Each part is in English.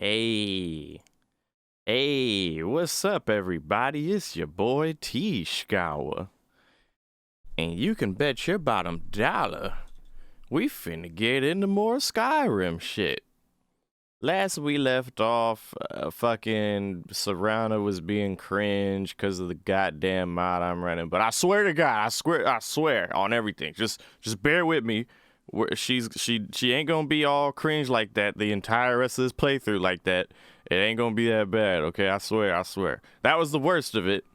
Hey, hey, what's up, everybody? It's your boy T Schowa, and you can bet your bottom dollar we finna get into more Skyrim shit. Last we left off, fucking Serrano was being cringe because of the goddamn mod I'm running. But I swear to God, I swear on everything. Just bear with me. She ain't gonna be all cringe like that the entire rest of this playthrough like that. It ain't gonna be that bad, okay? I swear. That was the worst of it.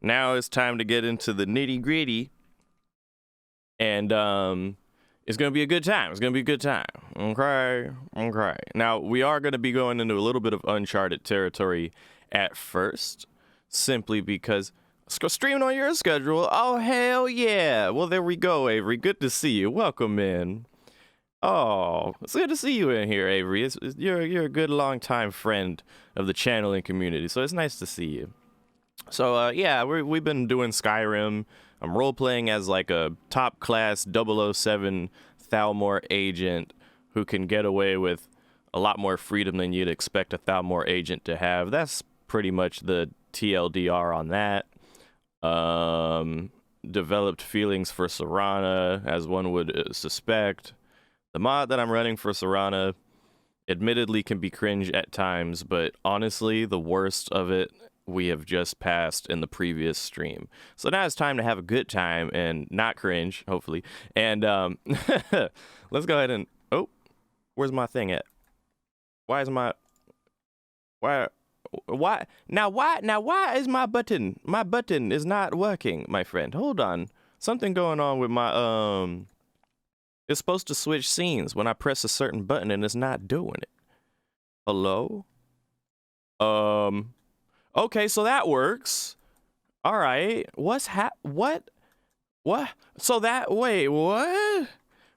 Now it's time to get into the nitty gritty. And it's gonna be a good time. Okay. Now we are gonna be going into a little bit of uncharted territory at first, simply because streaming on your schedule. Oh hell yeah! Well, there we go, Avery. Good to see you. Welcome in. Oh, it's good to see you in here, Avery. You're a good long-time friend of the channel and community, so it's nice to see you. So yeah, we've been doing Skyrim. I'm role-playing as like a top-class 007 Thalmor agent who can get away with a lot more freedom than you'd expect a Thalmor agent to have. That's pretty much the TLDR on that. Developed feelings for Serrana, as one would suspect. The mod that I'm running for Serrana admittedly can be cringe at times, but honestly, the worst of it we have just passed in the previous stream. So now it's time to have a good time and not cringe, hopefully. And let's go ahead and... Oh, where's my thing at? Why is my... Why is my button? My button is not working, my friend. Hold on. Something going on with my... It's supposed to switch scenes when I press a certain button and it's not doing it. Hello? Okay, so that works. All right. What? So that, wait, what?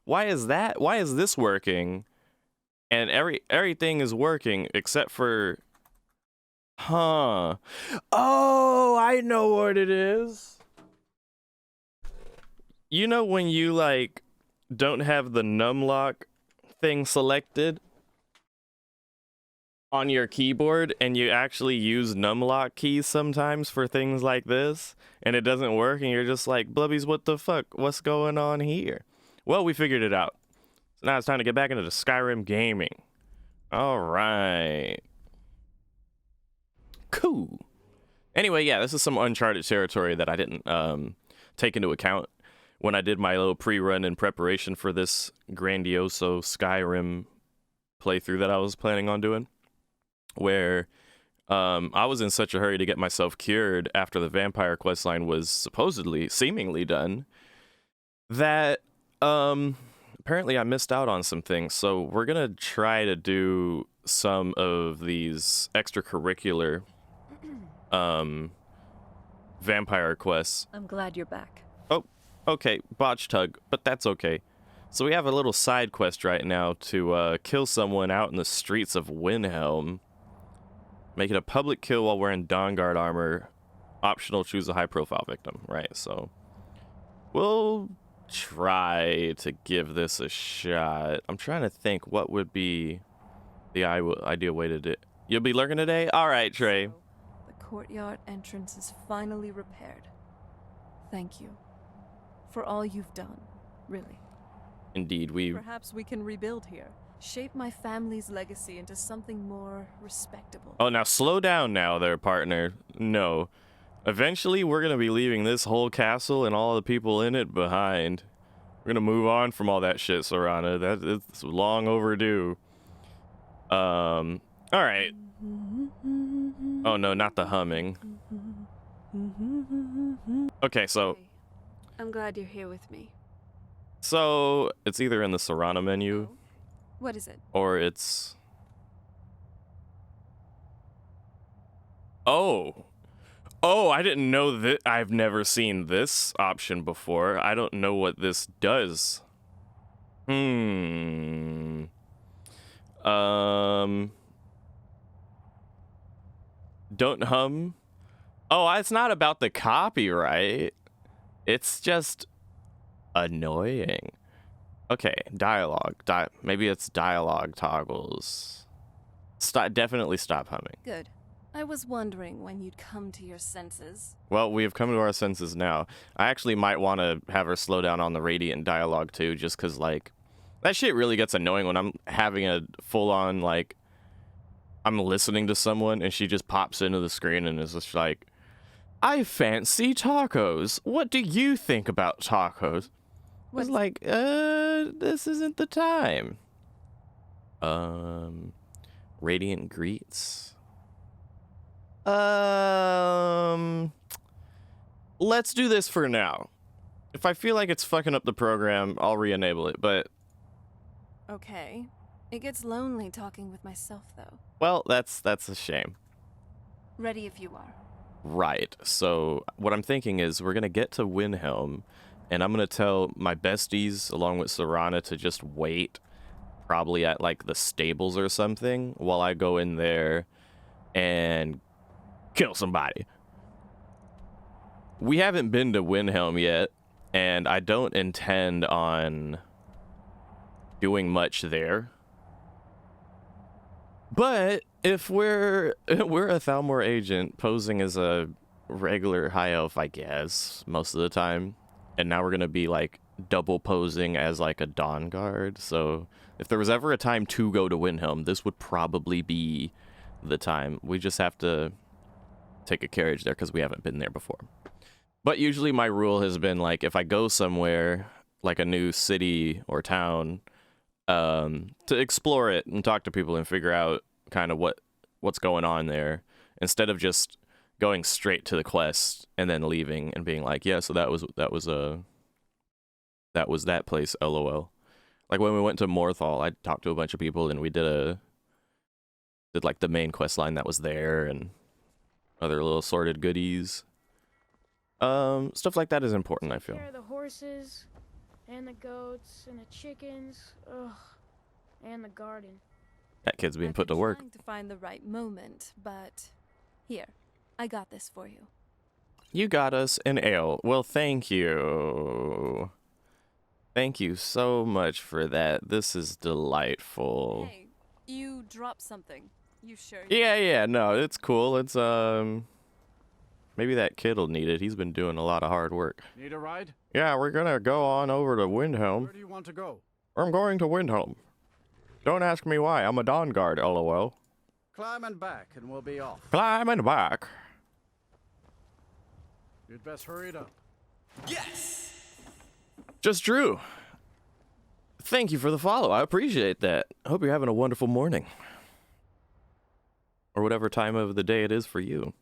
Why is that? Why is this working? And everything is working except for... Huh. Oh, I know what it is. You know when you, like, don't have the numlock thing selected on your keyboard and you actually use numlock keys sometimes for things like this and it doesn't work and you're just like, Blubbies, what the fuck? What's going on here? Well, we figured it out. So now it's time to get back into the Skyrim gaming. All right. Cool. Anyway, yeah, this is some uncharted territory that I didn't take into account when I did my little pre-run in preparation for this grandioso Skyrim playthrough that I was planning on doing, where I was in such a hurry to get myself cured after the vampire questline was seemingly done, that apparently I missed out on some things. So we're gonna try to do some of these extracurricular vampire quests. I'm glad you're back. Oh, okay, botch tug, but that's okay. So we have a little side quest right now to kill someone out in the streets of Windhelm. Make it a public kill while wearing Dawnguard armor. Optional, choose a high-profile victim. Right, so we'll try to give this a shot. I'm trying to think what would be the ideal way to do it. You'll be lurking today? All right, Trey. So, the courtyard entrance is finally repaired. Thank you for all you've done, really. Indeed, Perhaps we can rebuild here. Shape my family's legacy into something more respectable. Oh, now slow down now there, partner. No. Eventually, we're going to be leaving this whole castle and all the people in it behind. We're going to move on from all that shit, Serrana. It's long overdue. All right. Oh, no, not the humming. Okay, so... I'm glad you're here with me. So, it's either in the Serrana menu... Oh. What is it? Or it's... Oh, I didn't know that. I've never seen this option before. I don't know what this does. Don't hum. Oh, it's not about the copyright. It's just annoying. Okay, dialogue. Maybe it's dialogue toggles. Definitely stop humming. Good. I was wondering when you'd come to your senses. Well, we have come to our senses now. I actually might want to have her slow down on the radiant dialogue too, just because, like, that shit really gets annoying when I'm having a full-on, like, I'm listening to someone and she just pops into the screen and is just like, I fancy tacos. What do you think about tacos? What's It's like, this isn't the time. Radiant greets. Let's do this for now. If I feel like it's fucking up the program, I'll re-enable it, but... Okay. It gets lonely talking with myself, though. Well, that's a shame. Ready if you are. Right. So what I'm thinking is we're going to get to Windhelm, and I'm going to tell my besties, along with Serana, to just wait, probably at, like, the stables or something, while I go in there and kill somebody. We haven't been to Windhelm yet, and I don't intend on doing much there. But if we're a Thalmor agent posing as a regular high elf, I guess, most of the time, and now we're gonna be like double posing as like a Dawn Guard. So if there was ever a time to go to Windhelm, this would probably be the time. We just have to take a carriage there because we haven't been there before. But usually my rule has been, like, if I go somewhere, like a new city or town, to explore it and talk to people and figure out kind of what's going on there, instead of just going straight to the quest and then leaving and being like, yeah, so that was that place, lol. Like when we went to Morthal, I talked to a bunch of people and we did like the main quest line that was there and other little sorted goodies. Stuff like that is important, I feel. Take care of the horses, and the goats, and the chickens, and the garden. That kid's being put to work. Trying to find the right moment, but here, I got this for you. You got us an ale. Well, thank you. Thank you so much for that. This is delightful. Hey, you dropped something. You sure? Yeah, no, it's cool. It's, maybe that kid'll need it. He's been doing a lot of hard work. Need a ride? Yeah, we're gonna go on over to Windhelm. Where do you want to go? I'm going to Windhelm. Don't ask me why. I'm a Dawn Guard, lol. Climb and back, and we'll be off. Climb and back. You'd best hurry it up. Yes! Just Drew. Thank you for the follow. I appreciate that. Hope you're having a wonderful morning. Or whatever time of the day it is for you.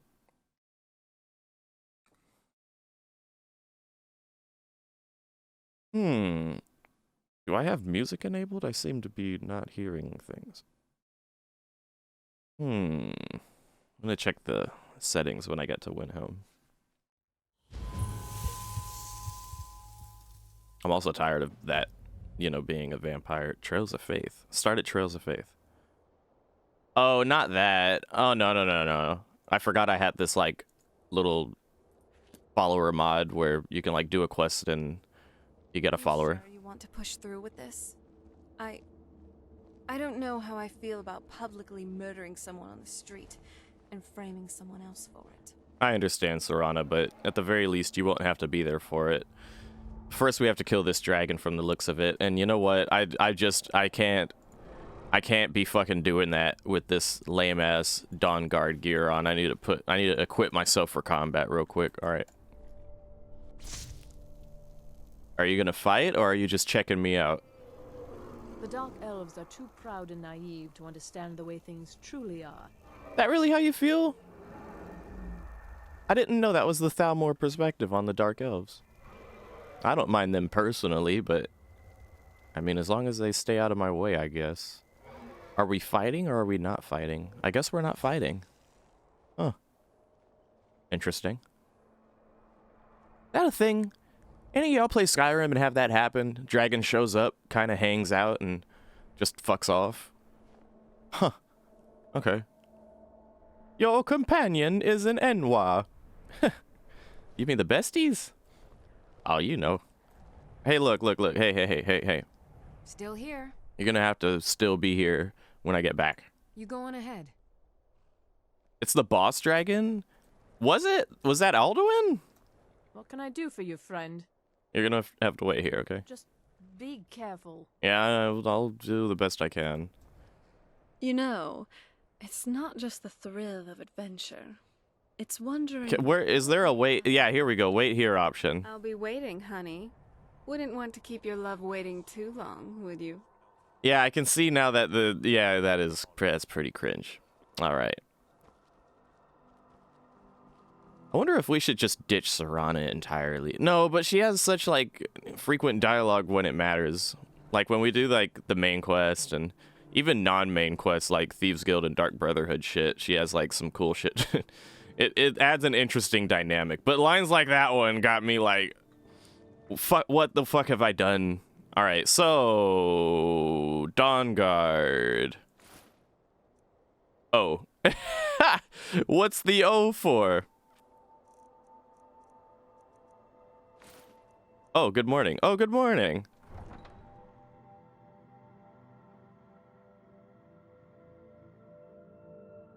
Do I have music enabled? I seem to be not hearing things. I'm gonna check the settings when I get to Windhelm. I'm also tired of that, you know, being a vampire. Trails of Faith. Start at Trails of Faith. Oh, not that. Oh, no. I forgot I had this, like, little follower mod where you can, like, do a quest and you get a follower. Sure you want to push through with this? I don't know how I feel about publicly murdering someone on the street and framing someone else for it. I understand, Serana, but at the very least, you won't have to be there for it. First, we have to kill this dragon from the looks of it, and you know what? I can't be fucking doing that with this lame ass Dawn Guard gear on. I need to equip myself for combat real quick. All right. Are you gonna fight, or are you just checking me out? The Dark Elves are too proud and naive to understand the way things truly are. That really how you feel? I didn't know that was the Thalmor perspective on the Dark Elves. I don't mind them personally, but I mean, as long as they stay out of my way, I guess. Are we fighting or are we not fighting? I guess we're not fighting. Huh. Interesting. That a thing? Any of y'all play Skyrim and have that happen? Dragon shows up, kind of hangs out, and just fucks off? Huh. Okay. Your companion is an Enwa. You mean the besties? Oh, you know. Hey, look. Hey. Still here. You're gonna have to still be here when I get back. You go on ahead. It's the boss dragon? Was it? Was that Alduin? What can I do for you, friend? You're gonna have to wait here, okay? Just be careful. Yeah, I'll do the best I can. You know, it's not just the thrill of adventure. It's wondering... Okay, where is there a wait? Yeah, here we go. Wait here option. I'll be waiting, honey. Wouldn't want to keep your love waiting too long, would you? Yeah, I can see now that that's pretty cringe. All right. I wonder if we should just ditch Serana entirely. No, but she has such like frequent dialogue when it matters. Like when we do like the main quest and even non-main quests like Thieves Guild and Dark Brotherhood shit, she has like some cool shit. it adds an interesting dynamic. But lines like that one got me like, what the fuck have I done? All right, so Dawn Guard. Oh. What's the O for? Oh, good morning. Oh, good morning.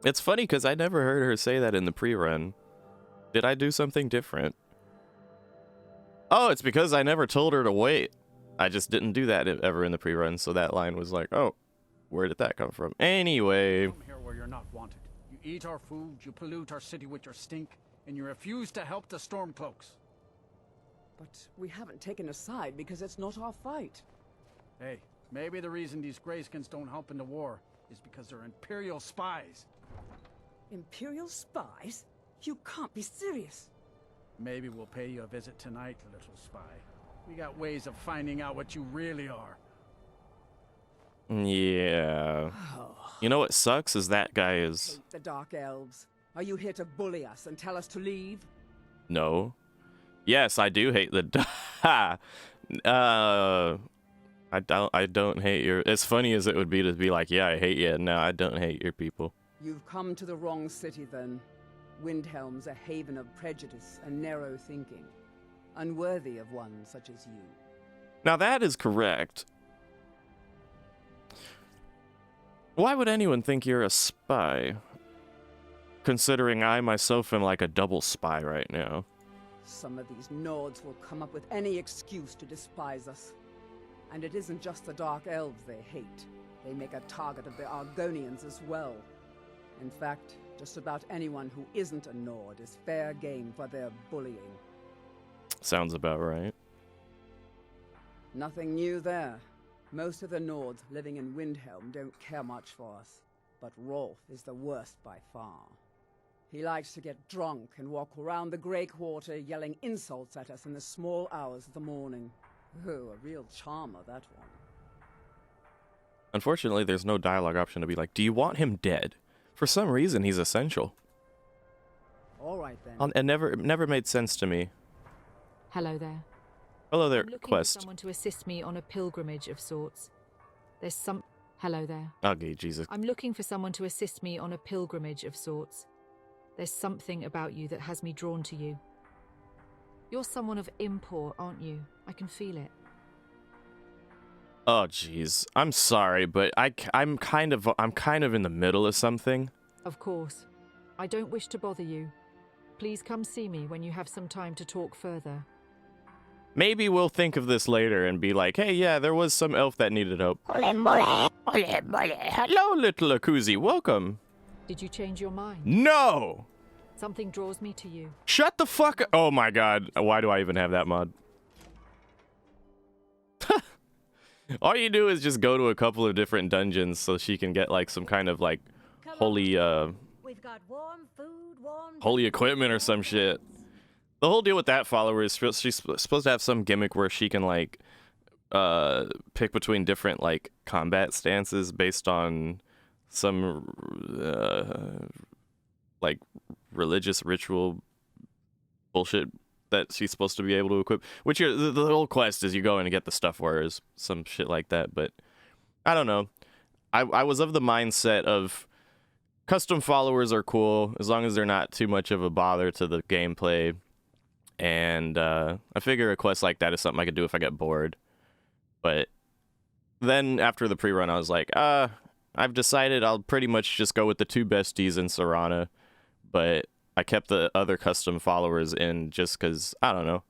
It's funny because I never heard her say that in the pre-run. Did I do something different? Oh, it's because I never told her to wait. I just didn't do that ever in the pre-run, so that line was like, oh, where did that come from? Anyway. Come here where you're not wanted. You eat our food, you pollute our city with your stink, and you refuse to help the Stormcloaks. But we haven't taken a side because it's not our fight. Hey, maybe the reason these Greyskins don't help in the war is because they're Imperial spies. Imperial spies? You can't be serious. Maybe we'll pay you a visit tonight, little spy. We got ways of finding out what you really are. Yeah. You know what sucks is that guy is... Hate the Dark Elves. Are you here to bully us and tell us to leave? No. Yes, I do hate the... I don't hate your... As funny as it would be to be like, yeah, I hate you. No, I don't hate your people. You've come to the wrong city, then. Windhelm's a haven of prejudice and narrow thinking. Unworthy of one such as you. Now that is correct. Why would anyone think you're a spy? Considering I myself am like a double spy right now. Some of these Nords will come up with any excuse to despise us. And it isn't just the Dark Elves they hate. They make a target of the Argonians as well. In fact, just about anyone who isn't a Nord is fair game for their bullying. Sounds about right. Nothing new there. Most of the Nords living in Windhelm don't care much for us. But Rolf is the worst by far. He likes to get drunk and walk around the Grey Quarter yelling insults at us in the small hours of the morning. Oh, a real charmer, that one. Unfortunately, there's no dialogue option to be like, do you want him dead? For some reason, he's essential. All right, then. It never made sense to me. Hello there. Hello there, I'm looking Quest. for someone to assist me on a pilgrimage of sorts. There's some... Hello there. Okay, Jesus. I'm looking for someone to assist me on a pilgrimage of sorts. There's something about you that has me drawn to you. You're someone of import, aren't you? I can feel it. Oh, jeez. I'm sorry, but I'm kind of in the middle of something. Of course. I don't wish to bother you. Please come see me when you have some time to talk further. Maybe we'll think of this later and be like, hey, yeah, there was some elf that needed help. Hello, little Akuzi. Welcome. Did you change your mind? No! Something draws me to you. Shut the fuck up. Oh my god. Why do I even have that mod? All you do is just go to a couple of different dungeons so she can get like some kind of like holy We've got warm food, warm holy equipment or some shit. The whole deal with that follower is she's supposed to have some gimmick where she can like pick between different like combat stances based on some like religious ritual bullshit that she's supposed to be able to equip. Which the whole quest is you go in and get the stuff warriors, some shit like that. But I don't know. I was of the mindset of custom followers are cool as long as they're not too much of a bother to the gameplay. And I figure a quest like that is something I could do if I get bored. But then after the pre-run, I was like, I've decided I'll pretty much just go with the 2 besties in Serana, but I kept the other custom followers in just because, I don't know,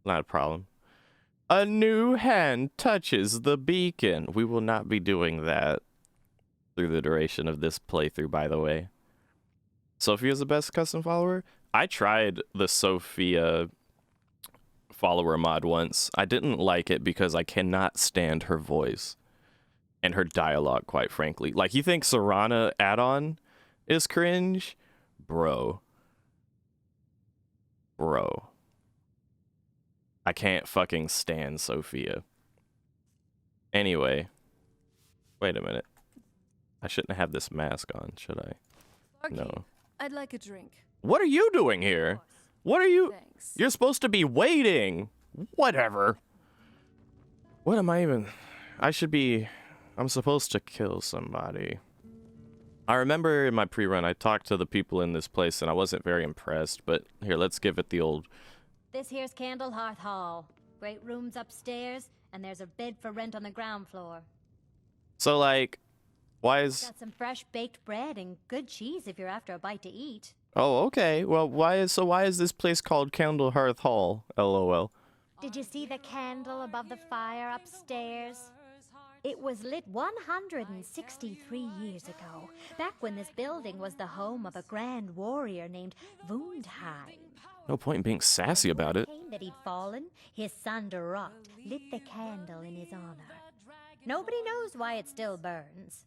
not a problem. A new hand touches the beacon. We will not be doing that through the duration of this playthrough, by the way. Sophia's the best custom follower? I tried the Sophia follower mod once. I didn't like it because I cannot stand her voice and her dialogue, quite frankly. Like, you think Serana add-on is cringe? Bro. I can't fucking stand Sophia. Anyway. Wait a minute. I shouldn't have this mask on, should I? Barkeep, No. I'd like a drink. What are you doing here? What are you... Thanks. You're supposed to be waiting. Whatever. What am I even... I'm supposed to kill somebody. I remember in my pre-run, I talked to the people in this place and I wasn't very impressed, but here, let's give it the old... This here's Candlehearth Hall. Great rooms upstairs, and there's a bed for rent on the ground floor. So, like, why is... Got some fresh baked bread and good cheese if you're after a bite to eat. Oh, okay. Well, why is this place called Candlehearth Hall? LOL. Did you see the candle above the fire upstairs? It was lit 163 years ago, back when this building was the home of a grand warrior named Wundheim. No point in being sassy about it. That he'd fallen, his son Durot lit the candle in his honor. Nobody knows why it still burns.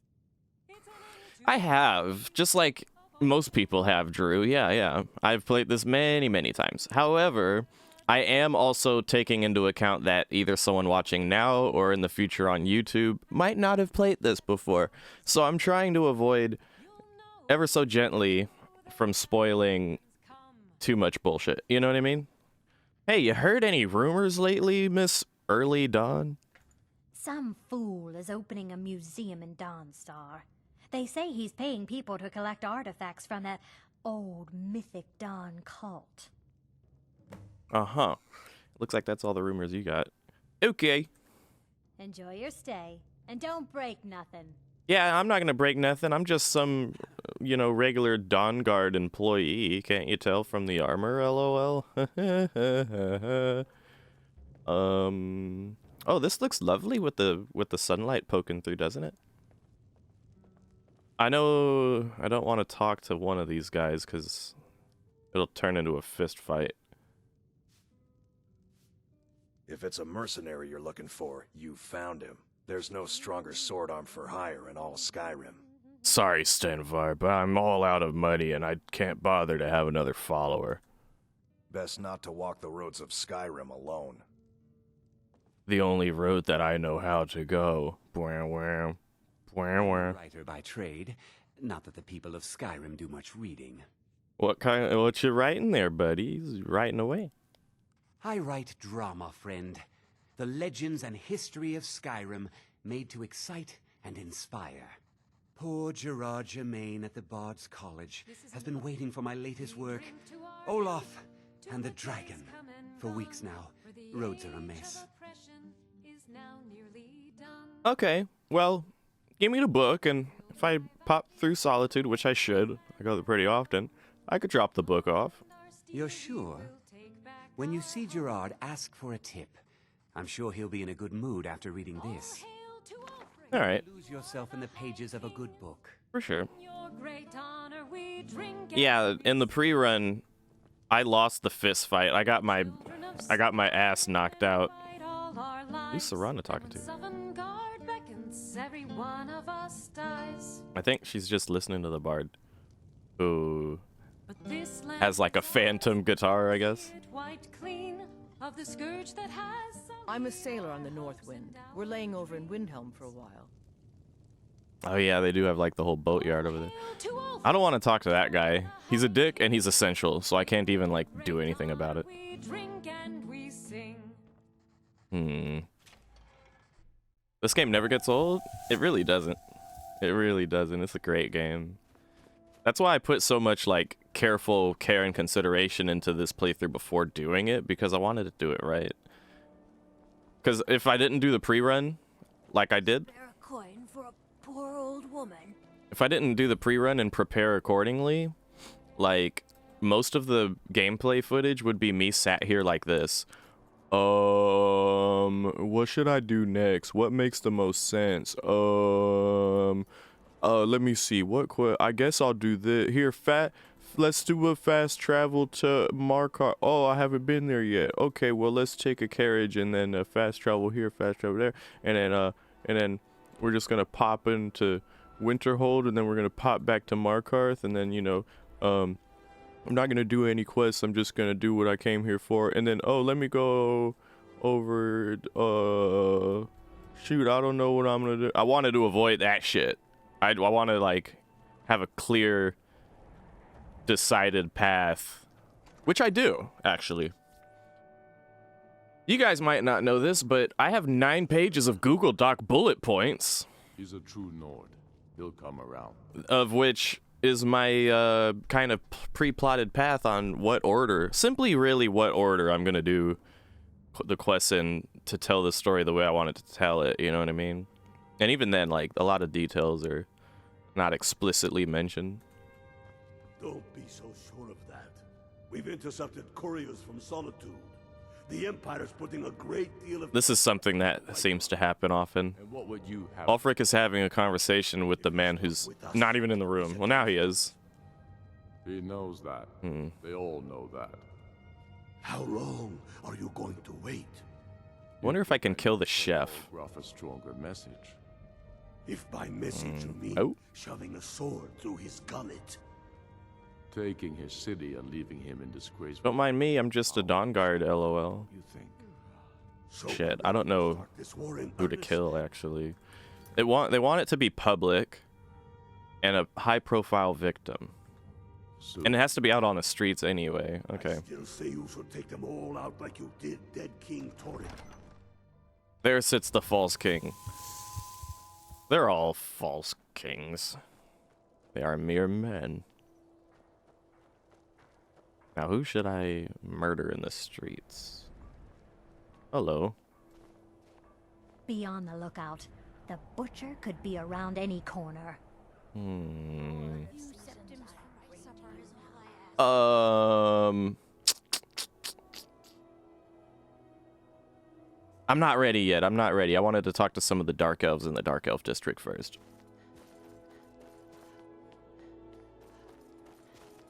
I have, just like most people have, Drew. Yeah. I've played this many, many times. However, I am also taking into account that either someone watching now or in the future on YouTube might not have played this before. So I'm trying to avoid ever so gently from spoiling too much bullshit. You know what I mean? Hey, you heard any rumors lately, Miss Early Dawn? Some fool is opening a museum in Dawnstar. They say he's paying people to collect artifacts from that old mythic Dawn cult. Uh-huh. Looks like that's all the rumors you got. Okay. Enjoy your stay, and don't break nothing. Yeah, I'm not gonna break nothing. I'm just some, regular Dawn Guard employee. Can't you tell from the armor, LOL? Oh, this looks lovely with the sunlight poking through, doesn't it? I know I don't want to talk to one of these guys because it'll turn into a fist fight. If it's a mercenary you're looking for, you found him. There's no stronger sword arm for hire in all Skyrim. Sorry, Stenvar, but I'm all out of money and I can't bother to have another follower. Best not to walk the roads of Skyrim alone. The only road that I know how to go. Writer by trade. Not that the people of Skyrim do much reading. What you writing there, buddy? He's writing away. I write drama, friend. The legends and history of Skyrim made to excite and inspire. Poor Gerard Germain at the Bard's College has been waiting for my latest work, Olaf and the Dragon, for weeks now. Roads are a mess. Okay, well, give me the book, and if I pop through Solitude, which I should, I go there pretty often, I could drop the book off. You're sure? When you see Gerard, ask for a tip. I'm sure he'll be in a good mood after reading this. All right. Lose yourself in the pages of a good book. For sure. Yeah, in the pre-run, I lost the fist fight. I got my ass knocked out. Who's Serana talking to? I think she's just listening to the bard. Who has like a phantom guitar, I guess. I'm a sailor on the North Wind. We're laying over in Windhelm for a while. Oh yeah, they do have like the whole boatyard over there. I don't want to talk to that guy. He's a dick and he's essential, so I can't even like do anything about it. This game never gets old? It really doesn't. It really doesn't. It's a great game. That's why I put so much like careful care and consideration into this playthrough before doing it, because I wanted to do it right. Because if I didn't do the pre-run like I did, woman. if I didn't do the pre-run and prepare accordingly, like, most of the gameplay footage would be me sat here like this. What should I do next? What makes the most sense? Let me see. I guess I'll do this. Here, let's do a fast travel to Markar. Oh, I haven't been there yet. Okay, well, let's take a carriage and then fast travel here, fast travel there. And then we're just gonna pop into Winterhold, and then we're gonna pop back to Markarth, and then, you know, I'm not gonna do any quests. I'm just gonna do what I came here for. And then, oh, let me go over. Shoot, I don't know what I'm gonna do. I wanted to avoid that shit. I want to, like, have a clear, decided path, which I do, actually. You guys might not know this, but I have 9 pages of Google Doc bullet points. He's a true Nord. He'll come around. Of which is my kind of pre-plotted path on what order, simply really what order I'm gonna do the quests in to tell the story the way I wanted to tell it, you know what I mean? And even then, like, a lot of details are not explicitly mentioned. Don't be so sure of that. We've intercepted couriers from Solitude. The Empire's putting a great deal of... This is something that seems to happen often. And what would you have? Ulfric is having a conversation with the man who's not even in the room. Well, now he is. He knows that. They all know that. How long are you going to wait? Wonder if I can kill the chef. A stronger message. If by message you mean shoving a sword through his gullet. Taking his city and leaving him in disgrace. Don't mind me, I'm just a Dawnguard, lol. You think? Shit, I don't know who to kill, actually. They want it to be public and a high-profile victim. And it has to be out on the streets anyway. Okay. I still say you should take them all out like you did dead King Torrid. There sits the false king. They're all false kings. They are mere men. Now, who should I murder in the streets? Hello. Be on the lookout. The butcher could be around any corner. I'm not ready yet. I'm not ready. I wanted to talk to some of the Dark Elves in the Dark Elf District first.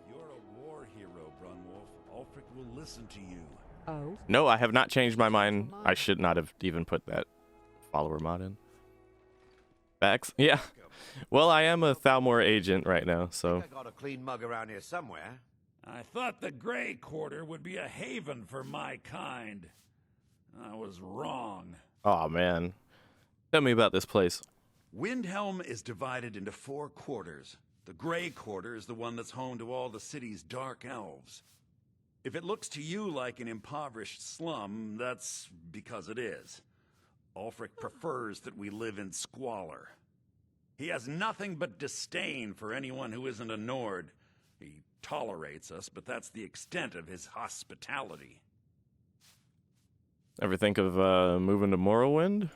You're a war hero, Brunwolf. Ulfric will listen to you. Oh? No, I have not changed my mind. I should not have even put that follower mod in. Facts? Yeah. Well, I am a Thalmor agent right now, so... I got a clean mug around here somewhere. I thought the Grey Quarter would be a haven for my kind. I was wrong. Oh man. Tell me about this place. Windhelm is divided into 4 quarters. The Grey Quarter is the one that's home to all the city's dark elves. If it looks to you like an impoverished slum, that's because it is. Ulfric prefers that we live in squalor. He has nothing but disdain for anyone who isn't a Nord. He tolerates us, but that's the extent of his hospitality. Ever think of moving to Morrowind?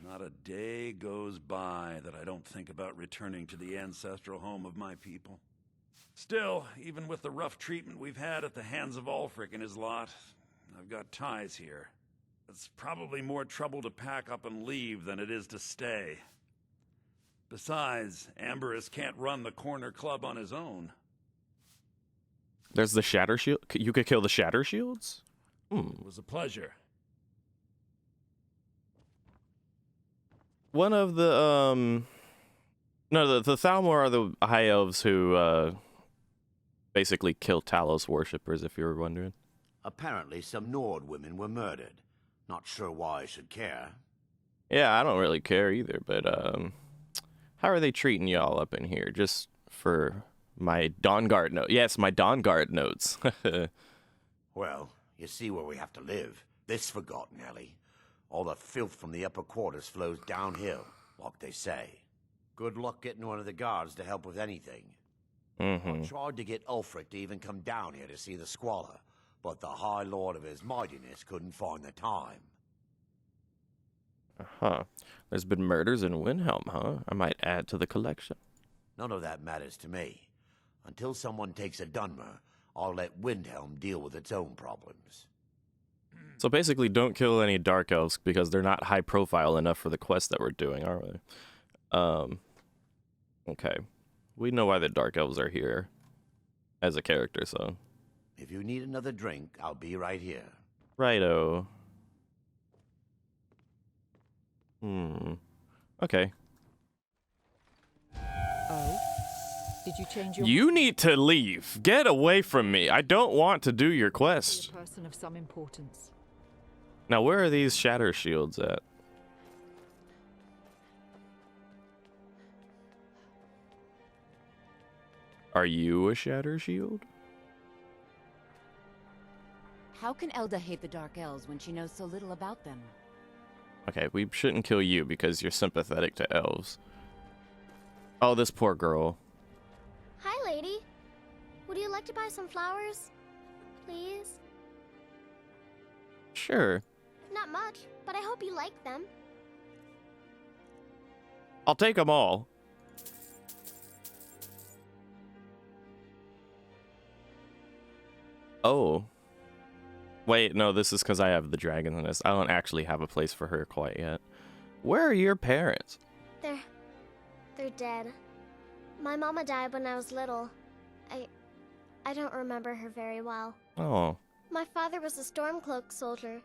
Not a day goes by that I don't think about returning to the ancestral home of my people. Still, even with the rough treatment we've had at the hands of Ulfric and his lot, I've got ties here. It's probably more trouble to pack up and leave than it is to stay. Besides, Amberus can't run the corner club on his own. There's the Shatter Shield. You could kill the Shatter Shields? It was a pleasure. One of the, No, the Thalmor are the High Elves who, basically kill Talos worshippers, if you were wondering. Apparently some Nord women were murdered. Not sure why I should care. Yeah, I don't really care either, but, how are they treating y'all up in here? Just for my Dawnguard note. Yes, my Dawnguard notes. Well, you see where we have to live. This forgotten alley. All the filth from the upper quarters flows downhill, like they say. Good luck getting one of the guards to help with anything. I tried to get Ulfric to even come down here to see the squalor, but the High Lord of his mightiness couldn't find the time. Uh-huh. There's been murders in Windhelm, huh? I might add to the collection. None of that matters to me. Until someone takes a Dunmer, I'll let Windhelm deal with its own problems. So basically, don't kill any Dark Elves because they're not high profile enough for the quest that we're doing, are we? Okay. We know why the Dark Elves are here as a character, so. If you need another drink, I'll be right here. Righto. Okay. Oh? Did you change your... You need to leave. Get away from me. I don't want to do your quest. A person of some importance. Now, where are these shatter shields at? Are you a shatter shield? How can Elda hate the Dark Elves when she knows so little about them? Okay, we shouldn't kill you because you're sympathetic to elves. Oh, this poor girl. Hi, lady. Would you like to buy some flowers? Please? Sure. Not much, but I hope you like them. I'll take them all. Oh. Wait, no, this is because I have the dragon in this. I don't actually have a place for her quite yet. Where are your parents? They're dead. My mama died when I was little. I don't remember her very well. Oh. My father was a Stormcloak soldier.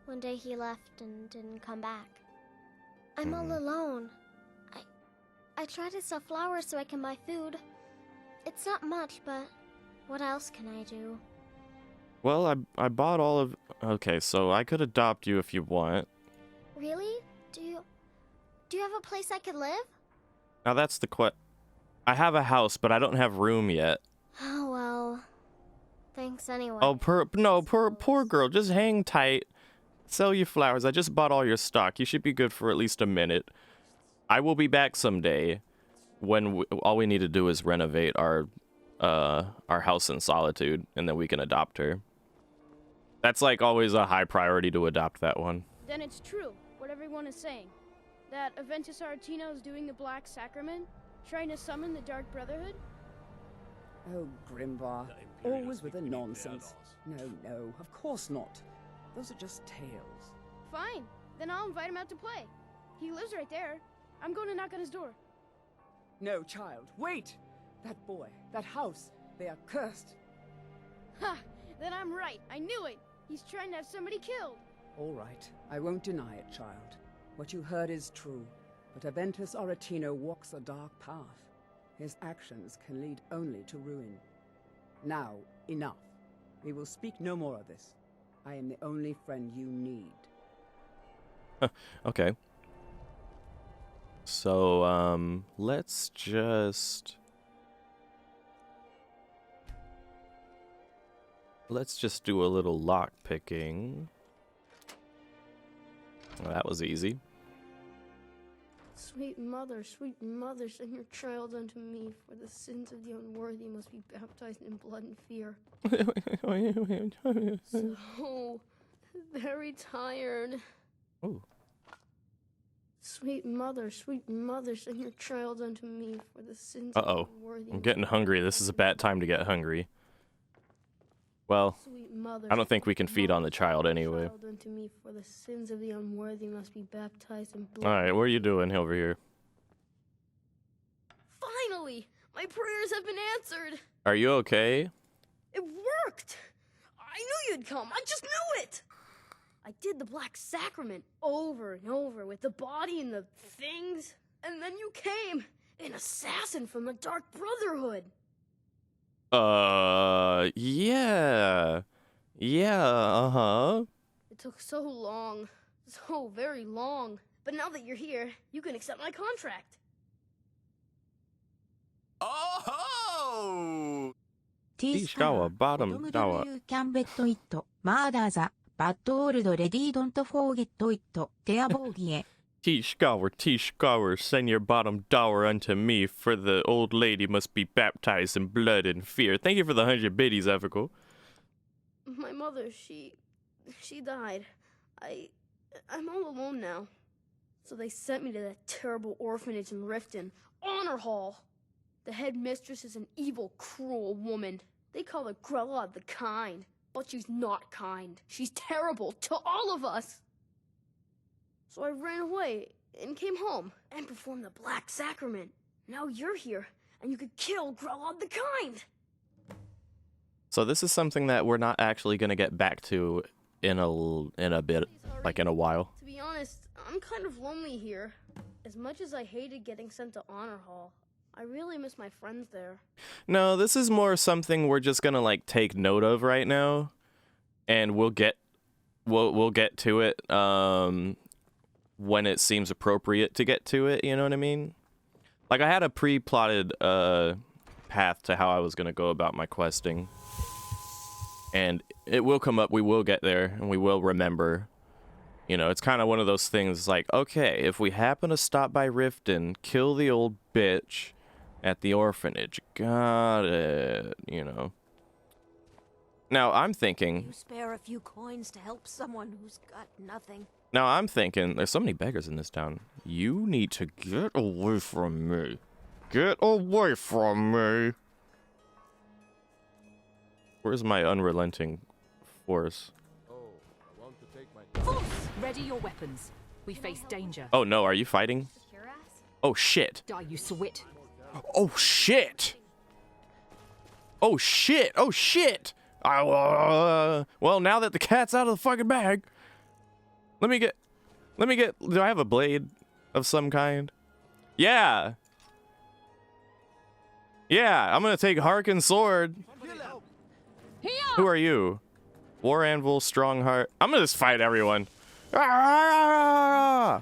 One day he left and didn't come back. I'm all alone. I try to sell flowers so I can buy food. It's not much, but what else can I do? Well, I bought all of... Okay, so I could adopt you if you want. Really? Do you have a place I could live? Now that's the I have a house, but I don't have room yet. Oh, well. Thanks anyway. Oh, poor girl. Just hang tight. Sell your flowers. I just bought all your stock. You should be good for at least a minute. I will be back someday when all we need to do is renovate our house in Solitude, and then we can adopt her. That's like always a high priority to adopt that one. Then it's true, what everyone is saying. That Aventus Aretino is doing the Black Sacrament, trying to summon the Dark Brotherhood? Oh, Grimbar, always with the nonsense. No, of course not. Those are just tales. Fine, then I'll invite him out to play. He lives right there. I'm going to knock on his door. No, child, wait! That boy, that house, they are cursed. Ha! Then I'm right. I knew it. He's trying to have somebody killed. All right, I won't deny it, child. What you heard is true, but Aventus Aretino walks a dark path. His actions can lead only to ruin. Now, enough. We will speak no more of this. I am the only friend you need. Okay. So, let's just do a little lock picking. Well, that was easy. Sweet mother, send your child unto me, for the sins of the unworthy must be baptized in blood and fear. So very tired. Ooh. Sweet mother, send your child unto me, for the sins of the unworthy. I'm getting hungry. This is a bad time to get hungry. Well, I don't think we can feed on the child anyway. Unto me, for the sins of the unworthy must be baptized in blood. All right, what are you doing over here? Finally, my prayers have been answered. Are you okay? It worked. I knew you'd come. I just knew it. I did the Black Sacrament over and over with the body and the things, and then you came, an assassin from the Dark Brotherhood. Yeah, uh-huh. It took so long, so very long. But now that you're here, you can accept my contract. Oh! T-Schowa, bottom tower. Can bet it. Murder but old ready, don't forget it. Teabogie. T-Schowa, send your bottom dollar unto me, for the old lady must be baptized in blood and fear. Thank you for the 100 biddies, Ethical. My mother, she died. I'm all alone now. So they sent me to that terrible orphanage in Riften, Honor Hall. The headmistress is an evil, cruel woman. They call her Grella the Kind, but she's not kind. She's terrible to all of us. So I ran away and came home and performed the Black Sacrament. Now you're here, and you could kill Grella the Kind. So this is something that we're not actually going to get back to in a bit, like in a while. To be honest, I'm kind of lonely here. As much as I hated getting sent to Honor Hall, I really miss my friends there. No, this is more something we're just going to like take note of right now, and we'll get to it when it seems appropriate to get to it, you know what I mean? Like I had a pre-plotted path to how I was going to go about my questing. And it will come up, we will get there, and we will remember. You know, it's kind of one of those things like, okay, if we happen to stop by Riften, kill the old bitch at the orphanage. Got it, you know. Now, I'm thinking... You spare a few coins to help someone who's got nothing. Now, I'm thinking, there's so many beggars in this town. You need to get away from me. Get away from me. Where's my unrelenting force? Fuz, ready your weapons. We face danger. Oh no, are you fighting? Oh shit. Die, you swit. Oh shit. Oh shit. Oh shit. Well, now that the cat's out of the fucking bag, let me get, do I have a blade of some kind? Yeah. Yeah, I'm gonna take Harken's sword. Who are you? War Anvil, Strong Heart. I'm gonna just fight everyone. Oh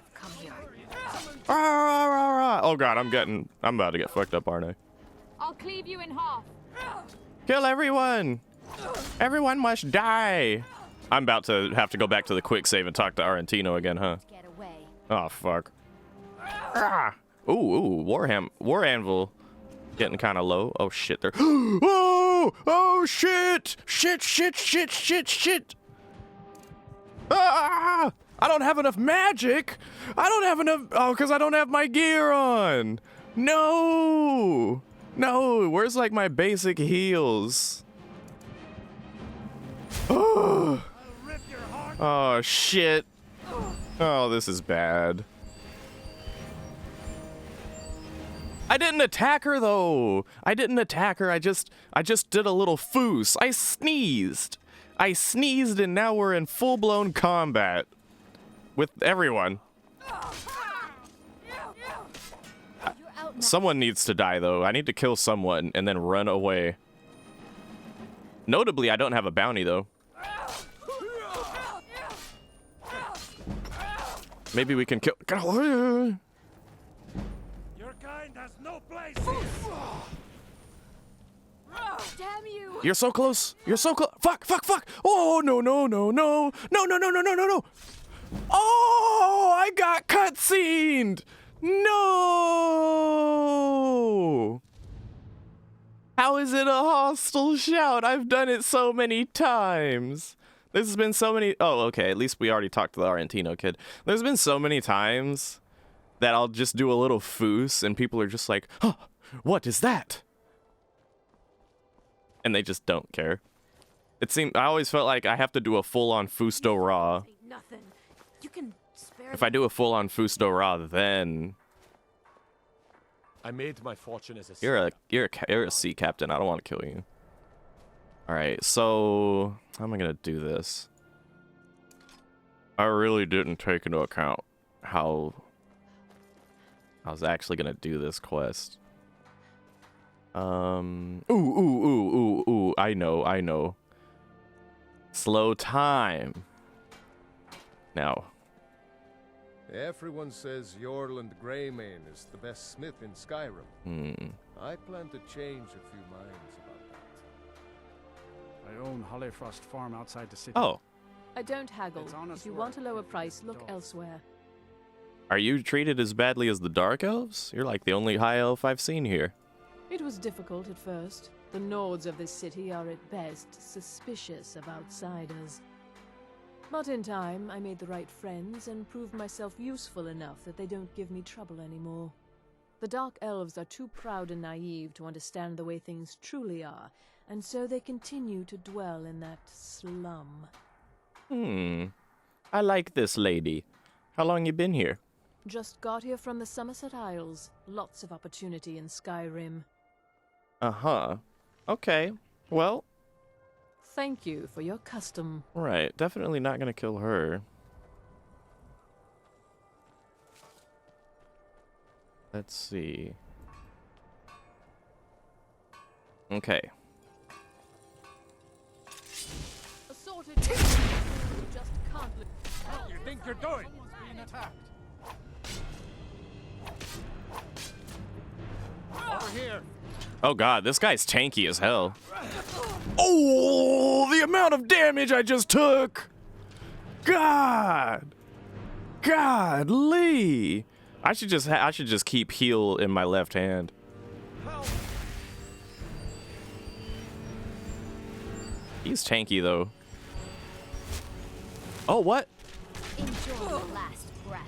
god, I'm about to get fucked up, aren't I? I'll cleave you in half. Kill everyone! Everyone must die! I'm about to have to go back to the quick save and talk to Arantino again, huh? Oh fuck. Ooh, War Anvil. Getting kind of low. Oh shit, they're oh shit! Shit! Ah! I don't have enough magic! I don't have enough, because I don't have my gear on! No! Where's like my basic heals? Oh shit. Oh, this is bad. I didn't attack her though. I just did a little foos. I sneezed and now we're in full-blown combat with everyone. Someone needs to die though. I need to kill someone and then run away. Notably, I don't have a bounty though. Maybe we can kill. Your kind has no place here. Damn you! You're so close. Fuck. Oh, no. Oh, I got cutscened. No. How is it a hostile shout? I've done it so many times. There's been so many. Oh, okay. At least we already talked to the Arantino kid. There's been so many times that I'll just do a little foos and people are just like, huh, what is that? And they just don't care. I always felt like I have to do a full-on Fuz Ro D'oh. Nothing. You can spare. If I do a full-on Fuz Ro D'oh, then I made my fortune as a you're a sea captain. I don't want to kill you. All right, so how am I gonna do this? I really didn't take into account how I was actually gonna do this quest. Ooh, I know. Slow time. Now. Everyone says Yorland Greymane is the best smith in Skyrim. I plan to change a few minds about that. I own Hollyfrost Farm outside the city. Oh. I don't haggle. If you want a lower price, look elsewhere. Are you treated as badly as the Dark Elves? You're like the only high elf I've seen here. It was difficult at first. The Nords of this city are at best suspicious of outsiders. But in time, I made the right friends and proved myself useful enough that they don't give me trouble anymore. The Dark Elves are too proud and naive to understand the way things truly are, and so they continue to dwell in that slum. I like this lady. How long you been here? Just got here from the Somerset Isles. Lots of opportunity in Skyrim. Uh-huh. Okay. Well. Thank you for your custom. Right. Definitely not gonna kill her. Let's see. Okay. Assorted. You just can't. What do you think you're doing? Someone's being attacked. Over here. Oh god, this guy's tanky as hell. Oh, the amount of damage I just took! God! Godly! I should just keep heal in my left hand. He's tanky though. Oh, what? Enjoy your last breath.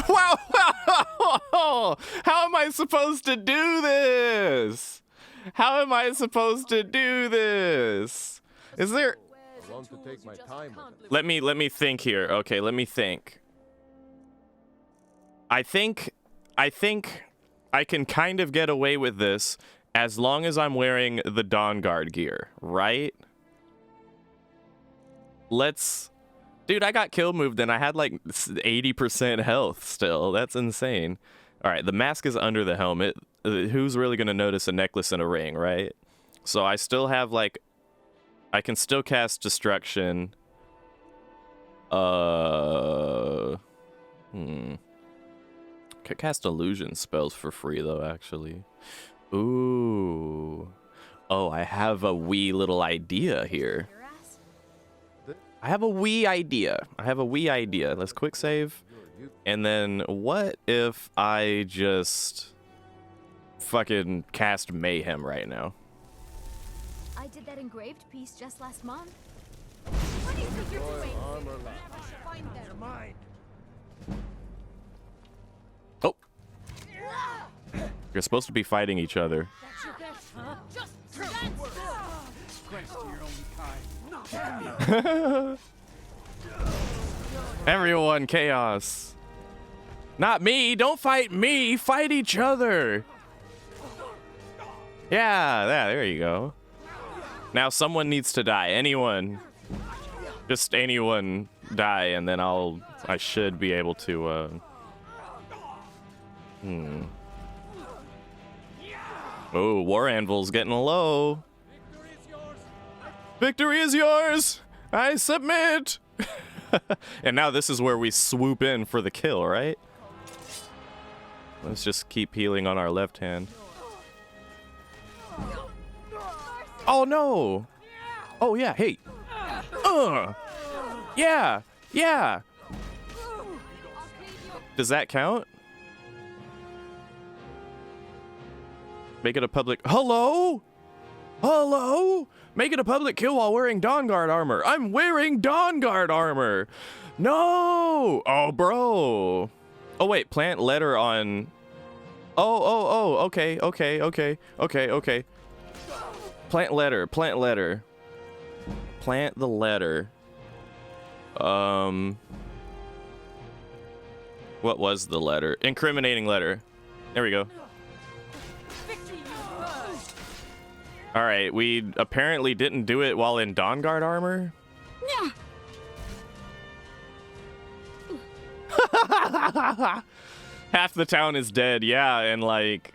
Wow! How am I supposed to do this? How am I supposed to do this? Is there? I want to take my time with it. Let me think here. Okay, let me think. I think I can kind of get away with this as long as I'm wearing the Dawn Guard gear, right? Dude, I got kill moved and I had like 80% health still. That's insane. All right, the mask is under the helmet. Who's really going to notice a necklace and a ring, right? So I still have like, I can still cast destruction. Could cast illusion spells for free though, actually. Ooh. Oh, I have a wee little idea here. I have a wee idea. Let's quick save. And then what if I just fucking cast Mayhem right now? I did that engraved piece just last month. What do you think you're doing? Find them. You're mine. Oh. You're supposed to be fighting each other. That's your best, huh? Just Disgrace to your own kind. Everyone, chaos. Not me. Don't fight me. Fight each other. Yeah, there you go. Now someone needs to die. Anyone. Just anyone die, and then I should be able to, Oh, War Anvil's getting low. Victory is yours! I submit! And now this is where we swoop in for the kill, right? Let's just keep healing on our left hand. Oh no! Oh yeah, hey! Yeah! Yeah! Does that count? Make it a public... Hello? Hello? Make it a public kill while wearing Dawn Guard armor. I'm wearing Dawn Guard armor. No! Oh, bro. Oh, wait. Plant letter on... Oh. Okay. Plant letter. Plant the letter. What was the letter? Incriminating letter. There we go. All right, we apparently didn't do it while in Dawn Guard armor. Half the town is dead, yeah, and like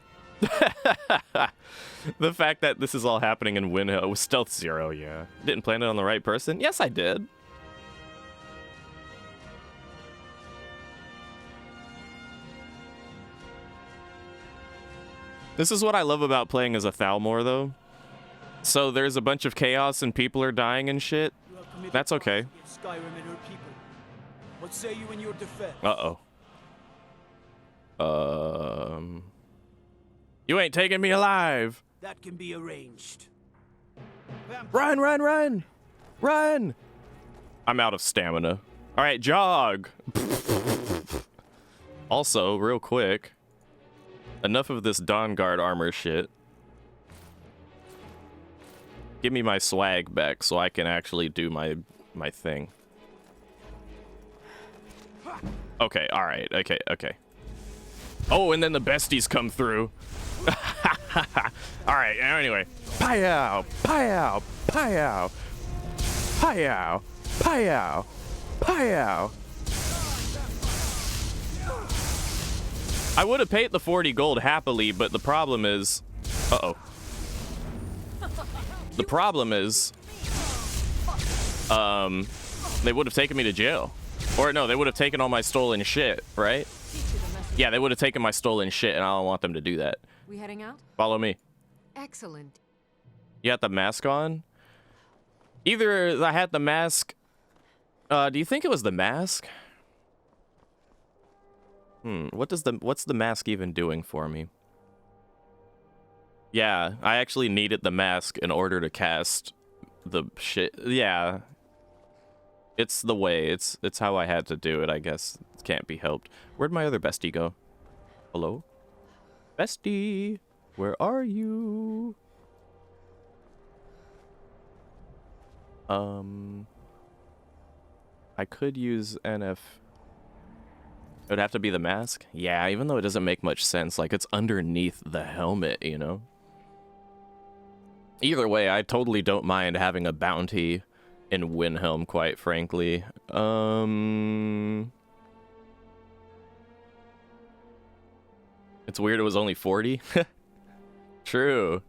the fact that this is all happening in Windhelm was stealth 0, yeah. Didn't plan it on the right person? Yes, I did. This is what I love about playing as a Thalmor, though. So there's a bunch of chaos and people are dying and shit. That's okay. Skyrim and her people. What say you in your defense? You ain't taking me alive. That can be arranged. Run! I'm out of stamina. All right, jog. Also, real quick, enough of this Dawn Guard armor shit. Give me my swag back so I can actually do my thing. Okay, all right, okay. Oh, and then the besties come through. All right, anyway. Pow, pow, pow, pow, pow, pow. I would have paid the 40 gold happily, but the problem is... Uh-oh. The problem is... they would have taken me to jail. Or no, they would have taken all my stolen shit, right? Yeah, they would have taken my stolen shit, and I don't want them to do that. We heading out? Follow me. Excellent. You had the mask on? Either I had the mask... do you think it was the mask? What's the mask even doing for me? Yeah, I actually needed the mask in order to cast the shit. Yeah. It's the way. It's how I had to do it, I guess. It can't be helped. Where'd my other bestie go? Hello? Bestie, where are you? I could use NF. It would have to be the mask? Yeah, even though it doesn't make much sense. Like, it's underneath the helmet, you know? Either way, I totally don't mind having a bounty in Windhelm, quite frankly. It's weird it was only 40. True.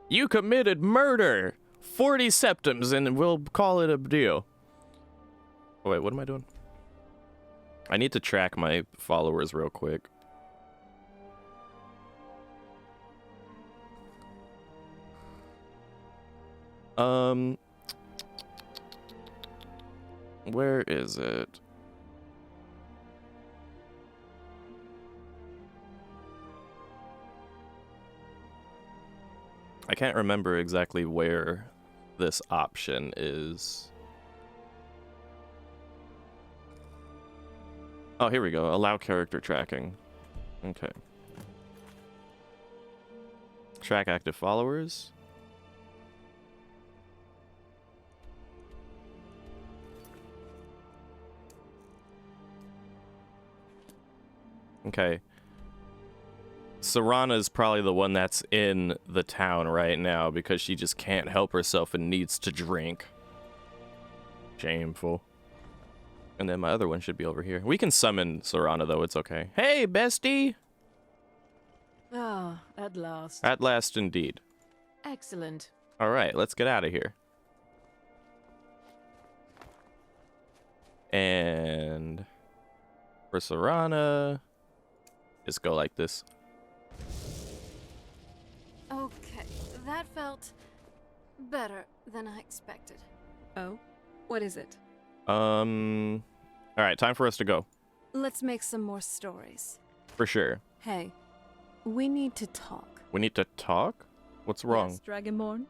You committed murder! 40 septims and we'll call it a deal. Oh, wait, what am I doing? I need to track my followers real quick. Where is it? I can't remember exactly where this option is. Oh, here we go. Allow character tracking. Okay. Track active followers. Okay. Serana's probably the one that's in the town right now because she just can't help herself and needs to drink. Shameful. And then my other one should be over here. We can summon Serana, though. It's okay. Hey, bestie! Ah, at last. At last, indeed. Excellent. All right, let's get out of here. And for Serana, just go like this. Okay, that felt better than I expected. Oh? What is it? All right, time for us to go. Let's make some more stories. For sure. Hey, we need to talk. We need to talk? What's wrong? Yes, Dragonborn?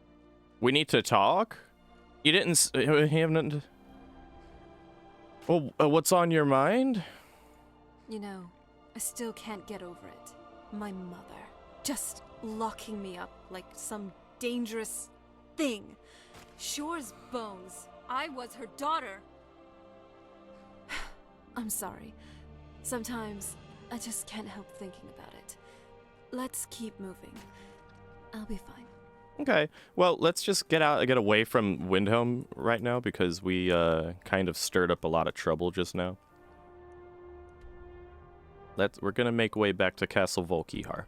We need to talk? You didn't... You haven't... Well, what's on your mind? You know, I still can't get over it. My mother. Just locking me up like some dangerous thing. Sure as bones. I was her daughter. I'm sorry. Sometimes I just can't help thinking about it. Let's keep moving. I'll be fine. Okay. Well, let's just get away from Windhelm right now because we kind of stirred up a lot of trouble just now. We're gonna make way back to Castle Volkihar.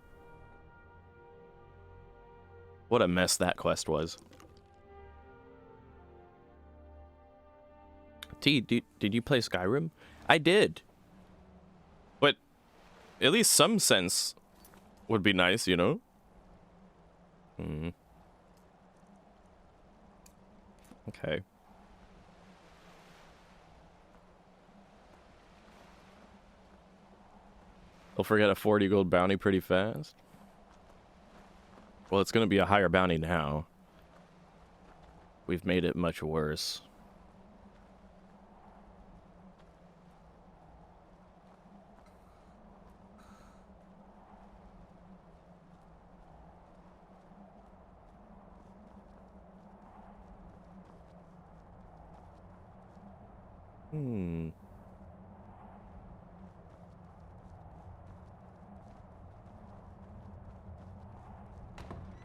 What a mess that quest was. T, did you play Skyrim? I did. But at least some sense would be nice, you know? Okay. I'll forget a 40 gold bounty pretty fast. Well, it's going to be a higher bounty now. We've made it much worse. I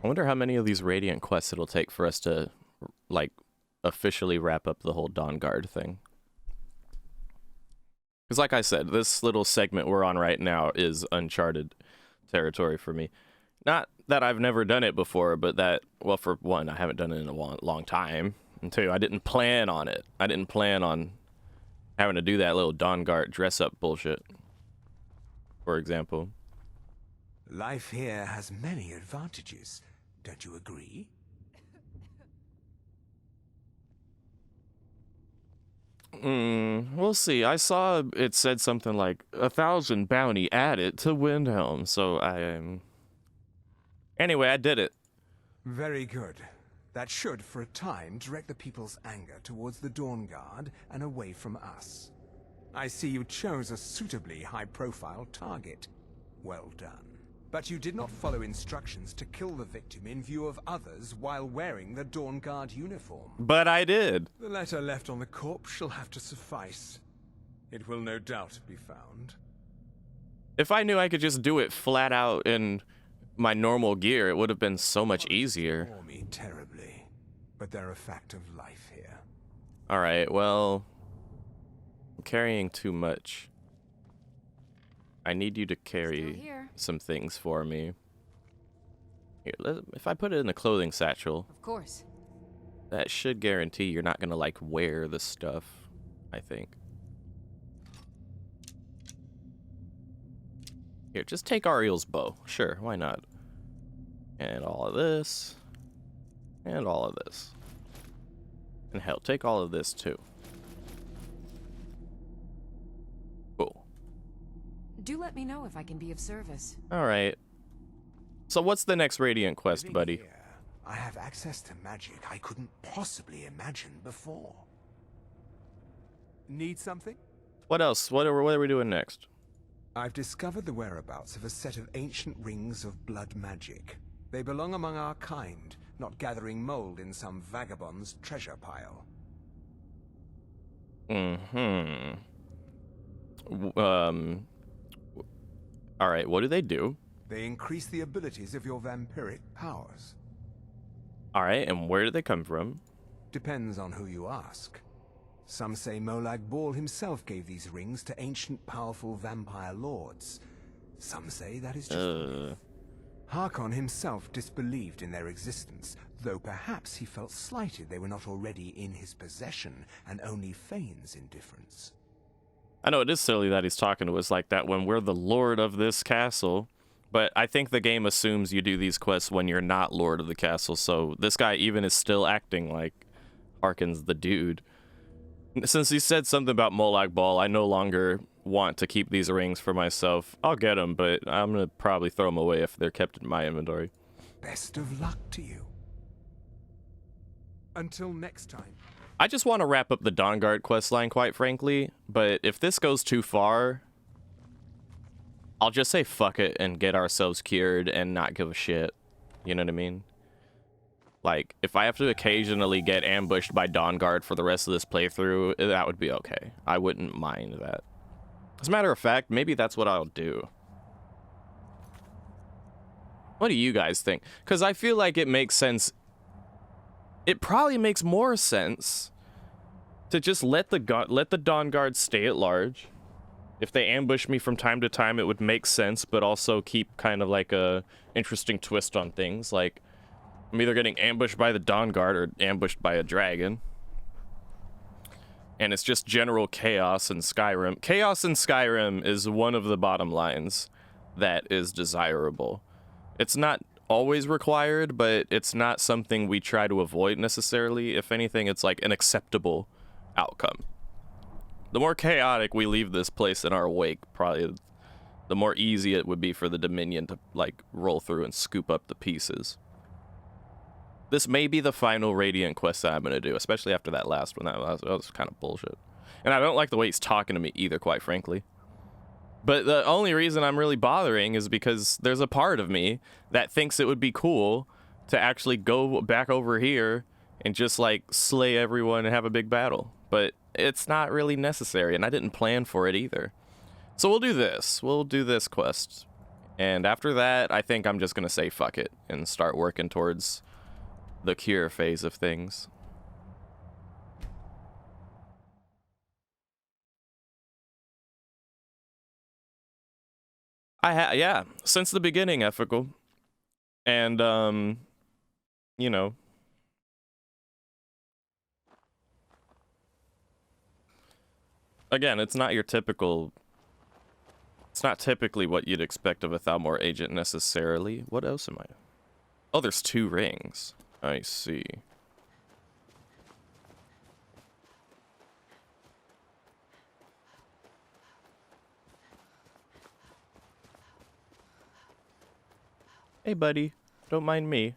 wonder how many of these Radiant quests it'll take for us to, like, officially wrap up the whole Dawn Guard thing. Because like I said, this little segment we're on right now is uncharted territory for me. Not that I've never done it before, but that, well, for one, I haven't done it in a long time. And two, I didn't plan on it. I didn't plan on having to do that little Dawn Guard dress-up bullshit, for example. Life here has many advantages. Don't you agree? We'll see. I saw it said something like 1,000 bounty added to Windhelm, so Anyway, I did it. Very good. That should, for a time, direct the people's anger towards the Dawn Guard and away from us. I see you chose a suitably high-profile target. Well done. But you did not follow instructions to kill the victim in view of others while wearing the Dawn Guard uniform. But I did. The letter left on the corpse shall have to suffice. It will no doubt be found. If I knew I could just do it flat out in my normal gear, it would have been so much easier. Bore me terribly, but they're a fact of life here. All right, well, I'm carrying too much. I need you to carry some things for me. Here, if I put it in the clothing satchel, Of course. that should guarantee you're not gonna like wear the stuff, I think. Here, just take Ariel's bow. Sure, why not? And all of this. And all of this. And hell, take all of this too. Cool. Do let me know if I can be of service. Alright. So what's the next Radiant quest, buddy? I have access to magic I couldn't possibly imagine before. Need something? What else? What are we doing next? I've discovered the whereabouts of a set of ancient rings of blood magic. They belong among our kind, not gathering mold in some vagabond's treasure pile. Alright, what do they do? They increase the abilities of your vampiric powers. Alright, and where do they come from? Depends on who you ask. Some say Molag Bal himself gave these rings to ancient powerful vampire lords. Some say that is just a myth. Harkon himself disbelieved in their existence, though perhaps he felt slighted they were not already in his possession and only feigns indifference. I know it is silly that he's talking to us like that when we're the lord of this castle, but I think the game assumes you do these quests when you're not lord of the castle, so this guy even is still acting like Harkon's the dude. Since he said something about Molag Bal, I no longer want to keep these rings for myself. I'll get them, but I'm going to probably throw them away if they're kept in my inventory. Best of luck to you. Until next time. I just want to wrap up the Dawn Guard questline, quite frankly, but if this goes too far, I'll just say fuck it and get ourselves cured and not give a shit. You know what I mean? Like, if I have to occasionally get ambushed by Dawn Guard for the rest of this playthrough, that would be okay. I wouldn't mind that. As a matter of fact, maybe that's what I'll do. What do you guys think? Because I feel like it makes sense. It probably makes more sense to just let the Dawn Guard stay at large. If they ambush me from time to time, it would make sense, but also keep kind of like a interesting twist on things. Like, I'm either getting ambushed by the Dawn Guard or ambushed by a dragon. And it's just general chaos in Skyrim. Chaos in Skyrim is one of the bottom lines that is desirable. It's not always required, but it's not something we try to avoid necessarily. If anything, it's like an acceptable outcome. The more chaotic we leave this place in our wake, probably the more easy it would be for the Dominion to like roll through and scoop up the pieces. This may be the final Radiant quest that I'm going to do, especially after that last one. That was kind of bullshit. And I don't like the way he's talking to me either, quite frankly. But the only reason I'm really bothering is because there's a part of me that thinks it would be cool to actually go back over here and just, like, slay everyone and have a big battle. But it's not really necessary, and I didn't plan for it either. So we'll do this. We'll do this quest. And after that, I think I'm just going to say fuck it and start working towards the cure phase of things. Yeah, since the beginning, ethical. And, you know. Again, it's not your typical... It's not typically what you'd expect of a Thalmor agent necessarily. What else am I? Oh, there's 2 rings. I see. Hey, buddy. Don't mind me.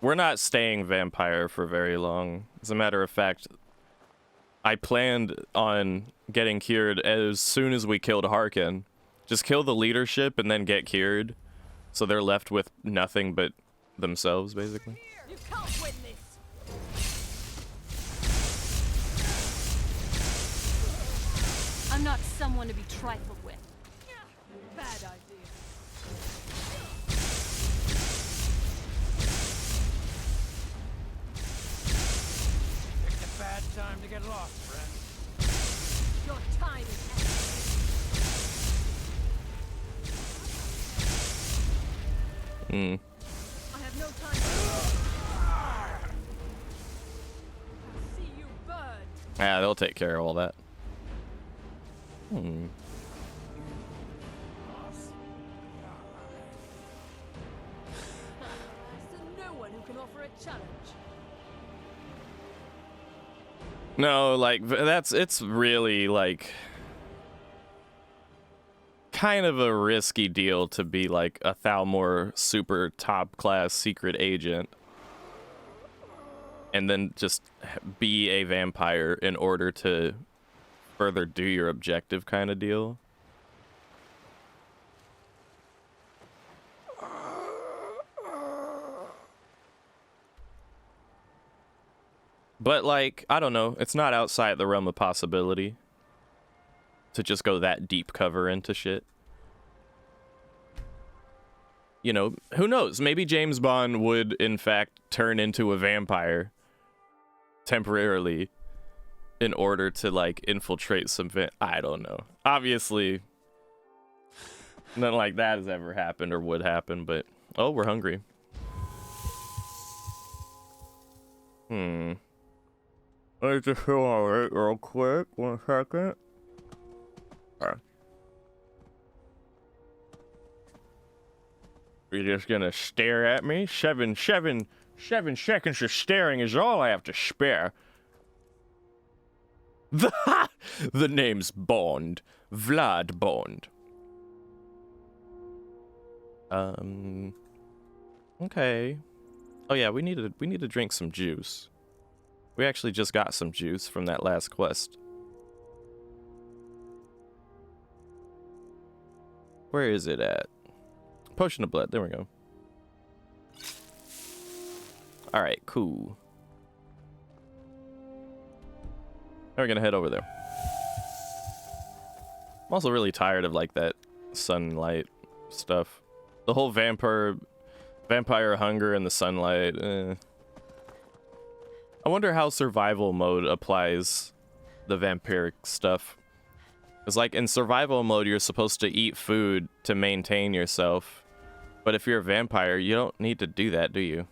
We're not staying vampire for very long. As a matter of fact, I planned on getting cured as soon as we killed Harkin. Just kill the leadership and then get cured. So they're left with nothing but themselves, basically. You can't win this. I'm not someone to be trifled with. Bad idea. Picked a bad time to get lost, friend. Your time is I have no time to see you burn. Yeah, they'll take care of all that. No one who can offer a challenge. No, like, it's really, like, kind of a risky deal to be, like, a Thalmor super top-class secret agent and then just be a vampire in order to further do your objective kind of deal. But, like, I don't know, it's not outside the realm of possibility to just go that deep cover into shit. You know, who knows? Maybe James Bond would, in fact, turn into a vampire temporarily in order to, like, infiltrate some I don't know. Obviously, nothing like that has ever happened or would happen, but... Oh, we're hungry. Let me just fill my weight real quick. 1 second. Alright. You're just gonna stare at me? Seven seconds of staring is all I have to spare. The name's Bond. Vlad Bond. Okay. Oh yeah, we need to drink some juice. We actually just got some juice from that last quest. Where is it at? Potion of blood. There we go. All right, cool. Now we're gonna head over there. I'm also really tired of like that sunlight stuff. The whole vampire hunger and the sunlight. I wonder how survival mode applies the vampiric stuff. Because like in survival mode, you're supposed to eat food to maintain yourself. But if you're a vampire, you don't need to do that, do you?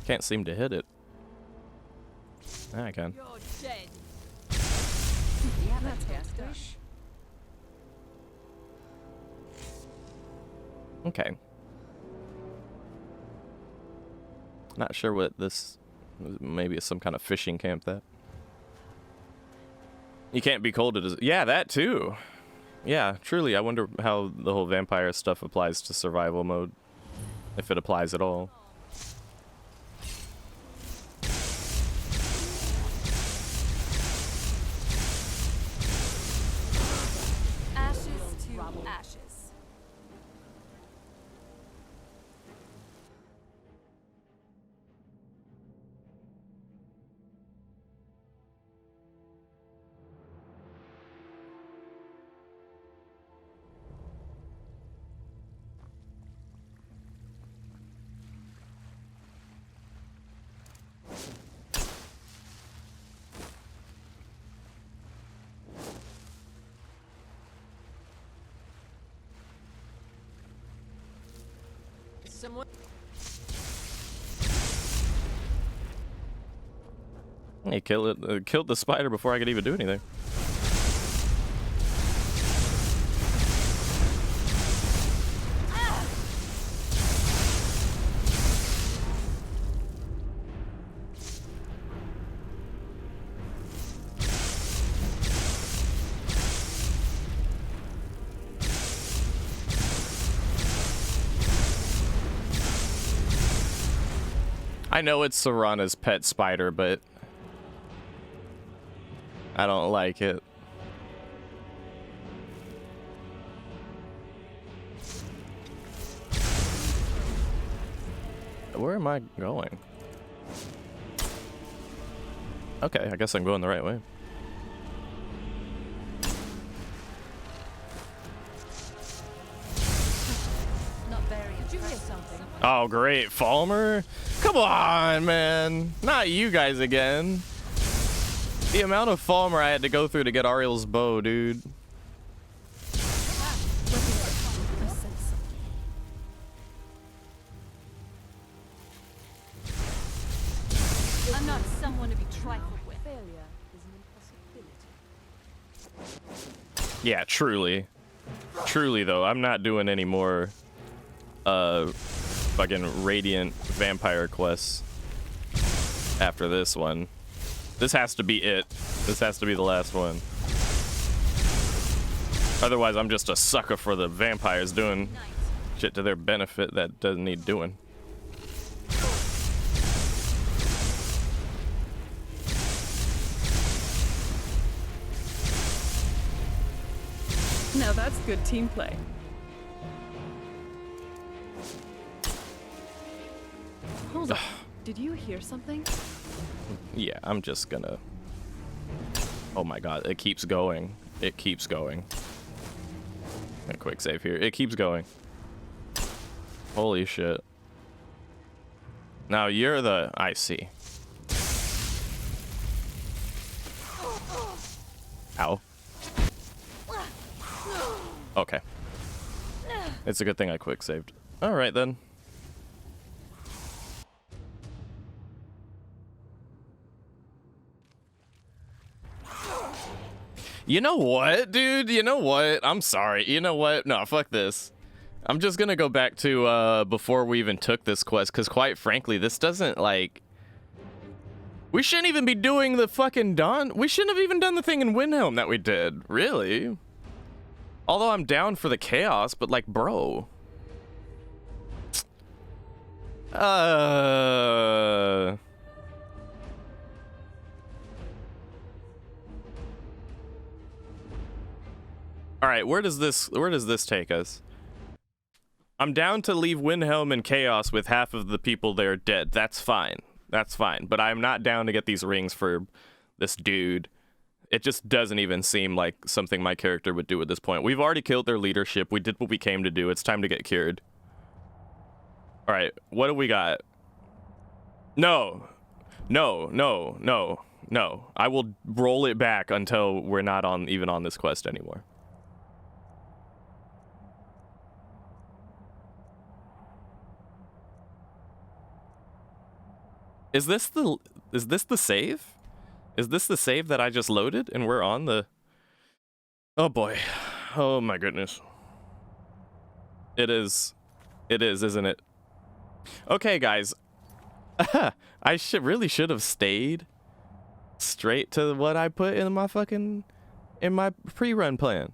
Can't seem to hit it. I can. You're dead. Okay. Not sure what this... Maybe it's some kind of fishing camp, that. You can't be cold at... Yeah, that too. Yeah, truly, I wonder how the whole vampire stuff applies to survival mode. If it applies at all. Someone. He killed the spider before I could even do anything. I know it's Serana's pet spider, but I don't like it. Where am I going? Okay, I guess I'm going the right way. Not very. Did you hear something? Oh, great. Falmer? Come on, man. Not you guys again. The amount of Falmer I had to go through to get Ariel's bow, dude. I'm not someone to be trifled with. Failure is an impossibility. Yeah, truly. Truly, though, I'm not doing any more fucking Radiant Vampire quests after this one. This has to be it. This has to be the last one. Otherwise, I'm just a sucker for the vampires doing shit to their benefit that doesn't need doing. Now that's good team play. Hold on. Did you hear something? Yeah, I'm just gonna... Oh my god, it keeps going. It keeps going. A quick save here. It keeps going. Holy shit. Now you're the... I see. Ow. Okay. It's a good thing I quick saved. Alright then. You know what, dude? You know what? I'm sorry. You know what? No, fuck this. I'm just gonna go back to before we even took this quest, because quite frankly, this doesn't, like... We shouldn't even be doing the fucking Dawn... We shouldn't have even done the thing in Windhelm that we did. Really? Although I'm down for the chaos, but like, bro... Alright, where does this take us? I'm down to leave Windhelm and Chaos with half of the people there dead. That's fine. That's fine. But I'm not down to get these rings for this dude. It just doesn't even seem like something my character would do at this point. We've already killed their leadership. We did what we came to do. It's time to get cured. Alright, what do we got? No. No, no, no, no. I will roll it back until we're not even on this quest anymore. Is this the save? Is this the save that I just loaded and we're on the... Oh boy. Oh my goodness. It is, isn't it? Okay, guys. I really should have stayed straight to what I put in my pre-run plan.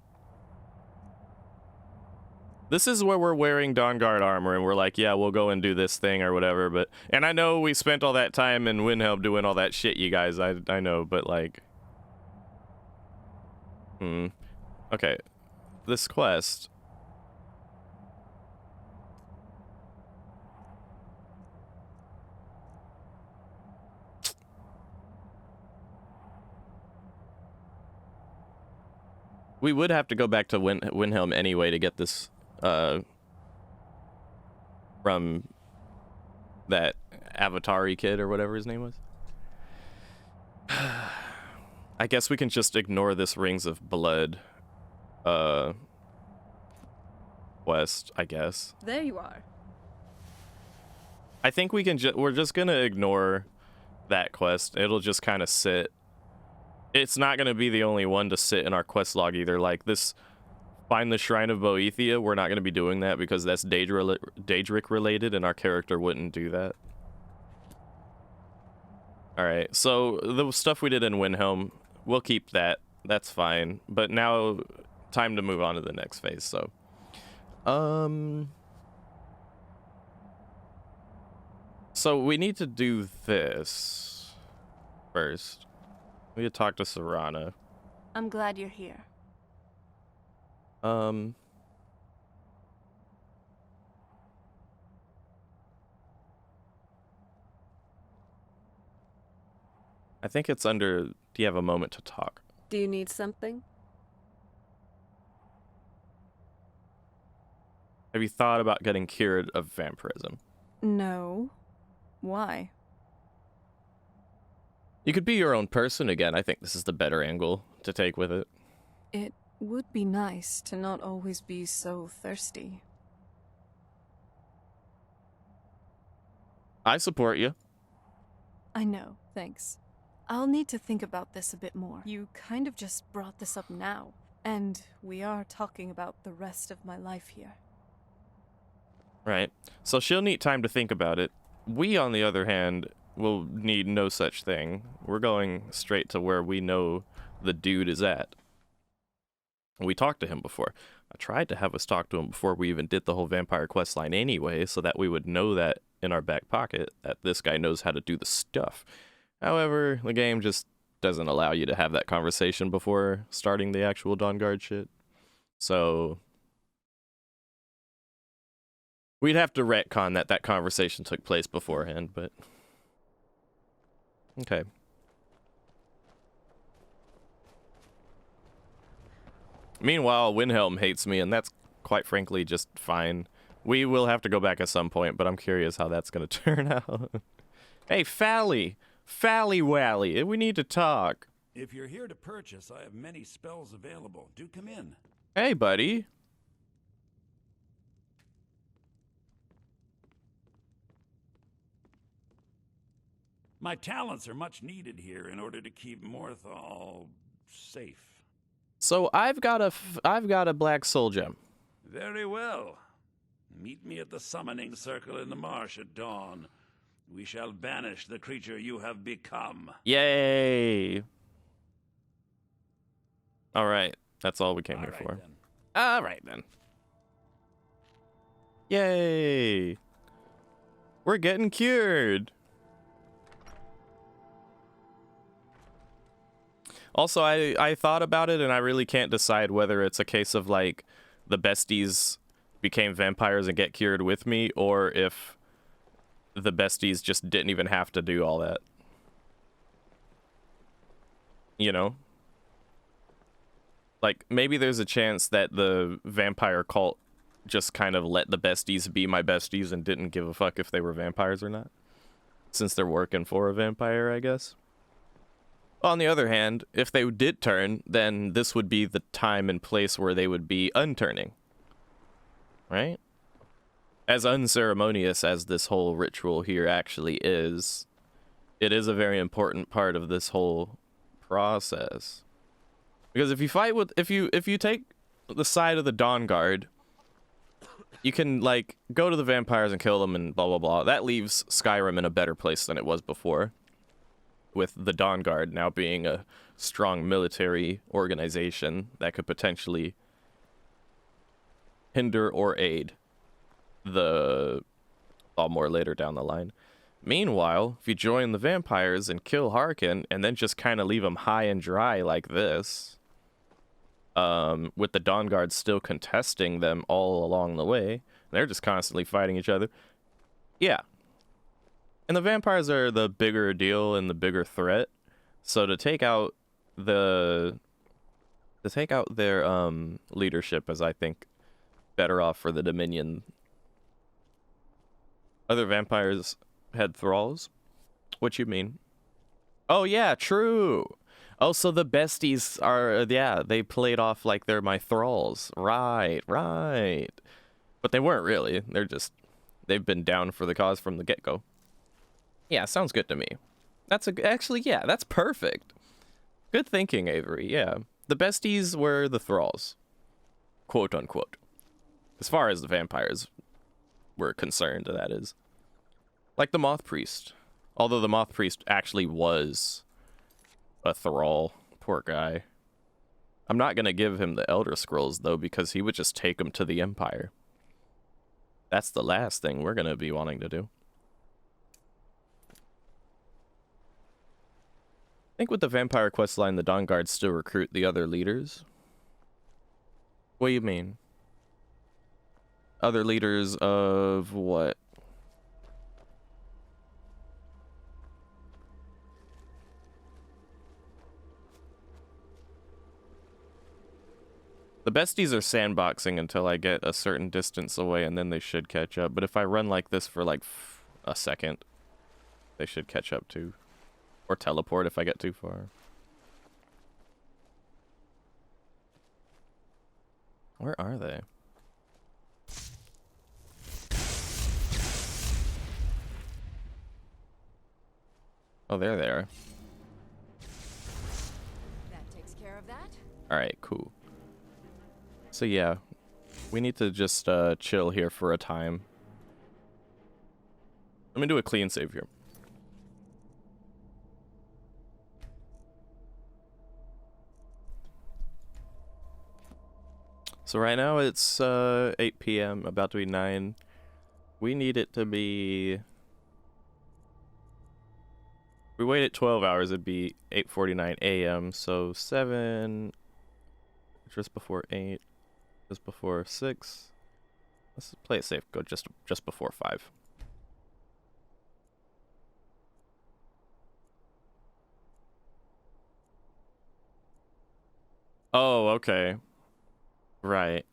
This is where we're wearing Dawnguard armor and we're like, yeah, we'll go and do this thing or whatever, but... And I know we spent all that time in Windhelm doing all that shit, you guys, I know, but like... Okay. This quest... We would have to go back to Windhelm anyway to get this... from that Avatar-y kid or whatever his name was. I guess we can just ignore this Rings of Blood quest, I guess. There you are. I think we're just gonna ignore that quest. It'll just kind of sit. It's not gonna be the only one to sit in our quest log either. Like this, find the Shrine of Boethia. We're not gonna be doing that because that's Daedric related, and our character wouldn't do that. All right. So the stuff we did in Windhelm, we'll keep that. That's fine. But now, time to move on to the next phase. So, So we need to do this first. We need to talk to Serana. I'm glad you're here. I think it's under, do you have a moment to talk? Do you need something? Have you thought about getting cured of vampirism? No. Why? You could be your own person again. I think this is the better angle to take with it. It would be nice to not always be so thirsty. I support you. I know, thanks. I'll need to think about this a bit more. You kind of just brought this up now, and we are talking about the rest of my life here. Right. So she'll need time to think about it. We, on the other hand, will need no such thing. We're going straight to where we know the dude is at. We talked to him before. I tried to have us talk to him before we even did the whole vampire quest line anyway, so that we would know that in our back pocket, that this guy knows how to do the stuff. However, the game just doesn't allow you to have that conversation before starting the actual Dawnguard shit. So we'd have to retcon that conversation took place beforehand, but okay. Meanwhile, Windhelm hates me, and that's quite frankly just fine. We will have to go back at some point, but I'm curious how that's going to turn out. Hey, Fally! Fally Wally, we need to talk. If you're here to purchase, I have many spells available. Do come in. Hey, buddy. My talents are much needed here in order to keep Morthal safe. So I've got a black soul gem. Very well. Meet me at the summoning circle in the marsh at dawn. We shall banish the creature you have become. Yay! All right, that's all we came here for. All right then. Yay! We're getting cured. Also, I thought about it, and I really can't decide whether it's a case of, like, the besties became vampires and get cured with me, or if the besties just didn't even have to do all that. You know? Like, maybe there's a chance that the vampire cult just kind of let the besties be my besties and didn't give a fuck if they were vampires or not. Since they're working for a vampire, I guess. On the other hand, if they did turn, then this would be the time and place where they would be unturning. Right? As unceremonious as this whole ritual here actually is, it is a very important part of this whole process. Because if you fight with, if you take the side of the Dawnguard, you can, like, go to the vampires and kill them and blah, blah, blah. That leaves Skyrim in a better place than it was before, with the Dawnguard now being a strong military organization that could potentially hinder or aid the more later down the line. Meanwhile, if you join the vampires and kill Harkin and then just kind of leave them high and dry like this, with the Dawnguard still contesting them all along the way, they're just constantly fighting each other. Yeah. And the vampires are the bigger deal and the bigger threat. So to take out their leadership is, I think, better off for the Dominion. Other vampires had thralls? What you mean? Oh yeah, true. Oh, so the besties are, yeah, they played off like they're my thralls. Right. But they weren't really. They're they've been down for the cause from the get-go. Yeah, sounds good to me. Actually, yeah, that's perfect. Good thinking, Avery, yeah. The besties were the thralls. Quote unquote. As far as the vampires were concerned, that is. Like the Moth Priest. Although the Moth Priest actually was a thrall. Poor guy. I'm not gonna give him the Elder Scrolls, though, because he would just take him to the Empire. That's the last thing we're gonna be wanting to do. I think with the Vampire questline, the Dawn Guards still recruit the other leaders. What do you mean? Other leaders of what? The besties are sandboxing until I get a certain distance away, and then they should catch up. But if I run like this for like a second, they should catch up too. Or teleport if I get too far. Where are they? Oh, there they are. That takes care of that. Alright, cool. So yeah, we need to just chill here for a time. Let me do a clean save here. So right now it's 8 p.m., about to be 9. We need it to be... If we waited 12 hours, it'd be 8:49 a.m. So 7, just before 8, just before 6. Let's play it safe. Go just before 5. Oh, okay. Right.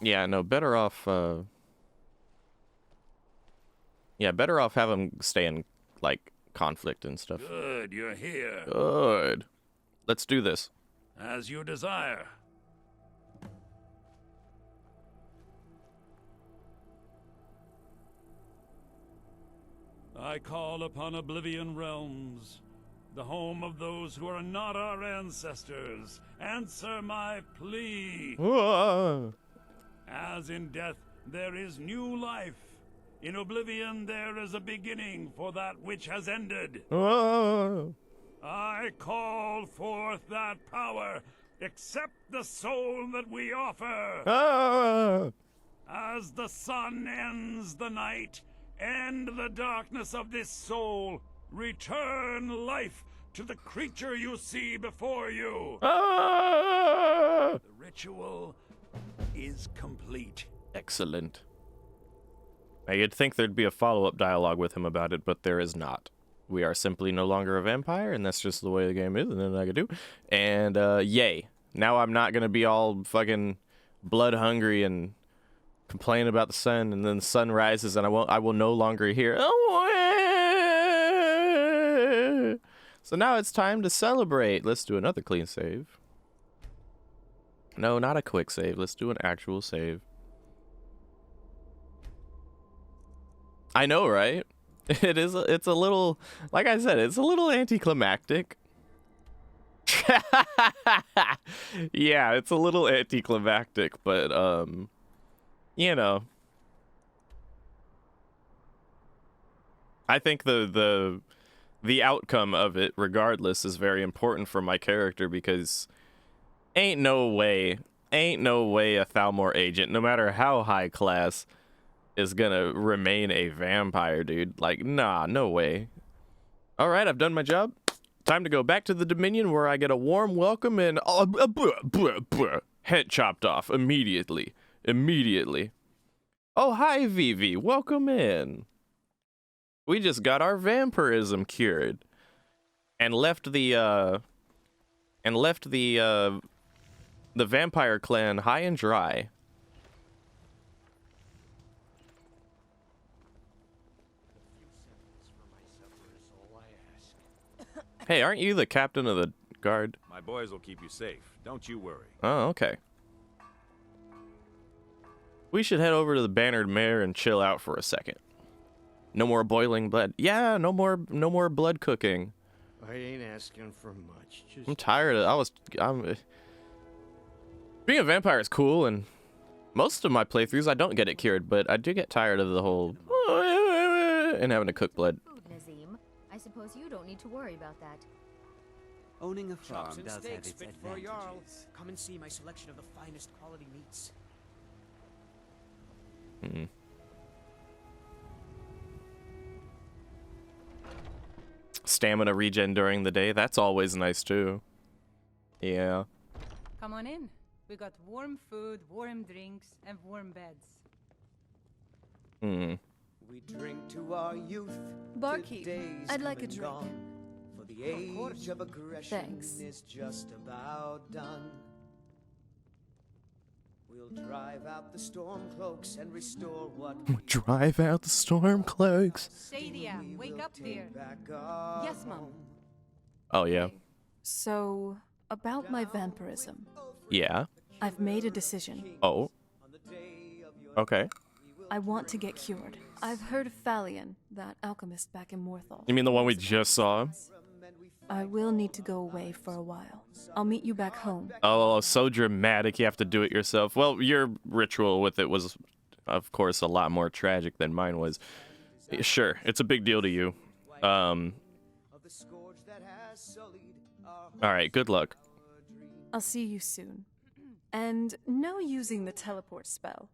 Yeah, no, better off, yeah, better off have them stay in, like, conflict and stuff. Good, you're here. Good. Let's do this. As you desire. I call upon Oblivion Realms, the home of those who are not our ancestors. Answer my plea. Whoa. As in death there is new life, in Oblivion there is a beginning for that which has ended. Whoa. I call forth that power. Accept the soul that we offer. Ah. As the sun ends the night, end the darkness of this soul. Return life to the creature you see before you. Ah. The ritual is complete. Excellent. Now, you'd think there'd be a follow-up dialogue with him about it, but there is not. We are simply no longer a vampire, and that's just the way the game is, and nothing I can do. And, yay. Now I'm not gonna be all fucking blood-hungry and complain about the sun, and then the sun rises, and I will no longer hear, oh, so now it's time to celebrate. Let's do another clean save. No, not a quick save. Let's do an actual save. I know, right? It's a little, like I said, it's a little anticlimactic. Yeah, it's a little anticlimactic, but, you know. I think the outcome of it, regardless, is very important for my character, because ain't no way a Thalmor agent, no matter how high class, is gonna remain a vampire, dude. Like, nah, no way. Alright, I've done my job. Time to go back to the Dominion, where I get a warm welcome and head chopped off immediately. Oh, hi, Vivi. Welcome in. We just got our vampirism cured. And left the vampire clan high and dry. Hey, aren't you the captain of the guard? My boys will keep you safe. Don't you worry. Oh, okay. We should head over to the Bannered Mare and chill out for a second. No more boiling blood. Yeah, no more blood cooking. I ain't asking for much. Just I'm tired of being a vampire is cool, and most of my playthroughs I don't get it cured, but I do get tired of the whole and having to cook blood. Nazim, I suppose you don't need to worry about that. Owning a chops farm and does have steaks its fit for a jarl. advantages. Come and see my selection of the finest quality meats. Stamina regen during the day, that's always nice too. Yeah. Come on in. We got warm food, warm drinks, and warm beds. We drink to our youth. Barkeep, I'd like a drink. Gone, for the age of aggression Thanks. is just about done. We'll drive out the storm cloaks and restore what we Drive out the storm cloaks. Sadia, wake up, dear. Yes, Mom. Oh yeah. So, about my vampirism. Yeah. I've made a decision. Oh. Okay. I want to get cured. I've heard of Phalion, that alchemist back in Morthal. You mean the one we just saw? I will need to go away for a while. I'll meet you back home. Oh, so dramatic. You have to do it yourself. Well, your ritual with it was, of course, a lot more tragic than mine was. Sure, it's a big deal to you. All right, good luck. I'll see you soon. And no using the teleport spell.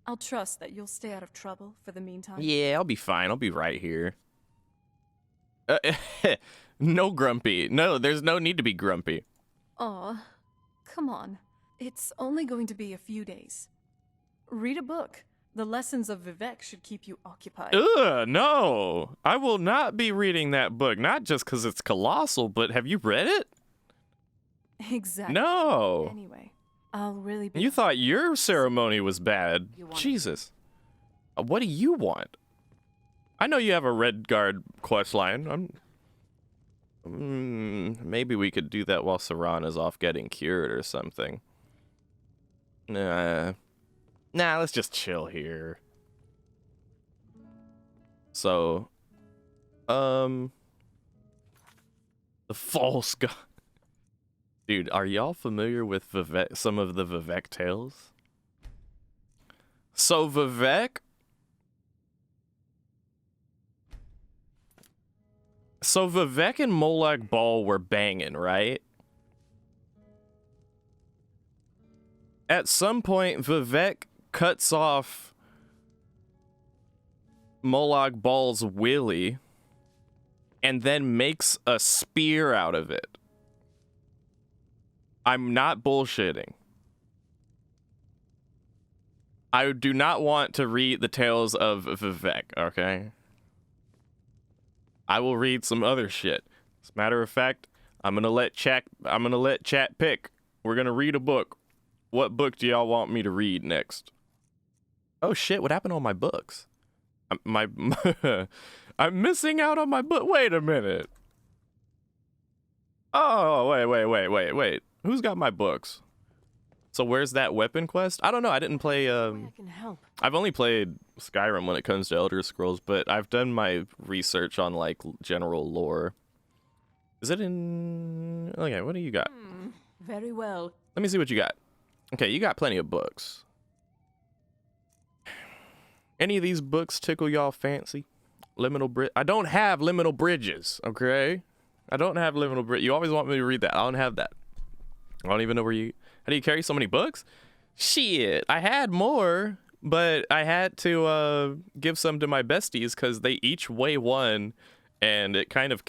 I'll trust that you'll stay out of trouble for the meantime. Yeah, I'll be fine. I'll be right here. No grumpy. No, there's no need to be grumpy. Aw, come on. It's only going to be a few days. Read a book. The lessons of Vivek should keep you occupied. Ugh, no. I will not be reading that book. Not just because it's colossal, but have you read it? Exactly. No. Anyway, I'll really be... You thought your ceremony was bad. Jesus. What do you want? I know you have a Redguard questline. Maybe we could do that while Serana's off getting cured or something. Nah, let's just chill here. So, the false god. Dude, are y'all familiar with Vivek, some of the Vivek tales? So Vivek and Molag Bal were banging, right? At some point, Vivek cuts off Molag Bal's willy and then makes a spear out of it. I'm not bullshitting. I do not want to read the tales of Vivek, okay? I will read some other shit. As a matter of fact, I'm gonna let chat pick. We're gonna read a book. What book do y'all want me to read next? Oh shit, what happened to all my books? I'm missing out on my book. Wait a minute. Oh, wait. Who's got my books? So where's that weapon quest? I don't know. I didn't play. I can help. I've only played Skyrim when it comes to Elder Scrolls, but I've done my research on like general lore. Is it in? Okay, what do you got? Very well. Let me see what you got. Okay, you got plenty of books. Any of these books tickle y'all fancy? Liminal Bridge. I don't have Liminal Bridges. Okay, I don't have Liminal Bridge. You always want me to read that. I don't have that. I don't even know where you. How do you carry so many books? Shit, I had more, but I had to give some to my besties because they each weigh one, and it kind of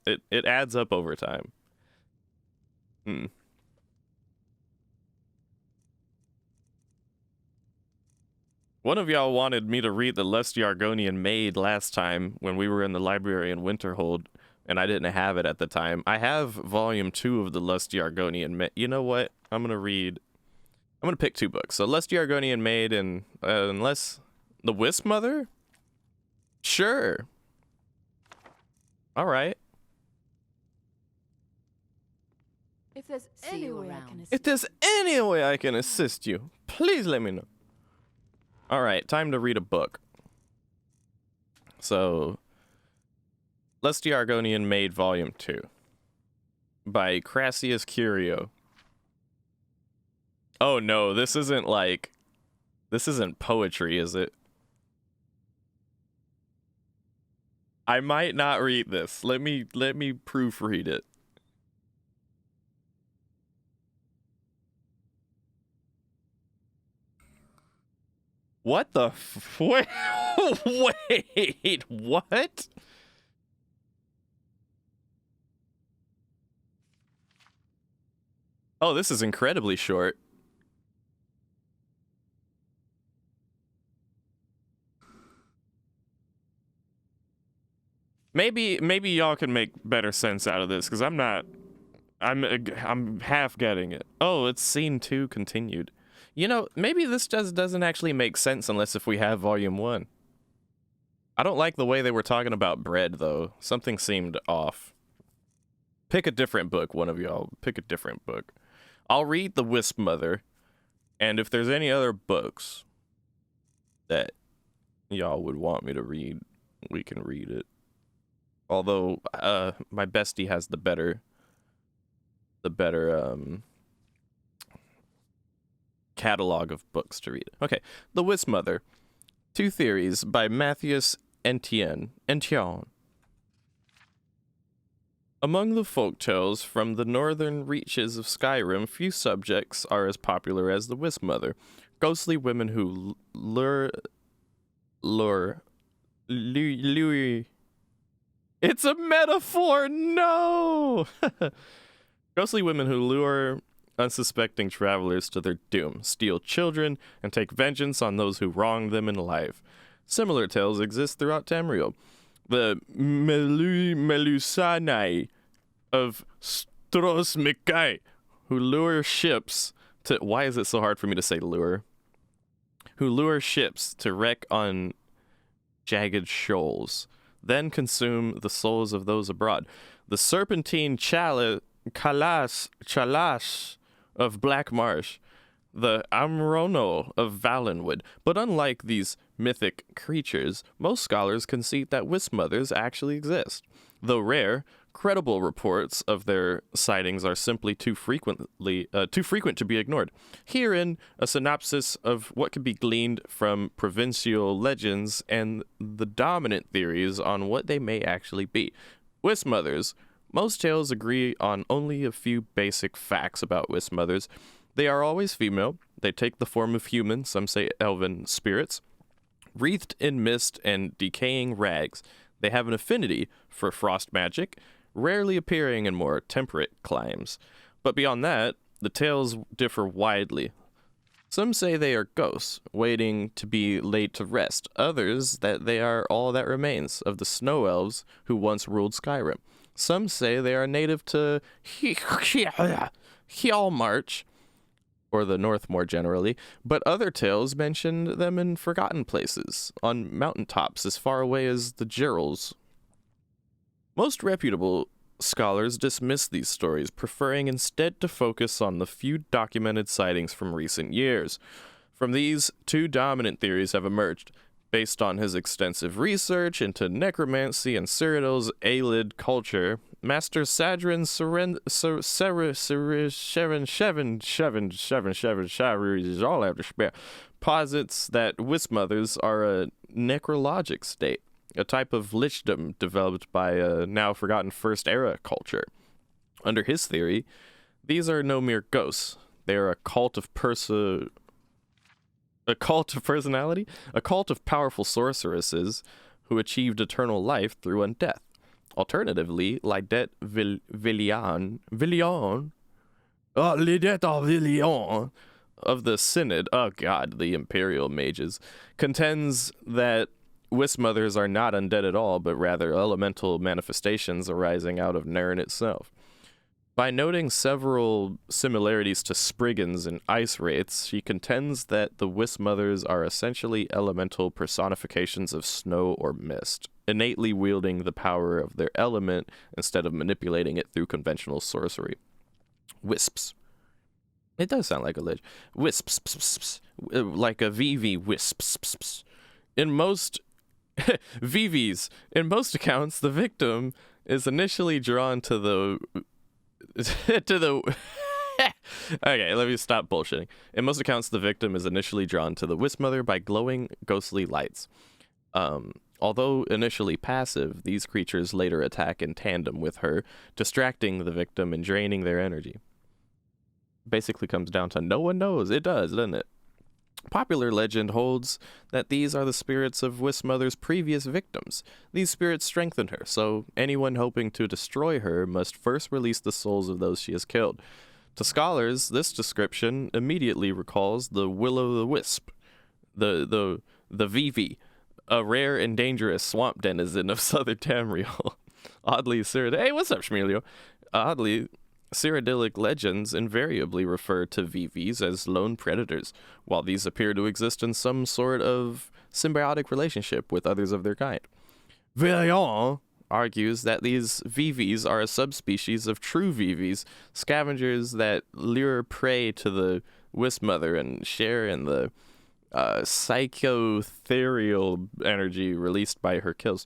it adds up over time. One of y'all wanted me to read The Lusty Argonian Maid last time when we were in the library in Winterhold, and I didn't have it at the time. I have volume 2 of The Lusty Argonian Maid. You know what? I'm gonna pick 2 books. So Lusty Argonian Maid and unless The Wisp Mother? Sure. All right. If there's any way I can assist If there's any way I can assist you, please let me know. All right, time to read a book. So, Lusty Argonian Maid Volume 2 by Crassius Curio. Oh no, this isn't poetry, is it? I might not read this. Let me proofread it. What the wait, wait, what? Oh, this is incredibly short. Maybe y'all can make better sense out of this, because I'm half getting it. Oh, it's scene 2 continued. You know, maybe this doesn't actually make sense unless if we have volume 1. I don't like the way they were talking about bread, though. Something seemed off. Pick a different book, one of y'all. Pick a different book. I'll read The Wisp Mother, and if there's any other books that y'all would want me to read, we can read it. Although, my bestie has the better catalog of books to read. Okay, The Wisp Mother. 2 Theories by Matthias Entienne. Among the folktales from the northern reaches of Skyrim, few subjects are as popular as the Wisp Mother. Ghostly women who lure. It's a metaphor, no! Ghostly women who lure unsuspecting travelers to their doom, steal children, and take vengeance on those who wrong them in life. Similar tales exist throughout Tamriel. The Melusani of Strosmikai, who lure ships to... Why is it so hard for me to say lure? Who lure ships to wreck on jagged shoals, then consume the souls of those abroad. The Serpentine Chalash of Black Marsh, the Amrono of Valenwood. But unlike these mythic creatures, most scholars concede that Wisp Mothers actually exist. Though rare, credible reports of their sightings are simply too frequent to be ignored. Herein, a synopsis of what can be gleaned from provincial legends and the dominant theories on what they may actually be. Wisp Mothers. Most tales agree on only a few basic facts about Wisp Mothers. They are always female. They take the form of human, some say elven, spirits, wreathed in mist and decaying rags. They have an affinity for frost magic, rarely appearing in more temperate climes. But beyond that, the tales differ widely. Some say they are ghosts, waiting to be laid to rest. Others that they are all that remains of the snow elves who once ruled Skyrim. Some say they are native to Hjalmarch, or the North more generally, but other tales mention them in forgotten places, on mountaintops as far away as the Girals. Most reputable scholars dismiss these stories, preferring instead to focus on the few documented sightings from recent years. From these, 2 dominant theories have emerged. Based on his extensive research into necromancy and Cyrodiil's Aelid culture, Master Sadrin posits that Wisp Mothers are a necrologic state, a type of lichdom developed by a now-forgotten First Era culture. Under his theory, these are no mere ghosts. They are a cult of personality, a cult of powerful sorceresses who achieved eternal life through undeath. Alternatively, Lidet Villion of the Synod, the Imperial Mages, contends that Wisp Mothers are not undead at all, but rather elemental manifestations arising out of Nirn itself. By noting several similarities to Spriggans and Ice Wraiths, she contends that the Wisp Mothers are essentially elemental personifications of snow or mist, innately wielding the power of their element instead of manipulating it through conventional sorcery. Wisps. It does sound like a lich. Wisps, like a VV wisps. In most VVs, in most accounts, the victim is initially drawn to the okay, let me stop bullshitting. In most accounts, the victim is initially drawn to the Wisp Mother by glowing, ghostly lights. Although initially passive, these creatures later attack in tandem with her, distracting the victim and draining their energy. Basically comes down to no one knows. It does, doesn't it? Popular legend holds that these are the spirits of Wisp Mother's previous victims. These spirits strengthen her, so anyone hoping to destroy her must first release the souls of those she has killed. To scholars, this description immediately recalls the will-o'-the-wisp, the VV, a rare and dangerous swamp denizen of southern Tamriel. Hey, what's up, Shmulio? Oddly, Cyrodiilic legends invariably refer to VVs as lone predators, while these appear to exist in some sort of symbiotic relationship with others of their kind. Vaillant argues that these VVs are a subspecies of true VVs, scavengers that lure prey to the Wisp Mother and share in the psychoethereal energy released by her kills.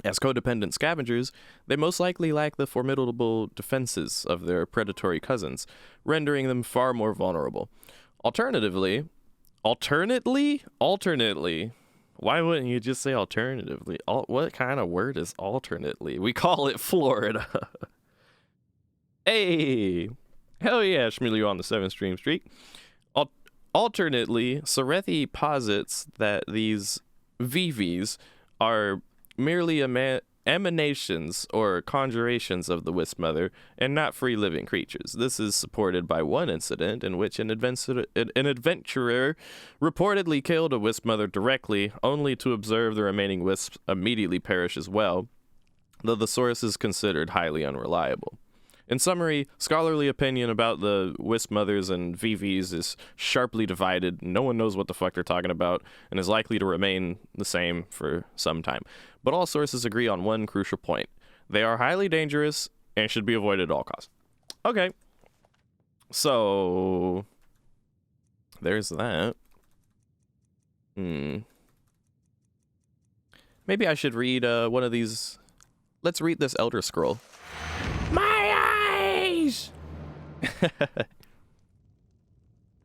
As codependent scavengers, they most likely lack the formidable defenses of their predatory cousins, rendering them far more vulnerable. Alternately, why wouldn't you just say alternatively? What kind of word is alternately? We call it Florida. Hey, hell yeah, Shmulio on the 7-stream streak. Alternately, Serethi posits that these VVs are merely emanations or conjurations of the Wisp Mother and not free living creatures. This is supported by one incident in which an adventurer reportedly killed a Wisp Mother directly, only to observe the remaining wisps immediately perish as well, though the source is considered highly unreliable. In summary, scholarly opinion about the Wisp Mothers and VVs is sharply divided. No one knows what the fuck they're talking about, and is likely to remain the same for some time. But all sources agree on one crucial point. They are highly dangerous and should be avoided at all costs. Okay. So, there's that. Maybe I should read one of these. Let's read this Elder Scroll.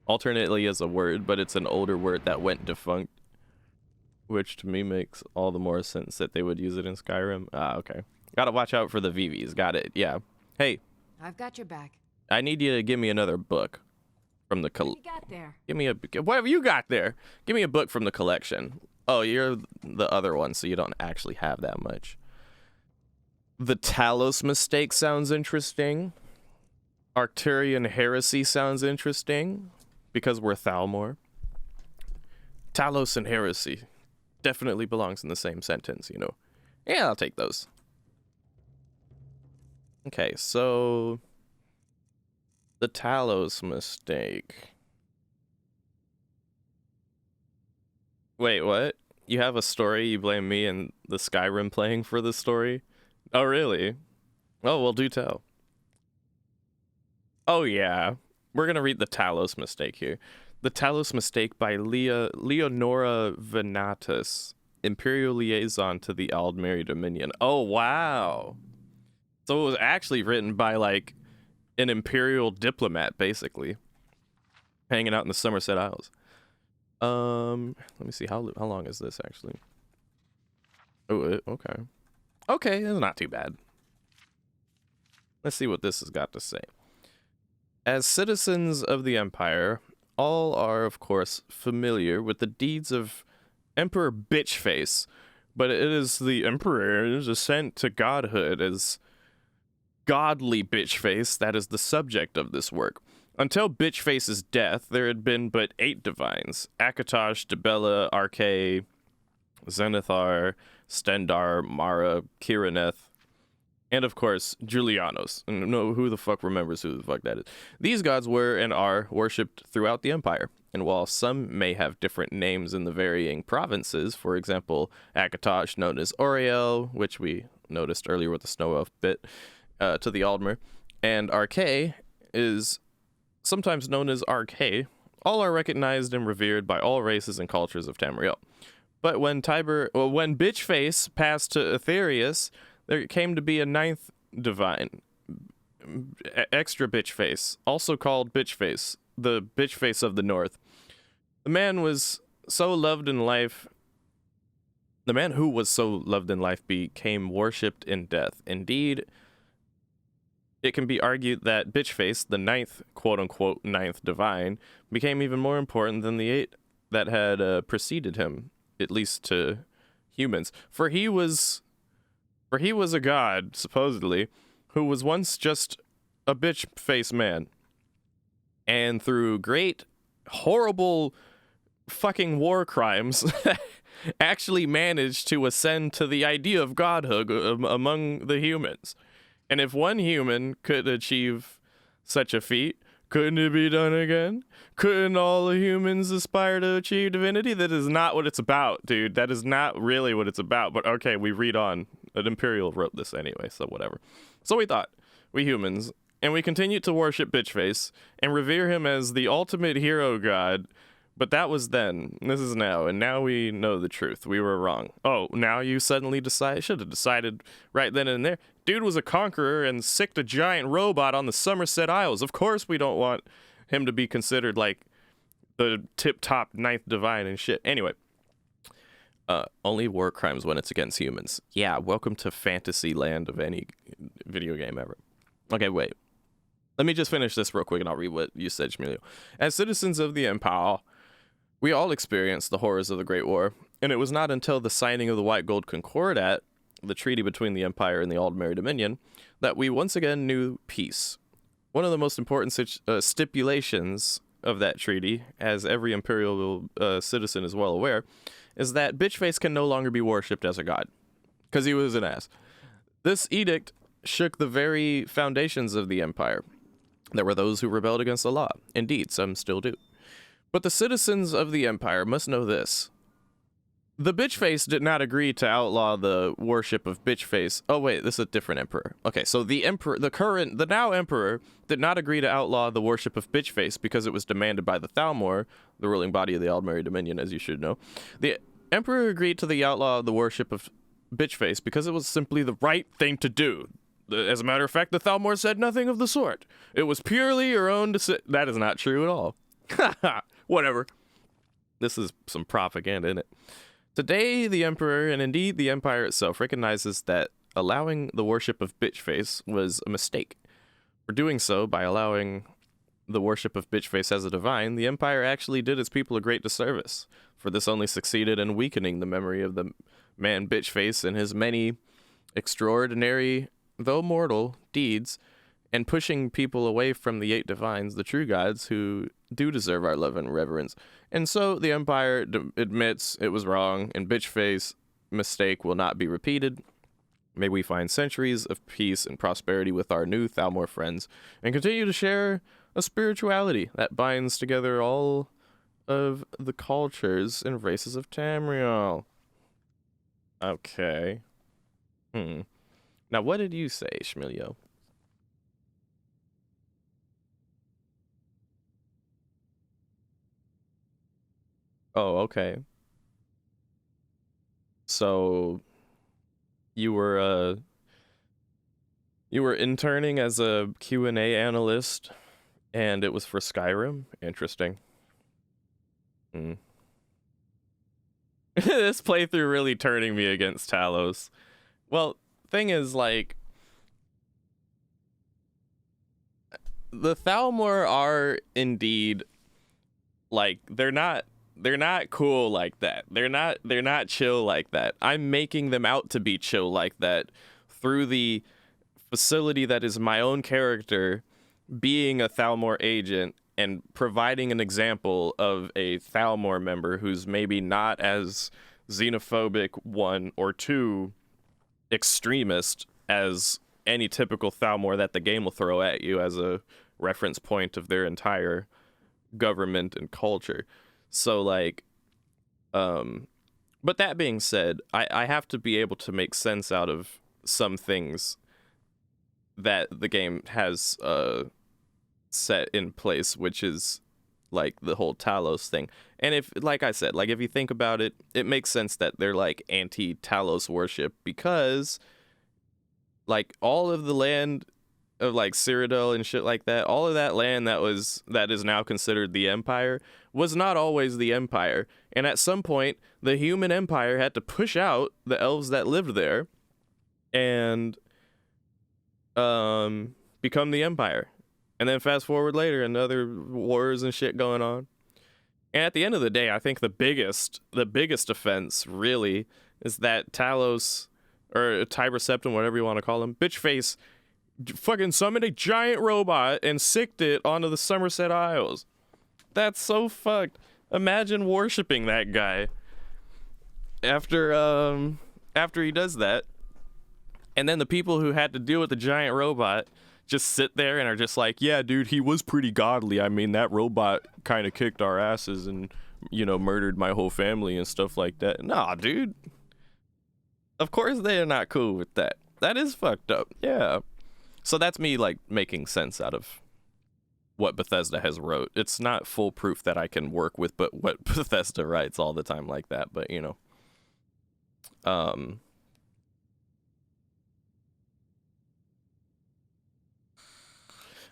Alternately is a word, but it's an older word that went defunct, which to me makes all the more sense that they would use it in Skyrim. Okay. Gotta watch out for the VVs. Got it. Yeah. Hey. I've got your back. I need you to give me another book from the What you got there? Give me whatever you got there. Give me a book from the collection. Oh, you're the other one, so you don't actually have that much. The Talos Mistake sounds interesting. Arcturian Heresy sounds interesting, because we're Thalmor. Talos and Heresy definitely belongs in the same sentence, you know. Yeah, I'll take those. Okay, so the Talos Mistake. Wait, what? You have a story, you blame me and the Skyrim playing for the story? Oh, really? Oh, well, do tell. Oh, yeah. We're going to read the Talos Mistake here. The Talos Mistake by Leonora Venatus, Imperial Liaison to the Aldmeri Dominion. Oh, wow. So it was actually written by, like, an Imperial diplomat, basically. Hanging out in the Somerset Isles. Let me see. How long is this, actually? Oh, okay. Okay, that's not too bad. Let's see what this has got to say. As citizens of the Empire, all are, of course, familiar with the deeds of Emperor Bitchface, but it is the Emperor's ascent to godhood as godly Bitchface that is the subject of this work. Until Bitchface's death, there had been but 8 divines: Akatosh, Dibella, Arkay, Zenithar, Stendar, Mara, Kirineth, and of course, Julianos. No, who the fuck remembers who the fuck that is? These gods were and are worshipped throughout the Empire, and while some may have different names in the varying provinces, for example, Akatosh, known as Oriel, which we noticed earlier with the Snow Elf bit, to the Aldmer, and Arkay is sometimes known as RK, all are recognized and revered by all races and cultures of Tamriel. But when Bitchface passed to Aetherius, there came to be a ninth divine, extra Bitchface, also called Bitchface, the Bitchface of the North. The man who was so loved in life became worshipped in death. Indeed, it can be argued that Bitchface, the ninth, quote-unquote, ninth divine, became even more important than the 8 that had preceded him, at least to humans. For he was a god, supposedly, who was once just a bitch-face man. And through great, horrible fucking war crimes, actually managed to ascend to the idea of godhood among the humans. And if one human could achieve such a feat, couldn't it be done again? Couldn't all the humans aspire to achieve divinity? That is not what it's about, dude. That is not really what it's about. But okay, we read on. An Imperial wrote this anyway, so whatever. So we thought, we humans, and we continued to worship Bitchface and revere him as the ultimate hero god. But that was then. This is now, and now we know the truth. We were wrong. Oh, now you suddenly should have decided right then and there. Dude was a conqueror and sicked a giant robot on the Somerset Isles. Of course we don't want him to be considered like the tip-top ninth divine and shit. Anyway, only war crimes when it's against humans. Yeah, welcome to fantasy land of any video game ever. Okay, wait. Let me just finish this real quick and I'll read what you said, Shmulio. As citizens of the Empire, we all experienced the horrors of the Great War, and it was not until the signing of the White Gold Concordat, the treaty between the Empire and the Aldmeri Dominion, that we once again knew peace. One of the most important stipulations of that treaty, as every Imperial citizen is well aware, is that Bitchface can no longer be worshipped as a god, because he was an ass. This edict shook the very foundations of the Empire. There were those who rebelled against the law. Indeed, some still do. But the citizens of the Empire must know this. The Bitchface did not agree to outlaw the worship of Bitchface. Oh wait, this is a different emperor. Okay, so the now emperor, did not agree to outlaw the worship of Bitchface because it was demanded by the Thalmor, the ruling body of the Aldmeri Dominion, as you should know. The emperor agreed to the outlaw of the worship of Bitchface because it was simply the right thing to do. As a matter of fact, the Thalmor said nothing of the sort. It was purely your own decision. That is not true at all. Whatever. This is some propaganda, isn't it? Today, the Emperor, and indeed the Empire itself, recognizes that allowing the worship of Bitchface was a mistake. For doing so, by allowing the worship of Bitchface as a divine, the Empire actually did its people a great disservice, for this only succeeded in weakening the memory of the man Bitchface and his many extraordinary, though mortal, deeds, and pushing people away from the 8 divines, the true gods, who do deserve our love and reverence. And so the Empire admits it was wrong, and Bitchface mistake will not be repeated. May we find centuries of peace and prosperity with our new Thalmor friends, and continue to share a spirituality that binds together all of the cultures and races of Tamriel. Okay. Now, what did you say, Shmulio? Oh, okay. So you were interning as a Q&A analyst, and it was for Skyrim? Interesting. This playthrough really turning me against Talos. Well, thing is, like, the Thalmor are indeed, like, they're not cool like that. They're not chill like that. I'm making them out to be chill like that through the facility that is my own character being a Thalmor agent and providing an example of a Thalmor member who's maybe not as xenophobic, 1 or 2 extremist as any typical Thalmor that the game will throw at you as a reference point of their entire government and culture. So, like, but that being said, I have to be able to make sense out of some things that the game has set in place, which is like the whole Talos thing. And if, like I said, like if you think about it, it makes sense that they're like anti-Talos worship, because like all of the land of like Cyrodiil and shit like that, all of that land that is now considered the Empire was not always the Empire. And at some point, the human empire had to push out the elves that lived there and become the Empire. And then fast forward later, and other wars and shit going on. And at the end of the day, I think the biggest offense really is that Talos, or Tiber Septim, whatever you want to call him, bitch face, fucking summoned a giant robot and sicked it onto the Somerset Isles. That's so fucked. Imagine worshiping that guy after he does that, and then the people who had to deal with the giant robot just sit there and are just like, yeah, dude, he was pretty godly. I mean, that robot kind of kicked our asses and, you know, murdered my whole family and stuff like that. Nah, dude. Of course they're not cool with that. That is fucked up. Yeah. So that's me, like, making sense out of what Bethesda has wrote. It's not foolproof that I can work with, but what Bethesda writes all the time like that. But, you know.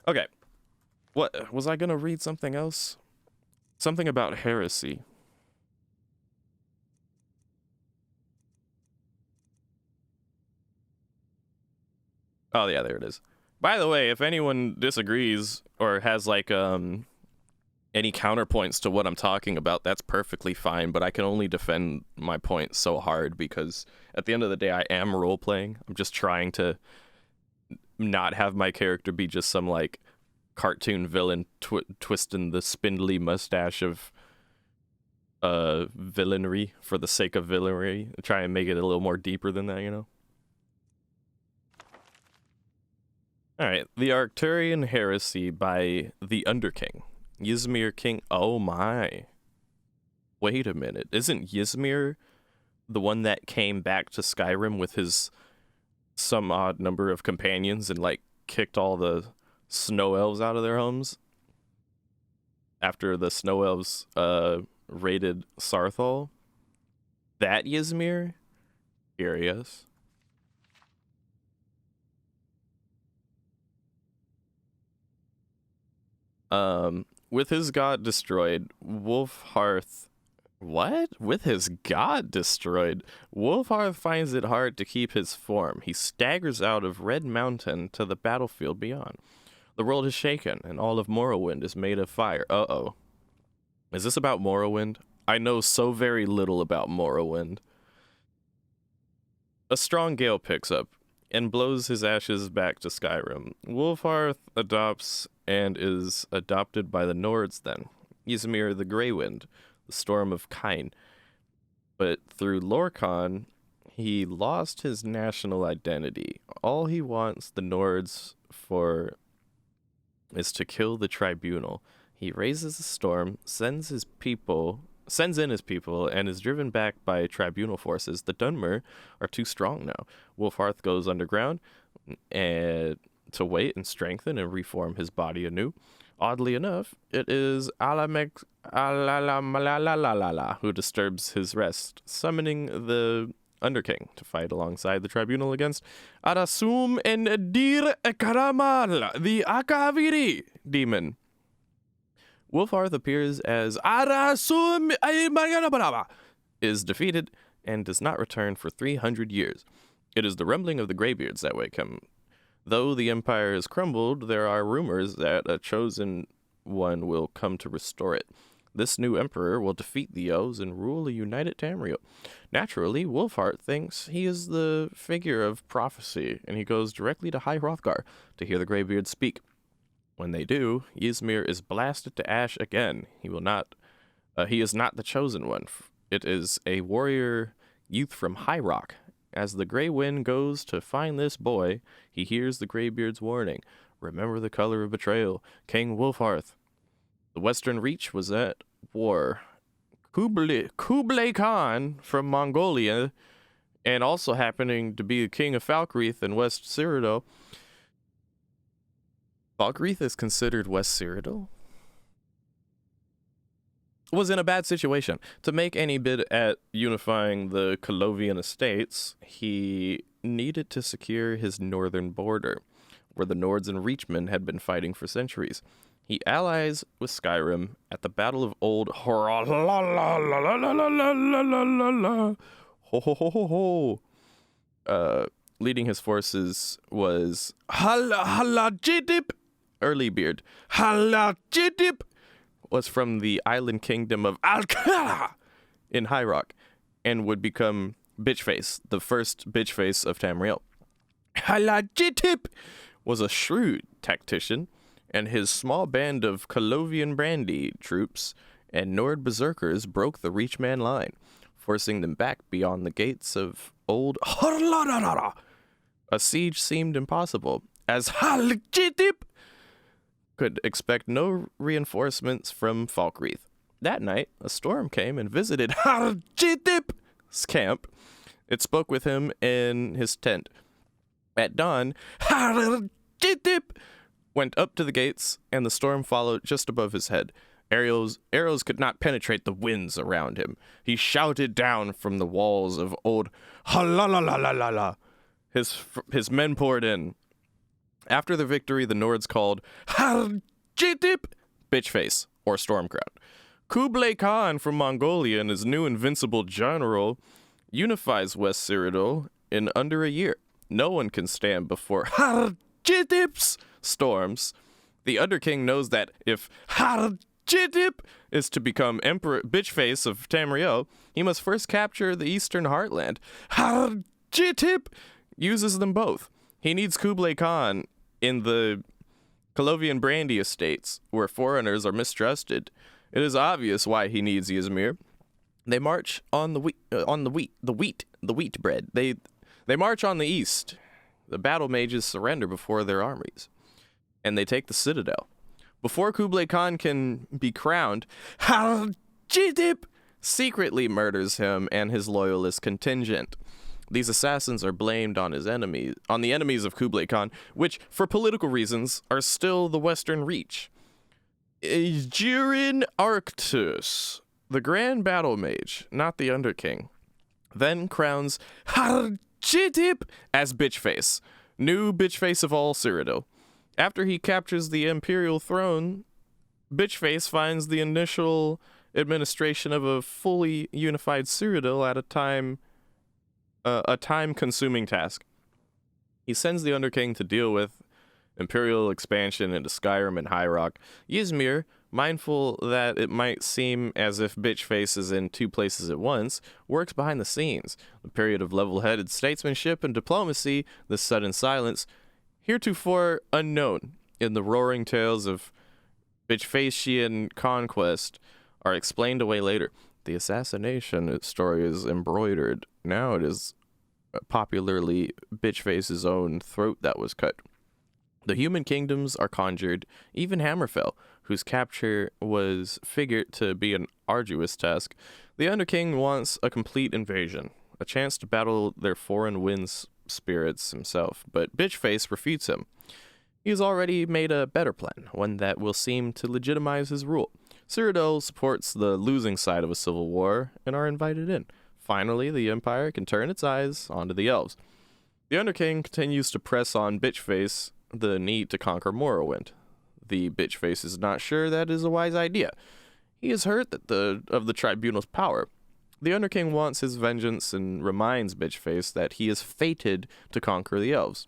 Okay. What was I gonna read something else? Something about heresy. Oh yeah, there it is. By the way, if anyone disagrees or has like any counterpoints to what I'm talking about, that's perfectly fine, but I can only defend my point so hard because at the end of the day I am role playing. I'm just trying to not have my character be just some like cartoon villain twisting the spindly mustache of villainy for the sake of villainy. Try and make it a little more deeper than that, you know. Alright, the Arcturian Heresy by the Underking. Ysmir King. Oh my. Wait a minute. Isn't Ysmir the one that came back to Skyrim with his some odd number of companions and like kicked all the snow elves out of their homes after the snow elves raided Sarthal? That Ysmir? Curious. With his god destroyed, Wulfharth... What? With his god destroyed, Wulfharth finds it hard to keep his form. He staggers out of Red Mountain to the battlefield beyond. The world is shaken, and all of Morrowind is made of fire. Uh-oh. Is this about Morrowind? I know so very little about Morrowind. A strong gale picks up and blows his ashes back to Skyrim. Wulfharth adopts and is adopted by the Nords then. Ysmir the Grey Wind, the Storm of Kine. But through Lorkhan, he lost his national identity. All he wants the Nords for is to kill the Tribunal. He raises a storm, sends in his people, and is driven back by Tribunal forces. The Dunmer are too strong now. Wulfharth goes underground and to wait and strengthen and reform his body anew. Oddly enough, it is Alamek who disturbs his rest, summoning the Underking to fight alongside the Tribunal against Arasum and Dir Karamal, the Akaviri demon. Wulfharth appears as Arasum is defeated and does not return for 300 years. It is the rumbling of the Greybeards that wake him. Though the Empire has crumbled, there are rumors that a chosen one will come to restore it. This new emperor will defeat the elves and rule a united Tamriel. Naturally, Wulfharth thinks he is the figure of prophecy, and he goes directly to High Hrothgar to hear the Greybeards speak. When they do, Ysmir is blasted to ash again. He is not the chosen one. It is a warrior youth from High Rock. As the Grey Wind goes to find this boy, he hears the Greybeard's warning. Remember the color of betrayal, King Wulfharth. The Western Reach was at war. Kublai Khan from Mongolia, and also happening to be the king of Falkreath and West Cyrodiil, Falkreath is considered West Cyrodiil, was in a bad situation. To make any bid at unifying the Colovian estates, he needed to secure his northern border, where the Nords and Reachmen had been fighting for centuries. He allies with Skyrim at the Battle of Old leading his forces was Halajidip Earlybeard. Halajidip was from the island kingdom of Alcala in High Rock, and would become Bitchface, the first Bitchface of Tamriel. Halajidip was a shrewd tactician, and his small band of Colovian Brandy troops and Nord berserkers broke the Reachman line, forcing them back beyond the gates of Old Harladara. A siege seemed impossible, as Halajidip could expect no reinforcements from Falkreath. That night, a storm came and visited Halajidip's camp. It spoke with him in his tent. At dawn, Halajidip went up to the gates, and the storm followed just above his head. Arrows could not penetrate the winds around him. He shouted down from the walls of Old Halalalala. His men poured in. After the victory, the Nords called Halajidip Bitchface, or Stormcrown. Kublai Khan from Mongolia and his new invincible general unifies West Cyrodiil in under a year. No one can stand before Halajidip's storms. The Underking knows that if Halajidip is to become Emperor Bitchface of Tamriel, he must first capture the Eastern Heartland. Halajidip uses them both. He needs Kublai Khan in the Colovian Brandy estates, where foreigners are mistrusted. It is obvious why he needs Ysmir. They march on the wheat bread. They march on the east. The battle mages surrender before their armies, and they take the citadel. Before Kublai Khan can be crowned, Halajidip secretly murders him and his loyalist contingent. These assassins are blamed on the enemies of Kublai Khan, which, for political reasons, are still the Western Reach. Jirin Arctus, the Grand Battle Mage, not the Underking, then crowns Halajidip as Bitchface, new Bitchface of all Cyrodiil. After he captures the Imperial throne, Bitchface finds the initial administration of a fully unified Cyrodiil at a time-consuming task. He sends the Underking to deal with Imperial expansion into Skyrim and High Rock. Ysmir, mindful that it might seem as if Bitchface is in two places at once, works behind the scenes. The period of level-headed statesmanship and diplomacy, the sudden silence, heretofore unknown in the roaring tales of Bitchfacian conquest, are explained away later. The assassination story is embroidered. Now it is popularly Bitchface's own throat that was cut. The human kingdoms are conjured, even Hammerfell, whose capture was figured to be an arduous task. The Underking wants a complete invasion, a chance to battle their foreign winds spirits himself, but Bitchface refutes him. He has already made a better plan, one that will seem to legitimize his rule. Cyrodiil supports the losing side of a civil war and are invited in. Finally, the Empire can turn its eyes onto the elves. The Underking continues to press on Bitchface the need to conquer Morrowind. The Bitchface is not sure that is a wise idea. He is hurt of the Tribunal's power. The Underking wants his vengeance and reminds Bitchface that he is fated to conquer the elves,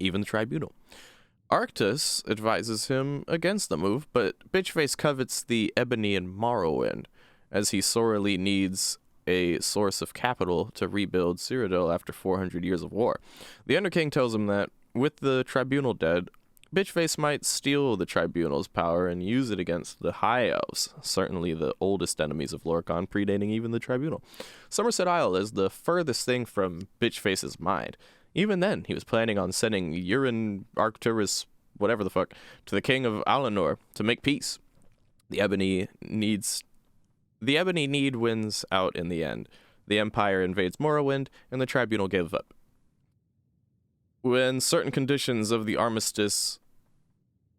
even the Tribunal. Arctus advises him against the move, but Bitchface covets the Ebony and Morrowind, as he sorely needs a source of capital to rebuild Cyrodiil after 400 years of war. The Underking tells him that, with the Tribunal dead, Bitchface might steal the Tribunal's power and use it against the High Elves, certainly the oldest enemies of Lorkhan, predating even the Tribunal. Somerset Isle is the furthest thing from Bitchface's mind. Even then, he was planning on sending Urin Arcturus, whatever the fuck, to the King of Alinor to make peace. The Ebony need wins out in the end. The Empire invades Morrowind, and the Tribunal gives up. When certain conditions of the armistice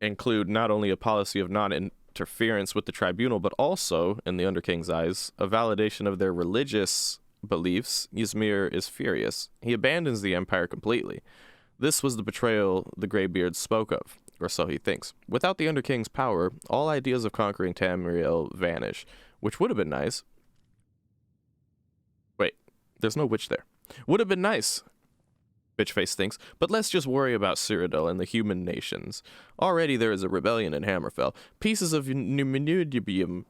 include not only a policy of non-interference with the tribunal, but also, in the Underking's eyes, a validation of their religious beliefs. Ysmir is furious. He abandons the Empire completely. This was the betrayal the Greybeards spoke of, or so he thinks. Without the Underking's power, all ideas of conquering Tamriel vanish, which would have been nice. Wait, there's no witch there. Would have been nice, Bitchface thinks, but let's just worry about Cyrodiil and the human nations. Already there is a rebellion in Hammerfell. Pieces of Numidium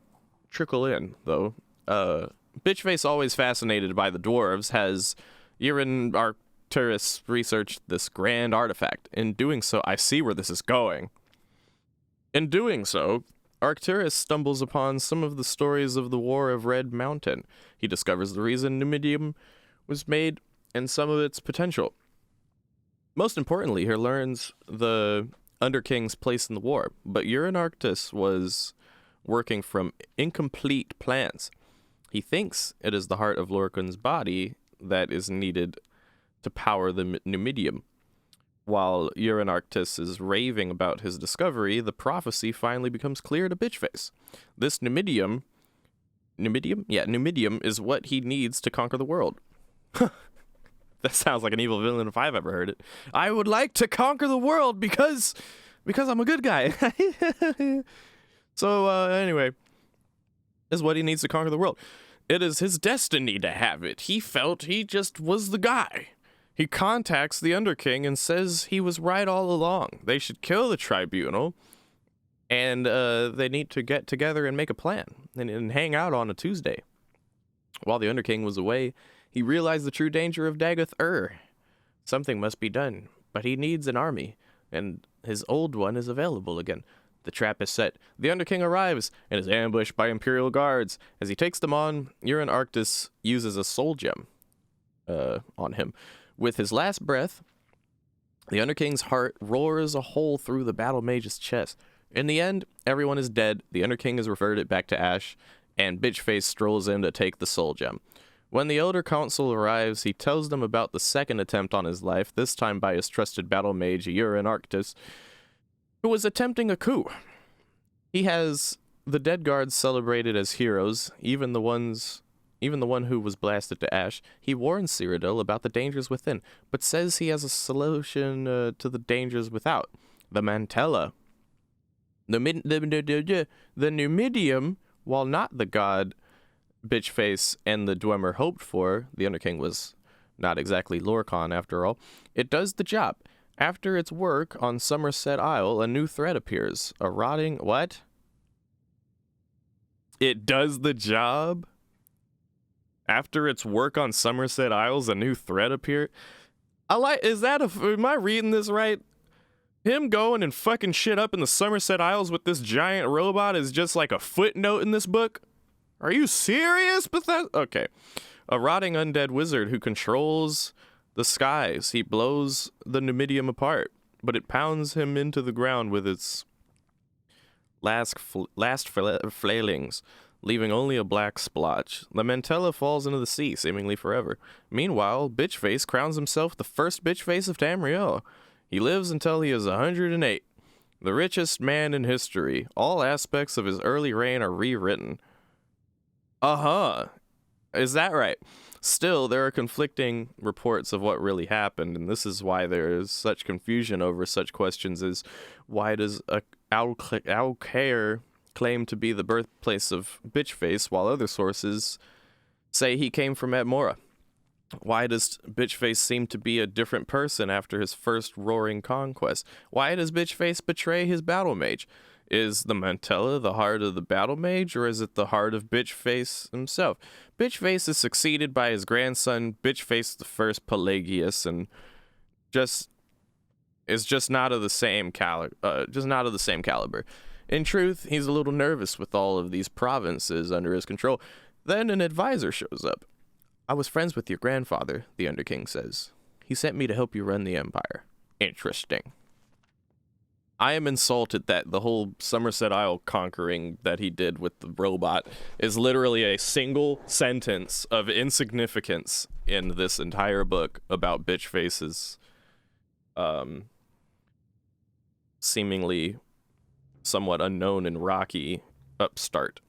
trickle in, though. Bitchface, always fascinated by the dwarves, has Euron Arcturus researched this grand artifact. In doing so, I see where this is going. In doing so, Arcturus stumbles upon some of the stories of the War of Red Mountain. He discovers the reason Numidium was made and some of its potential. Most importantly, he learns the Underking's place in the war, but Euron Arcturus was working from incomplete plans. He thinks it is the heart of Lorcan's body that is needed to power the Numidium. While Euron Arcturus is raving about his discovery, the prophecy finally becomes clear to Bitchface. This Numidium is what he needs to conquer the world. That sounds like an evil villain if I've ever heard it. I would like to conquer the world because I'm a good guy. So, anyway, is what he needs to conquer the world. It is his destiny to have it. He felt he just was the guy. He contacts the Underking and says he was right all along. They should kill the tribunal, and they need to get together and make a plan and hang out on a Tuesday. While the Underking was away, he realized the true danger of Dagoth Something must be done, but he needs an army, and his old one is available again. The trap is set. The Underking arrives and is ambushed by Imperial guards. As he takes them on, Euron Arcturus uses a soul gem on him. With his last breath, the Underking's heart roars a hole through the battle mage's chest. In the end, everyone is dead. The Underking is reverted back to ash, and Bitchface strolls in to take the soul gem. When the Elder Council arrives, he tells them about the second attempt on his life, this time by his trusted battle mage, Euron Arcturus, who was attempting a coup. He has the dead guards celebrated as heroes, even the one who was blasted to ash. He warns Cyrodiil about the dangers within, but says he has a solution to the dangers without. The Mantella. The Numidium, while not the god Bitchface and the Dwemer hoped for, the Underking was not exactly Lorcan after all, it does the job. After its work on Somerset Isle, a new threat appears. A rotting... What? It does the job? After its work on Somerset Isles, a new threat appeared? Am I reading this right? Him going and fucking shit up in the Somerset Isles with this giant robot is just like a footnote in this book? Are you serious, Bethesda? Okay. A rotting undead wizard who controls the skies. He blows the Numidium apart, but it pounds him into the ground with its last flailings, leaving only a black splotch. The Mantella falls into the sea, seemingly forever. Meanwhile, Bitchface crowns himself the first Bitchface of Tamriel. He lives until he is 108. The richest man in history. All aspects of his early reign are rewritten. Is that right? Still, there are conflicting reports of what really happened, and this is why there is such confusion over such questions as why does Aukhair claim to be the birthplace of Bitchface while other sources say he came from Atmora? Why does Bitchface seem to be a different person after his first roaring conquest? Why does Bitchface betray his battle mage? Is the Mantella the heart of the battle mage, or is it the heart of Bitchface himself? Bitchface is succeeded by his grandson, Bitchface the First Pelagius, and is just not of the same caliber. In truth, he's a little nervous with all of these provinces under his control. Then an advisor shows up. I was friends with your grandfather, the Underking says. He sent me to help you run the Empire. Interesting. I am insulted that the whole Somerset Isle conquering that he did with the robot is literally a single sentence of insignificance in this entire book about Bitchface's seemingly somewhat unknown and rocky upstart.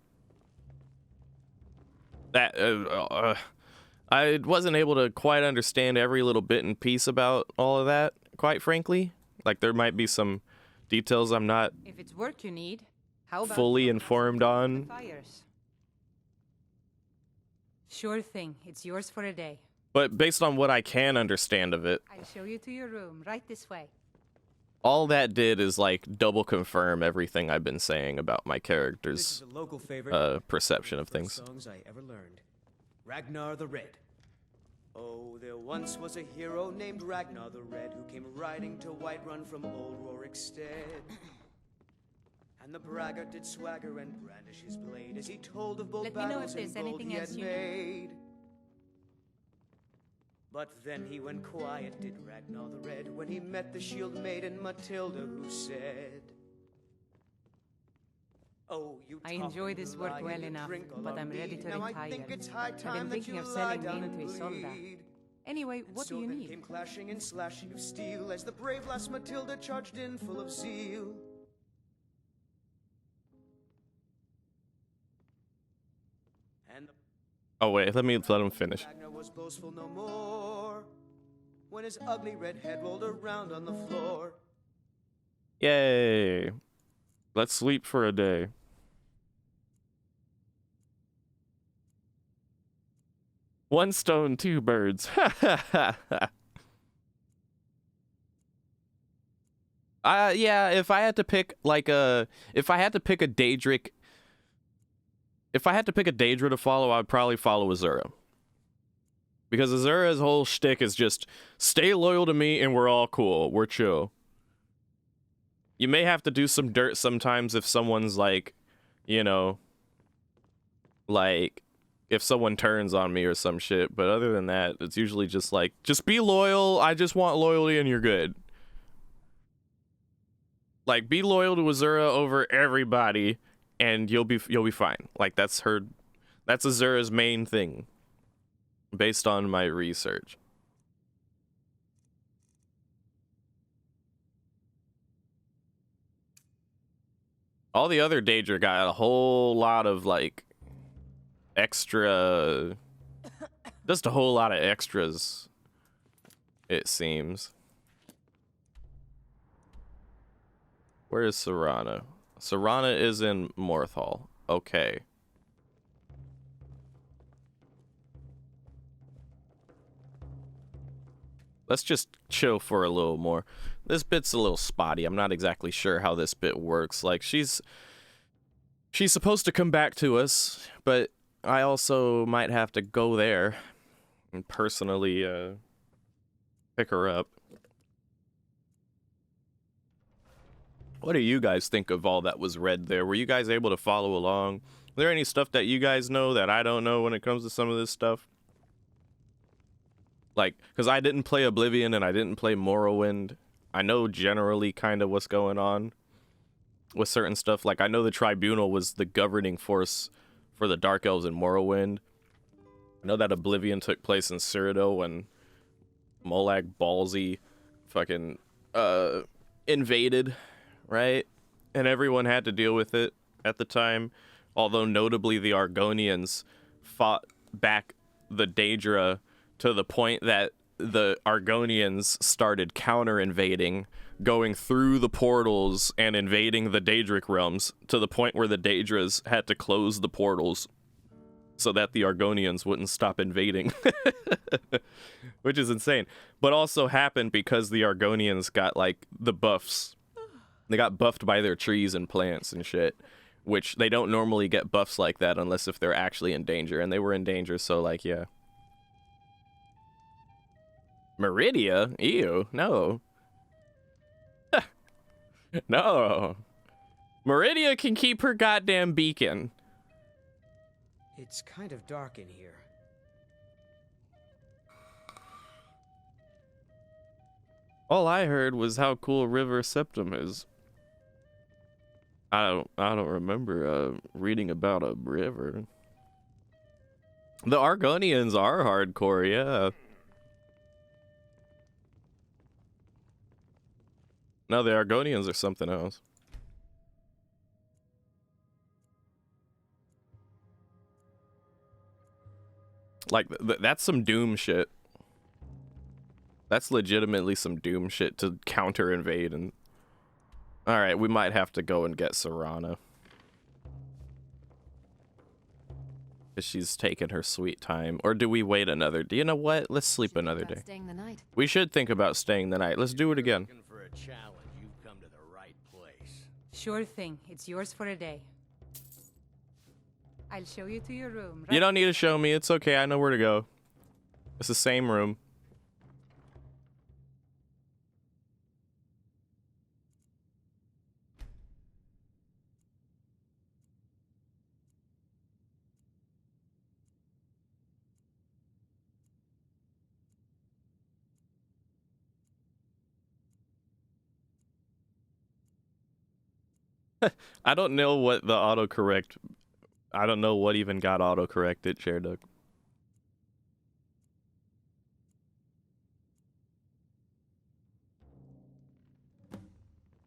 That I wasn't able to quite understand every little bit and piece about all of that, quite frankly. Like, there might be some details I'm not If it's work you need, how about fully informed on. fires? Sure thing. It's yours for a day. But based on what I can understand of it, I'll show you to your room, right this way. all that did is like double confirm everything I've been saying about my This character's is a local favorite. perception of First things. songs I ever learned. Ragnar the Red. Oh, there once was a hero named Ragnar the Red who came riding to Whiterun from old Rorikstead. And the braggart did swagger and brandish his blade as he told of bold Let me know battles if there's and gold anything he else had you need. made. But then he went quiet, did Ragnar the Red, when he met the shield maiden Matilda, who said, "Oh, you I talk enjoy and this you work lie well and you enough, drink all but on I'm me. ready to Now I retire. think it's high I've time been that thinking you of lie selling down me and into Isolda. bleed." Anyway, And what so do you then need? came clashing and slashing of steel as the brave lass Matilda charged in full of zeal. And Oh wait, let him finish. Ragnar was boastful no more when his ugly red head rolled around on the floor. Yay! Let's sleep for a day. One stone, two birds. Yeah, if I had to pick like if I had to pick a Daedric to follow, I'd probably follow Azura. Because Azura's whole shtick is just stay loyal to me and we're all cool. We're chill. You may have to do some dirt sometimes if someone's like, you know, like if someone turns on me or some shit, but other than that, it's usually just like, just be loyal. I just want loyalty and you're good. Like, be loyal to Azura over everybody and you'll be fine. Like, that's Azura's main thing based on my research. All the other Daedra got a whole lot of like extra, just a whole lot of extras, it seems. Where is Serana? Serana is in Morthal. Okay. Let's just chill for a little more. This bit's a little spotty. I'm not exactly sure how this bit works. Like, she's supposed to come back to us, but I also might have to go there and personally pick her up. What do you guys think of all that was read there? Were you guys able to follow along? Is there any stuff that you guys know that I don't know when it comes to some of this stuff? Like, because I didn't play Oblivion and I didn't play Morrowind. I know generally kind of what's going on with certain stuff. Like, I know the Tribunal was the governing force for the Dark Elves in Morrowind. I know that Oblivion took place in Cyrodiil when Molag Ballsy fucking invaded, right? And everyone had to deal with it at the time. Although notably the Argonians fought back the Daedra to the point that the Argonians started counter-invading, going through the portals and invading the Daedric realms to the point where the Daedras had to close the portals so that the Argonians wouldn't stop invading. Which is insane. But also happened because the Argonians got, like, the buffs. They got buffed by their trees and plants and shit, which they don't normally get buffs like that unless if they're actually in danger, and they were in danger, so, like, yeah. Meridia? Ew, no. No. Meridia can keep her goddamn beacon. It's kind of dark in here. All I heard was how cool River Septum is. I don't remember reading about a river. The Argonians are hardcore, yeah. No, the Argonians are something else. Like, that's some Doom shit. That's legitimately some Doom shit to counter invade. And all right, we might have to go and get Serana. Because she's taking her sweet time. Or do we wait another? Do you know what? Let's sleep another day. Staying the night. We should think about staying the night. Let's do it again. Looking for a challenge, you've come to the right place. Sure thing. It's yours for a day. I'll show you to your room. You don't need to show me. It's okay. I know where to go. It's the same room. I don't know what the autocorrect. I don't know what even got autocorrected, Sherduk.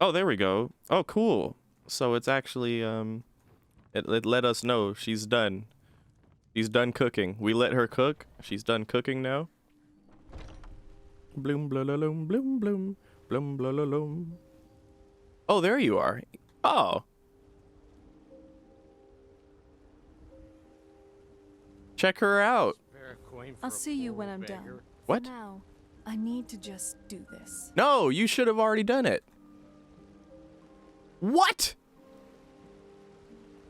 Oh, there we go. Oh, cool. So it's actually it let us know she's done. She's done cooking. We let her cook. She's done cooking now. Bloom bloom bloom bloom bloom bloom. Oh, there you are. Oh. Check her out. I'll see you when I'm done. What? For now, I need to just do this. No, you should have already done it. What?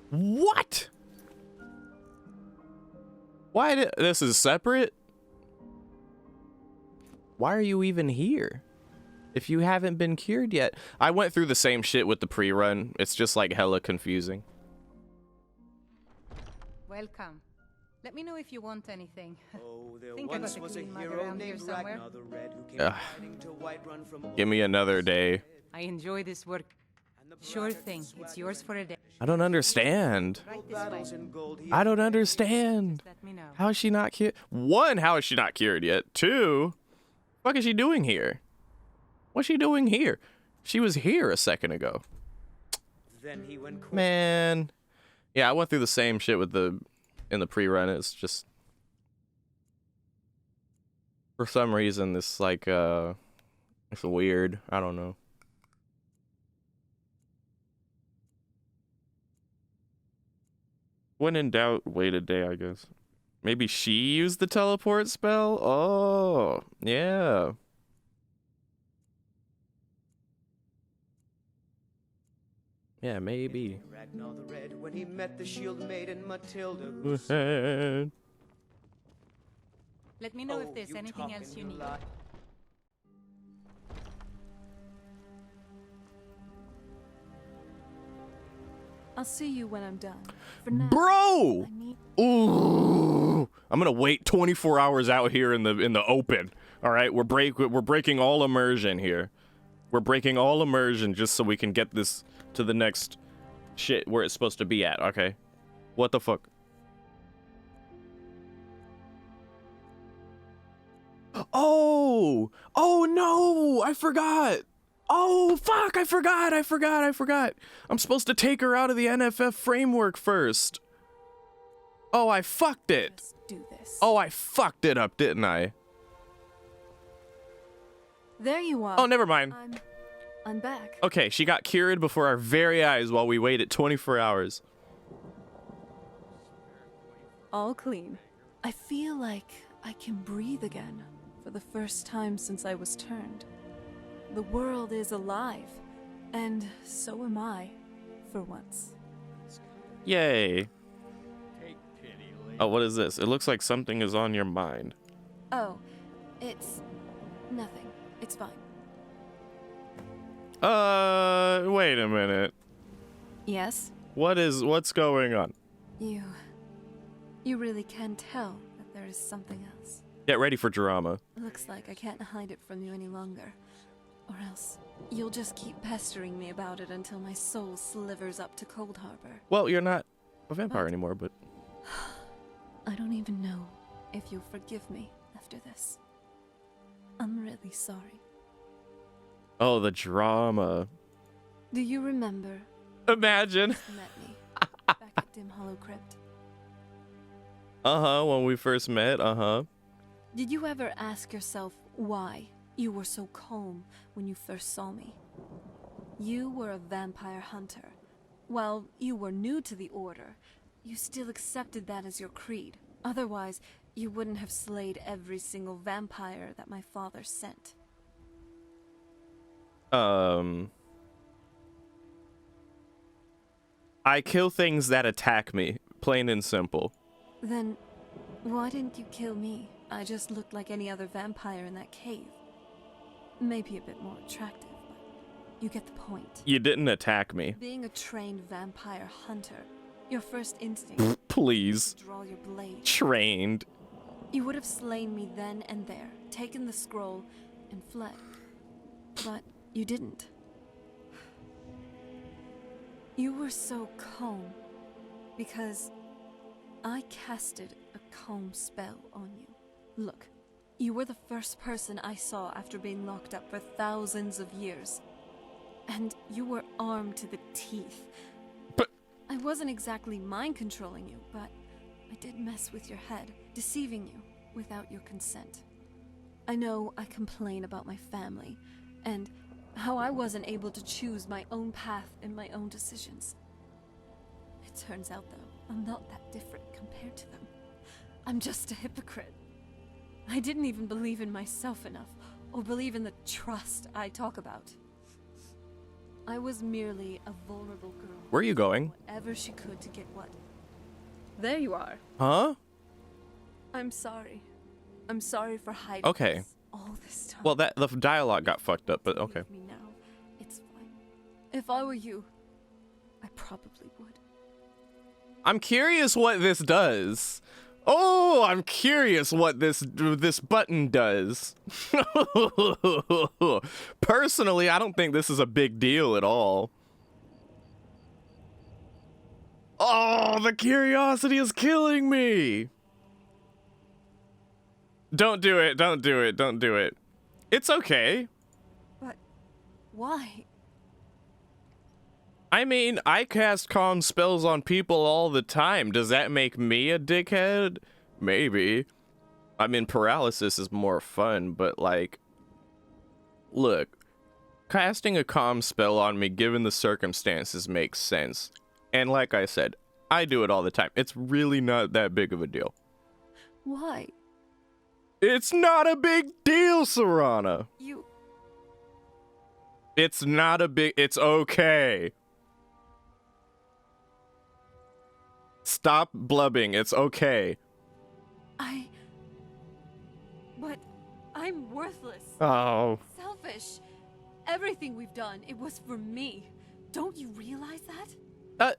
What? Why did this is separate? Why are you even here? If you haven't been cured yet. I went through the same shit with the pre-run. It's just like hella confusing. Welcome. Let me know if you want anything. Oh, there Think once about was the a Green Mug hero around here named somewhere. Ragnar the Red who came Ugh. riding to Whiterun from Give me Old another day. I enjoy this work. Sure thing. It's yours for a day. I don't understand. Right this way. I don't understand. Let me know. How is she not cured? One, how is she not cured yet? Two, what is she doing here? What's she doing here? She was here a second ago. Then he went Man. Yeah, I went through the same shit with in the pre-run. It's just for some reason this like it's weird. I don't know. When in doubt, wait a day, I guess. Maybe she used the teleport spell? Oh, yeah. Yeah, maybe. Ragnar the Red when he met the shield maiden Matilda. Let me know if there's anything else you need. I'll see you when I'm done. For now, Bro! Ooh. I'm gonna wait 24 hours out here in the open. All right, we're breaking all immersion here. We're breaking all immersion just so we can get this to the next shit where it's supposed to be at. Okay, what the fuck? Oh no, I forgot. Oh fuck, I forgot. I'm supposed to take her out of the NFF framework first. Oh, I fucked it. Let's do this. Oh, I fucked it up, didn't I? There you are. Oh, never mind. I'm back. Okay, she got cured before our very eyes while we waited 24 hours. All clean. I feel like I can breathe again for the first time since I was turned. The world is alive, and so am I, for once. Yay. Oh, what is this? It looks like something is on your mind. Oh, it's nothing. It's fine. Wait a minute. Yes? What's going on? You really can tell that there is something else. Get ready for drama. Looks like I can't hide it from you any longer. Or else, you'll just keep pestering me about it until my soul slivers up to Cold Harbor. Well, you're not a vampire anymore, but... I don't even know if you'll forgive me after this. I'm really sorry. Oh, the drama. Do you remember? Imagine. You met me back at Dim Hollow Crypt. When we first met, Did you ever ask yourself why you were so calm when you first saw me? You were a vampire hunter. While you were new to the Order, you still accepted that as your creed. Otherwise, you wouldn't have slayed every single vampire that my father sent. I kill things that attack me, plain and simple. Then, why didn't you kill me? I just looked like any other vampire in that cave. Maybe a bit more attractive, but you get the point. You didn't attack me. Being a trained vampire hunter, your first instinct Please. is to draw your blade. Trained. You would have slain me then and there, taken the scroll, and fled. But you didn't. You were so calm because I casted a calm spell on you. Look, you were the first person I saw after being locked up for thousands of years. And you were armed to the teeth. But I wasn't exactly mind controlling you, but I did mess with your head, deceiving you without your consent. I know I complain about my family, and how I wasn't able to choose my own path and my own decisions. It turns out, though, I'm not that different compared to them. I'm just a hypocrite. I didn't even believe in myself enough, or believe in the trust I talk about. I was merely a vulnerable girl. Where are you going? Whatever she could to get what. There you are. Huh? I'm sorry. I'm sorry for hiding Okay. this all this time. Well, the dialogue got fucked up, but okay. Leave me now. It's fine. If I were you, I probably would. I'm curious what this does. Oh, I'm curious what this button does. Personally, I don't think this is a big deal at all. Oh, the curiosity is killing me. Don't do it. Don't do it. Don't do it. It's okay. But why? I mean, I cast calm spells on people all the time. Does that make me a dickhead? Maybe. I mean, paralysis is more fun, but like, look, casting a calm spell on me given the circumstances makes sense. And like I said, I do it all the time. It's really not that big of a deal. Why? It's not a big deal, Serana. You... It's not a big... It's okay. Stop blubbing. It's okay. But I'm worthless. Oh. Selfish. Everything we've done, it was for me. Don't you realize that?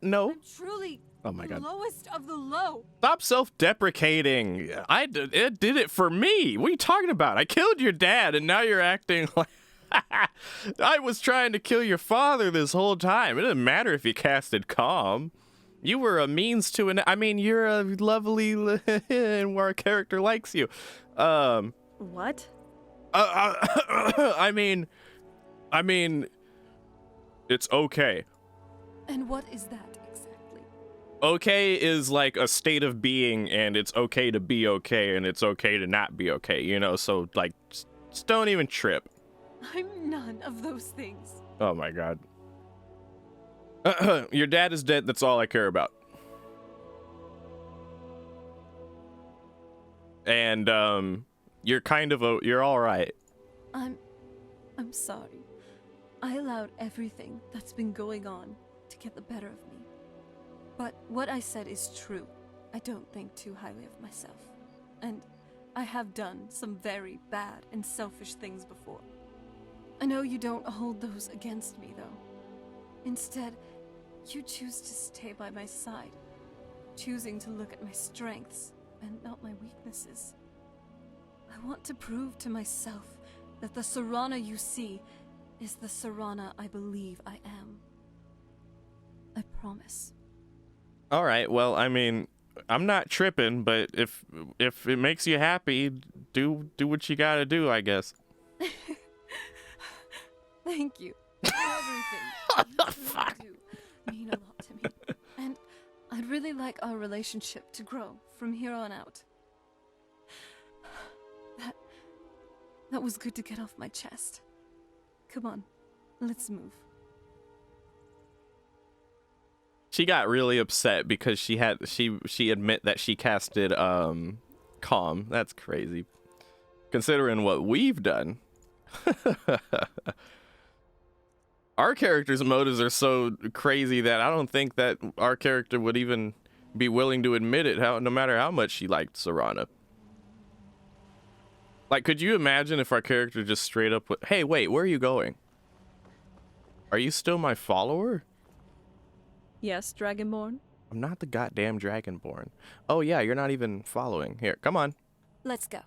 No. I'm truly Oh my God. lowest of the low. Stop self-deprecating. It did it for me. What are you talking about? I killed your dad, and now you're acting like... I was trying to kill your father this whole time. It didn't matter if you casted calm. You were a means to an... I mean, you're a lovely... and our character likes you. What? I mean... It's okay. And what is that exactly? Okay is like a state of being, and it's okay to be okay, and it's okay to not be okay, you know? So, like, just don't even trip. I'm none of those things. Oh my God. Your dad is dead, that's all I care about. And, you're kind of you're alright. I'm sorry. I allowed everything that's been going on to get the better of me. But what I said is true. I don't think too highly of myself. And I have done some very bad and selfish things before. I know you don't hold those against me, though. Instead, you choose to stay by my side, choosing to look at my strengths and not my weaknesses. I want to prove to myself that the Serana you see is the Serana I believe I am. I promise. All right, well, I mean, I'm not tripping, but if it makes you happy, do what you gotta do, I guess. Thank you. Everything you do mean a lot to me. And I'd really like our relationship to grow from here on out. That was good to get off my chest. Come on, let's move. She got really upset because she admit that she casted calm. That's crazy. Considering what we've done. Our characters' motives are so crazy that I don't think that our character would even be willing to admit it, no matter how much she liked Serana. Like, could you imagine if our character just straight up went, hey, wait, where are you going? Are you still my follower? Yes, Dragonborn? I'm not the goddamn Dragonborn. Oh yeah, you're not even following. Here, come on. Let's go.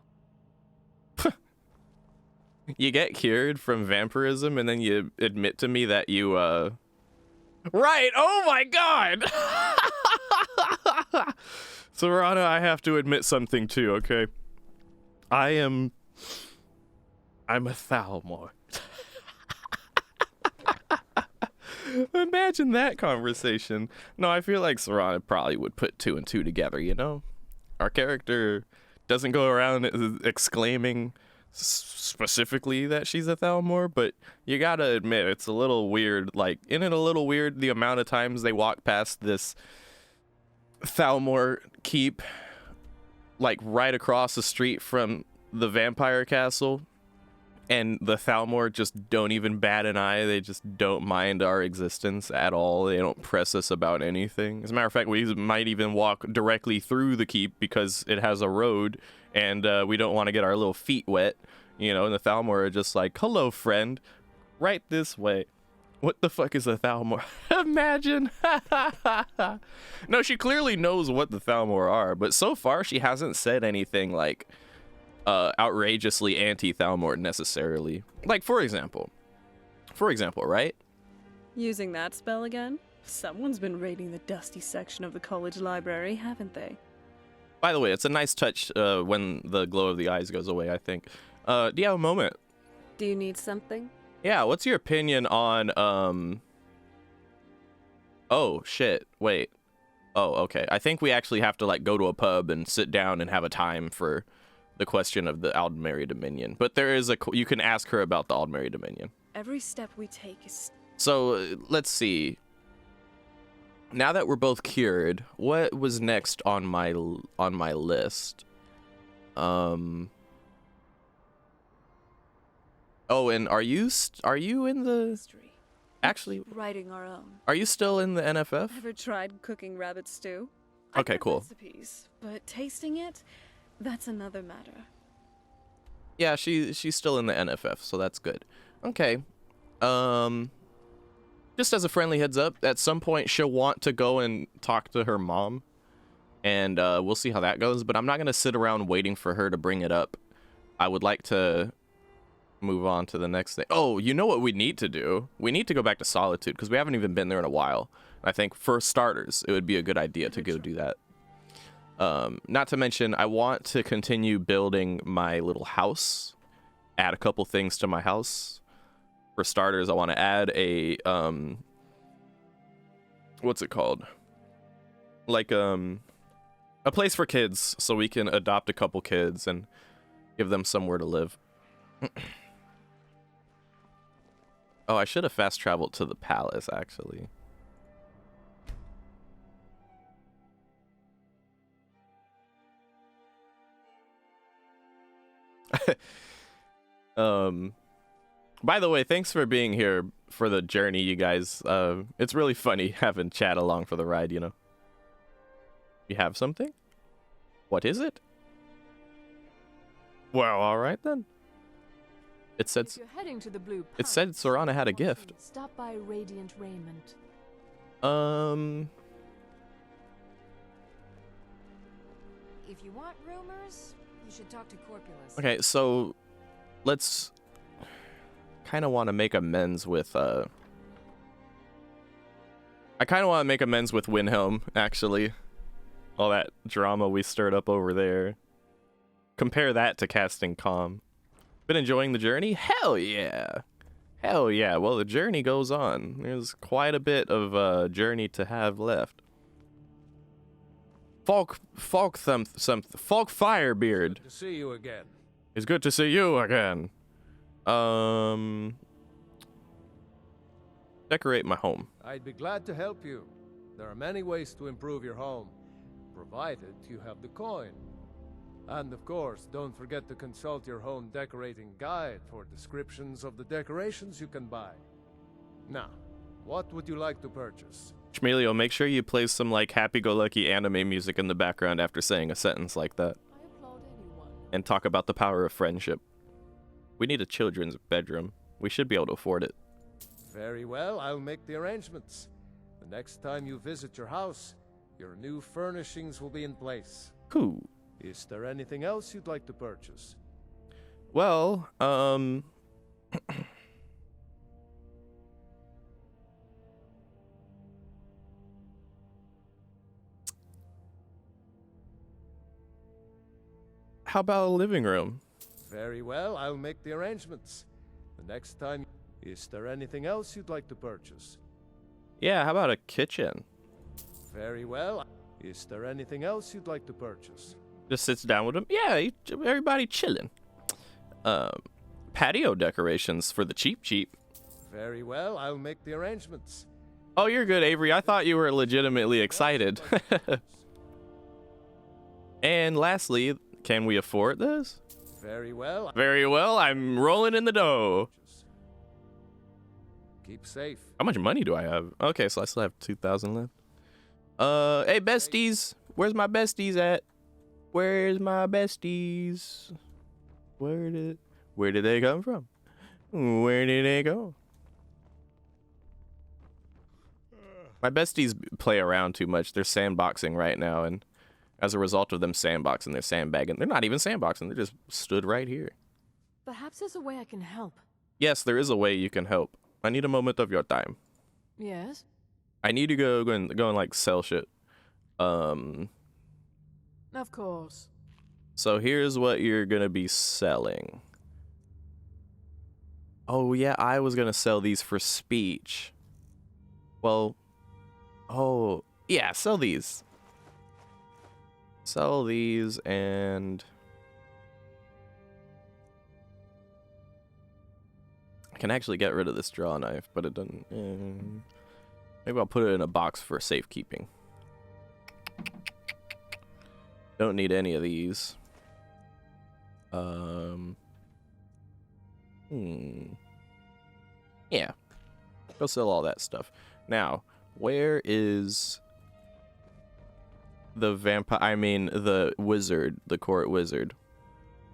You get cured from vampirism and then you admit to me that you, Right! Oh my god! Serana, I have to admit something too, okay? I'm a Thalmor. Imagine that conversation. No, I feel like Serana probably would put 2 and 2 together, you know? Our character doesn't go around exclaiming specifically that she's a Thalmor, but you gotta admit it's a little weird. Like, isn't it a little weird the amount of times they walk past this Thalmor keep, like right across the street from the vampire castle, and the Thalmor just don't even bat an eye. They just don't mind our existence at all. They don't press us about anything. As a matter of fact, we might even walk directly through the keep because it has a road, and we don't want to get our little feet wet, you know, and the Thalmor are just like, hello, friend, right this way. What the fuck is a Thalmor? Imagine. No, she clearly knows what the Thalmor are, but so far she hasn't said anything like outrageously anti-Thalmor necessarily. Like, for example, right? Using that spell again? Someone's been raiding the dusty section of the college library, haven't they? By the way, it's a nice touch when the glow of the eyes goes away, I think. Do you have a moment? Do you need something? Yeah, what's your opinion on, oh, shit, wait. Oh, okay. I think we actually have to, like, go to a pub and sit down and have a time for the question of the Aldmeri Dominion. But there is you can ask her about the Aldmeri Dominion. Every step we take is... So, let's see. Now that we're both cured, what was next on my list? Oh, and are you in the... Actually, writing our own. Are you still in the NFF? Ever tried cooking rabbit stew? Okay, cool. Recipes, but tasting it, that's another matter. Yeah, she's still in the NFF, so that's good. Okay. Just as a friendly heads up, at some point she'll want to go and talk to her mom, and we'll see how that goes, but I'm not going to sit around waiting for her to bring it up. I would like to move on to the next thing. Oh, you know what we need to do? We need to go back to Solitude, because we haven't even been there in a while. I think, for starters, it would be a good idea to go do that. Not to mention, I want to continue building my little house, add a couple things to my house. For starters, I want to add a, what's it called? Like, a place for kids, so we can adopt a couple kids and give them somewhere to live. Oh, I should have fast traveled to the palace, actually. By the way, thanks for being here for the journey, you guys. It's really funny having chat along for the ride, you know. You have something? What is it? Well, all right then. It said If you're heading to the Blue it said Serana had a gift. Stop by Radiant Raiment. If you want rumors, you should talk to Corpulus. Okay, so let's kind of want to make amends with I kind of want to make amends with Windhelm, actually. All that drama we stirred up over there. Compare that to casting Calm. Been enjoying the journey? Hell yeah. Hell yeah. Well, the journey goes on. There's quite a bit of journey to have left. Falk Firebeard. Good to see you again. It's good to see you again. Decorate my home. I'd be glad to help you. There are many ways to improve your home, provided you have the coin. And of course, don't forget to consult your home decorating guide for descriptions of the decorations you can buy. Now, what would you like to purchase? Schmelio, make sure you play some like happy-go-lucky anime music in the background after saying a sentence like that. And talk about the power of friendship. We need a children's bedroom. We should be able to afford it. Very well, I'll make the arrangements. The next time you visit your house, your new furnishings will be in place. Cool. Is there anything else you'd like to purchase? Well, how about a living room? Very well, I'll make the arrangements. The next time... Is there anything else you'd like to purchase? Yeah, how about a kitchen? Very well. Is there anything else you'd like to purchase? Just sits down with him. Yeah, everybody chilling. Patio decorations for the cheap. Very well, I'll make the arrangements. Oh, you're good, Avery. I thought you were legitimately excited. And lastly, can we afford this? Very well. Very well, I'm rolling in the dough. Keep safe. How much money do I have? Okay, so I still have 2,000 left. Hey, besties. Where's my besties at? Where's my besties? Where did they come from? Where did they go? My besties play around too much. They're sandboxing right now, and as a result of them sandboxing, they're sandbagging. They're not even sandboxing. They just stood right here. Perhaps there's a way I can help. Yes, there is a way you can help. I need a moment of your time. Yes? I need to go and like sell shit. Of course. So here's what you're gonna be selling. Oh yeah, I was gonna sell these for speech. Well, oh yeah, sell these. Sell these and I can actually get rid of this draw knife, but it doesn't. Maybe I'll put it in a box for safekeeping. Don't need any of these. Yeah. Go sell all that stuff. Now, where is the the wizard, the court wizard?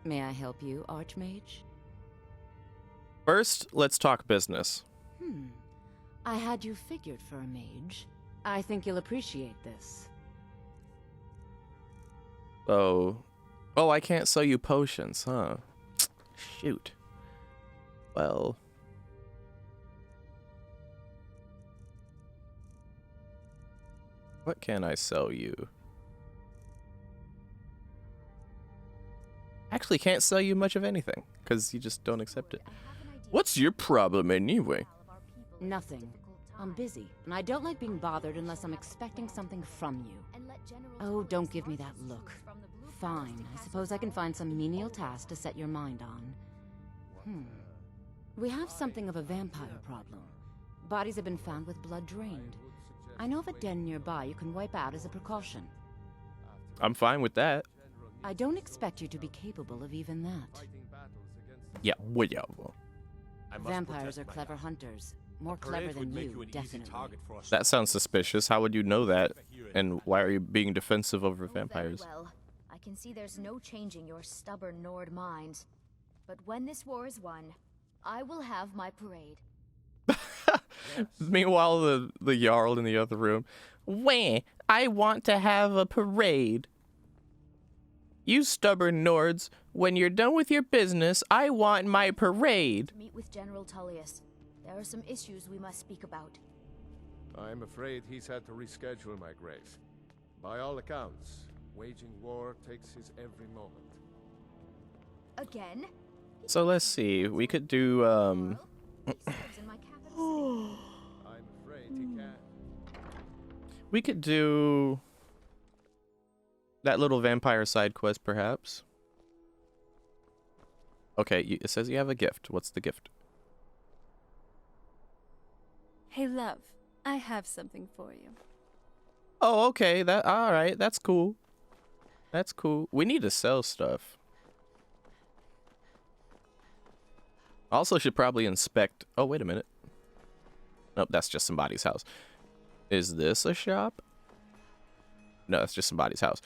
May I help you, Archmage? First, let's talk business. I had you figured for a mage. I think you'll appreciate this. Oh, I can't sell you potions, huh? Shoot. Well. What can I sell you? Actually, can't sell you much of anything, because you just don't accept it. What's your problem anyway? Nothing. I'm busy, and I don't like being bothered unless I'm expecting something from you. Oh, don't give me that look. Fine, I suppose I can find some menial task to set your mind on. We have something of a vampire problem. Bodies have been found with blood drained. I know of a den nearby you can wipe out as a precaution. I'm fine with that. I don't expect you to be capable of even that. Yeah, well. Vampires are clever hunters. More clever than you, definitely. That sounds suspicious. How would you know that? And why are you being defensive over vampires? Very well. I can see there's no changing your stubborn Nord mind. But when this war is won, I will have my parade. Meanwhile, the Jarl in the other room. Wah, I want to have a parade. You stubborn Nords, when you're done with your business, I want my parade. Meet with General Tullius. There are some issues we must speak about. I'm afraid he's had to reschedule my grace. By all accounts, waging war takes his every moment. Again? So let's see. We could do I'm afraid he can't. we could do That little vampire side quest, perhaps. Okay, it says you have a gift. What's the gift? Hey, love. I have something for you. Oh, okay. All right. That's cool. That's cool. We need to sell stuff. Also should probably inspect. Oh, wait a minute. Nope, that's just somebody's house. Is this a shop? No, it's just somebody's house.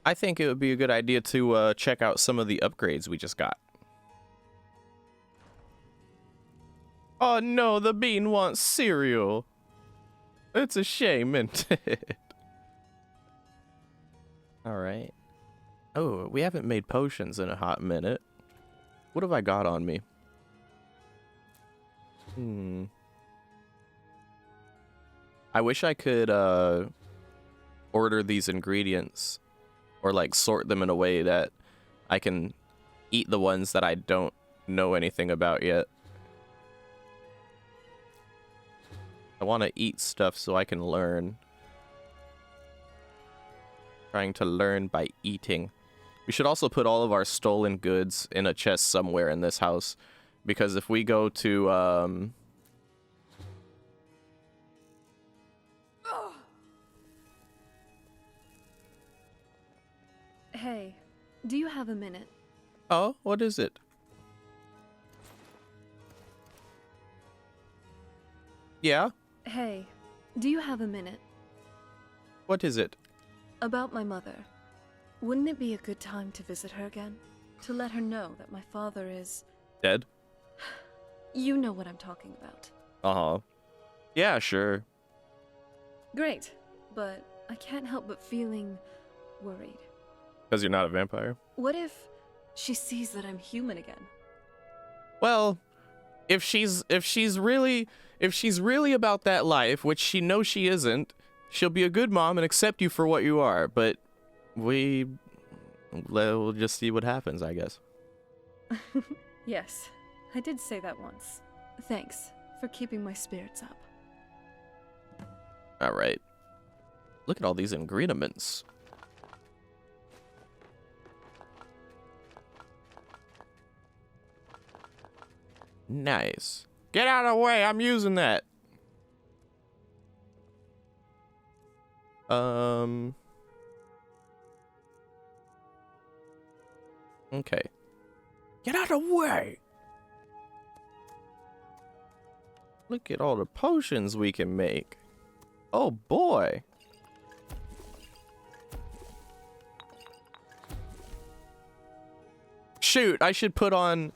I think it would be a good idea to check out some of the upgrades we just got. Oh no, the bean wants cereal. It's a shame, isn't it? Alright. Oh, we haven't made potions in a hot minute. What have I got on me? I wish I could order these ingredients or like sort them in a way that I can eat the ones that I don't know anything about yet. I want to eat stuff so I can learn. Trying to learn by eating. We should also put all of our stolen goods in a chest somewhere in this house, because if we go to Hey, do you have a minute? Oh, what is it? Yeah? Hey, do you have a minute? What is it? About my mother. Wouldn't it be a good time to visit her again? To let her know that my father is... Dead? You know what I'm talking about. Uh-huh. Yeah, sure. Great, but I can't help but feeling worried. Because you're not a vampire? What if she sees that I'm human again? Well, if she's really about that life, which she knows she isn't, she'll be a good mom and accept you for what you are, but we'll just see what happens, I guess. Yes, I did say that once. Thanks for keeping my spirits up. All right. Look at all these ingredients. Nice. Get out of the way, I'm using that. Okay. Get out of the way. Look at all the potions we can make. Oh boy. Shoot, I should put on...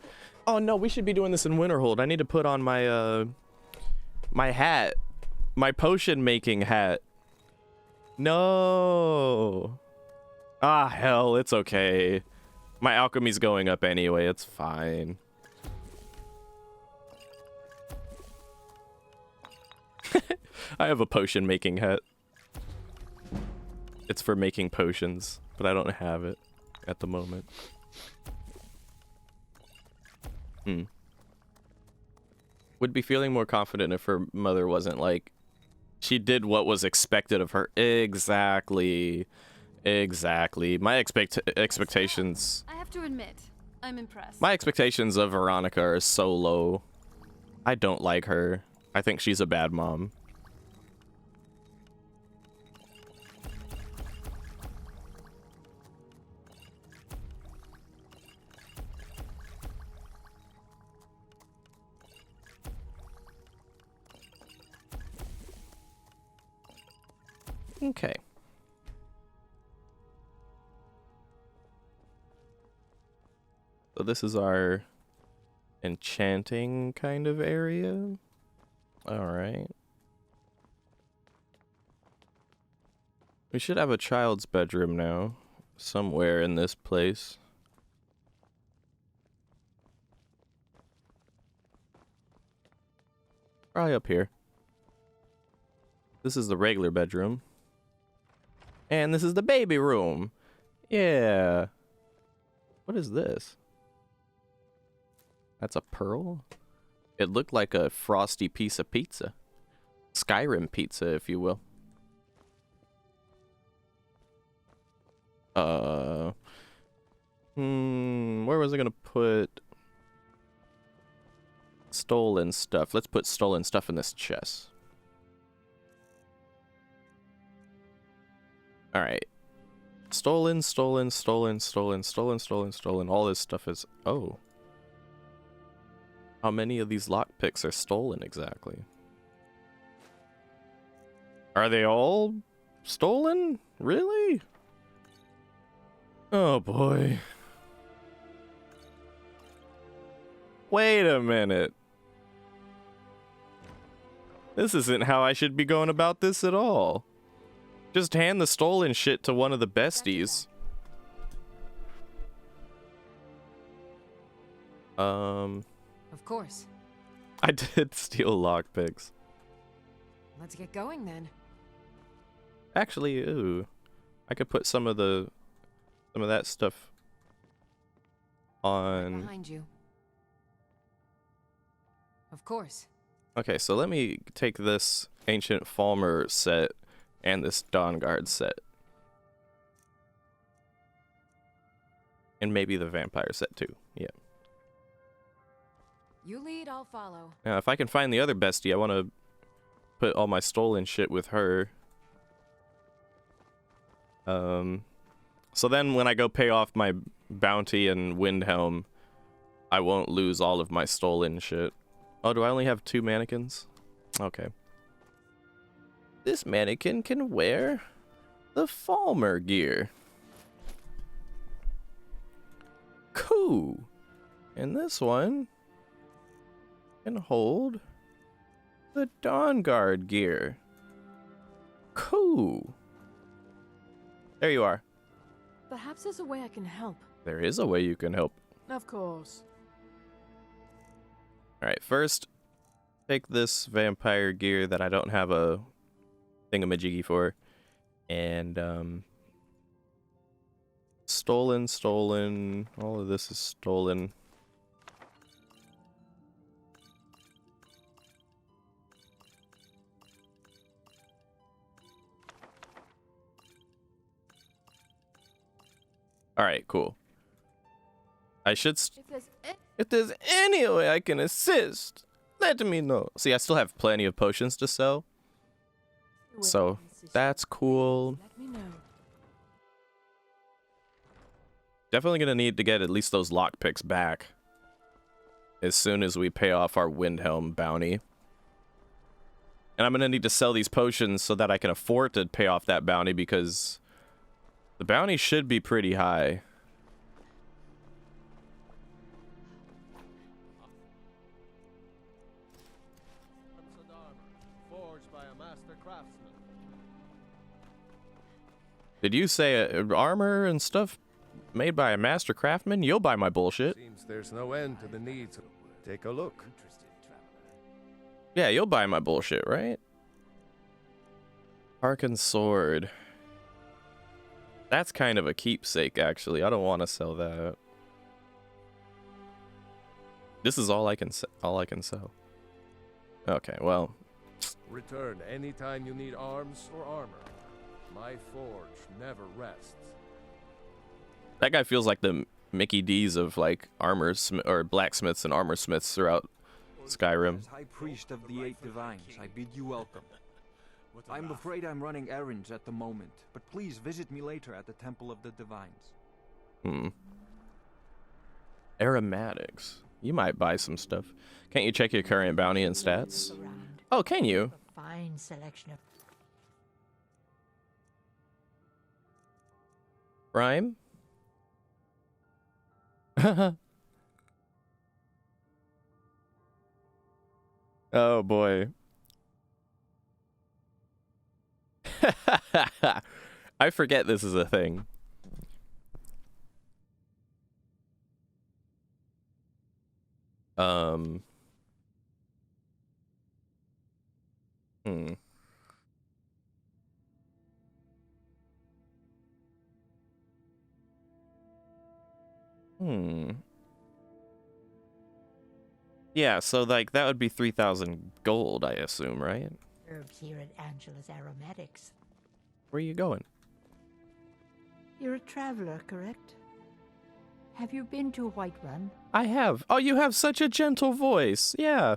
Oh no, we should be doing this in Winterhold. I need to put on my my hat. My potion making hat. No. Ah, hell, it's okay. My alchemy's going up anyway, it's fine. I have a potion making hat. It's for making potions, but I don't have it at the moment. Would be feeling more confident if her mother wasn't like, she did what was expected of her. Exactly. My expectations. I have to admit, I'm impressed. My expectations of Veronica are so low. I don't like her. I think she's a bad mom. Okay. So this is our enchanting kind of area. All right. We should have a child's bedroom now, somewhere in this place. Probably up here. This is the regular bedroom. And this is the baby room. Yeah. What is this? That's a pearl? It looked like a frosty piece of pizza. Skyrim pizza, if you will. Where was I gonna put stolen stuff? Let's put stolen stuff in this chest. Alright. Stolen. All this stuff is... Oh. How many of these lockpicks are stolen exactly? Are they all stolen? Really? Oh boy. Wait a minute. This isn't how I should be going about this at all. Just hand the stolen shit to one of the besties. Of course. I did steal lockpicks. Let's get going then. Actually, ooh. I could put some of that stuff on... Behind you. Of course. Okay, so let me take this Ancient Falmer set and this Dawn Guard set. And maybe the Vampire set too, yeah. You lead, I'll follow. Now, if I can find the other bestie, I want to put all my stolen shit with her. So then when I go pay off my bounty and Windhelm, I won't lose all of my stolen shit. Oh, do I only have 2 mannequins? Okay. This mannequin can wear the Falmer gear. Cool. And this one can hold the Dawn Guard gear. Cool. There you are. Perhaps there's a way I can help. There is a way you can help. Of course. Alright, first, take this vampire gear that I don't have a thingamajiggy for. And, stolen. All of this is stolen. Alright, cool. I should... If there's any way I can assist, let me know. See, I still have plenty of potions to sell. So, that's cool. Definitely gonna need to get at least those lockpicks back as soon as we pay off our Windhelm bounty. And I'm gonna need to sell these potions so that I can afford to pay off that bounty, because the bounty should be pretty high. Did you say armor and stuff made by a master craftsman? You'll buy my bullshit. Seems there's no end to the needs. Take a look. Yeah, you'll buy my bullshit, right? Harkened sword. That's kind of a keepsake, actually. I don't want to sell that. This is all I can sell. Okay, well. Return anytime you need arms or armor. My forge never rests. That guy feels like the Mickey D's of like or blacksmiths and armor smiths throughout Skyrim. As High Priest of the Eight Divines, I bid you welcome. I'm afraid I'm running errands at the moment, but please visit me later at the Temple of the Divines. Aromatics. You might buy some stuff. Can't you check your current bounty and stats? Oh, can you? Fine selection of Rhyme? Oh boy. I forget this is a thing. Yeah, so like that would be 3,000 gold, I assume, right? herbs here at Angela's Aromatics. Where are you going? You're a traveler, correct? Have you been to Whiterun? I have. Oh, you have such a gentle voice. Yeah.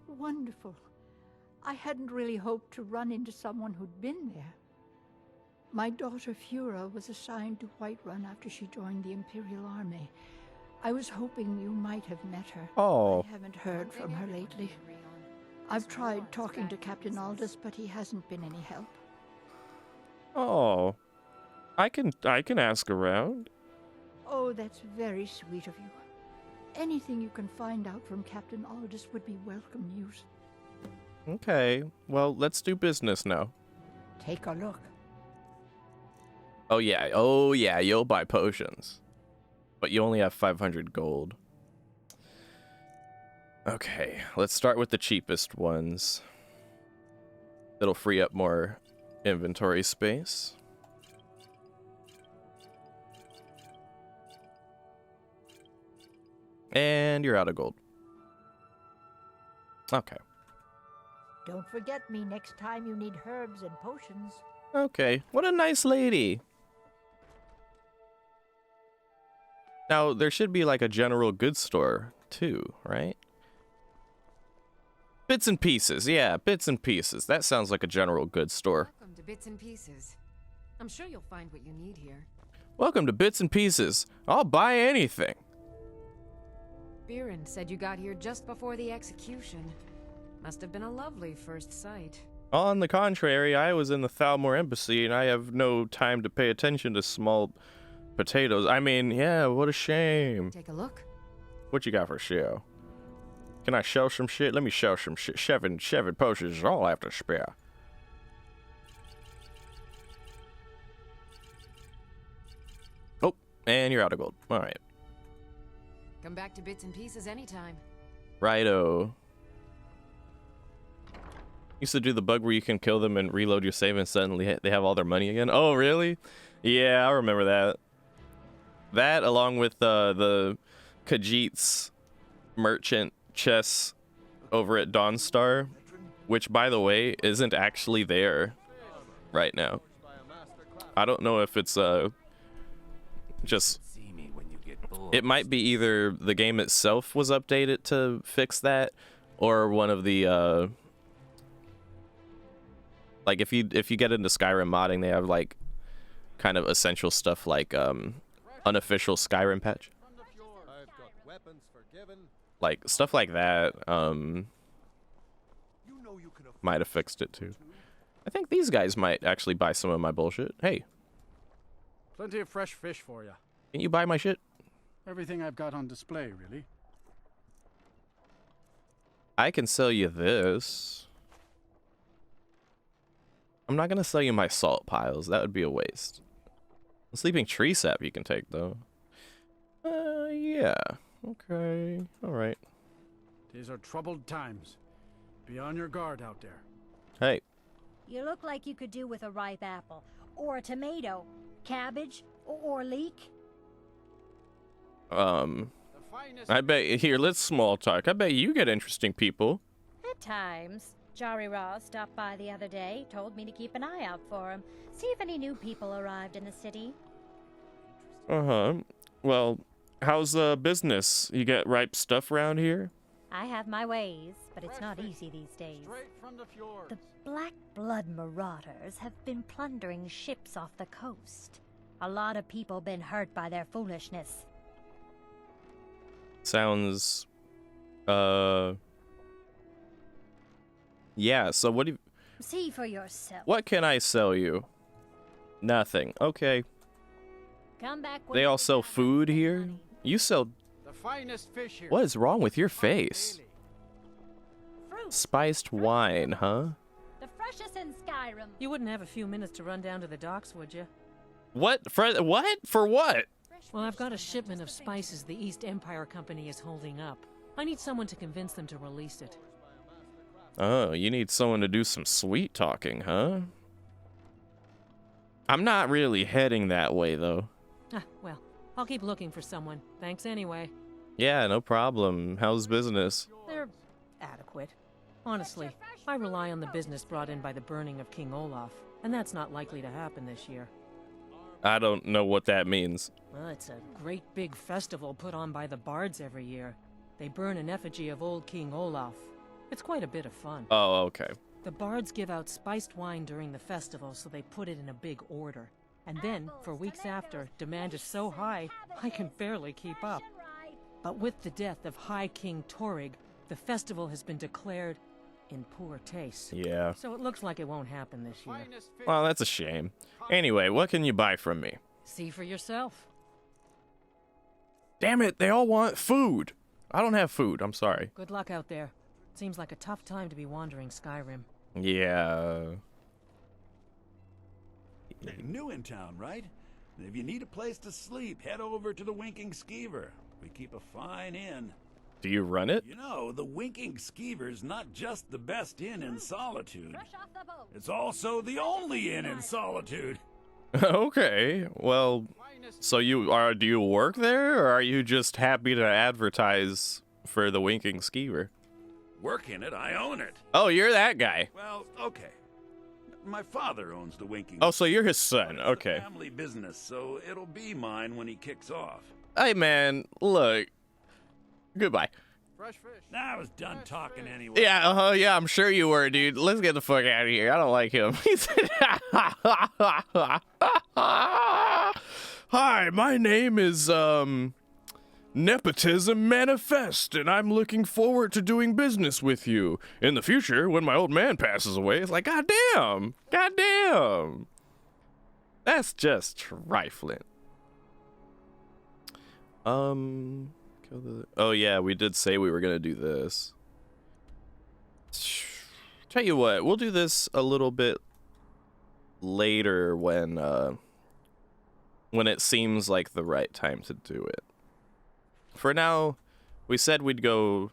Wonderful. I hadn't really hoped to run into someone who'd been there. My daughter Fura was assigned to Whiterun after she joined the Imperial Army. I was hoping you might have met her. Oh. I haven't heard from her lately. I've tried talking to Captain Aldous, but he hasn't been any help. Oh. I can ask around. Oh, that's very sweet of you. Anything you can find out from Captain Aldous would be welcome news. Okay. Well, let's do business now. Take a look. Oh yeah, you'll buy potions. But you only have 500 gold. Okay, let's start with the cheapest ones. It'll free up more inventory space. And you're out of gold. Okay. Don't forget me next time you need herbs and potions. Okay, what a nice lady. Now, there should be like a general goods store too, right? Bits and pieces, yeah, bits and pieces. That sounds like a general goods store. Welcome to Bits and Pieces. I'm sure you'll find what you need here. Welcome to Bits and Pieces. I'll buy anything. Biren said you got here just before the execution. Must have been a lovely first sight. On the contrary, I was in the Thalmor Embassy and I have no time to pay attention to small potatoes. I mean, yeah, what a shame. Take a look. What you got for show? Can I show some shit? Let me show some shit. Seven potions is all I have to spare. Oh, and you're out of gold. All right. Come back to Bits and Pieces anytime. Righto. Used to do the bug where you can kill them and reload your save and suddenly they have all their money again. Oh, really? Yeah, I remember that. That, along with the Khajiit's merchant chess over at Dawnstar, which, by the way, isn't actually there right now. I don't know if it's just... It might be either the game itself was updated to fix that, or one of the like if you get into Skyrim modding, they have like kind of essential stuff like unofficial Skyrim patch, like stuff like that. Might have fixed it too. I think these guys might actually buy some of my bullshit. Hey, Plenty of fresh fish for you. can you buy my shit? Everything I've got on display, really. I can sell you this. I'm not gonna sell you my salt piles. That would be a waste. The sleeping tree sap you can take though. Yeah. Okay. All right. These are troubled times. Be on your guard out there. Hey. You look like you could do with a ripe apple, or a tomato, cabbage, or leek. I bet here. Let's small talk. I bet you get interesting people. At times. Jari Ra stopped by the other day, told me to keep an eye out for him, see if any new people arrived in the city. Well, how's business? You get ripe stuff around here? I have my ways, but it's not easy these days. The Black Blood Marauders have been plundering ships off the coast. A lot of people been hurt by their foolishness. Sounds, yeah, so what do you... See for yourself. What can I sell you? Nothing. Okay. Come back when They all sell food here? You sell... The finest fish here. What is wrong with your face? Spiced wine, huh? The freshest in Skyrim. You wouldn't have a few minutes to run down to the docks, would you? What? What? For what? Well, I've got a shipment of spices the East Empire Company is holding up. I need someone to convince them to release it. Oh, you need someone to do some sweet talking, huh? I'm not really heading that way, though. Ah, well, I'll keep looking for someone. Thanks anyway. Yeah, no problem. How's business? They're adequate. Honestly, I rely on the business brought in by the burning of King Olaf, and that's not likely to happen this year. I don't know what that means. Well, it's a great big festival put on by the bards every year. They burn an effigy of old King Olaf. It's quite a bit of fun. Oh, okay. The bards give out spiced wine during the festival, so they put it in a big order. And then, for weeks after, demand is so high, I can barely keep up. But with the death of High King Torrig, the festival has been declared in poor taste. Yeah. So it looks like it won't happen this year. Well, that's a shame. Anyway, what can you buy from me? See for yourself. Damn it, they all want food. I don't have food, I'm sorry. Good luck out there. Seems like a tough time to be wandering Skyrim. Yeah. You're new in town, right? If you need a place to sleep, head over to the Winking Skeever. We keep a fine inn. Do you run it? You know, the Winking Skeever's not just the best inn in Solitude. It's also the only inn in Solitude. Okay, well, so do you work there, or are you just happy to advertise for the Winking Skeever? Work in it, I own it. Oh, you're that guy. Well, okay. My father owns the Winking. Oh, so you're his son, okay. It's a family business, so it'll be mine when he kicks off. Hey, man, look. Goodbye. Fresh fish. Nah, I was done talking anyway. Yeah, yeah, I'm sure you were, dude. Let's get the fuck out of here. I don't like him. He said, hi, my name is, Nepotism Manifest, and I'm looking forward to doing business with you in the future when my old man passes away. It's like, goddamn. That's just trifling. Oh yeah, we did say we were gonna do this. Tell you what, we'll do this a little bit later when it seems like the right time to do it. For now, we said we'd go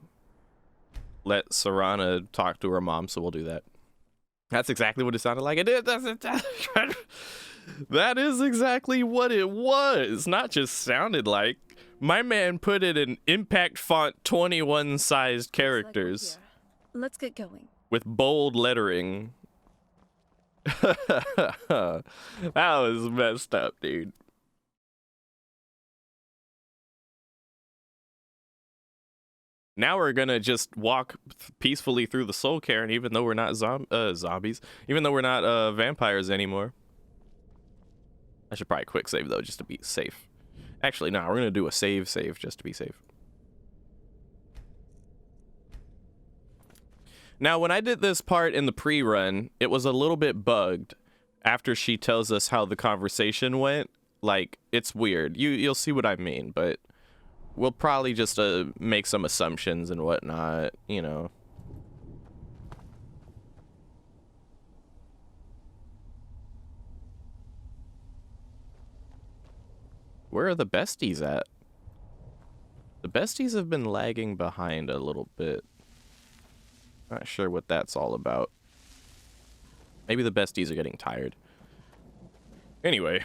let Serana talk to her mom, so we'll do that. That's exactly what it sounded like. It did. That is exactly what it was. Not just sounded like. My man put it in impact font 21 sized characters. Let's get going. With bold lettering. That was messed up, dude. Now we're gonna just walk peacefully through the Soul Cairn, even though we're not zombies, even though we're not vampires anymore. I should probably quick save though, just to be safe. Actually, no, we're gonna do a save just to be safe. Now, when I did this part in the pre-run, it was a little bit bugged. After she tells us how the conversation went, like, it's weird. You'll see what I mean, but we'll probably just make some assumptions and whatnot, you know. Where are the besties at? The besties have been lagging behind a little bit. Not sure what that's all about. Maybe the besties are getting tired. Anyway.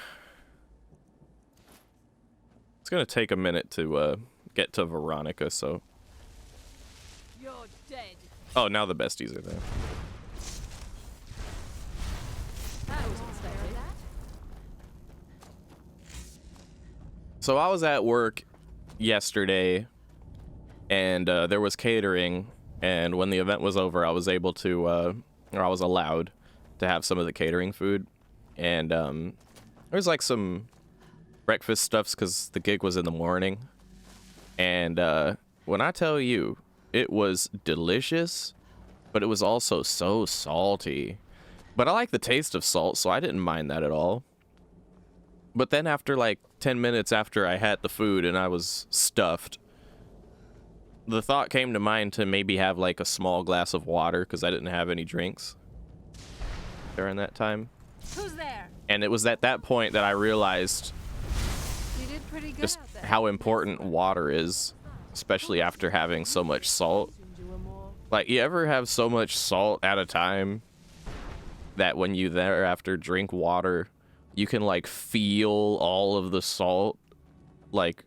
It's gonna take a minute to get to Veronica, so... You're dead. Oh, now the besties are there. That was unexpected. So I was at work yesterday, and there was catering, and when the event was over, I was able to, or I was allowed to have some of the catering food, and there's like some breakfast stuffs because the gig was in the morning, and when I tell you, it was delicious, but it was also so salty. But I like the taste of salt, so I didn't mind that at all. But then after like 10 minutes after I had the food and I was stuffed, the thought came to mind to maybe have like a small glass of water because I didn't have any drinks during that time. Who's there? And it was at that point that I realized You did pretty good just out there. how important water is, especially after having so much salt. Like, you ever have so much salt at a time that when you thereafter drink water, you can like feel all of the salt like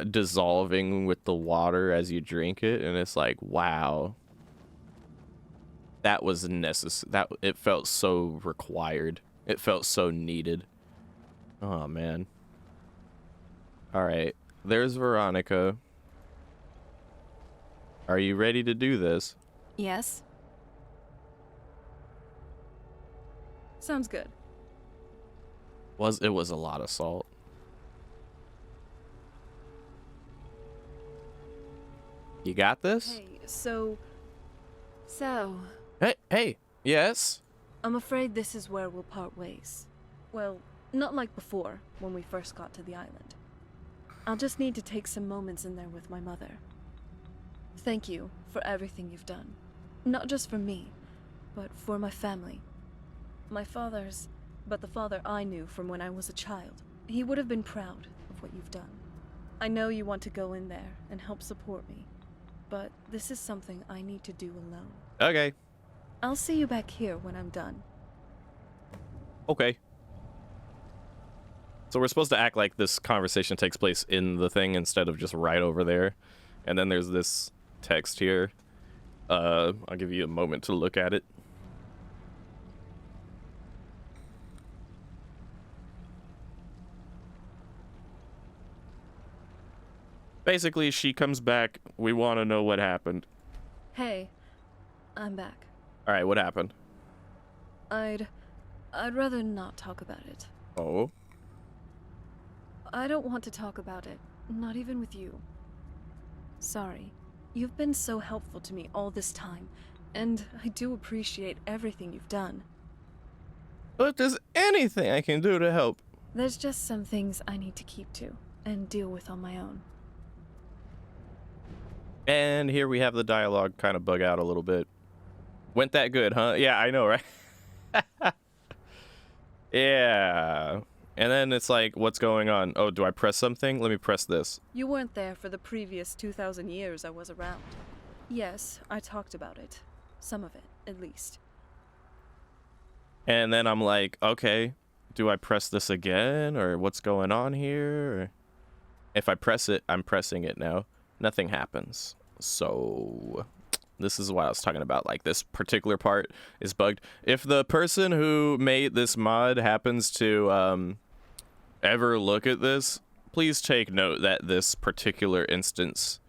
dissolving with the water as you drink it, and it's like, wow, that was necessary. That it felt so required It felt so needed. Oh, man. All right. There's Veronica. Are you ready to do this? Yes. Sounds good. It was a lot of salt. You got this? Hey, so... Hey, yes? I'm afraid this is where we'll part ways. Well, not like before, when we first got to the island. I'll just need to take some moments in there with my mother. Thank you for everything you've done. Not just for me, but for my family. My father's, but the father I knew from when I was a child. He would have been proud of what you've done. I know you want to go in there and help support me, but this is something I need to do alone. Okay. I'll see you back here when I'm done. Okay. So we're supposed to act like this conversation takes place in the thing instead of just right over there. And then there's this text here. I'll give you a moment to look at it. Basically, she comes back. We want to know what happened. Hey, I'm back. All right, what happened? I'd rather not talk about it. Oh? I don't want to talk about it, not even with you. Sorry. You've been so helpful to me all this time, and I do appreciate everything you've done. But if there's anything I can do to help... There's just some things I need to keep to, and deal with on my own. And here we have the dialogue kind of bug out a little bit. Went that good, huh? Yeah, I know, right? Yeah. And then it's like, what's going on? Oh, do I press something? Let me press this. You weren't there for the previous 2,000 years I was around. Yes, I talked about it. Some of it, at least. And then I'm like, okay, do I press this again? Or what's going on here? Or if I press it, I'm pressing it now. Nothing happens. So this is what I was talking about. Like, this particular part is bugged. If the person who made this mod happens to ever look at this, please take note that this particular instance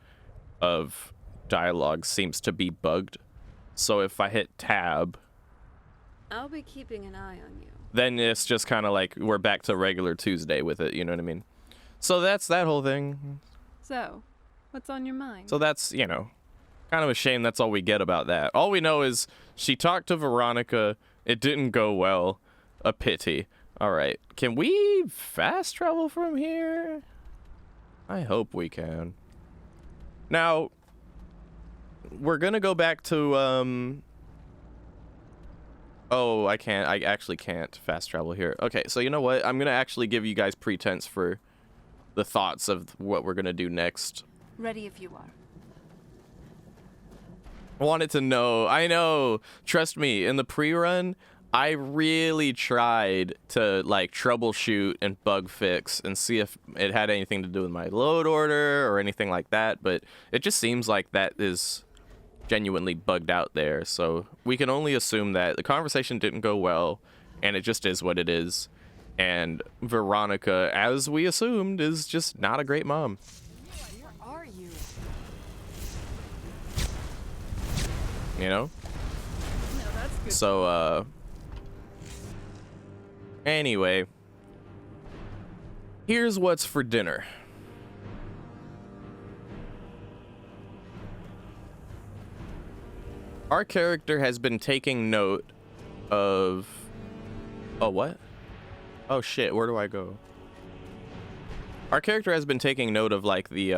of dialogue seems to be bugged. So if I hit tab, I'll be keeping an eye on you. then it's just kind of like we're back to regular Tuesday with it, you know what I mean? So that's that whole thing. So, what's on your mind? So that's, you know, kind of a shame that's all we get about that. All we know is she talked to Veronica, it didn't go well, a pity. All right, can we fast travel from here? I hope we can. Now, we're gonna go back to, oh, I actually can't fast travel here. Okay, so you know what? I'm gonna actually give you guys pretense for the thoughts of what we're gonna do next. Ready if you are. Wanted to know. I know. Trust me, in the pre-run, I really tried to like troubleshoot and bug fix and see if it had anything to do with my load order or anything like that, but it just seems like that is genuinely bugged out there. So we can only assume that the conversation didn't go well and it just is what it is. And Veronica, as we assumed, is just not a great mom. Where are you? You know? No, that's good. So, anyway, here's what's for dinner. Our character has been taking note of... Oh, what? Oh, shit, where do I go? Our character has been taking note of, like, the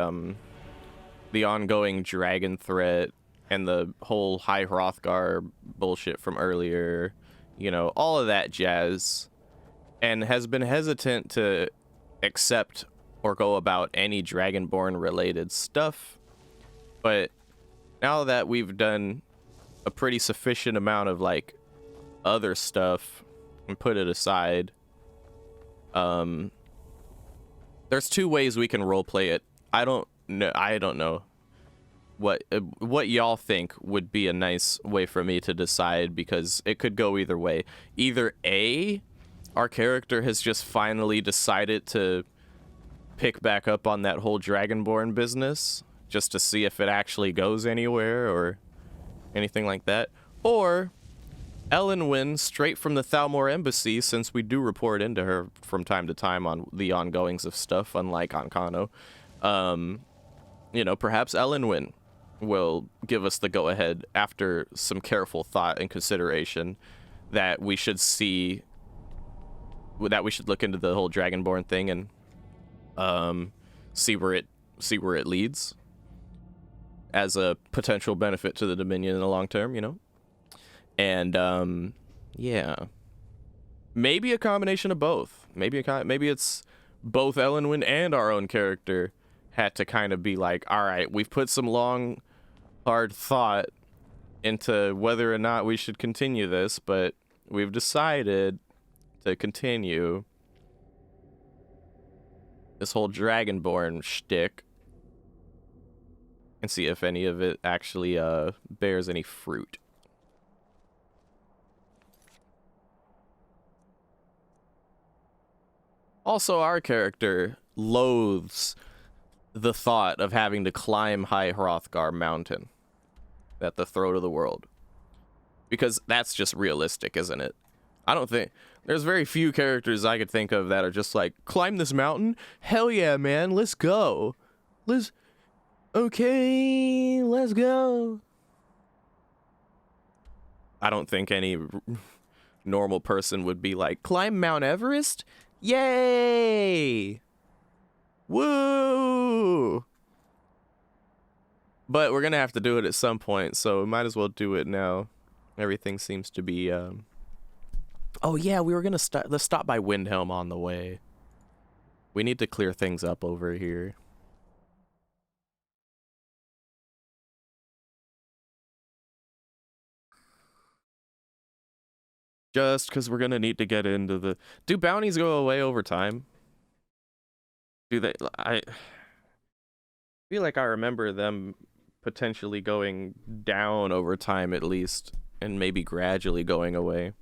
ongoing dragon threat and the whole High Hrothgar bullshit from earlier. You know, all of that jazz. And has been hesitant to accept or go about any Dragonborn related stuff. But now that we've done a pretty sufficient amount of like other stuff and put it aside, there's two ways we can roleplay it. I don't know what y'all think would be a nice way for me to decide, because it could go either way. Either A, our character has just finally decided to pick back up on that whole Dragonborn business just to see if it actually goes anywhere or anything like that. Or Ellen Wynn, straight from the Thalmor Embassy, since we do report into her from time to time on the ongoings of stuff, unlike on Kano. You know, perhaps Ellen Wynn will give us the go-ahead after some careful thought and consideration that we should look into the whole Dragonborn thing and see where it leads as a potential benefit to the Dominion in the long term, you know? And yeah, maybe a combination of both. Maybe it's both Ellen Wynn and our own character had to kind of be like, all right, we've put some long, hard thought into whether or not we should continue this, but we've decided to continue this whole Dragonborn shtick and see if any of it actually bears any fruit. Also, our character loathes the thought of having to climb High Hrothgar Mountain at the throat of the world. Because that's just realistic, isn't it? I don't think... There's very few characters I could think of that are just like, climb this mountain? Hell yeah, man, let's go. Okay, let's go. I don't think any normal person would be like, climb Mount Everest? Yay! Woo! But we're gonna have to do it at some point, so we might as well do it now. Everything seems to be, Oh yeah, we were gonna let's stop by Windhelm on the way. We need to clear things up over here. Just because we're gonna need to get into the... Do bounties go away over time? Do they... I feel like I remember them potentially going down over time at least, and maybe gradually going away.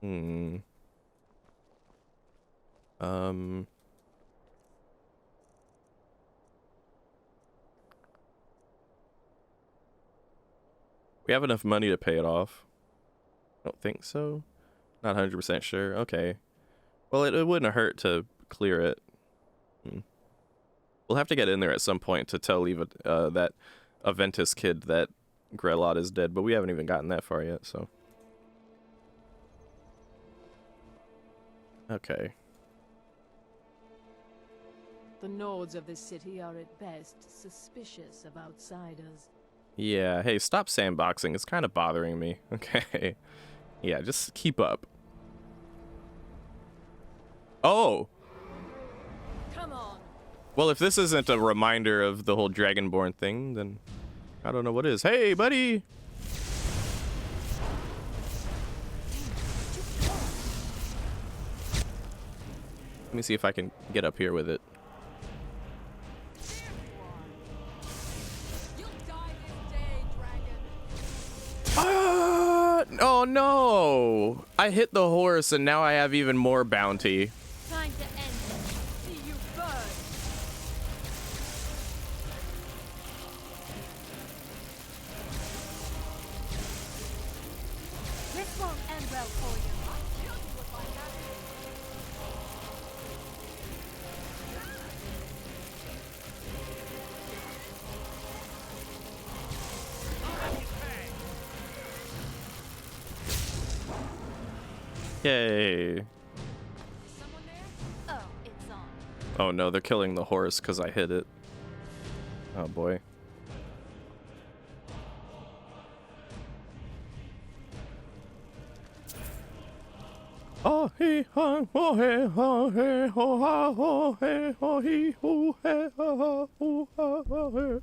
We have enough money to pay it off. I don't think so. Not 100% sure. Okay. Well, it wouldn't hurt to clear it. We'll have to get in there at some point to tell that Aventus kid that Grelot is dead, but we haven't even gotten that far yet, so. Okay. The Nords of this city are at best suspicious of outsiders. Yeah, hey, stop sandboxing. It's kind of bothering me. Okay. Yeah, just keep up. Oh! Come on. Well, if this isn't a reminder of the whole Dragonborn thing, then I don't know what is. Hey, buddy! Let me see if I can get up here with it. Oh no! I hit the horse and now I have even more bounty. Time to end it. See you burn. This won't end well for you. Yay. Someone there? Oh, it's on. Oh no, they're killing the horse because I hit it. Oh boy. Oh he ha oh he ha he ho ha ho he ho he ho he ha ha ho ha ha he.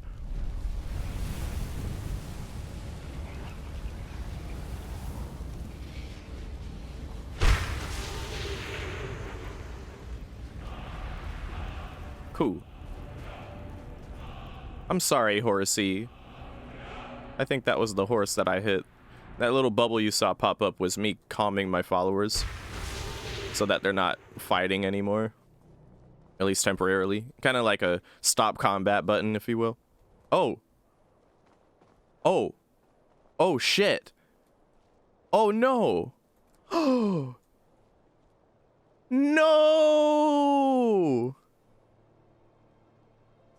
Cool. I'm sorry, horsey. I think that was the horse that I hit That little bubble you saw pop up was me calming my followers so that they're not fighting anymore. At least temporarily. Kind of like a stop combat button, if you will. Oh. Oh. Oh, shit. Oh, no. Oh. No.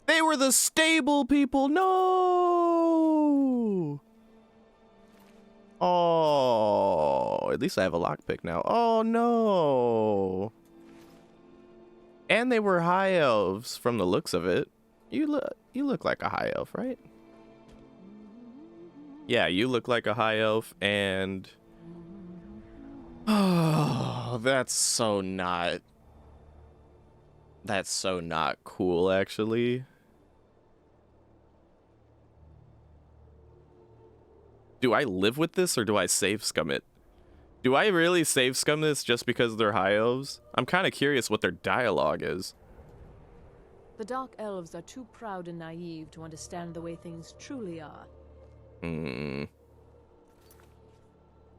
They were the stable people. No. Oh. At least I have a lockpick now. Oh, no. And they were high elves from the looks of it. You look like a high elf, right? Yeah, you look like a high elf, and oh, that's so not cool, actually. Do I live with this, or do I save scum it? Do I really save scum this just because they're high elves? I'm kind of curious what their dialogue is. The Dark Elves are too proud and naive to understand the way things truly are.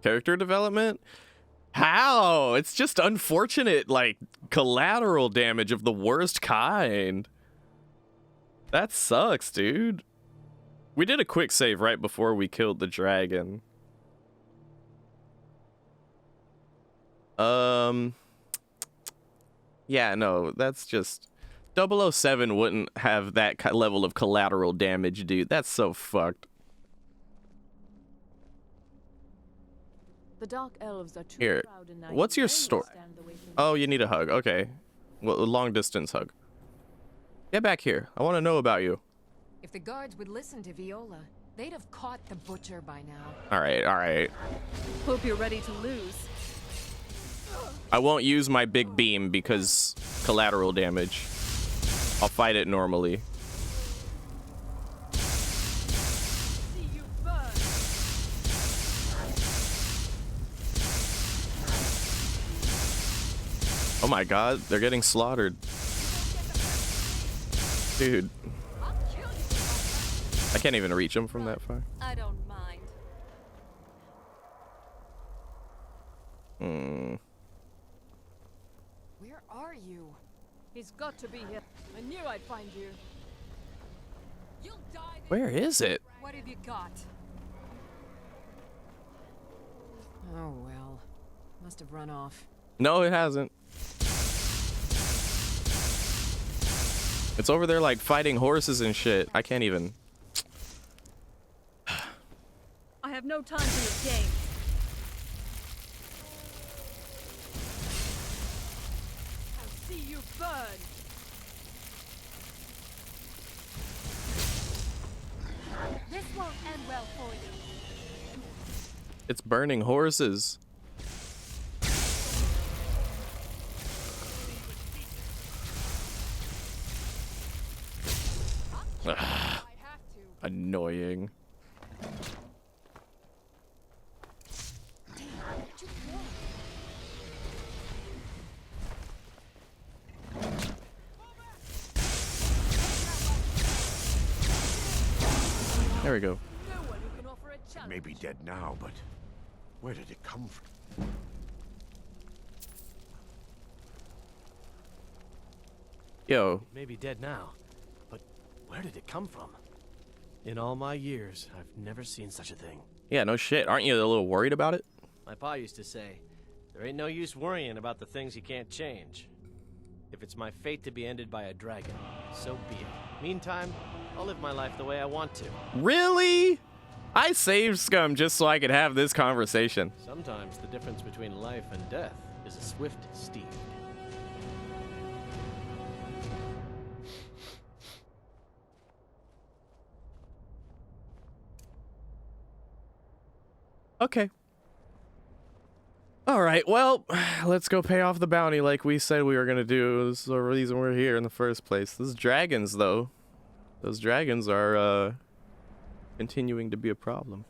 Character development? How? It's just unfortunate, like, collateral damage of the worst kind. That sucks, dude. We did a quick save right before we killed the dragon. Yeah, no, that's just... 007 wouldn't have that level of collateral damage, dude. That's so fucked. The Dark Elves are too Here, proud and naive what's your to story? understand the way things Oh, you need a hug. Okay. Well, a long distance hug. Get back here. I want to know about you. If the guards would listen to Viola, they'd have caught the butcher by now. All right, all right. Hope you're ready to lose. I won't use my big beam because collateral damage. I'll fight it normally. Oh my god, they're getting slaughtered. Dude. I can't even reach them from that far. I don't mind. Where are you? He's got to be here. I knew I'd find you. You'll die. Where is it? What have you got? Oh well. Must have run off. No, it hasn't. It's over there like fighting horses and shit. I can't even. I have no time for your game. I'll see you burn. This won't end well for you. It's burning horses. Ugh. Annoying. There we go. It may be dead now, but where did it come from? Yo. It may be dead now, but where did it come from? In all my years, I've never seen such a thing. Yeah, no shit. Aren't you a little worried about it? My pa used to say, there ain't no use worrying about the things you can't change. If it's my fate to be ended by a dragon, so be it. Meantime, I'll live my life the way I want to. Really? I saved scum just so I could have this conversation. Sometimes the difference between life and death is a swift steed. Okay. All right, well, let's go pay off the bounty like we said we were going to do. This is the reason we're here in the first place. Those dragons, though. Those dragons are continuing to be a problem.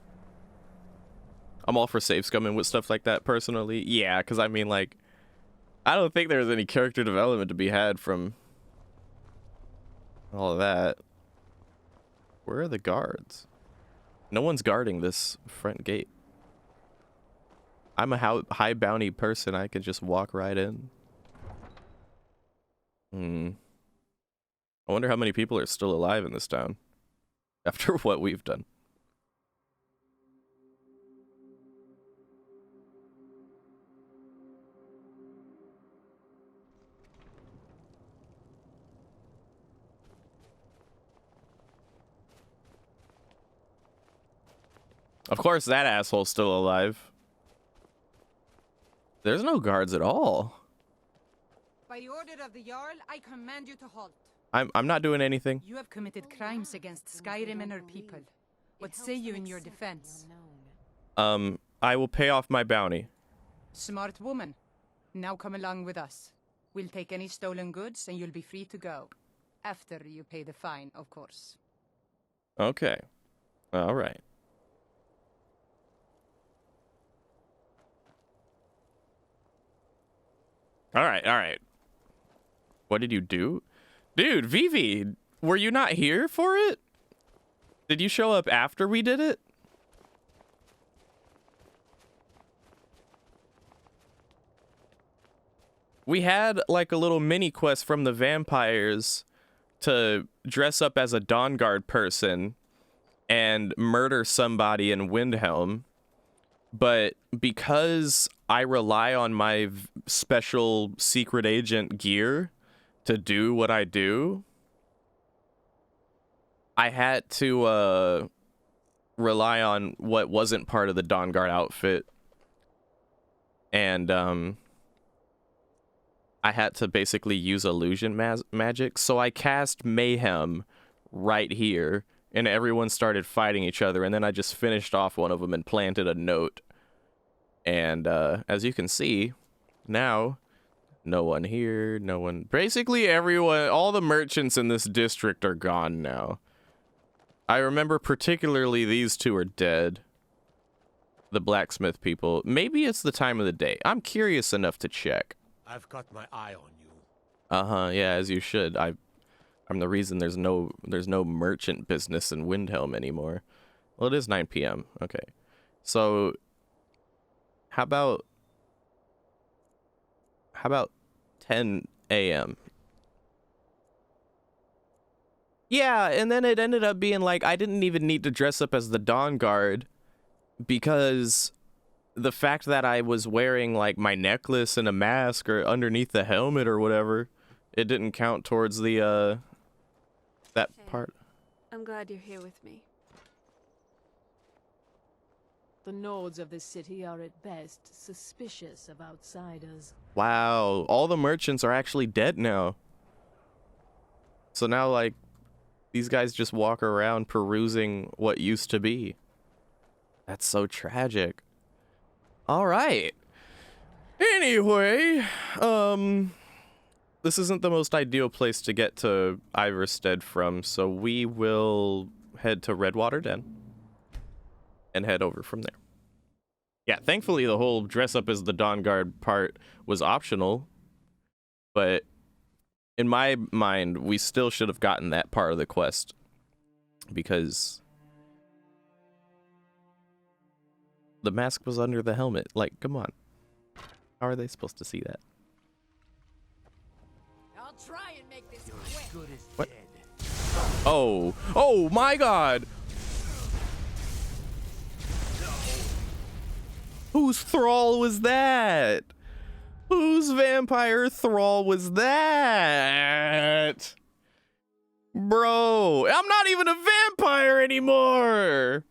I'm all for safe scumming with stuff like that, personally. Yeah, because I mean, like, I don't think there's any character development to be had from all of that. Where are the guards? No one's guarding this front gate. I'm a high bounty person. I could just walk right in. I wonder how many people are still alive in this town after what we've done. Of course, that asshole's still alive. There's no guards at all. By order of the Jarl, I command you to halt. I'm not doing anything. You have committed crimes against Skyrim and her people. What say you in your defense? I will pay off my bounty. Smart woman. Now come along with us. We'll take any stolen goods and you'll be free to go. After you pay the fine, of course. Okay. All right. All right. What did you do? Dude, Vivi, were you not here for it? Did you show up after we did it? We had like a little mini quest from the vampires to dress up as a Dawn Guard person and murder somebody in Windhelm. But because I rely on my special secret agent gear to do what I do, I had to rely on what wasn't part of the Dawn Guard outfit. And I had to basically use illusion magic. So I cast Mayhem right here, and everyone started fighting each other. And then I just finished off one of them and planted a note. And as you can see, now, no one here, no one... Basically everyone, all the merchants in this district are gone now. I remember particularly these two are dead. The blacksmith people. Maybe it's the time of the day. I'm curious enough to check. I've got my eye on you. Uh-huh, yeah, as you should. I'm the reason there's no merchant business in Windhelm anymore. Well, it is 9 p.m. Okay. So how about 10 a.m.? Yeah, and then it ended up being like I didn't even need to dress up as the Dawn Guard because the fact that I was wearing like my necklace and a mask or underneath the helmet or whatever, it didn't count towards the that part. I'm glad you're here with me. The Nords of this city are at best suspicious of outsiders. Wow, all the merchants are actually dead now. So now like these guys just walk around perusing what used to be. That's so tragic. All right. Anyway, this isn't the most ideal place to get to Iverstead from, so we will head to Redwater Den and head over from there. Yeah, thankfully the whole dress up as the Dawn Guard part was optional, but in my mind, we still should have gotten that part of the quest because the mask was under the helmet. Like, come on. How are they supposed to see that? I'll try and make this quick. What? Oh. Oh my god. Whose thrall was that? Whose vampire thrall was that? Bro, I'm not even a vampire anymore.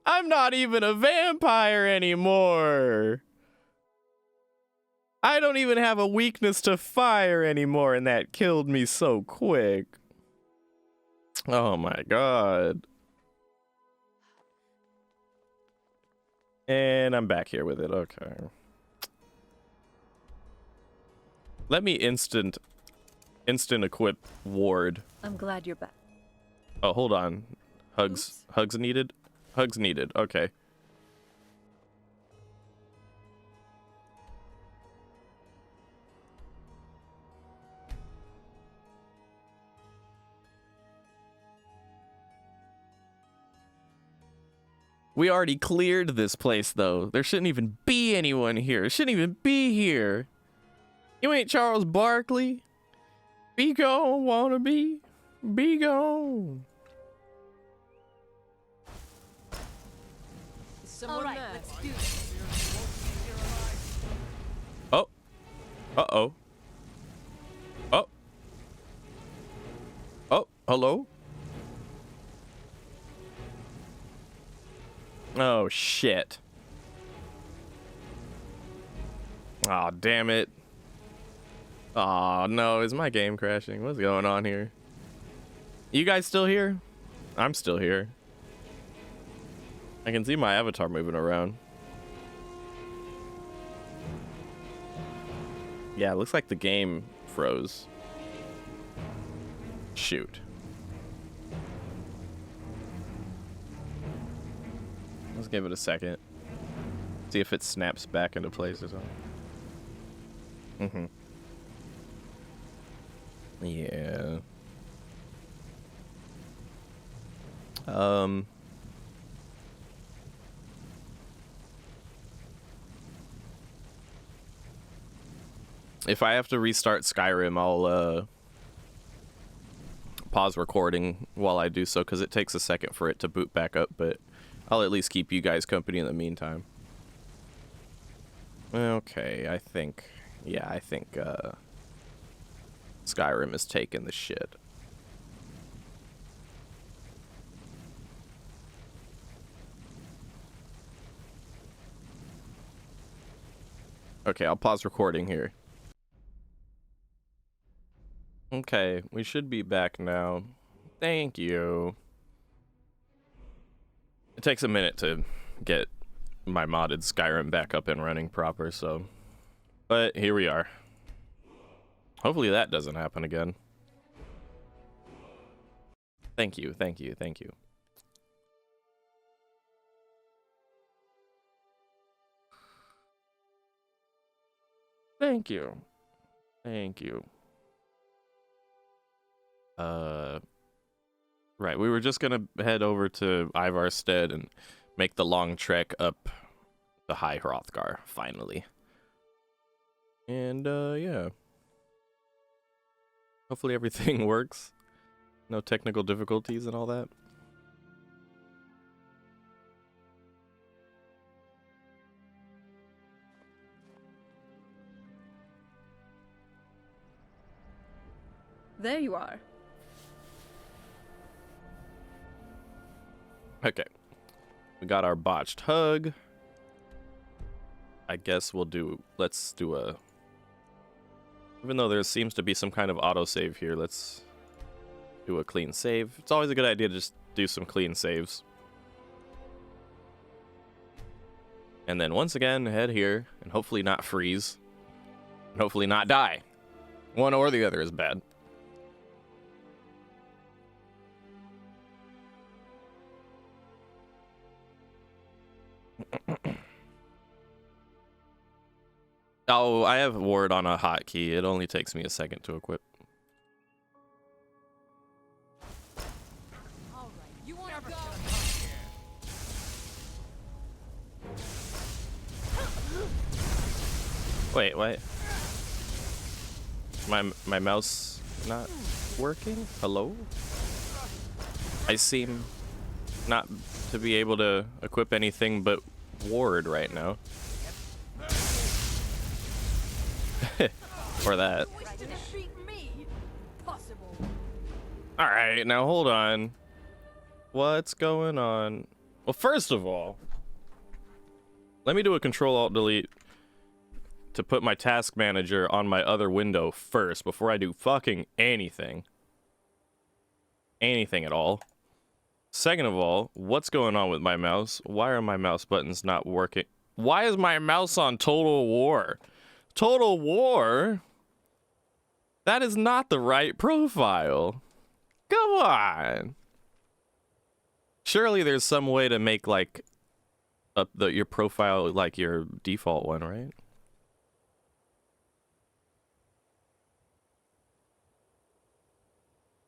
I'm not even a vampire anymore. I don't even have a weakness to fire anymore, and that killed me so quick. Oh my god. And I'm back here with it, okay. Let me instant equip Ward. I'm glad you're back. Oh, hold on. Hugs needed? Hugs needed, okay. We already cleared this place, though. There shouldn't even be anyone here. Shouldn't even be here. You ain't Charles Barkley. Be gone, wannabe. Be gone. All right, let's do this. Oh. Uh-oh. Oh. Oh, hello? Oh, shit. Aw, damn it. Aw, no, is my game crashing? What's going on here? You guys still here? I'm still here. I can see my avatar moving around. Yeah, it looks like the game froze. Shoot. Let's give it a second. See if it snaps back into place or something. Yeah. If I have to restart Skyrim, I'll pause recording while I do so, because it takes a second for it to boot back up, but I'll at least keep you guys company in the meantime. Okay, I think Skyrim is taking the shit. Okay, I'll pause recording here. Okay, we should be back now. Thank you. It takes a minute to get my modded Skyrim back up and running proper, so... But here we are. Hopefully that doesn't happen again. Thank you, thank you, thank you. Thank you. Thank you. Right, we were just gonna head over to Ivarstead and make the long trek up the High Hrothgar, finally. And, yeah. Hopefully everything works. No technical difficulties and all that. There you are. Okay. We got our botched hug. I guess let's do a... Even though there seems to be some kind of autosave here, let's do a clean save. It's always a good idea to just do some clean saves. And then once again, head here, and hopefully not freeze. And hopefully not die. One or the other is bad. Oh, I have ward on a hotkey. It only takes me a second to equip. All right, you want to go? Wait, what? My mouse not working? Hello? I seem not to be able to equip anything but ward right now. Or that. Alright, now hold on. What's going on? Well, first of all, let me do a Control-Alt-Delete to put my task manager on my other window first before I do fucking anything. Anything at all. Second of all, what's going on with my mouse? Why are my mouse buttons not working? Why is my mouse on Total War? Total War? That is not the right profile. Come on. Surely there's some way to make like your profile like your default one, right?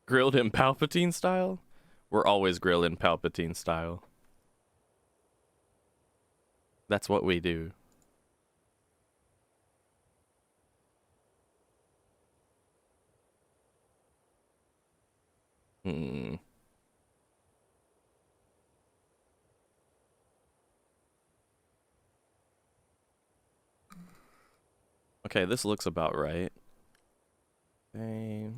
Grilled in Palpatine style? We're always grilled in Palpatine style. That's what we do. Hmm. Okay, this looks about right. Okay.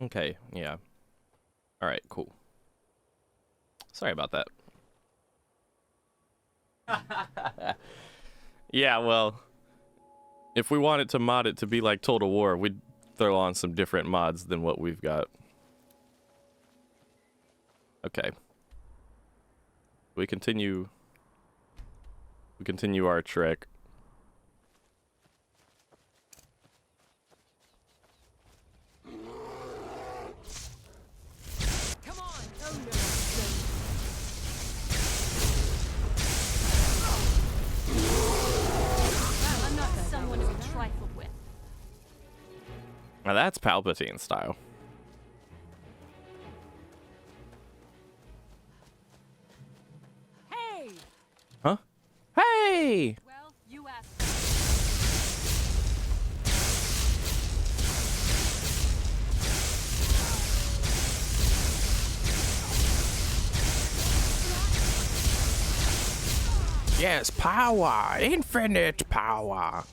Okay, yeah. All right, cool. Sorry about that. Yeah, well, if we wanted to mod it to be like Total War, we'd throw on some different mods than what we've got. Okay. We continue our trek. Come on! Oh no! I'm not someone to be trifled with. Now that's Palpatine style. Hey! Huh? Hey! Well, you asked. Yes, power! Infinite power!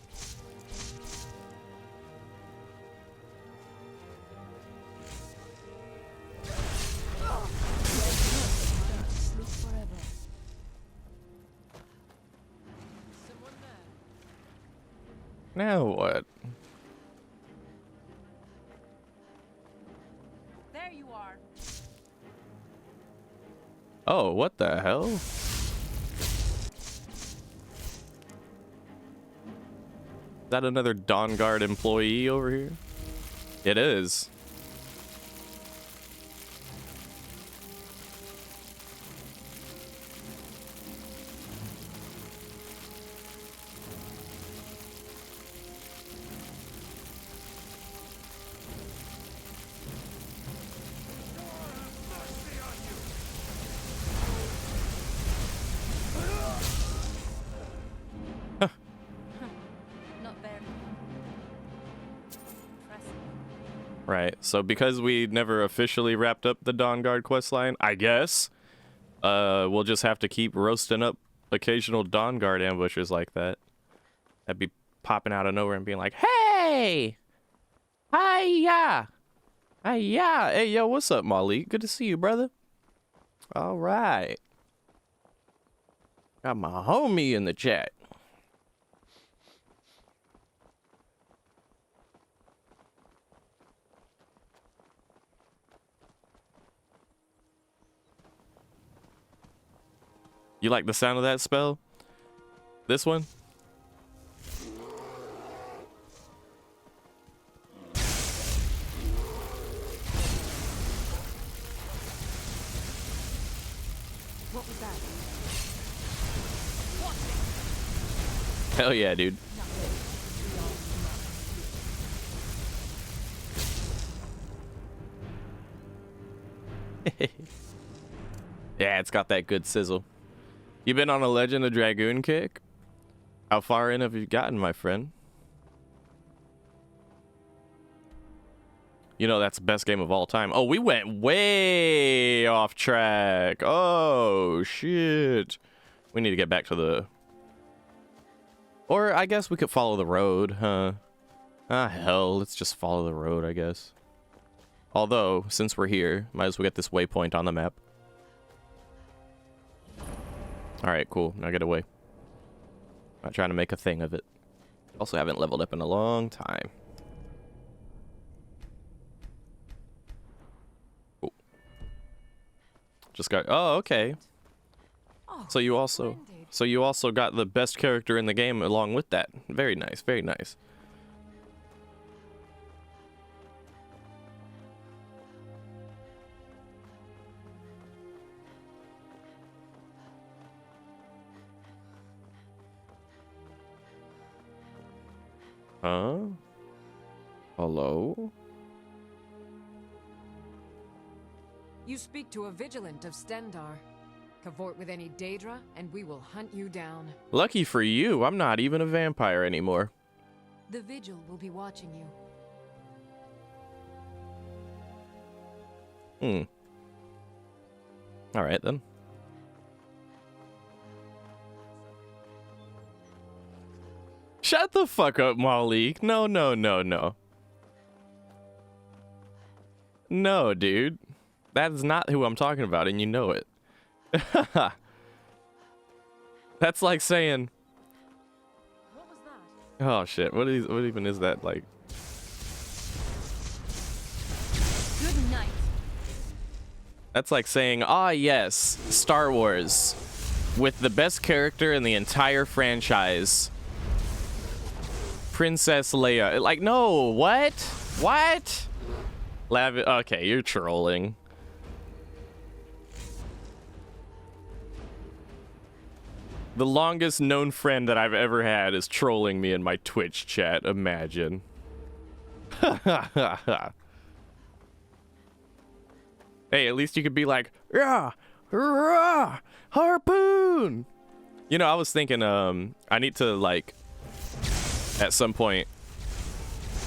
Now what? There you are. Oh, what the hell? Is that another Dawn Guard employee over here? It is. Not very impressive. Right, so because we never officially wrapped up the Dawn Guard questline, I guess, we'll just have to keep roasting up occasional Dawn Guard ambushers like that. That'd be popping out of nowhere and being like, hey! Hiya! Hiya! Hey, yo, what's up, Malik? Good to see you, brother. All right. Got my homie in the chat. You like the sound of that spell? This one? What was that? Hell yeah, dude. Yeah, it's got that good sizzle. You been on a Legend of Dragoon kick? How far in have you gotten, my friend? You know that's the best game of all time. Oh, we went way off track. Oh, shit. We need to get back to the... Or I guess we could follow the road, huh? Ah, hell, let's just follow the road, I guess. Although, since we're here, might as well get this waypoint on the map. Alright, cool. Now get away. Not trying to make a thing of it. Also haven't leveled up in a long time. Cool. Just got... Oh, okay. So you also got the best character in the game along with that. Very nice, very nice. Huh? Hello? You speak to a vigilant of Stendar. Cavort with any Daedra, and we will hunt you down. Lucky for you, I'm not even a vampire anymore. The Vigil will be watching you. Alright then. Shut the fuck up, Malik. No. No, dude. That is not who I'm talking about, and you know it. That's like saying... What was that? Oh shit, what even is that like? Good night. That's like saying, ah yes, Star Wars, with the best character in the entire franchise, Princess Leia. Like, no, what? What? Okay, you're trolling. The longest known friend that I've ever had is trolling me in my Twitch chat, imagine. Hey, at least you could be like, rah, rah, harpoon. You know, I was thinking, I need to like, at some point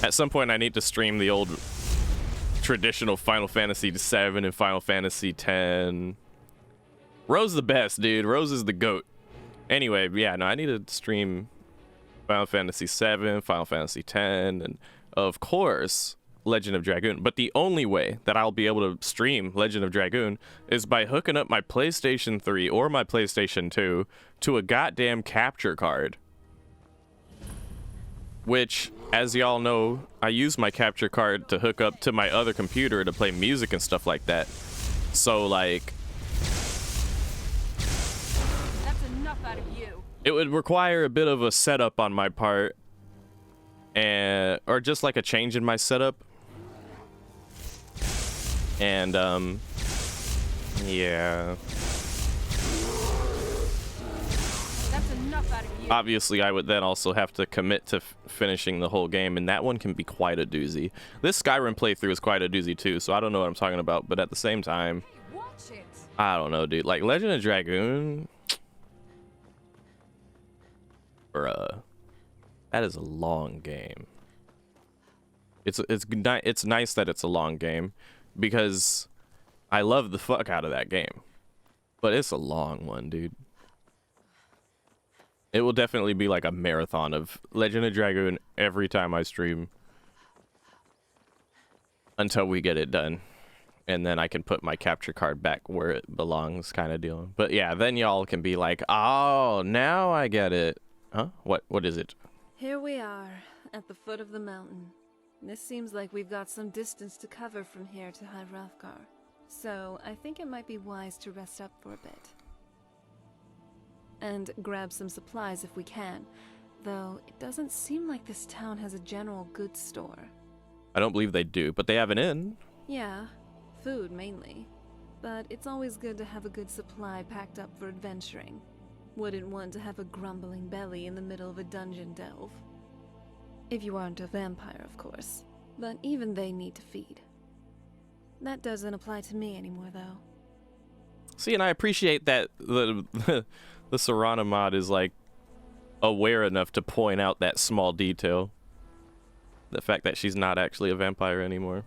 I need to stream the old traditional Final Fantasy VII and Final Fantasy X. Rose the best, dude. Rose is the GOAT. Anyway, yeah, no, I need to stream Final Fantasy VII, Final Fantasy X, and of course, Legend of Dragoon. But the only way that I'll be able to stream Legend of Dragoon is by hooking up my PlayStation 3 or my PlayStation 2 to a goddamn capture card. Which, as y'all know, I use my capture card to hook up to my other computer to play music and stuff like that. So, like... Out of you. It would require a bit of a setup on my part, and or just like a change in my setup, and yeah. That's enough out of you. Obviously, I would then also have to commit to finishing the whole game, and that one can be quite a doozy. This Skyrim playthrough is quite a doozy too, so I don't know what I'm talking about, but at the same time, Watch it. I don't know, dude. Like Legend of Dragoon. Bruh, that is a long game. It's nice that it's a long game because I love the fuck out of that game, but it's a long one, dude. It will definitely be like a marathon of Legend of Dragoon every time I stream until we get it done, and then I can put my capture card back where it belongs, kind of deal. But yeah, then y'all can be like, oh, now I get it. Huh? What is it? Here we are, at the foot of the mountain. This seems like we've got some distance to cover from here to High Hrothgar. So, I think it might be wise to rest up for a bit. And grab some supplies if we can. Though, it doesn't seem like this town has a general goods store. I don't believe they do, but they have an inn. Yeah, food mainly. But it's always good to have a good supply packed up for adventuring. Wouldn't want to have a grumbling belly in the middle of a dungeon delve. If you aren't a vampire, of course. But even they need to feed. That doesn't apply to me anymore, though. See, and I appreciate that the Serana mod is, like, aware enough to point out that small detail. The fact that she's not actually a vampire anymore.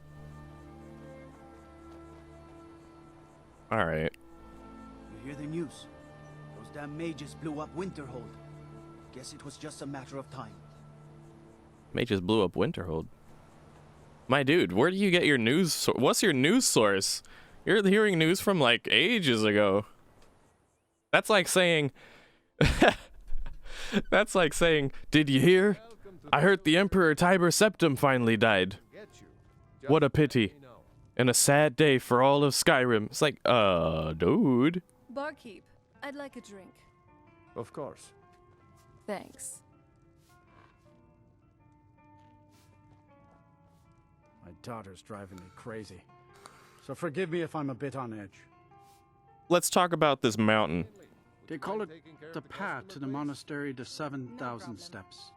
Alright. You hear the news? Those damn mages blew up Winterhold. Guess it was just a matter of time. Mages blew up Winterhold. My dude, where do you get your news? What's your news source? You're hearing news from like ages ago. That's like saying... That's like saying, did you hear? I heard the Emperor Tiber Septim finally died. What a pity. And a sad day for all of Skyrim. It's like, dude. Barkeep, I'd like a drink. Of course. Thanks. My daughter's driving me crazy. So forgive me if I'm a bit on edge. Let's talk about this mountain. They call it the path to the monastery to 7,000 steps.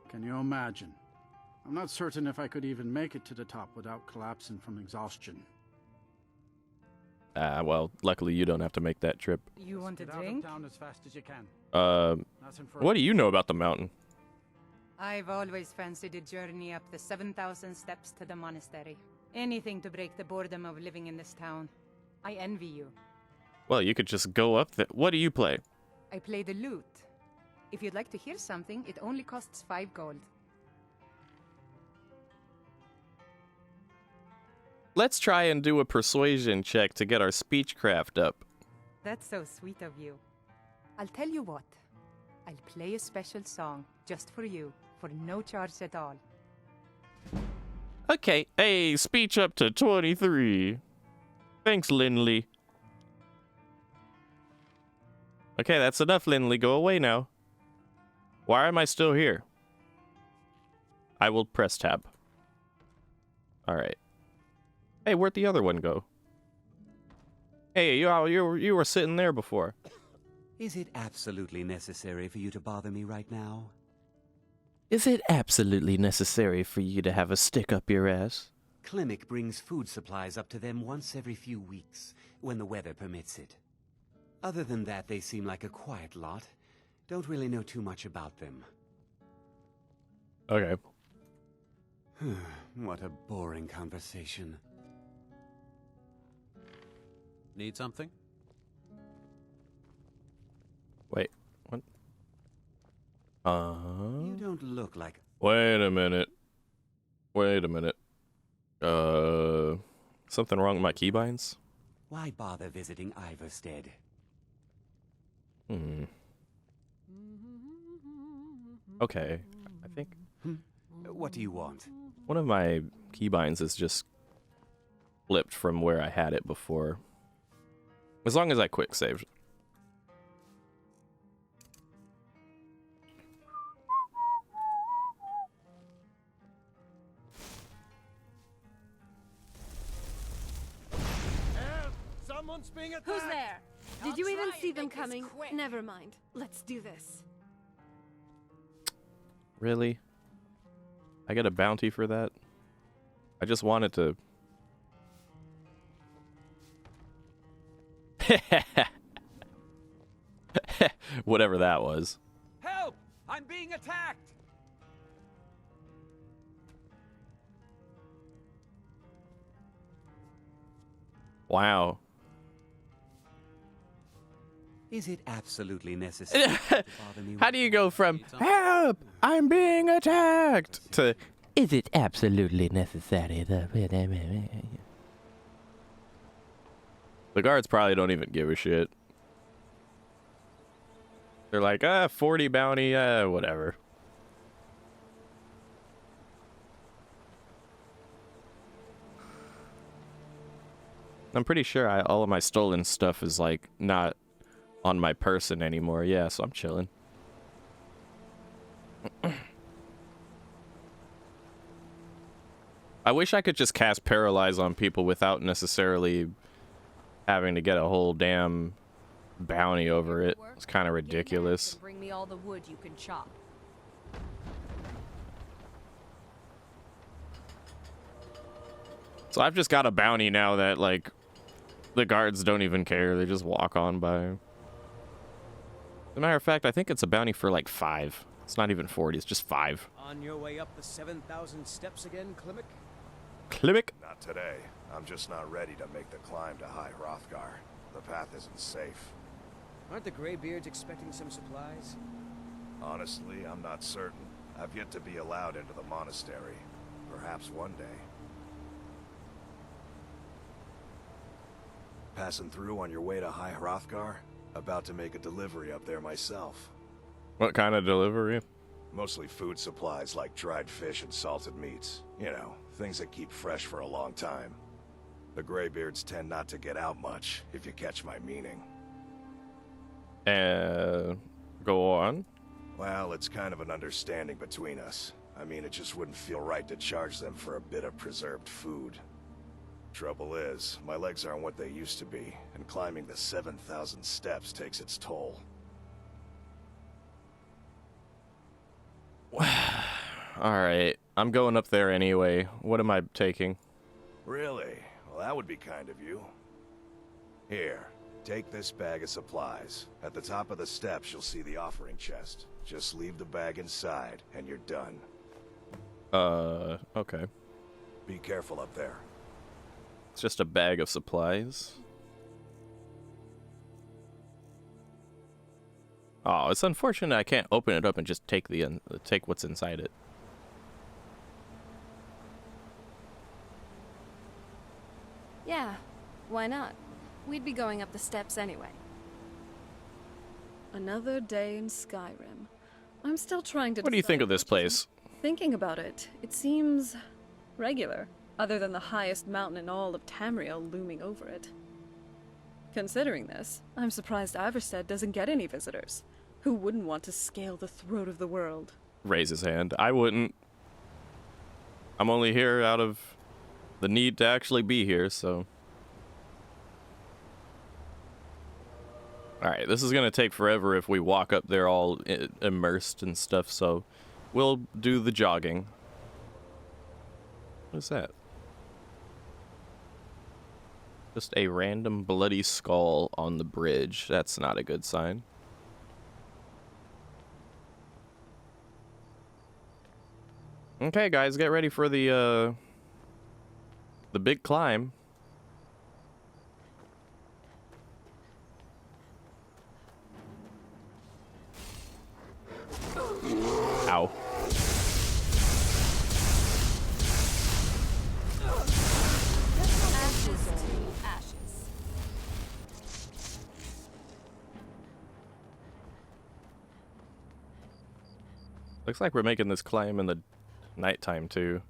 Can you imagine? I'm not certain if I could even make it to the top without collapsing from exhaustion. Well, luckily you don't have to make that trip. You want a Get out of drink? town as fast as you can. Nothing for What do you know about the mountain? I've always fancied a journey up the 7,000 steps to the monastery. Anything to break the boredom of living in this town. I envy you. Well, you could just go up there. What do you play? I play the lute. If you'd like to hear something, it only costs 5 gold. Let's try and do a persuasion check to get our speechcraft up. That's so sweet of you. I'll tell you what. I'll play a special song just for you, for no charge at all. Okay, hey, speech up to 23. Thanks, Lindley. Okay, that's enough, Lindley. Go away now. Why am I still here? I will press tab. Alright. Hey, where'd the other one go? Hey, you were sitting there before. Is it absolutely necessary for you to bother me right now? Is it absolutely necessary for you to have a stick up your ass? Klimek brings food supplies up to them once every few weeks, when the weather permits it. Other than that, they seem like a quiet lot. Don't really know too much about them. Okay. What a boring conversation. Need something? Wait, what? You don't look like... Wait a minute. Wait a minute. Something wrong with my keybinds? Why bother visiting Iverstead? Okay, I think... What do you want? One of my keybinds is just flipped from where I had it before. As long as I quick saved. Someone's being attacked. Who's there? Did you even see them coming? Never mind. Let's do this. Really? I get a bounty for that? I just wanted to... Whatever that was. Help! I'm being attacked! Wow. Is it absolutely necessary to bother me? How do you go from "Help! I'm being attacked" to "Is it absolutely necessary?" The guards probably don't even give a shit. They're like, 40 bounty, whatever. I'm pretty sure all of my stolen stuff is like not on my person anymore. Yeah, so I'm chilling. I wish I could just cast Paralyze on people without necessarily having to get a whole damn bounty over it. It's kind of ridiculous. Bring me all the wood you can chop. So I've just got a bounty now that, like, the guards don't even care. They just walk on by. As a matter of fact, I think it's a bounty for, like, 5. It's not even 40, it's just 5. On your way up the 7,000 steps again, Klimek? Klimek? Not today. I'm just not ready to make the climb to High Hrothgar. The path isn't safe. Aren't the Greybeards expecting some supplies? Honestly, I'm not certain. I've yet to be allowed into the monastery. Perhaps one day. Passing through on your way to High Hrothgar? About to make a delivery up there myself. What kind of delivery? Mostly food supplies like dried fish and salted meats. You know, things that keep fresh for a long time. The Greybeards tend not to get out much, if you catch my meaning. Go on. Well, it's kind of an understanding between us. I mean, it just wouldn't feel right to charge them for a bit of preserved food. Trouble is, my legs aren't what they used to be, and climbing the 7,000 steps takes its toll. Alright, I'm going up there anyway. What am I taking? Really? Well, that would be kind of you. Here, take this bag of supplies. At the top of the steps, you'll see the offering chest. Just leave the bag inside, and you're done. Okay. Be careful up there. It's just a bag of supplies. Oh, it's unfortunate I can't open it up and just take take what's inside it. Yeah, why not? We'd be going up the steps anyway. Another day in Skyrim. I'm still trying to What do you think of this place? Thinking about it, it seems regular, other than the highest mountain in all of Tamriel looming over it. Considering this, I'm surprised Iverstead doesn't get any visitors. Who wouldn't want to scale the throat of the world? Raise his hand. I wouldn't. I'm only here out of the need to actually be here, so. Alright, this is gonna take forever if we walk up there all immersed and stuff, so we'll do the jogging. What is that? Just a random bloody skull on the bridge. That's not a good sign. Okay, guys, get ready for the big climb. Ow. Ashes to ashes. Looks like we're making this climb in the nighttime too.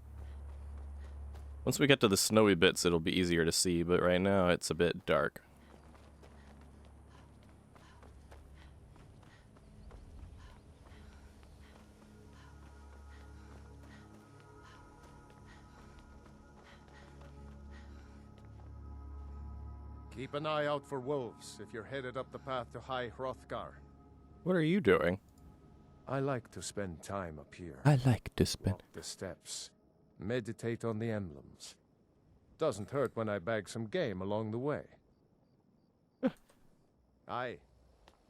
Once we get to the snowy bits, it'll be easier to see, but right now it's a bit dark. Keep an eye out for wolves if you're headed up the path to High Hrothgar. What are you doing? I like to spend time up here. I like to spend Walk the steps. Meditate on the emblems. Doesn't hurt when I bag some game along the way. Aye.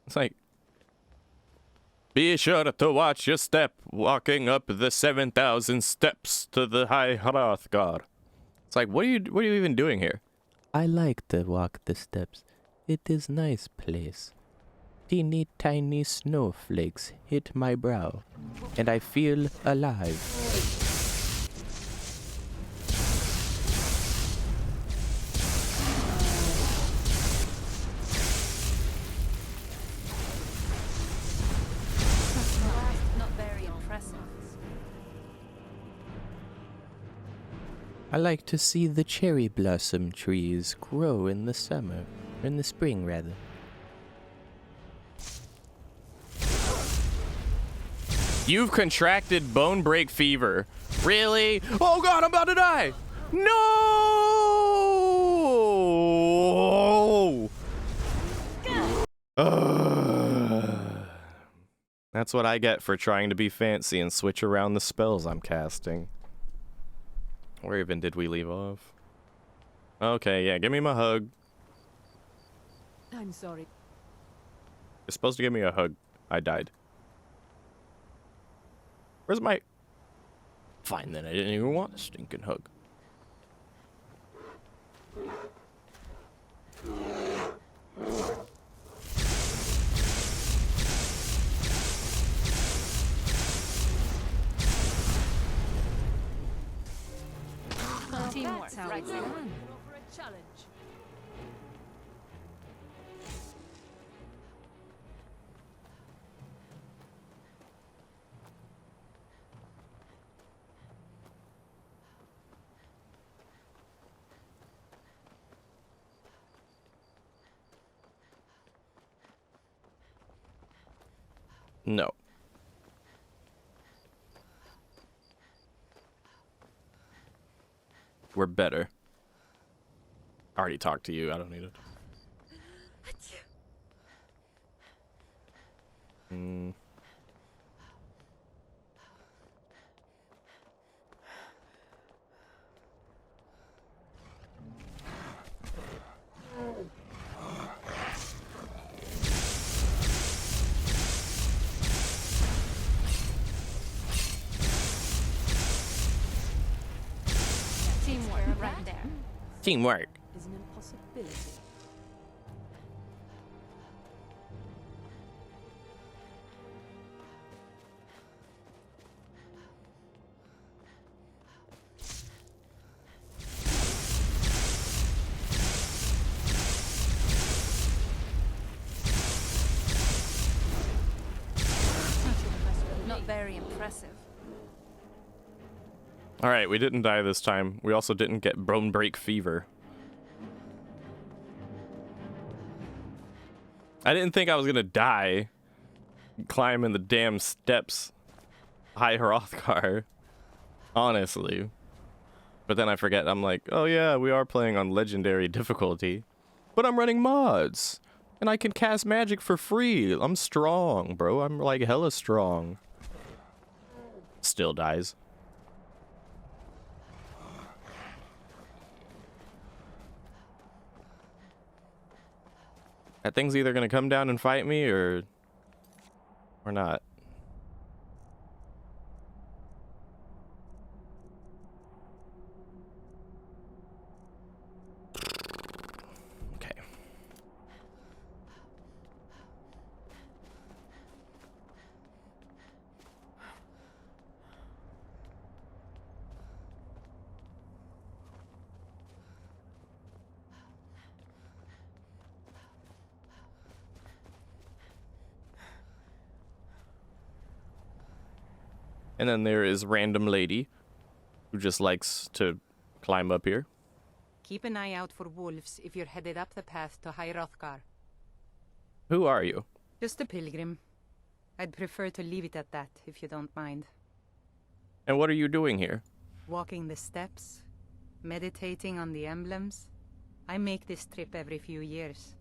It's like, be sure to watch your step walking up the 7,000 steps to the High Hrothgar. It's like, what are you even doing here? I like to walk the steps. It is nice place. Teeny tiny snowflakes hit my brow, and I feel alive. Not very impressive. I like to see the cherry blossom trees grow in the summer, in the spring rather. You've contracted bone break fever. Really? Oh god, I'm about to die! No! That's what I get for trying to be fancy and switch around the spells I'm casting. Where even did we leave off? Okay, yeah, give me my hug. I'm sorry. You're supposed to give me a hug. I died. Where's my... Fine then, I didn't even want a stinking hug. Teamwork, That's how right? it's done. For a challenge. No. We're better. I already talked to you. I don't need it. Hmm. Teamwork. Is an impossibility. Not very impressive. All right, we didn't die this time. We also didn't get bone break fever. I didn't think I was gonna die climbing the damn steps high Hrothgar, honestly. But then I forget, I'm like, oh yeah, we are playing on legendary difficulty. But I'm running mods, and I can cast magic for free. I'm strong, bro. I'm like hella strong. Still dies. That thing's either gonna come down and fight me or not. Okay. And then there is random lady who just likes to climb up here. Keep an eye out for wolves if you're headed up the path to High Hrothgar. Who are you? Just a pilgrim. I'd prefer to leave it at that, if you don't mind. And what are you doing here? Walking the steps, meditating on the emblems. I make this trip every few years.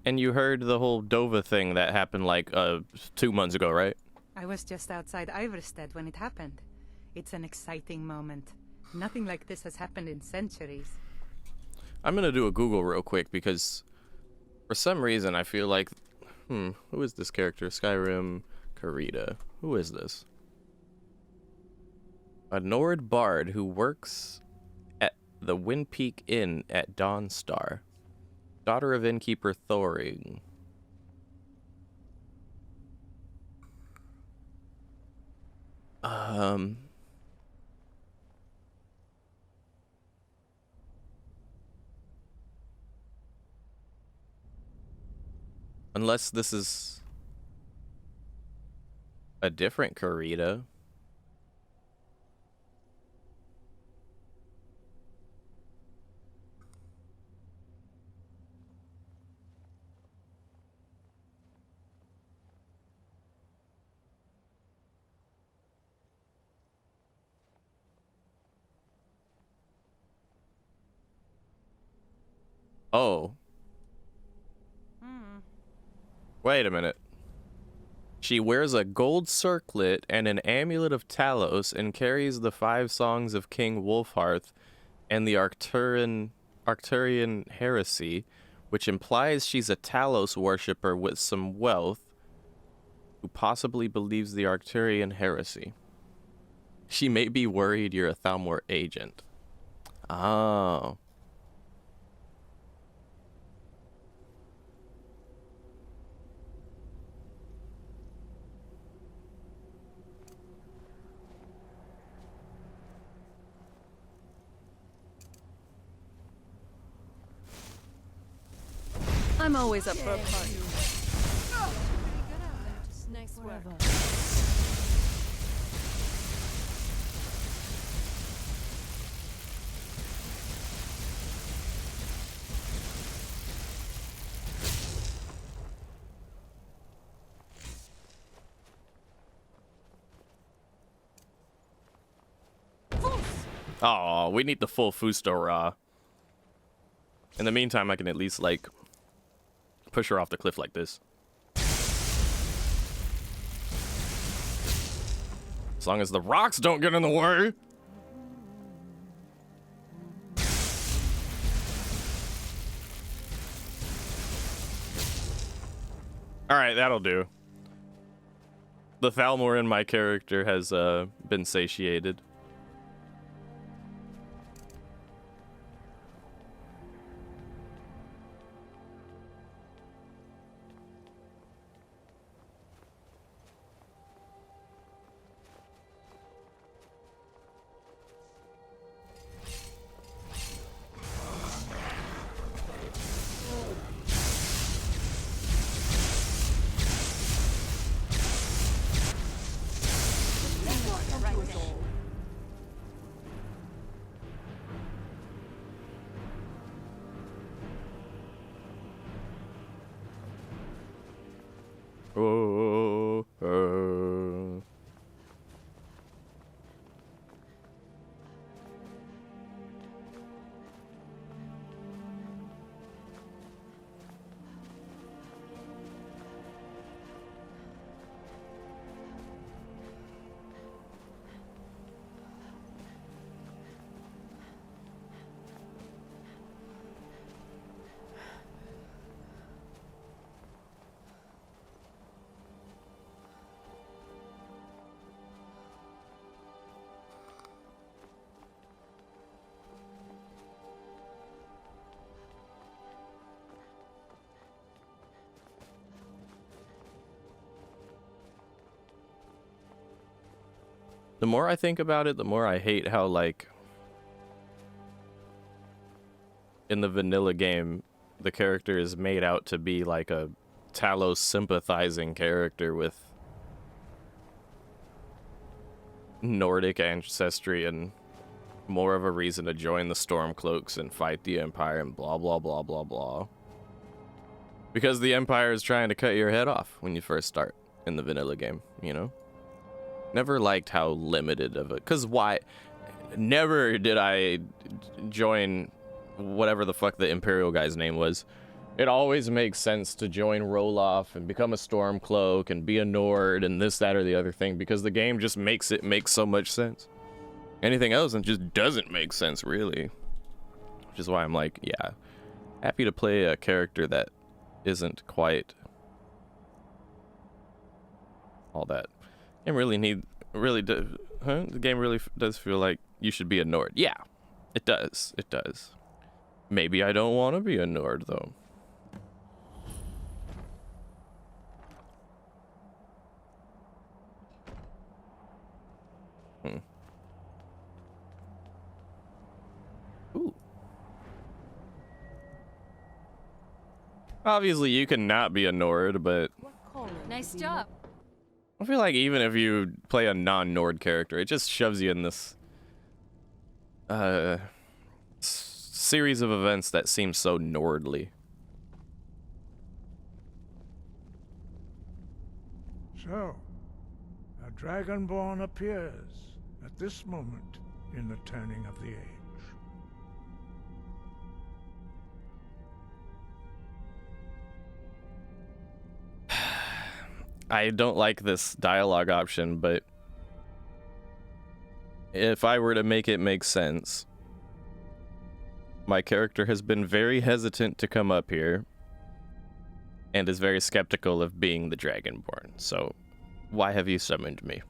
And you heard the whole Dova thing that happened like 2 months ago, right? I was just outside Iverstead when it happened. It's an exciting moment. Nothing like this has happened in centuries. I'm gonna do a Google real quick because for some reason I feel like, who is this character? Skyrim Karita. Who is this? A Nord bard who works at the Windpeak Inn at Dawnstar. Daughter of innkeeper Thoring. Unless this is a different Karita. Oh. Wait a minute. She wears a gold circlet and an amulet of Talos and carries the 5 songs of King Wolfhearth and the Arcturian heresy, which implies she's a Talos worshipper with some wealth who possibly believes the Arcturian heresy. She may be worried you're a Thalmor agent. Oh. I'm always up for a party. Nice work. Oh, we need the full Fuz Ro. In the meantime, I can at least, like, push her off the cliff like this. As long as the rocks don't get in the way. Alright, that'll do. The Thalmor in my character has been satiated. Oh, oh. The more I think about it, the more I hate how, like, in the vanilla game, the character is made out to be like a Talos sympathizing character with Nordic ancestry and more of a reason to join the Stormcloaks and fight the Empire and blah, blah, blah, blah, blah. Because the Empire is trying to cut your head off when you first start in the vanilla game, you know? Never liked how limited of it. Because why? Never did I join whatever the fuck the Imperial guy's name was. It always makes sense to join Roloff and become a Stormcloak and be a Nord and this, that, or the other thing. Because the game just makes it make so much sense. Anything else it just doesn't make sense, really. Which is why I'm like, yeah, happy to play a character that isn't quite all that. The game really does feel like you should be a Nord. Yeah, it does. It does. Maybe I don't want to be a Nord, though. Ooh. Obviously, you can not be a Nord, but Nice job. I feel like even if you play a non-Nord character, it just shoves you in this series of events that seem so Nordly. So, a Dragonborn appears at this moment in the turning of the age. I don't like this dialogue option, but if I were to make it make sense, my character has been very hesitant to come up here and is very skeptical of being the Dragonborn. So, why have you summoned me?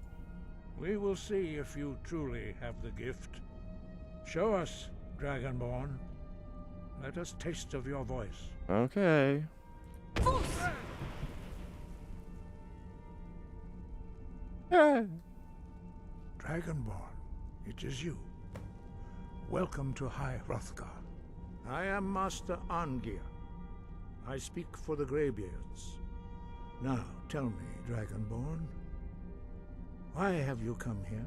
We will see if you truly have the gift. Show us, Dragonborn. Let us taste of your voice. Okay. Dragonborn, it is you. Welcome to High Hrothgar. I am Master Arngir. I speak for the Greybeards. Now, tell me, Dragonborn, why have you come here?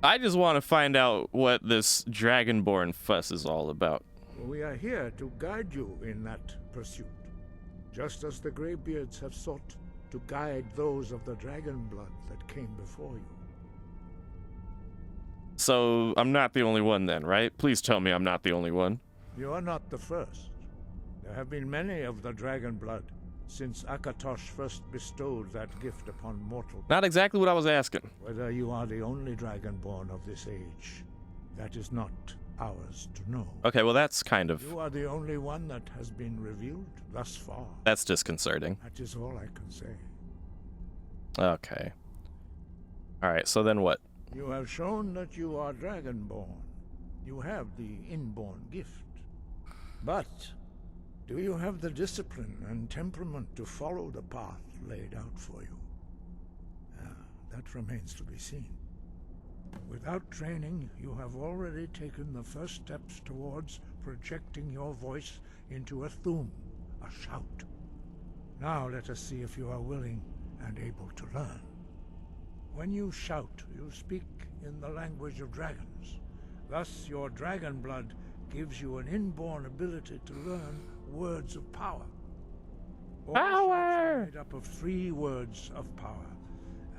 I just want to find out what this Dragonborn fuss is all about. We are here to guide you in that pursuit, just as the Greybeards have sought to guide those of the dragon blood that came before you. So, I'm not the only one then, right? Please tell me I'm not the only one. You are not the first. There have been many of the dragon blood since Akatosh first bestowed that gift upon mortal. Not exactly what I was asking. Whether you are the only dragonborn of this age, that is not ours to know. Okay, well that's kind of... You are the only one that has been revealed thus far. That's disconcerting. That is all I can say. Okay. Alright, so then what? You have shown that you are dragonborn. You have the inborn gift. But do you have the discipline and temperament to follow the path laid out for you? That remains to be seen. Without training, you have already taken the first steps towards projecting your voice into a thum, a shout. Now let us see if you are willing and able to learn. When you shout, you speak in the language of dragons. Thus, your dragon blood gives you an inborn ability to learn words of power. All Power! shouts are made up of 3 words of power.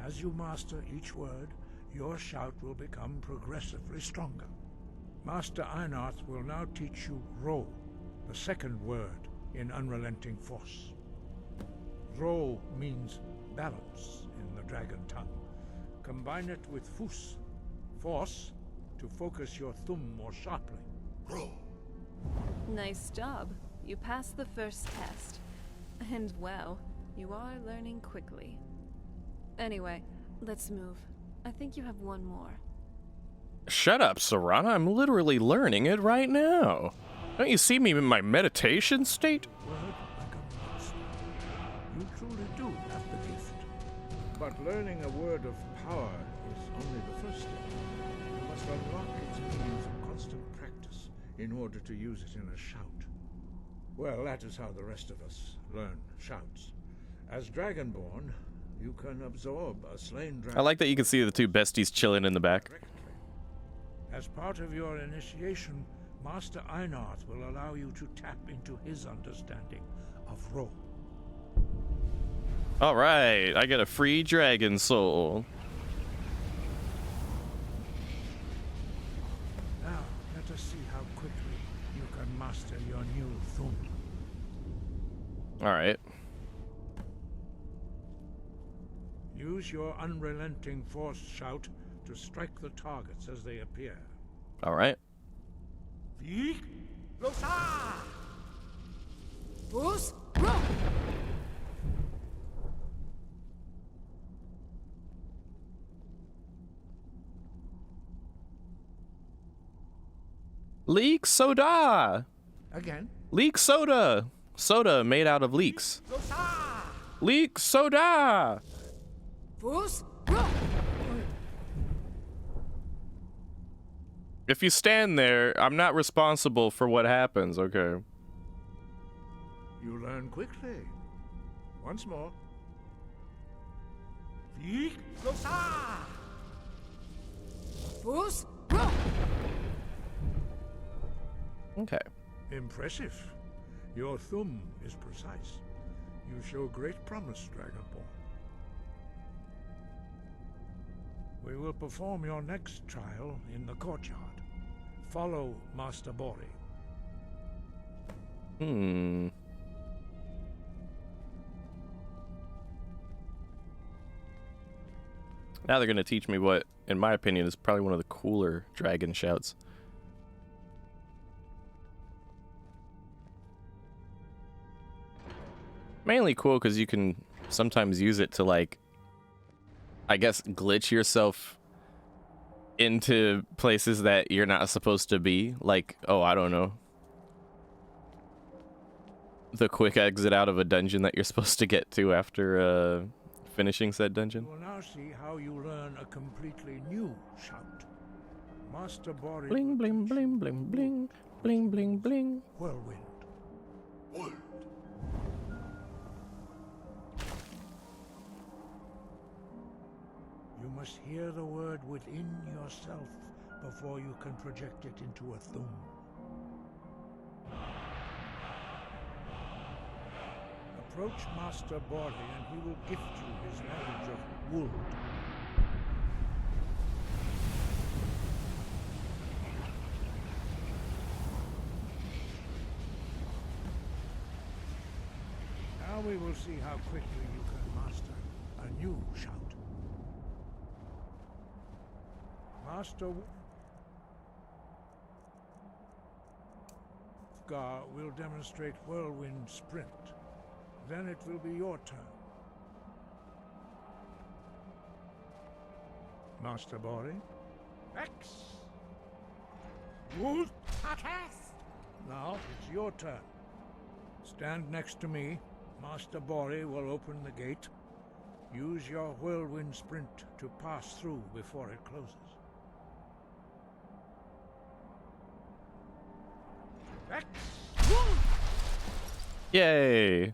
As you master each word, your shout will become progressively stronger. Master Einarth will now teach you Ro, the 2nd word in Unrelenting Force. Ro means balance in the dragon tongue. Combine it with Fuz, force, to focus your thumb more sharply. Ro! Nice job. You passed the first test. And well, you are learning quickly. Anyway, let's move. I think you have one more. Shut up, Serana. I'm literally learning it right now. Don't you see me in my meditation state? Word like a monster. You truly do have the gift. But learning a word of power is only the first step. You must unlock its meaning through constant practice in order to use it in a shout. Well, that is how the rest of us learn shouts. As Dragonborn, you can absorb a slain dragon. I like that you can see the 2 besties chilling in the back. As part of your initiation, Master Einarth will allow you to tap into his understanding of Ro. Alright, I get a free dragon soul. Now, let us see how quickly you can master your new thumb. Alright. Use your unrelenting force shout to strike the targets as they appear. Alright. Fuz Ro! Leek soda! Again? Leek soda! Soda made out of leeks. Leek soda! Fuz Ro! If you stand there, I'm not responsible for what happens, okay? You learn quickly. Once more. Fuz Ro! Okay. Impressive. Your thumb is precise. You show great promise, Dragonborn. We will perform your next trial in the courtyard. Follow Master Bori. Now they're gonna teach me what, in my opinion, is probably one of the cooler dragon shouts. Mainly cool because you can sometimes use it to, like, I guess, glitch yourself into places that you're not supposed to be. Like, oh, I don't know, the quick exit out of a dungeon that you're supposed to get to after finishing said dungeon. You will now see how you learn a completely new shout. Master Bori. Bling, bling, bling, bling, bling, bling, bling, bling. Whirlwind. Whirlwind. You must hear the word within yourself before you can project it into a thumb. Approach Master Bori and he will gift you his knowledge of wood. Now we will see how quickly you can master a new shout. Master Gar will demonstrate Whirlwind Sprint. Then it will be your turn. Master Bori. X. Wood. Now it's your turn. Stand next to me. Master Bori will open the gate. Use your Whirlwind Sprint to pass through before it closes. X. Yay!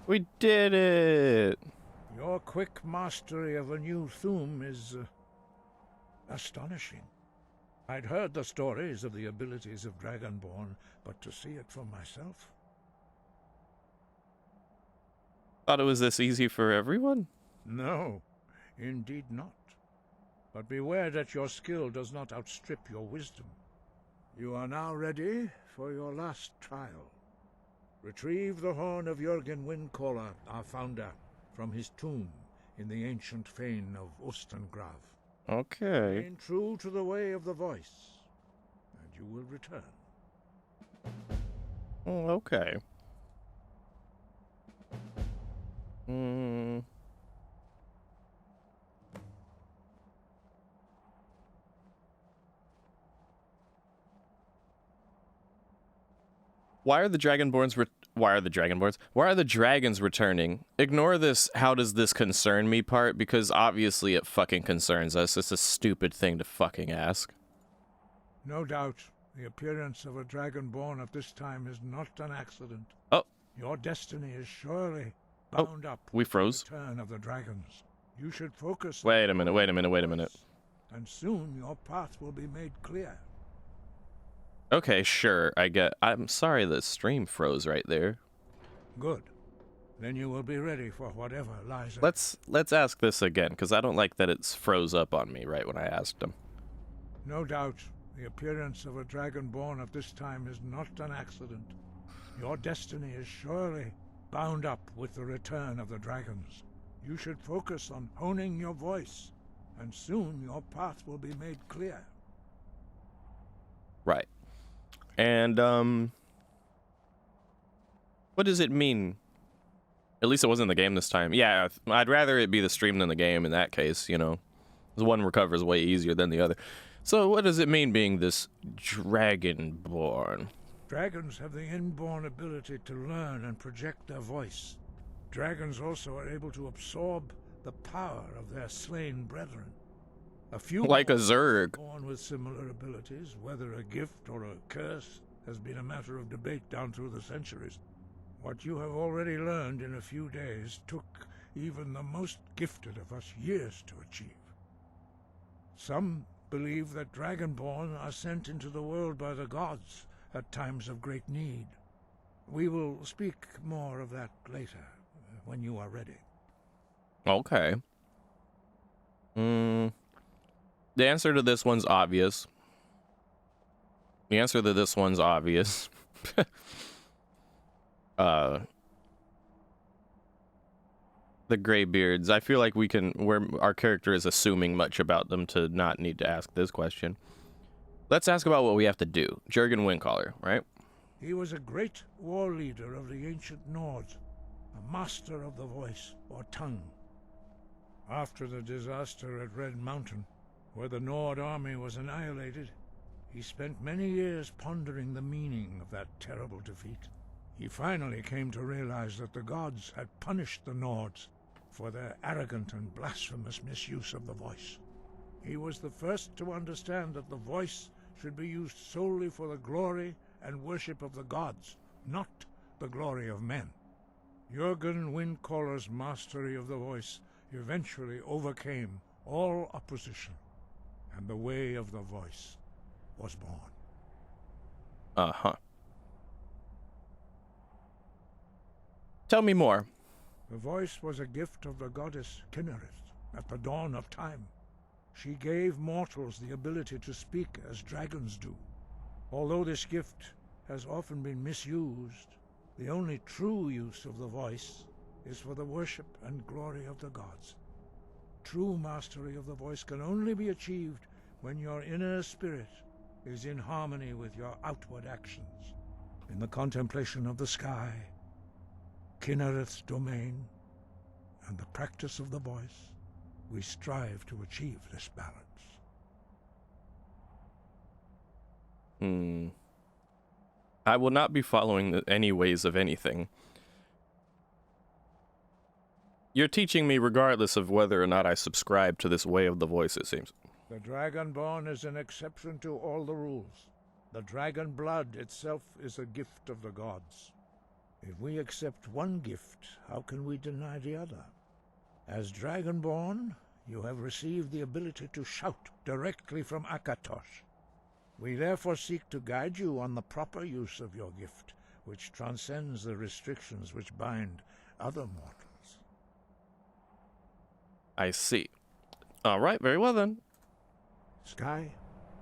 We did it! Your quick mastery of a new thum is astonishing. I'd heard the stories of the abilities of Dragonborn, but to see it for myself... Thought it was this easy for everyone? No, indeed not. But beware that your skill does not outstrip your wisdom. You are now ready for your last trial. Retrieve the horn of Jürgen Windcaller, our founder, from his tomb in the ancient fane of Ostengrav. Okay. Remain true to the way of the voice, and you will return. Oh, okay. Hmm. Why are the Dragonborns Why are the dragons returning? Ignore this how does this concern me part, because obviously it fucking concerns us. It's a stupid thing to fucking ask. No doubt, the appearance of a Dragonborn at this time is not an accident. Oh. Your destiny is surely bound up we froze. with the return of the dragons. You should focus... Wait a minute. And soon your path will be made clear. Okay, sure, I'm sorry the stream froze right there. Good. Then you will be ready for whatever lies ahead. Let's ask this again, because I don't like that it's froze up on me right when I asked him. No doubt, the appearance of a Dragonborn at this time is not an accident. Your destiny is surely bound up with the return of the dragons. You should focus on honing your voice, and soon your path will be made clear. Right. And, what does it mean? At least it wasn't the game this time. Yeah, I'd rather it be the stream than the game in that case, you know. The one recovers way easier than the other. So what does it mean being this Dragonborn? Dragons have the inborn ability to learn and project their voice. Dragons also are able to absorb the power of their slain brethren. A few like a Zerg. Born with similar abilities, whether a gift or a curse, has been a matter of debate down through the centuries. What you have already learned in a few days took even the most gifted of us years to achieve. Some believe that Dragonborn are sent into the world by the gods at times of great need. We will speak more of that later, when you are ready. Okay. The answer to this one's obvious. The Greybeards. I feel like our character is assuming much about them to not need to ask this question. Let's ask about what we have to do. Jürgen Windcaller, right? He was a great war leader of the ancient Nords, a master of the voice, or tongue. After the disaster at Red Mountain, where the Nord army was annihilated, he spent many years pondering the meaning of that terrible defeat. He finally came to realize that the gods had punished the Nords for their arrogant and blasphemous misuse of the voice. He was the first to understand that the voice should be used solely for the glory and worship of the gods, not the glory of men. Jürgen Windcaller's mastery of the voice eventually overcame all opposition, and the way of the voice was born. Uh-huh. Tell me more. The voice was a gift of the goddess Kinnereth at the dawn of time. She gave mortals the ability to speak as dragons do. Although this gift has often been misused, the only true use of the voice is for the worship and glory of the gods. True mastery of the voice can only be achieved when your inner spirit is in harmony with your outward actions. In the contemplation of the sky, Kinnereth's domain, and the practice of the voice, we strive to achieve this balance. I will not be following any ways of anything. You're teaching me regardless of whether or not I subscribe to this way of the voice, it seems. The Dragonborn is an exception to all the rules. The dragon blood itself is a gift of the gods. If we accept one gift, how can we deny the other? As Dragonborn, you have received the ability to shout directly from Akatosh. We therefore seek to guide you on the proper use of your gift, which transcends the restrictions which bind other mortals. I see. All right, very well then. Sky,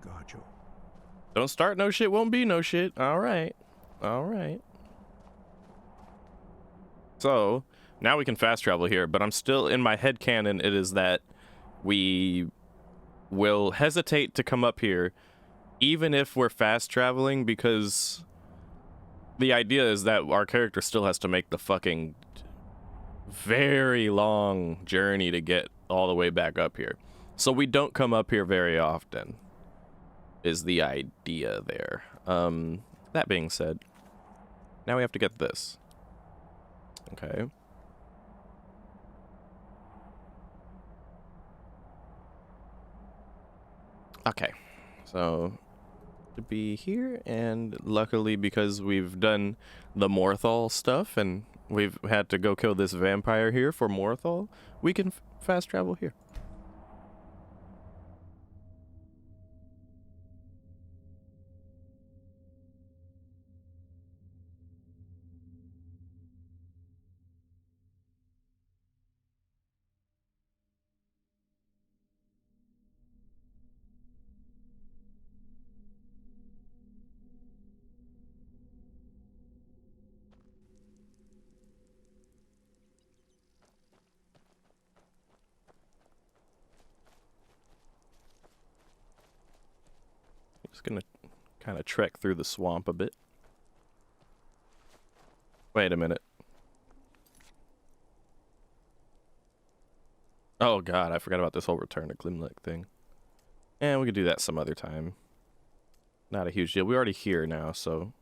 guard you. Don't start no shit, won't be no shit. All right. All right. So, now we can fast travel here, but I'm still, in my head canon, it is that we will hesitate to come up here even if we're fast traveling, because the idea is that our character still has to make the fucking very long journey to get all the way back up here. So we don't come up here very often, is the idea there. That being said, now we have to get this. Okay. Okay. So to be here, and luckily because we've done the Morthal stuff and we've had to go kill this vampire here for Morthal, we can fast travel here. Just gonna kind of trek through the swamp a bit. Wait a minute. Oh god, I forgot about this whole return to Glimlock thing. And we could do that some other time. Not a huge deal. We're already here now, so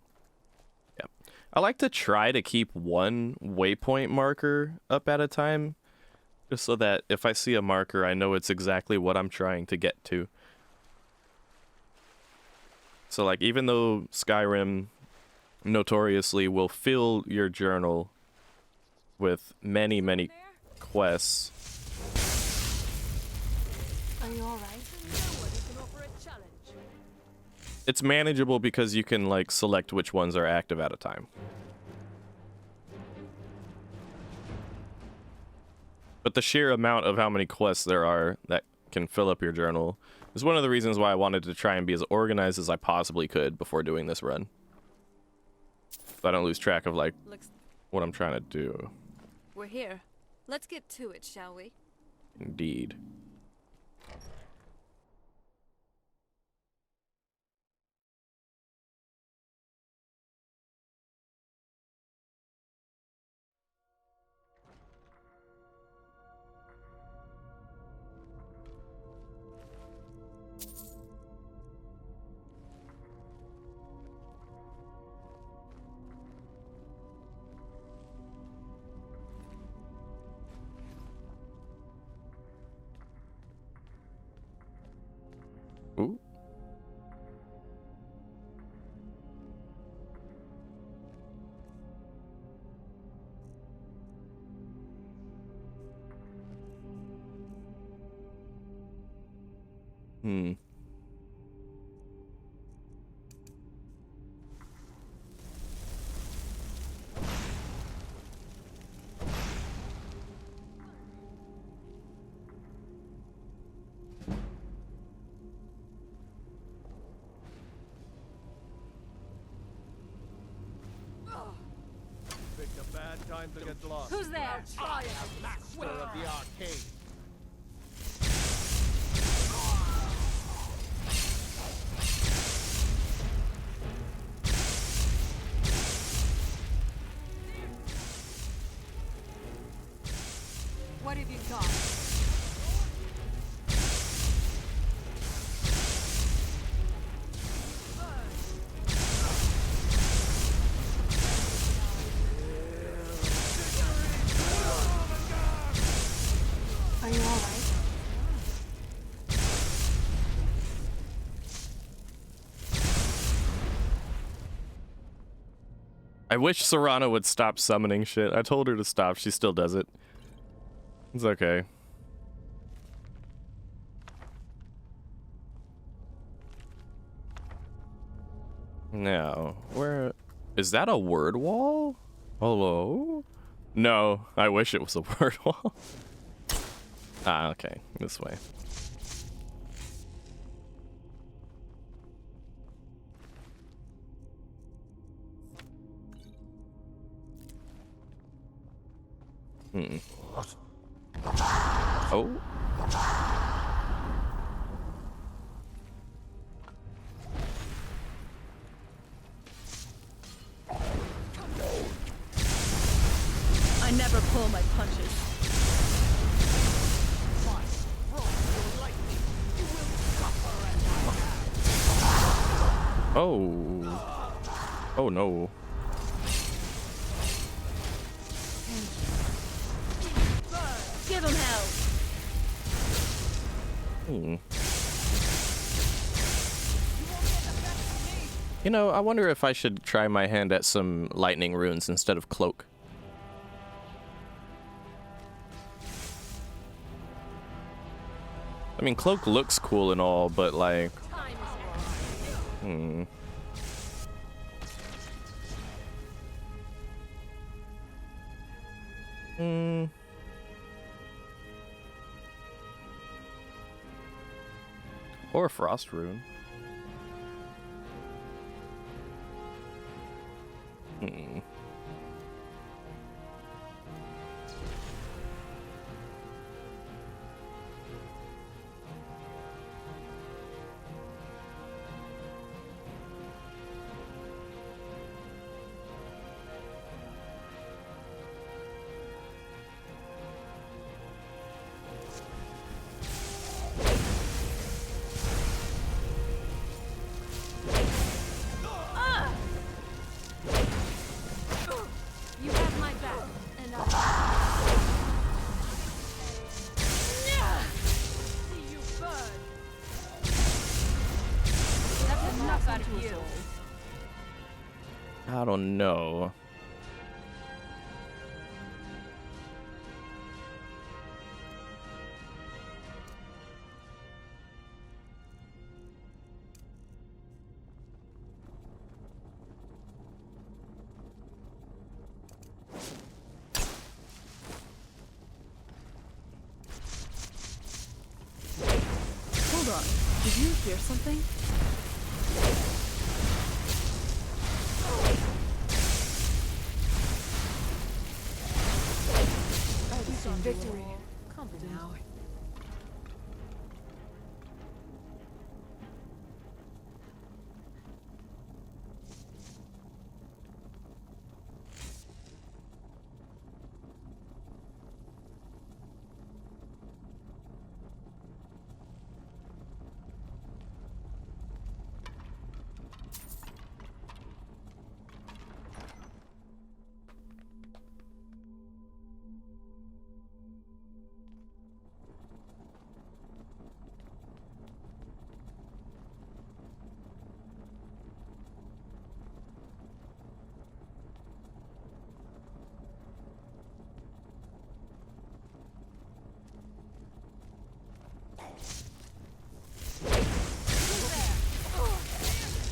yeah. I like to try to keep one waypoint marker up at a time, just so that if I see a marker, I know it's exactly what I'm trying to get to. So, like, even though Skyrim notoriously will fill your journal with many, many quests. Are you alright? It's manageable because you can, like, select which ones are active at a time. But the sheer amount of how many quests there are that can fill up your journal is one of the reasons why I wanted to try and be as organized as I possibly could before doing this run. So I don't lose track of, like, what I'm trying to do. We're here. Let's get to it, shall we? Indeed. Ooh. Hmm. Picked a bad time to get lost. Who's there? I am master of the arcade. What have you got? Are you alright? I wish Serana would stop summoning shit. I told her to stop. She still does it. It's okay. Now, where is that a word wall? Hello? No, I wish it was a word wall. Ah, okay, this way. Oh. I never pull my punches. Oh. Oh no. Give him hell. You know, I wonder if I should try my hand at some lightning runes instead of cloak. I mean, cloak looks cool and all, but like... Or a frost rune. You have my back, and I see you burn. That's enough out of you. I don't know. Hold on. Did you hear something? Victory. Come now.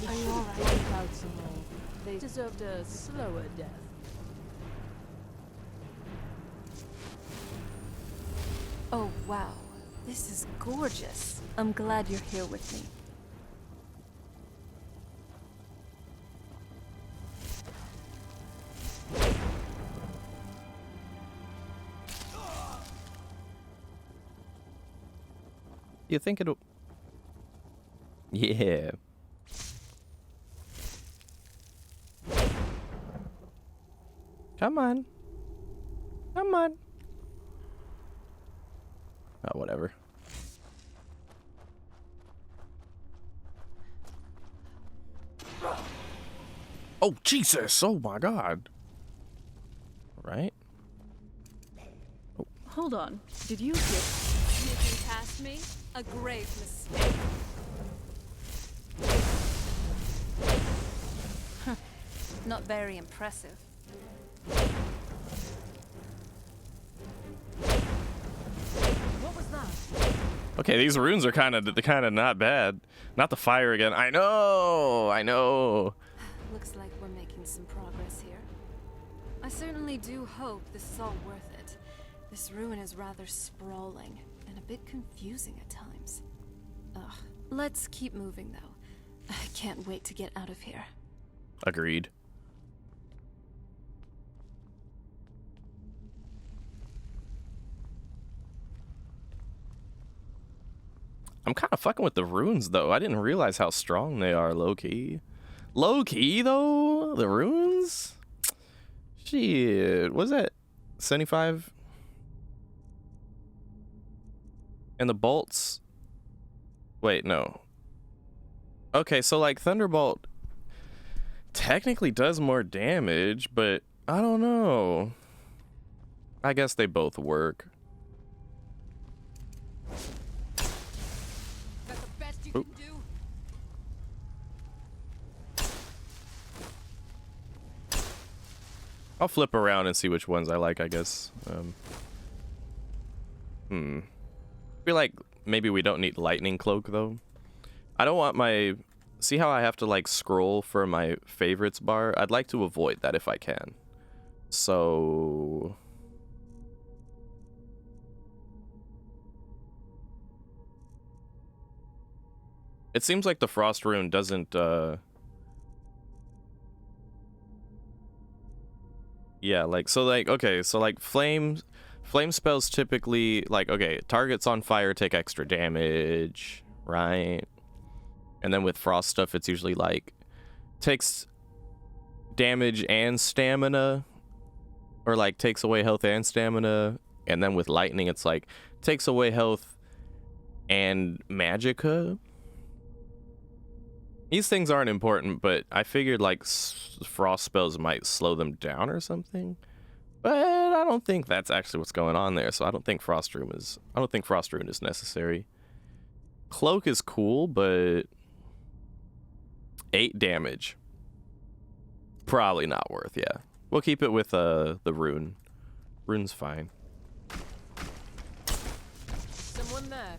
Are you all right? Without some more. They deserved a slower death. Oh, wow. This is gorgeous. I'm glad you're here with me. You think it'll... Yeah. Come on. Come on. Oh, whatever. Oh, Jesus! Oh my God. Right? Hold on. Did you hear? Sneaking past me? A grave mistake. Not very impressive. What was that? Okay, these runes are kind of not bad. Not the fire again. I know. Looks like we're making some progress here. I certainly do hope this is all worth it. This ruin is rather sprawling and a bit confusing at times. Ugh. Let's keep moving, though. I can't wait to get out of here. Agreed. I'm kind of fucking with the runes, though. I didn't realize how strong they are, low-key. Low-key, though? The runes? Shit. What's that? 75? And the bolts? Wait, no. Okay, so, like, Thunderbolt technically does more damage, but I don't know. I guess they both work. Oop. I'll flip around and see which ones I like, I guess. I feel like maybe we don't need lightning cloak, though. I don't want my... See how I have to, like, scroll for my favorites bar? I'd like to avoid that if I can. So... It seems like the Frost Rune doesn't, yeah, like, so, like, okay, so, like, flame spells typically, like, okay, targets on fire take extra damage, right? And then with frost stuff, it's usually, like, takes damage and stamina, or, like, takes away health and stamina. And then with lightning, it's, like, takes away health and magicka. These things aren't important, but I figured like frost spells might slow them down or something. But I don't think that's actually what's going on there. So I don't think Frost Rune is necessary. Cloak is cool, but 8 damage. Probably not worth, yeah. We'll keep it with the rune. Rune's fine. Someone there.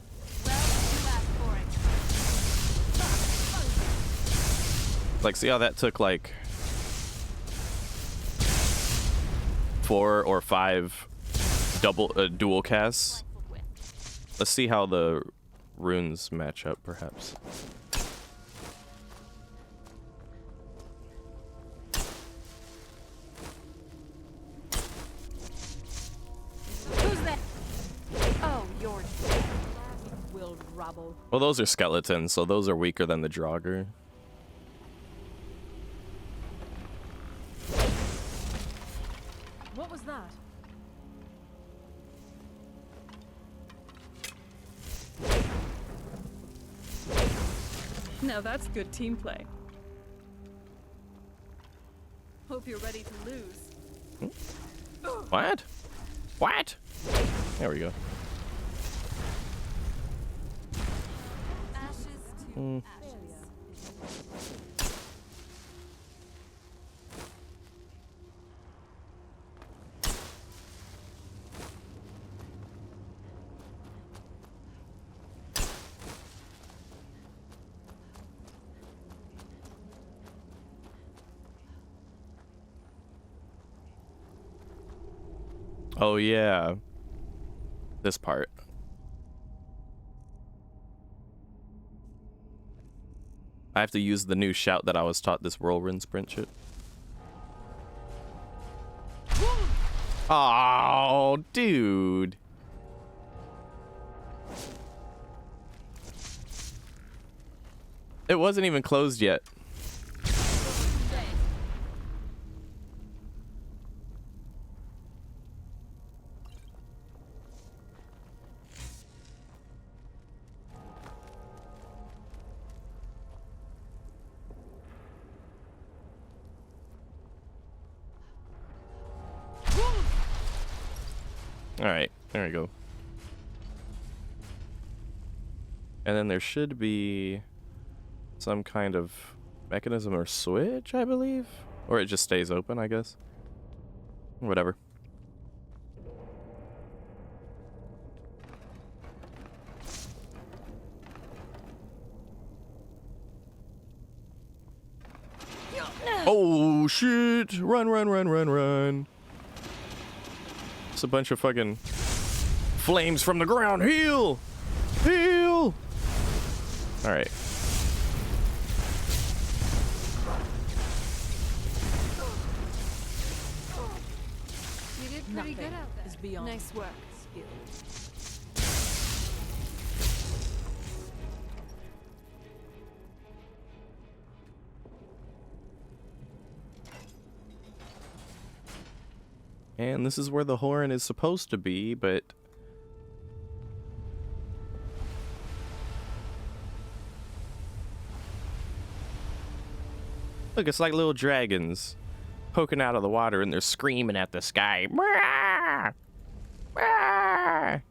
Like, see how that took like 4 or 5 dual casts? Let's see how the runes match up, perhaps. Who's that? Oh, you're Will rubble. Well, those are skeletons, so those are weaker than the Draugr. What was that? Now that's good team play. Hope you're ready to lose. What? What? There we go. Ashes to ashes. Oh yeah. This part. I have to use the new shout that I was taught this whirlwind sprint shit. Oh, dude. It wasn't even closed yet. Alright, there we go. And then there should be some kind of mechanism or switch, I believe? Or it just stays open, I guess. Whatever. Oh shit! Run, run, run, run, run! It's a bunch of fucking flames from the ground. Heal! Heal! All right. You did pretty good out there. Is beyond Nice work. skill. And this is where the horn is supposed to be, but look, it's like little dragons poking out of the water and they're screaming at the sky. Brah! Brah!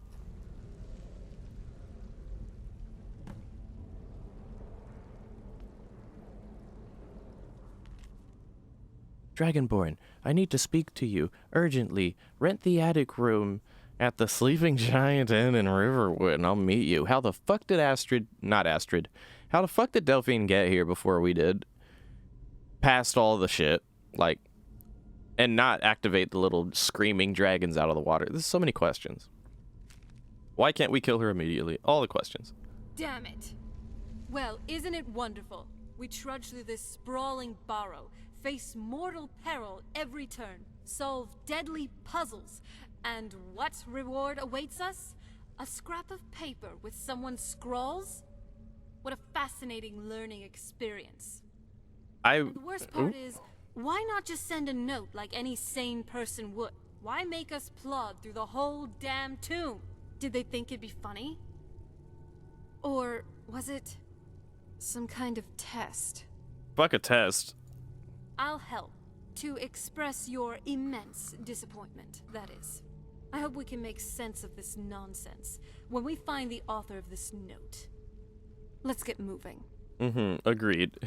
Dragonborn, I need to speak to you urgently. Rent the attic room at the Sleeping Giant Inn in Riverwood and I'll meet you. How the fuck did how the fuck did Delphine get here before we did? Past all the shit, like, and not activate the little screaming dragons out of the water. There's so many questions. Why can't we kill her immediately? All the questions. Damn it. Well, isn't it wonderful? We trudge through this sprawling burrow, face mortal peril every turn, solve deadly puzzles, and what reward awaits us? A scrap of paper with someone's scrawls? What a fascinating learning experience. And the worst part is, why not just send a note like any sane person would? Why make us plod through the whole damn tomb? Did they think it'd be funny? Or was it some kind of test? Fuck a test. I'll help to express your immense disappointment, that is. I hope we can make sense of this nonsense when we find the author of this note. Let's get moving. Agreed.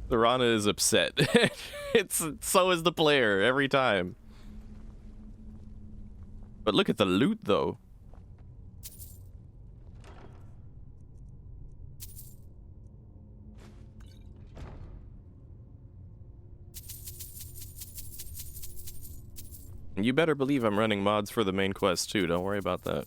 The Rana is upset. So is the player every time. But look at the loot though. You better believe I'm running mods for the main quest too, don't worry about that.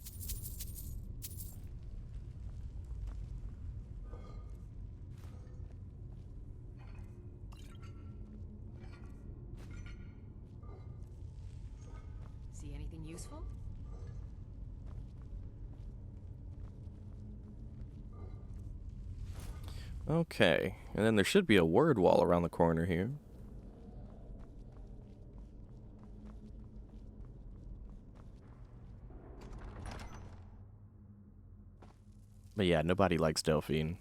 See anything useful? Okay, and then there should be a word wall around the corner here. But yeah, nobody likes Delphine.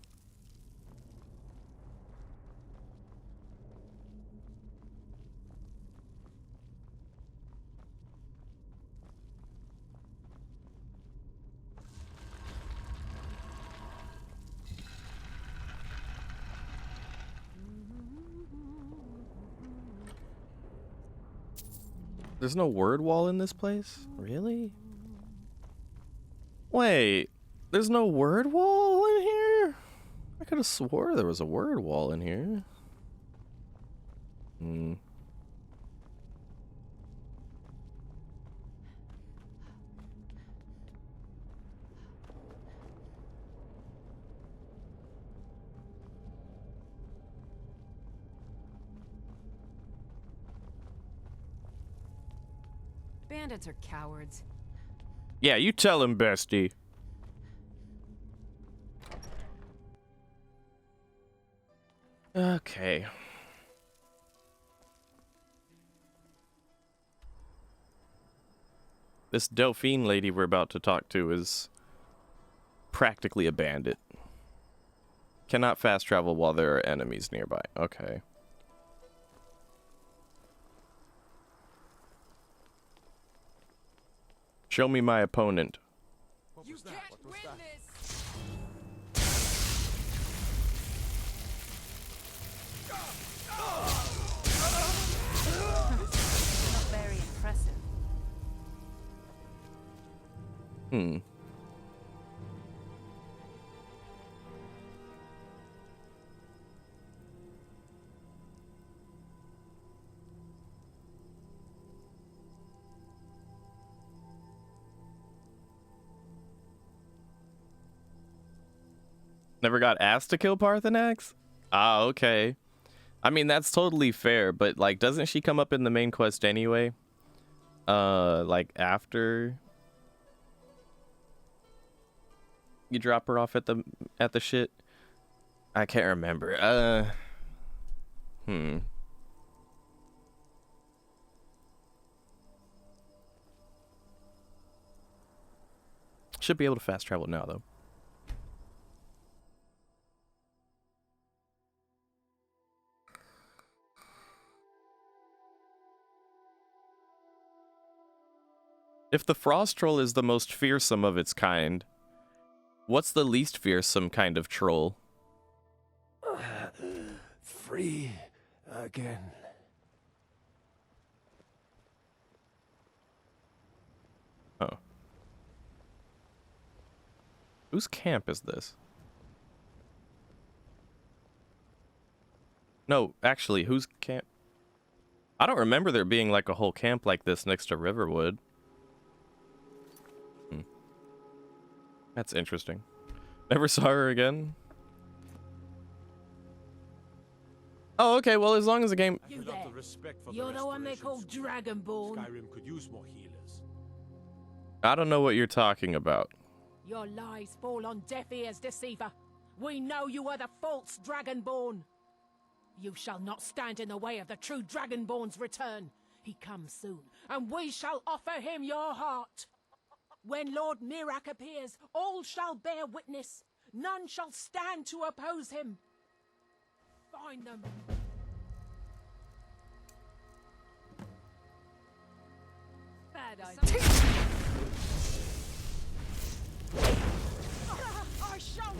There's no word wall in this place? Really? Wait. There's no word wall in here? I could have swore there was a word wall in here. Bandits are cowards. Yeah, you tell him, bestie. Okay. This Delphine lady we're about to talk to is practically a bandit. Cannot fast travel while there are enemies nearby. Okay. Show me my opponent. You can't win this! Not very impressive. Never got asked to kill Parthenax? Ah, okay. I mean, that's totally fair, but like, doesn't she come up in the main quest anyway? Like after you drop her off at the shit? I can't remember. Should be able to fast travel now, though. If the frost troll is the most fearsome of its kind, what's the least fearsome kind of troll? Free again. Oh. Whose camp is this? No, actually, whose camp? I don't remember there being like a whole camp like this next to Riverwood. That's interesting. Never saw her again. Oh, okay. Well, as long as the game. You there. You're the one they call Dragonborn. Skyrim could use more healers. I don't know what you're talking about. Your lies fall on deaf ears, deceiver. We know you are the false Dragonborn. You shall not stand in the way of the true Dragonborn's return. He comes soon, and we shall offer him your heart. When Lord Mirak appears, all shall bear witness. None shall stand to oppose him. Find them. Bad idea. I shall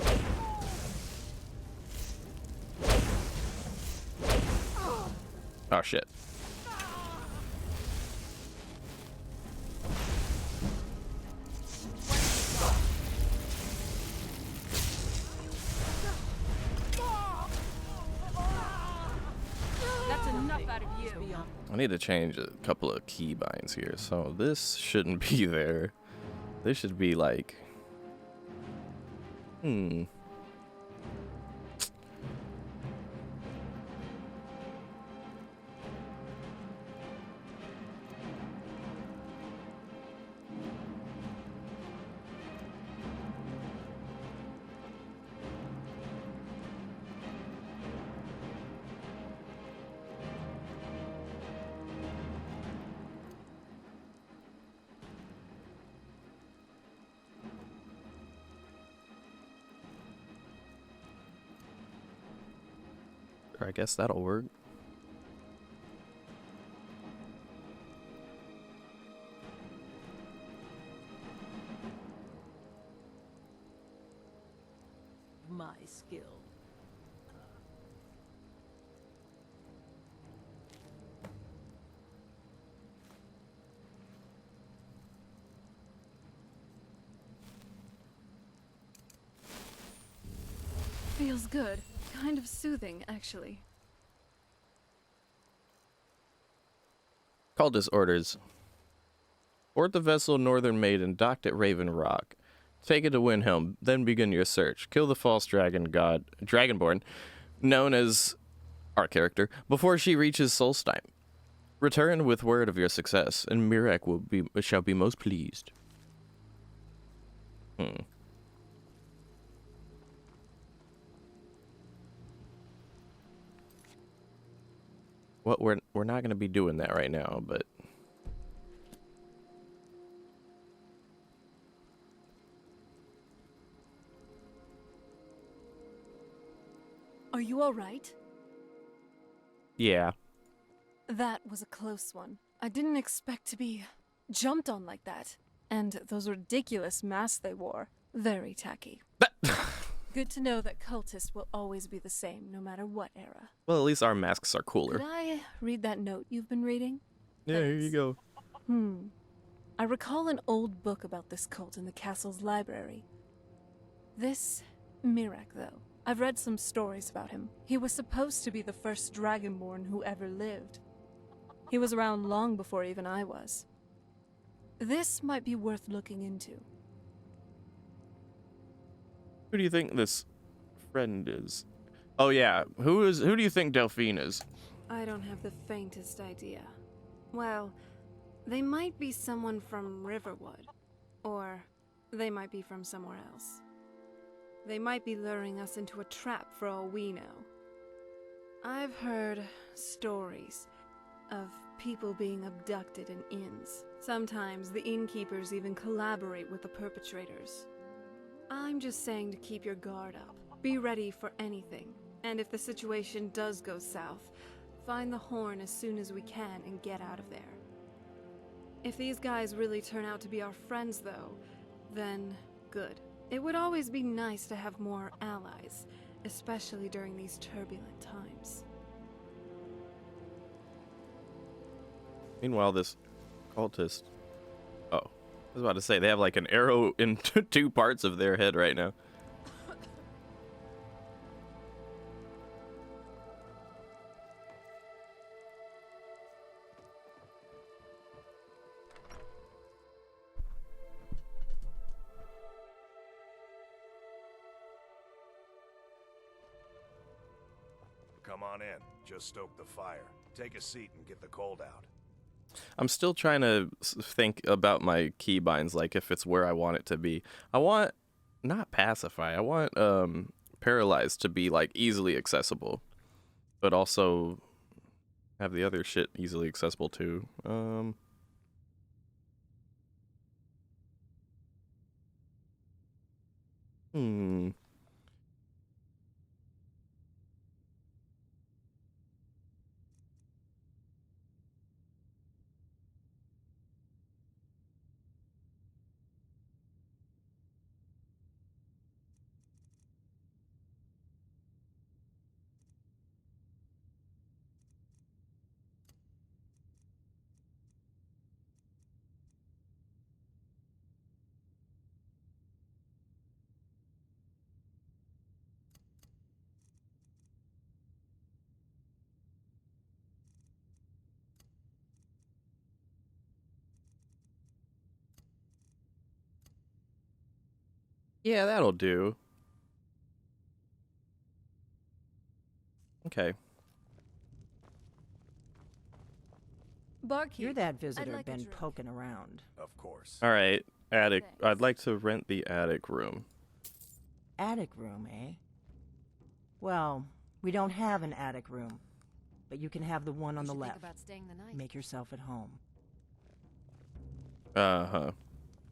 Oh shit. That's enough out of you. I need to change a couple of keybinds here. So this shouldn't be there. This should be like... I guess that'll work. My skill. Feels good. Kind of soothing, actually. Call orders. Board the vessel Northern Maiden docked at Raven Rock. Take it to Windhelm, then begin your search. Kill the false Dragonborn, known as our character, before she reaches Solstheim. Return with word of your success, and Mirak shall be most pleased. What we're not going to be doing that right now, but Are you all right? yeah. That was a close one. I didn't expect to be jumped on like that. And those ridiculous masks they wore. Very tacky. Good to know that cultists will always be the same, no matter what era. Well, at least our masks are cooler. Could I read that note you've been reading? Yeah, here you go. I recall an old book about this cult in the castle's library. This Mirak, though. I've read some stories about him. He was supposed to be the first Dragonborn who ever lived. He was around long before even I was. This might be worth looking into. Who do you think this friend is. Oh yeah, who do you think Delphine is? I don't have the faintest idea. Well, they might be someone from Riverwood, or they might be from somewhere else. They might be luring us into a trap for all we know. I've heard stories of people being abducted in inns. Sometimes the innkeepers even collaborate with the perpetrators. I'm just saying to keep your guard up. Be ready for anything. And if the situation does go south, find the horn as soon as we can and get out of there. If these guys really turn out to be our friends, though, then good. It would always be nice to have more allies, especially during these turbulent times. Meanwhile, this cultist... Oh, I was about to say, they have like an arrow in two parts of their head right now. Come on in. Just stoke the fire. Take a seat and get the cold out. I'm still trying to think about my keybinds, like if it's where I want it to be. I want, not pacify, I want paralyzed to be like easily accessible, but also have the other shit easily accessible too. Yeah, that'll do. Okay. Barkeep, You're that visitor like been poking around. Of course. All right, attic. I'd like to rent the attic room. Attic room, eh? Well, we don't have an attic room, but you can have the one on the left. Make yourself at home. Uh-huh.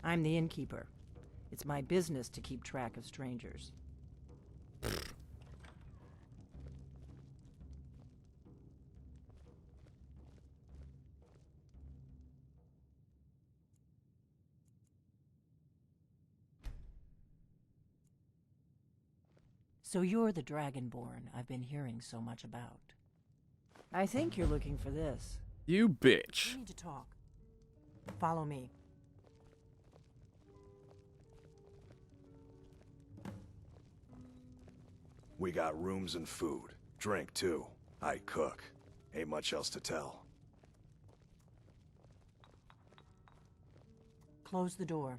I'm the innkeeper. It's my business to keep track of strangers. So you're the Dragonborn I've been hearing so much about. I think you're looking for this. You bitch. We need to talk. Follow me. We got rooms and food. Drink, too. I cook. Ain't much else to tell. Close the door.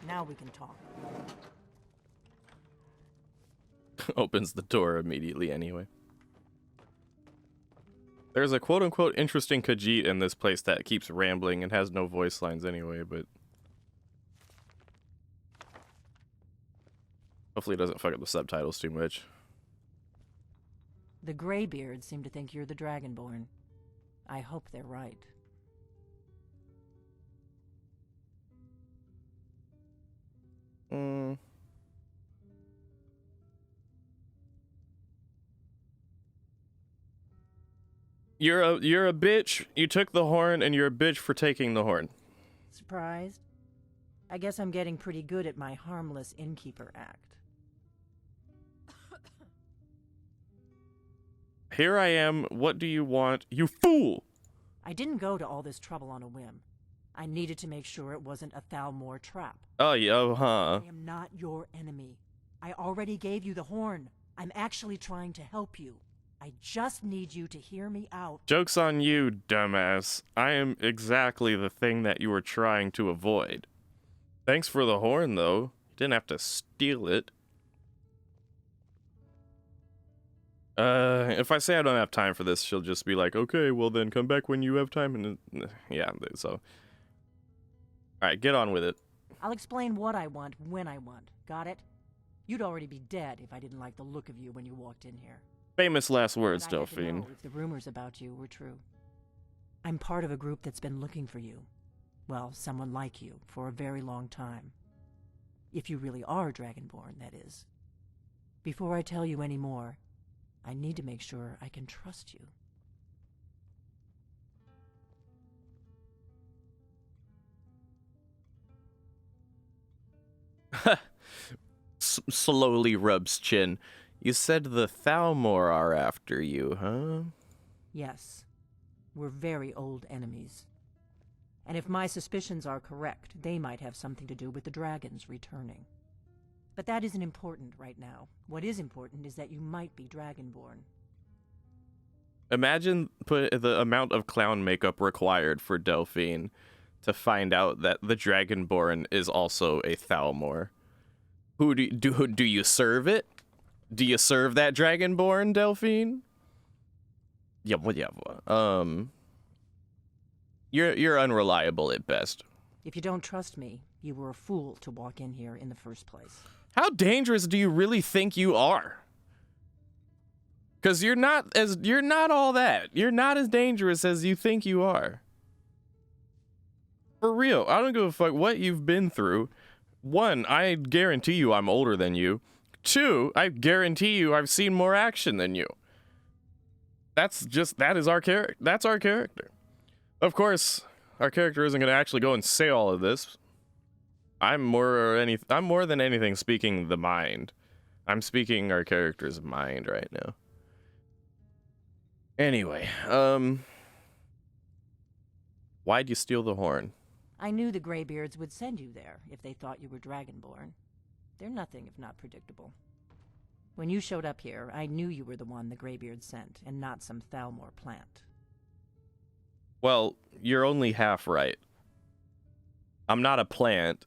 Now we can talk. Opens the door immediately anyway. There's a quote-unquote interesting Khajiit in this place that keeps rambling and has no voice lines anyway, but... hopefully it doesn't fuck up the subtitles too much. The Greybeards seem to think you're the Dragonborn. I hope they're right. You're a bitch. You took the horn, and you're a bitch for taking the horn. Surprised? I guess I'm getting pretty good at my harmless innkeeper act. Here I am. What do you want? You fool! I didn't go to all this trouble on a whim. I needed to make sure it wasn't a Thalmor trap. Oh, yeah, huh. I am not your enemy. I already gave you the horn. I'm actually trying to help you. I just need you to hear me out. Joke's on you, dumbass. I am exactly the thing that you were trying to avoid. Thanks for the horn, though. Didn't have to steal it. If I say I don't have time for this, she'll just be like, okay, well then come back when you have time. And yeah, so. Alright, get on with it. I'll explain what I want when I want. Got it? You'd already be dead if I didn't like the look of you when you walked in here. Famous last words, But I had to Delphine. know if the rumors about you were true. I'm part of a group that's been looking for you. Well, someone like you, for a very long time. If you really are Dragonborn, that is. Before I tell you any more, I need to make sure I can trust you. Slowly rubs chin. You said the Thalmor are after you, huh? Yes. We're very old enemies. And if my suspicions are correct, they might have something to do with the dragons returning. But that isn't important right now. What is important is that you might be Dragonborn. Imagine the amount of clown makeup required for Delphine to find out that the Dragonborn is also a Thalmor. Who do you serve it? Do you serve that Dragonborn, Delphine? Yeah, you're unreliable at best. If you don't trust me, you were a fool to walk in here in the first place. How dangerous do you really think you are? Because you're not all that. You're not as dangerous as you think you are. For real, I don't give a fuck what you've been through. One, I guarantee you I'm older than you. Two, I guarantee you I've seen more action than you. That is our character. That's our character. Of course, our character isn't going to actually go and say all of this. I'm more than anything speaking the mind. I'm speaking our character's mind right now. Anyway, why'd you steal the horn? I knew the Greybeards would send you there if they thought you were Dragonborn. They're nothing if not predictable. When you showed up here, I knew you were the one the Greybeards sent, and not some Thalmor plant. Well, you're only half right. I'm not a plant.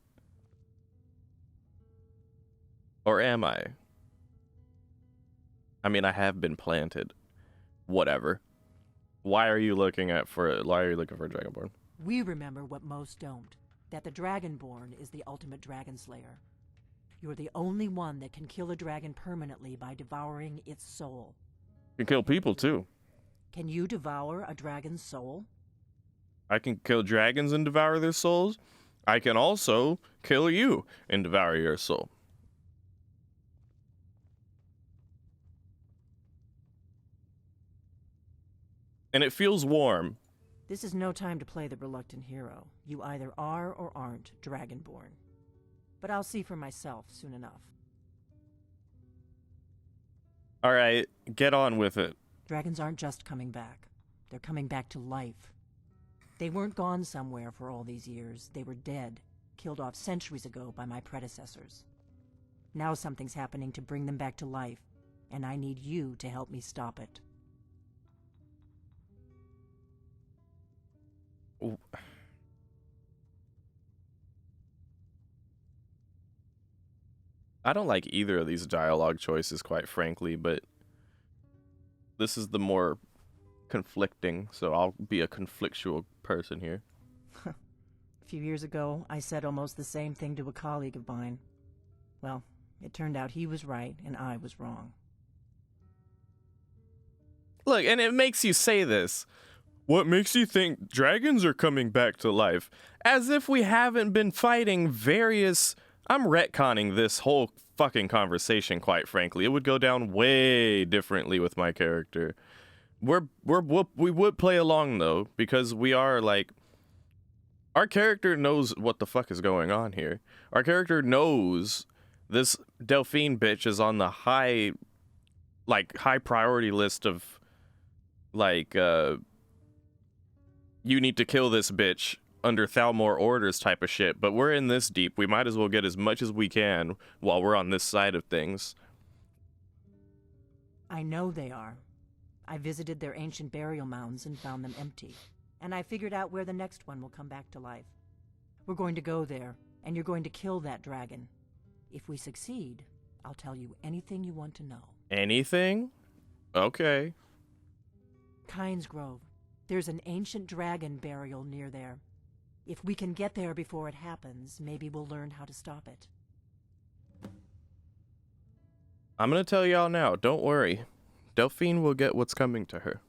Or am I? I mean, I have been planted. Whatever. Why are you looking for a Dragonborn? We remember what most don't. That the Dragonborn is the ultimate dragon slayer. You're the only one that can kill a dragon permanently by devouring its soul. You can kill people, too. Can you devour a dragon's soul? I can kill dragons and devour their souls. I can also kill you and devour your soul. And it feels warm. This is no time to play the reluctant hero. You either are or aren't Dragonborn. But I'll see for myself soon enough. All right, get on with it. Dragons aren't just coming back. They're coming back to life. They weren't gone somewhere for all these years. They were dead, killed off centuries ago by my predecessors. Now something's happening to bring them back to life, and I need you to help me stop it. I don't like either of these dialogue choices, quite frankly, but this is the more conflicting, so I'll be a conflictual person here. A few years ago, I said almost the same thing to a colleague of mine. Well, it turned out he was right and I was wrong. Look, and it makes you say this. What makes you think dragons are coming back to life? As if we haven't been fighting various... I'm retconning this whole fucking conversation, quite frankly. It would go down way differently with my character. We would play along, though, because we are, like... Our character knows what the fuck is going on here. Our character knows this Delphine bitch is on the high priority list of, like, you need to kill this bitch under Thalmor orders type of shit, but we're in this deep. We might as well get as much as we can while we're on this side of things. I know they are. I visited their ancient burial mounds and found them empty. And I figured out where the next one will come back to life. We're going to go there, and you're going to kill that dragon. If we succeed, I'll tell you anything you want to know. Anything? Okay. Kynes Grove. There's an ancient dragon burial near there. If we can get there before it happens, maybe we'll learn how to stop it. I'm gonna tell y'all now, don't worry. Delphine will get what's coming to her.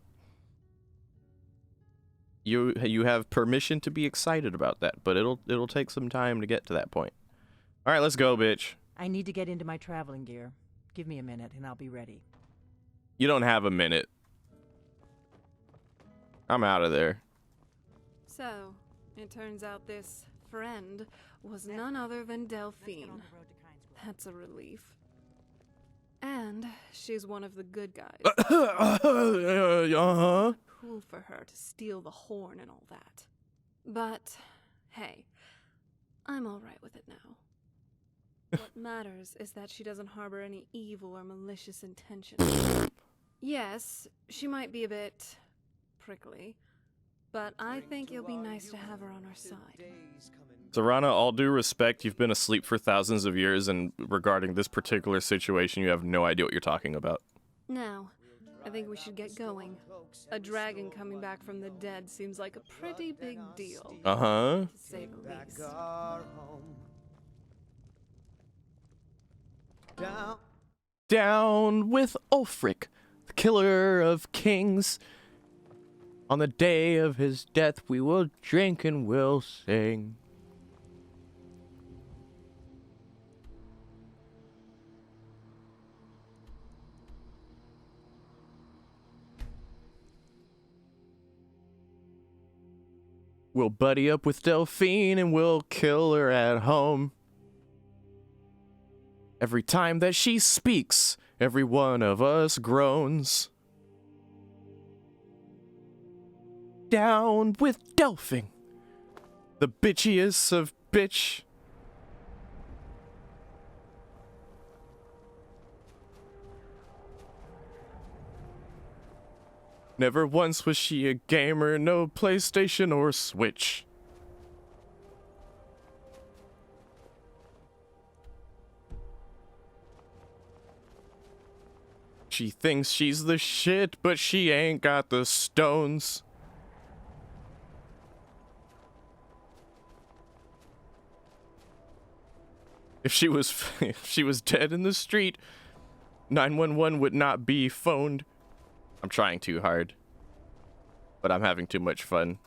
You have permission to be excited about that, but it'll take some time to get to that point. All right, let's go, bitch. I need to get into my traveling gear. Give me a minute and I'll be ready. You don't have a minute. I'm out of there. So, it turns out this friend was none other than Delphine. That's a relief. And she's one of the good guys. Uh-huh. Cool for her to steal the horn and all that. But, hey, I'm alright with it now. What matters is that she doesn't harbor any evil or malicious intentions. Yes, she might be a bit prickly, but I think it'll be nice to have her on our side. Serana, all due respect, you've been asleep for thousands of years, and regarding this particular situation, you have no idea what you're talking about. Now, I think we should get going. A dragon coming back from the dead seems like a pretty big deal. Uh-huh. To say the least. Down with Ulfric, the killer of kings. On the day of his death, we will drink and we'll sing. We'll buddy up with Delphine and we'll kill her at home. Every time that she speaks, every one of us groans. Down with Delphine, the bitchiest of bitch. Never once was she a gamer, no PlayStation or Switch. She thinks she's the shit, but she ain't got the stones. If she was dead in the street, 911 would not be phoned. I'm trying too hard, but I'm having too much fun.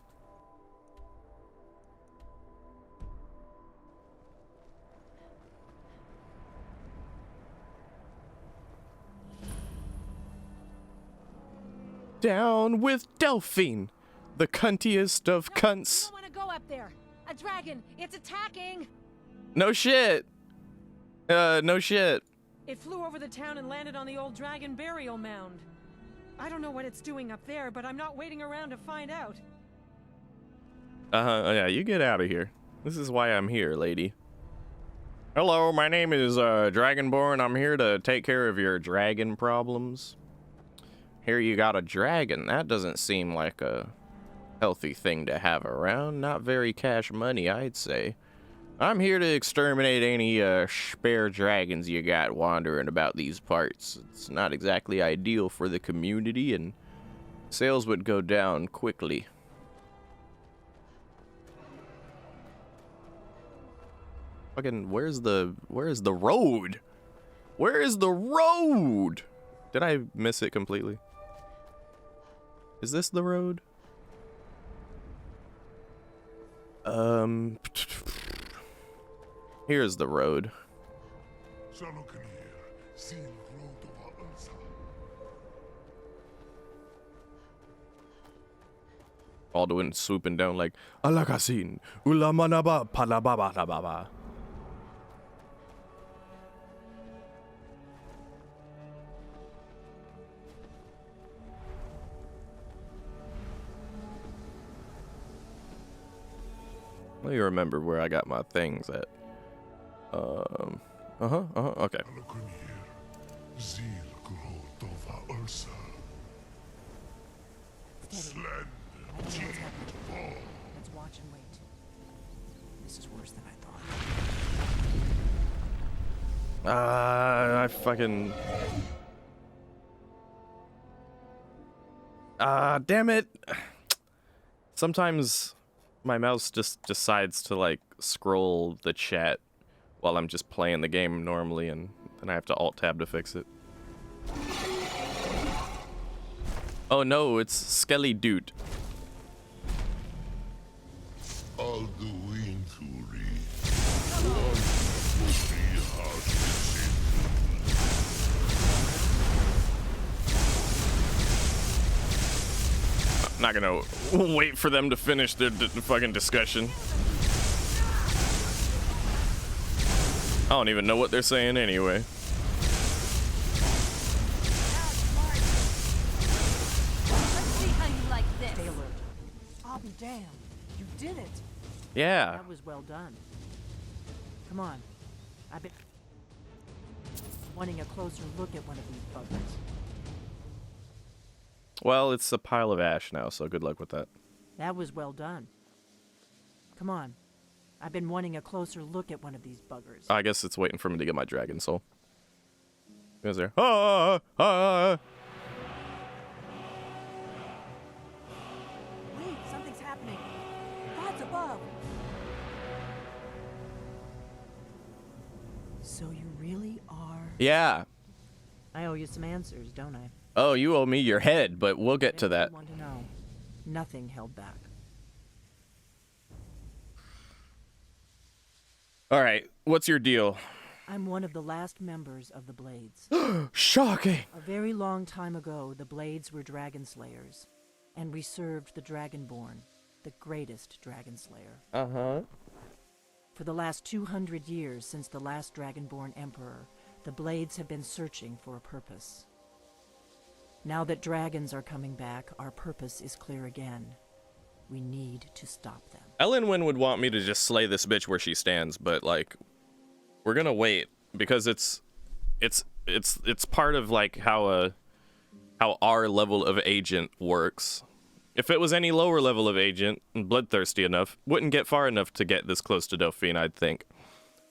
Down with Delphine, the cuntiest of cunts. I don't want to go up there. A dragon, it's attacking. No shit. No shit. It flew over the town and landed on the old dragon burial mound. I don't know what it's doing up there, but I'm not waiting around to find out. Yeah, you get out of here. This is why I'm here, lady. Hello, my name is Dragonborn. I'm here to take care of your dragon problems. Here you got a dragon. That doesn't seem like a healthy thing to have around. Not very cash money, I'd say. I'm here to exterminate any spare dragons you got wandering about these parts. It's not exactly ideal for the community, and sales would go down quickly. Fucking, where's the road? Where is the road? Did I miss it completely? Is this the road? Here's the road. Alduin swooping down like Alakasin, Ulamanaba Palababa. Let me remember where I got my things at. Okay. Let's watch and wait. This is worse than I thought. I fucking... damn it. Sometimes my mouse just decides to, like, scroll the chat while I'm just playing the game normally, and then I have to Alt-Tab to fix it. Oh no, it's Skelly Dude. Not gonna wait for them to finish their fucking discussion. I don't even know what they're saying anyway. Let's see how you like this. Taylor. I'll be damned. You did it. Yeah. That was well done. Come on. I've been wanting a closer look at one of these buggers. Well, it's a pile of ash now, so good luck with that. That was well done. Come on. I've been wanting a closer look at one of these buggers. I guess it's waiting for me to get my dragon soul. Is there? Ah, ah. Wait, something's happening. God's above. So you really are... Yeah. I owe you some answers, don't I? Oh, you owe me your head, but we'll get to that. I want to know. Nothing held back. All right, what's your deal? I'm one of the last members of the Blades. Shocking! A very long time ago, the Blades were dragon slayers, and we served the Dragonborn, the greatest dragon slayer. Uh-huh. For the last 200 years since the last Dragonborn Emperor, the Blades have been searching for a purpose. Now that dragons are coming back, our purpose is clear again. We need to stop them. Ellenwyn would want me to just slay this bitch where she stands, but like, we're gonna wait because it's part of like how our level of agent works. If it was any lower level of agent and bloodthirsty enough, wouldn't get far enough to get this close to Delphine, I'd think.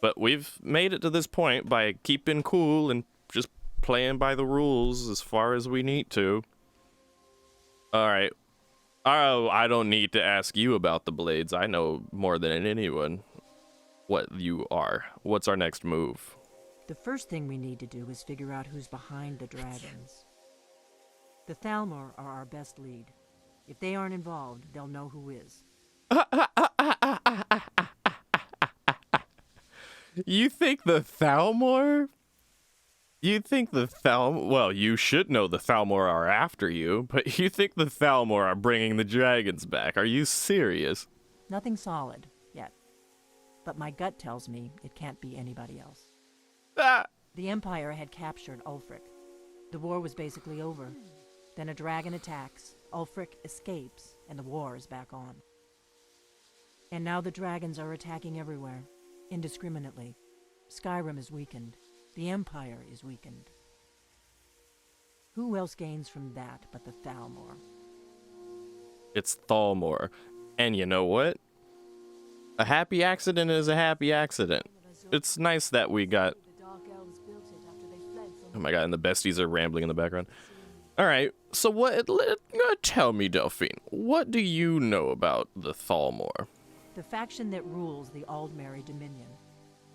But we've made it to this point by keeping cool and just playing by the rules as far as we need to. All right. Oh, I don't need to ask you about the Blades. I know more than anyone what you are. What's our next move? The first thing we need to do is figure out who's behind the dragons. The Thalmor are our best lead. If they aren't involved, they'll know who is. You think the Thalmor? You think the well, you should know the Thalmor are after you, but you think the Thalmor are bringing the dragons back. Are you serious? Nothing solid, yet. But my gut tells me it can't be anybody else. Ah! The Empire had captured Ulfric. The war was basically over. Then a dragon attacks, Ulfric escapes, and the war is back on. And now the dragons are attacking everywhere, indiscriminately. Skyrim is weakened. The Empire is weakened. Who else gains from that but the Thalmor? It's Thalmor. And you know what? A happy accident is a happy accident. It's nice that we got... Oh my god, and the besties are rambling in the background. Alright, so tell me, Delphine, what do you know about the Thalmor? The faction that rules the Aldmeri Dominion.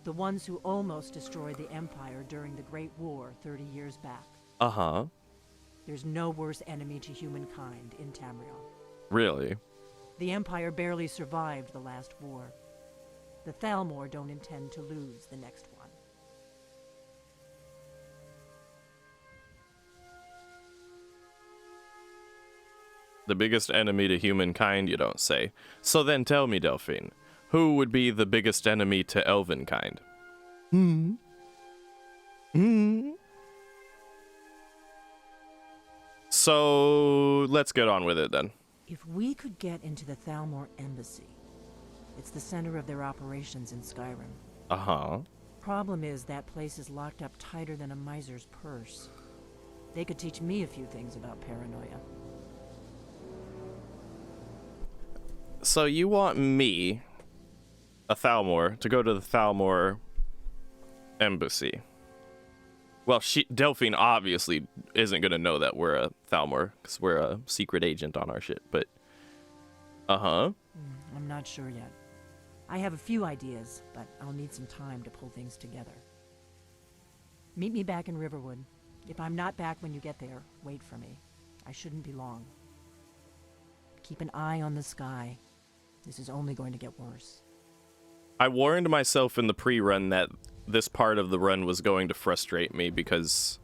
The ones who almost destroyed the Empire during the Great War 30 years back. Uh-huh. There's no worse enemy to humankind in Tamriel. Really? The Empire barely survived the last war. The Thalmor don't intend to lose the next one. The biggest enemy to humankind, you don't say. So then tell me, Delphine, who would be the biggest enemy to elvenkind? So let's get on with it then. If we could get into the Thalmor embassy, it's the center of their operations in Skyrim. Uh-huh. Problem is that place is locked up tighter than a miser's purse. They could teach me a few things about paranoia. So you want me, a Thalmor, to go to the Thalmor embassy? Well, Delphine obviously isn't gonna know that we're a Thalmor, because we're a secret agent on our shit, but... Uh-huh. I'm not sure yet. I have a few ideas, but I'll need some time to pull things together. Meet me back in Riverwood. If I'm not back when you get there, wait for me. I shouldn't be long. Keep an eye on the sky. This is only going to get worse. I warned myself in the pre-run that this part of the run was going to frustrate me because,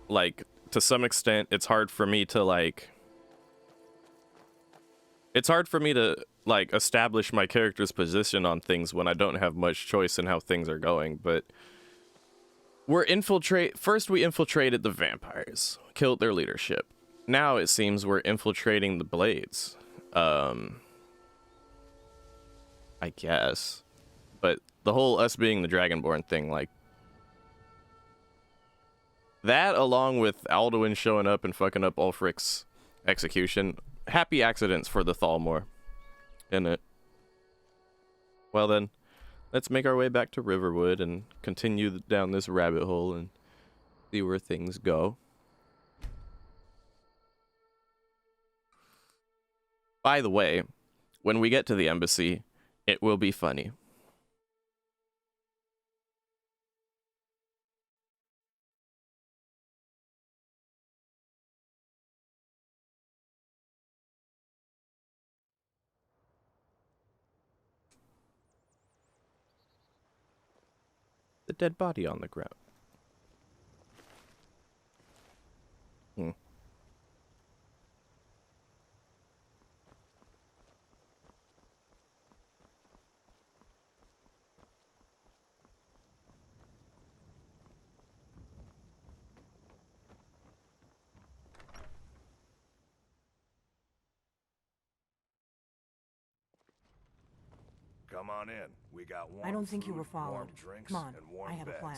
like, to some extent, it's hard for me to, like, establish my character's position on things when I don't have much choice in how things are going, but first we infiltrated the vampires, killed their leadership. Now it seems we're infiltrating the Blades. I guess. But the whole us being the Dragonborn thing, like, that along with Alduin showing up and fucking up Ulfric's execution, happy accidents for the Thalmor, innit? Well then, let's make our way back to Riverwood and continue down this rabbit hole and see where things go. By the way, when we get to the embassy, it will be funny. The dead body on the ground. Come on in. We got warm I don't think you were food, followed. warm drinks, Come on, and warm I have beds. a plan.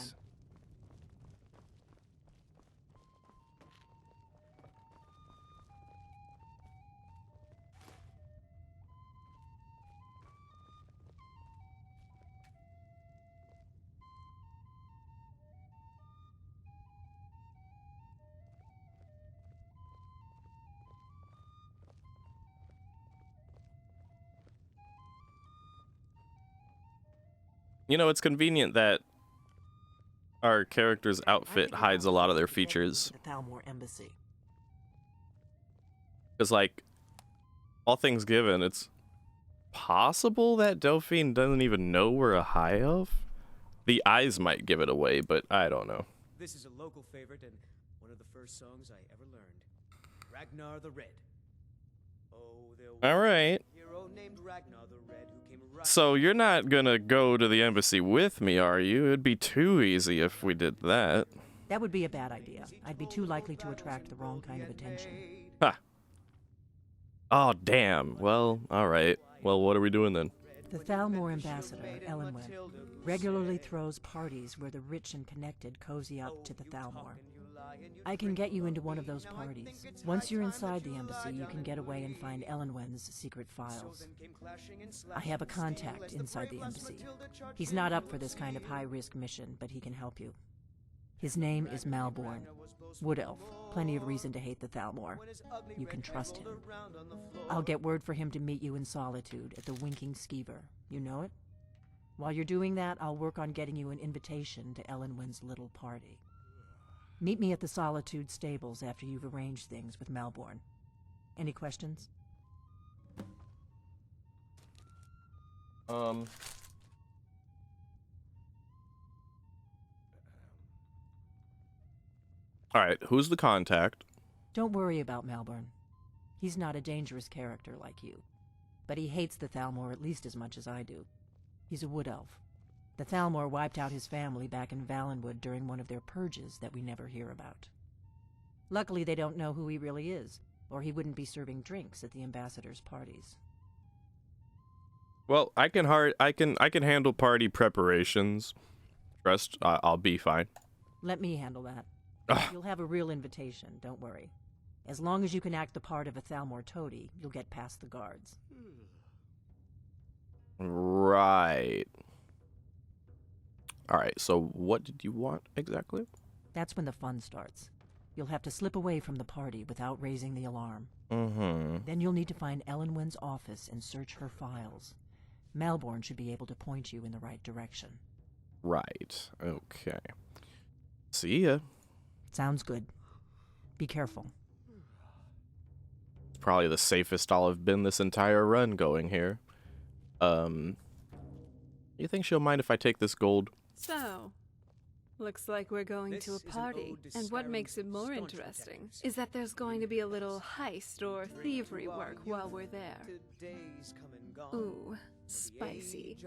You know, it's convenient that our character's outfit hides a lot of their features. The Thalmor Embassy. Because, like, all things given, it's possible that Delphine doesn't even know we're a high elf. The eyes might give it away, but I don't know. This is a local favorite and one of the first songs I ever learned. Ragnar the Red. Oh, there was All right. a hero named Ragnar the Red who came riding. So you're not gonna go to the embassy with me, are you? It'd be too easy if we did that. That would be a bad idea. I'd be too likely to attract the wrong kind of attention. Ha. Oh, damn. Well, all right. Well, what are we doing then? The Thalmor ambassador, Elenwen, regularly throws parties where the rich and connected cozy up to the Thalmor. I can get you into one of those parties. Once you're inside the embassy, you can get away and find Elenwen's secret files. I have a contact inside the embassy. He's not up for this kind of high-risk mission, but he can help you. His name is Malborn. Wood Elf. Plenty of reason to hate the Thalmor. You can trust him. I'll get word for him to meet you in Solitude at the Winking Skeever. You know it? While you're doing that, I'll work on getting you an invitation to Elenwen's little party. Meet me at the Solitude stables after you've arranged things with Malborn. Any questions? Alright, who's the contact? Don't worry about Malborn. He's not a dangerous character like you. But he hates the Thalmor at least as much as I do. He's a wood elf. The Thalmor wiped out his family back in Valenwood during one of their purges that we never hear about. Luckily, they don't know who he really is, or he wouldn't be serving drinks at the ambassador's parties. Well, I can handle party preparations. Trust, I'll be fine. Let me handle that. Ugh. You'll have a real invitation, don't worry. As long as you can act the part of a Thalmor toady, you'll get past the guards. Right. All right, so what did you want exactly? That's when the fun starts. You'll have to slip away from the party without raising the alarm. Mm-hmm. Then you'll need to find Elenwen's office and search her files. Malborn should be able to point you in the right direction. Right. Okay. See ya. Sounds good. Be careful. It's probably the safest I'll have been this entire run going here. You think she'll mind if I take this gold? So, looks like we're going to a party. And what makes it more interesting is that there's going to be a little heist or thievery work while we're there. Ooh, spicy.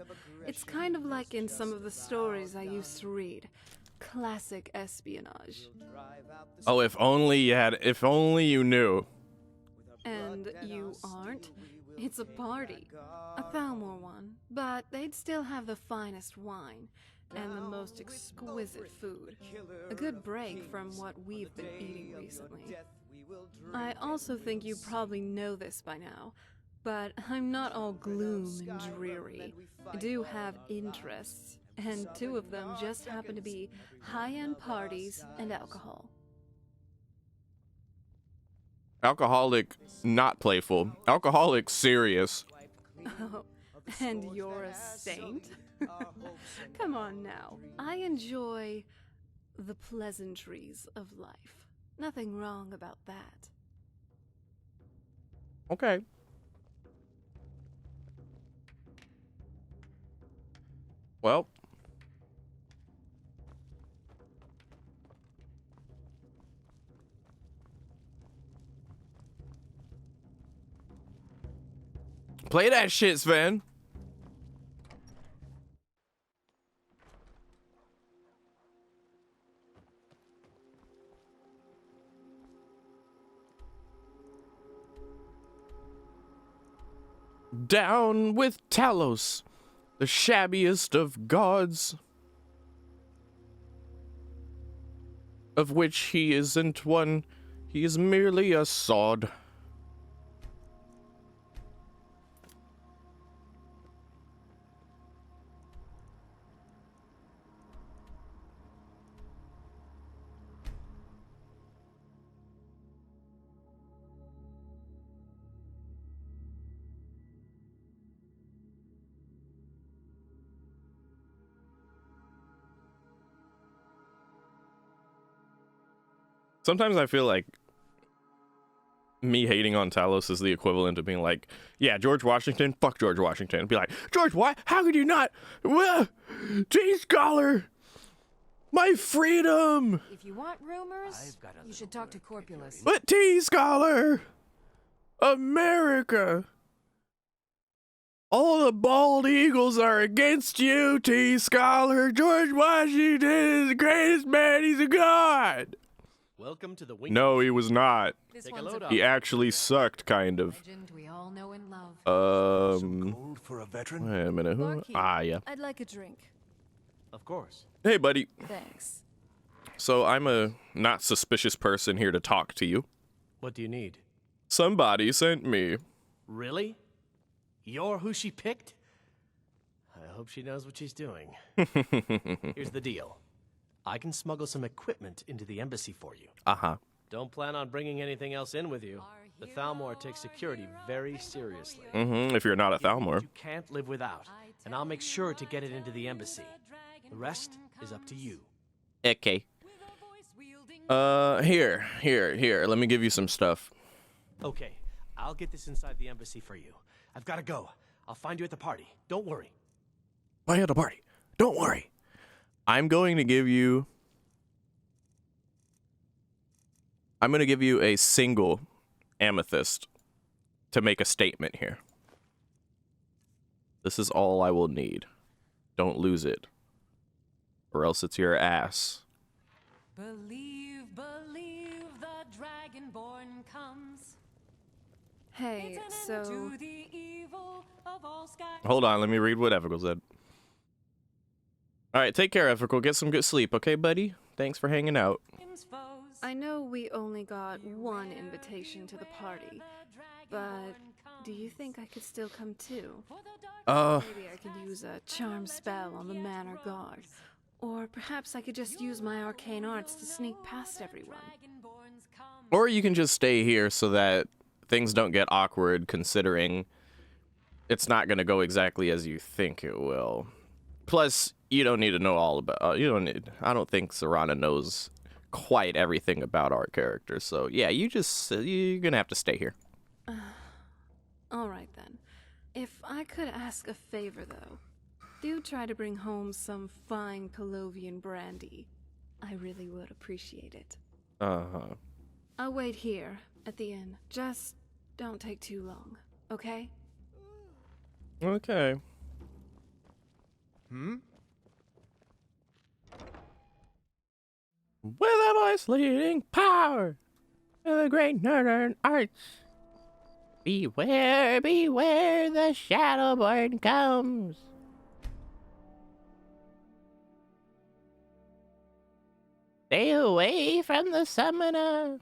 It's kind of like in some of the stories I used to read. Classic espionage. Oh, if only you knew. And you aren't? It's a party. A Thalmor one. But they'd still have the finest wine and the most exquisite food. A good break from what we've been eating recently. I also think you probably know this by now, but I'm not all gloom and dreary. I do have interests, and two of them just happen to be high-end parties and alcohol. Alcoholic, not playful. Alcoholic, serious. Oh, and you're a saint? Come on now. I enjoy the pleasantries of life. Nothing wrong about that. Okay. Well. Play that shit, Sven. Down with Talos, the shabbiest of gods, of which he isn't one, he is merely a sod. Sometimes I feel like me hating on Talos is the equivalent of being like, yeah, George Washington, fuck George Washington. Be like, George, why? How could you not? T-Scholar! My freedom! If you want rumors, you should talk to Corpulus. But T-Scholar! America! All the bald eagles are against you, T-Scholar! George Washington is the greatest man, he's a god! Welcome to the No, he was not. Take a load He actually sucked, kind of. We all know and love. Gold for a veteran? Wait a minute. Who? Barkeep, Ah, yeah. I'd like a drink. Of course. Hey, buddy. Thanks. So I'm a not suspicious person here to talk to you. What do you need? Somebody sent me. Really? You're who she picked? I hope she knows what she's doing. Here's the deal. I can smuggle some equipment into the embassy for you. Uh-huh. Don't plan on bringing anything else in with you. The Thalmor takes security very seriously. Mm-hmm, if you're not a Thalmor. You can't live without, and I'll make sure to get it into the embassy. The rest is up to you. Okay. Here. Let me give you some stuff. Okay, I'll get this inside the embassy for you. I've got to go. I'll find you at the party. Don't worry. Why at the party? Don't worry. I'm going to give you a single amethyst to make a statement here. This is all I will need. Don't lose it, or else it's your ass. Believe the Dragonborn comes. Hey, so... To the evil of all sky. Hold on, let me read what Evergirl said. Alright, take care, Evergirl. Get some good sleep, okay, buddy? Thanks for hanging out. I know we only got one invitation to the party, but do you think I could still come too? Maybe I could use a charm spell on the manor guard, Or perhaps I could just use my arcane arts to sneak past everyone. Or you can just stay here so that things don't get awkward, considering it's not going to go exactly as you think it will. Plus, you don't need to know all about... I don't think Serana knows quite everything about our characters. So, yeah, you're going to have to stay here. Alright then. If I could ask a favor, though. Do try to bring home some fine Colovian brandy. I really would appreciate it. Uh-huh. I'll wait here, at the inn. Just don't take too long, okay? Okay. Hmm? With a voice leading power to the great northern arts. Beware, beware, the Shadowborn comes. Stay away from the summoner.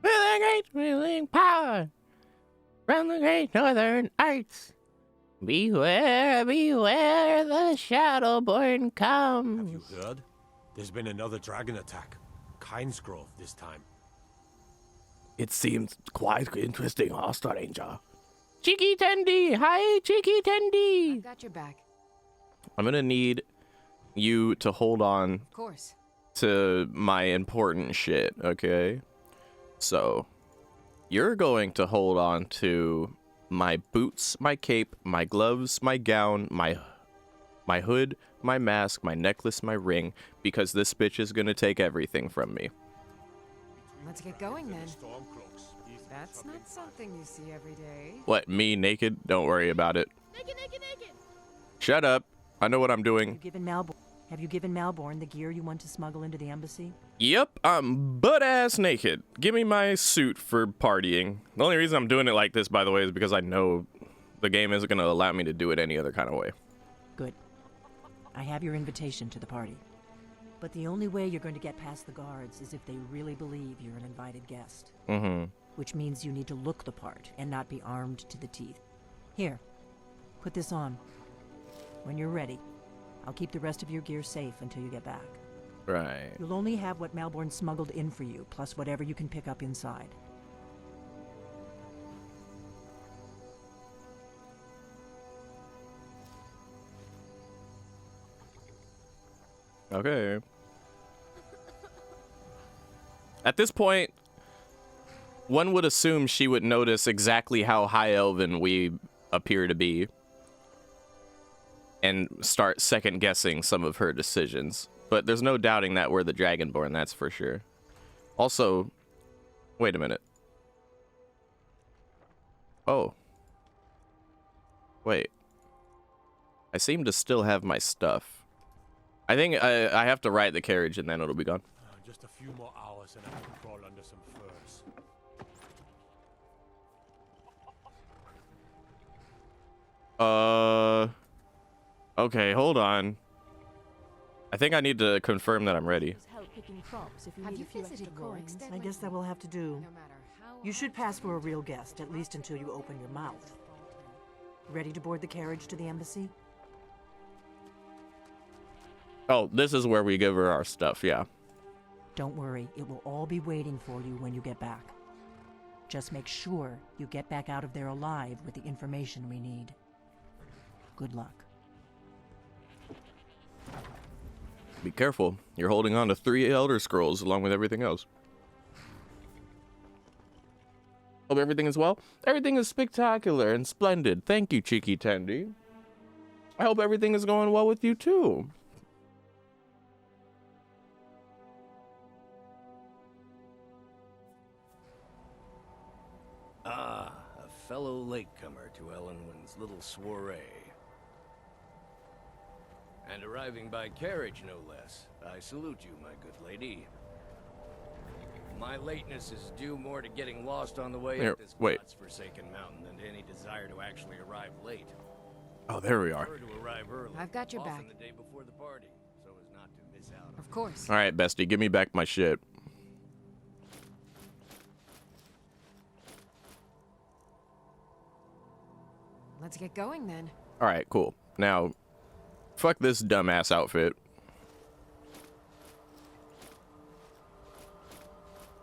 With a great ruling power from the great northern arts. Beware, beware, the Shadowborn comes. Have you heard? There's been another dragon attack. Kinesgrove this time. It seems quite interesting, huh, stranger? Cheeky Tendy! Hi, Cheeky Tendy! I've got your back. I'm gonna need you to hold on Of course. to my important shit, okay? So, you're going to hold on to my boots, my cape, my gloves, my gown, my hood, my mask, my necklace, my ring, because this bitch is gonna take everything from me. Let's get going then. That's not something you see every day. What, me naked? Don't worry about it. Naked, naked, naked! Shut up. I know what I'm doing. Have you given Malborn the gear you want to smuggle into the embassy? Yep, I'm butt-ass naked. Give me my suit for partying. The only reason I'm doing it like this, by the way, is because I know the game isn't going to allow me to do it any other kind of way. Good. I have your invitation to the party. But the only way you're going to get past the guards is if they really believe you're an invited guest. Mm-hmm. Which means you need to look the part and not be armed to the teeth. Here, put this on. When you're ready, I'll keep the rest of your gear safe until you get back. Right. You'll only have what Malborn smuggled in for you, plus whatever you can pick up inside. Okay. At this point, one would assume she would notice exactly how high elven we appear to be and start second guessing some of her decisions. But there's no doubting that we're the Dragonborn, that's for sure. Also, wait a minute. Oh. Wait. I seem to still have my stuff. I think I have to ride the carriage and then it'll be gone. Just a few more hours and I can crawl under some furs. Okay, hold on. I think I need to confirm that I'm ready. I guess that will have to do. You should pass for a real guest, at least until you open your mouth. Ready to board the carriage to the embassy? Oh, this is where we give her our stuff, yeah. Don't worry, it will all be waiting for you when you get back. Just make sure you get back out of there alive with the information we need. Good luck. Be careful. You're holding on to 3 Elder Scrolls along with everything else. Hope everything is well. Everything is spectacular and splendid. Thank you, Cheeky Tendy. I hope everything is going well with you, too. Ah, a fellow latecomer to Ellenwin's little soiree. And arriving by carriage, no less. I salute you, my good lady. My lateness is due more to getting lost on the way Here, up this wait. godforsaken mountain than to any desire to actually arrive late. Oh, there we I are. prefer to arrive early, I've got your often back. the day before the party, so as not to miss out on Of course. All right, bestie, give me back my shit. Let's get going then. All right, cool. Now, fuck this dumbass outfit.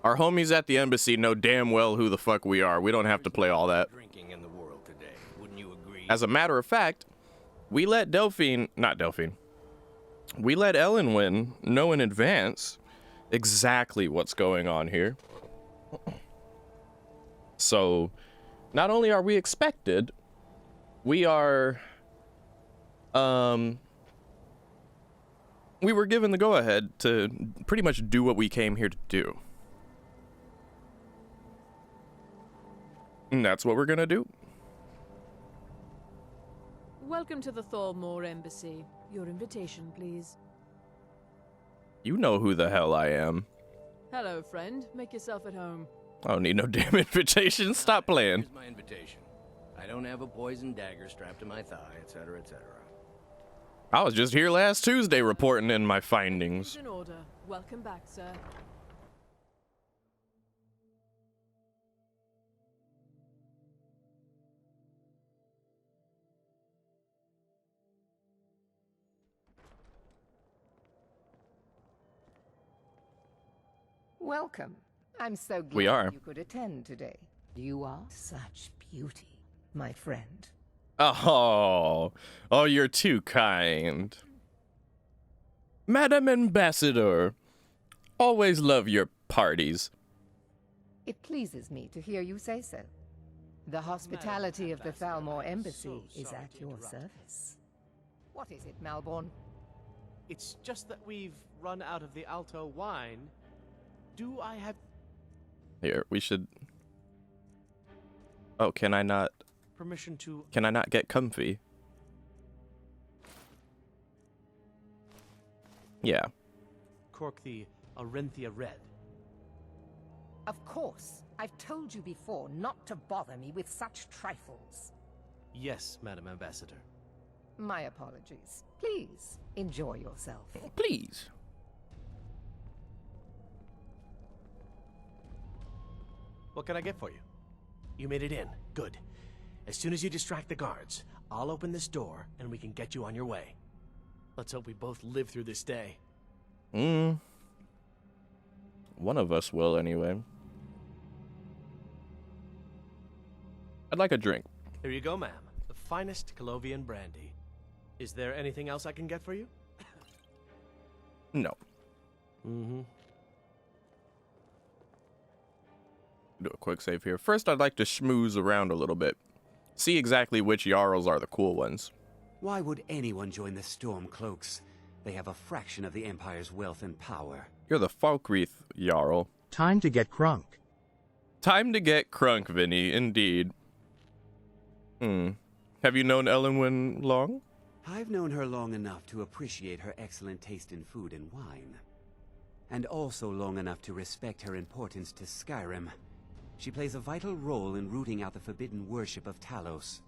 Our homies at the embassy know damn well who the fuck we are. We don't have to play all that. Drinking in the world today, wouldn't you agree? As a matter of fact, we let we let Ellenwyn know in advance exactly what's going on here. So, not only are we expected, we are, we were given the go-ahead to pretty much do what we came here to do. And that's what we're gonna do. Welcome to the Thalmor Embassy. Your invitation, please. You know who the hell I am. Hello, friend. Make yourself at home. I don't need no damn invitation. Stop playing. Here's my invitation. I don't have a poison dagger strapped to my thigh, etc., etc. I was just here last Tuesday reporting in my findings. In order. Welcome back, sir. Welcome. I'm so glad We are. you could attend today. You are such beauty, my friend. Oh, you're too kind. Madam Ambassador, always love your parties. It pleases me to hear you say so. The hospitality of the Thalmor Embassy is at your service. What is it, Malborn? It's just that we've run out of the Alto wine. Do I have Here, we should... Oh, can I not... permission to... Can I not get comfy? Yeah. cork the Arenthia Red? Of course. I've told you before not to bother me with such trifles. Yes, Madam Ambassador. My apologies. Please, enjoy yourself. Please. What can I get for you? You made it in. Good. As soon as you distract the guards, I'll open this door and we can get you on your way. Let's hope we both live through this day. One of us will, anyway. I'd like a drink. Here you go, ma'am. The finest Colovian brandy. Is there anything else I can get for you? No. Mm-hmm. Do a quick save here. First, I'd like to schmooze around a little bit. See exactly which Jarls are the cool ones. Why would anyone join the Stormcloaks? They have a fraction of the Empire's wealth and power. You're the Falkreath Jarl. Time to get crunk. Time to get crunk, Vinny, indeed. Have you known Ellenwyn long? I've known her long enough to appreciate her excellent taste in food and wine. And also long enough to respect her importance to Skyrim. She plays a vital role in rooting out the forbidden worship of Talos.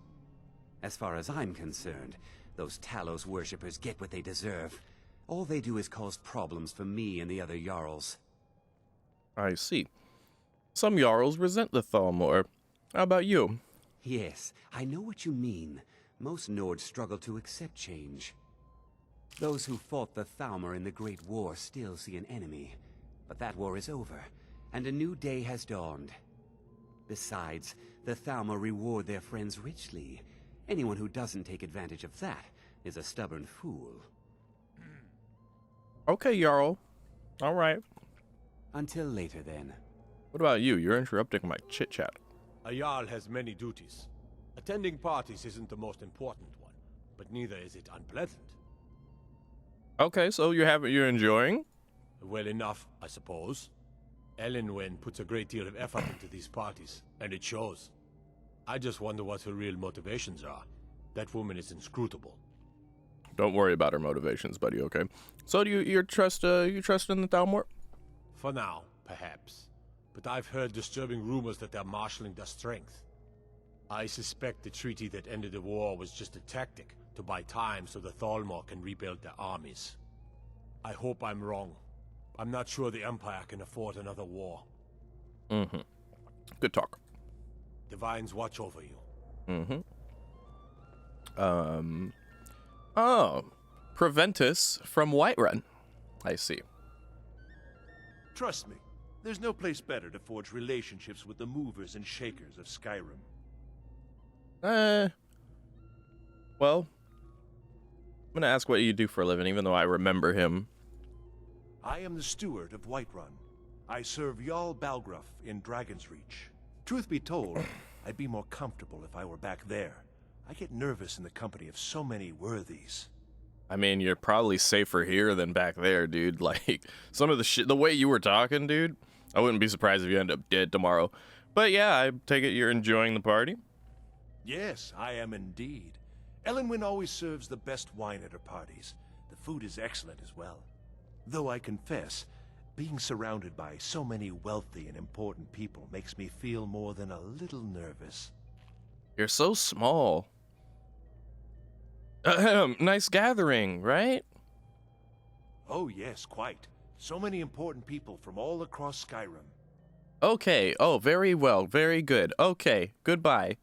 As far as I'm concerned, those Talos worshippers get what they deserve. All they do is cause problems for me and the other Jarls. I see. Some Jarls resent the Thalmor. How about you? Yes, I know what you mean. Most Nords struggle to accept change. Those who fought the Thalmor in the Great War still see an enemy. But that war is over, and a new day has dawned. Besides, the Thalmor reward their friends richly. Anyone who doesn't take advantage of that is a stubborn fool. Okay, Jarl. All right. Until later, then. What about you? You're interrupting my chit-chat. A Jarl has many duties. Attending parties isn't the most important one, but neither is it unpleasant. Okay, so you're enjoying? Well enough, I suppose. Ellenwyn puts a great deal of effort into these parties, and it shows. I just wonder what her real motivations are. That woman is inscrutable. Don't worry about her motivations, buddy, okay? So do you trust in the Thalmor? For now, perhaps. But I've heard disturbing rumors that they're marshalling their strength. I suspect the treaty that ended the war was just a tactic to buy time so the Thalmor can rebuild their armies. I hope I'm wrong. I'm not sure the Empire can afford another war. Good talk. Divines watch over you. Oh, prevent us from Whiterun. I see. Trust me, there's no place better to forge relationships with the movers and shakers of Skyrim. Well, I'm gonna ask what you do for a living, even though I remember him. I am the steward of Whiterun. I serve Jarl Balgruuf in Dragon's Reach. Truth be told, I'd be more comfortable if I were back there. I get nervous in the company of so many worthies. I mean, you're probably safer here than back there, dude. Like, some of the shit, the way you were talking, dude, I wouldn't be surprised if you end up dead tomorrow. But yeah, I take it you're enjoying the party? Yes, I am indeed. Elenwyn always serves the best wine at her parties. The food is excellent as well. Though I confess, being surrounded by so many wealthy and important people makes me feel more than a little nervous. You're so small. Nice gathering, right? Oh yes, quite. So many important people from all across Skyrim. Okay, oh, very well, very good. Okay, goodbye.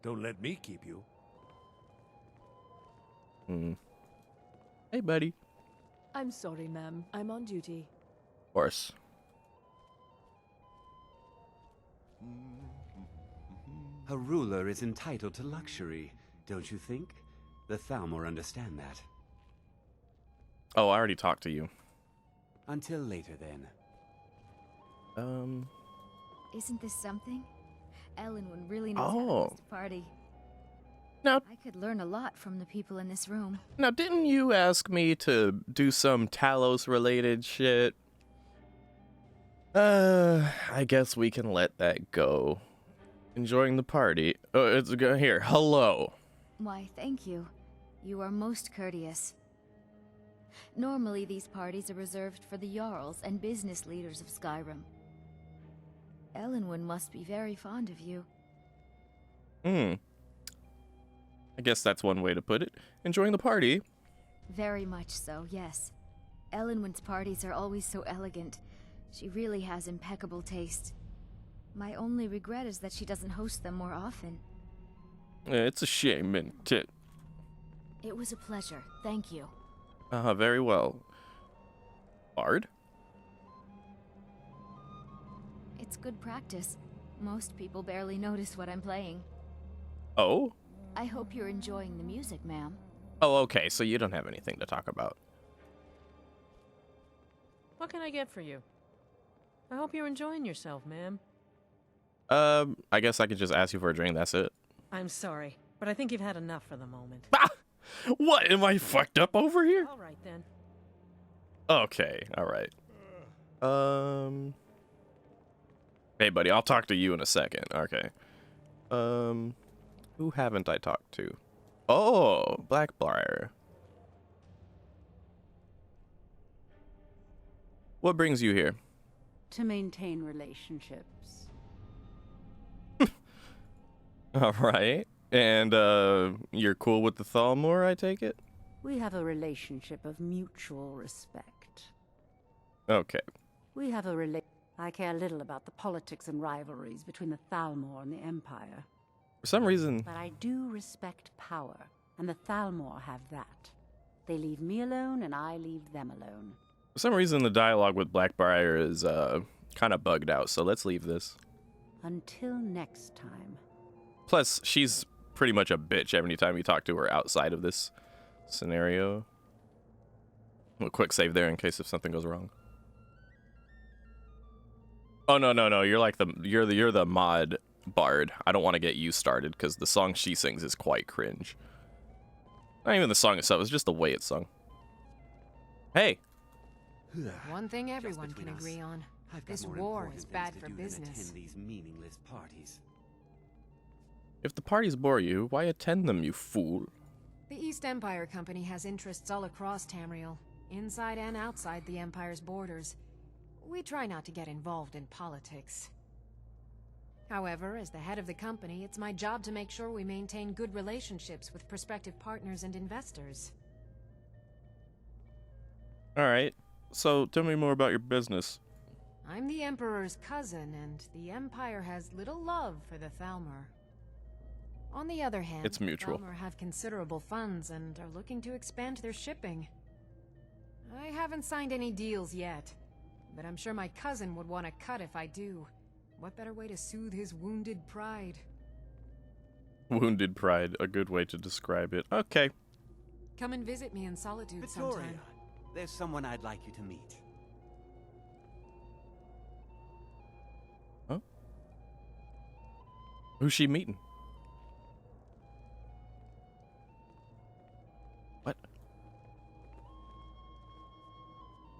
Don't let me keep you. Hey, buddy. I'm sorry, ma'am. I'm on duty. Of course. A ruler is entitled to luxury, don't you think? The Thalmor understand that. Oh, I already talked to you. Until later, then. Isn't this something? Elenwyn really knows how to host a party. Now, I could learn a lot from the people in this room. Now, didn't you ask me to do some Talos-related shit? I guess we can let that go. Enjoying the party. Oh, it's here. Hello. Why, thank you. You are most courteous. Normally, these parties are reserved for the Jarls and business leaders of Skyrim. Elenwyn must be very fond of you. I guess that's one way to put it. Enjoying the party. Very much so, yes. Elenwyn's parties are always so elegant. She really has impeccable taste. My only regret is that she doesn't host them more often. It's a shame, isn't it? It was a pleasure. Thank you. Very well. Bard? It's good practice. Most people barely notice what I'm playing. Oh? I hope you're enjoying the music, ma'am. Oh, okay, so you don't have anything to talk about. What can I get for you? I hope you're enjoying yourself, ma'am. I guess I could just ask you for a drink, that's it. I'm sorry, but I think you've had enough for the moment. What, am I fucked up over here? All right, then. Okay, alright. Hey, buddy, I'll talk to you in a second. Okay. Who haven't I talked to? Oh, Blackbriar. What brings you here? To maintain relationships. Alright. And, you're cool with the Thalmor, I take it? We have a relationship of mutual respect. Okay. We have a I care little about the politics and rivalries between the Thalmor and the Empire. For some reason... But I do respect power, and the Thalmor have that. They leave me alone, and I leave them alone. For some reason, the dialogue with Blackbriar is, kind of bugged out, so let's leave this. Until next time. Plus, she's pretty much a bitch every time you talk to her outside of this scenario. A quick save there in case if something goes wrong. Oh no, you're like you're the mod bard. I don't want to get you started because the song she sings is quite cringe. Not even the song itself, it's just the way it's sung. Hey. One thing everyone can agree on. This war is bad for business. These meaningless parties. If the parties bore you, why attend them, you fool? The East Empire Company has interests all across Tamriel, inside and outside the Empire's borders. We try not to get involved in politics. However, as the head of the company, it's my job to make sure we maintain good relationships with prospective partners and investors. Alright, so tell me more about your business. I'm the Emperor's cousin, and the Empire has little love for the Thalmor. On the other hand, It's mutual. Thalmor have considerable funds and are looking to expand their shipping. I haven't signed any deals yet, but I'm sure my cousin would want a cut if I do. What better way to soothe his wounded pride? Wounded pride, a good way to describe it. Okay. Come and visit me in solitude Victoria, sometime. there's someone I'd like you to meet. Huh? Who's she meeting? What?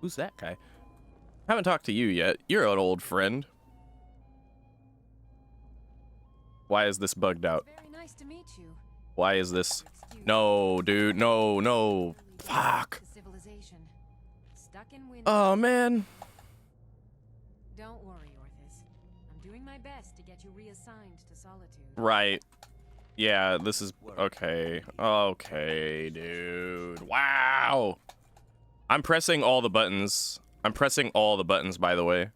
Who's that guy? Haven't talked to you yet. You're an old friend. Why is this bugged out? Very nice to meet you. Why is this? No, dude. No, no. Fuck. Civilization. Stuck in winter. Oh, man. Don't worry, Orthus. I'm doing my best to get you reassigned to solitude. Right. Yeah, this is... Okay. Okay, dude. Wow. I'm pressing all the buttons. I'm pressing all the buttons, by the way.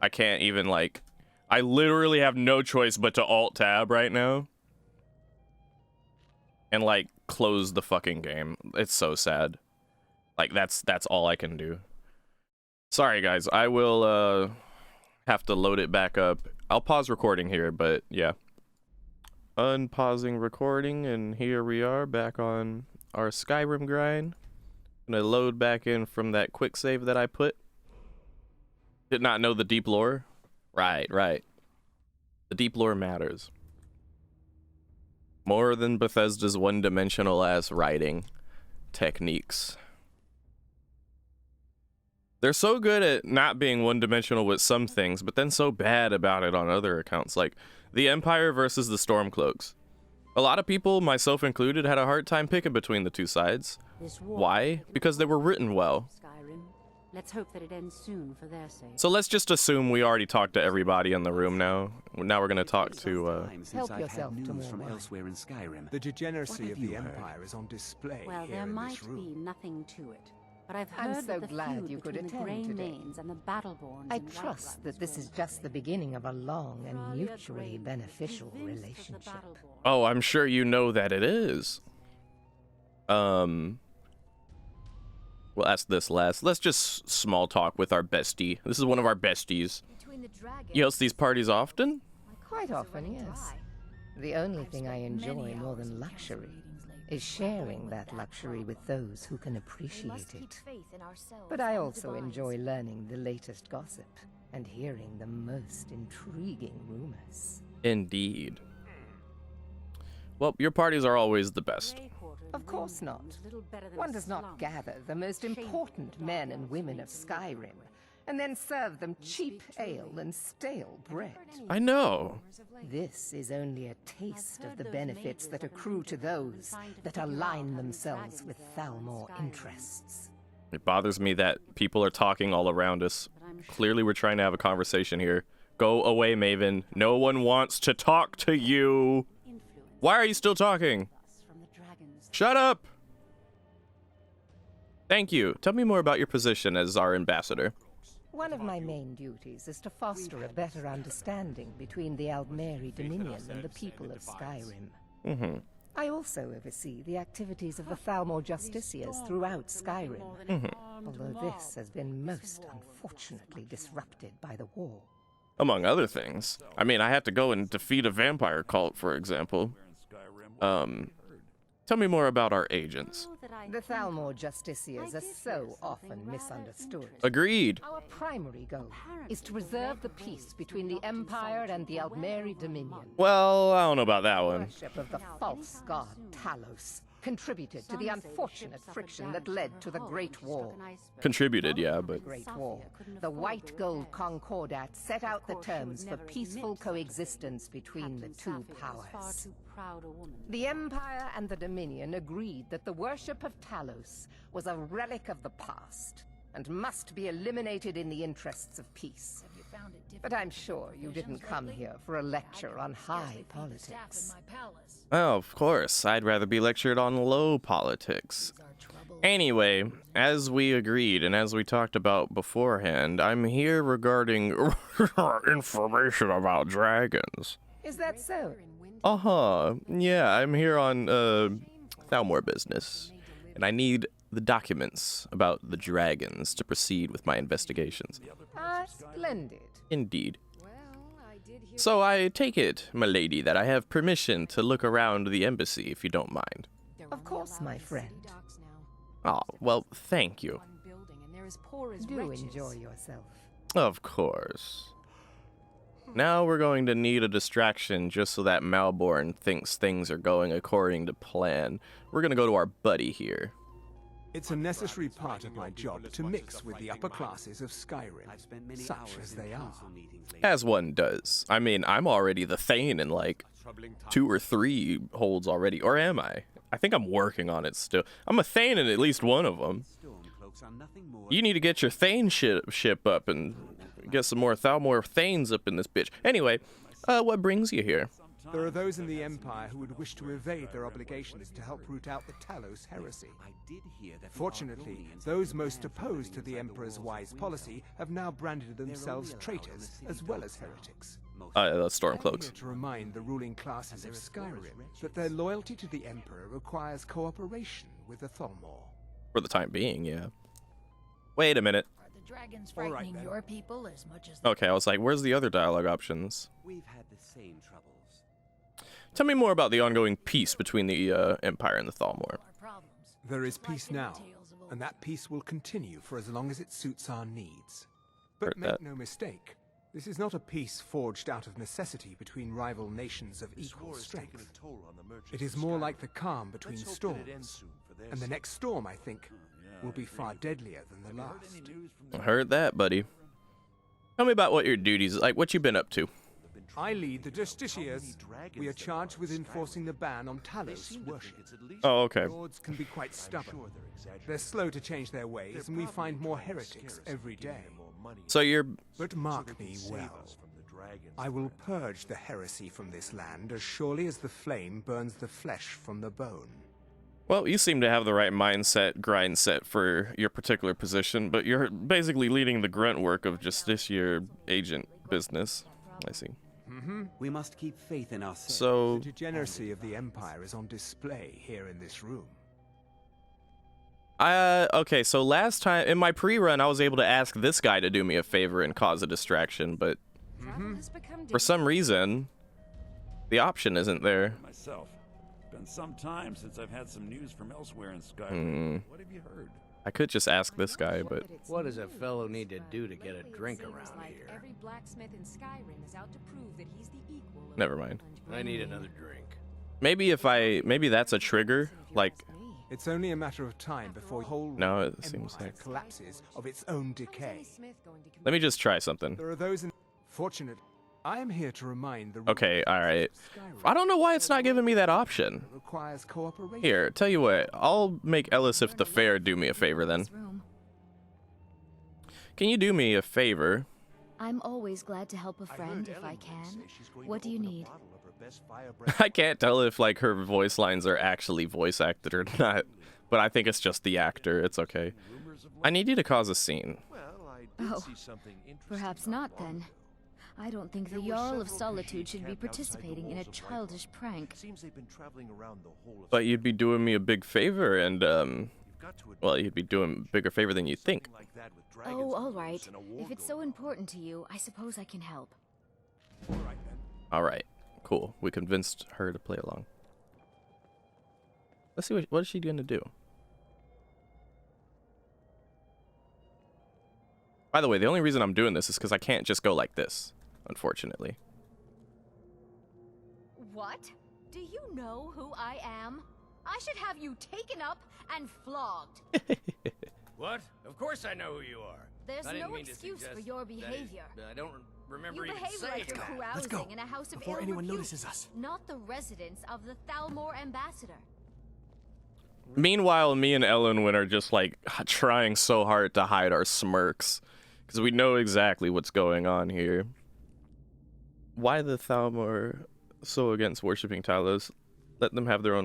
I can't even, like... I literally have no choice but to Alt-Tab right now. And, like, close the fucking game. It's so sad. Like, that's all I can do. Sorry, guys. I will, have to load it back up. I'll pause recording here, but, yeah. Unpausing recording, and here we are back on our Skyrim grind. Gonna load back in from that quick save that I put. Did not know the deep lore. Right, right. The deep lore matters. More than Bethesda's one-dimensional ass writing techniques. They're so good at not being one-dimensional with some things, but then so bad about it on other accounts, like the Empire versus the Stormcloaks. A lot of people, myself included, had a hard time picking between the two sides. Why? Because they were written well. Skyrim. Let's hope that it ends soon for their sake. So let's just assume we already talked to everybody in the room now. Now we're gonna talk to, Help yourself to news from elsewhere in Skyrim. The degeneracy of the heard? Empire is on display Well, here there in might this room. be nothing to it. But I've I'm heard so that the glad feud you could between the attend Grey today. Manes and the Battleborns I and trust Whiterun that this is just the beginning of a long and mutually beneficial relationship. oh, I'm sure you know that it is. We'll ask this last. Let's just small talk with our bestie. This is one of our besties. You host these parties often? Quite often, yes. The only thing I enjoy more than luxury is sharing that luxury with those who can appreciate it. But I also enjoy learning the latest gossip and hearing the most intriguing rumors. Indeed. Well, your parties are always the best. Of course not. One does not gather the most important men and women of Skyrim and then serve them cheap ale and stale bread. I know. This is only a taste of the benefits that accrue to those that align themselves with Thalmor interests. It bothers me that people are talking all around us. Clearly we're trying to have a conversation here. Go away, Maven. No one wants to talk to you. Why are you still talking? Shut up! Thank you. Tell me more about your position as our ambassador. One of my main duties is to foster a better understanding between the Aldmeri Dominion and the people of Skyrim. Mm-hmm. I also oversee the activities of the Thalmor Justiciars throughout Skyrim, although this has been most unfortunately disrupted by the war. Among other things. I mean, I had to go and defeat a vampire cult, for example. Tell me more about our agents. The Thalmor Justiciars are so often misunderstood. Agreed. Our primary goal is to preserve the peace between the Empire and the Aldmeri Dominion. Well, I don't know about that one. Worship of the false god Talos contributed to the unfortunate friction that led to the Great War. Contributed, yeah, but... Great War. The White Gold Concordat set out the terms for peaceful coexistence between the two powers. The Empire and the Dominion agreed that the worship of Talos was a relic of the past and must be eliminated in the interests of peace. But I'm sure you didn't come here for a lecture on high politics. Oh, of course. I'd rather be lectured on low politics. Anyway, as we agreed and as we talked about beforehand, I'm here regarding information about dragons. Is that so? Yeah, I'm here on Thalmor business, and I need the documents about the dragons to proceed with my investigations. Ah, splendid. Indeed. So I take it, my lady, that I have permission to look around the embassy, if you don't mind. Of course, my friend. Oh, well, thank you. Do enjoy yourself. Of course. Now we're going to need a distraction just so that Malborn thinks things are going according to plan. We're going to go to our buddy here. It's a necessary part of my job to mix with the upper classes of Skyrim, such as they are. As one does. I mean, I'm already the Thane in like 2 or 3 holds already. Or am I? I think I'm working on it still. I'm a Thane in at least one of them. You need to get your Thane ship up and get some more Thalmor Thanes up in this bitch. Anyway, what brings you here? There are those in the Empire who would wish to evade their obligations to help root out the Talos heresy. Fortunately, those most opposed to the Emperor's wise policy have now branded themselves traitors as well as heretics. That's Stormcloaks. I'm here to remind the ruling classes of Skyrim that their loyalty to the Emperor requires cooperation with the Thalmor. For the time being, yeah. Wait a minute. Are the dragons frightening your people as much as Okay, I was like, where's the other dialogue options? We've had the same troubles. Tell me more about the ongoing peace between the Empire and the Thalmor. There is peace now, and that peace will continue for as long as it suits our needs. But make no mistake, this is not a peace forged out of necessity between rival nations of equal strength. It is more like the calm between storms, and the next storm, I think, will be far deadlier than the last. I heard that, buddy. Tell me about what your duties, like what you've been up to. I lead the Justiciars. We are charged with enforcing the ban on Talos worship. Oh, okay. Lords can be quite stubborn. They're slow to change their ways, and we find more heretics every day. So you're... But mark me well. I will purge the heresy from this land as surely as the flame burns the flesh from the bone. Well, you seem to have the right mindset, grind set for your particular position, but you're basically leading the grunt work of Justiciar agent business. I see. We must keep faith in ourselves. So... The degeneracy of the Empire is on display here in this room. Okay, so last time, in my pre-run, I was able to ask this guy to do me a favor and cause a distraction, but for some reason, the option isn't there. Myself. Been some time since I've had some news from elsewhere in Skyrim. What have you heard? I could just ask this guy, but... What does a fellow need to do to get a drink around here? Every blacksmith in Skyrim is out to prove that he's the equal of Never mind. I need another drink. Maybe that's a trigger, like... It's only a matter of time before the whole No, it seems like... collapses of its own decay. Let me just try something. There are those in... Fortunate. I am here to remind the... Okay, alright. I don't know why it's not giving me that option. Requires cooperation. Here, tell you what, I'll make Elisif the Fair do me a favor then. Can you do me a favor? I'm always glad to help a friend if I can. What do you need? I can't tell if like her voice lines are actually voice acted or not, but I think it's just the actor. It's okay. I need you to cause a scene. Oh, perhaps not then. I don't think the Jarl of Solitude should be participating in a childish prank. But you'd be doing me a big favor, and, well, you'd be doing a bigger favor than you think. Oh, all right. If it's so important to you, I suppose I can help. All right, cool. We convinced her to play along. Let's see what is she going to do. By the way, the only reason I'm doing this is because I can't just go like this, unfortunately. What? Do you know who I am? I should have you taken up and flogged. What? Of course I know who you are. There's I didn't no mean to excuse for suggest your that is- behavior. I don't remember You even behave saying like you're that. carousing in a house of before ill anyone repute, notices us. not the residence of the Thalmor ambassador. Meanwhile, me and Ellenwyn are just like trying so hard to hide our smirks because we know exactly what's going on here. Why the Thalmor so against worshiping Talos? Let them have their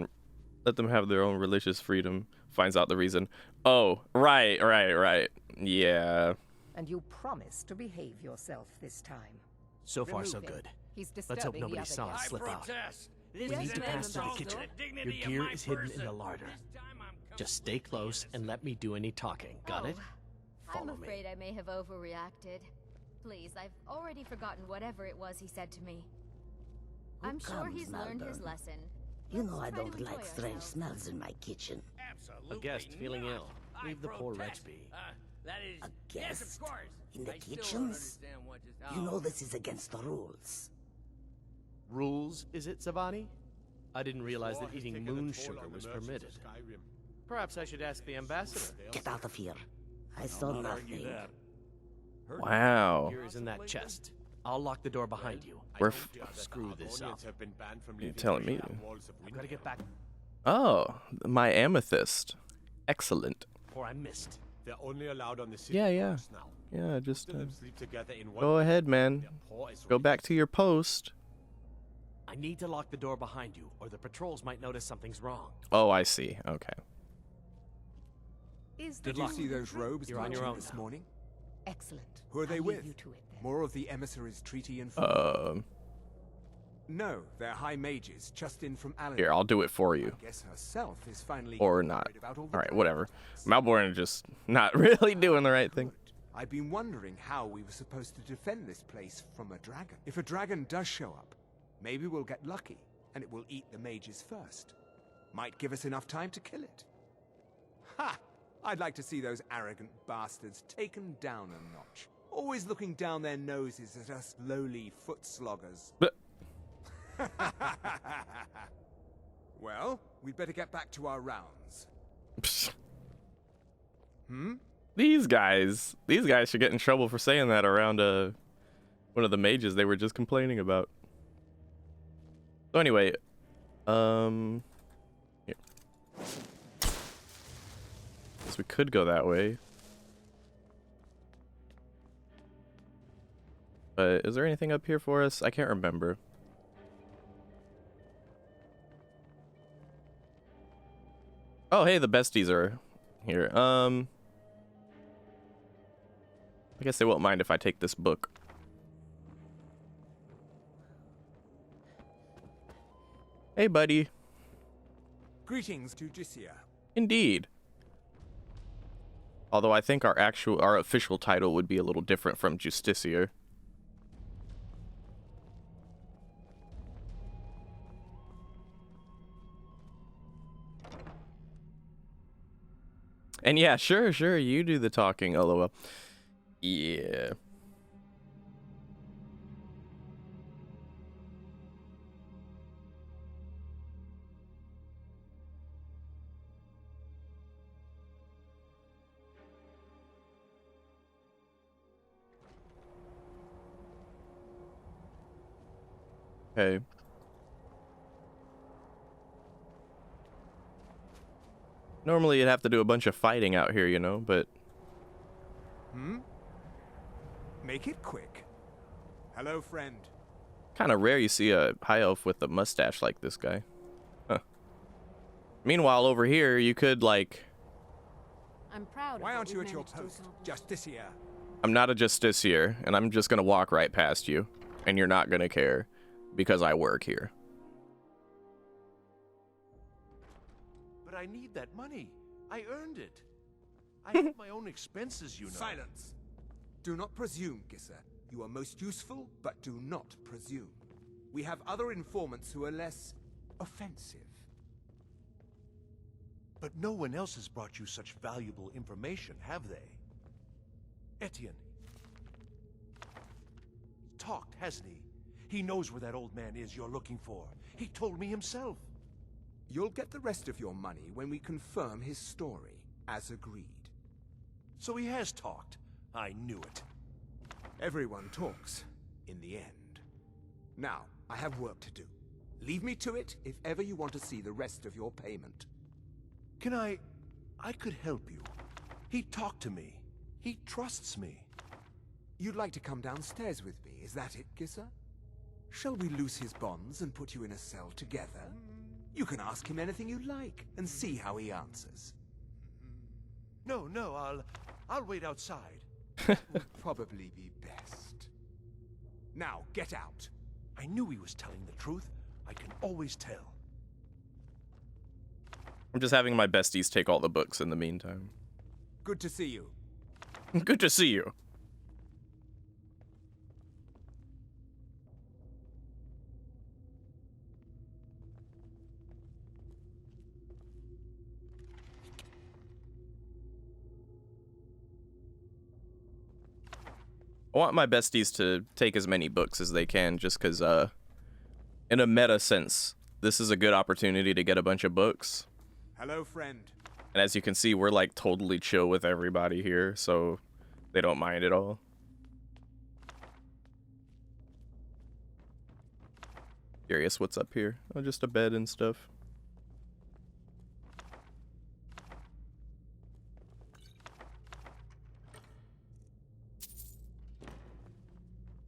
own religious freedom. Finds out the reason. Oh, right. Yeah. And you promise to behave yourself this time. So far, Remove so him. good. He's Let's hope disturbing nobody the saw other us guests. slip out. Protest. We need to pass to the kitchen. Your gear is hidden in the larder. Just stay close and let me do any talking. Got it? I'm afraid I may have overreacted. Please, I've already forgotten whatever it was he said to me. I'm sure he's learned his lesson. You know I Let's try to don't like enjoy strange ourselves. smells in my kitchen. A guest feeling ill. Leave the poor wretch be. A guest? In the kitchens? You know this is against the rules. Rules, is it, Savani? I didn't realize that eating moon sugar was permitted. Perhaps I should ask the ambassador. Get out of here. I saw nothing. Wow. Here is in that chest. I'll lock the door behind you. Screw this up. You're telling me? I've got to get back Oh, my amethyst. Excellent. before I missed. They're only allowed on the city Yeah. now. Yeah, just Most of them sleep together in one go bed. ahead, man. Go back to your post. I need to lock the door behind you, or the patrols might notice something's wrong. Oh, I see. Okay. Did you see those robes You're on marching your own this now. morning? Excellent. Who are they I'll leave with? you to it then. More of the emissaries' treaty and No, they're high mages, just in from Alan. Here, I'll do it for you. I guess herself is finally Or not. worried about all the Alright, whatever. Malborn is just not really doing the right thing. I've been wondering how we were supposed to defend this place from a dragon. If a dragon does show up, maybe we'll get lucky, and it will eat the mages first. Might give us enough time to kill it. Ha! I'd like to see those arrogant bastards taken down a notch. Always looking down their noses at us lowly foot sloggers. Well, we'd better get back to our rounds. These guys should get in trouble for saying that around one of the mages they were just complaining about. So anyway, here. So we could go that way. But is there anything up here for us? I can't remember. Oh, hey, the besties are here. I guess they won't mind if I take this book. Hey, buddy. Greetings to Jisia. Indeed. Although I think our official title would be a little different from Justiciar. And yeah, sure, you do the talking, LOL. Yeah. Okay. Normally you'd have to do a bunch of fighting out here, you know, but... Make it quick. Hello, friend. Kind of rare you see a high elf with a mustache like this guy. Huh. Meanwhile, over here, you could, like... I'm proud of Why what aren't you we've at your managed to post? accomplish. Justiciar. I'm not a justiciar, and I'm just gonna walk right past you, and you're not gonna care, because I work here. But I need that money. I earned it. I have my own expenses, you know. Silence. Do not presume, Gissa. You are most useful, but do not presume. We have other informants who are less offensive. But no one else has brought you such valuable information, have they? Etienne. Talked, hasn't he? He knows where that old man is you're looking for. He told me himself. You'll get the rest of your money when we confirm his story, as agreed. So he has talked. I knew it. Everyone talks, in the end. Now, I have work to do. Leave me to it if ever you want to see the rest of your payment. Can I could help you. He talked to me. He trusts me. You'd like to come downstairs with me, is that it, Gissa? Shall we loose his bonds and put you in a cell together? You can ask him anything you like and see how he answers. No, I'll wait outside. Would probably be best. Now, get out. I knew he was telling the truth. I can always tell. I'm just having my besties take all the books in the meantime. Good to see you. Good to see you. I want my besties to take as many books as they can, just because, in a meta sense, this is a good opportunity to get a bunch of books. Hello, friend. And as you can see, we're like totally chill with everybody here, so they don't mind at all. Curious what's up here. Oh, just a bed and stuff.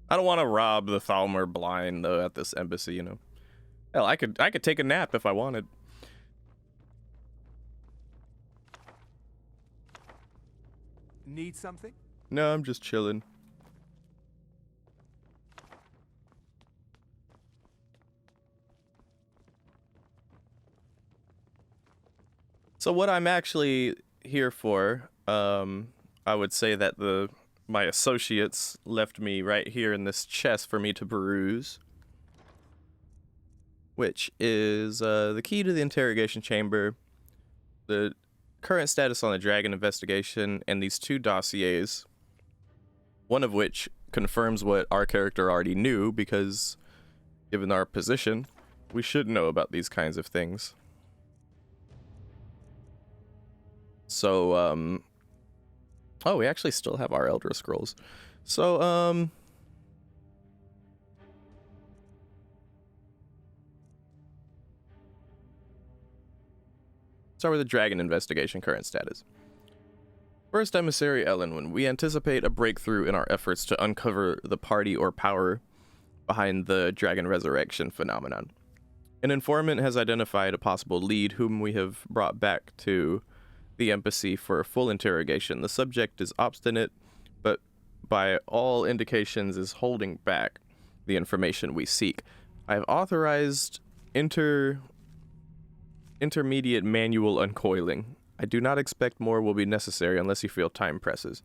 I don't want to rob the Thalmor blind though at this embassy, you know. Hell, I could take a nap if I wanted. Need something? No, I'm just chilling. So what I'm actually here for, I would say that my associates left me right here in this chest for me to peruse, which is the key to the interrogation chamber, the current status on the Dragon investigation, and these 2 dossiers, one of which confirms what our character already knew, because given our position, we should know about these kinds of things. So, oh, we actually still have our Elder Scrolls. So, start with the Dragon investigation current status. First Emissary Elenwen, we anticipate a breakthrough in our efforts to uncover the party or power behind the Dragon Resurrection phenomenon. An informant has identified a possible lead whom we have brought back to the embassy for a full interrogation. The subject is obstinate, but by all indications is holding back the information we seek. I have authorized intermediate manual uncoiling. I do not expect more will be necessary unless you feel time presses.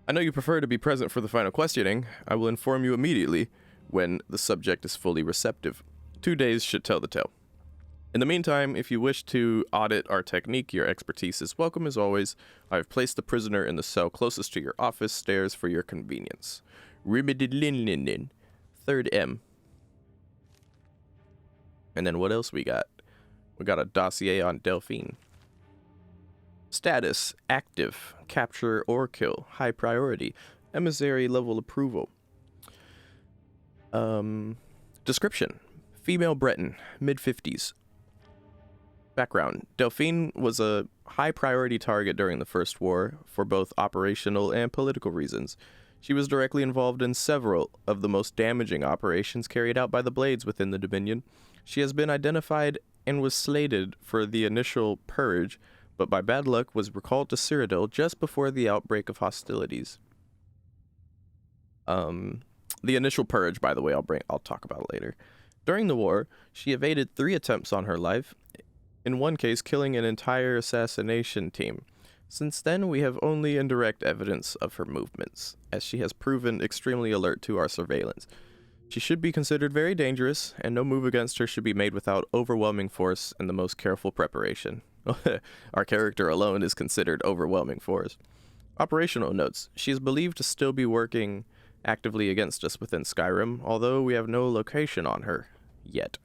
I know you prefer to be present for the final questioning. I will inform you immediately when the subject is fully receptive. 2 days should tell the tale. In the meantime, if you wish to audit our technique, your expertise is welcome as always. I have placed the prisoner in the cell closest to your office stairs for your convenience. Rimididlinlinin, 3rd M. And then what else we got? We got a dossier on Delphine. Status, active, capture or kill, high priority, emissary level approval. Description, female Breton, mid-50s. Background, Delphine was a high priority target during the First War for both operational and political reasons. She was directly involved in several of the most damaging operations carried out by the Blades within the Dominion. She has been identified and was slated for the initial purge, but by bad luck was recalled to Cyrodiil just before the outbreak of hostilities. The initial purge, by the way, I'll talk about later. During the war, she evaded 3 attempts on her life, in one case killing an entire assassination team. Since then, we have only indirect evidence of her movements, as she has proven extremely alert to our surveillance. She should be considered very dangerous, and no move against her should be made without overwhelming force and the most careful preparation. Our character alone is considered overwhelming force. Operational notes. She is believed to still be working actively against us within Skyrim, although we have no location on her yet.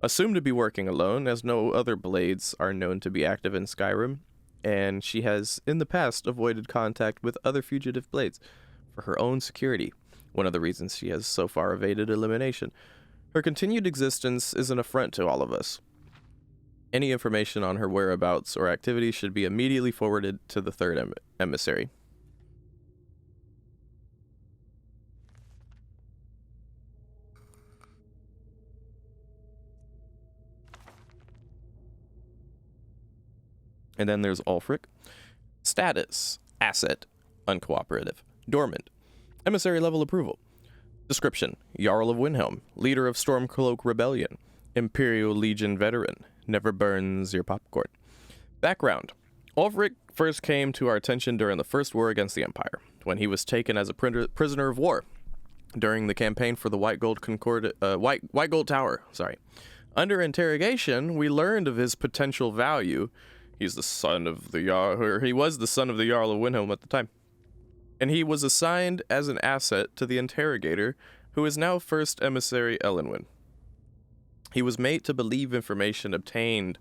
Assumed to be working alone, as no other Blades are known to be active in Skyrim, and she has in the past avoided contact with other fugitive Blades for her own security, one of the reasons she has so far evaded elimination. Her continued existence is an affront to all of us. Any information on her whereabouts or activities should be immediately forwarded to the 3rd emissary. And then there's Ulfric. Status, asset, uncooperative, dormant, emissary level approval. Description, Jarl of Windhelm, leader of Stormcloak Rebellion, Imperial Legion veteran. Never burns your popcorn. Background. Ulfric first came to our attention during the First War against the Empire, when he was taken as a prisoner of war during the campaign for the White Gold Tower. Under interrogation, we learned of his potential value. He's the son of the Jarl, or he was the son of the Jarl of Windhelm at the time. And he was assigned as an asset to the interrogator, who is now First Emissary Elenwen. He was made to believe information obtained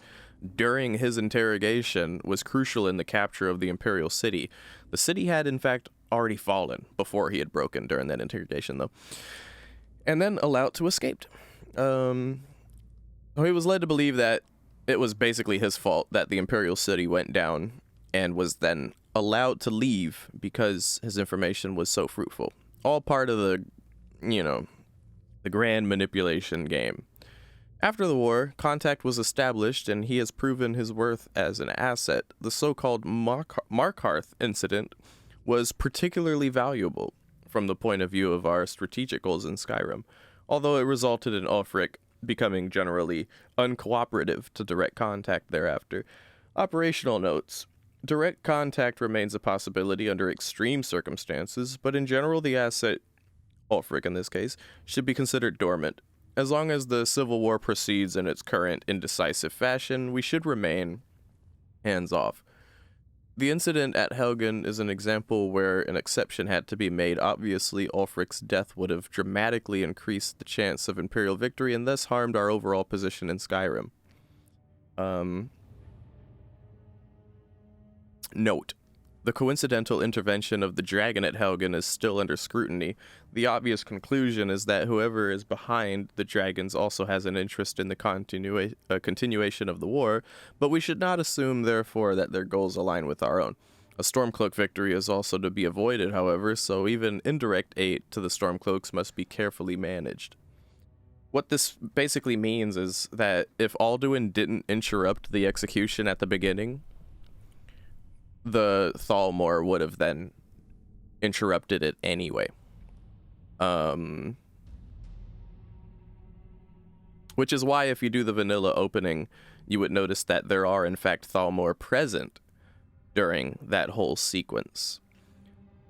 during his interrogation was crucial in the capture of the Imperial City. The city had, in fact, already fallen before he had broken during that interrogation, though. And then allowed to escape. He was led to believe that it was basically his fault that the Imperial City went down, and was then allowed to leave because his information was so fruitful. All part of the, the grand manipulation game. After the war, contact was established, and he has proven his worth as an asset. The so-called Markarth incident was particularly valuable from the point of view of our strategic goals in Skyrim, although it resulted in Ulfric becoming generally uncooperative to direct contact thereafter. Operational notes. Direct contact remains a possibility under extreme circumstances, but in general the asset, Ulfric in this case, should be considered dormant. As long as the Civil War proceeds in its current indecisive fashion, we should remain hands-off. The incident at Helgen is an example where an exception had to be made. Obviously, Ulfric's death would have dramatically increased the chance of Imperial victory and thus harmed our overall position in Skyrim. Note. The coincidental intervention of the dragon at Helgen is still under scrutiny. The obvious conclusion is that whoever is behind the dragons also has an interest in the continuation of the war, but we should not assume, therefore, that their goals align with our own. A Stormcloak victory is also to be avoided, however, so even indirect aid to the Stormcloaks must be carefully managed. What this basically means is that if Alduin didn't interrupt the execution at the beginning, the Thalmor would have then interrupted it anyway. Which is why if you do the vanilla opening, you would notice that there are in fact Thalmor present during that whole sequence.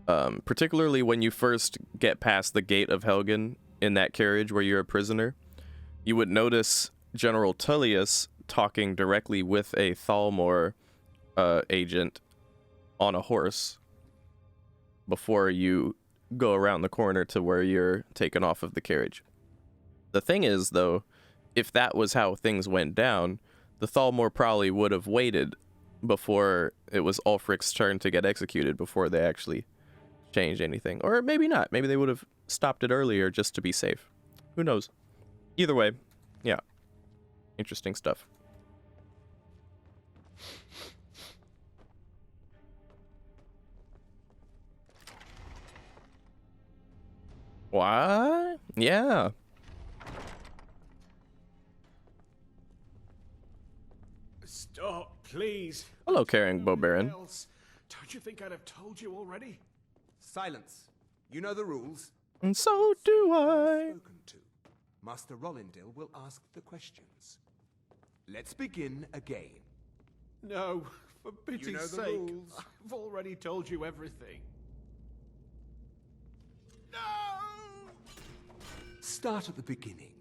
Particularly when you first get past the gate of Helgen in that carriage where you're a prisoner, you would notice General Tullius talking directly with a Thalmor agent on a horse before you go around the corner to where you're taken off of the carriage. The thing is, though, if that was how things went down, the Thalmor probably would have waited before it was Ulfric's turn to get executed before they actually changed anything. Or maybe not. Maybe they would have stopped it earlier just to be safe. Who knows? Either way, yeah. Interesting stuff. What? Yeah. Stop, please. Hello, Carrying Bow Baron. Don't you think I'd have told you already? Silence. You know the rules. And so do I. Spoken to. Master Rollindil will ask the questions. Let's begin again. No, for pity's You know the sake. rules. I've already told you everything. No! Start at the beginning,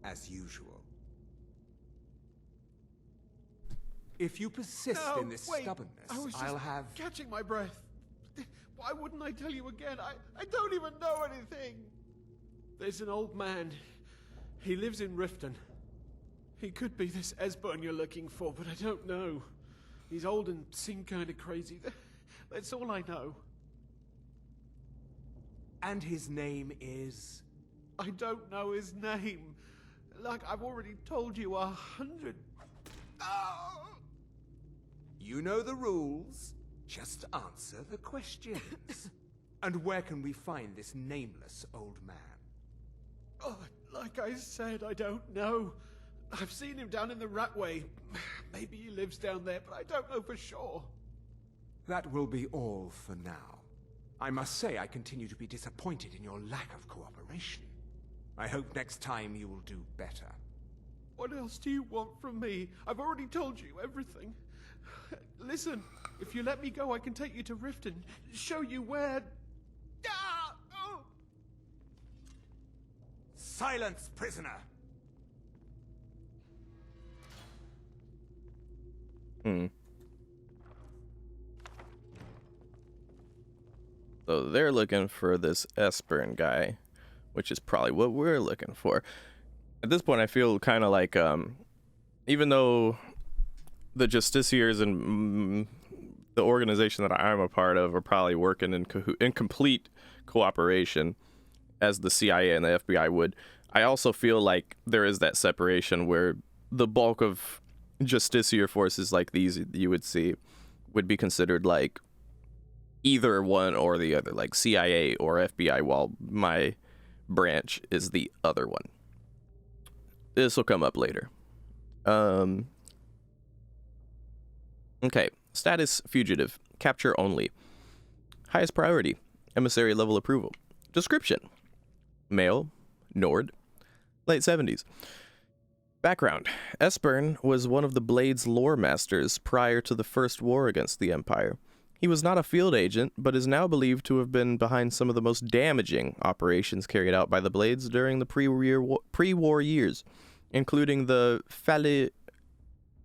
as usual. If you persist in this stubbornness, I was just I'll have... catching my breath. Why wouldn't I tell you again? I don't even know anything. There's an old man. He lives in Riften. He could be this Esbern you're looking for, but I don't know. He's old and seemed kind of crazy. That's all I know. And his name is... I don't know his name. Like I've already told you 100. Oh! You know the rules. Just answer the questions. And where can we find this nameless old man? Oh, like I said, I don't know. I've seen him down in the Ratway. Maybe he lives down there, but I don't know for sure. That will be all for now. I must say I continue to be disappointed in your lack of cooperation. I hope next time you will do better. What else do you want from me? I've already told you everything. Listen, if you let me go, I can take you to Riften, show you where... Ah! Oh! Silence, prisoner! So they're looking for this Esbern guy, which is probably what we're looking for. At this point, I feel kind of like, even though the Justiciars and the organization that I'm a part of are probably working in complete cooperation, as the CIA and the FBI would, I also feel like there is that separation where the bulk of Justiciar forces like these you would see would be considered like either one or the other, like CIA or FBI, while my branch is the other one. This will come up later. Okay, status fugitive, capture only. Highest priority, emissary level approval. Description, male, Nord, late 70s. Background, Esbern was one of the Blade's lore masters prior to the First War against the Empire. He was not a field agent, but is now believed to have been behind some of the most damaging operations carried out by the Blades during the pre-war years, including the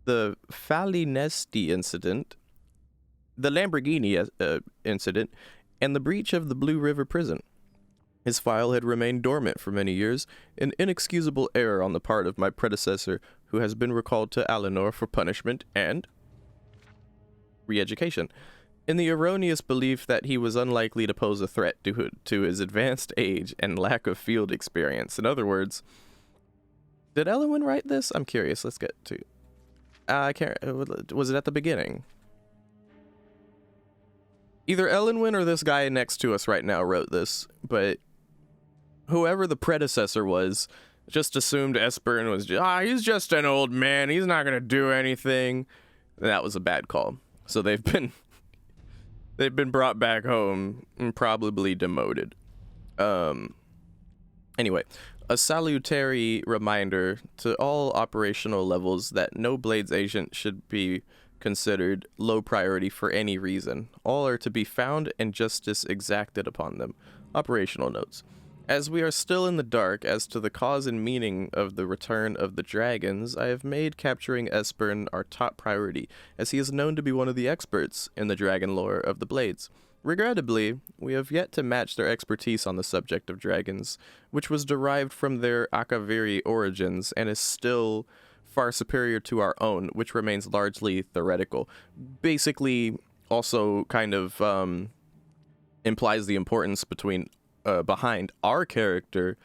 Falinesti incident, the Lamborghini incident, and the breach of the Blue River prison. His file had remained dormant for many years, an inexcusable error on the part of my predecessor, who has been recalled to Alinor for punishment and re-education, in the erroneous belief that he was unlikely to pose a threat due to his advanced age and lack of field experience. In other words, did Elenwen write this? I'm curious. Let's get to... I can't... Was it at the beginning? Either Elenwen or this guy next to us right now wrote this, but whoever the predecessor was just assumed Esbern was just, he's just an old man. He's not going to do anything. And that was a bad call. So they've been brought back home and probably demoted. Anyway, a salutary reminder to all operational levels that no Blades agent should be considered low priority for any reason. All are to be found and justice exacted upon them. Operational notes. As we are still in the dark as to the cause and meaning of the return of the dragons, I have made capturing Esbern our top priority, as he is known to be one of the experts in the dragon lore of the Blades. Regrettably, we have yet to match their expertise on the subject of dragons, which was derived from their Akaviri origins and is still far superior to our own, which remains largely theoretical. Basically, also kind of implies the importance behind our character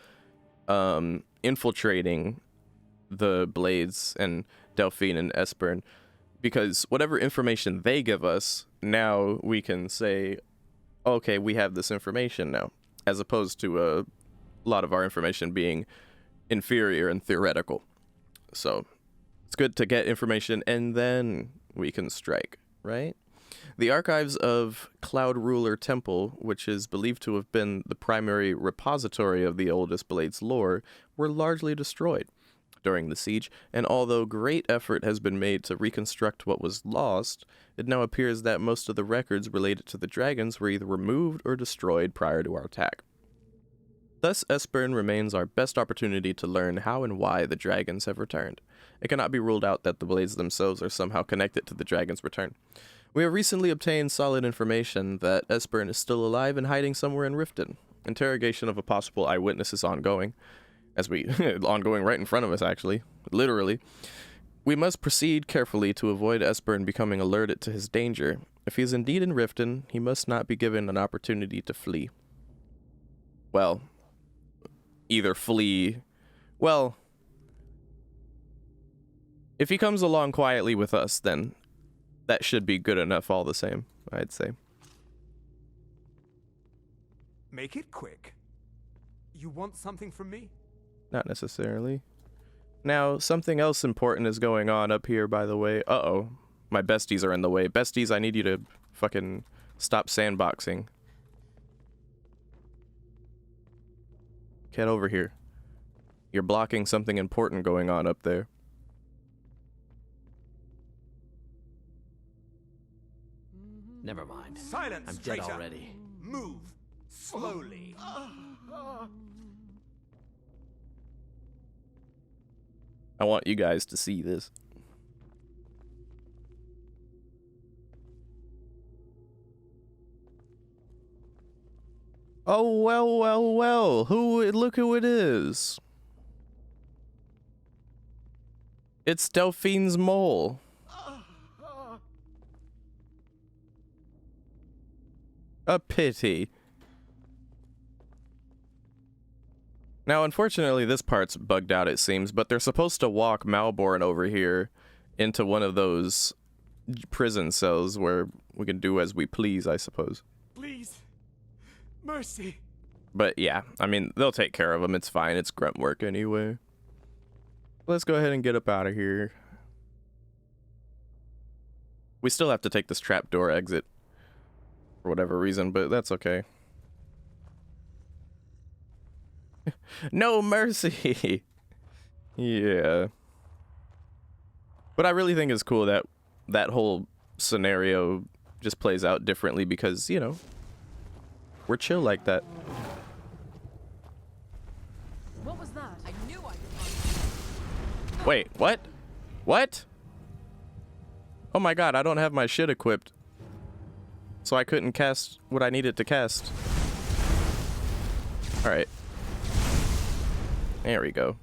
infiltrating the Blades and Delphine and Esbern, because whatever information they give us, now we can say, okay, we have this information now, as opposed to a lot of our information being inferior and theoretical. So it's good to get information and then we can strike, right? The archives of Cloud Ruler Temple, which is believed to have been the primary repository of the oldest Blades lore, were largely destroyed during the siege, and although great effort has been made to reconstruct what was lost, it now appears that most of the records related to the dragons were either removed or destroyed prior to our attack. Thus, Esbern remains our best opportunity to learn how and why the dragons have returned. It cannot be ruled out that the Blades themselves are somehow connected to the dragons' return. We have recently obtained solid information that Esbern is still alive and hiding somewhere in Riften. Interrogation of a possible eyewitness is ongoing. Ongoing right in front of us, actually. Literally. We must proceed carefully to avoid Esbern becoming alerted to his danger. If he is indeed in Riften, he must not be given an opportunity to flee. Well, either flee... Well, if he comes along quietly with us, then that should be good enough all the same, I'd say. Make it quick. You want something from me? Not necessarily. Now, something else important is going on up here, by the way. Uh-oh. My besties are in the way. Besties, I need you to fucking stop sandboxing. Get over here. You're blocking something important going on up there. Never mind. Silence, I'm dead traitor. already. Move slowly. I want you guys to see this. Oh, well, well, well. Look who it is. It's Delphine's mole. A pity. Now, unfortunately, this part's bugged out, it seems, but they're supposed to walk Malborn over here into one of those prison cells where we can do as we please, I suppose. Please. Mercy. But yeah, I mean, they'll take care of him. It's fine. It's grunt work anyway. Let's go ahead and get up out of here. We still have to take this trapdoor exit for whatever reason, but that's okay. No mercy. Yeah. But I really think it's cool that that whole scenario just plays out differently because, you know, we're chill like that. What was that? I knew I could. Wait, what? What? Oh my god, I don't have my shit equipped. So I couldn't cast what I needed to cast. Alright. There we go.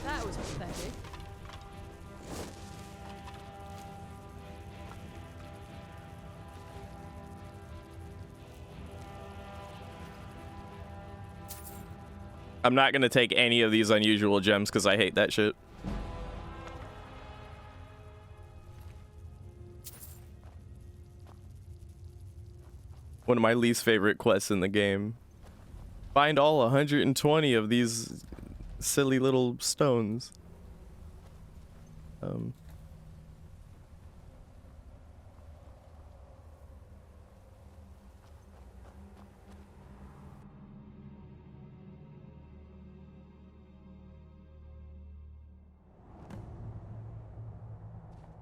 That was pathetic. I'm not gonna take any of these unusual gems because I hate that shit. One of my least favorite quests in the game. Find all 120 of these silly little stones.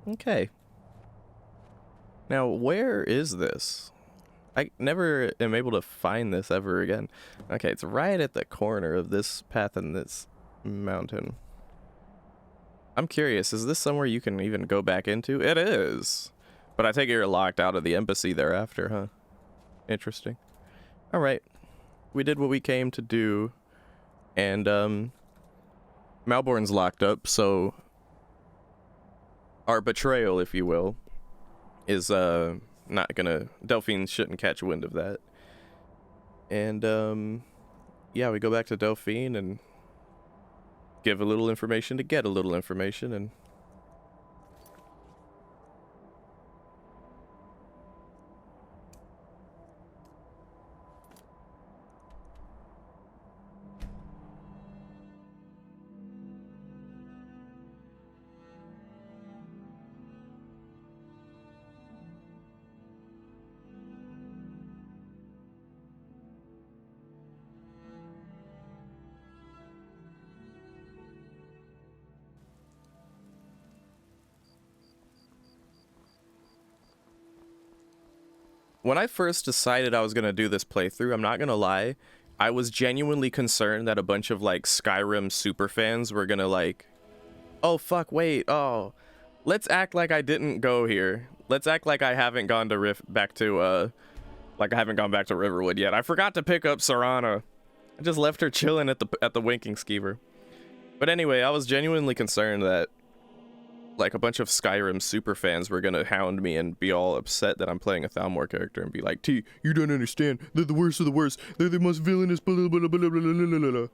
Okay. Now, where is this? I never am able to find this ever again. Okay, it's right at the corner of this path and this mountain. I'm curious, is this somewhere you can even go back into? It is. But I take it you're locked out of the embassy thereafter, huh? Interesting. Alright. We did what we came to do. And, Malborn's locked up, so our betrayal, if you will, is, not gonna... Delphine shouldn't catch wind of that. And, yeah, we go back to Delphine and give a little information to get a little information, and... When I first decided I was going to do this playthrough, I'm not going to lie, I was genuinely concerned that a bunch of, like, Skyrim superfans were going to, like, oh, fuck, wait, oh, let's act like I didn't go here. Let's act like I haven't gone to back to, like I haven't gone back to Riverwood yet. I forgot to pick up Serana. I just left her chilling at the Winking Skeever. But anyway, I was genuinely concerned that, like, a bunch of Skyrim superfans were gonna hound me and be all upset that I'm playing a Thalmor character and be like, T, you don't understand. They're the worst of the worst. They're the most villainous, blah, blah, blah, blah, blah, blah, blah, blah.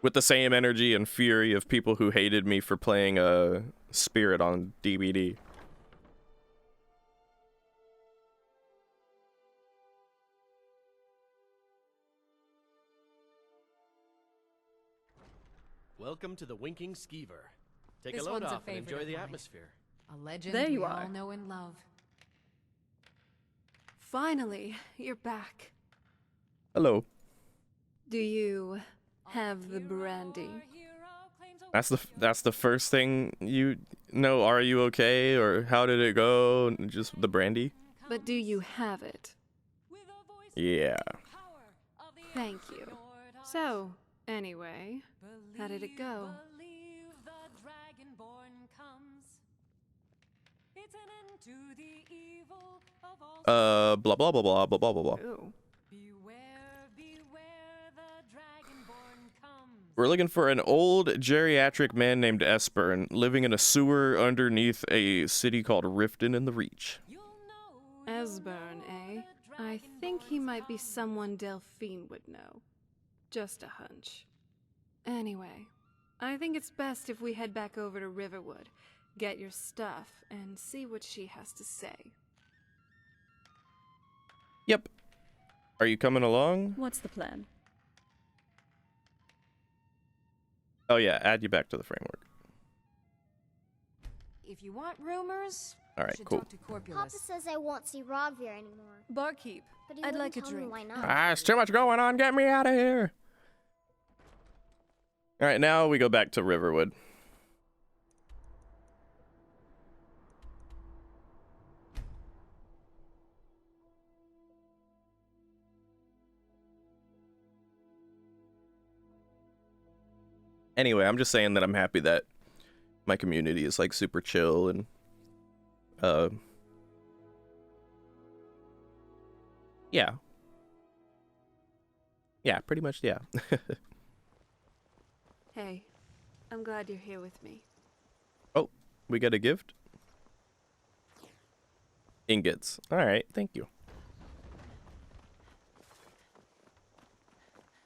With the same energy and fury of people who hated me for playing a Spirit on DBD. Welcome to the Winking Skeever. Take This a load one's a off and favorite enjoy of the mine. atmosphere. A legend There you we are. all know and love. finally, you're back. Hello. Do you have the brandy? That's the first thing you know. Are you okay, or how did it go? Just the brandy. But do you have it? Yeah. Thank you. So, anyway, how did it go? Blah blah blah blah blah blah blah blah. Ooh. We're looking for an old geriatric man named Esper, living in a sewer underneath a city called Riften in the Reach. Esbern, eh? I think he might be someone Delphine would know. Just a hunch. Anyway, I think it's best if we head back over to Riverwood, get your stuff, and see what she has to say. Yep. Are you coming along? What's the plan? Oh yeah, add you back to the framework. If you want rumors, all right, you should cool. talk to Corpulus. Papa says I won't see Rogvir anymore. Barkeep, But he I'd wouldn't like a tell me drink. why not. There's too much going on. Get me out of here. All right, now we go back to Riverwood. Anyway, I'm just saying that I'm happy that my community is like super chill and yeah. Yeah, pretty much, yeah. Hey, I'm glad you're here with me. Oh, we got a gift? Ingots. All right, thank you.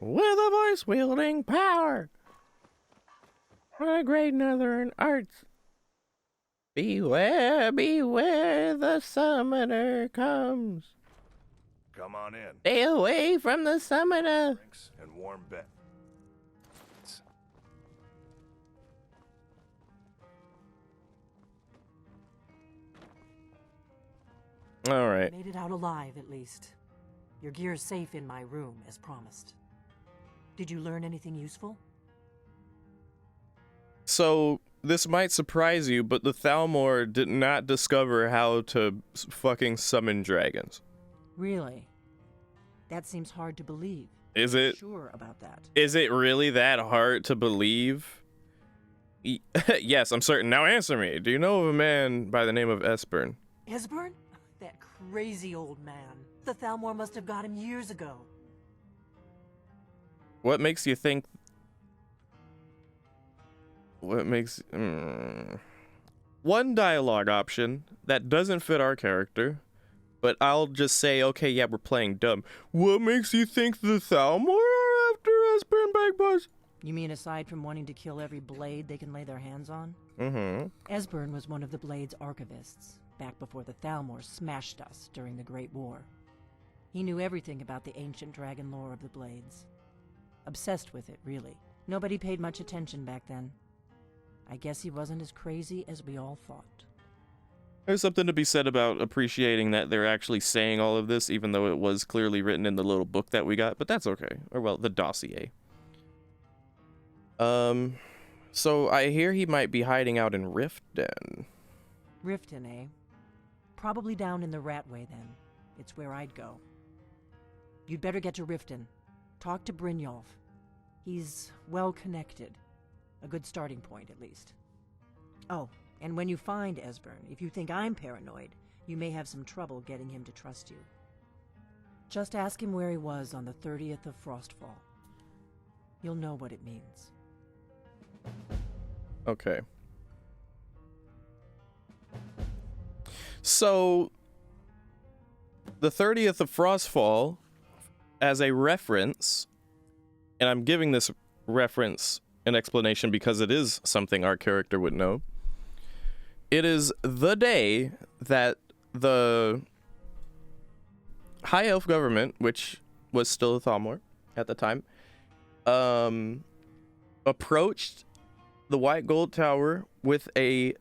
With a voice wielding power. A great northern arts. Beware, beware, the summoner comes. Come on in. Stay away from the summoner. Drinks and warm bed. All right. Made it out alive, at least. Your gear's safe in my room, as promised. Did you learn anything useful? So, this might surprise you, but the Thalmor did not discover how to fucking summon dragons. Really? That seems hard to believe. Is it? Sure about that. Is it really that hard to believe? Yes, I'm certain. Now answer me. Do you know of a man by the name of Esbern? Esbern? That crazy old man. The Thalmor must have got him years ago. What makes you think... What makes... One dialogue option that doesn't fit our character, but I'll just say, okay, yeah, we're playing dumb. What makes you think the Thalmor are after Esbern Bagboss? You mean aside from wanting to kill every blade they can lay their hands on? Mm-hmm. Esbern was one of the Blade's archivists, back before the Thalmor smashed us during the Great War. He knew everything about the ancient dragon lore of the Blades. Obsessed with it, really. Nobody paid much attention back then. I guess he wasn't as crazy as we all thought. There's something to be said about appreciating that they're actually saying all of this, even though it was clearly written in the little book that we got, but that's okay. Or, well, the dossier. So I hear he might be hiding out in Riften. Riften, eh? Probably down in the Ratway, then. It's where I'd go. You'd better get to Riften. Talk to Brynjolf. He's well-connected. A good starting point, at least. Oh, and when you find Esbern, if you think I'm paranoid, you may have some trouble getting him to trust you. Just ask him where he was on the 30th of Frostfall. You'll know what it means. Okay. So, the 30th of Frostfall, as a reference, and I'm giving this reference an explanation because it is something our character would know. It is the day that the High Elf government, which was still a Thalmor at the time, approached the White Gold Tower with a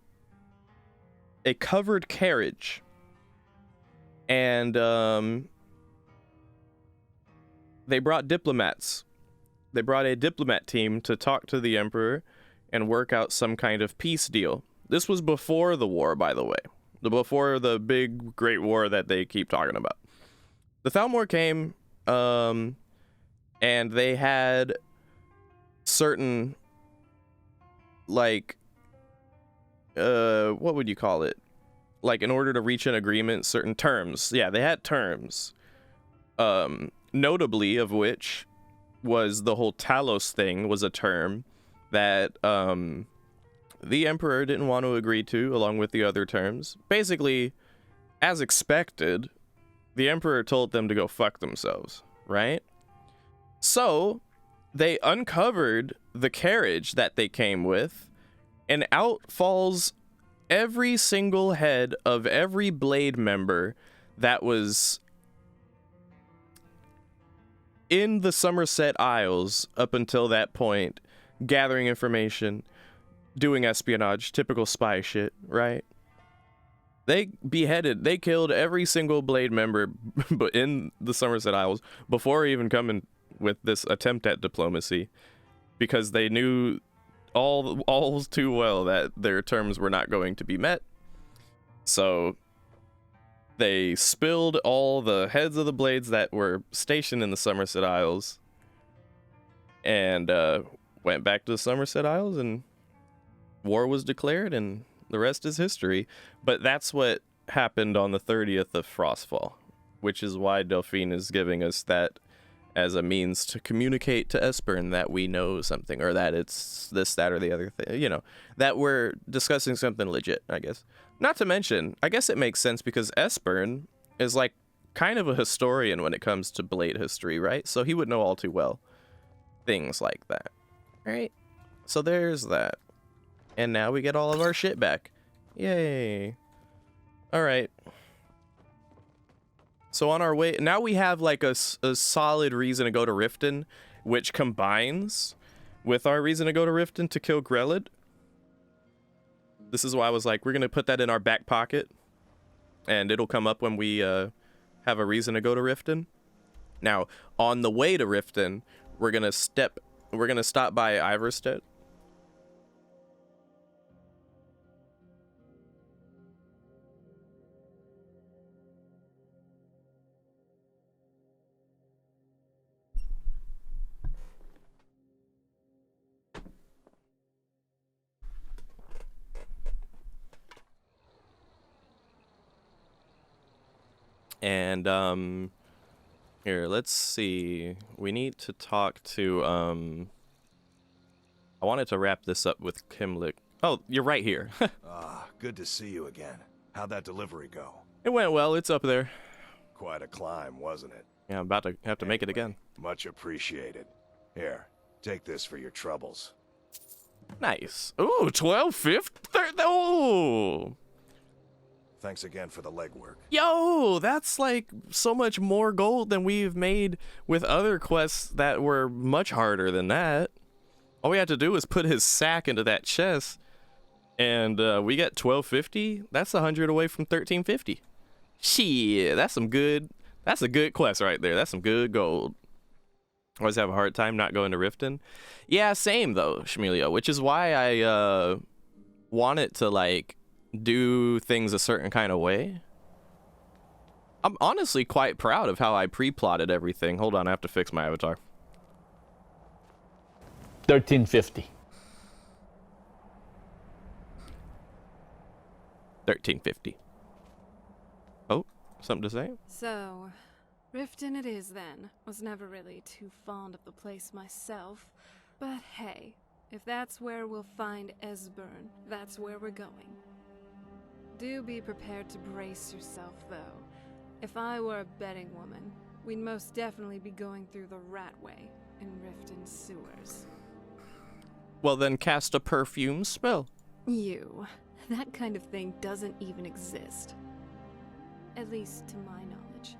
covered carriage And they brought diplomats. They brought a diplomat team to talk to the Emperor and work out some kind of peace deal. This was before the war, by the way. Before the big, great war that they keep talking about. The Thalmor came, and they had certain, like, what would you call it? Like, in order to reach an agreement, certain terms. Yeah, they had terms. Notably of which was the whole Talos thing was a term that the Emperor didn't want to agree to, along with the other terms. Basically, as expected, the Emperor told them to go fuck themselves, right? So, they uncovered the carriage that they came with, and out falls every single head of every Blade member that was in the Somerset Isles up until that point, gathering information, doing espionage, typical spy shit, right? They killed every single Blade member but in the Somerset Isles before even coming with this attempt at diplomacy, because they knew all too well that their terms were not going to be met. So they spilled all the heads of the Blades that were stationed in the Somerset Isles and went back to the Somerset Isles, and war was declared, and the rest is history. But that's what happened on the 30th of Frostfall, which is why Delphine is giving us that as a means to communicate to Esbern that we know something, or that it's this, that, or the other thing, you know, that we're discussing something legit, I guess. Not to mention, I guess it makes sense because Esbern is like kind of a historian when it comes to Blade history, right? So he would know all too well things like that, right? So there's that. And now we get all of our shit back. Yay. All right. So on our way, now we have like a solid reason to go to Riften, which combines with our reason to go to Riften to kill Grelid. This is why I was like, we're going to put that in our back pocket, and it'll come up when we have a reason to go to Riften. Now, on the way to Riften, we're going to stop by Iverstead. And here, let's see. We need to talk to I wanted to wrap this up with Kimlik. Oh, you're right here. Good to see you again. How'd that delivery go? It went well. It's up there. Quite a climb, wasn't it? Yeah, I'm about to have to make it again. Much appreciated. Here, take this for your troubles. Nice. Ooh, 12.50. Oh. Thanks again for the legwork. Yo, that's like so much more gold than we've made with other quests that were much harder than that. All we had to do was put his sack into that chest, and we get 12.50. That's 100 away from 13.50. Shit, that's a good quest right there. That's some good gold. Always have a hard time not going to Riften. Yeah, same though, Shmelio, which is why I want it to like do things a certain kind of way. I'm honestly quite proud of how I pre-plotted everything. Hold on, I have to fix my avatar. 13.50. 13.50. Oh, something to say? So, Riften it is then. Was never really too fond of the place myself. But hey, if that's where we'll find Esbern, that's where we're going. Do be prepared to brace yourself, though. If I were a betting woman, we'd most definitely be going through the Ratway in Riften sewers. Well, then cast a perfume spell. That kind of thing doesn't even exist. At least to my knowledge.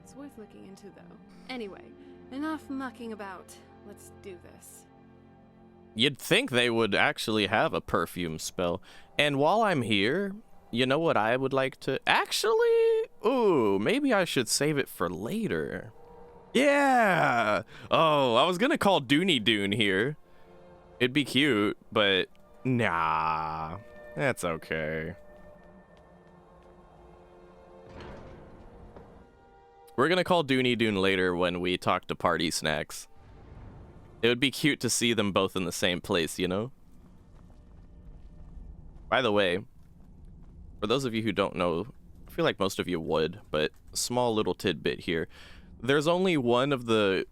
It's worth looking into, though. Anyway, enough mucking about. Let's do this. You'd think they would actually have a perfume spell. And while I'm here, you know what I would like to... Actually, ooh, maybe I should save it for later. Yeah! Oh, I was gonna call Dooney Dune here. It'd be cute, but nah, that's okay. We're gonna call Dooney Dune later when we talk to Party Snacks. It would be cute to see them both in the same place, you know? By the way, for those of you who don't know, I feel like most of you would, but small little tidbit here. There's only one of the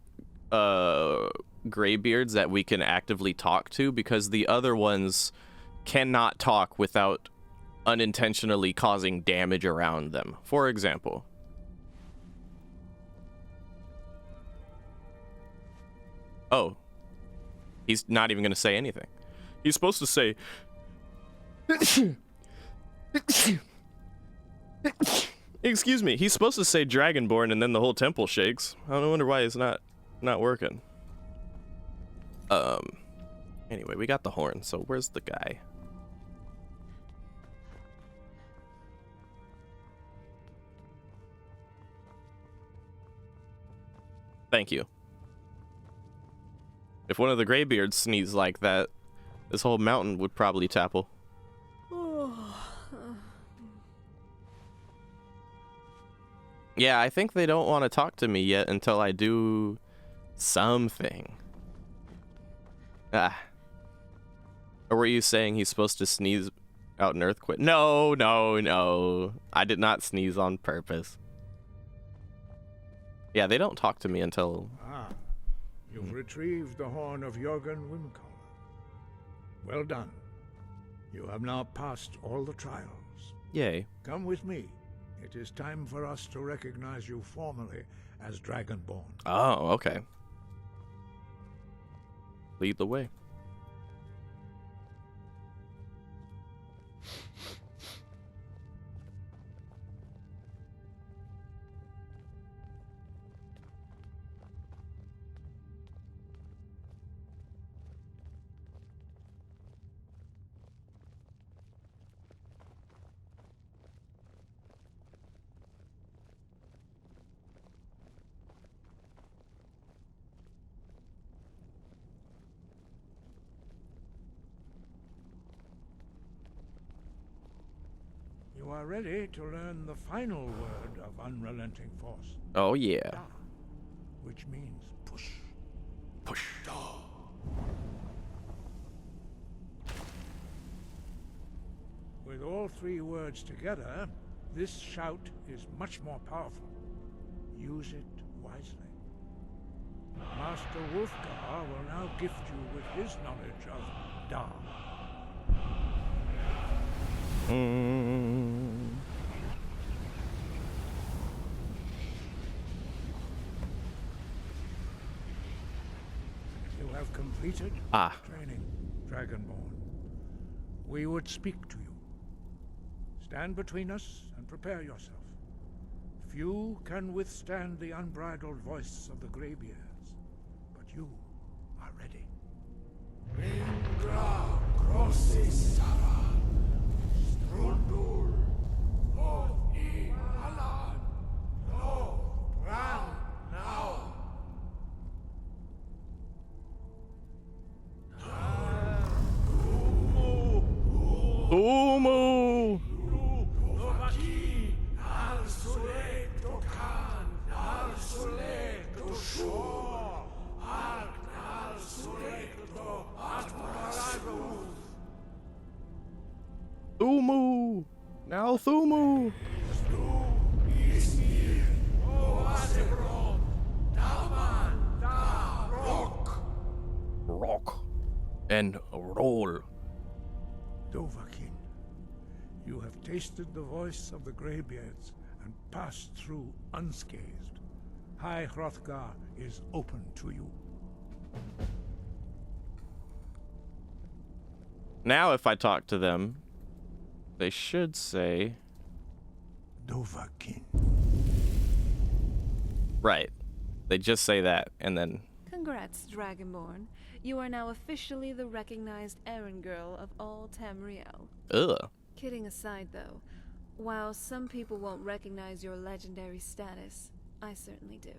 graybeards that we can actively talk to, because the other ones cannot talk without unintentionally causing damage around them. For example, oh, he's not even going to say anything. He's supposed to say excuse me, he's supposed to say Dragonborn, and then the whole temple shakes. I don't wonder why it's not working. Anyway, we got the horn, so where's the guy? Thank you. If one of the graybeards sneezed like that, this whole mountain would probably topple. Yeah, I think they don't want to talk to me yet until I do something. Ah. Or were you saying he's supposed to sneeze out an earthquake? No, no, no. I did not sneeze on purpose. Yeah, they don't talk to me until... Ah, you've retrieved the horn of Jürgen Wimkoller. Well done. You have now passed all the trials. Yay. Come with me. It is time for us to recognize you formally as Dragonborn. Oh, okay. Lead the way. You are ready to learn the final word of unrelenting force. Oh, yeah. Da, which means push. Push. Da. With all three words together, this shout is much more powerful. Use it wisely. Master Wolfgar will now gift you with his knowledge of Da. You have completed training, Dragonborn. We would speak to you. Stand between us and prepare yourself. Few can withstand the unbridled voice of the Greybeards, but you are ready. Ringra Grossisara. Strundul, Hov I Alan, No, Brown, now. Umu! Novaki, Al Sule, Dokan, Al Sule, Doshor, Al Sule, Do, Atmaragu. Thumu! Now Thumu! Rock. And roll. Dovahkiin, you have tasted the voice of the Greybeards and passed through unscathed. High Hrothgar is open to you. Now if I talk to them, they should say... Dovahkiin. Right. They just say that, and then... Congrats, Dragonborn. You are now officially the recognized errand girl of all Tamriel. Ugh. Kidding aside, though, while some people won't recognize your legendary status, I certainly do.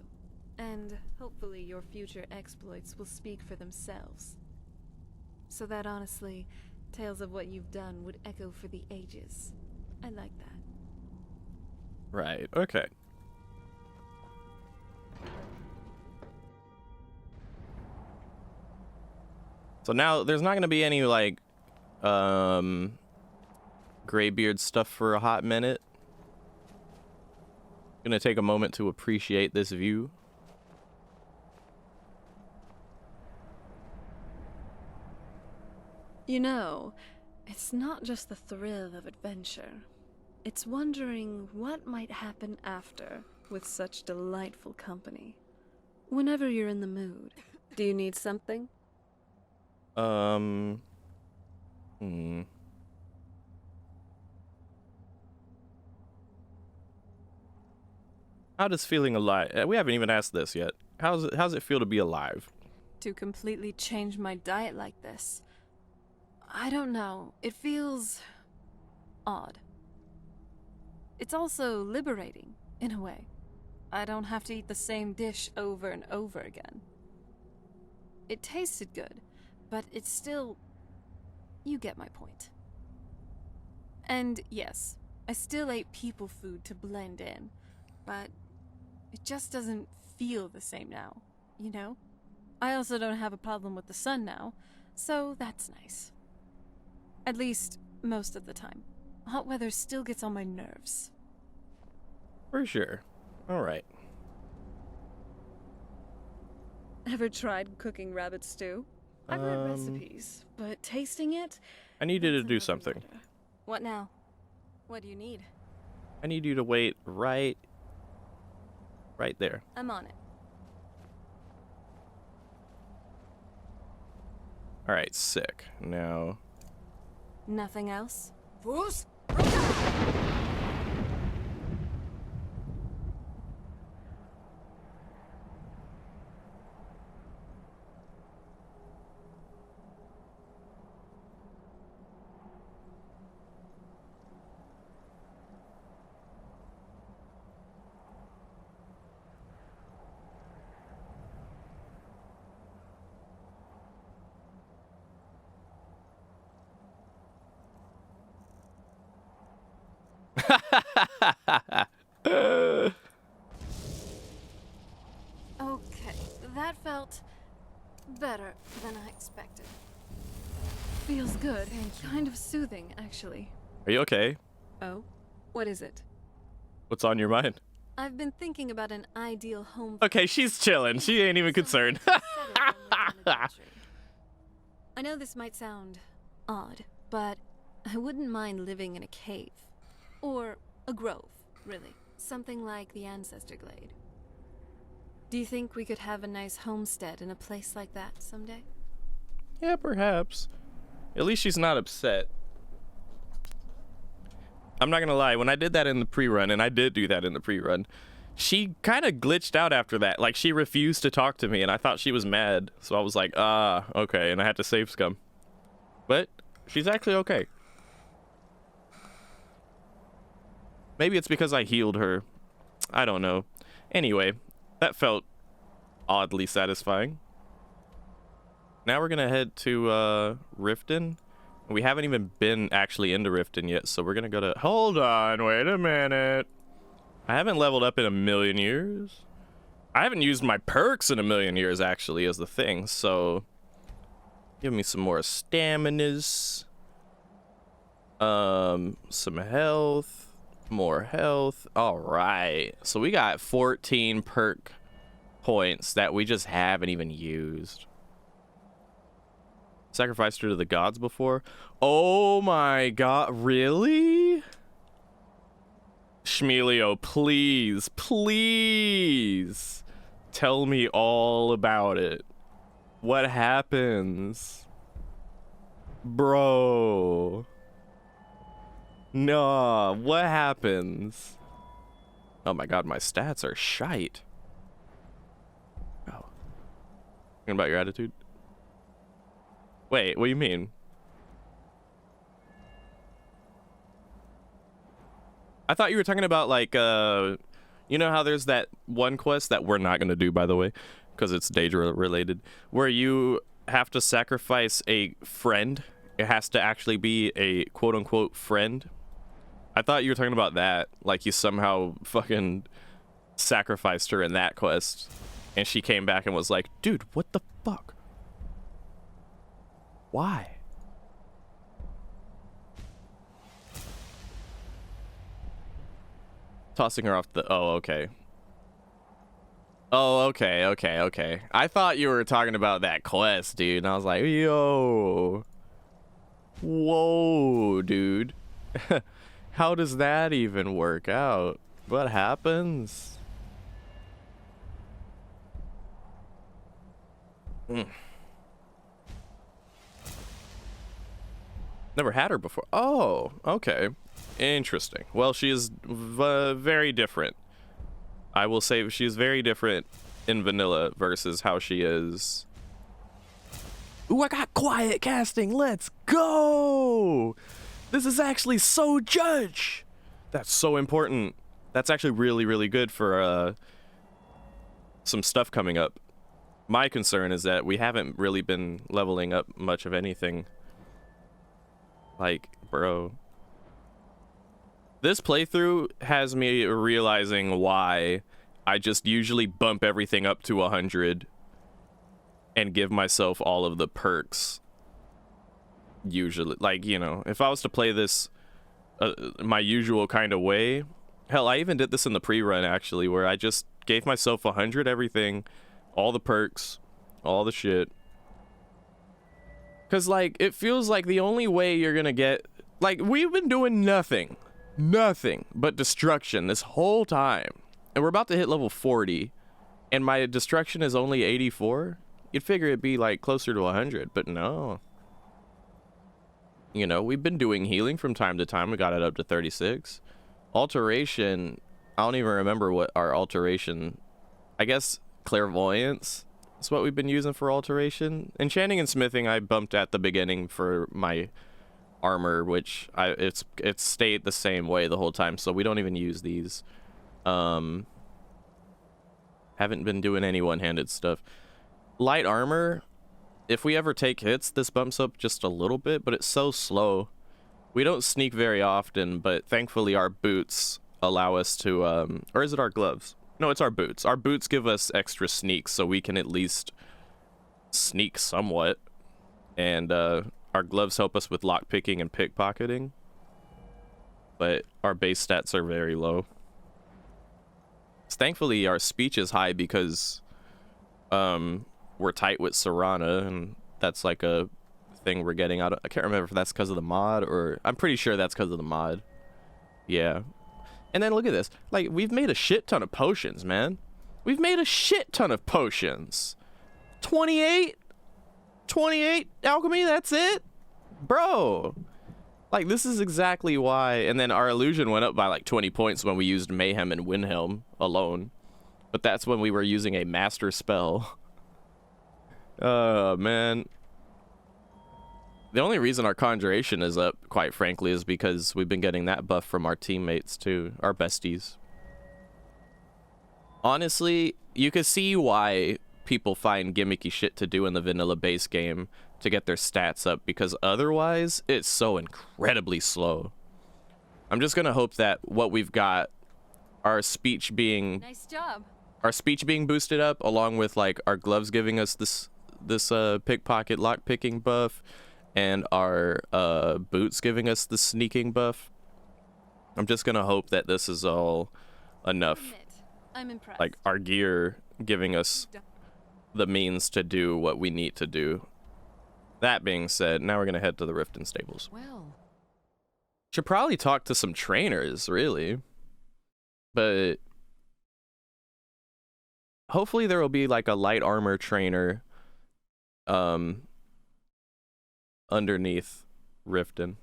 And hopefully your future exploits will speak for themselves. So that honestly, tales of what you've done would echo for the ages. I like that. Right, okay. So now there's not going to be any, like, Greybeard stuff for a hot minute. Gonna take a moment to appreciate this view. You know, it's not just the thrill of adventure. It's wondering what might happen after with such delightful company. Whenever you're in the mood. Do you need something? How does feeling alive? We haven't even asked this yet. How's it feel to be alive? To completely change my diet like this. I don't know. It feels odd. It's also liberating, in a way. I don't have to eat the same dish over and over again. It tasted good, but it's still... You get my point. And yes, I still ate people food to blend in, but it just doesn't feel the same now, you know? I also don't have a problem with the sun now, so that's nice. At least, most of the time. Hot weather still gets on my nerves. For sure. Alright. Ever tried cooking rabbit stew? I've read recipes, but tasting it... I need you to do something. Matter. What now? What do you need? I need you to wait right there. I'm on it. Alright, sick. Now... Nothing else? Fuz? Okay, that felt better than I expected. Feels good and kind of soothing, actually. Are you okay? Oh? What is it? What's on your mind? I've been thinking about an ideal home... Okay, she's chilling. She ain't even concerned. I know this might sound odd, but I wouldn't mind living in a cave. Or a grove, really. Something like the Ancestor Glade. Do you think we could have a nice homestead in a place like that someday? Yeah, perhaps. At least she's not upset. I'm not gonna lie, when I did that in the pre-run, and I did do that in the pre-run, she kind of glitched out after that. Like, she refused to talk to me, and I thought she was mad. So I was like, okay, and I had to save scum. But she's actually okay. Maybe it's because I healed her. I don't know. Anyway, that felt oddly satisfying. Now we're gonna head to Riften. We haven't even been actually into Riften yet, so we're gonna go to... Hold on, wait a minute. I haven't leveled up in a million years. I haven't used my perks in a million years, actually, as the thing, so... Give me some more staminas. Some health. More health. Alright. So we got 14 perk points that we just haven't even used. Sacrificed her to the gods before? Oh my god, really? Shmelio, please, please tell me all about it. What happens? Bro. No, what happens? Oh my god, my stats are shite. Oh. Thinking about your attitude? Wait, what do you mean? I thought you were talking about like you know how there's that one quest that we're not gonna do, by the way, because it's Daedra related, where you have to sacrifice a friend. It has to actually be a quote-unquote friend. I thought you were talking about that, like you somehow fucking sacrificed her in that quest, and she came back and was like, dude, what the fuck? Why? Tossing her off the... Oh, okay. Oh, okay. I thought you were talking about that quest, dude, and I was like, yo. Whoa, dude. How does that even work out? What happens? Never had her before. Oh, okay. Interesting. Well, she is very different. I will say she's very different in vanilla versus how she is. Ooh, I got quiet casting. Let's go. This is actually so judge. That's so important. That's actually really, really good for some stuff coming up. My concern is that we haven't really been leveling up much of anything. Like, bro. This playthrough has me realizing why I just usually bump everything up to 100 and give myself all of the perks. Usually, like, you know, if I was to play this my usual kind of way, hell, I even did this in the pre-run actually, where I just gave myself 100 everything, all the perks, all the shit. Cause like, it feels like the only way you're gonna get, like, we've been doing nothing but destruction this whole time, and we're about to hit level 40, and my destruction is only 84. You'd figure it'd be like closer to 100, but no. You know, we've been doing healing from time to time. We got it up to 36. Alteration, I don't even remember what our alteration, I guess clairvoyance is what we've been using for alteration. Enchanting and smithing I bumped at the beginning for my armor, which it's stayed the same way the whole time, so we don't even use these. Haven't been doing any one-handed stuff. Light armor, if we ever take hits, this bumps up just a little bit, but it's so slow. We don't sneak very often, but thankfully our boots allow us to, or is it our gloves? No, it's our boots. Our boots give us extra sneaks, so we can at least sneak somewhat. And our gloves help us with lockpicking and pickpocketing. But our base stats are very low. Thankfully, our speech is high because we're tight with Serana, and that's like a thing we're getting out of. I can't remember if that's because of the mod, or I'm pretty sure that's because of the mod. Yeah. And then look at this. Like, we've made a shit ton of potions, man. We've made a shit ton of potions. 28 alchemy, that's it? Bro. Like, this is exactly why. And then our illusion went up by like 20 points when we used Mayhem and Windhelm alone. But that's when we were using a master spell. Man. The only reason our conjuration is up, quite frankly, is because we've been getting that buff from our teammates too, our besties. Honestly, you can see why people find gimmicky shit to do in the vanilla base game to get their stats up, because otherwise it's so incredibly slow. I'm just gonna hope that what we've got, our speech being boosted up, along with like our gloves giving us this pickpocket lockpicking buff, and our boots giving us the sneaking buff. I'm just gonna hope that this is all enough. I'm impressed. Like our gear giving us the means to do what we need to do. That being said, now we're gonna head to the Riften stables. Well, should probably talk to some trainers, really. But hopefully there will be like a light armor trainer underneath Riften.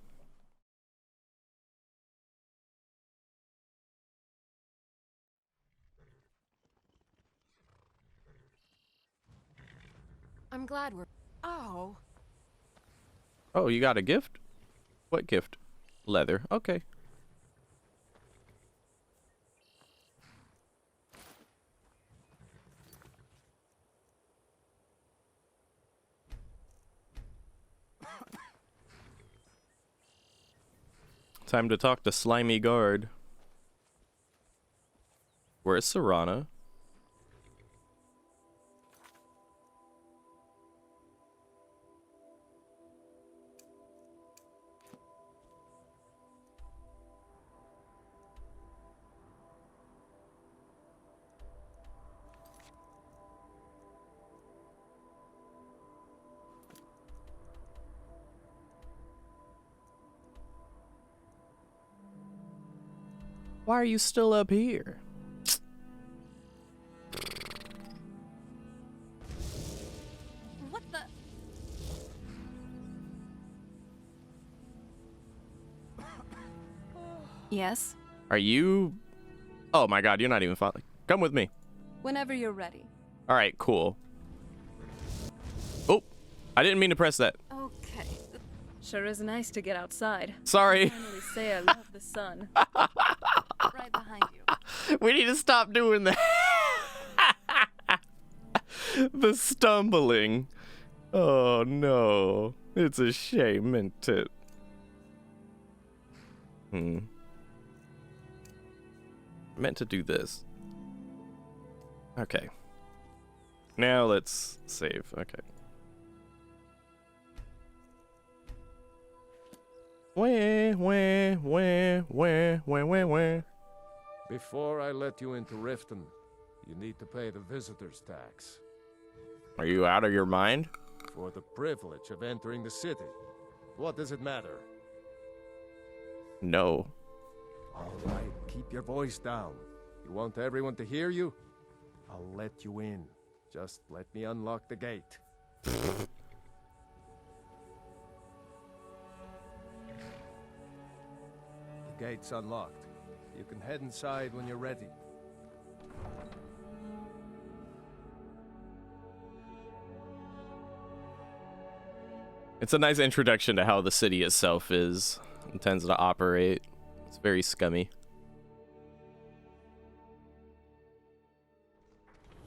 I'm glad we're... Oh. Oh, you got a gift? What gift? Leather. Okay. Time to talk to Slimy Guard. Where's Serana? Why are you still up here? What the? Yes? Are you... Oh my god, you're not even following. Come with me. Whenever you're ready. Alright, cool. Oh, I didn't mean to press that. Okay. Sure is nice to get outside. Sorry. Finally say I love the sun. Right behind you. We need to stop doing that. The stumbling. Oh no. It's a shame, isn't it? Meant to do this. Okay. Now let's save. Okay. Where. Before I let you into Riften, you need to pay the visitor's tax. Are you out of your mind? For the privilege of entering the city. What does it matter? No. All right, keep your voice down. You want everyone to hear you? I'll let you in. Just let me unlock the gate. The gate's unlocked. You can head inside when you're ready. It's a nice introduction to how the city itself intends to operate. It's very scummy.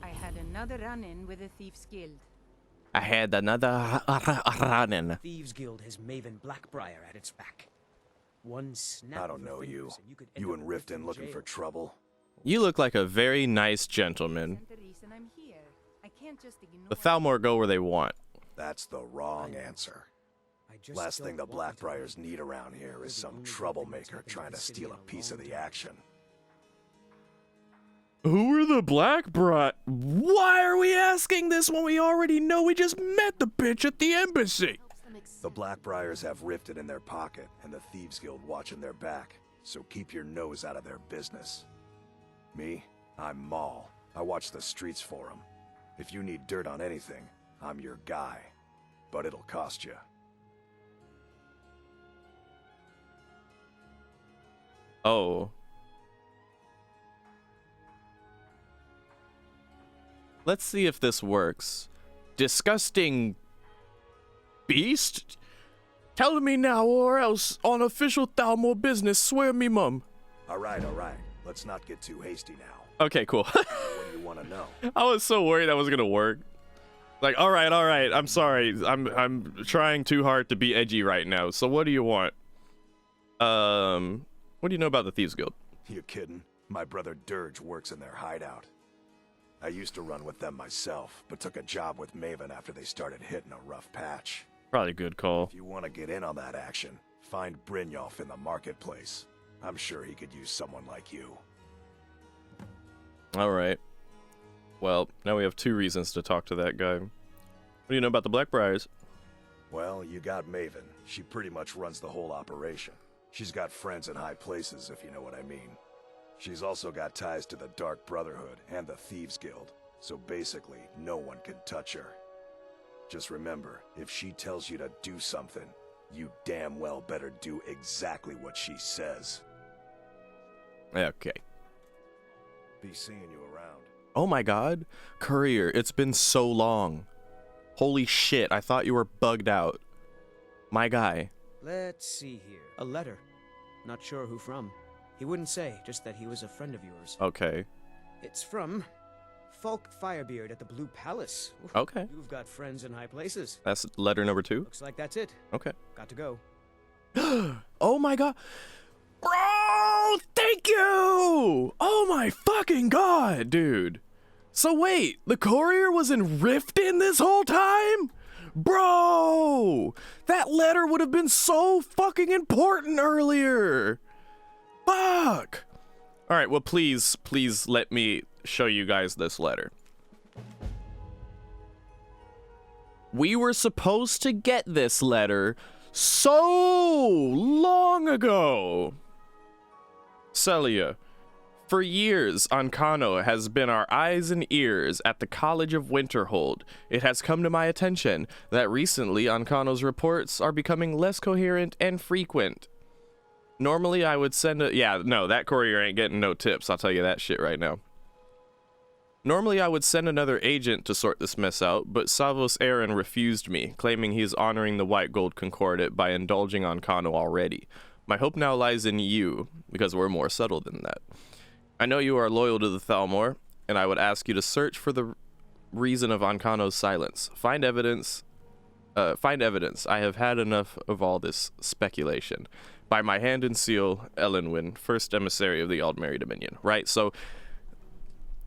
I had another run-in with the Thieves Guild. I had another run-in. Thieves Guild has Maven Blackbriar at its back. One snap. I don't know you. You and Riften looking for trouble? You look like a very nice gentleman. The Thalmor go where they want. That's the wrong answer. Last thing the Blackbriars need around here is some troublemaker trying to steal a piece of the action. Who are the Blackbriar? Why are we asking this when we already know we just met the bitch at the embassy? The Blackbriars have Riften in their pocket and the Thieves Guild watching their back, so keep your nose out of their business. Me? I'm Maul. I watch the streets for them. If you need dirt on anything, I'm your guy. But it'll cost you. Oh. Let's see if this works. Disgusting beast? Tell me now or else on official Thalmor business, swear me mum. Alright. Let's not get too hasty now. Okay, cool. What do you want to know? I was so worried that was gonna work. Like, all right. I'm sorry. I'm trying too hard to be edgy right now. So what do you want? What do you know about the Thieves Guild? You kidding? My brother Dirge works in their hideout. I used to run with them myself, but took a job with Maven after they started hitting a rough patch. Probably a good call. If you want to get in on that action, find Brynjolf in the marketplace. I'm sure he could use someone like you. All right. Well, now we have 2 reasons to talk to that guy. What do you know about the Blackbriars? Well, you got Maven. She pretty much runs the whole operation. She's got friends in high places, if you know what I mean. She's also got ties to the Dark Brotherhood and the Thieves Guild, so basically, no one can touch her. Just remember, if she tells you to do something, you damn well better do exactly what she says. Okay. Be seeing you around. Oh my god. Courier, it's been so long. Holy shit, I thought you were bugged out. My guy. Let's see here. A letter. Not sure who from. He wouldn't say, just that he was a friend of yours. Okay. It's from Falk Firebeard at the Blue Palace. Okay. You've got friends in high places. That's letter number 2? Looks like that's it. Okay. Got to go. Oh my god. Bro, thank you! Oh my fucking god, dude. So wait, the courier was in Riften this whole time? Bro, that letter would have been so fucking important earlier. Fuck. All right, well, please let me show you guys this letter. We were supposed to get this letter so long ago. Celia, for years, Ancano has been our eyes and ears at the College of Winterhold. It has come to my attention that recently Ancano's reports are becoming less coherent and frequent. Normally, I would send a... Yeah, no, that courier ain't getting no tips. I'll tell you that shit right now. Normally, I would send another agent to sort this mess out, but Savos Aaron refused me, claiming he is honoring the White Gold Concordat by indulging Ancano already. My hope now lies in you, because we're more subtle than that. I know you are loyal to the Thalmor, and I would ask you to search for the reason of Ancano's silence. Find evidence. I have had enough of all this speculation. By my hand and seal, Elenwyn, first emissary of the Aldmeri Dominion. Right, so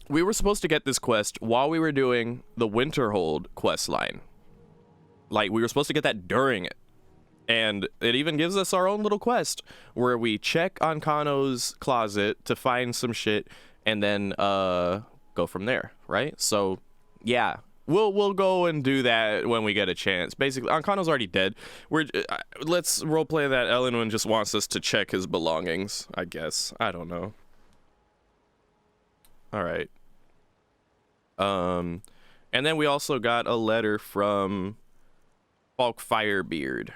we were supposed to get this quest while we were doing the Winterhold quest line. Like, we were supposed to get that during it. And it even gives us our own little quest where we check Ancano's closet to find some shit and then go from there, right? So, yeah, we'll go and do that when we get a chance. Basically, Ancano's already dead. Let's roleplay that Elenwyn just wants us to check his belongings, I guess. I don't know. All right. And then we also got a letter from Falk Firebeard.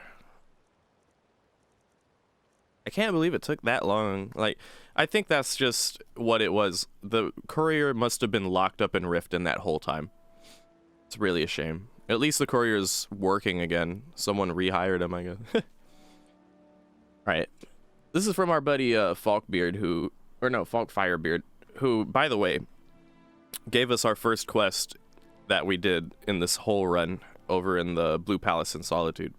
I can't believe it took that long. Like, I think that's just what it was. The courier must have been locked up in Riften that whole time. It's really a shame. At least the courier's working again. Someone rehired him, I guess. Alright. This is from our buddy Falkbeard, Falk Firebeard, who, by the way, gave us our first quest that we did in this whole run over in the Blue Palace in Solitude.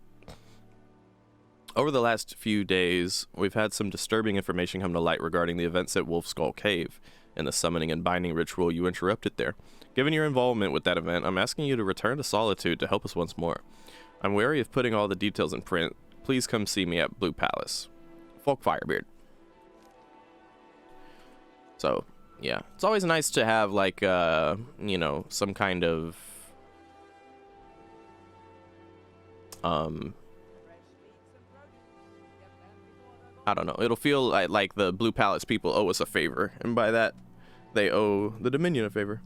Over the last few days, we've had some disturbing information come to light regarding the events at Wolf Skull Cave and the summoning and binding ritual you interrupted there. Given your involvement with that event, I'm asking you to return to Solitude to help us once more. I'm wary of putting all the details in print. Please come see me at Blue Palace. Folk Firebeard. So, yeah. It's always nice to have, like, you know, some kind of... I don't know. It'll feel like the Blue Palace people owe us a favor. And by that, they owe the Dominion a favor.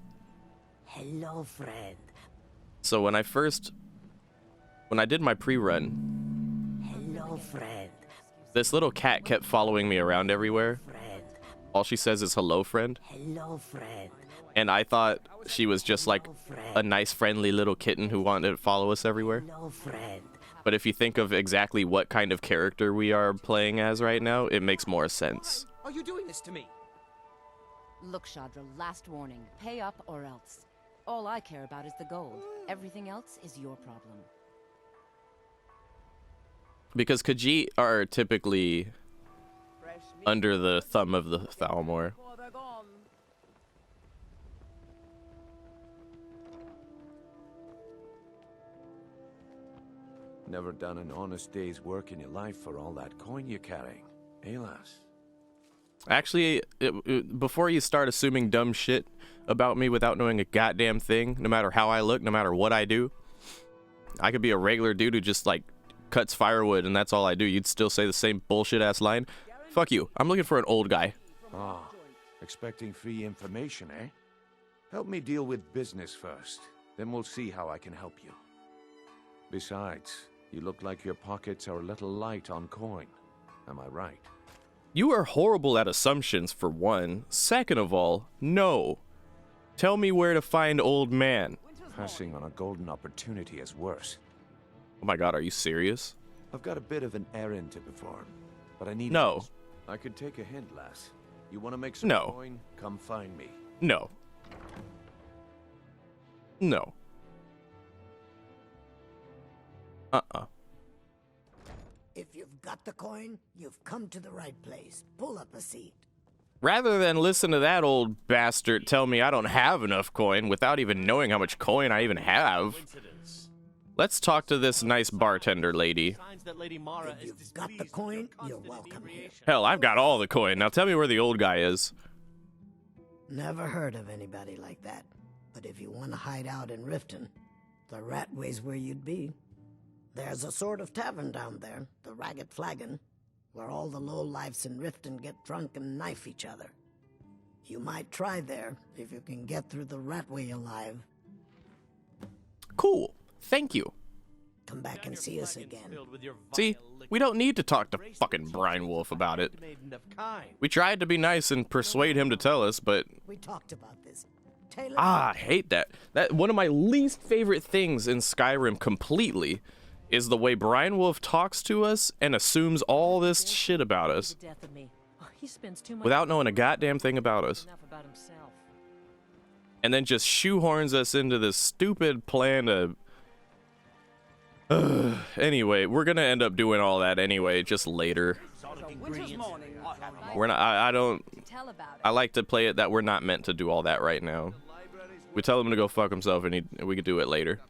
Hello, friend. So when I did my pre-run... Hello, friend. This little cat kept following me around everywhere. Friend. All she says is, hello, friend. Hello, friend. And I thought she was just like a nice, friendly little kitten who wanted to follow us everywhere. Hello, friend. But if you think of exactly what kind of character we are playing as right now, it makes more sense. Are you doing this to me? Look, Shadra, last warning. Pay up or else. All I care about is the gold. Everything else is your problem. Because Khajiit are typically under the thumb of the Thalmor. Never done an honest day's work in your life for all that coin you're carrying, eh, lass? Actually, before you start assuming dumb shit about me without knowing a goddamn thing, no matter how I look, no matter what I do, I could be a regular dude who just, like, cuts firewood and that's all I do. You'd still say the same bullshit-ass line. Fuck you. I'm looking for an old guy. Ah, expecting free information, eh? Help me deal with business first, then we'll see how I can help you. Besides, you look like your pockets are a little light on coin. Am I right? You are horrible at assumptions, for one. Second of all, no. Tell me where to find old man. Passing on a golden opportunity is worse. Oh my god, are you serious? I've got a bit of an errand to perform, but I need... No. I could take a hint, lass. You want to make some No. coin? Come find me. No. No. If you've got the coin, you've come to the right place. Pull up a seat. Rather than listen to that old bastard tell me I don't have enough coin without even knowing how much coin I even have, let's talk to this nice bartender lady. If you've got the coin, you're welcome here. Hell, I've got all the coin. Now tell me where the old guy is. Never heard of anybody like that. But if you want to hide out in Riften, the Ratway's where you'd be. There's a sort of tavern down there, the Ragged Flagon, where all the lowlifes in Riften get drunk and knife each other. You might try there if you can get through the Ratway alive. Cool. Thank you. Come back and see us again. See, we don't need to talk to fucking Brian Wolf about it. We tried to be nice and persuade him to tell us, but... We talked about this. Taylor... I hate that. That one of my least favorite things in Skyrim completely is the way Brian Wolf talks to us and assumes all this shit about us without knowing a goddamn thing about us. And then just shoehorns us into this stupid plan to... Anyway, we're gonna end up doing all that anyway, just later. We're not, I like to play it that we're not meant to do all that right now. We tell him to go fuck himself and we could do it later.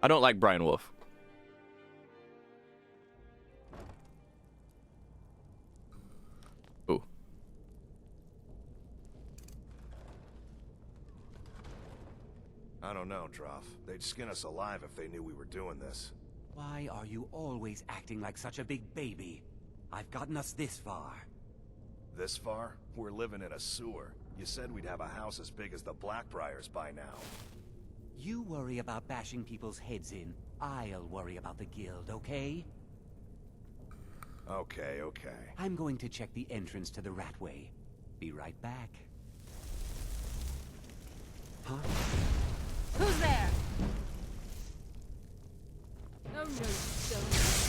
I don't like Brian Wolf. Ooh. I don't know, Droff. They'd skin us alive if they knew we were doing this. Why are you always acting like such a big baby? I've gotten us this far. This far? We're living in a sewer. You said we'd have a house as big as the Blackbriars by now. You worry about bashing people's heads in. I'll worry about the guild, okay? Okay, okay. I'm going to check the entrance to the Ratway. Be right back. Huh? Who's there? Oh, no, don't.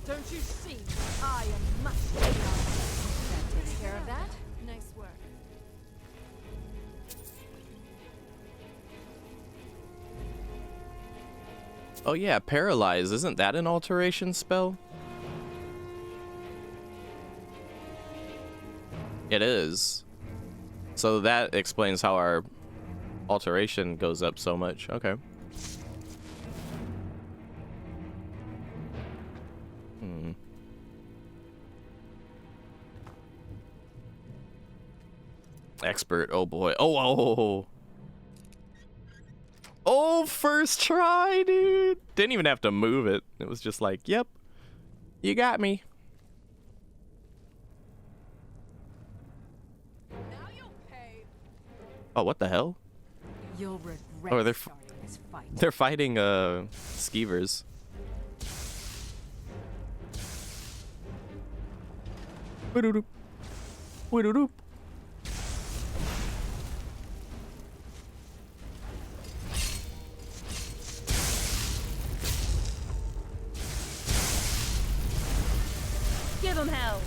Don't you see? I am much bigger. That takes care of that. Nice work. Oh yeah, paralyze. Isn't that an alteration spell? It is. So that explains how our alteration goes up so much. Okay. Expert. Oh boy. Oh, first try, dude. Didn't even have to move it. It was just like, yep, you got me. Now you'll pay. Oh, what the hell? You'll regret Oh, starting this fight. they're fighting skeevers. Woo-doo-doo. Woo-doo-doo. Give him hell.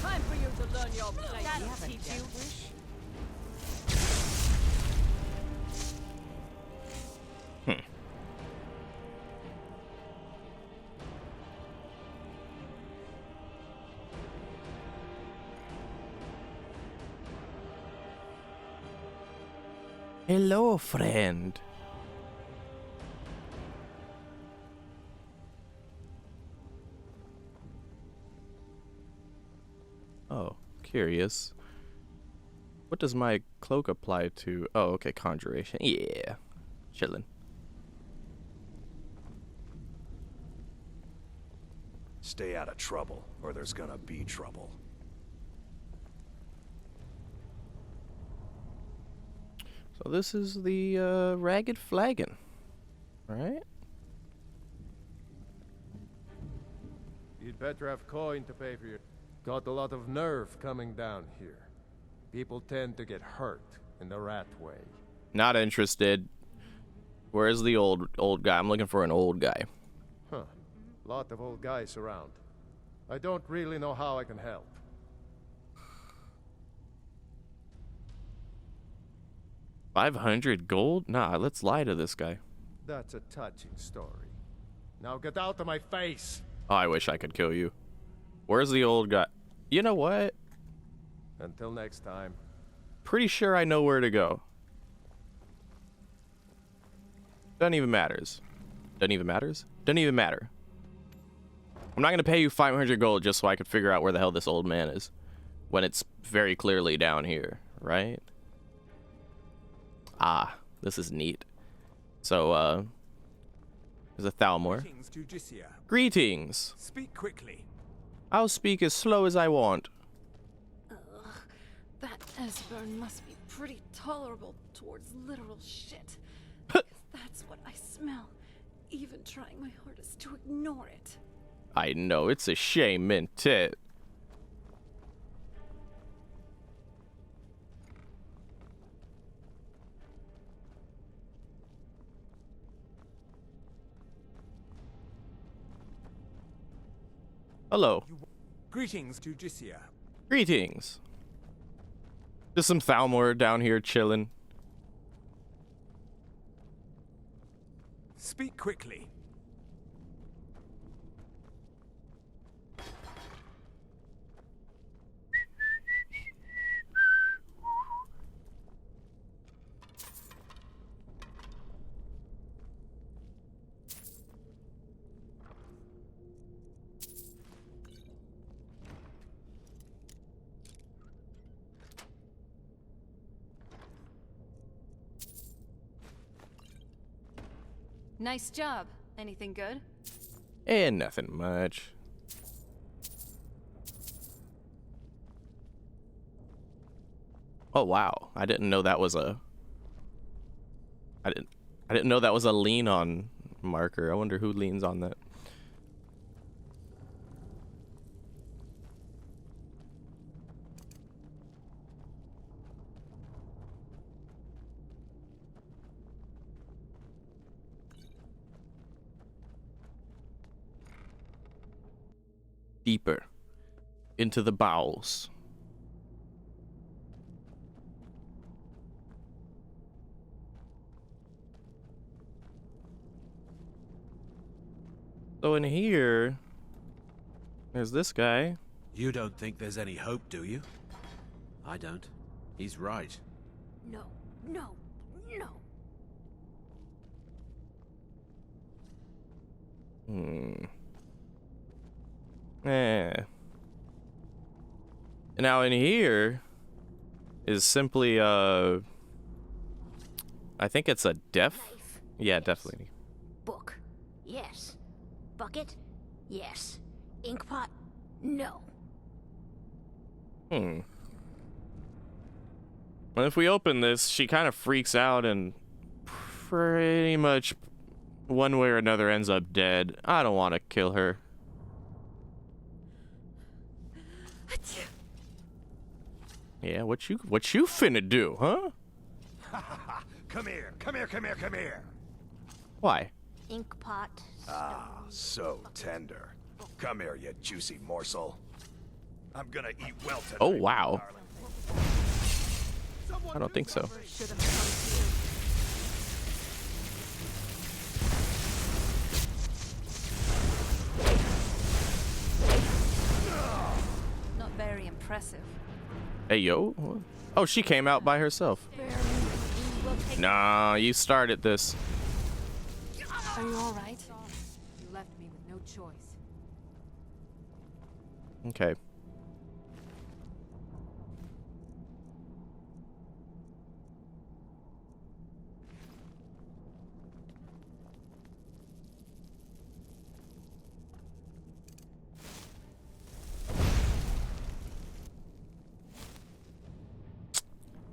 Time for you to learn your place. That'll teach you. Hello, friend. Oh, curious. What does my cloak apply to? Oh, okay, conjuration. Yeah, chillin'. Stay out of trouble, or there's gonna be trouble. So this is the Ragged Flagon, right? You'd better have coin to pay for your... Got a lot of nerve coming down here. People tend to get hurt in the rat way. Not interested. Where's the old guy? I'm looking for an old guy. Huh. Lot of old guys around. I don't really know how I can help. $500 gold? Nah, let's lie to this guy. That's a touching story. Now get out of my face! Oh, I wish I could kill you. Where's the old guy? You know what? Until next time. Pretty sure I know where to go. Doesn't even matters. Doesn't even matters? Doesn't even matter. I'm not gonna pay you 500 gold just so I could figure out where the hell this old man is. When it's very clearly down here, right? Ah, this is neat. So, there's a Thalmor. Greetings, Judicia. Greetings. Speak quickly. I'll speak as slow as I want. Ugh, that Esbern must be pretty tolerable towards literal shit. 'Cause that's what I smell, even trying my hardest to ignore it. I know, it's a shame, ain't it? Hello. Greetings, Judicia. Greetings. Just some Thalmor down here chilling. Speak quickly. Nice job. Anything good? And nothing much. Oh wow, I didn't know that was a I didn't know that was a lean on marker. I wonder who leans on that. Deeper into the bowels. So in here, there's this guy. You don't think there's any hope, do you? I don't. He's right. No, no, no. Now in here is simply I think it's a yeah, definitely. Book. Yes. Bucket. Yes. Inkpot. No. And if we open this, she kind of freaks out and pretty much one way or another ends up dead. I don't want to kill her. Yeah, what you finna do, huh? Come here, come here, come here, come here. Why? Inkpot. Ah, so tender. Come here, you juicy morsel. I'm gonna eat well tonight. Oh, wow. I don't think so. Not very impressive. Hey, yo. Oh, she came out by herself. Nah, you started this. Are you alright? You left me with no choice. Okay.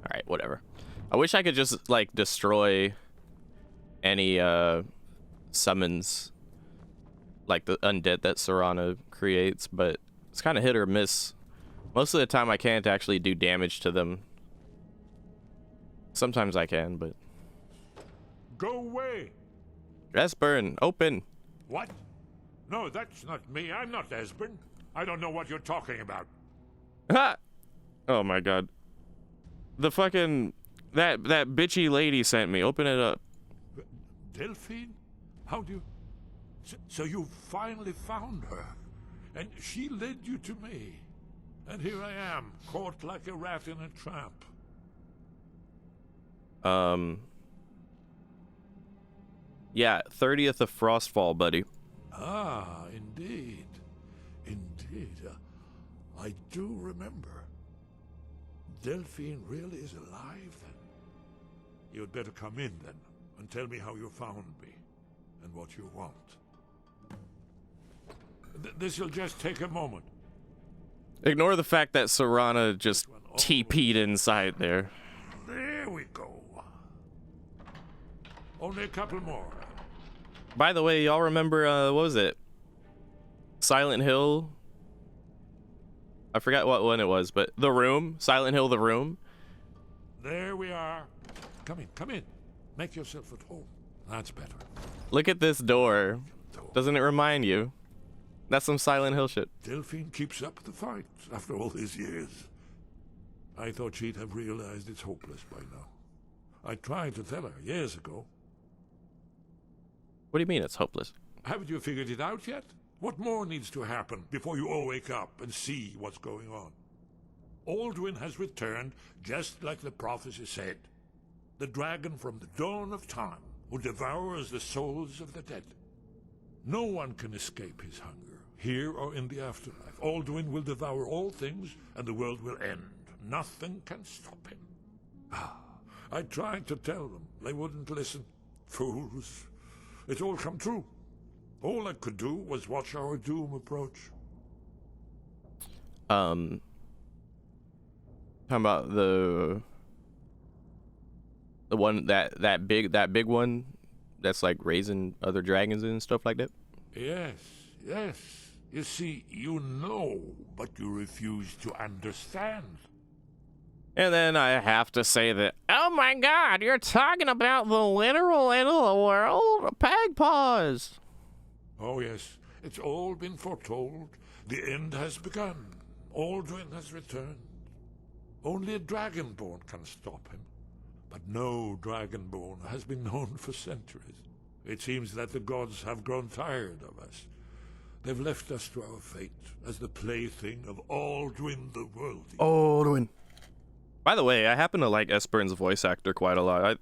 Alright, whatever. I wish I could just, like, destroy any, summons, like the undead that Serana creates, but it's kind of hit or miss. Most of the time I can't actually do damage to them Sometimes I can, but... Go away! Esbern, open! What? No, that's not me. I'm not Esbern. I don't know what you're talking about. Ha! Oh my god. The fucking... That bitchy lady sent me. Open it up. Delphine? How do you... So you finally found her. And she led you to me. And here I am, caught like a rat in a trap. Yeah, 30th of Frostfall, buddy. Ah, indeed. Indeed. I do remember. Delphine really is alive, then? You'd better come in, then, and tell me how you found me, and what you want. This'll just take a moment. Ignore the fact that Serana just TP'd inside there. There we go. Only a couple more. By the way, y'all remember, what was it? Silent Hill? I forgot what one it was, but The Room? Silent Hill The Room? There we are. Come in, come in. Make yourself at home. That's better. Look at this door. Doesn't it remind you? That's some Silent Hill shit. Delphine keeps up the fight after all these years. I thought she'd have realized it's hopeless by now. I tried to tell her years ago. What do you mean it's hopeless? Haven't you figured it out yet? What more needs to happen before you all wake up and see what's going on? Alduin has returned just like the prophecy said. The dragon from the dawn of time who devours the souls of the dead. No one can escape his hunger, here or in the afterlife. Alduin will devour all things and the world will end. Nothing can stop him. I tried to tell them. They wouldn't listen. Fools. It's all come true. All I could do was watch our doom approach. How about the one that big one that's like raising other dragons and stuff like that? Yes, yes. You see, you know, but you refuse to understand. And then I have to say that, oh my god, you're talking about the literal end of the world? Pagpaws! Oh yes, it's all been foretold. The end has begun. Alduin has returned. Only a dragonborn can stop him. But no dragonborn has been known for centuries. It seems that the gods have grown tired of us. They've left us to our fate as the plaything of Alduin the Worldy. Alduin. By the way, I happen to like Esbern's voice actor quite a lot.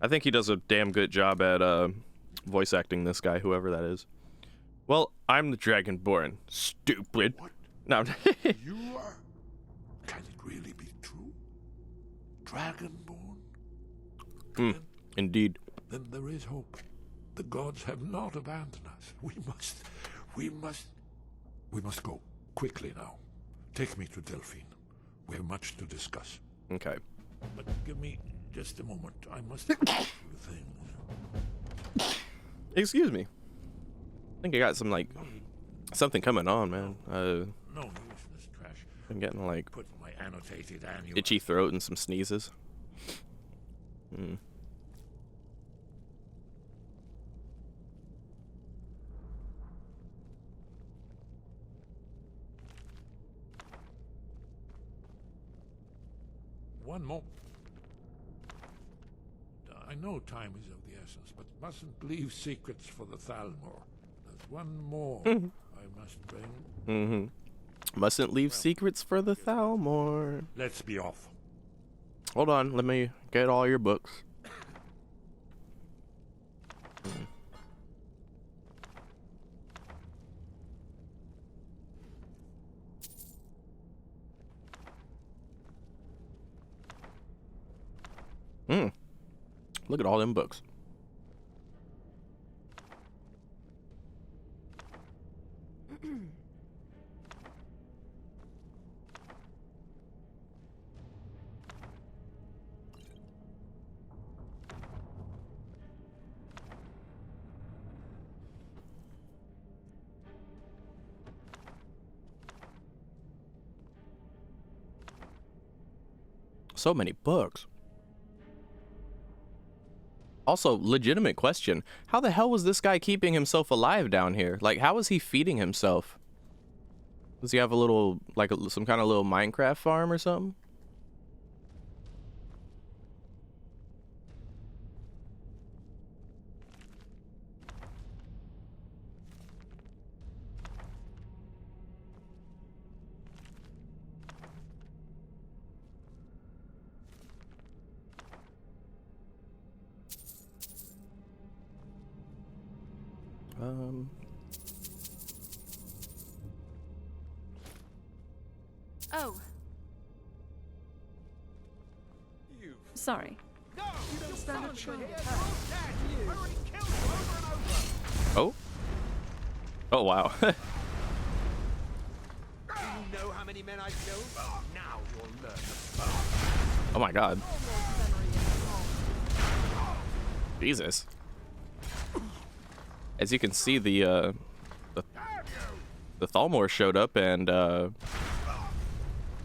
I think he does a damn good job at voice acting this guy, whoever that is. Well, I'm the Dragonborn. Stupid. What? No. You are? Can it really be true? Dragonborn? Indeed. Then there is hope. The gods have not abandoned us. We must go. Quickly now. Take me to Delphine. We have much to discuss. Okay. But give me just a moment. I must do a few things. Excuse me. I think I got some, like, something coming on, man. No useless trash. I'm getting, like, Put my annotated annual. itchy throat and some sneezes. One more. I know time is of the essence, but mustn't leave secrets for the Thalmor. There's one more I must bring. Mustn't leave secrets for the Thalmor. Let's be off. Hold on, let me get all your books. Look at all them books. So many books. Also, legitimate question. How the hell was this guy keeping himself alive down here? Like, how was he feeding himself? Does he have a little, like, some kind of little Minecraft farm or something? Oh. Sorry. Oh? Oh, wow. You know how many men I've killed? Now you'll learn. Oh my god. Jesus. As you can see, the Thalmor showed up and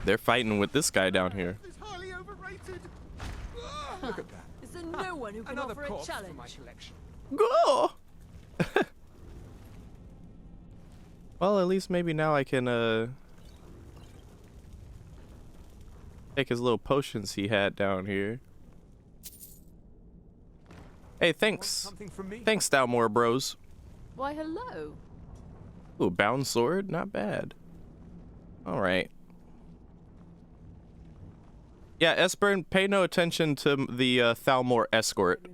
they're fighting with this guy down here. Look at that. Is there no one who can offer a challenge? For my collection. Go! Well, at least maybe now I can take his little potions he had down here. Hey, thanks. Thanks, Thalmor bros. Why, hello. Ooh, bound sword, not bad. All right. Yeah, Esperin, pay no attention to the Thalmor escort.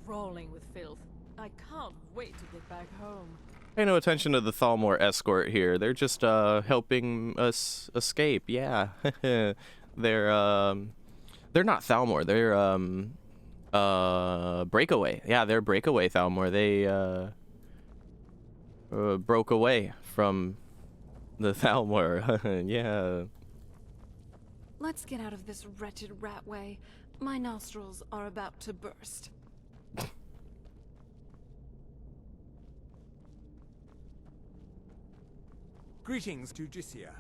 Crawling with filth. I can't wait to get back home. Pay no attention to the Thalmor escort here. They're just helping us escape. Yeah, they're not Thalmor. They're breakaway. Yeah, they're breakaway Thalmor. They broke away from the Thalmor. Yeah. Let's get out of this wretched ratway. My nostrils are about to burst. Greetings to Jisia.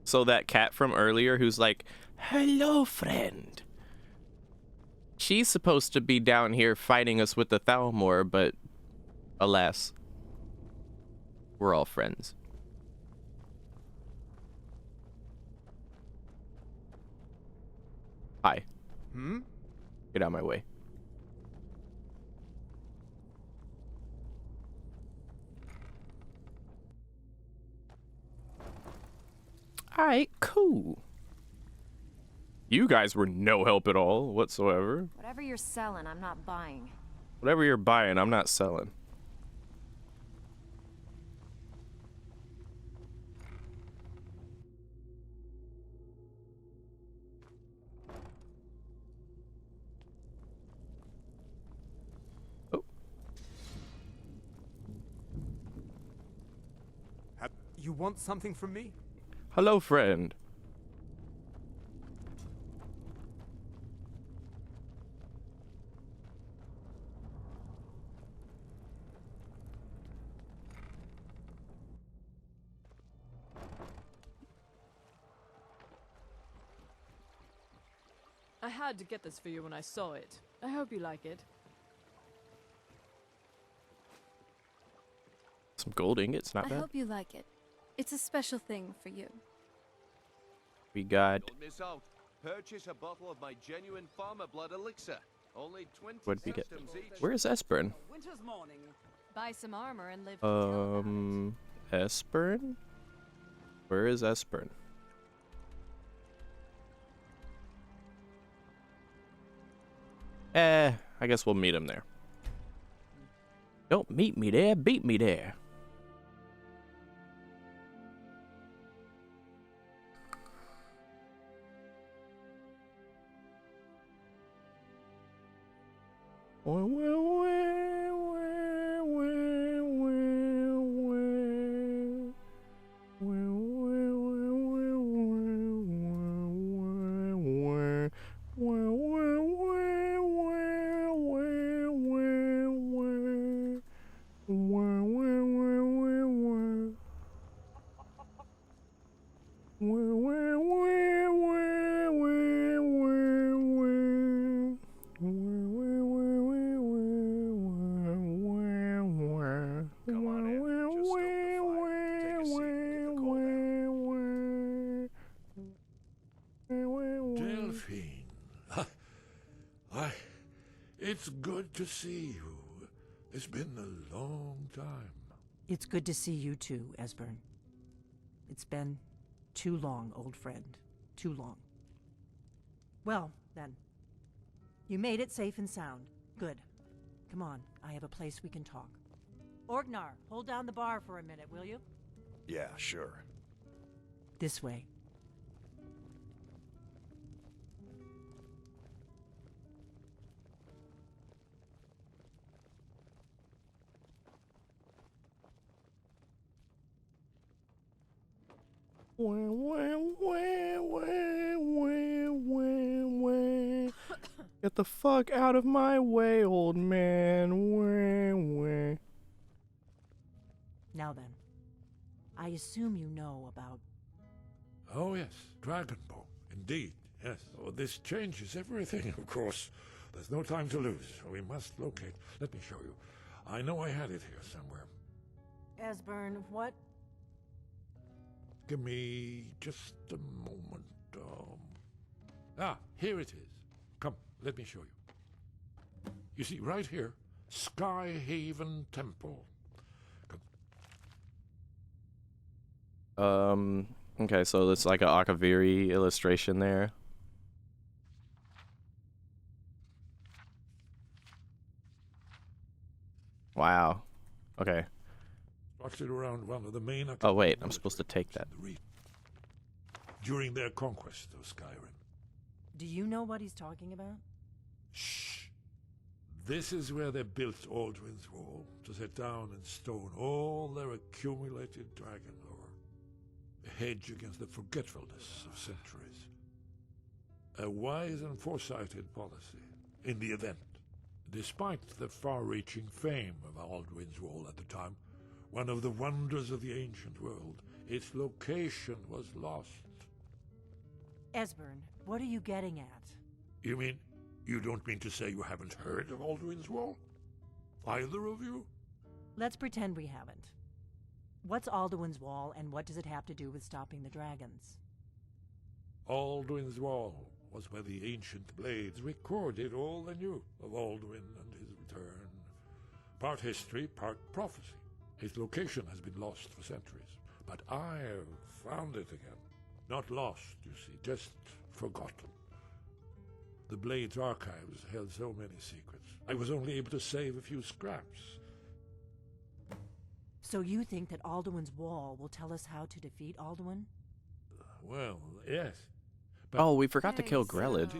So that cat from earlier who's like, hello, friend. She's supposed to be down here fighting us with the Thalmor, but alas, we're all friends. Hi. Get out of my way. Alright, cool. You guys were no help at all whatsoever. Whatever you're selling, I'm not buying. Whatever you're buying, I'm not selling. Oh. You want something from me? Hello, friend. I had to get this for you when I saw it. I hope you like it. Some gold ingots, not I bad. hope you like it. It's a special thing for you. We got. Don't miss out. Purchase a bottle of my genuine farmer blood elixir. Only 20 What'd we get? systems each. Where's Esperin? Winter's morning. Buy some armor and live. Esperin? Where is Esperin? I guess we'll meet him there. Don't meet me there, beat me there. It's good to see you. It's been a long time. It's good to see you too, Esbern. It's been too long, old friend. Too long. Well, then. You made it safe and sound. Good. Come on, I have a place we can talk. Orgnar, hold down the bar for a minute, will you? Yeah, sure. This way. Get the fuck out of my way, old man. Now then, I assume you know about... Oh yes, Dragonbow. Indeed, yes. Oh, this changes everything, of course. There's no time to lose. We must locate. Let me show you. I know I had it here somewhere. Esbern, what? Give me just a moment. Here it is. Come, let me show you. You see, right here, Skyhaven Temple. Okay, so it's like a Akaviri illustration there. Wow. Okay. Structured around one of the main... Oh wait, I'm supposed to take that. During their conquest of Skyrim. Do you know what he's talking about? Shh. This is where they built Alduin's Wall, to set down in stone all their accumulated dragon lore. A hedge against the forgetfulness of centuries. A wise and foresighted policy, in the event. Despite the far-reaching fame of Alduin's Wall at the time, one of the wonders of the ancient world, its location was lost. Esbern, what are you getting at? You mean, you don't mean to say you haven't heard of Alduin's Wall? Either of you? Let's pretend we haven't. What's Alduin's Wall, and what does it have to do with stopping the dragons? Alduin's Wall was where the ancient blades recorded all they knew of Alduin and his return. Part history, part prophecy. Its location has been lost for centuries, but I've found it again. Not lost, you see, just forgotten. The Blade's archives held so many secrets. I was only able to save a few scraps. So you think that Alduin's Wall will tell us how to defeat Alduin? Well, yes. Oh, we forgot to kill Grelid.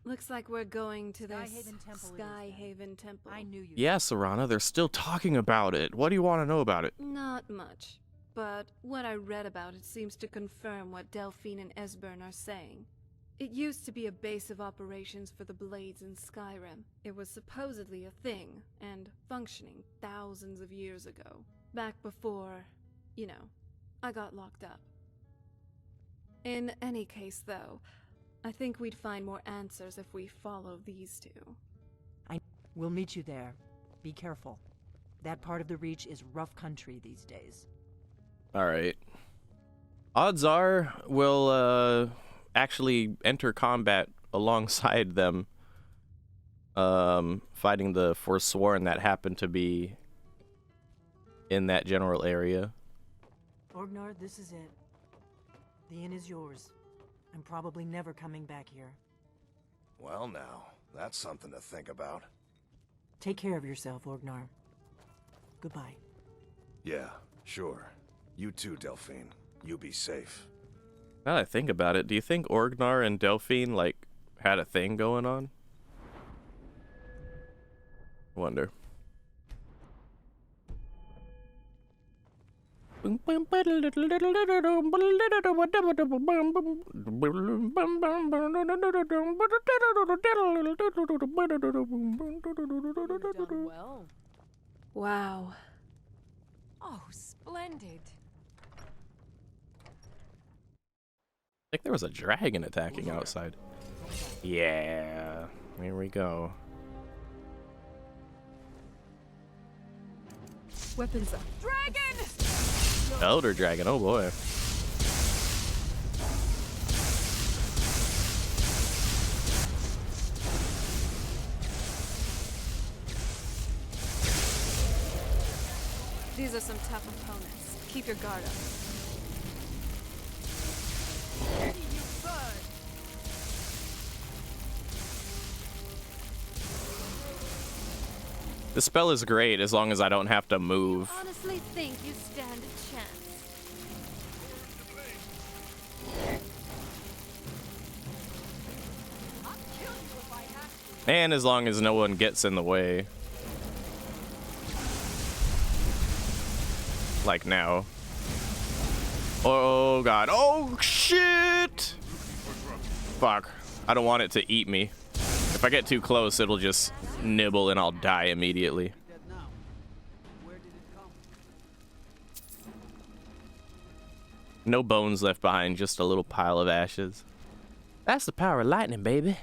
Looks like we're going to this Skyhaven Temple. I knew you. Yes, Arana, they're still talking about it. What do you want to know about it? Not much. But what I read about it seems to confirm what Delphine and Esbern are saying. It used to be a base of operations for the Blades in Skyrim. It was supposedly a thing, and functioning thousands of years ago. Back before, you know, I got locked up. In any case, though, I think we'd find more answers if we follow these two. We'll meet you there. Be careful. That part of the Reach is rough country these days. Alright. Odds are we'll actually enter combat alongside them, fighting the Forsworn that happen to be in that general area. Orgnar, this is it. The inn is yours. I'm probably never coming back here. Well now, that's something to think about. Take care of yourself, Orgnar. Goodbye. Yeah, sure. You too, Delphine. You be safe. Now that I think about it, do you think Orgnar and Delphine, like, had a thing going on? Wonder. Well. Wow. Oh, splendid. I think there was a dragon attacking outside. Yeah, here we go. Weapons up. Dragon! Elder dragon, oh boy. These are some tough opponents. Keep your guard up. The spell is great as long as I don't have to move. Honestly think you stand a chance. And as long as no one gets in the way. Like now. Oh god. Oh shit! Fuck. I don't want it to eat me. If I get too close, it'll just nibble and I'll die immediately. No bones left behind, just a little pile of ashes. That's the power of lightning, baby.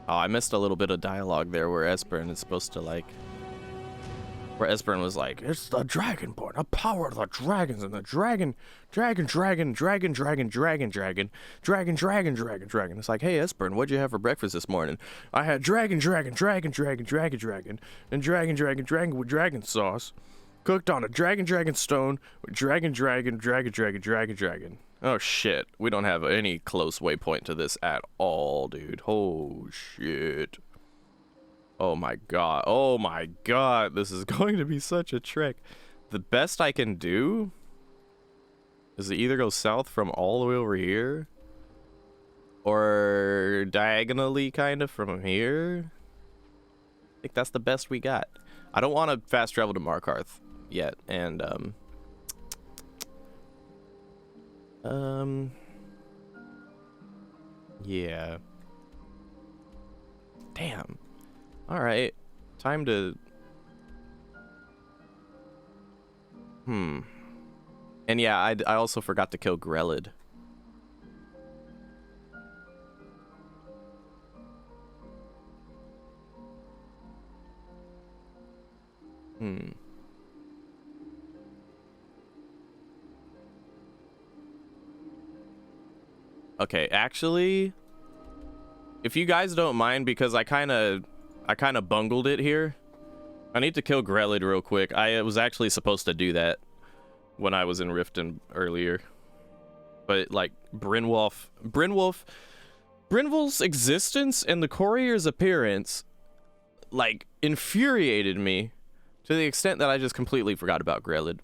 Oh, I missed a little bit of dialogue there where Esperin is supposed to like... Where Esperin was like, it's the Dragonborn, the power of the dragons, and the dragon. It's like, hey, Esperin, what'd you have for breakfast this morning? I had dragon with dragon sauce, cooked on a dragon stone with dragon. Oh shit, we don't have any close waypoint to this at all, dude. Oh shit. Oh my god, this is going to be such a trek. The best I can do is to either go south from all the way over here, or diagonally kind of from here. I think that's the best we got. I don't want to fast travel to Markarth yet, and yeah. Damn. Alright. Time to... And yeah, I also forgot to kill Grelid. Okay, actually, if you guys don't mind, because I kind of bungled it here. I need to kill Grelid real quick. I was actually supposed to do that when I was in Riften earlier. But like Brynwolf's existence and the courier's appearance like infuriated me to the extent that I just completely forgot about Grelid.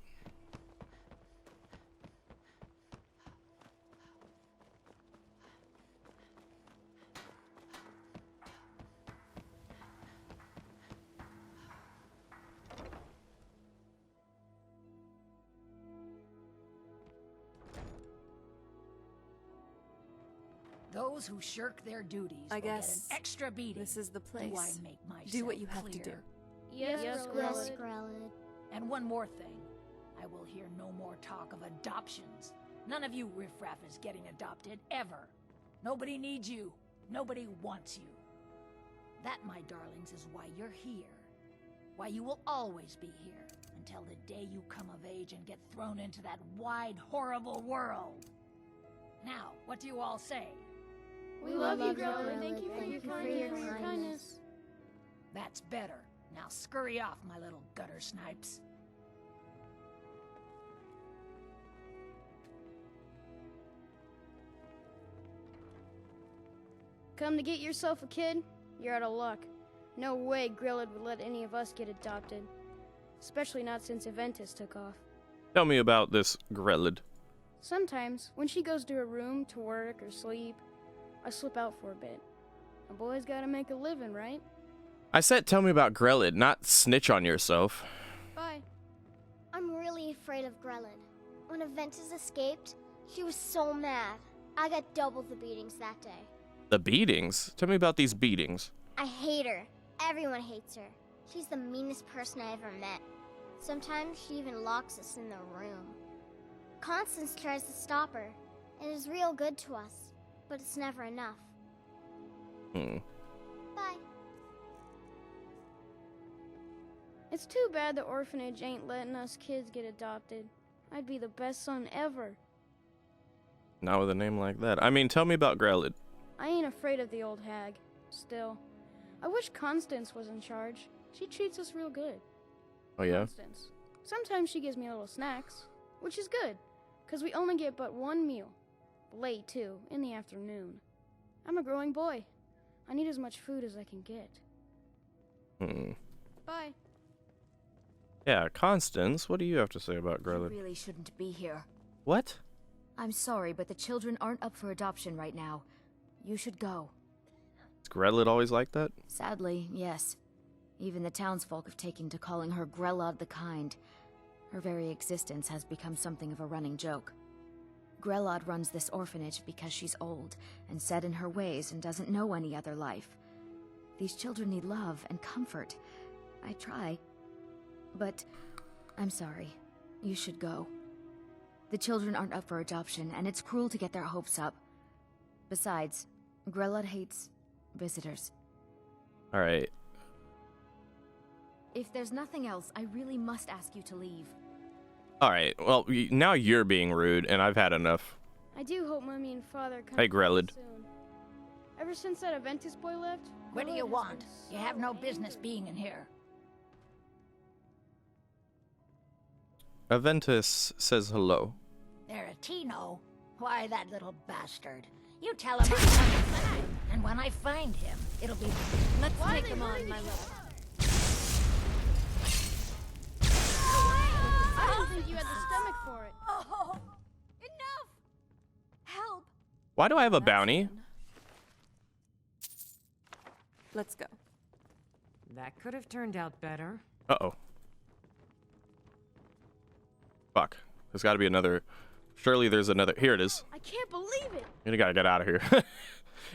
Those who shirk their duties will get an extra beating. This is the place. Do I make myself do what you have clear? to do. Yes, Grelid. And one more thing. I will hear no more talk of adoptions. None of you riffraff is getting adopted, ever. Nobody needs you. Nobody wants you. That, my darlings, is why you're here. Why you will always be here, until the day you come of age and get thrown into that wide, horrible world. Now, what do you all say? We love you, Grelid. Thank you for your kindness. That's better. Now scurry off, my little gutter snipes. Come to get yourself a kid? You're out of luck. No way Grelid would let any of us get adopted. Especially not since Aventus took off. Tell me about this Grelid. Sometimes, when she goes to her room to work or sleep, I slip out for a bit. A boy's gotta make a living, right? I said tell me about Grelid, not snitch on yourself. Bye. I'm really afraid of Grelid. When Aventus escaped, she was so mad. I got double the beatings that day. The beatings? Tell me about these beatings. I hate her. Everyone hates her. She's the meanest person I ever met. Sometimes she even locks us in the room. Constance tries to stop her, and is real good to us, but it's never enough. Bye. It's too bad the orphanage ain't letting us kids get adopted. I'd be the best son ever. Not with a name like that. I mean, tell me about Grelid. I ain't afraid of the old hag. Still, I wish Constance was in charge. She treats us real good. Oh yeah? Constance. Sometimes she gives me little snacks, which is good, because we only get but one meal. Late, too, in the afternoon. I'm a growing boy. I need as much food as I can get. Bye. Yeah, Constance, what do you have to say about Grelid? You really shouldn't be here. What? I'm sorry, but the children aren't up for adoption right now. You should go. Is Grelid always like that? Sadly, yes. Even the townsfolk have taken to calling her Grelod the Kind. Her very existence has become something of a running joke. Grelod runs this orphanage because she's old and set in her ways and doesn't know any other life. These children need love and comfort. I try, but I'm sorry. You should go. The children aren't up for adoption, and it's cruel to get their hopes up. Besides, Grelod hates visitors. Alright. If there's nothing else, I really must ask you to leave. Alright, well, now you're being rude, and I've had enough. I do hope Mummy and Father come Hey, Grelid. soon. Ever since that Aventus boy left, What do Grelid you has want? been You so have no angry. business being in here. Aventus says hello. Tino? Why, that little bastard. You tell him I'm coming for him, and when I find him, it'll be... Let's Why take are they them on, hurting my each love. I don't think you had the stomach for it. Oh, enough! Help! Why do I have a bounty? Let's go. That could have turned out better. Uh-oh. Fuck. There's gotta be another... Surely there's another... Here it is. I can't believe it. You gotta get out of here.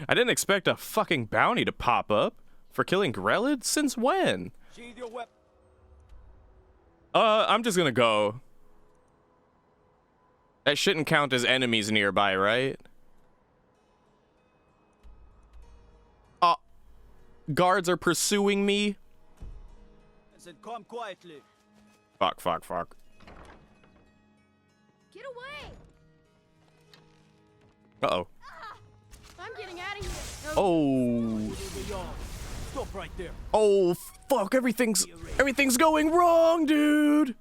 I didn't expect a fucking bounty to pop up for killing Grelid? Since when? Sheathe your weapon. I'm just gonna go. That shouldn't count as enemies nearby, right? Guards are pursuing me? I said come quietly. Fuck, fuck, fuck. Get away! Uh-oh. I'm getting out of here. Oh. Stop right there. Oh, fuck. Everything's going wrong, dude.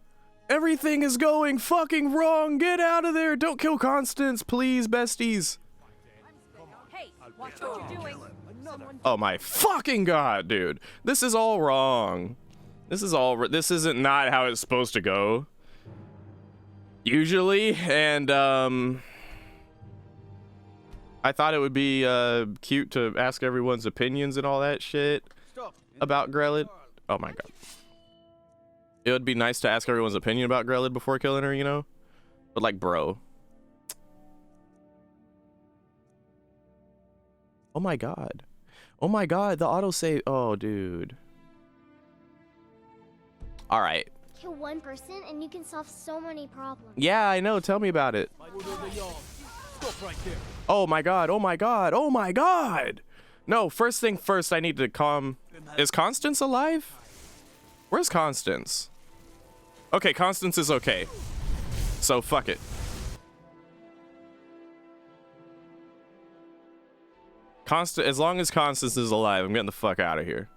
Everything is going fucking wrong. Get out of there. Don't kill Constance, please, besties. Hey, watch what you're doing. Oh my fucking god, dude. This is all wrong. This isn't not how it's supposed to go. Usually, and I thought it would be cute to ask everyone's opinions and all that shit about Grelid. Oh my god. It would be nice to ask everyone's opinion about Grelid before killing her, you know? But like, bro. Oh my god. Oh my god, the autosave. Oh, dude. Alright. Kill one person and you can solve so many problems. Yeah, I know. Tell me about it. Stop right there. Oh my god. Oh my god. Oh my god. No, first thing first, I need to calm. Is Constance alive? Where's Constance? Okay, Constance is okay. So fuck it. As long as Constance is alive, I'm getting the fuck out of here.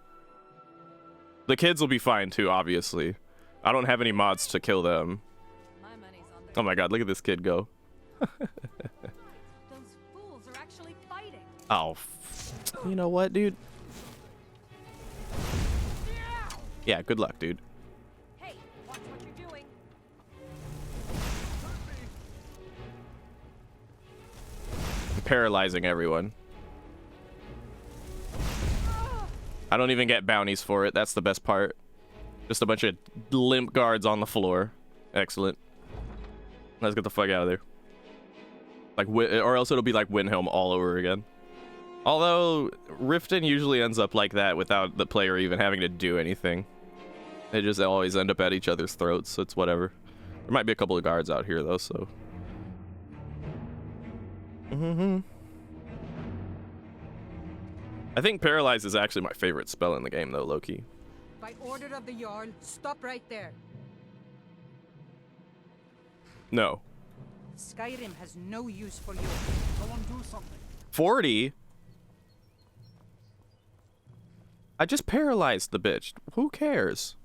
The kids will be fine too, obviously. I don't have any mods to kill them. Oh my god, look at this kid go. Those fools are actually fighting. Oh, you know what, dude? Yeah, good luck, dude. Hey, watch what you're doing. I'm paralyzing everyone. I don't even get bounties for it. That's the best part. Just a bunch of limp guards on the floor. Excellent. Let's get the fuck out of there. Like, or else it'll be like Windhelm all over again. Although, Riften usually ends up like that without the player even having to do anything. They just always end up at each other's throats, so it's whatever. There might be a couple of guards out here, though, so... I think Paralyze is actually my favorite spell in the game, though, Loki. By order of the Jarl, stop right there. No. Skyrim has no use for you. Someone do something. 40? I just paralyzed the bitch. Who cares?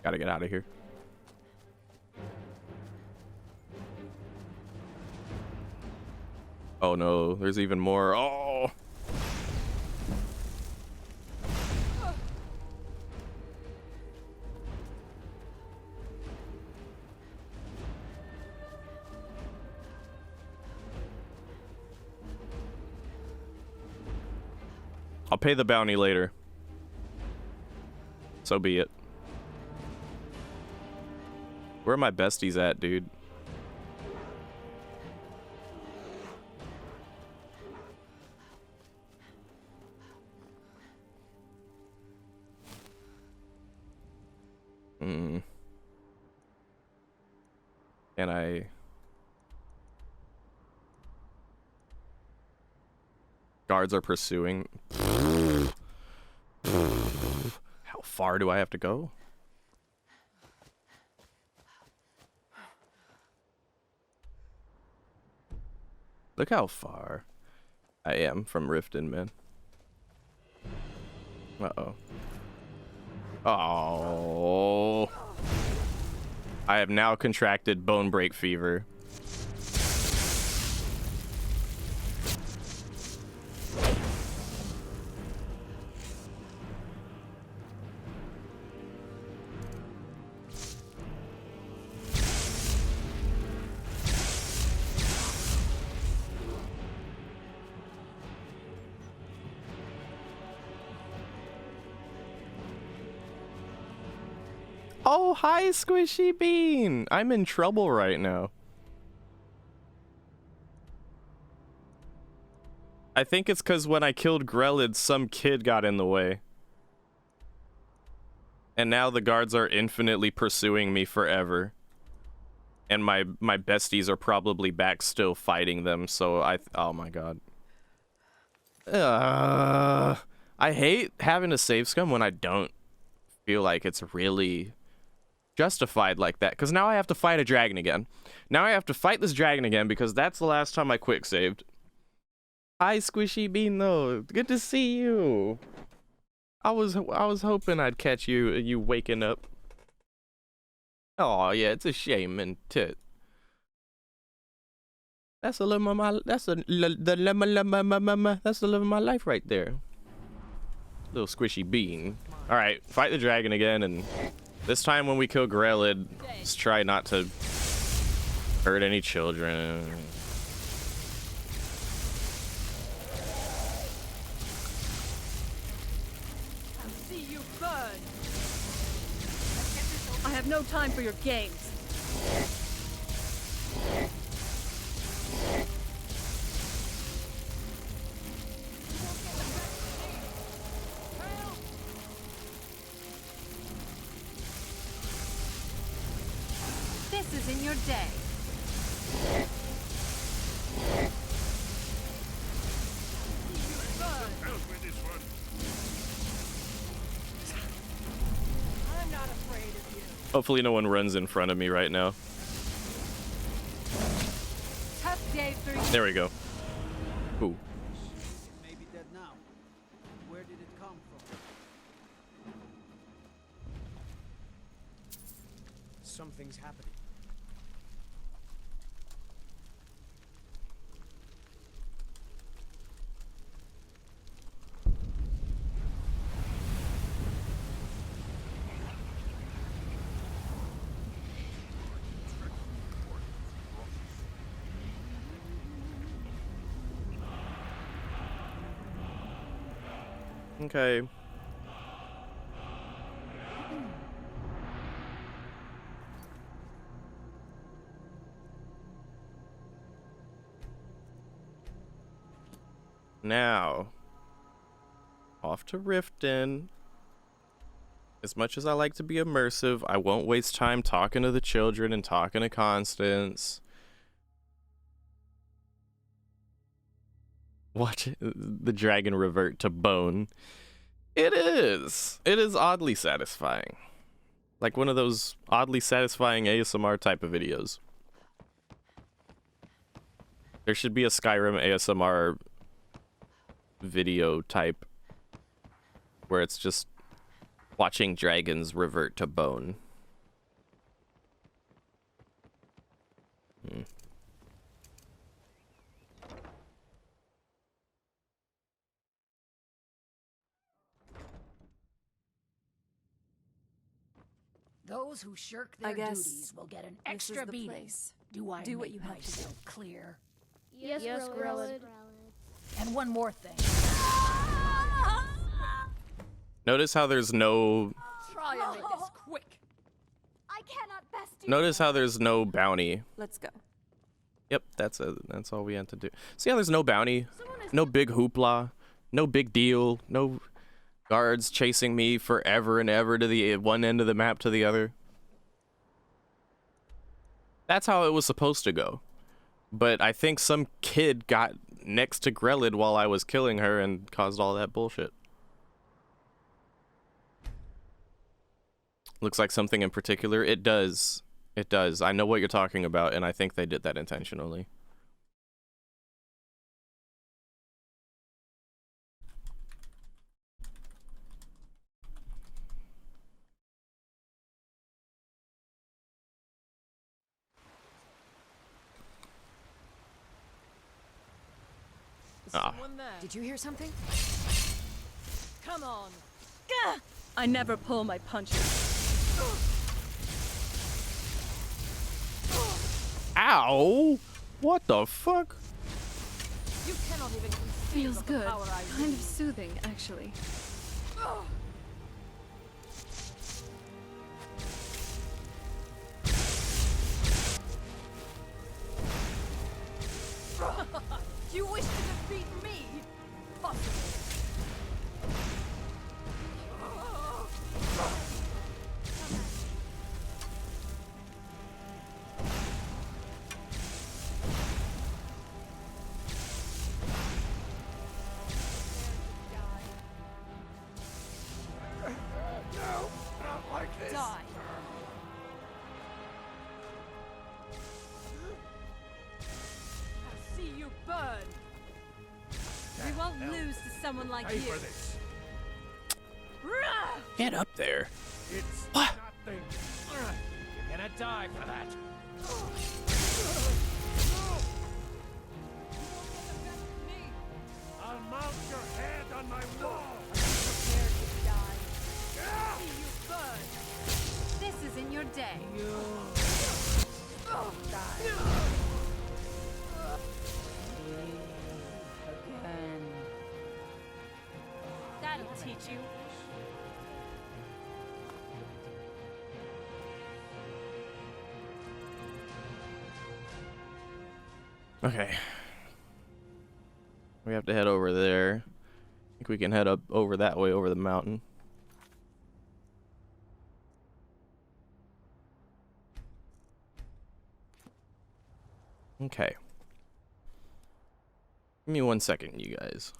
Gotta get out of here. Oh no, there's even more. Oh! I'll pay the bounty later. So be it. Where are my besties at, dude? Can I... Guards are pursuing. How far do I have to go? Look how far I am from Riften, man. Uh-oh. Oh. I have now contracted bone break fever. Oh, hi, Squishy Bean. I'm in trouble right now. I think it's because when I killed Grelid, some kid got in the way. And now the guards are infinitely pursuing me forever. And my besties are probably back still fighting them, so oh my god. I hate having to save scum when I don't feel like it's really justified like that, because now I have to fight a dragon again. Now I have to fight this dragon again because that's the last time I quick saved. Hi, Squishy Bean, though. Good to see you. I was hoping I'd catch you waking up. Oh yeah, it's a shame and tit. That's the love of my that's the love of my life right there. Little Squishy Bean. All right, fight the dragon again, and this time when we kill Grelid, let's try not to hurt any children. See you burn. I have no time for your games. This is in your day. I'm not afraid of you. Hopefully no one runs in front of me right now. Tough day for you. There we go. Ooh. It may be dead now. Where did it come from? Something's happening. Okay. Now, off to Riften. As much as I like to be immersive, I won't waste time talking to the children and talking to Constance. Watch the dragon revert to bone. It is. It is oddly satisfying. Like one of those oddly satisfying ASMR type of videos. There should be a Skyrim ASMR video type where it's just watching dragons revert to bone. Those who shirk their duties will get an extra beating. Do I Do what make you have to do. myself clear? Yes, Grelod. And one more thing. Notice how there's no... Try and make this quick. I cannot best Notice how there's no bounty. Let's go. Yep, that's all we had to do. See how there's no bounty? No big hoopla. No big deal. No guards chasing me forever and ever to the one end of the map to the other. That's how it was supposed to go. But I think some kid got next to Grelod while I was killing her and caused all that bullshit. Looks like something in particular. It does. It does. I know what you're talking about, and I think they did that intentionally. Did you hear something? Come on. Gah! I never pull my punches. Ow! What the fuck? You cannot even conceive Feels of the good. power I Kind wield. of soothing, actually. You wish to defeat me? Possible. No, not like this. Die. I'll see you burn. We won't lose to someone like Pay you. for this. Get up there. It's What? nothing. You're gonna die for that. I'll mount your head on my wall. Prepare to die. See you burn. This isn't your day. Again. That'll teach you. Okay. We have to head over there. I think we can head up over that way, over the mountain. Okay. Give me 1 second, you guys.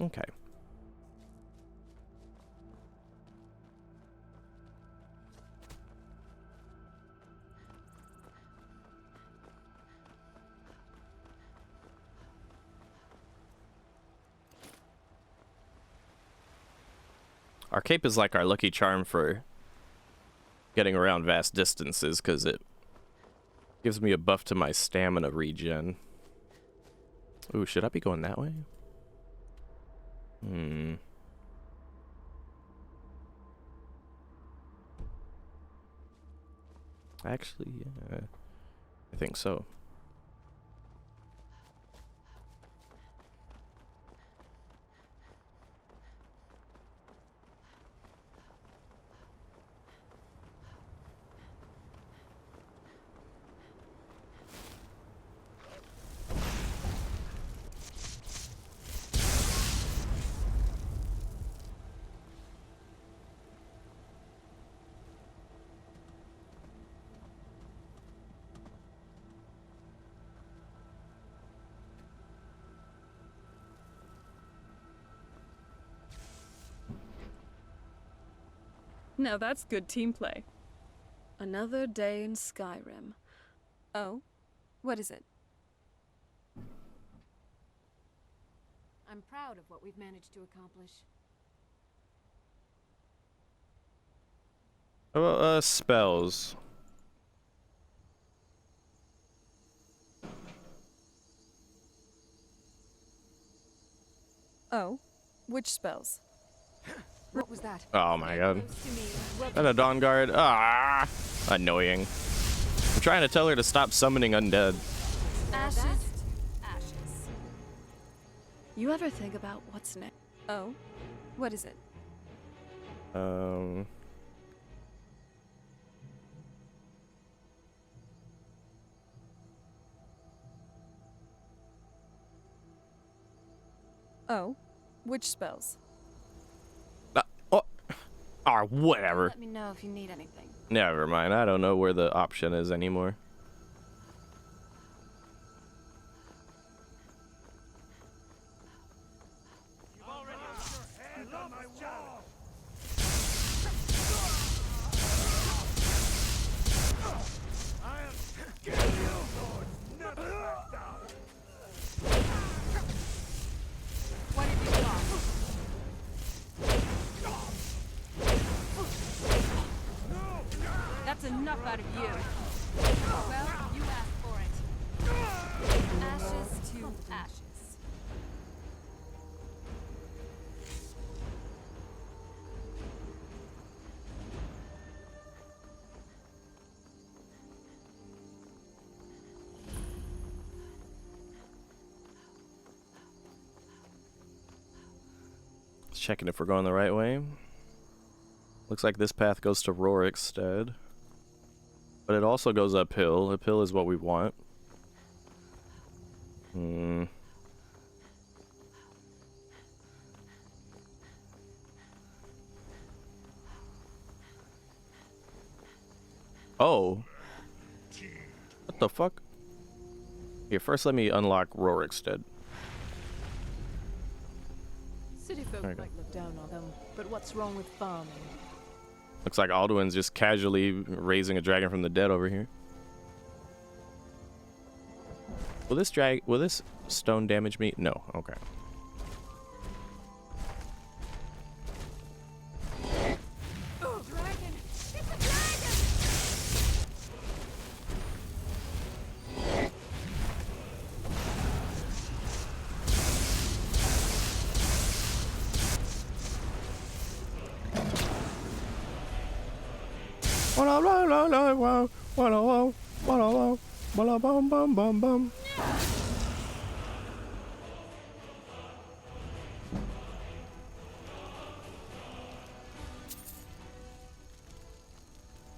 Okay. Our cape is like our lucky charm for getting around vast distances, because it gives me a buff to my stamina regen. Ooh, should I be going that way? Actually, yeah, I think so. Now that's good team play. Another day in Skyrim. Oh? What is it? I'm proud of what we've managed to accomplish. Spells. Oh? Which spells? What was that? Oh my god. And a Dawn Guard. Ah, annoying. I'm trying to tell her to stop summoning undead. Ashes. Ashes. You ever think about what's next? Oh? What is it? Oh? Which spells? Or whatever. Let me know if you need anything. Never mind. I don't know where the option is anymore. That's enough out of you. Well, you asked for it. Ashes to ashes. Checking if we're going the right way. Looks like this path goes to Rorikstead. But it also goes uphill. Uphill is what we want. Oh. What the fuck? Here, first let me unlock Rorikstead. City folk might look down on them, but what's wrong with farming? Looks like Alduin's just casually raising a dragon from the dead over here. Will this stone damage me? No. Okay. Oh, dragon! It's a dragon!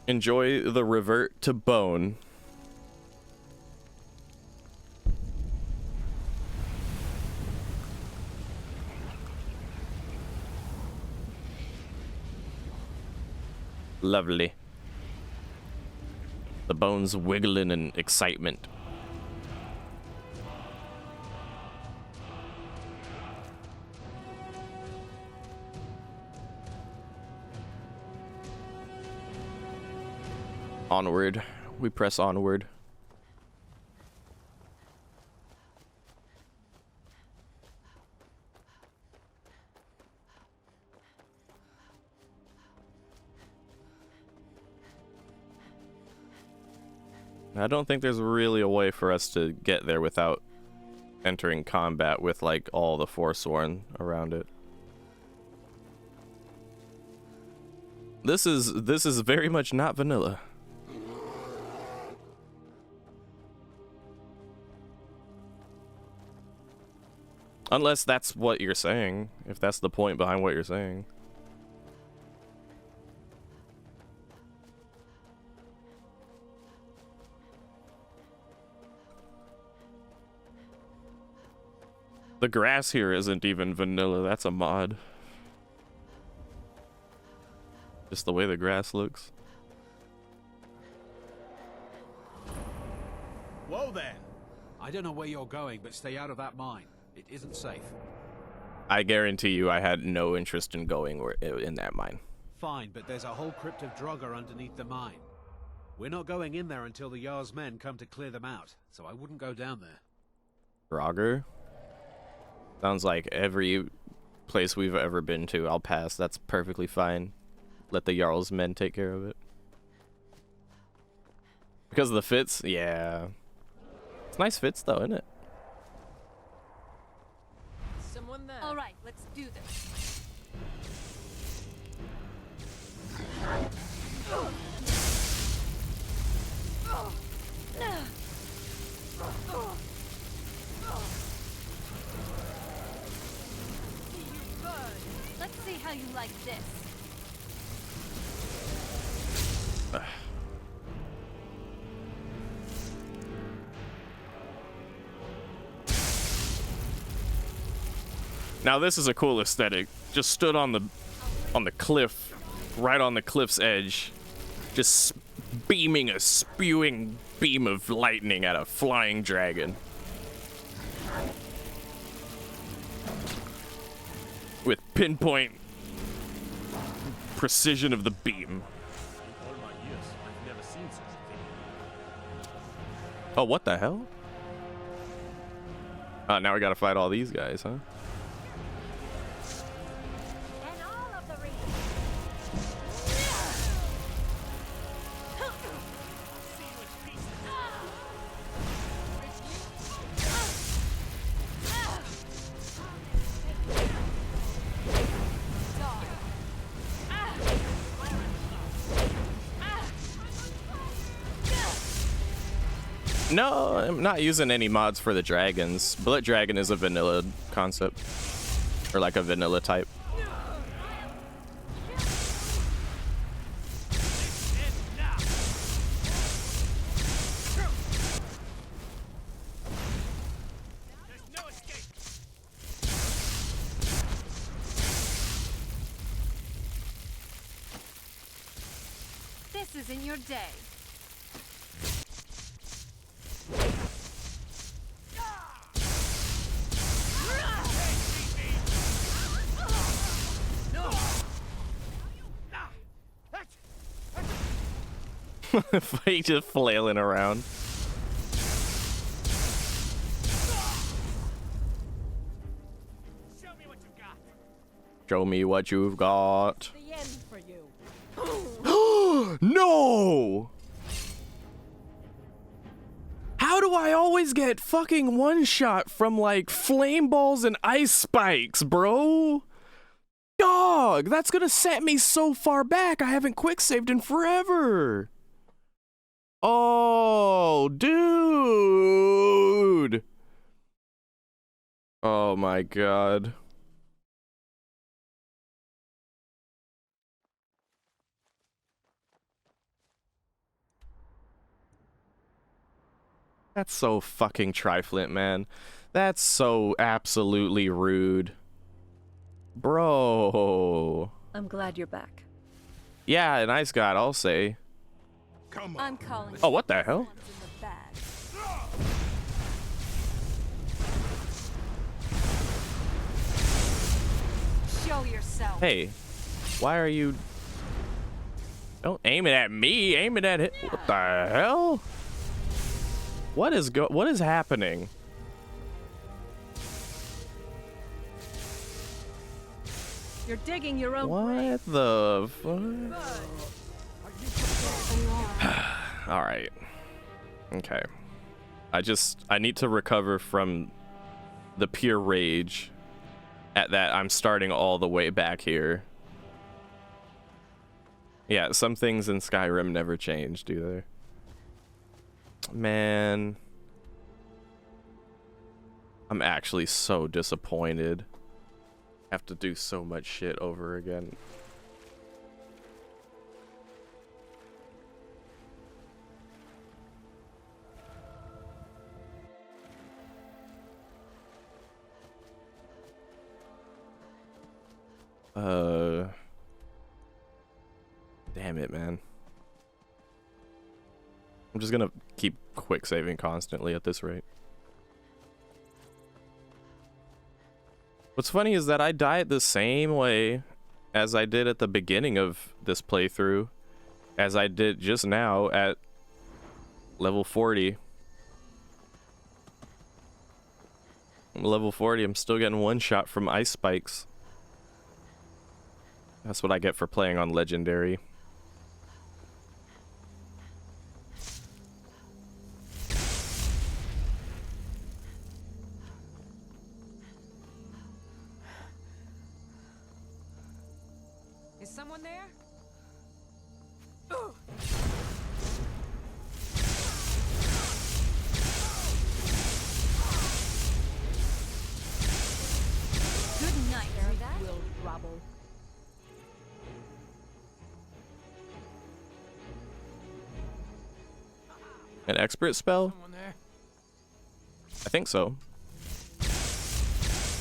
Enjoy the revert to bone. Lovely. The bones wiggling in excitement. Onward. We press onward. I don't think there's really a way for us to get there without entering combat with like all the Forsworn around it. This is very much not vanilla. Unless that's what you're saying, if that's the point behind what you're saying. The grass here isn't even vanilla, that's a mod. Just the way the grass looks. Whoa then! I don't know where you're going, but stay out of that mine. It isn't safe. I guarantee you I had no interest in going in that mine. Fine, but there's a whole crypt of Draugr underneath the mine. We're not going in there until the Jarl's men come to clear them out, so I wouldn't go down there. Draugr? Sounds like every place we've ever been to, I'll pass. That's perfectly fine. Let the Jarl's men take care of it. Because of the fits? Yeah. It's nice fits though, isn't it? Someone there. All right, let's do this. Let's see how you like this. Now this is a cool aesthetic. Just stood on the cliff, right on the cliff's edge, just beaming a spewing beam of lightning at a flying dragon. With pinpoint precision of the beam. All my years, I've never seen such a thing. Oh, what the hell? Now we gotta fight all these guys, huh? No, I'm not using any mods for the dragons. Bullet Dragon is a vanilla concept. Or like a vanilla type. This isn't your day. He just flailing around. Show me what you've got. The end for you. No! How do I always get fucking one shot from like flame balls and ice spikes, bro? Dog, that's gonna set me so far back. I haven't quick saved in forever. Oh, dude. Oh my god. That's so fucking trifling, man. That's so absolutely rude. Bro. I'm glad you're back. Yeah, nice God, I'll say. Come on. I'm calling. Oh, what the hell? Show yourself. Hey, why are you... Don't aim it at me, aim it at it. What the hell? What is happening? You're digging your own What the fuck? Alright. Okay. I need to recover from the pure rage at that I'm starting all the way back here. Yeah, some things in Skyrim never change, do they? Man. I'm actually so disappointed. I have to do so much shit over again. Damn it, man. I'm just gonna keep quick saving constantly at this rate. What's funny is that I died the same way as I did at the beginning of this playthrough, as I did just now at level 40. I'm level 40, I'm still getting one shot from ice spikes. That's what I get for playing on legendary. Is someone there? Good night, Will Robble. An expert spell? I think so.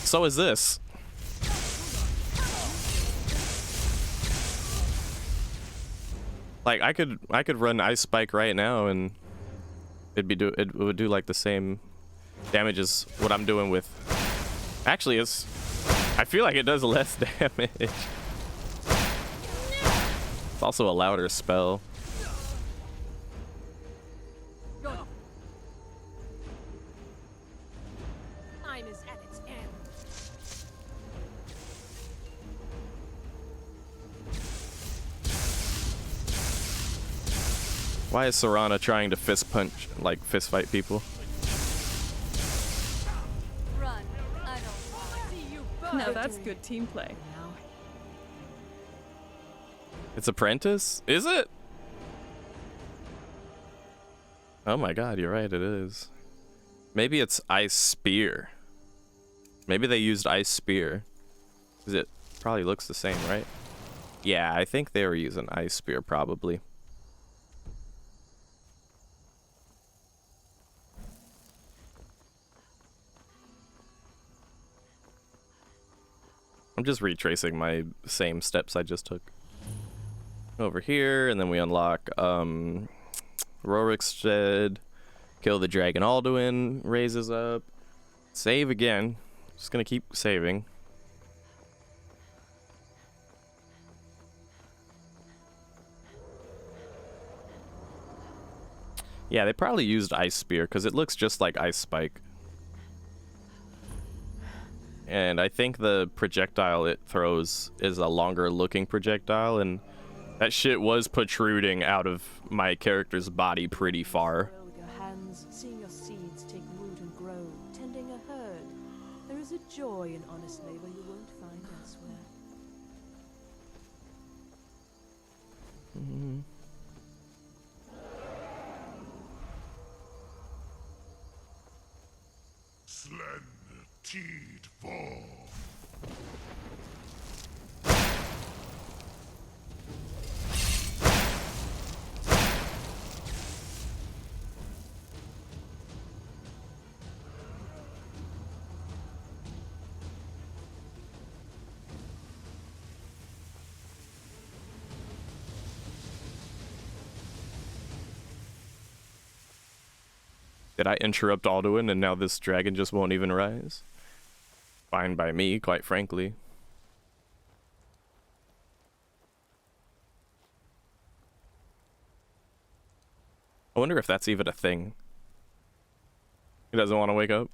So is this. Like I could run Ice Spike right now and it would do like the same damage as what I'm doing with. Actually, I feel like it does less damage. It's also a louder spell. Time is at its end. Why is Serana trying to fist fight people? Run. I don't see you both. Now that's good team play. It's Apprentice? Is it? Oh my god, you're right, it is. Maybe it's Ice Spear. Maybe they used Ice Spear. Because it probably looks the same, right? Yeah, I think they were using Ice Spear, probably. I'm just retracing my same steps I just took. Over here, and then we unlock Rorik's Shed, kill the Dragon Alduin, raises up, save again. Just gonna keep saving. Yeah, they probably used Ice Spear because it looks just like Ice Spike. And I think the projectile it throws is a longer looking projectile, and that shit was protruding out of my character's body pretty far. With your hands, seeing your seeds take root and grow, tending a herd. There is a joy in honest labor you won't find elsewhere. Mm-hmm. Slender teed fall. Did I interrupt Alduin and now this dragon just won't even rise? Fine by me, quite frankly. I wonder if that's even a thing. He doesn't want to wake up?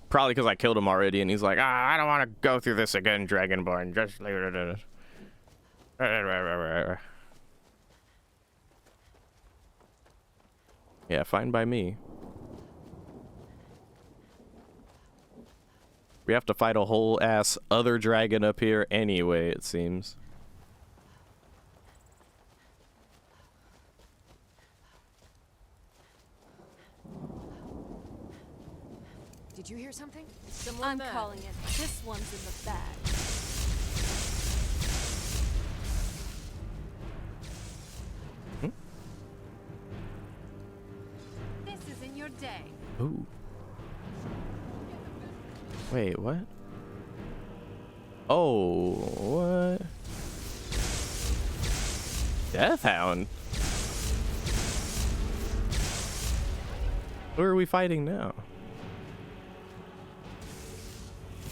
Probably because I killed him already and he's like, I don't want to go through this again, Dragonborn. Just leave it. Yeah, fine by me. We have to fight a whole ass other dragon up here anyway, it seems. Did you hear something? I'm calling it. This one's in the bag. This isn't your day. Ooh. Wait, what? Oh, what? Deathhound? Who are we fighting now?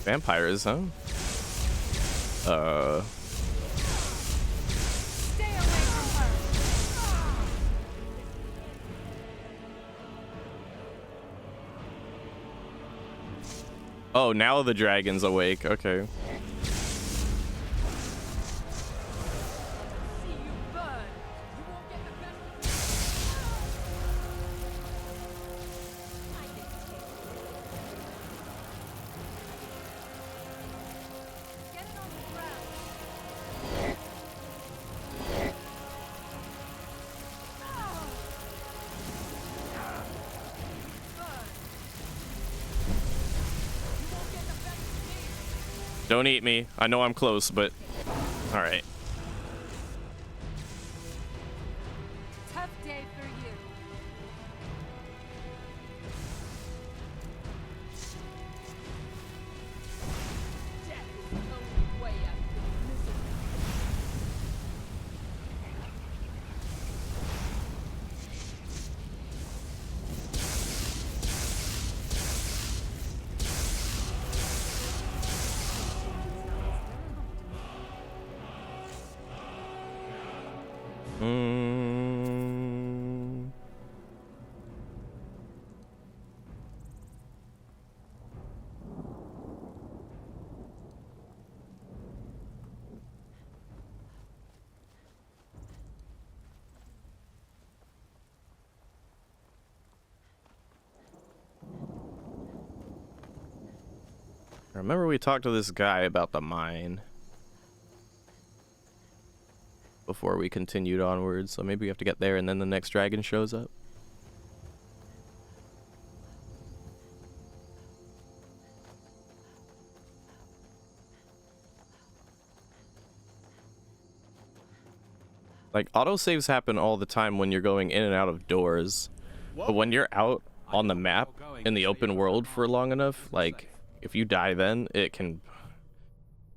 Vampires, huh? Stay away from her. Oh, now the dragon's awake. Okay. Don't eat me. I know I'm close, but all right. Tough day for you. Death is the only way out of this misery. I remember we talked to this guy about the mine before we continued onwards, so maybe we have to get there and then the next dragon shows up. Like, autosaves happen all the time when you're going in and out of doors, but when you're out on the map in the open world for long enough, like, if you die then, it can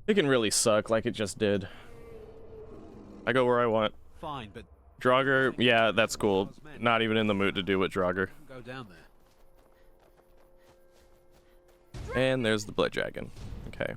really suck like it just did. I go where I want. Fine, but Draugr, yeah, that's cool. Not even in the mood to do it, Draugr. go down there. And there's the blood dragon. Okay.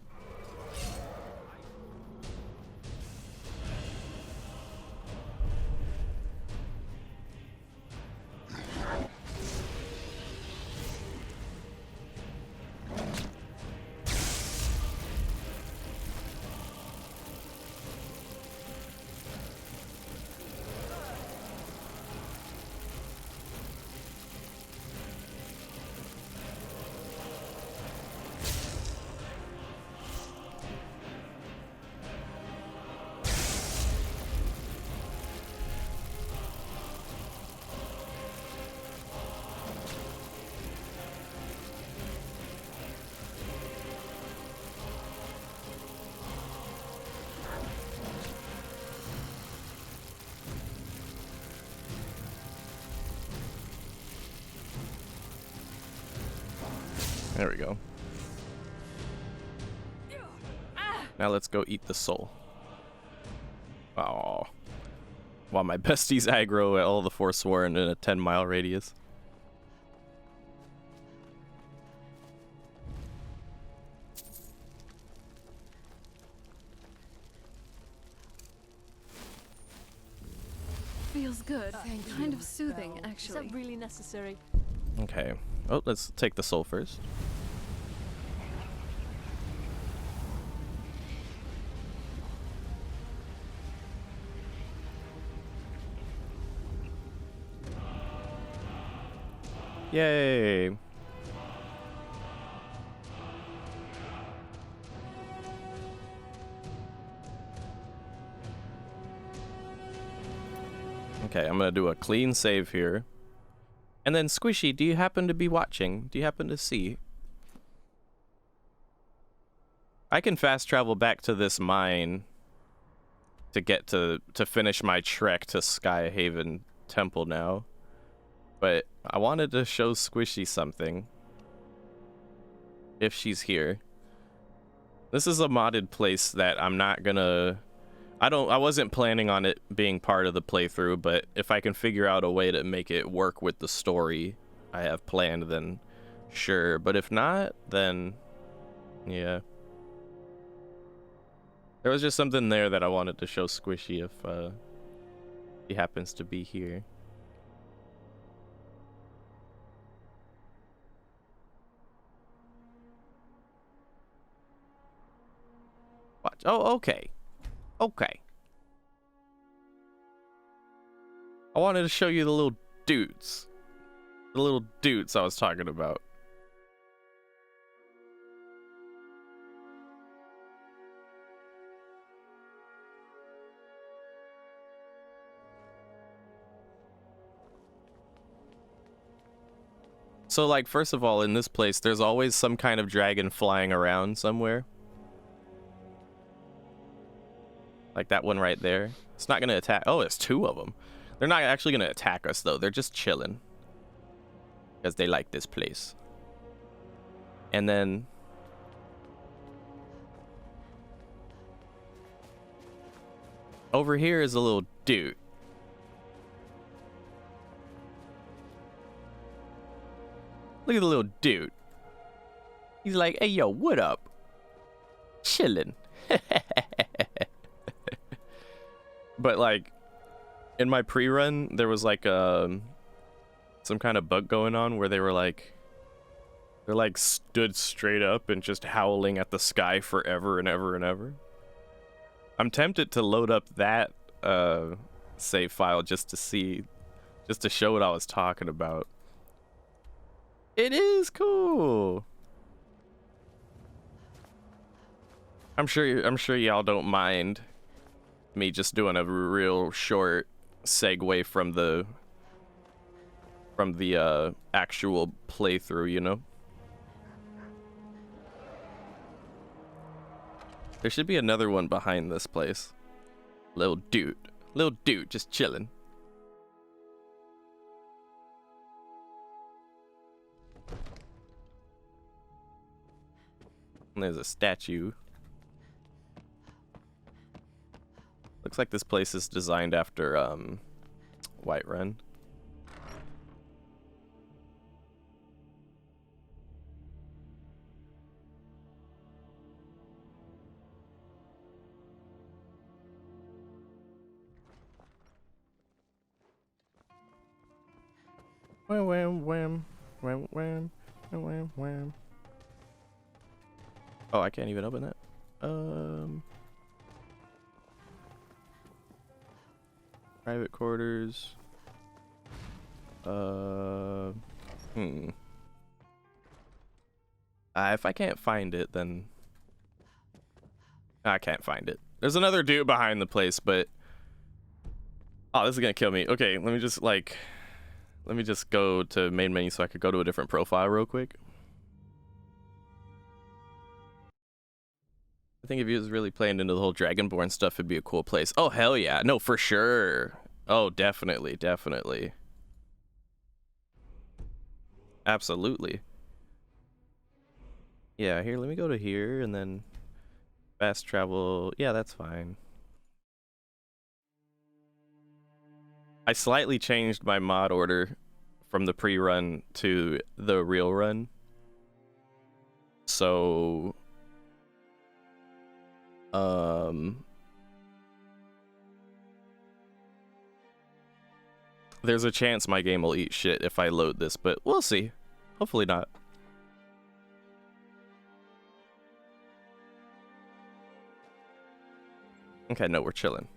There we go. Now let's go eat the soul. Oh. While my besties aggro at all the Forsworn in a 10-mile radius. Feels good. Kind of soothing, actually. Is that really necessary? Okay. Oh, let's take the soul first. Yay! Okay, I'm gonna do a clean save here. And then, Squishy, do you happen to be watching? Do you happen to see? I can fast travel back to this mine to get to finish my trek to Skyhaven Temple now. But I wanted to show Squishy something. If she's here. This is a modded place that I'm not gonna... I wasn't planning on it being part of the playthrough, but if I can figure out a way to make it work with the story I have planned, then sure. But if not, then yeah. There was just something there that I wanted to show Squishy if he happens to be here. Watch. Oh, okay. Okay. I wanted to show you the little dudes. The little dudes I was talking about. So, like, first of all, in this place, there's always some kind of dragon flying around somewhere. Like that one right there. It's not gonna attack. Oh, it's two of them. They're not actually gonna attack us though. They're just chilling because they like this place. And then over here is a little dude. Look at the little dude. He's like, hey yo, what up? Chilling. But like in my pre-run, there was like some kind of bug going on where they're like stood straight up and just howling at the sky forever and ever and ever. I'm tempted to load up that save file just to show what I was talking about. It is cool. I'm sure y'all don't mind me just doing a real short segue from the actual playthrough, you know? There should be another one behind this place. Little dude just chilling. And there's a statue. Looks like this place is designed after Whiterun. Wham wham wham wham wham wham wham. Oh, I can't even open that. Private quarters. If I can't find it, then I can't find it. There's another dude behind the place, but oh, this is gonna kill me. Okay, let me just go to main menu so I could go to a different profile real quick. I think if he was really playing into the whole Dragonborn stuff, it'd be a cool place. Oh, hell yeah. No, for sure. Oh, definitely, definitely. Absolutely. Yeah, here, let me go to here and then fast travel. Yeah, that's fine. I slightly changed my mod order from the pre-run to the real run. So there's a chance my game will eat shit if I load this, but we'll see. Hopefully not. Okay, no, we're chilling.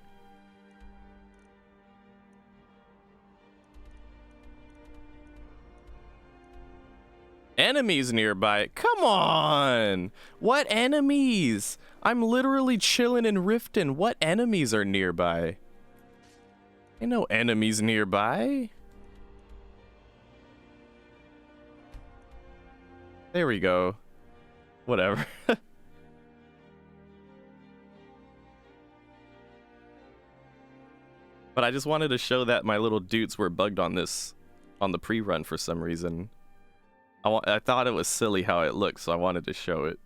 Enemies nearby? Come on! What enemies? I'm literally chilling in Riften. What enemies are nearby? Ain't no enemies nearby. There we go. Whatever. But I just wanted to show that my little dudes were bugged on this, on the pre-run for some reason. I thought it was silly how it looked, so I wanted to show it.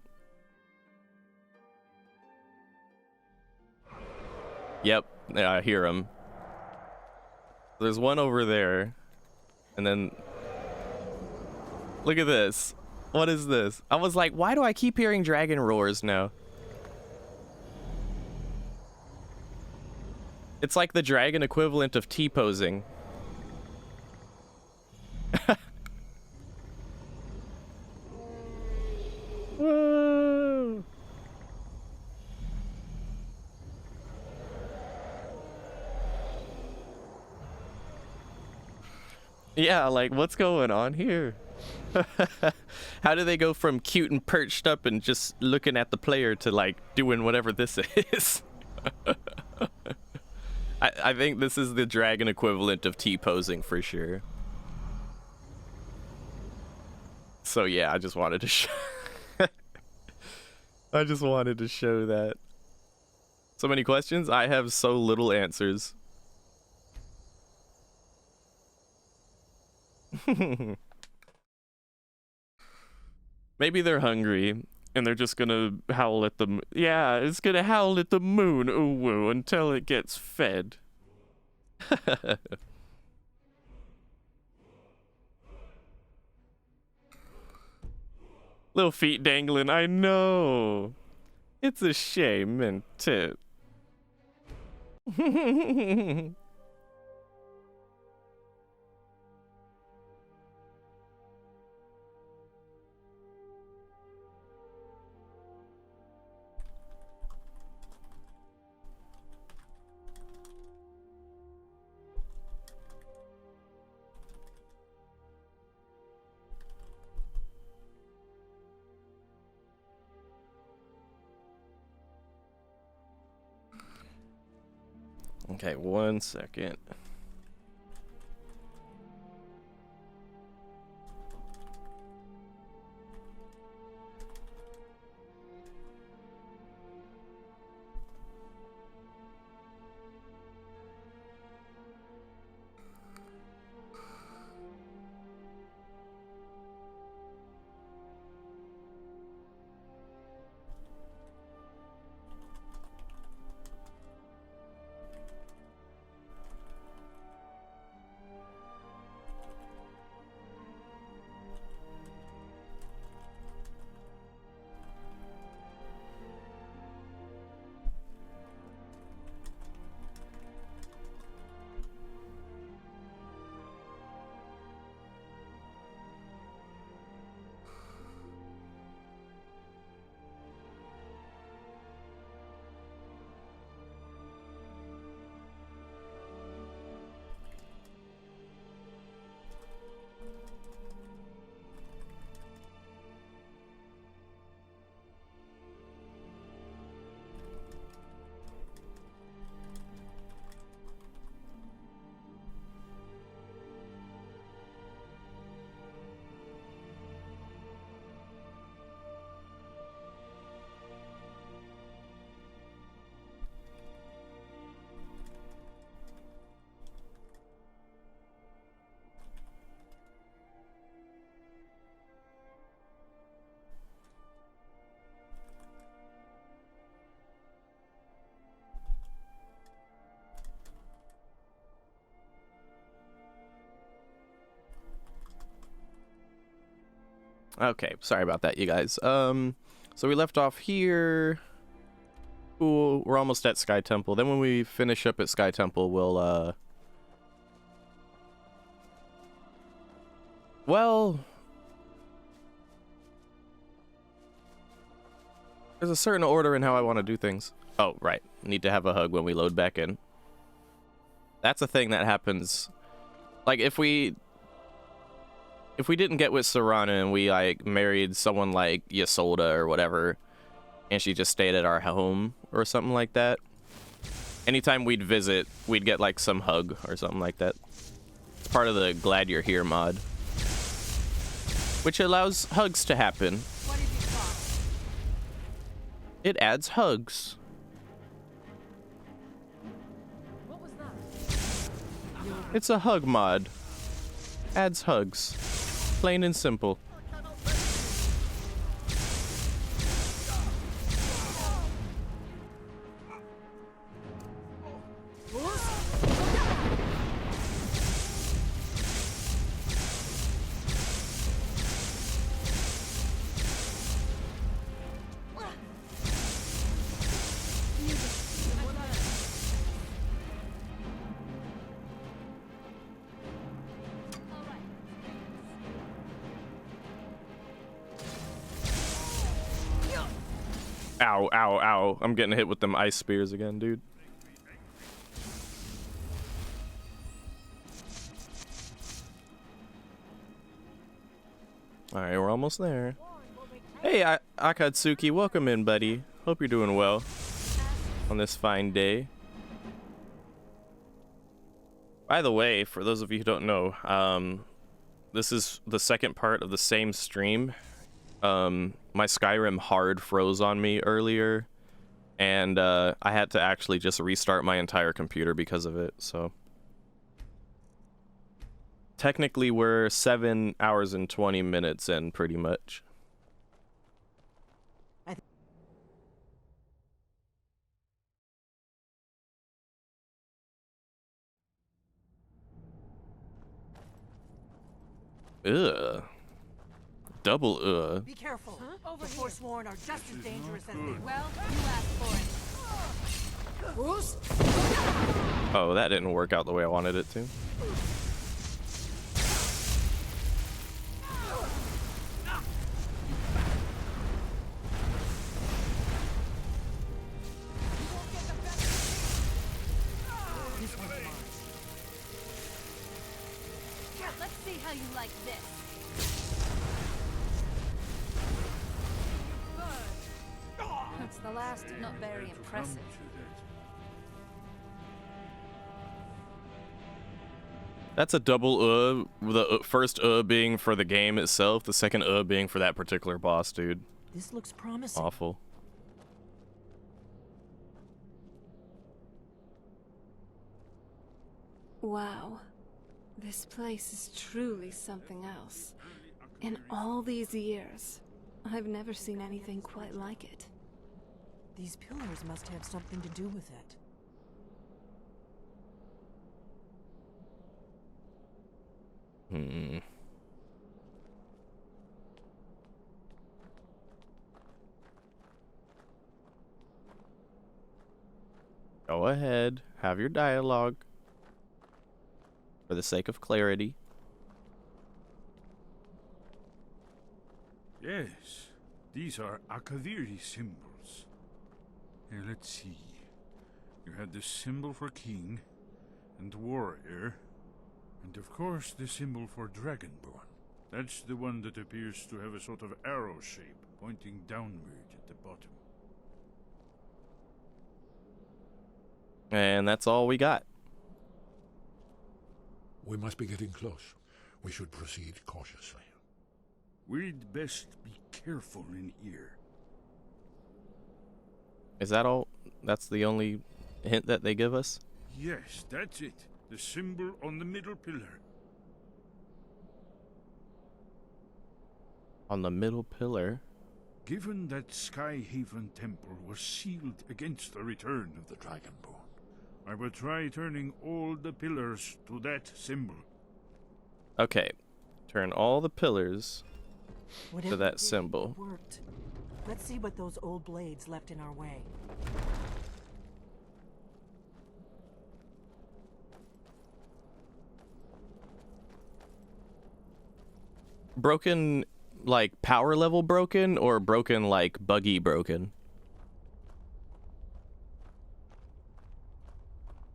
Yep, yeah, I hear him. There's one over there, and then look at this. What is this? I was like, why do I keep hearing dragon roars now? It's like the dragon equivalent of T-posing. Whoa. Yeah, like, what's going on here? How do they go from cute and perched up and just looking at the player to, like, doing whatever this is? I think this is the dragon equivalent of T-posing for sure. So yeah, I just wanted to show I just wanted to show that. So many questions, I have so little answers. Maybe they're hungry and they're just gonna howl at the yeah, it's gonna howl at the moon, ooh woo, until it gets fed. Little feet dangling, I know. It's a shame, and it? Okay, 1 second. Okay, sorry about that, you guys. So we left off here. Cool, we're almost at Sky Temple. Then when we finish up at Sky Temple, we'll, well, there's a certain order in how I want to do things. Oh, right. Need to have a hug when we load back in. That's a thing that happens. Like, if we... if we didn't get with Serana and we like married someone like Ysolda or whatever, and she just stayed at our home or something like that, anytime we'd visit, we'd get like some hug or something like that. It's part of the Glad You're Here mod, which allows hugs to happen. It adds hugs. It's a hug mod. Adds hugs. Plain and simple. Ow, ow, ow. I'm getting hit with them ice spears again, dude. Alright, we're almost there. Hey, Akatsuki, welcome in, buddy. Hope you're doing well on this fine day. By the way, for those of you who don't know, this is the second part of the same stream. My Skyrim hard froze on me earlier, and I had to actually just restart my entire computer because of it, so technically we're 7 hours and 20 minutes in, pretty much. Ugh. Double Be careful. The Forsworn are just as dangerous as they. Well, you asked for it. Oh, that didn't work out the way I wanted it to. Let's see how you like this. That's the last, not very impressive. That's a double the first being for the game itself, the second being for that particular boss, dude. This looks promising. Awful. Wow. This place is truly something else. In all these years, I've never seen anything quite like it. These pillars must have something to do with it. Go ahead, have your dialogue. For the sake of clarity. Yes, these are Akaviri symbols. Here, let's see. You had the symbol for king and warrior, and of course the symbol for dragonborn. That's the one that appears to have a sort of arrow shape pointing downward at the bottom. And that's all we got. We must be getting close. We should proceed cautiously. We'd best be careful in here. Is that all? That's the only hint that they give us? Yes, that's it. The symbol on the middle pillar. On the middle pillar? Given that Skyhaven Temple was sealed against the return of the Dragonborn, I will try turning all the pillars to that symbol. Okay. Turn all the pillars Whatever to that it did, symbol. it worked. Let's see what those old blades left in our way. Broken, like power level broken, or broken like buggy broken?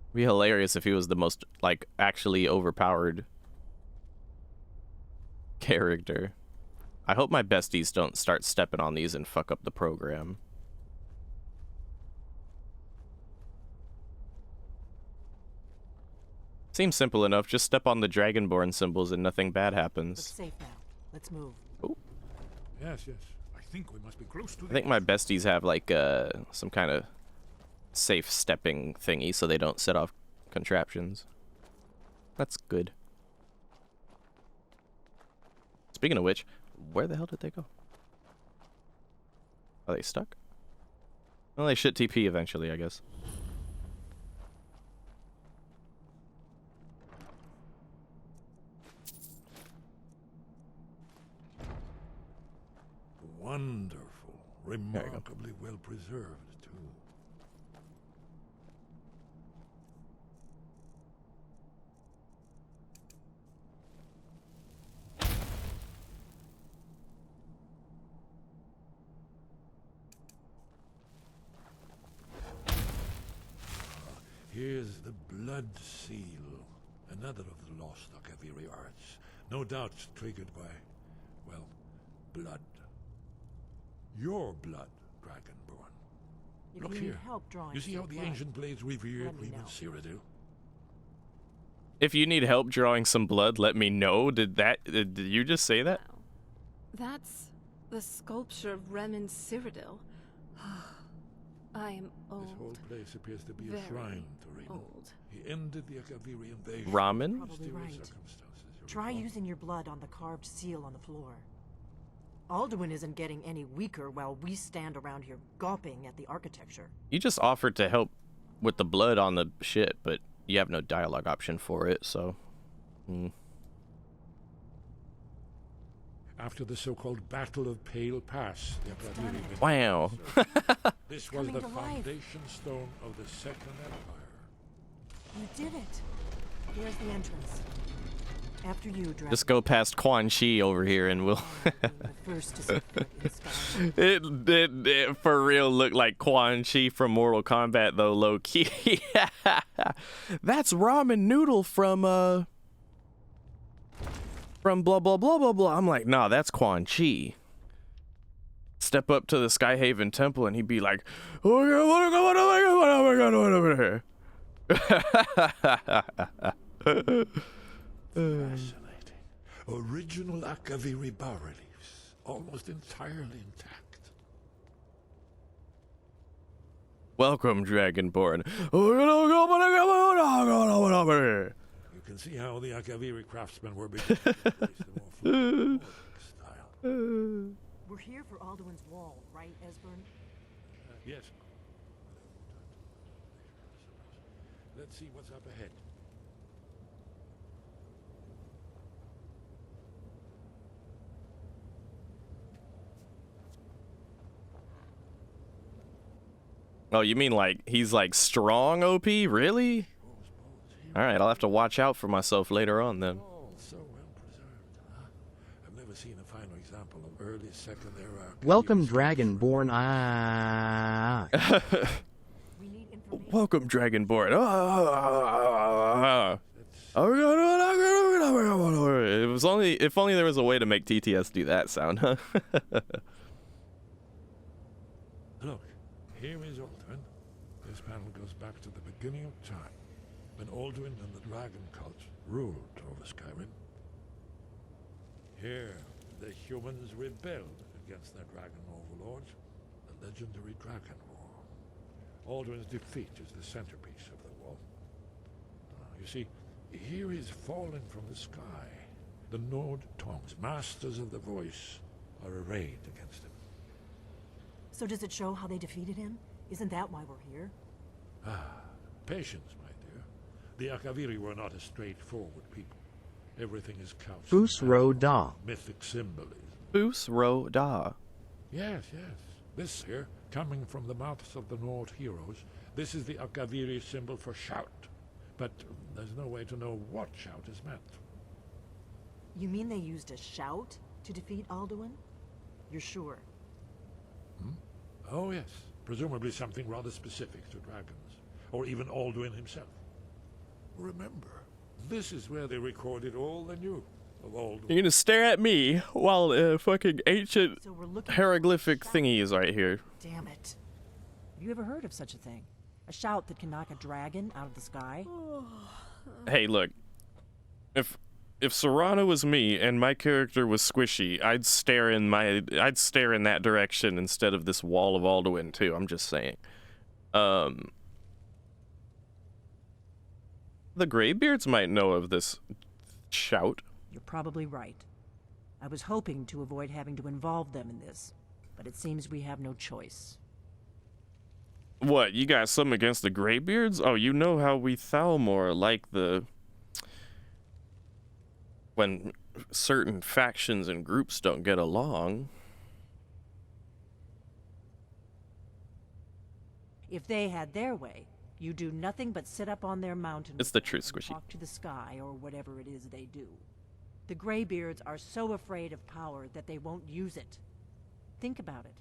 It'd be hilarious if he was the most, like, actually overpowered character. I hope my besties don't start stepping on these and fuck up the program. Seems simple enough. Just step on the Dragonborn symbols and nothing bad happens. It's safe now. Let's move. Ooh. Yes, yes. I think we must be close to I think my besties have like some kind of safe stepping thingy so they don't set off contraptions. That's good. Speaking of which, where the hell did they go? Are they stuck? Well, they should TP eventually, I guess. Wonderful. Remarkably well preserved, too. Here's the blood seal, another of the lost Akaviri arts. No doubt triggered by, well, blood. Your blood, Dragonborn. If Look you here. need help drawing You see how some the blood, ancient blades revered let me even know. Cyrodiil? If you need help drawing some blood, let me know. Did you just say that? That's the sculpture of Remen Cyrodiil. I am old. This whole place appears to be a Very shrine to Remen. old. He ended the Akaviri invasion. Ramen? Probably Mysterious right. circumstances, you Try recall? using your blood on the carved seal on the floor. Alduin isn't getting any weaker while we stand around here gawping at the architecture. You just offered to help with the blood on the shit, but you have no dialogue option for it, so... After the so-called Battle of Pale Pass, the Akaviri Wow. This was coming the to life. foundation stone of the Second Empire. You did it. Here's the entrance. After you, Dragon. Just go past Quan Chi over here and we'll... First to set foot in Skyrim. it for real looked like Quan Chi from Mortal Kombat, though, low-key. That's ramen noodle from blah, blah, blah, blah, blah. I'm like, nah, that's Quan Chi. Step up to the Skyhaven Temple and he'd be like, oh my god, what over here? Fascinating. Original Akaviri bas-reliefs, almost entirely intact. Welcome, Dragonborn. You can see how the Akaviri craftsmen were beginning to embrace the more fluid style. We're here for Alduin's wall, right, Esbern? Yes. Let's see what's up ahead. Oh, you mean like he's like strong OP? Really? Alright, I'll have to watch out for myself later on then. So well preserved, huh? I've never seen a finer example of early Second Era. Welcome, Dragonborn. Welcome, Dragonborn. If only there was a way to make TTS do that sound, huh? Look, here is Alduin. This panel goes back to the beginning of time, when Alduin and the Dragon Cult ruled over Skyrim. Here, the humans rebelled against their dragon overlords, the legendary Dragon War. Alduin's defeat is the centerpiece of the wall. You see, here is fallen from the sky. The Nord Tongs, masters of the voice, are arrayed against him. So does it show how they defeated him? Isn't that why we're here? Patience, my dear. The Akaviri were not a straightforward people. Everything is couched Fuz Ro D'oh. mythic symbolism. Fuz Ro D'oh. Yes, yes. This here, coming from the mouths of the Nord heroes, this is the Akaviri symbol for shout. But there's no way to know what shout is meant. You mean they used a shout to defeat Alduin? You're sure? Oh, yes. Presumably something rather specific to dragons, or even Alduin himself. Remember, this is where they recorded all they knew. of Alduin. You're gonna stare at me while fucking ancient hieroglyphic thingy is right here. Damn it. Have you ever heard of such a thing? A shout that can knock a dragon out of the sky? Hey, look. If Serrano was me and my character was squishy, I'd stare in that direction instead of this wall of Alduin too. I'm just saying. The Greybeards might know of this shout. You're probably right. I was hoping to avoid having to involve them in this, but it seems we have no choice. What, you got something against the Greybeards? Oh, you know how we Thalmor like when certain factions and groups don't get along. If they had their way, you do nothing but sit up on their mountain. It's the truth, Squishy. Talk to the sky or whatever it is they do. The Greybeards are so afraid of power that they won't use it. Think about it.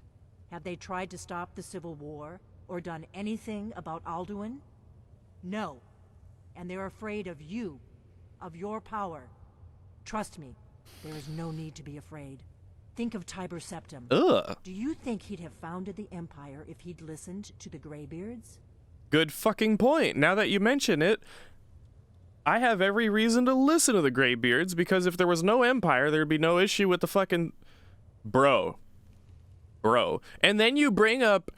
Have they tried to stop the Civil War or done anything about Alduin? No. And they're afraid of you, of your power. Trust me, there is no need to be afraid. Think of Tiber Septim. Ugh. Do you think he'd have founded the Empire if he'd listened to the Greybeards? Good fucking point. Now that you mention it, I have every reason to listen to the Greybeards, because if there was no Empire, there'd be no issue with the fucking... Bro. And then you bring up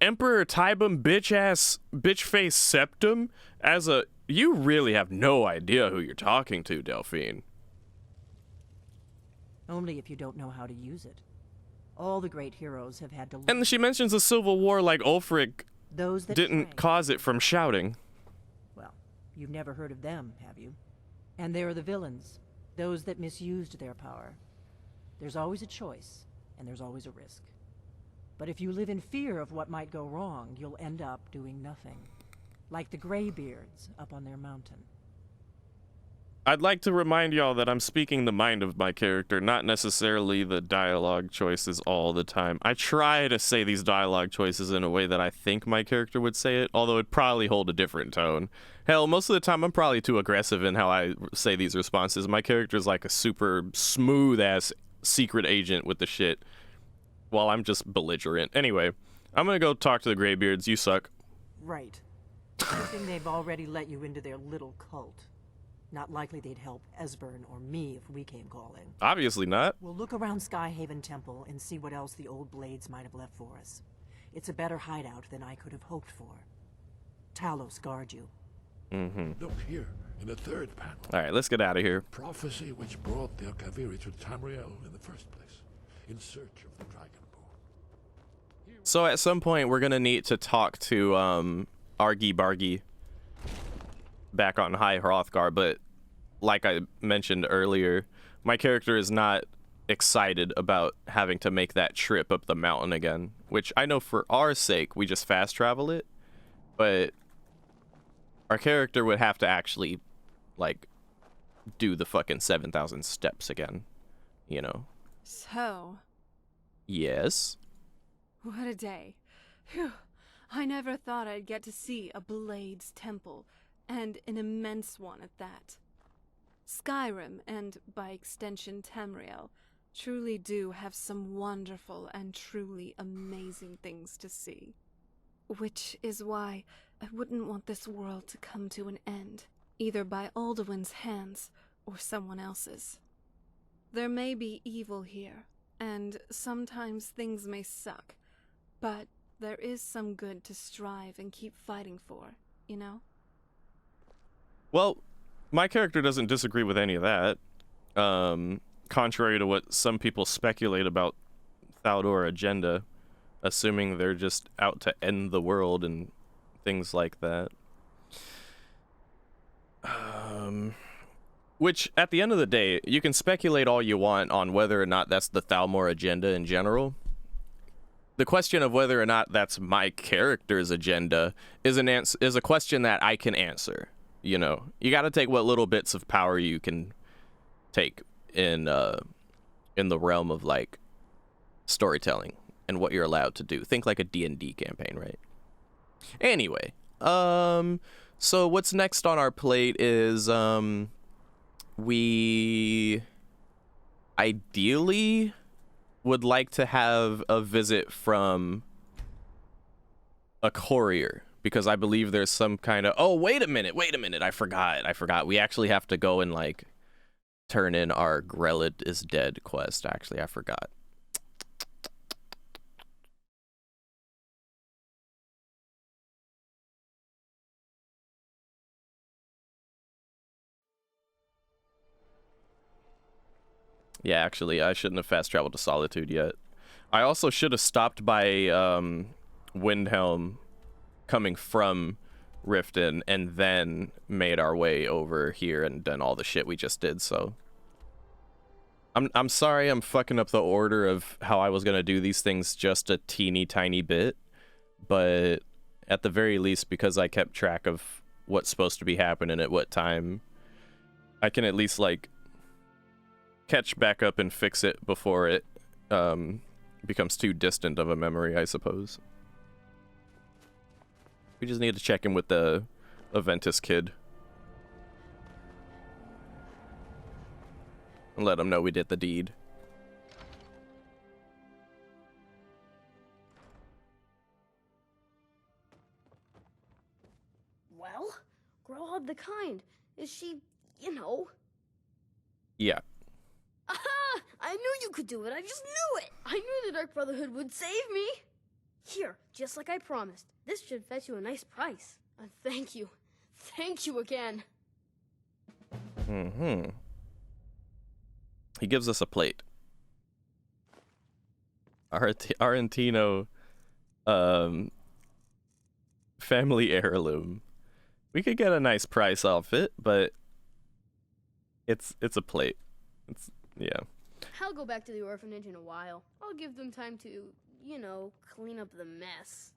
Emperor Tybum bitch-face Septim as a... You really have no idea who you're talking to, Delphine. Only if you don't know how to use it. All the great heroes have had to learn. And she mentions the Civil War like Ulfric Those that didn't cause it from shouting. Well, you've never heard of them, have you? And there are the villains, those that misused their power. There's always a choice, and there's always a risk. But if you live in fear of what might go wrong, you'll end up doing nothing. Like the Greybeards up on their mountain. I'd like to remind y'all that I'm speaking the mind of my character, not necessarily the dialogue choices all the time. I try to say these dialogue choices in a way that I think my character would say it, although it'd probably hold a different tone. Hell, most of the time I'm probably too aggressive in how I say these responses. My character's like a super smooth-ass secret agent with the shit, while I'm just belligerent. Anyway, I'm gonna go talk to the Greybeards. You suck. Right. Hoping they've already let you into their little cult. Not likely they'd help Esbern or me if we came calling. Obviously not. We'll look around Skyhaven Temple and see what else the old blades might have left for us. It's a better hideout than I could have hoped for. Talos guard you. Look here, in the third panel. Alright, let's get out of here. Prophecy which brought the Akaviri to Tamriel in the first place, in search of the Dragonborn. So at some point we're gonna need to talk to Argy Bargy back on High Hrothgar, but like I mentioned earlier, my character is not excited about having to make that trip up the mountain again, which I know for our sake we just fast travel it, but our character would have to actually like do the fucking 7,000 steps again, you know. So, yes, what a day. Phew. I never thought I'd get to see a Blades temple, and an immense one at that. Skyrim, and by extension Tamriel, truly do have some wonderful and truly amazing things to see. Which is why I wouldn't want this world to come to an end, either by Alduin's hands or someone else's. There may be evil here, and sometimes things may suck, but there is some good to strive and keep fighting for, you know? well, my character doesn't disagree with any of that, contrary to what some people speculate about Thal'Dor agenda, assuming they're just out to end the world and things like that. Which, at the end of the day, you can speculate all you want on whether or not that's the Thalmor agenda in general. The question of whether or not that's my character's agenda is a question that I can answer. You know, you got to take what little bits of power you can take in the realm of like storytelling and what you're allowed to do. Think like a D&D campaign, right? Anyway, so what's next on our plate is we ideally would like to have a visit from a courier, because I believe there's some kind of... Oh, wait a minute. I forgot. We actually have to go and, like, turn in our Grelad is dead quest. Actually, I forgot. Yeah, actually, I shouldn't have fast traveled to Solitude yet. I also should have stopped by Windhelm coming from Riften and then made our way over here and done all the shit we just did, so... I'm sorry I'm fucking up the order of how I was gonna do these things just a teeny tiny bit, but at the very least, because I kept track of what's supposed to be happening at what time, I can at least, like, catch back up and fix it before it becomes too distant of a memory, I suppose. We just need to check in with the Aventus kid and let him know we did the deed. Well, Grelad the Kind. Is she, you know? Yeah. Aha! I knew you could do it. I just knew it. I knew the Dark Brotherhood would save me. Here, just like I promised. This should fetch you a nice price. Thank you. Thank you again. Mm-hmm. He gives us a plate. Argentino family heirloom. We could get a nice price off it, but it's a plate. Yeah. I'll go back to the orphanage in a while. I'll give them time to, you know, clean up the mess.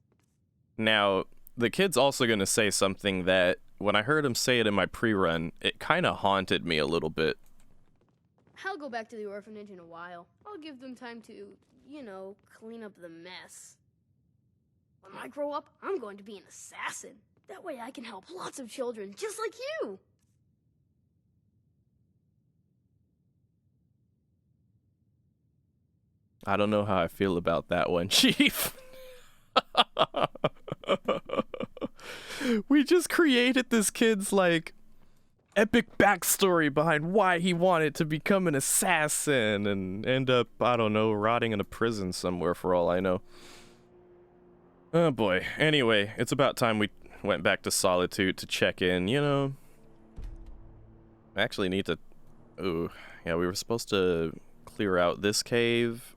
Now, the kid's also going to say something that, when I heard him say it in my pre-run, it kind of haunted me a little bit. I'll go back to the orphanage in a while. I'll give them time to, you know, clean up the mess. When I grow up, I'm going to be an assassin. That way I can help lots of children, just like you. I don't know how I feel about that one, Chief. We just created this kid's, like, epic backstory behind why he wanted to become an assassin and end up, I don't know, rotting in a prison somewhere for all I know. Oh boy. Anyway, it's about time we went back to Solitude to check in, you know. I actually need to... Ooh, yeah, we were supposed to clear out this cave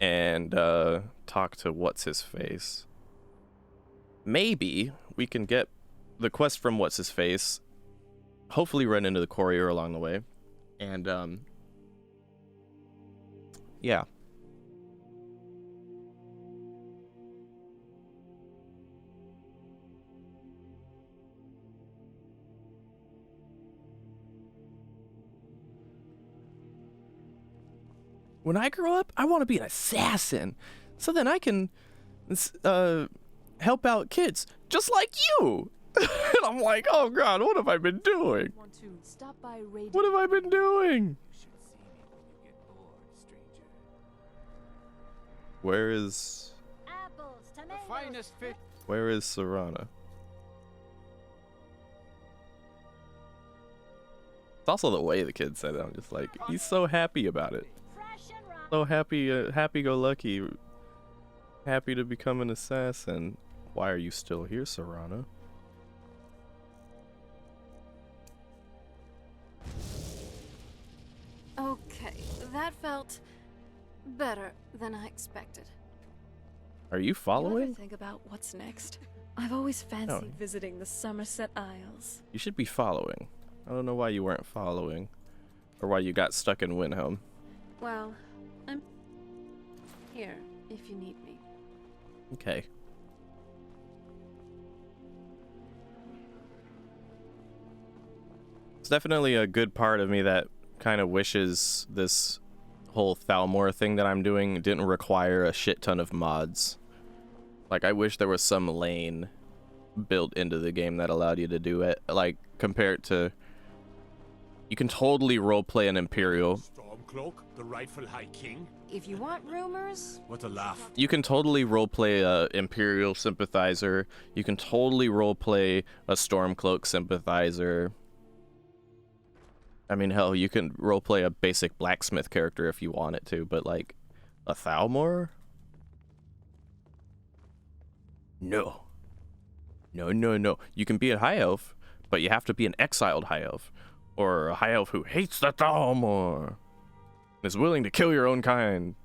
and talk to what's-his-face. Maybe we can get the quest from what's-his-face, hopefully run into the courier along the way, and yeah. When I grow up, I want to be an assassin, so then I can help out kids just like you. And I'm like, oh god, what have I been doing? What have I been doing? Where is... Where is Serana? It's also the way the kid said it. I'm just like, he's so happy about it. So happy, happy-go-lucky. Happy to become an assassin. Why are you still here, Serana? Okay, that felt better than I expected. Are you You following? ever think about what's next? I've always fancied visiting the Somerset Isles. You should be following. I don't know why you weren't following. Or why you got stuck in Windhelm. Well, I'm here if you need me. Okay. It's definitely a good part of me that kind of wishes this whole Thalmor thing that I'm doing didn't require a shit ton of mods. Like, I wish there was some lane built into the game that allowed you to do it. Like, compared to... You can totally roleplay an Imperial Cloak, the rightful High King? If you want rumors... What a laugh. You can totally roleplay a Imperial sympathizer. You can totally roleplay a Stormcloak sympathizer. I mean, hell, you can roleplay a basic blacksmith character if you want it to, but like, a Thalmor? No. No, no, no. You can be a high elf, but you have to be an exiled high elf. Or a high elf who hates the Thalmor. And is willing to kill your own kind.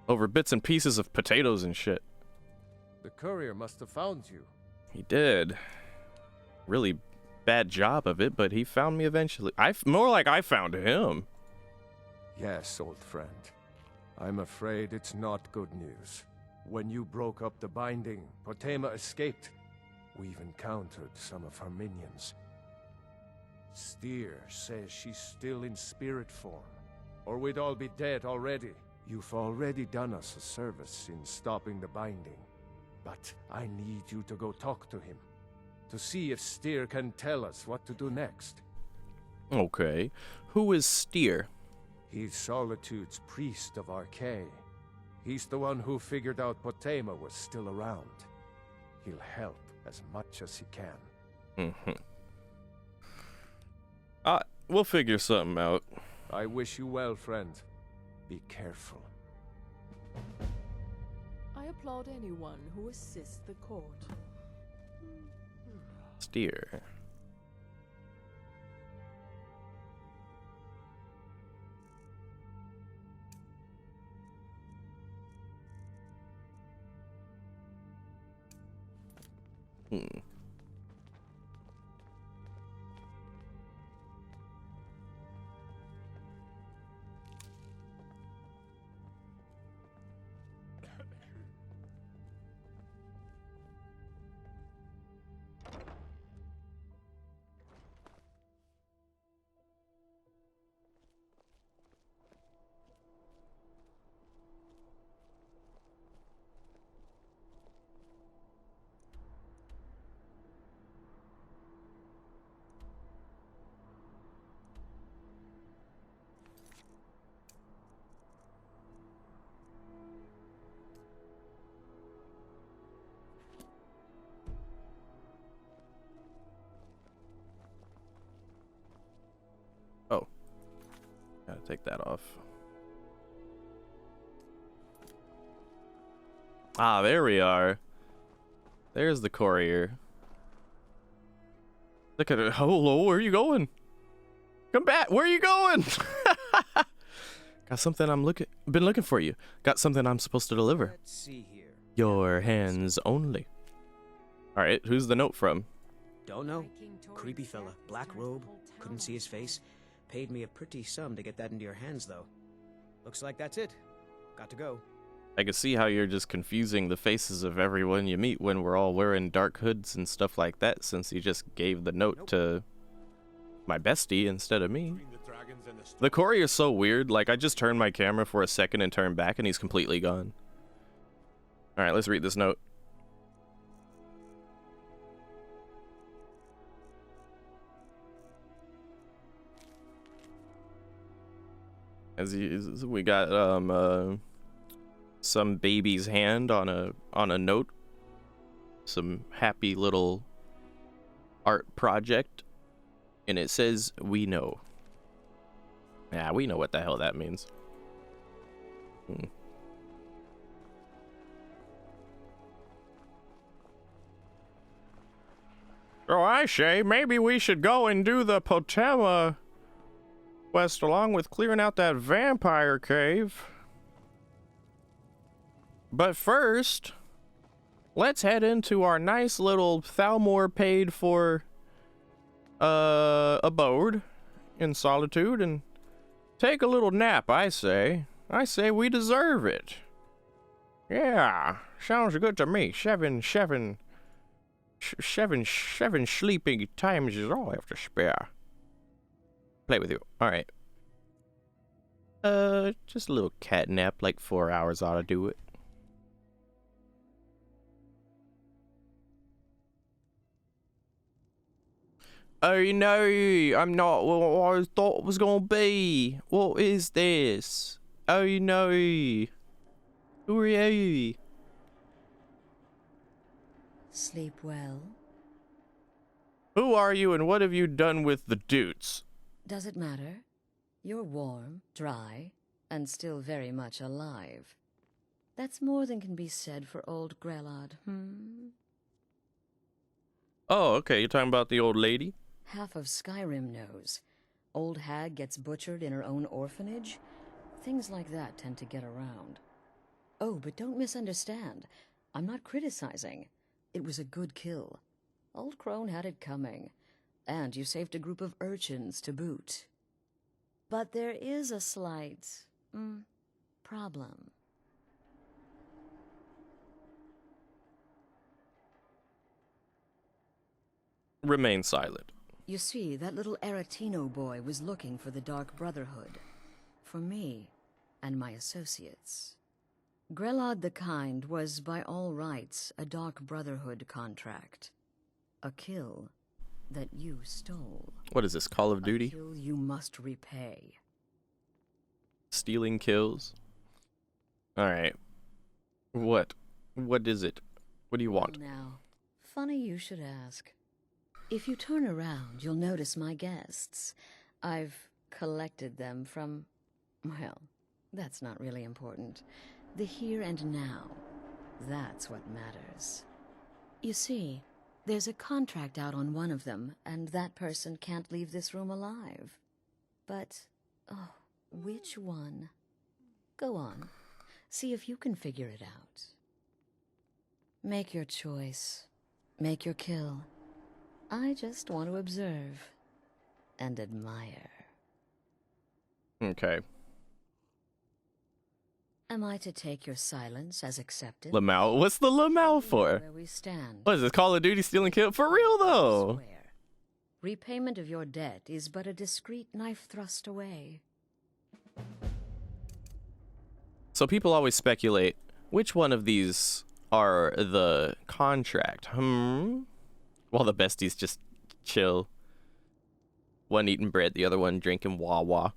Over bits and pieces of potatoes and shit. The courier must have found you. He did. Really bad job of it, but he found me eventually. More like I found him. Yes, old friend. I'm afraid it's not good news. When you broke up the binding, Potema escaped. We've encountered some of her minions. Steer says she's still in spirit form, or we'd all be dead already. You've already done us a service in stopping the binding, but I need you to go talk to him, to see if Steer can tell us what to do next. Okay. Who is Steer? He's Solitude's priest of Archay. He's the one who figured out Potema was still around. He'll help as much as he can. We'll figure something out. I wish you well, friend. Be careful. I applaud anyone who assists the court. Steer. Oh. Gotta take that off. Ah, there we are. There's the courier. Look at it. Hello, where are you going? Come back. Where are you going? Got something been looking for you. Got something I'm supposed to deliver. Let's see here. Your hands only. All right, who's the note from? Don't know. Creepy fella. Black robe. Couldn't see his face. Paid me a pretty sum to get that into your hands, though. Looks like that's it. Got to go. I can see how you're just confusing the faces of everyone you meet when we're all wearing dark hoods and stuff like that, since you just gave the note to my bestie instead of me. The courier's so weird. Like, I just turned my camera for a second and turned back and he's completely gone. Alright, let's read this note. We got some baby's hand on a note, some happy little art project, and it says "We know." Yeah, we know what the hell that means. So I say maybe we should go and do the Potema quest along with clearing out that vampire cave. But first, let's head into our nice little Thalmor paid for abode in Solitude and take a little nap, I say. I say we deserve it. Yeah, sounds good to me. Seven sleeping times is all I have to spare. Play with you. Alright. Just a little cat nap, like 4 hours ought to do it. Oh no, I'm not what I thought it was gonna be. What is this? Oh no. Who are you? Sleep well. Who are you and what have you done with the dudes? Does it matter? You're warm, dry, and still very much alive. That's more than can be said for old Grelod, Oh, okay, you're talking about the old lady? Half of Skyrim knows. Old hag gets butchered in her own orphanage. Things like that tend to get around. Oh, but don't misunderstand. I'm not criticizing. It was a good kill. Old Crone had it coming. And you saved a group of urchins to boot. But there is a slight, problem. Remain silent. You see, that little Aretino boy was looking for the Dark Brotherhood. For me and my associates. Grelod the Kind was, by all rights, a Dark Brotherhood contract. A kill that you stole. What is this, Call of Duty? A kill you must repay. Stealing kills? Alright. What? What is it? What do you want? Now, funny you should ask. If you turn around, you'll notice my guests. I've collected them from, well, that's not really important. The here and now. That's what matters. You see, there's a contract out on one of them, and that person can't leave this room alive. But, oh, which one? Go on. See if you can figure it out. Make your choice. Make your kill. I just want to observe and admire. Okay. Am I to take your silence as accepted? Lamau? What's the Lamau for? Where we stand. What is this, Call of Duty stealing kill? For real though? Repayment of your debt is but a discreet knife thrust away. So people always speculate, which one of these are the contract? While the besties just chill. One eating bread, the other one drinking Wawa.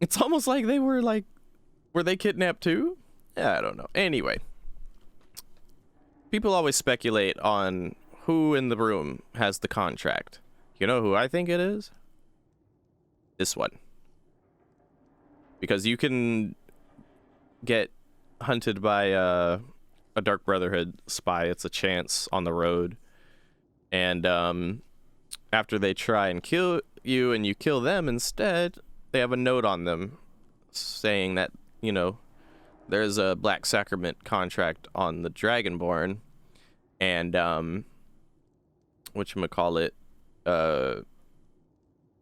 It's almost like they were like, were they kidnapped too? Yeah, I don't know. Anyway. People always speculate on who in the room has the contract. You know who I think it is? This one. Because you can get hunted by a Dark Brotherhood spy. It's a chance on the road. And after they try and kill you and you kill them instead, they have a note on them saying that, you know, there's a Black Sacrament contract on the Dragonborn. And whatchamacallit,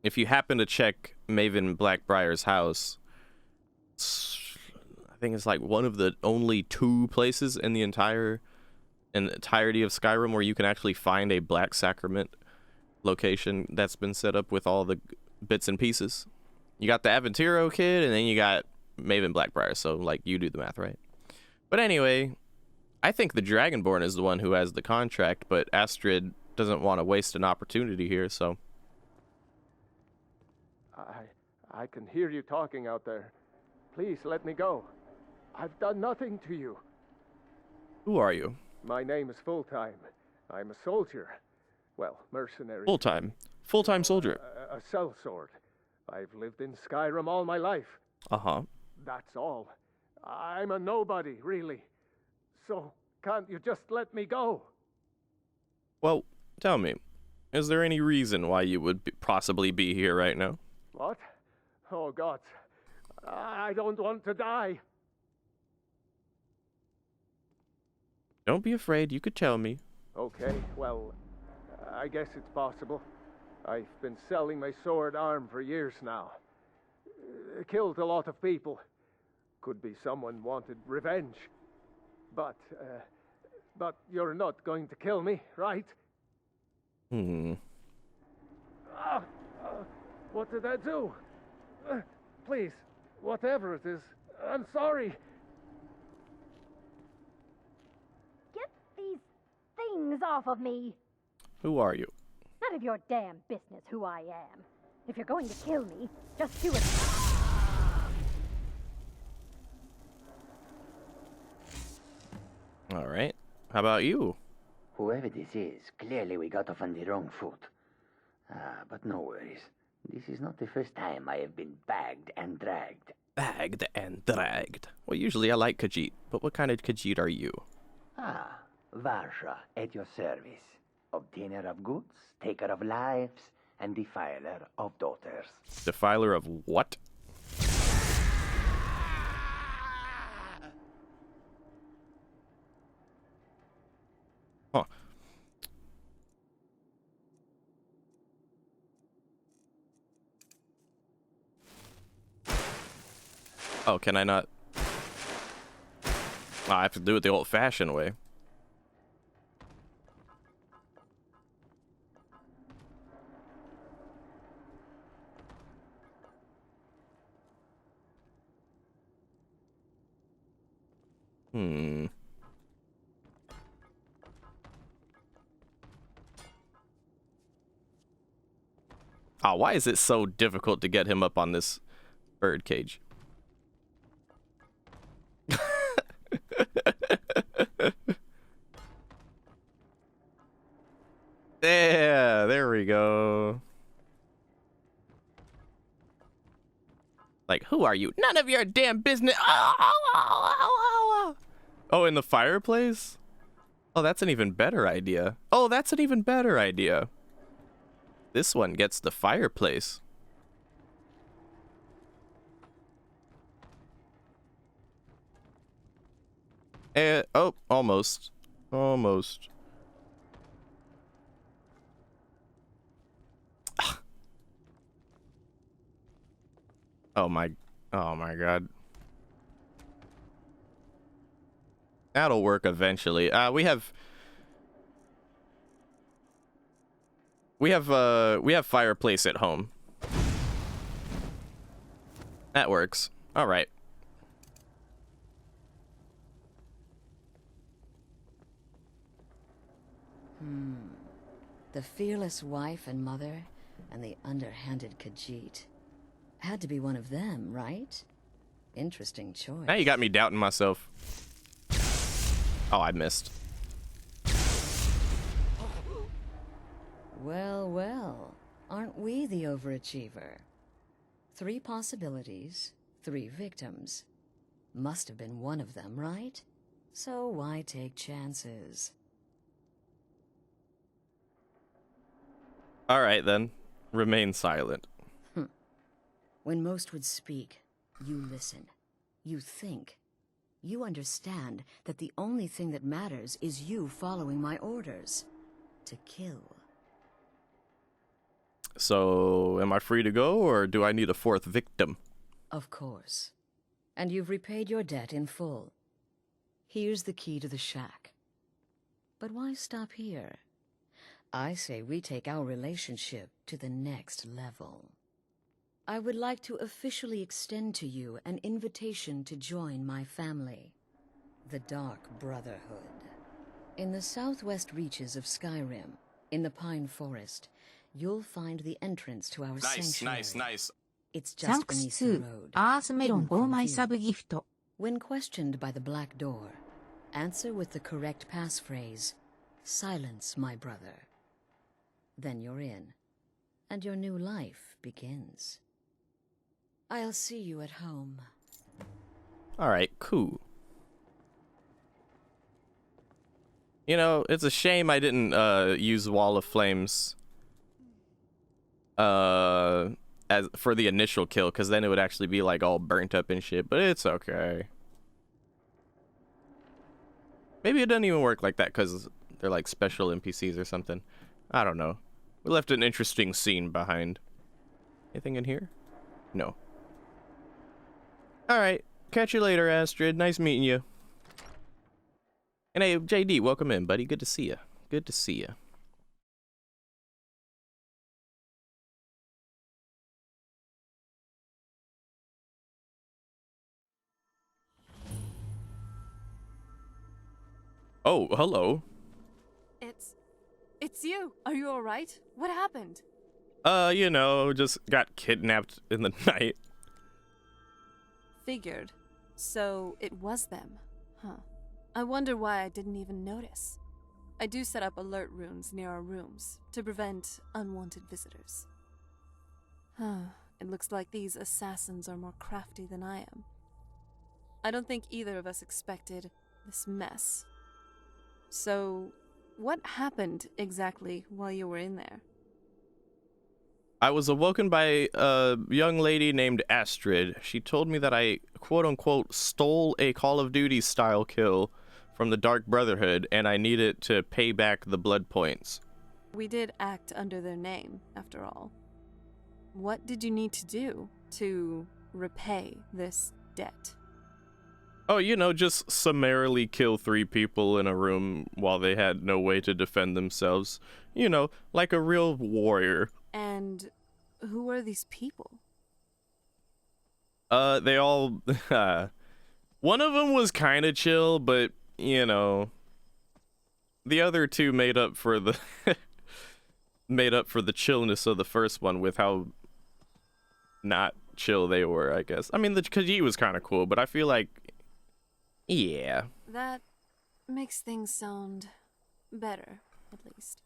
if you happen to check Maven Blackbriar's house, I think it's like one of the only 2 places in the entirety of Skyrim where you can actually find a Black Sacrament location that's been set up with all the bits and pieces. You got the Aventiro kid, and then you got Maven Blackbriar, so, like, you do the math, right? But anyway, I think the Dragonborn is the one who has the contract, but Astrid doesn't want to waste an opportunity here, so... I can hear you talking out there. Please, let me go. I've done nothing to you. Who are you? My name is Full-Time. I'm a soldier. Well, mercenary. Full-time. Full-time soldier. A sellsword. I've lived in Skyrim all my life. Uh-huh. That's all. I'm a nobody, really. So, can't you just let me go? Well, tell me, is there any reason why you would possibly be here right now? What? Oh, God. I don't want to die. Don't be afraid, you could tell me. Okay, well, I guess it's possible. I've been selling my sword arm for years now. Killed a lot of people. Could be someone wanted revenge. But you're not going to kill me, right? What did I do? Please, whatever it is, I'm sorry. Get these things off of me. Who are you? none of your damn business who I am. If you're going to kill me, just do it. All right. How about you? Whoever this is, clearly we got off on the wrong foot. But no worries. This is not the first time I have been bagged and dragged. Bagged and dragged. Well, usually I like Khajiit, but what kind of Khajiit are you? Varsha, at your service. Obtainer of goods, taker of lives, and defiler of daughters. Defiler of what? Huh. Oh, can I not? Oh, I have to do it the old-fashioned way. Oh, why is it so difficult to get him up on this bird cage? Yeah, there we go. Like, who are you? None of your damn business. Oh, in the fireplace? Oh, that's an even better idea. Oh, that's an even better idea. This one gets the fireplace. Oh, almost. Almost. Oh my god. That'll work eventually. We have fireplace at home. That works. All right. The fearless wife and mother, and the underhanded Khajiit. Had to be one of them, right? Interesting choice. Now you got me doubting myself. Oh, I missed. Well, well. Aren't we the overachiever? 3 possibilities, 3 victims. Must have been one of them, right? So why take chances? All right, then. Remain silent. When most would speak, you listen. You think. You understand that the only thing that matters is you following my orders. To kill. So, am I free to go, or do I need a 4th victim? Of course. And you've repaid your debt in full. Here's the key to the shack. But why stop here? I say we take our relationship to the next level. I would like to officially extend to you an invitation to join my family, the Dark Brotherhood. In the southwest reaches of Skyrim, in the Pine Forest, you'll find the entrance to our sanctuary. Nice. It's just beneath the road. アースメロン5枚サブギフト When questioned by the Black Door, answer with the correct passphrase, "Silence, my brother." Then you're in, and your new life begins. I'll see you at home. All right, cool. You know, it's a shame I didn't use Wall of Flames as for the initial kill, because then it would actually be like all burnt up and shit, but it's okay. Maybe it doesn't even work like that because they're like special NPCs or something. I don't know. We left an interesting scene behind. Anything in here? No. Alright. Catch you later, Astrid. Nice meeting you. And hey, JD, welcome in, buddy. Good to see you. Good to see you. Oh, hello. it's you. Are you alright? What happened? You know, just got kidnapped in the night. Figured. So it was them. Huh. I wonder why I didn't even notice. I do set up alert runes near our rooms to prevent unwanted visitors. It looks like these assassins are more crafty than I am. I don't think either of us expected this mess. So, what happened exactly while you were in there? I was awoken by a young lady named Astrid. She told me that I, quote-unquote, stole a Call of Duty style kill from the Dark Brotherhood, and I needed to pay back the blood points. We did act under their name, after all. What did you need to do to repay this debt? Oh, you know, just summarily kill 3 people in a room while they had no way to defend themselves. You know, like a real warrior. And who are these people? They all... one of them was kind of chill, but, you know... The other 2 made up for the... made up for the chillness of the first one with how not chill they were, I guess. I mean, the Khajiit was kind of cool, but I feel like... Yeah. That makes things sound better, at least.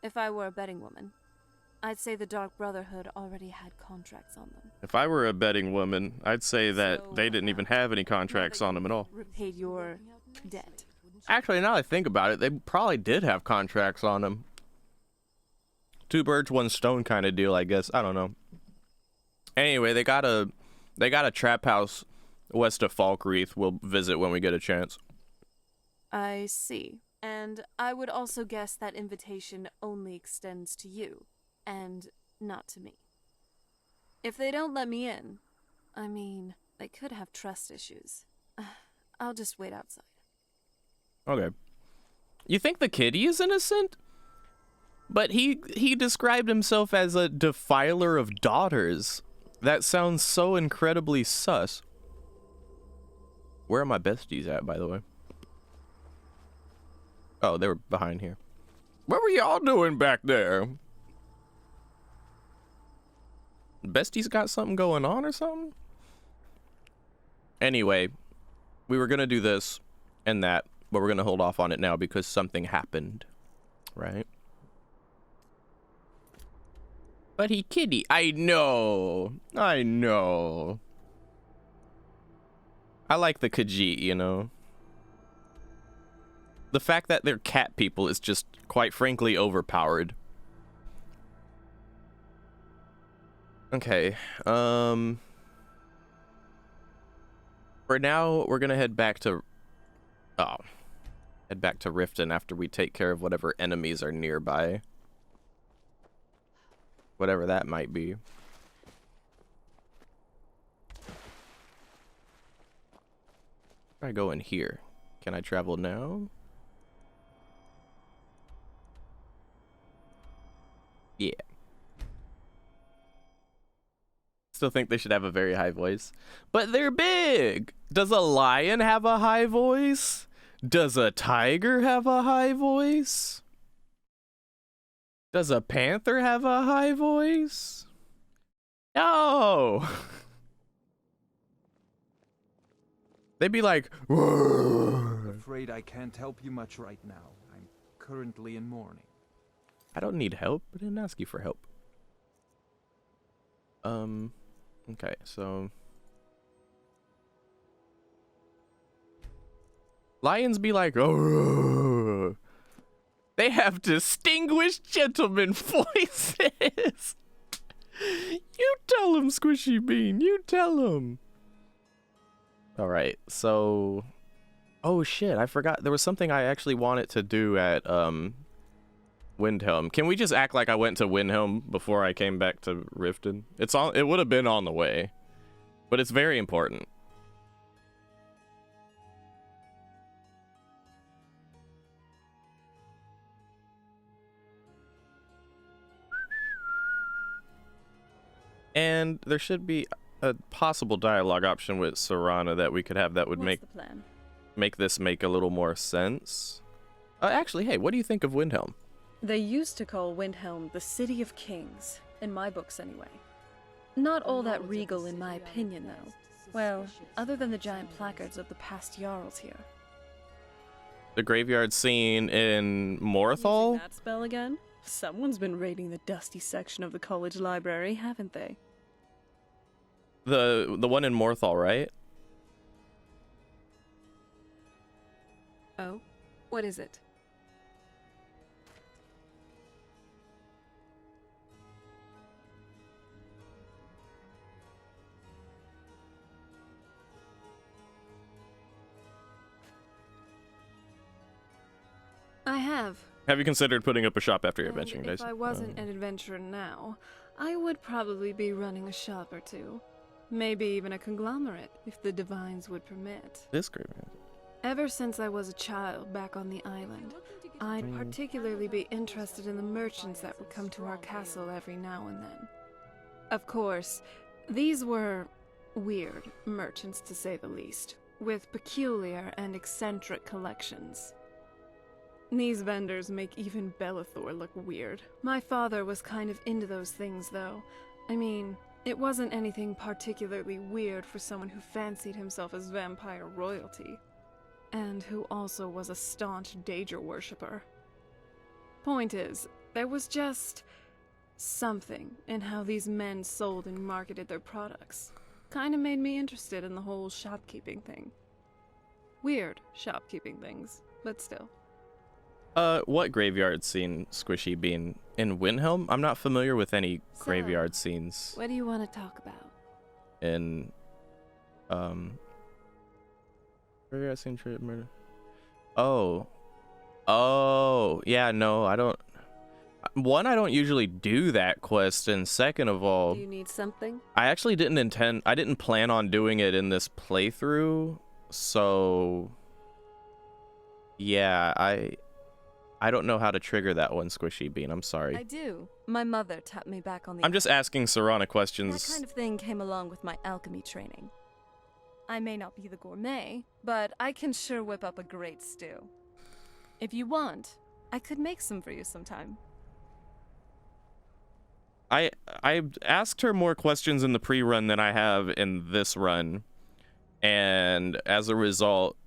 If I were a betting woman, I'd say the Dark Brotherhood already had contracts on them. If I were a betting woman, I'd say that they didn't even have any contracts on them at all. Repaid your debt. Actually, now that I think about it, they probably did have contracts on them. 2 birds, 1 stone kind of deal, I guess. I don't know. Anyway, they got a trap house west of Falkreath. We'll visit when we get a chance. I see. And I would also guess that invitation only extends to you, and not to me. If they don't let me in, I mean, they could have trust issues. I'll just wait outside. Okay. You think the kitty is innocent? But he described himself as a defiler of daughters. That sounds so incredibly sus. Where are my besties at, by the way? Oh, they were behind here. What were y'all doing back there? Besties got something going on or something? Anyway, we were gonna do this and that, but we're gonna hold off on it now because something happened, right? But he kitty. I know. I like the Khajiit, you know. The fact that they're cat people is just, quite frankly, overpowered. Okay. For now, we're gonna head back to... head back to Riften after we take care of whatever enemies are nearby. Whatever that might be. I go in here. Can I travel now? Yeah. Still think they should have a very high voice. But they're big! Does a lion have a high voice? Does a tiger have a high voice? Does a panther have a high voice? No! They'd be like, "Whoa." Afraid I can't help you much right now. I'm currently in mourning. I don't need help. I didn't ask you for help. Okay, so... Lions be like, oh. They have distinguished gentleman voices. You tell them, Squishy Bean. You tell them. All right, so... Oh, shit. I forgot. There was something I actually wanted to do at, Windhelm. Can we just act like I went to Windhelm before I came back to Riften? It would have been on the way. But it's very important. And there should be a possible dialogue option with Serana that we could have that would make this make a little more sense. Actually, hey, what do you think of Windhelm? They used to call Windhelm the City of Kings, in my books anyway. Not all that regal in my opinion, though. Well, other than the giant placards of the past Jarls here. The graveyard scene in Morthal? Using that spell again? Someone's been raiding the dusty section of the college library, haven't they? The one in Morthal, right? Oh? What is it? I have. Have you considered putting up a shop after your And adventuring days? if I wasn't an adventurer now, I would probably be running a shop or two. Maybe even a conglomerate, if the divines would permit. This graveyard. Ever since I was a child back on the island, I'd particularly be interested in the merchants that would come to our castle every now and then. Of course, these were weird merchants, to say the least, with peculiar and eccentric collections. These vendors make even Bellathor look weird. My father was kind of into those things, though. I mean, it wasn't anything particularly weird for someone who fancied himself as vampire royalty, and who also was a staunch Daedra worshipper. Point is, there was just something in how these men sold and marketed their products. Kinda made me interested in the whole shopkeeping thing. Weird shopkeeping things, but still. What graveyard scene, Squishy Bean? In Windhelm? I'm not familiar with any graveyard scenes What do you want to talk about? in, graveyard scene trip murder. Oh. Oh, yeah, no, I don't. One, I don't usually do that quest, and second of all, Do you need something? I actually I didn't plan on doing it in this playthrough, so yeah, I don't know how to trigger that one, Squishy Bean. I'm sorry. I do. My mother tapped me back on the... I'm just asking Serana questions. That kind of thing came along with my alchemy training. I may not be the gourmet, but I can sure whip up a great stew. If you want, I could make some for you sometime. I asked her more questions in the pre-run than I have in this run, and as a result,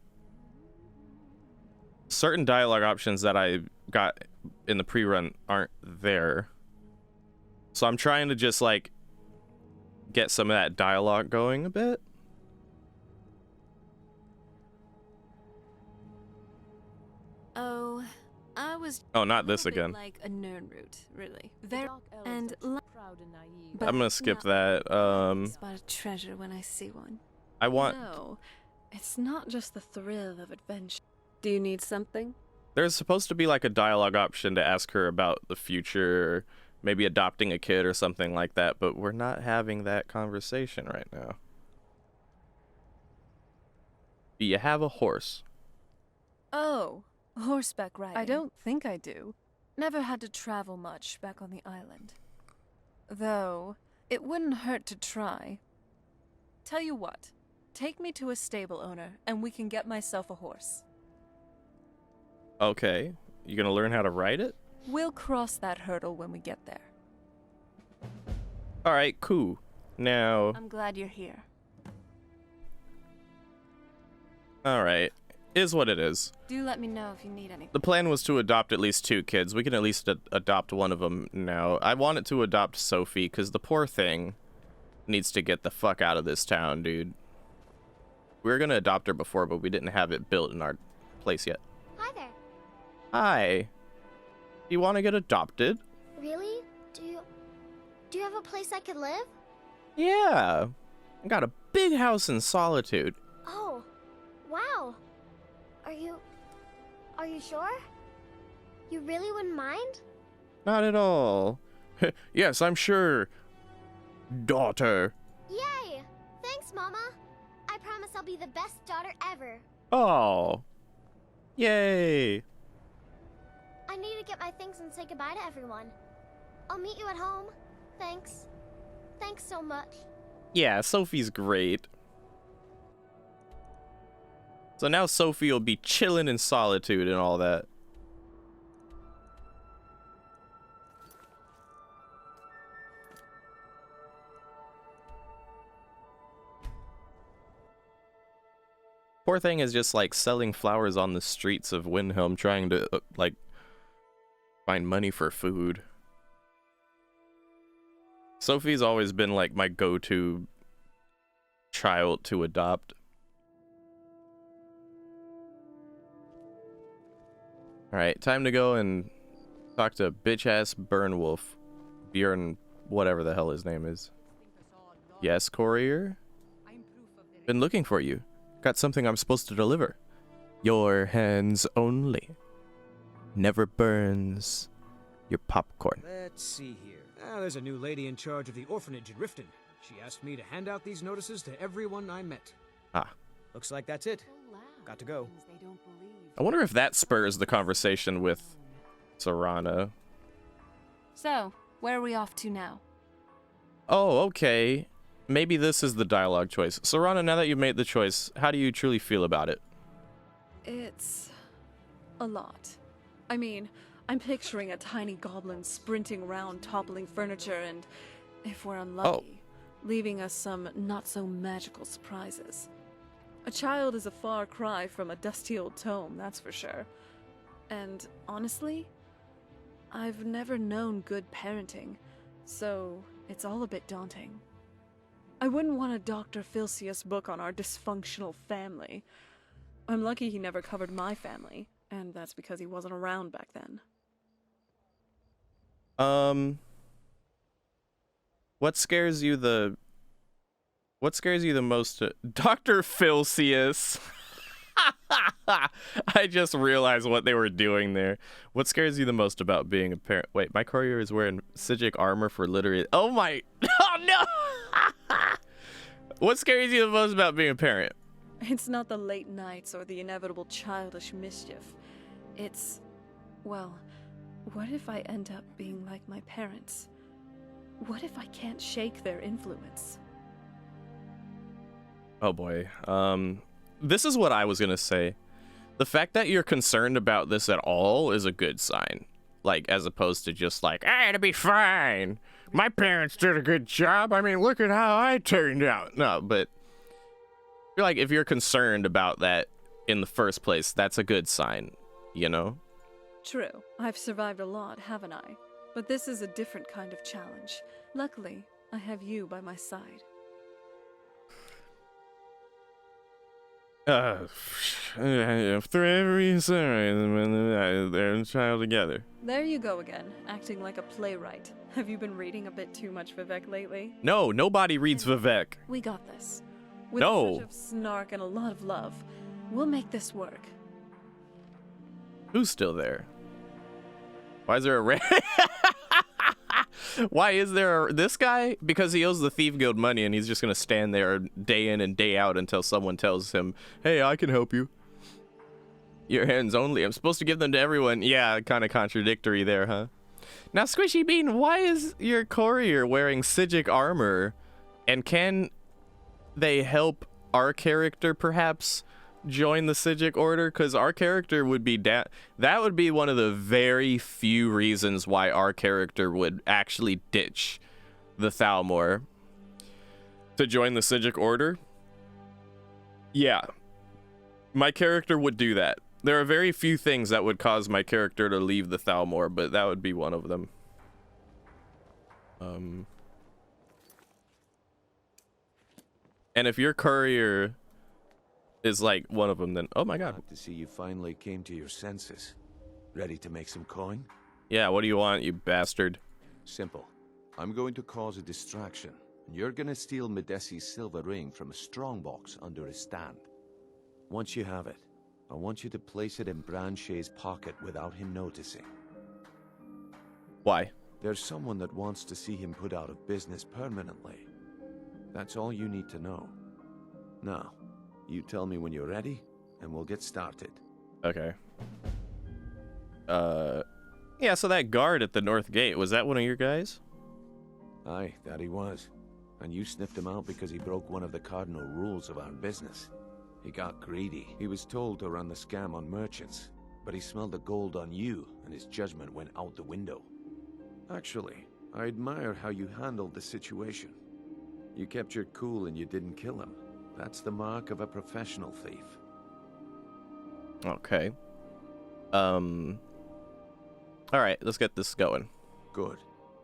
certain dialogue options that I got in the pre-run aren't there. So I'm trying to just like get some of that dialogue going a bit. Oh, I was... Oh, not this again. like a Nernroot, really. Very... And I'm gonna skip that. Spot a treasure when I see one. I want... No, it's not just the thrill of adventure. Do you need something? There's supposed to be like a dialogue option to ask her about the future, maybe adopting a kid or something like that, but we're not having that conversation right now. Do you have a horse? Oh, horseback riding. I don't think I do. Never had to travel much back on the island. Though, it wouldn't hurt to try. Tell you what, take me to a stable owner and we can get myself a horse. Okay, you gonna learn how to ride it? We'll cross that hurdle when we get there. Alright, cool. Now... I'm glad you're here. Alright, is what it is. Do let me know if you need anything. The plan was to adopt at least 2 kids. We can at least adopt one of them now. I wanted to adopt Sophie, because the poor thing needs to get the fuck out of this town, dude. We were gonna adopt her before, but we didn't have it built in our place yet. Hi there. Hi. Do you want to get adopted? Really? Do you have a place I could live? Yeah. I got a big house in Solitude. Oh, wow. Are you sure? You really wouldn't mind? Not at all. Yes, I'm sure. Daughter. Yay! Thanks, Mama. I promise I'll be the best daughter ever. Oh. Yay. I need to get my things and say goodbye to everyone. I'll meet you at home. Thanks. Thanks so much. Yeah, Sophie's great. So now Sophie will be chilling in Solitude and all that. Poor thing is just like selling flowers on the streets of Windhelm, trying to like find money for food. Sophie's always been like my go-to child to adopt. Alright, time to go and talk to bitch-ass Burnwolf. Bjorn, whatever the hell his name is. Yes, courier? Been looking for you. Got something I'm supposed to deliver. Your hands only. Never burns your popcorn. Let's see here. There's a new lady in charge of the orphanage in Riften. She asked me to hand out these notices to everyone I met. Ah. Looks like that's it. Got to go. I wonder if that spurs the conversation with Serana. So, where are we off to now? Oh, okay. Maybe this is the dialogue choice. Serana, now that you've made the choice, how do you truly feel about it? It's a lot. I mean, I'm picturing a tiny goblin sprinting around, toppling furniture, and, if we're unlucky, leaving us some not-so-magical surprises. A child is a far cry from a dusty old tome, that's for sure. And, honestly, I've never known good parenting, so it's all a bit daunting. I wouldn't want a Dr. Filsius book on our dysfunctional family. I'm lucky he never covered my family, and that's because he wasn't around back then. What scares you the most? Dr. Filsius. I just realized what they were doing there. What scares you the most about being a parent? Wait, my courier is wearing Sigic armor for literally. Oh my! Oh no! What scares you the most about being a parent? It's not the late nights or the inevitable childish mischief. It's, well, what if I end up being like my parents? What if I can't shake their influence? Oh boy. This is what I was gonna say. The fact that you're concerned about this at all is a good sign. Like, as opposed to just like, it'll be fine. My parents did a good job. I mean, look at how I turned out. No, but I feel like if you're concerned about that in the first place, that's a good sign, you know? True. I've survived a lot, haven't I? But this is a different kind of challenge. Luckily, I have you by my side. After every sunrise, they're a child together. There you go again, acting like a playwright. Have you been reading a bit too much Vivek lately? No, nobody reads Vivek. We got this. With No. a touch of snark and a lot of love, we'll make this work. Who's still there? Why is there a red? Why is there this guy? Because he owes the Thief Guild money and he's just gonna stand there day in and day out until someone tells him, hey, I can help you. Your hands only. I'm supposed to give them to everyone. Yeah, kind of contradictory there, huh? Now, Squishy Bean, why is your courier wearing Sigic armor? And can they help our character perhaps join the Sigic order? Because our character would be that would be one of the very few reasons why our character would actually ditch the Thalmor to join the Sigic order. Yeah, my character would do that. There are very few things that would cause my character to leave the Thalmor, but that would be one of them. And if your courier is like one of them, then oh my god. Glad to see you finally came to your senses. Ready to make some coin? Yeah, what do you want, you bastard? Simple. I'm going to cause a distraction, and you're gonna steal Medesi's silver ring from a strongbox under his stand. Once you have it, I want you to place it in Branche's pocket without him noticing. Why? There's someone that wants to see him put out of business permanently. That's all you need to know. Now, you tell me when you're ready, and we'll get started. Okay. Yeah, so that guard at the north gate, was that one of your guys? Aye, that he was. And you sniffed him out because he broke one of the cardinal rules of our business. He got greedy. He was told to run the scam on merchants, but he smelled the gold on you, and his judgment went out the window. Actually, I admire how you handled the situation. You kept your cool and you didn't kill him. That's the mark of a professional thief. Okay. Alright, let's get this going. Good.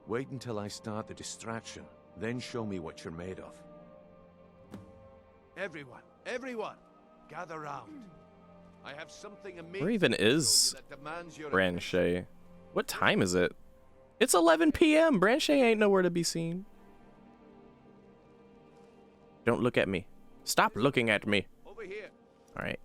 Wait until I start the distraction, then show me what you're made of. Everyone, gather round. I have something amazing. Where even to show you is that demands your Branchet? What time is it? It's 11 p.m. Branchet ain't nowhere to be seen. Don't look at me. Stop looking at me. Over here. Alright.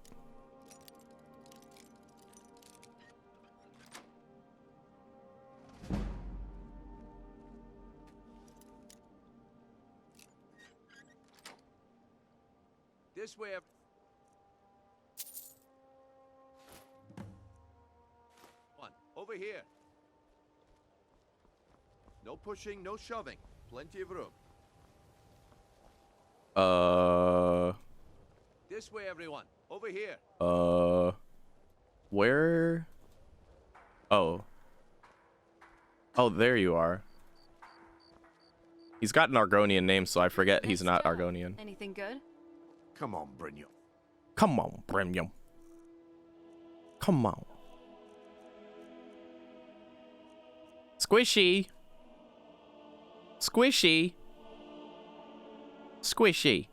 This way. One. Over here. No pushing, no shoving. Plenty of room. This way, everyone. Over here. Where? Oh. Oh, there you are. He's got an Argonian name, so I forget he's not Argonian. Anything good? Come on, Brynjolf. Come on, Brynjolf. Come on. Squishy. Squishy. Squishy.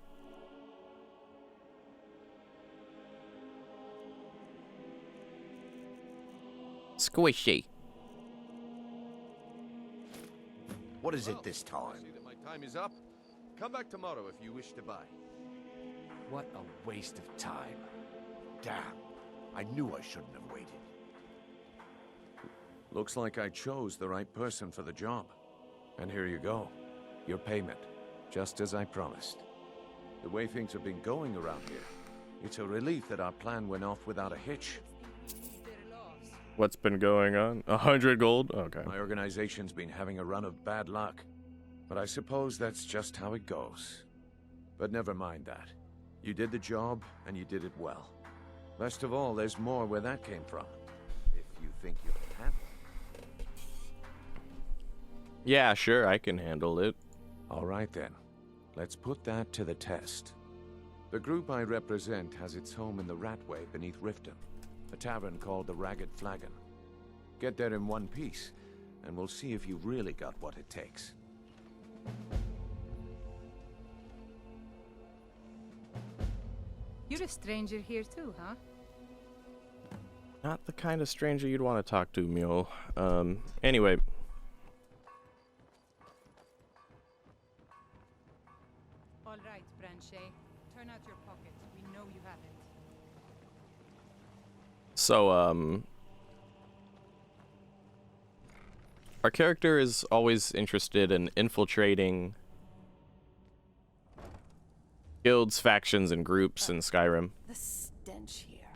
Squishy. What is it this time? I see that my time is up. Come back tomorrow if you wish to buy. What a waste of time. Damn. I knew I shouldn't have waited. Looks like I chose the right person for the job. And here you go. Your payment. Just as I promised. The way things have been going around here, it's a relief that our plan went off without a hitch. What's been going on? 100 gold? Okay. My organization's been having a run of bad luck. But I suppose that's just how it goes. But never mind that. You did the job, and you did it well. Best of all, there's more where that came from. If you think you can handle it. Yeah, sure, I can handle it. All right then. Let's put that to the test. The group I represent has its home in the Ratway beneath Riften, a tavern called the Ragged Flagon. Get there in one piece, and we'll see if you've really got what it takes. You're a stranger here too, huh? Not the kind of stranger you'd want to talk to, Mule. Anyway. All right, Branchet. Turn out your pockets. We know you have it. So, our character is always interested in infiltrating guilds, factions, and groups in Skyrim. The stench here.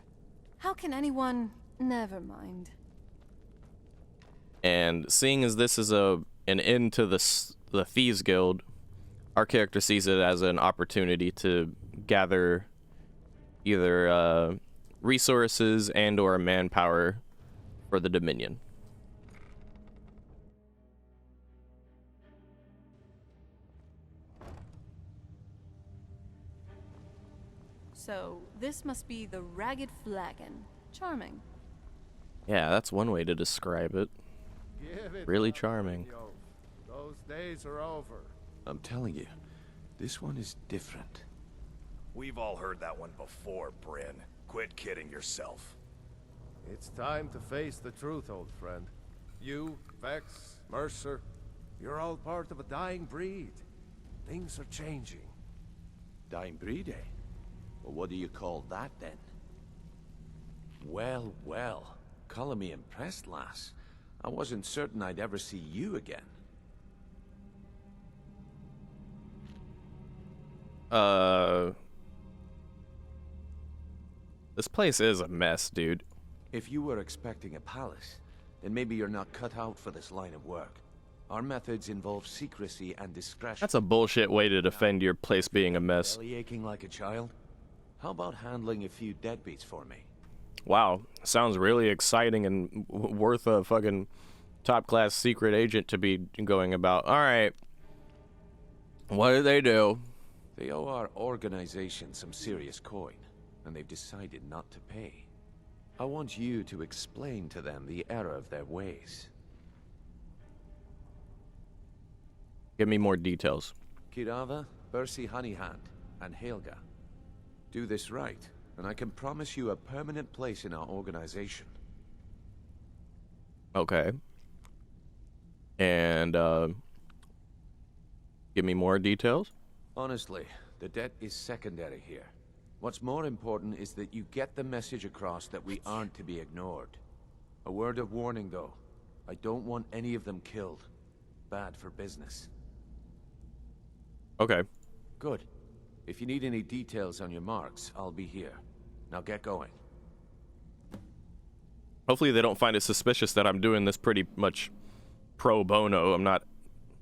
How can anyone... Never mind. And seeing as this is an end to the Thieves Guild, our character sees it as an opportunity to gather either resources and or manpower for the Dominion. So, this must be the Ragged Flagon. Charming. Yeah, that's one way to describe it. Give it Really up, charming. Brynjolf. Those days are over. I'm telling you, this one is different. We've all heard that one before, Bryn. Quit kidding yourself. It's time to face the truth, old friend. You, Vex, Mercer, you're all part of a dying breed. Things are changing. Dying breed, eh? Well, what do you call that, then? Well, well. Color me impressed, lass. I wasn't certain I'd ever see you again. This place is a mess, dude. If you were expecting a palace, then maybe you're not cut out for this line of work. Our methods involve secrecy and discretion. That's a bullshit way to defend your place being a mess. Belly aching like a child? How about handling a few deadbeats for me? Wow, sounds really exciting and worth a fucking top-class secret agent to be going about. All right. What do they do? They owe our organization some serious coin, and they've decided not to pay. I want you to explain to them the error of their ways. Give me more details. Kirava, Bersi Honeyhand, and Helga. Do this right, and I can promise you a permanent place in our organization. Okay. And, give me more details? Honestly, the debt is secondary here. What's more important is that you get the message across that we aren't to be ignored. A word of warning, though. I don't want any of them killed. Bad for business. Okay. Good. If you need any details on your marks, I'll be here. Now get going. Hopefully they don't find it suspicious that I'm doing this pretty much pro bono. I'm not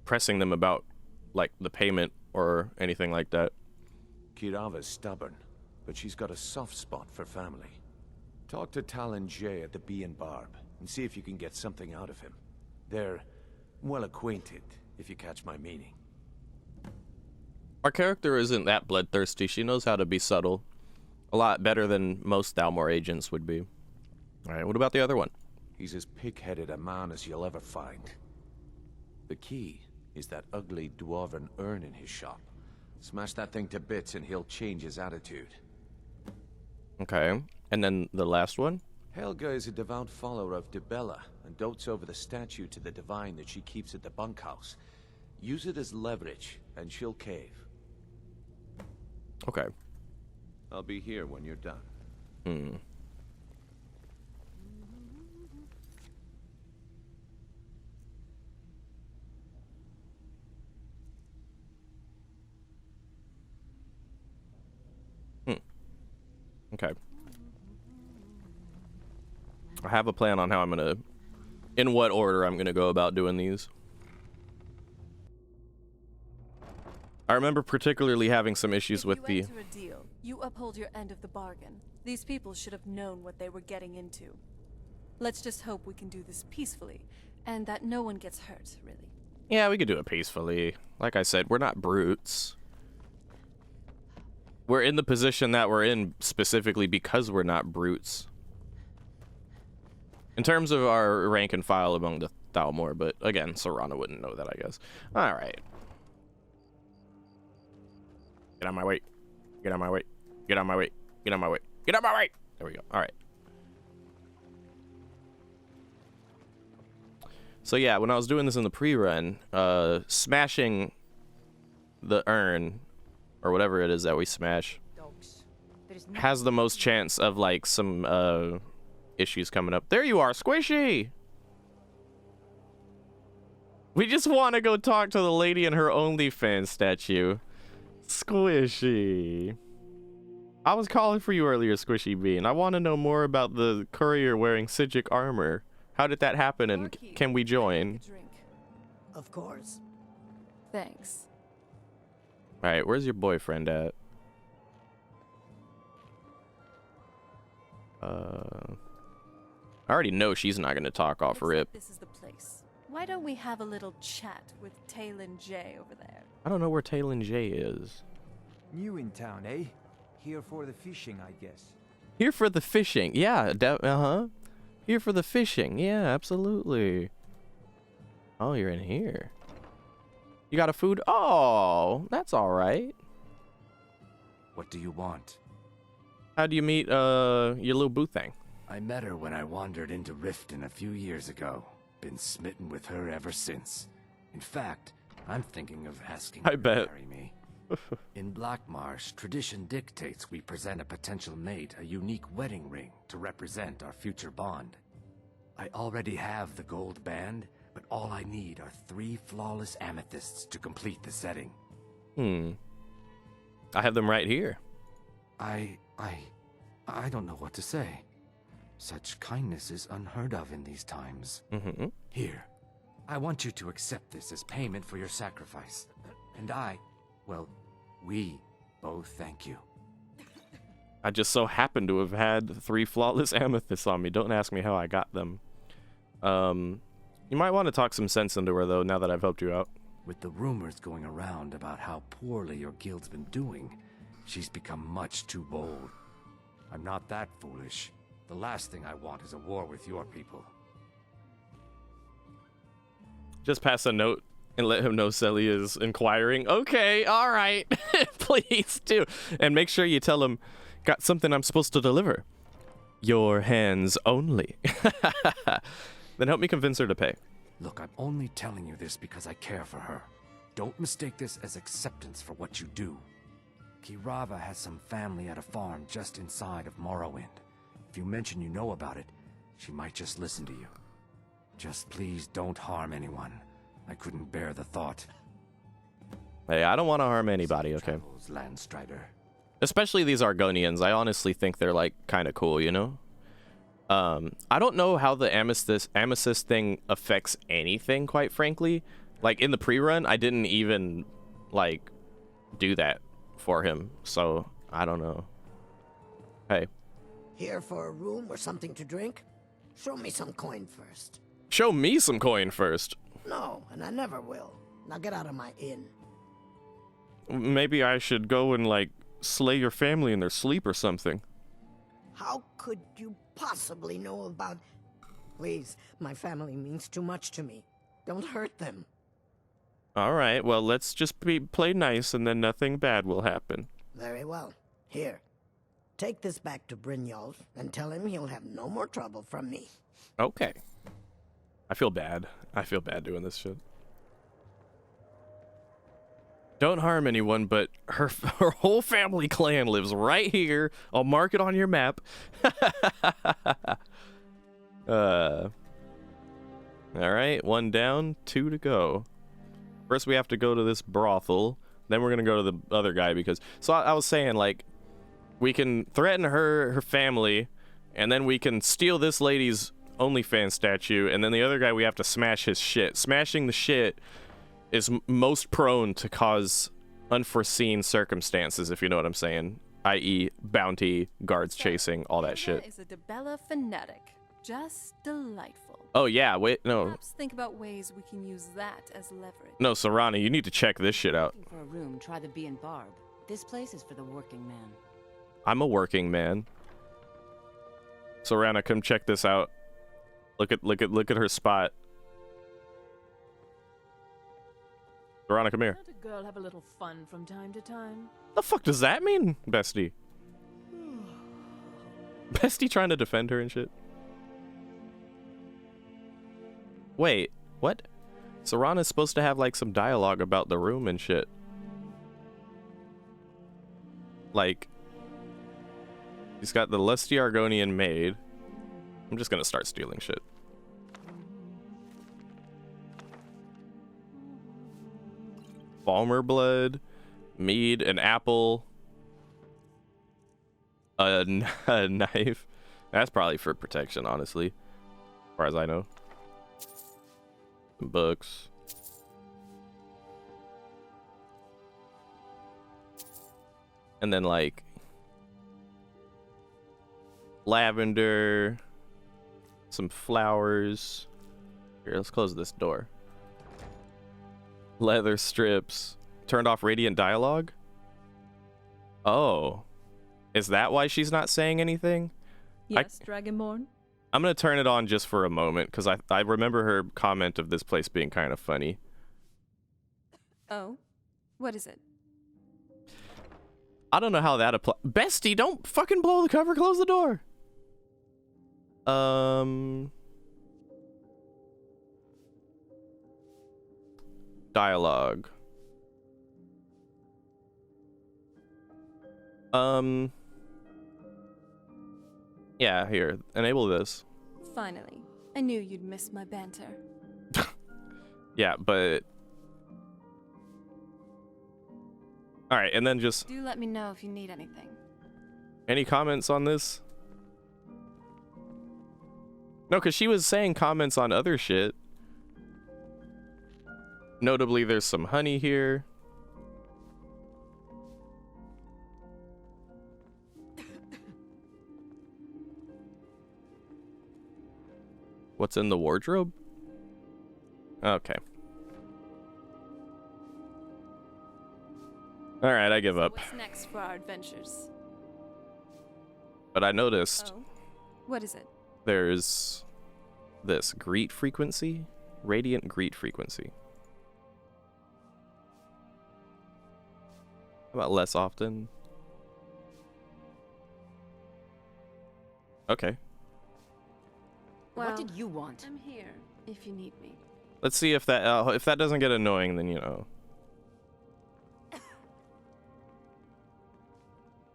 pressing them about, like, the payment or anything like that. Kirava's stubborn, but she's got a soft spot for family. Talk to Talon Jay at the Bee and Barb, and see if you can get something out of him. They're well acquainted, if you catch my meaning. Our character isn't that bloodthirsty. She knows how to be subtle. A lot better than most Thalmor agents would be. Alright, what about the other one? He's as pig-headed a man as you'll ever find. The key is that ugly dwarven urn in his shop. Smash that thing to bits and he'll change his attitude. Okay, and then the last one? Helga is a devout follower of Dibella and dotes over the statue to the divine that she keeps at the bunkhouse. Use it as leverage and she'll cave. Okay. I'll be here when you're done. Hmm. Okay. I have a plan on how I'm gonna, in what order I'm gonna go about doing these. I remember particularly having some issues with the... If you enter a deal, you uphold your end of the bargain. These people should have known what they were getting into. Let's just hope we can do this peacefully, and that no one gets hurt, really. Yeah, we could do it peacefully. Like I said, we're not brutes. We're in the position that we're in specifically because we're not brutes. In terms of our rank and file among the Thalmor, but again, Serana wouldn't know that, I guess. Alright. Get out of my way. Get out of my way. Get out of my way. Get out of my way. Get out of my way! There we go. Alright. So yeah, when I was doing this in the pre-run, smashing the urn, or whatever it is that we smash, has the most chance of, like, some, issues coming up. There you are, Squishy! We just want to go talk to the lady in her OnlyFans statue. Squishy. I was calling for you earlier, Squishy Bean. I want to know more about the courier wearing Sijic armor. How did that happen, and can we join? Of course. Thanks. Alright, where's your boyfriend at? I already know she's not gonna talk off rip. This is the place. Why don't we have a little chat with Talon J over there? I don't know where Talon J is. New in town, eh? Here for the fishing, I guess. Here for the fishing. Yeah, Here for the fishing. Yeah, absolutely. Oh, you're in here. You got a food? Oh, that's all right. What do you want? How do you meet your little boo thing? I met her when I wandered into Riften a few years ago. Been smitten with her ever since. In fact, I'm thinking of asking her to marry me. In Black Marsh, tradition dictates we present a potential mate a unique wedding ring to represent our future bond. I already have the gold band, but all I need are 3 flawless amethysts to complete the setting. I have them right here. I don't know what to say. Such kindness is unheard of in these times. Here, I want you to accept this as payment for your sacrifice. And we both thank you. I just so happen to have had 3 flawless amethysts on me. Don't ask me how I got them. You might want to talk some sense into her, though, now that I've helped you out. With the rumors going around about how poorly your guild's been doing, she's become much too bold. I'm not that foolish. The last thing I want is a war with your people. Just pass a note and let him know Selly is inquiring. Okay, all right. Please do. And make sure you tell him, got something I'm supposed to deliver. Your hands only. Then help me convince her to pay. Look, I'm only telling you this because I care for her. Don't mistake this as acceptance for what you do. Kirava has some family at a farm just inside of Morrowind. If you mention you know about it, she might just listen to you. Just please don't harm anyone. I couldn't bear the thought. Hey, I don't want to harm anybody, okay? Landstrider. Especially these Argonians. I honestly think they're, like, kind of cool, you know? I don't know how the amethyst thing affects anything, quite frankly. Like, in the pre-run, I didn't even, like, do that for him. So, I don't know. Hey. Here for a room or something to drink? Show me some coin first. Show me some coin first. No, and I never will. Now get out of my inn. Maybe I should go and, like, slay your family in their sleep or something. How could you possibly know about... Please, my family means too much to me. Don't hurt them. All right, well, let's just play nice and then nothing bad will happen. Very well. Here. Take this back to Brynjolf and tell him he'll have no more trouble from me. Okay. I feel bad. I feel bad doing this shit. Don't harm anyone, but her whole family clan lives right here. I'll mark it on your map. All right, 1 down, 2 to go. First, we have to go to this brothel. Then we're gonna go to the other guy because. So I was saying, like, we can threaten her family, and then we can steal this lady's OnlyFans statue, and then the other guy we have to smash his shit. Smashing the shit is most prone to cause unforeseen circumstances, if you know what I'm saying, i.e., bounty, guards chasing, all that shit. Is a Debella fanatic. Just delightful. Oh yeah, wait, no. Perhaps think about ways we can use that as leverage. No, Serrani, you need to check this shit out. For a room, try the Bee and Barb. This place is for the working man. I'm a working man. Serrana, come check this out. Look at her spot. Serrana, come here. Let a girl have a little fun from time to time. The fuck does that mean, bestie? Bestie trying to defend her and shit. Wait, what? Serrana's supposed to have like some dialogue about the room and shit. Like, he's got the lusty Argonian maid. I'm just gonna start stealing shit. Balmer blood, mead, an apple, a knife. That's probably for protection, honestly, as far as I know. Books. And then like lavender, some flowers. Here, let's close this door. Leather strips. Turned off radiant dialogue? Oh. Is that why she's not saying anything? Yes, Dragonborn? I'm going to turn it on just for a moment, because I remember her comment of this place being kind of funny. Oh? What is it? I don't know how that applies. Bestie, don't fucking blow the cover. Close the door. Dialogue. Yeah, here. Enable this. Finally. I knew you'd miss my banter. Yeah, but... Alright, and then just... Do let me know if you need anything. Any comments on this? No, because she was saying comments on other shit. Notably, there's some honey here. What's in the wardrobe? Okay. Alright, I give up. What's next for our adventures? But I noticed What is it? There's this greet frequency, radiant greet frequency. How about less often? Okay. Well, What did you want? I'm here if you need me. Let's see if that doesn't get annoying, then you know.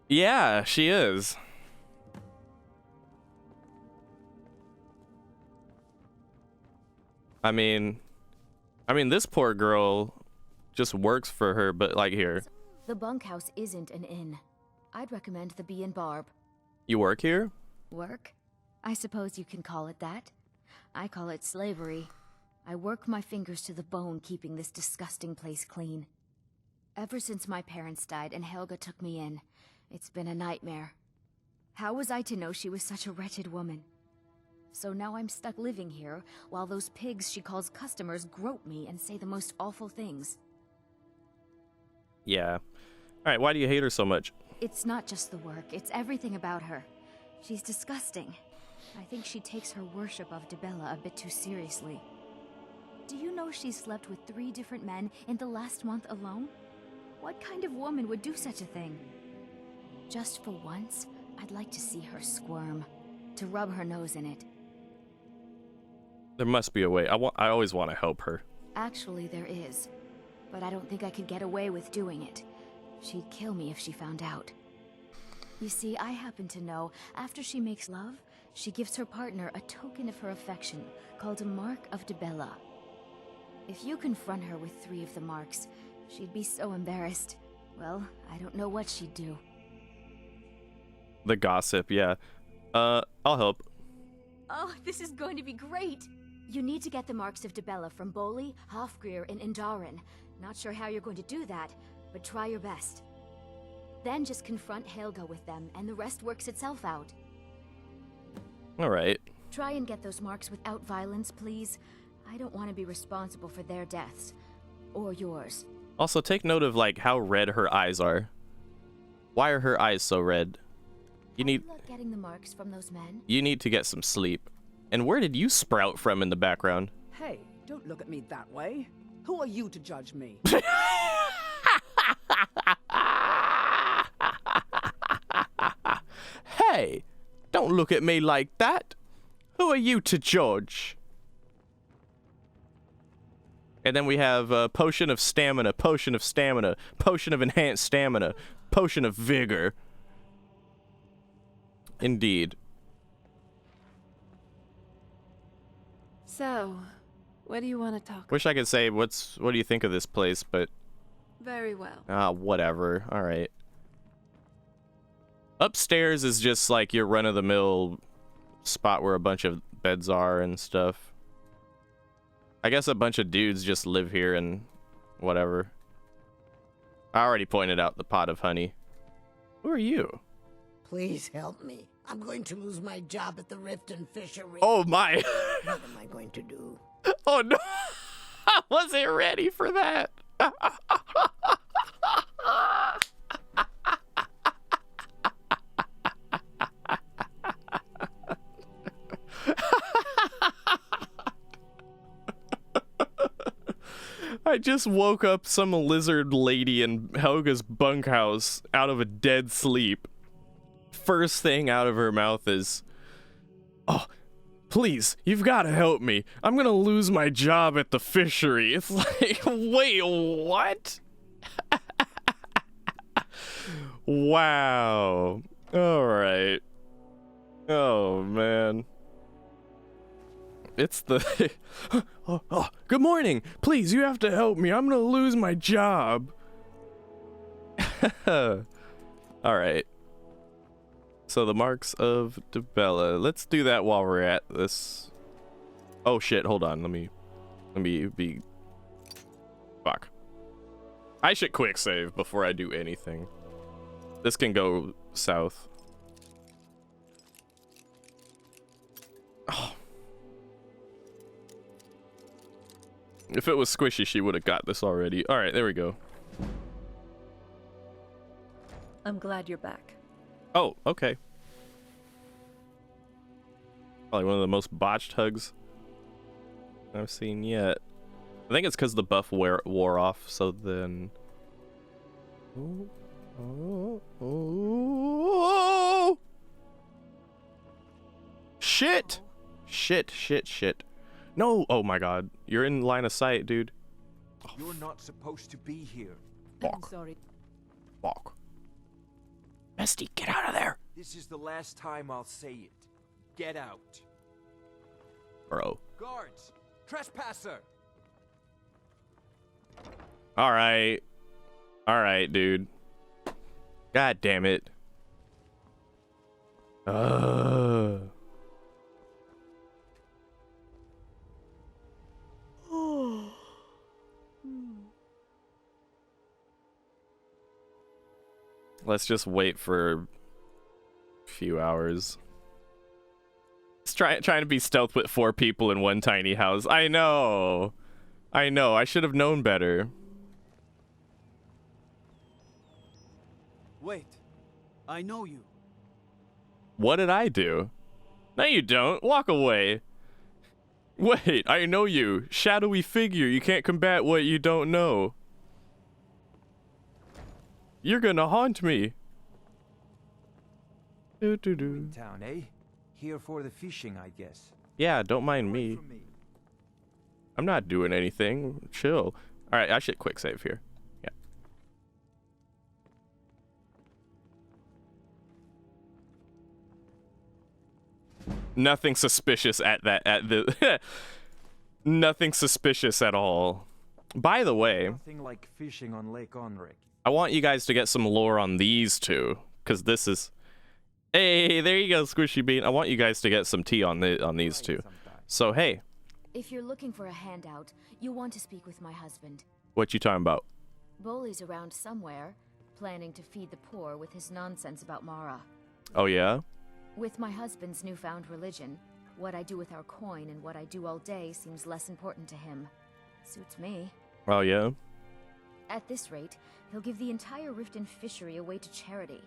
Yeah, she is. I mean, this poor girl just works for her, but like here. The bunkhouse isn't an inn. I'd recommend the Bee and Barb. You work here? Work? I suppose you can call it that. I call it slavery. I work my fingers to the bone keeping this disgusting place clean. Ever since my parents died and Helga took me in, it's been a nightmare. How was I to know she was such a wretched woman? So now I'm stuck living here, while those pigs she calls customers grope me and say the most awful things. Yeah. Alright, why do you hate her so much? It's not just the work, it's everything about her. She's disgusting. I think she takes her worship of Dibella a bit too seriously. Do you know she's slept with 3 different men in the last month alone? What kind of woman would do such a thing? Just for once, I'd like to see her squirm, to rub her nose in it. There must be a way. I always want to help her. Actually, there is. But I don't think I could get away with doing it. She'd kill me if she found out. You see, I happen to know, after she makes love, she gives her partner a token of her affection, called a mark of Dibella. If you confront her with 3 of the marks, she'd be so embarrassed. Well, I don't know what she'd do. The gossip, yeah. I'll help. Oh, this is going to be great! You need to get the marks of Dibella from Boli, Hofgrir, and Indaren. Not sure how you're going to do that, but try your best. Then just confront Helga with them, and the rest works itself out. Alright. Try and get those marks without violence, please. I don't want to be responsible for their deaths. Or yours. Also, take note of, like, how red her eyes are. Why are her eyes so red? You need... Getting the marks from those men? You need to get some sleep. And where did you sprout from in the background? Hey, don't look at me that way. Who are you to judge me? Hey, don't look at me like that. Who are you to judge? And then we have potion of stamina, potion of stamina, potion of enhanced stamina, potion of vigor. Indeed. So, what do you want to talk Wish I could say what do you think of this place, but Very well. Whatever. All right. Upstairs is just like your run-of-the-mill spot where a bunch of beds are and stuff. I guess a bunch of dudes just live here and whatever. I already pointed out the pot of honey. Who are you? Please help me. I'm going to lose my job at the Riften Fishery. Oh my. What am I going to do? Oh no. I wasn't ready for that. I just woke up some lizard lady in Helga's bunkhouse out of a dead sleep. First thing out of her mouth is, "Oh, please, you've got to help me. I'm gonna lose my job at the fishery." It's like, wait, what? Wow. All right. Oh, man. It's the... oh, good morning. Please, you have to help me. I'm gonna lose my job. All right. So the marks of Dibella. Let's do that while we're at this. Oh shit, hold on. Let me be... Fuck. I should quick save before I do anything. This can go south. Oh. If it was squishy, she would have got this already. All right, there we go. I'm glad you're back. Oh, okay. Probably one of the most botched hugs I've seen yet. I think it's because the buff wore off, so then... Oh. Shit! Shit. No! Oh my god. You're in line of sight, dude. Oh, you're not supposed to be here. I'm sorry. Fuck. Bestie, get out of there! This is the last time I'll say it. Get out. Bro. Guards! Trespasser! Alright. Alright, dude. God damn it. Let's just wait for a few hours. It's trying to be stealth with 4 people in one tiny house. I know. I should have known better. Wait. I know you. What did I do? No, you don't. Walk away. Wait, I know you. Shadowy figure. You can't combat what you don't know. You're gonna haunt me. Town, eh? Here for the fishing, I guess. Yeah, don't mind me. I'm not doing anything. Chill. Alright, I should quick save here. Yeah. Nothing suspicious at the nothing suspicious at all. By the way, nothing like fishing on Lake Onric. I want you guys to get some lore on these two, because this is... Hey, there you go, Squishy Bean. I want you guys to get some tea on these two. So, hey. If you're looking for a handout, you'll want to speak with my husband. What you talking about? Boley's around somewhere, planning to feed the poor with his nonsense about Mara. Oh, yeah? With my husband's newfound religion, what I do with our coin and what I do all day seems less important to him. Suits me. Oh, yeah? At this rate, he'll give the entire Riften fishery away to charity.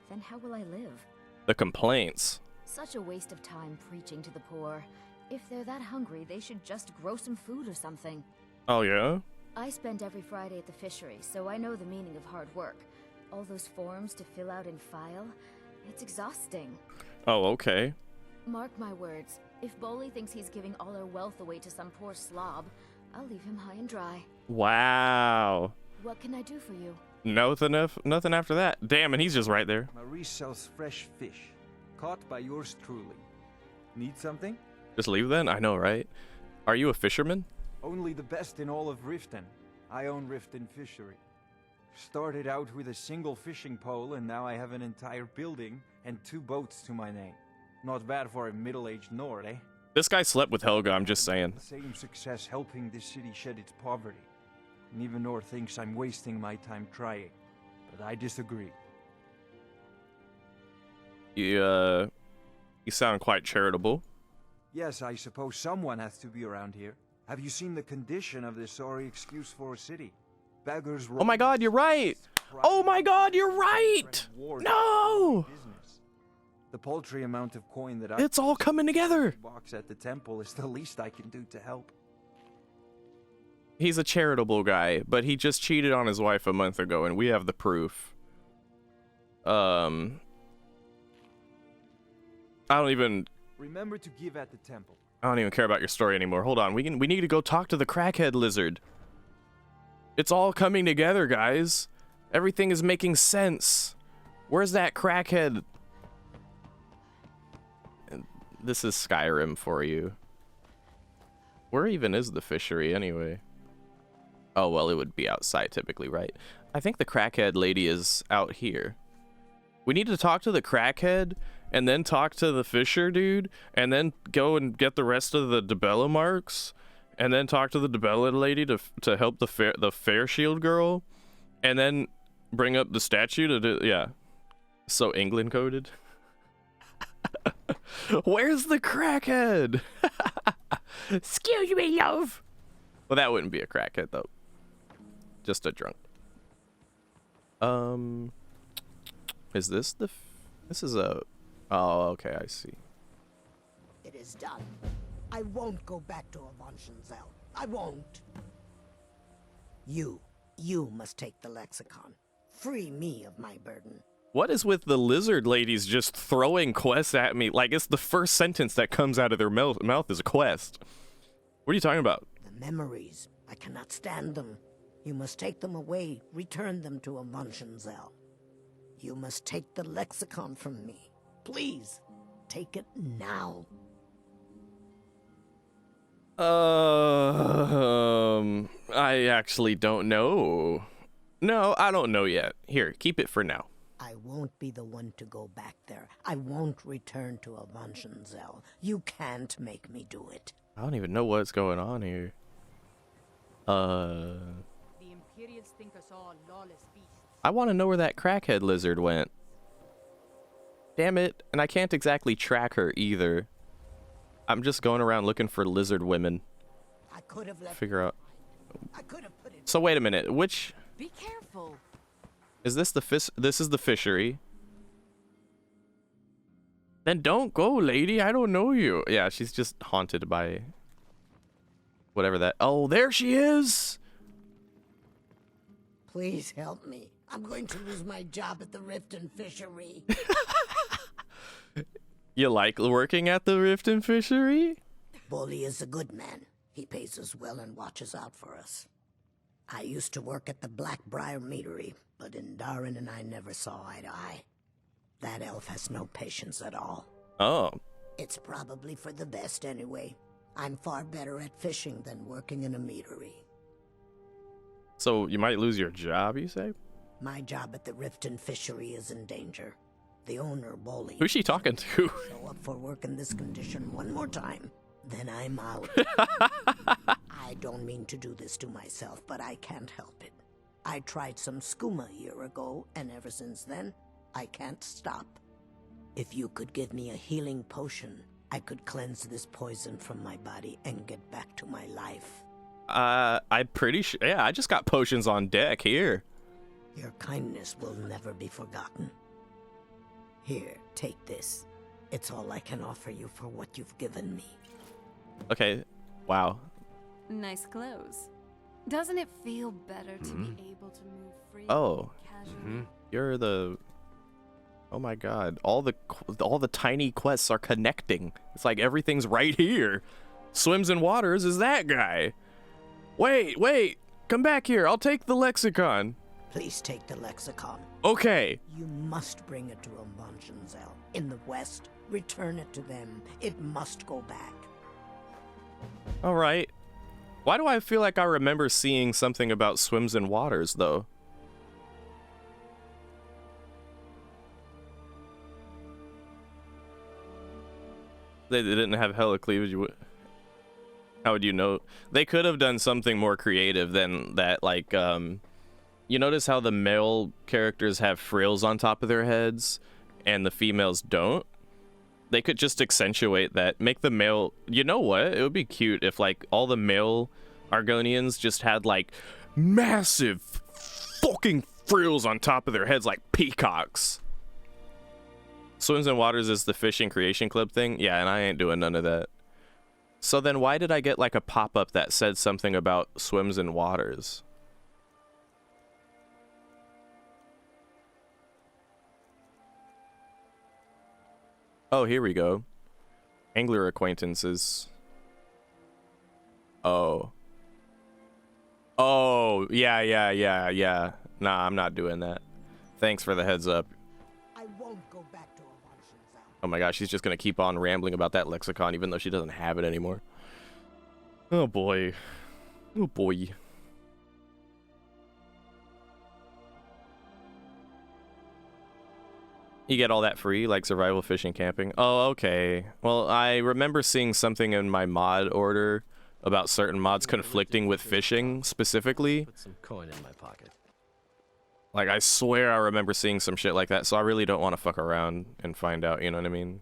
Then how will I live? The complaints. Such a waste of time preaching to the poor. If they're that hungry, they should just grow some food or something. Oh, yeah? I spend every Friday at the fishery, so I know the meaning of hard work. All those forms to fill out and file, it's exhausting. Oh, okay. Mark my words, if Boley thinks he's giving all our wealth away to some poor slob, I'll leave him high and dry. Wow. What can I do for you? Nothing after that. Damn, and he's just right there. Marie sells fresh fish, caught by yours truly. Need something? Just leave then? I know, right? Are you a fisherman? Only the best in all of Riften. I own Riften Fishery. Started out with a single fishing pole, and now I have an entire building and 2 boats to my name. Not bad for a middle-aged Nord, eh? This guy slept with Helga, I'm just saying. Same success helping this city shed its poverty. And even Nord thinks I'm wasting my time trying. But I disagree. You sound quite charitable. Yes, I suppose someone has to be around here. Have you seen the condition of this sorry excuse for a city? Beggars... Oh my god, you're right! Oh my god, you're right! No! The paltry amount of coin that It's all coming together! Box at the temple is the least I can do to help. He's a charitable guy, but he just cheated on his wife a month ago, and we have the proof. I don't even... Remember to give at the temple. I don't even care about your story anymore. Hold on, we need to go talk to the crackhead lizard. It's all coming together, guys. Everything is making sense. Where's that crackhead? This is Skyrim for you. Where even is the fishery anyway? Oh, well, it would be outside typically, right? I think the crackhead lady is out here. We need to talk to the crackhead and then talk to the fisher dude and then go and get the rest of the Debella marks and then talk to the Debella lady to help the fair shield girl and then bring up the statue to do, yeah. So England coded. Where's the crackhead? Excuse me, love. Well, that wouldn't be a crackhead though. Just a drunk. Is this the? This is a. Oh, okay, I see. It is done. I won't go back to Avonshenzell. I won't. You must take the lexicon. Free me of my burden. What is with the lizard ladies just throwing quests at me? Like, it's the first sentence that comes out of their mouth is a quest. What are you talking about? The memories. I cannot stand them. You must take them away. Return them to Avonshenzell. You must take the lexicon from me. Please, take it now. I actually don't know. No, I don't know yet. Here, keep it for now. I won't be the one to go back there. I won't return to Avonshenzell. You can't make me do it. I don't even know what's going on here. The Imperials think us all lawless beasts. I want to know where that crackhead lizard went. Damn it, and I can't exactly track her either. I'm just going around looking for lizard women. I could have left. Figure out. I could have put it. So wait a minute, which Be careful. is this? This is the fishery. Then don't go, lady. I don't know you. Yeah, she's just haunted by whatever that. Oh, there she is. Please help me. I'm going to lose my job at the Riften Fishery. You like working at the Riften Fishery? Bolly is a good man. He pays us well and watches out for us. I used to work at the Blackbriar Meadery, but Indarin and I never saw eye to eye. That elf has no patience at all. Oh. It's probably for the best anyway. I'm far better at fishing than working in a meadery. So you might lose your job, you say? My job at the Riften Fishery is in danger. The owner, Bolly. Who's she talking to? Show up for work in this condition one more time, then I'm out. I don't mean to do this to myself, but I can't help it. I tried some skooma a year ago, and ever since then, I can't stop. If you could give me a healing potion, I could cleanse this poison from my body and get back to my life. I'm pretty sure. Yeah, I just got potions on deck here. Your kindness will never be forgotten. Here, take this. It's all I can offer you for what you've given me. Okay. Wow. Nice clothes. Doesn't it feel better to be able to move freely? Oh. Casually? You're the. Oh my God! All the tiny quests are connecting. It's like everything's right here. Swims in waters is that guy. Wait! Come back here. I'll take the lexicon. Please take the lexicon. Okay. You must bring it to Avonshenzell. In the west, return it to them. It must go back. All right. Why do I feel like I remember seeing something about swims in waters, though? They didn't have hella cleavage. How would you know? They could have done something more creative than that, like, you notice how the male characters have frills on top of their heads and the females don't? They could just accentuate that. Make the male... You know what? It would be cute if, like, all the male Argonians just had, like, massive fucking frills on top of their heads like peacocks. Swims in Waters is the fishing creation club thing? Yeah, and I ain't doing none of that. So then why did I get, like, a pop-up that said something about Swims in Waters? Oh, here we go. Angler acquaintances. Oh. Oh, yeah. Nah, I'm not doing that. Thanks for the heads up. I won't go back to Avonshenzell. Oh my gosh, she's just gonna keep on rambling about that lexicon even though she doesn't have it anymore. Oh boy. Oh boy. You get all that free, like survival, fishing, camping? Oh, okay. Well, I remember seeing something in my mod order about certain mods conflicting with fishing, specifically. Put some coin in my pocket. Like, I swear I remember seeing some shit like that, so I really don't want to fuck around and find out, you know what I mean?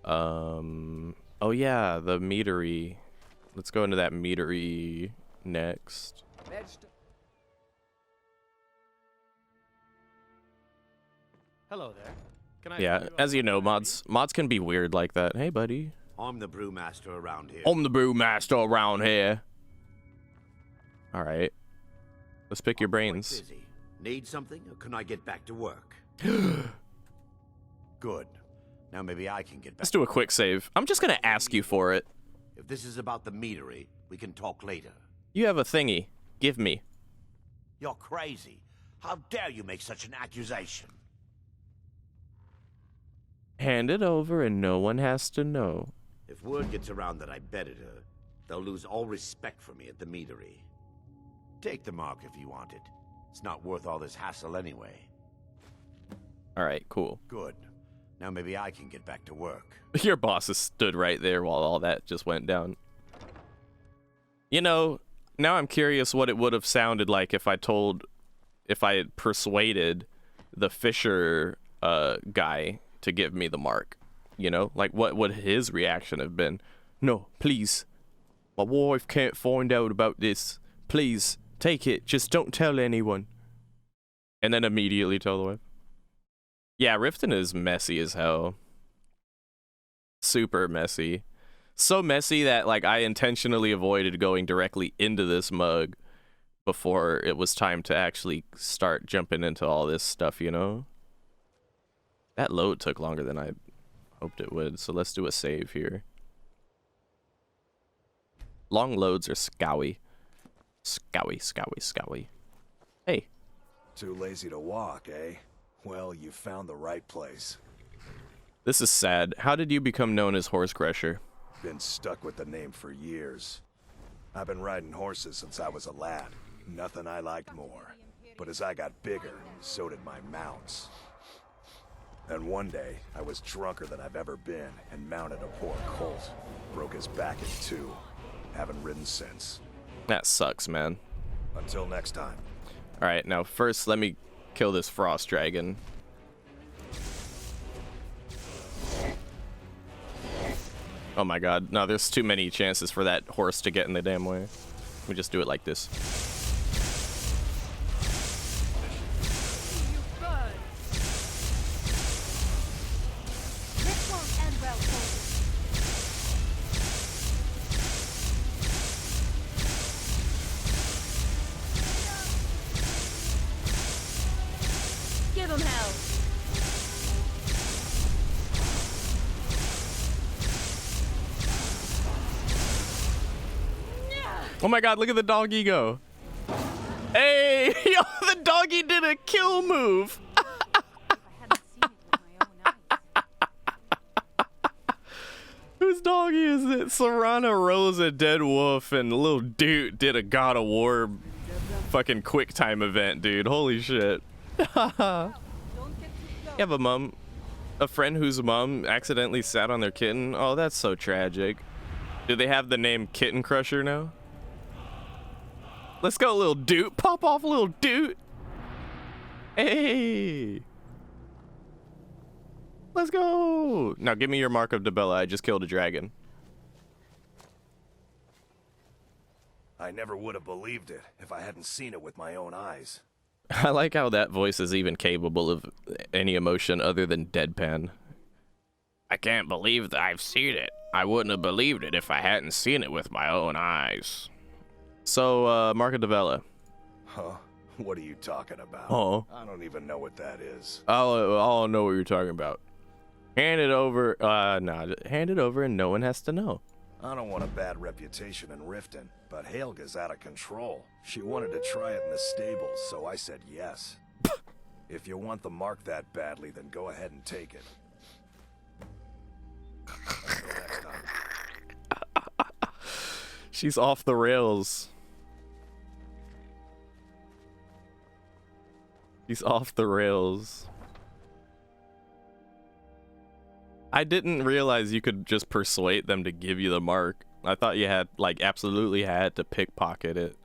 Oh yeah, the meadery. Let's go into that meadery next. Hello there. Can I Yeah, as you know, mods can be weird like that. Hey, buddy. I'm the brewmaster around here. I'm the brewmaster around here. All right. Let's pick your brains. Busy. Need something, or can I get back to work? Good. Now maybe I can get back. Let's do a quick save. I'm just gonna ask you for it. If this is about the meadery, we can talk later. You have a thingy. Give me. You're crazy. How dare you make such an accusation? Hand it over and no one has to know. If word gets around that I betted her, they'll lose all respect for me at the meadery. Take the mark if you want it. It's not worth all this hassle anyway. All right, cool. Good. Now maybe I can get back to work. Your bosses stood right there while all that just went down. You know, now I'm curious what it would have sounded like if I had persuaded the Fisher guy to give me the mark. You know, like what would his reaction have been? No, please. My wife can't find out about this. Please, take it. Just don't tell anyone. And then immediately tell the wife. Yeah, Riften is messy as hell. Super messy. So messy that like I intentionally avoided going directly into this mug before it was time to actually start jumping into all this stuff, you know? That load took longer than I hoped it would, so let's do a save here. Long loads are scowy. Scowy. Hey. Too lazy to walk, eh? Well, you found the right place. This is sad. How did you become known as Horse Crusher? Been stuck with the name for years. I've been riding horses since I was a lad. Nothing I liked more. But as I got bigger, so did my mounts. And one day, I was drunker than I've ever been and mounted a poor colt. Broke his back in two. Haven't ridden since. That sucks, man. Until next time. Alright, now first let me kill this frost dragon. Oh my god, no, there's too many chances for that horse to get in the damn way. Let me just do it like this. Give him hell. Oh my god, look at the doggy go. Hey, yo, the doggy did a kill move. Whose doggy is it? Serrana rose a dead wolf and little dude did a God of War fucking quick time event, dude. Holy shit. You have a friend whose mom accidentally sat on their kitten. Oh, that's so tragic. Do they have the name Kitten Crusher now? Let's go, little dude. Pop off, little dude. Hey. Let's go. Now give me your Mark of Dibella. I just killed a dragon. I never would have believed it if I hadn't seen it with my own eyes. I like how that voice is even capable of any emotion other than deadpan. I can't believe that I've seen it. I wouldn't have believed it if I hadn't seen it with my own eyes. So, Mark of Dibella. Huh? What are you talking about? Oh. I don't even know what that is. I'll know what you're talking about. Hand it over. No, hand it over and no one has to know. I don't want a bad reputation in Riften, but Helga's out of control. She wanted to try it in the stables, so I said yes. If you want the mark that badly, then go ahead and take it. Until next time. She's off the rails. She's off the rails. I didn't realize you could just persuade them to give you the mark. I thought you had, like, absolutely had to pickpocket it.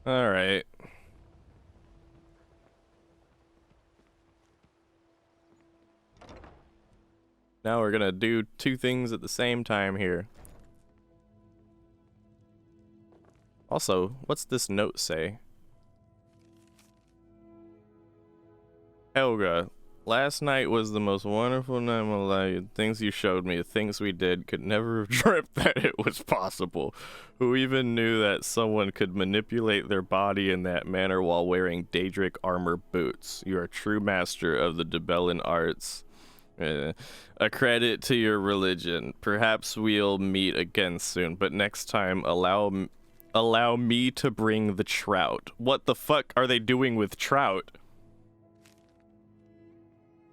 Alright. Now we're gonna do two things at the same time here. Also, what's this note say? Helga, last night was the most wonderful night of my life. Things you showed me, the things we did, could never have dreamt that it was possible. Who even knew that someone could manipulate their body in that manner while wearing Daedric armor boots? You are a true master of the Dibellan arts. A credit to your religion. Perhaps we'll meet again soon, but next time allow me to bring the trout. What the fuck are they doing with trout?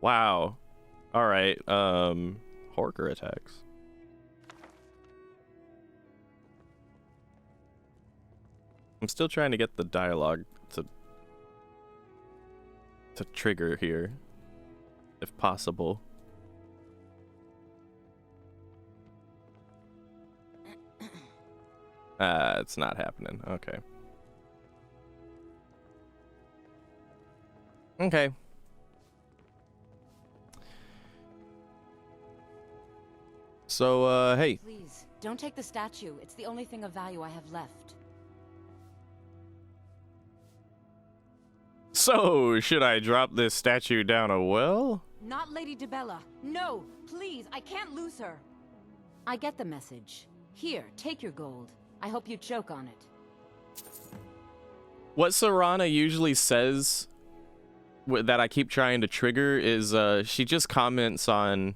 Wow. All right. Horker attacks. I'm still trying to get the dialogue to trigger here, if possible. It's not happening. Okay. Okay. So, hey. Please, don't take the statue. It's the only thing of value I have left. So, should I drop this statue down a well? Not Lady Dibella. No, please, I can't lose her. I get the message. Here, take your gold. I hope you choke on it. What Serana usually says that I keep trying to trigger is she just comments on,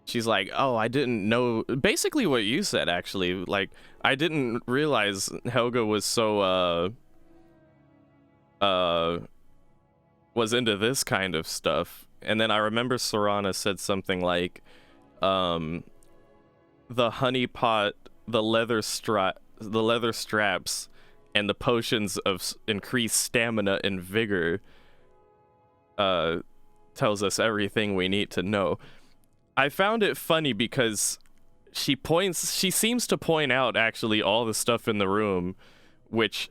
she's like, oh, I didn't know, basically what you said, actually. Like, I didn't realize Helga was so was into this kind of stuff. And then I remember Serana said something like, the honey pot, the leather straps, and the potions of increased stamina and vigor tells us everything we need to know. I found it funny because she seems to point out actually all the stuff in the room, which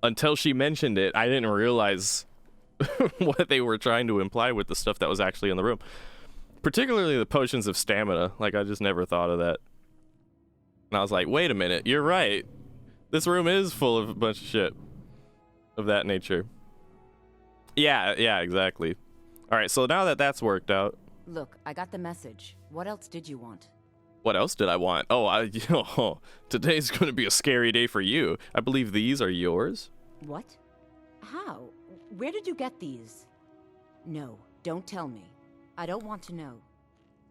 until she mentioned it, I didn't realize what they were trying to imply with the stuff that was actually in the room. Particularly the potions of stamina. Like, I just never thought of that. And I was like, wait a minute, you're right. This room is full of a bunch of shit of that nature. Yeah, exactly. All right, so now that that's worked out. Look, I got the message. What else did you want? What else did I want? Oh, today's going to be a scary day for you. I believe these are yours. What? How? Where did you get these? No, don't tell me. I don't want to know.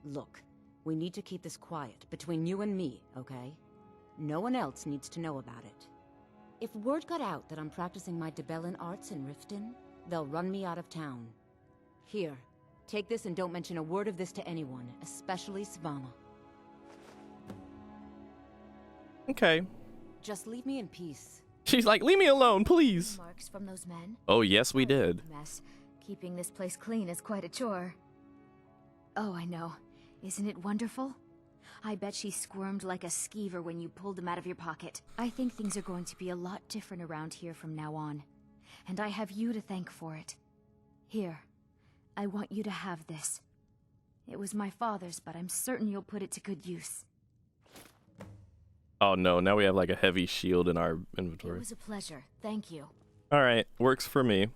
Look, we need to keep this quiet between you and me, okay? No one else needs to know about it. If word got out that I'm practicing my Dibellan arts in Riften, they'll run me out of town. Here, take this and don't mention a word of this to anyone, especially Svanna. Okay. Just leave me in peace. She's like, leave me alone, please. Marks from those men? Oh, yes, we did. Mess. Keeping this place clean is quite a chore. Oh, I know. Isn't it wonderful? I bet she squirmed like a skeever when you pulled them out of your pocket. I think things are going to be a lot different around here from now on. And I have you to thank for it. Here, I want you to have this. It was my father's, but I'm certain you'll put it to good use. Oh no, now we have like a heavy shield in our inventory. It was a pleasure. Thank you. All right, works for me.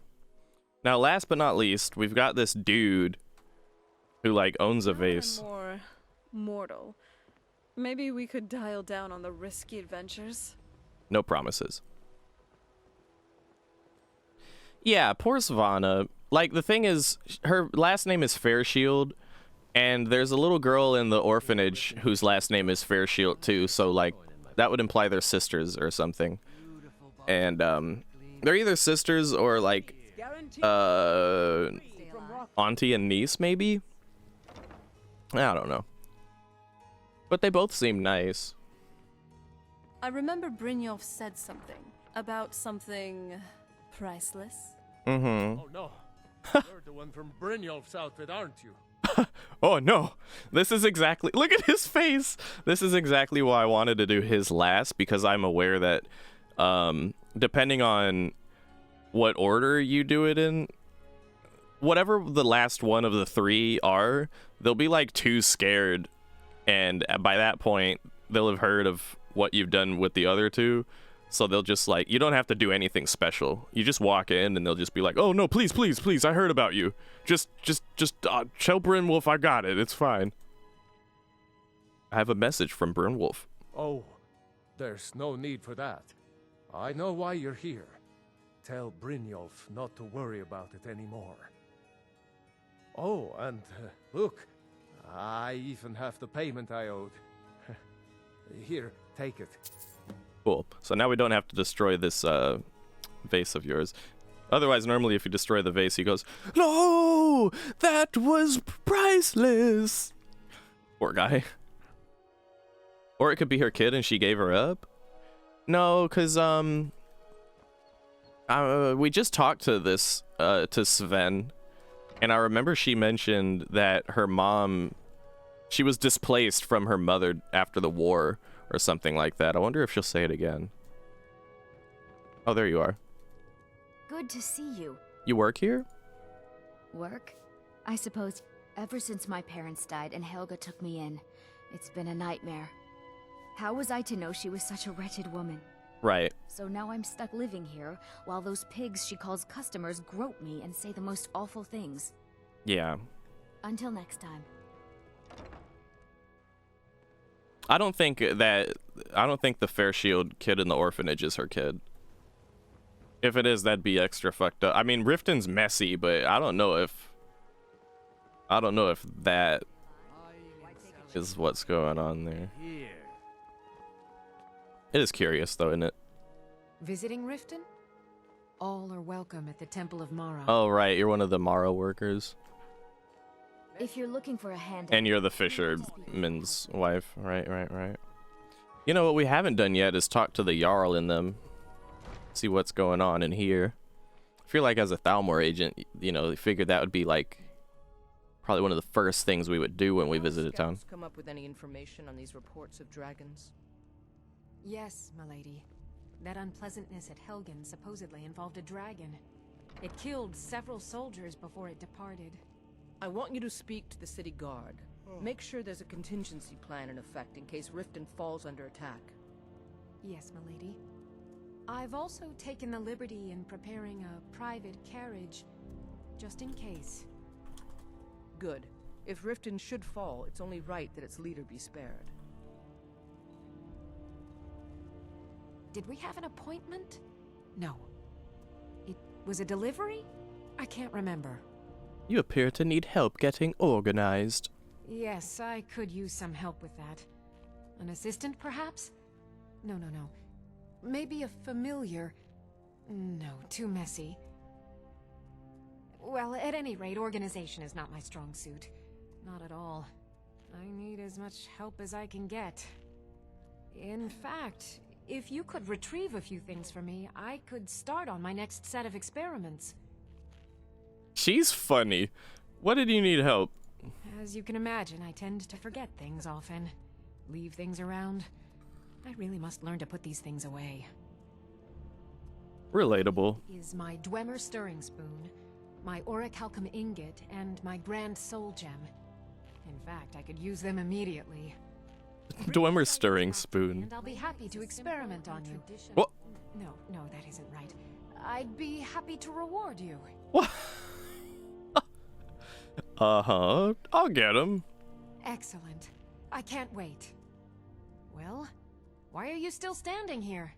Now, last but not least, we've got this dude who like owns a vase. More mortal. Maybe we could dial down on the risky adventures. No promises. Yeah, poor Svanna. Like, the thing is, her last name is Fairshield, and there's a little girl in the orphanage whose last name is Fairshield too, so like, that would imply they're sisters or something. And they're either sisters or like auntie and niece, maybe? I don't know. But they both seem nice. I remember Brynjolf said something about something priceless. Mm-hmm. Oh no. You're the one from Brynjolf's outfit, aren't you? Oh no, this is exactly, look at his face. This is exactly why I wanted to do his last, because I'm aware that depending on what order you do it in, whatever the last one of the three are, they'll be like too scared, and by that point they'll have heard of what you've done with the other two, So they'll just like, you don't have to do anything special. You just walk in and they'll just be like, oh no, please, please, please, I heard about you. Just tell Brynwolf I got it. It's fine. I have a message from Brynwolf. Oh, there's no need for that. I know why you're here. Tell Brynjolf not to worry about it anymore. Oh, and look, I even have the payment I owed. Here, take it. Cool. So now we don't have to destroy this vase of yours. Otherwise, normally if you destroy the vase, he goes, no, that was priceless. Poor guy. Or it could be her kid and she gave her up. No, because we just talked to this to Sven, and I remember she mentioned that her mom, she was displaced from her mother after the war or something like that. I wonder if she'll say it again. Oh, there you are. Good to see you. You work here? Work? I suppose ever since my parents died and Helga took me in, it's been a nightmare. How was I to know she was such a wretched woman? Right. So now I'm stuck living here while those pigs she calls customers grope me and say the most awful things. Yeah. Until next time. I don't think the Fair Shield kid in the orphanage is her kid. If it is, that'd be extra fucked up. I mean, Riften's messy, but I don't know if that is what's going on there. It is curious, though, isn't it? Visiting Riften? All are welcome at the Temple of Mara. Oh, right. You're one of the Mara workers. If you're looking for a hand... And you're the fisherman's wife. Right. You know, what we haven't done yet is talk to the Jarl in them. See what's going on in here. I feel like as a Thalmor agent, you know, they figured that would be, like, probably one of the first things we would do when we visited town. Come up with any information on these reports of dragons? Yes, milady. That unpleasantness at Helgen supposedly involved a dragon. It killed several soldiers before it departed. I want you to speak to the city guard. Make sure there's a contingency plan in effect in case Riften falls under attack. Yes, milady. I've also taken the liberty in preparing a private carriage, just in case. Good. If Riften should fall, it's only right that its leader be spared. Did we have an appointment? No. It was a delivery? I can't remember. You appear to need help getting organized. Yes, I could use some help with that. An assistant, perhaps? No. Maybe a familiar. No, too messy. Well, at any rate, organization is not my strong suit. Not at all. I need as much help as I can get. In fact, if you could retrieve a few things for me, I could start on my next set of experiments. She's funny. What did you need help? As you can imagine, I tend to forget things often. Leave things around. I really must learn to put these things away. Relatable. Is my Dwemer stirring spoon, my orichalcum ingot, and my grand soul gem. In fact, I could use them immediately. Dwemer stirring spoon. And I'll be happy to experiment on you. What? No, that isn't right. I'd be happy to reward you. What? Uh-huh. I'll get him. Excellent. I can't wait. Well, why are you still standing here?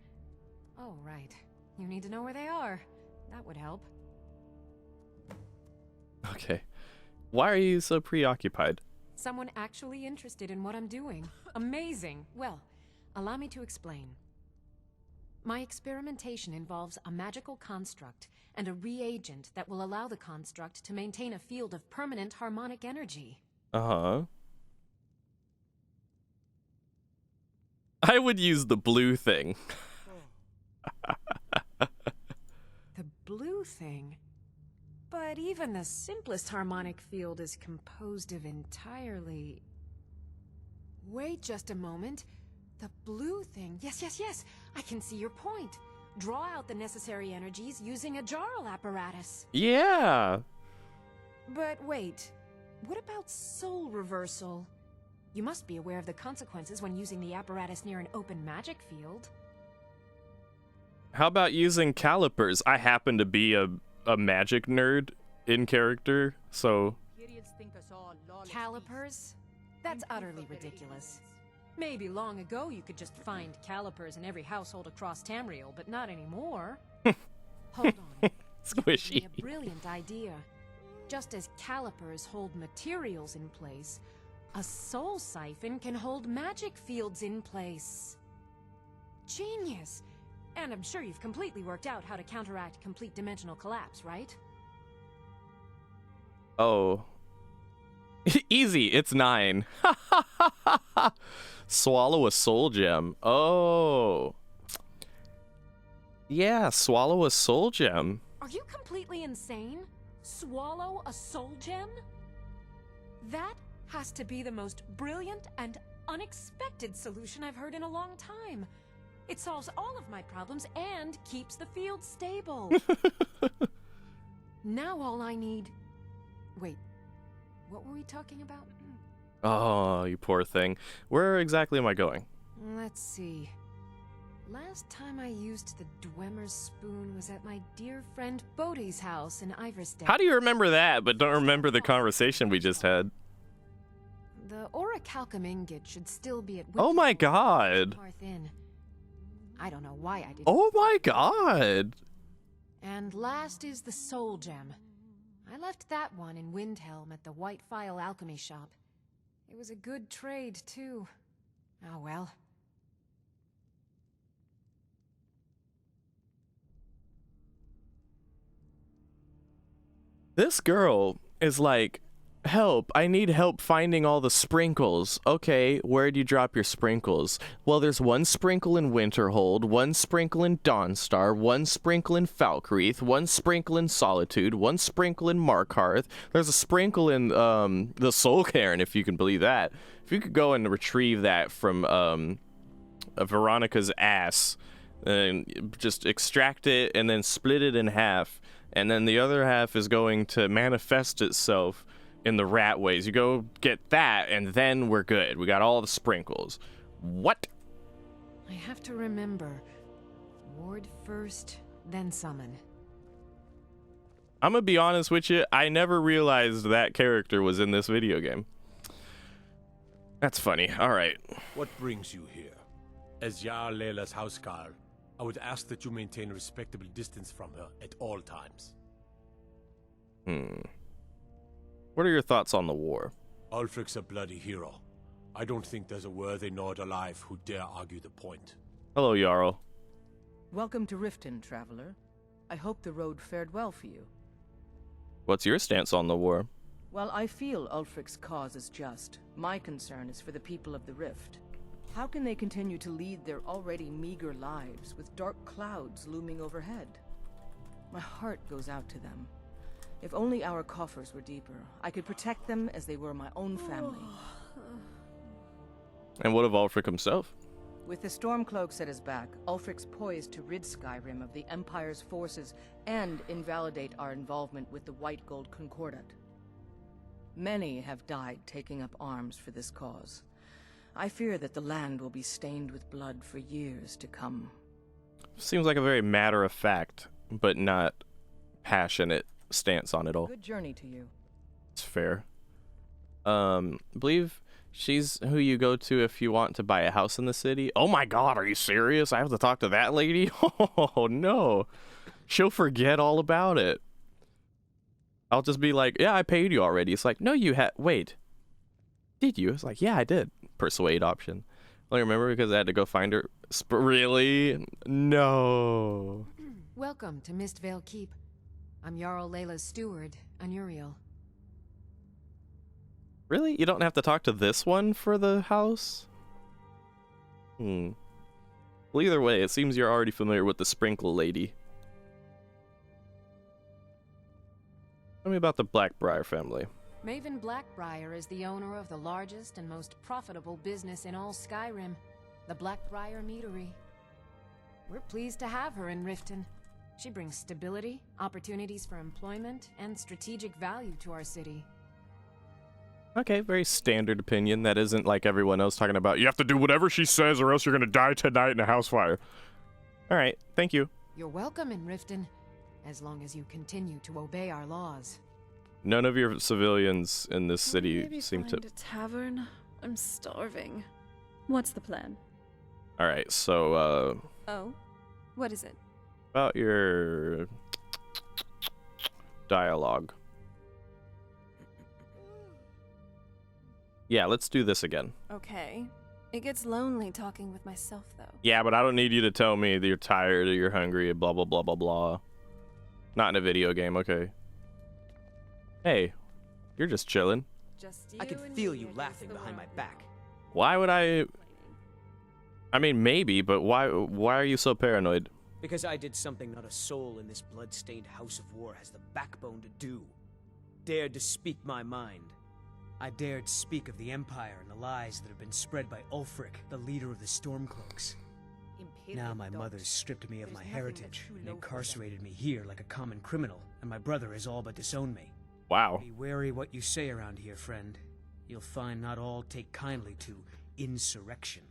Oh, right. You need to know where they are. That would help. Okay. Why are you so preoccupied? Someone actually interested in what I'm doing. Amazing. Well, allow me to explain. My experimentation involves a magical construct and a reagent that will allow the construct to maintain a field of permanent harmonic energy. Uh-huh. I would use the blue thing. The blue thing? But even the simplest harmonic field is composed of entirely... Wait just a moment. The blue thing. Yes. I can see your point. Draw out the necessary energies using a Jarl apparatus. Yeah. But wait. What about soul reversal? You must be aware of the consequences when using the apparatus near an open magic field. How about using calipers? I happen to be a magic nerd in character, so... Calipers? That's utterly ridiculous. Maybe long ago you could just find calipers in every household across Tamriel, but not anymore. Hold on. Squishy. You gave me a brilliant idea. Just as calipers hold materials in place, a soul siphon can hold magic fields in place. Genius! And I'm sure you've completely worked out how to counteract complete dimensional collapse, right? Oh. Easy, it's 9. Swallow a soul gem. Oh. Yeah, swallow a soul gem. Are you completely insane? Swallow a soul gem? That has to be the most brilliant and unexpected solution I've heard in a long time. It solves all of my problems and keeps the field stable. Now all I need... Wait, what were we talking about? Oh, you poor thing. Where exactly am I going? Let's see. Last time I used the Dwemer's spoon was at my dear friend Bodhi's house in Iverstead. How do you remember that, but don't remember the conversation we just had? The orichalcum ingot should still be at... Oh my god! I don't know why I did. Oh my god! And last is the soul gem. I left that one in Windhelm at the White Phial alchemy shop. It was a good trade, too. Oh well. This girl is like, help, I need help finding all the sprinkles. Okay, where'd you drop your sprinkles? Well, there's one sprinkle in Winterhold, one sprinkle in Dawnstar, one sprinkle in Falkreath, one sprinkle in Solitude, one sprinkle in Markarth. There's a sprinkle in the Soul Cairn, if you can believe that. If you could go and retrieve that from Veronica's ass, and just extract it and then split it in half, and then the other half is going to manifest itself in the rat ways. You go get that, and then we're good. We got all the sprinkles. What? I have to remember. Ward first, then summon. I'm gonna be honest with you, I never realized that character was in this video game. That's funny. Alright. What brings you here? As Jarl Layla's housecarl, I would ask that you maintain a respectable distance from her at all times. What are your thoughts on the war? Ulfric's a bloody hero. I don't think there's a worthy Nord alive who dare argue the point. Hello, Jarl. Welcome to Riften, traveler. I hope the road fared well for you. What's your stance on the war? While I feel Ulfric's cause is just, my concern is for the people of the Rift. How can they continue to lead their already meager lives with dark clouds looming overhead? My heart goes out to them. If only our coffers were deeper, I could protect them as they were my own family. And what of Ulfric himself? With the Stormcloaks at his back, Ulfric's poised to rid Skyrim of the Empire's forces and invalidate our involvement with the White Gold Concordat. Many have died taking up arms for this cause. I fear that the land will be stained with blood for years to come. Seems like a very matter-of-fact, but not passionate stance on it all. Good journey to you. It's fair. Believe she's who you go to if you want to buy a house in the city. Oh my god, are you serious? I have to talk to that lady? Oh no. She'll forget all about it. I'll just be like, yeah, I paid you already. It's like, no, you wait. Did you? It's like, yeah, I did. Persuade option. I remember because I had to go find her. Really? No. Welcome to Mistvale Keep. I'm Jarl Layla's steward, Anuriel. Really? You don't have to talk to this one for the house? Well, either way, it seems you're already familiar with the Sprinkle Lady. Tell me about the Blackbriar family. Maven Blackbriar is the owner of the largest and most profitable business in all Skyrim, the Blackbriar Meadery. We're pleased to have her in Riften. She brings stability, opportunities for employment, and strategic value to our city. Okay, very standard opinion. That isn't like everyone else talking about, you have to do whatever she says or else you're gonna die tonight in a house fire. Alright, thank you. You're welcome in Riften, as long as you continue to obey our laws. None of your civilians in this city Maybe seem to... find a tavern. I'm starving. What's the plan? Alright, so, Oh? What is it? about your... dialogue. Yeah, let's do this again. Okay. It gets lonely talking with myself, though. Yeah, but I don't need you to tell me that you're tired or you're hungry, blah, blah, blah, blah, blah. Not in a video game, okay. Hey, you're just chilling. I could feel you laughing behind my back. Why would I mean, maybe, but why are you so paranoid? Because I did something not a soul in this blood-stained house of war has the backbone to do. Dared to speak my mind. I dared speak of the Empire and the lies that have been spread by Ulfric, the leader of the Stormcloaks. Now my mother's stripped me of my heritage and incarcerated me here like a common criminal, and my brother has all but disowned me. Wow. Be wary what you say around here, friend. You'll find not all take kindly to insurrection.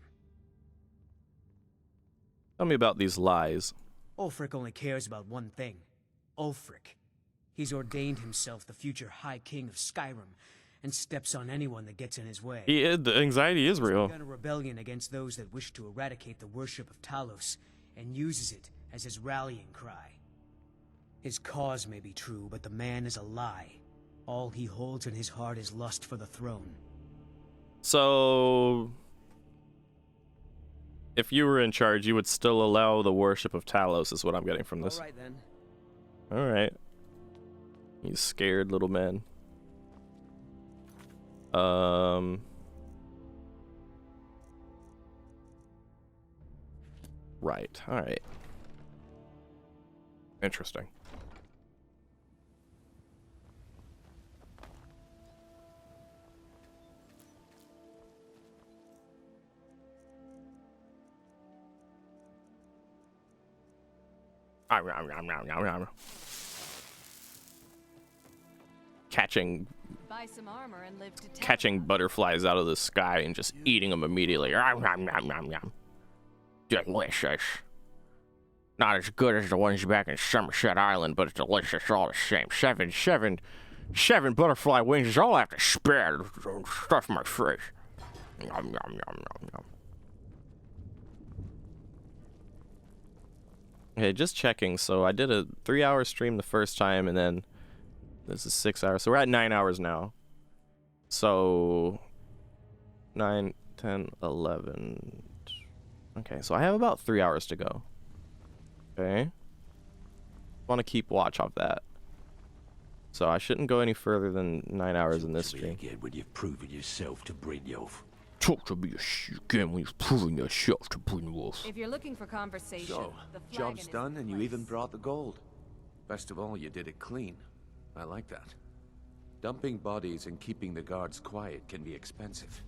Tell me about these lies. Ulfric only cares about one thing. Ulfric. He's ordained himself the future High King of Skyrim, and steps on anyone that gets in his way. The anxiety is real. He's begun a rebellion against those that wish to eradicate the worship of Talos, and uses it as his rallying cry. His cause may be true, but the man is a lie. All he holds in his heart is lust for the throne. So, if you were in charge, you would still allow the worship of Talos, is what I'm getting from this. Alright then. Alright. You scared little man. Right, alright. Interesting. Buy some armor and live to Catching butterflies out of the sky and just eating them immediately. Delicious. Not as good as the ones back in Somerset Island, but it's delicious all the same. Seven butterfly wings is all I have to spare to stuff my face. Yum, yum, yum, yum, yum. Okay, just checking. So I did a 3-hour stream the first time, and then this is 6 hours. So we're at 9 hours now. So 9, 10, 11. Okay, so I have about 3 hours to go. Okay. Want to keep watch of that. So I shouldn't go any further than 9 hours in this stream. Again when you've proven yourself to Brynjolf. Talk to me again when you've proven yourself to Brynjolf. If you're looking for conversation, So, the job's flagon done is and you even brought the gold. Best of all, you did it clean. I like that. Dumping bodies and keeping the guards quiet can be expensive.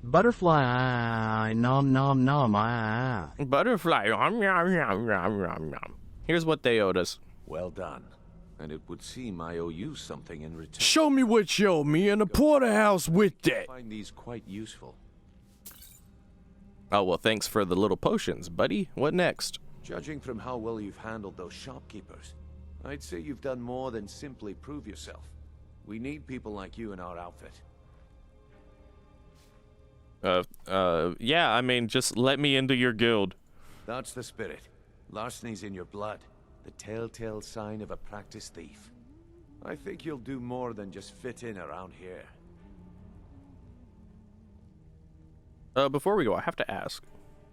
Butterfly, nom nom nom. Butterfly, yum yum yum yum yum yum. Here's what they owed us. Well done. And it would seem I owe you something in return. Show me what you owe me in the porterhouse with that. I find these quite useful. Oh, well, thanks for the little potions, buddy. What next? Judging from how well you've handled those shopkeepers, I'd say you've done more than simply prove yourself. We need people like you in our outfit. Yeah, I mean, just let me into your guild. That's the spirit. Larceny's in your blood. The telltale sign of a practiced thief. I think you'll do more than just fit in around here. Before we go, I have to ask.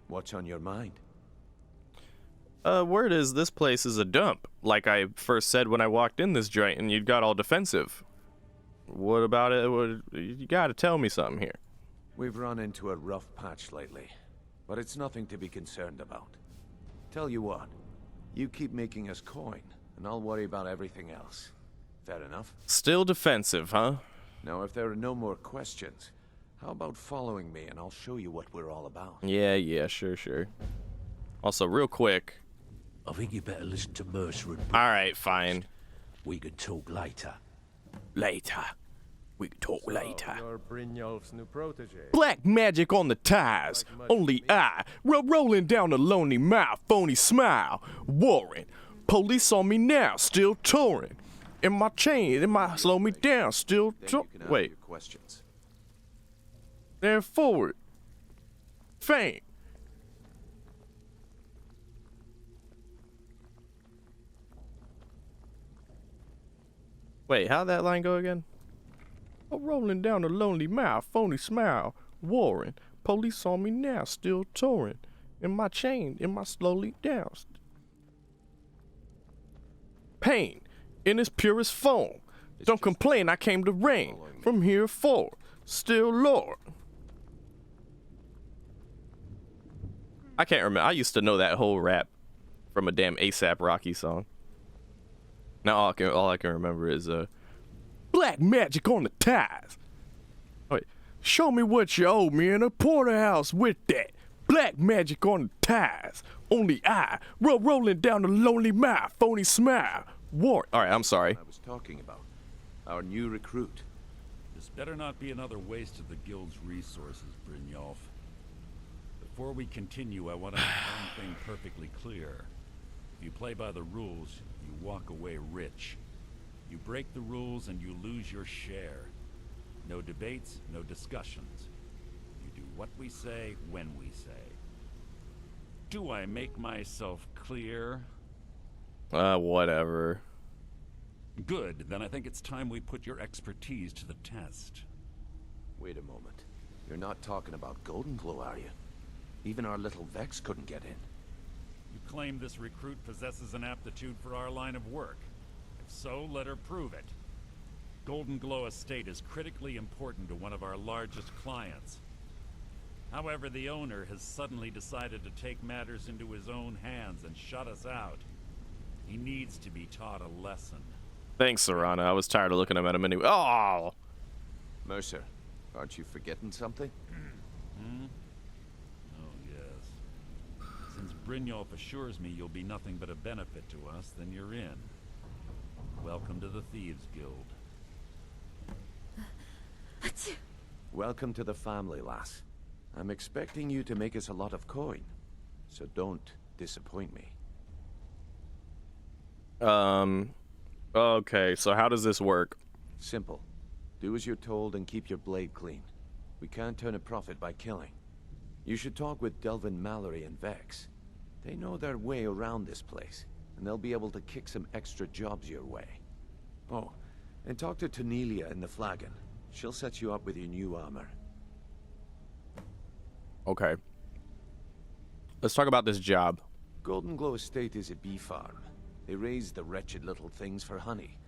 What's on your mind? Word is this place is a dump, like I first said when I walked in this joint and you got all defensive. What about it? You gotta tell me something here. We've run into a rough patch lately, but it's nothing to be concerned about. Tell you what, you keep making us coin, and I'll worry about everything else. Fair enough? Still defensive, huh? Now, if there are no more questions, how about following me and I'll show you what we're all about? Yeah, sure. Also, real quick. I think you better listen to Mercer and Alright, fine. We can talk later. Later. We can talk later. You're Brynjolf's new protege. Black magic on the ties. Only I. Rolling down the lonely mile. Phony smile. Warring. Police on me now. Still touring. In my chain. In my slow me down. Still wait. Questions. They're forward. Fame. Wait, how'd that line go again? Oh, rolling down a lonely mile, phony smile, warring. Police on me now, still touring. In my chain, in my slowly down. Pain, in its purest form. Don't complain, I came to reign. From here forward, still Lord. I can't remember. I used to know that whole rap from a damn ASAP Rocky song. Now all I can remember is black magic on the ties. Wait, show me what you owe me in a porterhouse with that. Black magic on the ties. Only I rolling down the lonely mile, phony smile. War. All right, I'm sorry. I was talking about our new recruit. This better not be another waste of the guild's resources, Brynjolf. Before we continue, I want to make one thing perfectly clear. If you play by the rules, you walk away rich. You break the rules and you lose your share. No debates, no discussions. You do what we say, when we say. Do I make myself clear? Whatever. Good, then I think it's time we put your expertise to the test. Wait a moment. You're not talking about Golden Glow, are you? Even our little Vex couldn't get in. You claim this recruit possesses an aptitude for our line of work. If so, let her prove it. Golden Glow Estate is critically important to one of our largest clients. However, the owner has suddenly decided to take matters into his own hands and shut us out. He needs to be taught a lesson. Thanks, Serana. I was tired of looking at him anyway. Oh! Mercer, aren't you forgetting something? Hmm? Oh, yes. Since Brynjolf assures me you'll be nothing but a benefit to us, then you're in. Welcome to the Thieves Guild. Welcome to the family, lass. I'm expecting you to make us a lot of coin, so don't disappoint me. Okay, so how does this work? Simple. Do as you're told and keep your blade clean. We can't turn a profit by killing. You should talk with Delvin Mallory and Vex. They know their way around this place, and they'll be able to kick some extra jobs your way. Oh, and talk to Tanelia in the Flagon. She'll set you up with your new armor. Okay. Let's talk about this job. Golden Glow Estate is a bee farm. They raise the wretched little things for honey.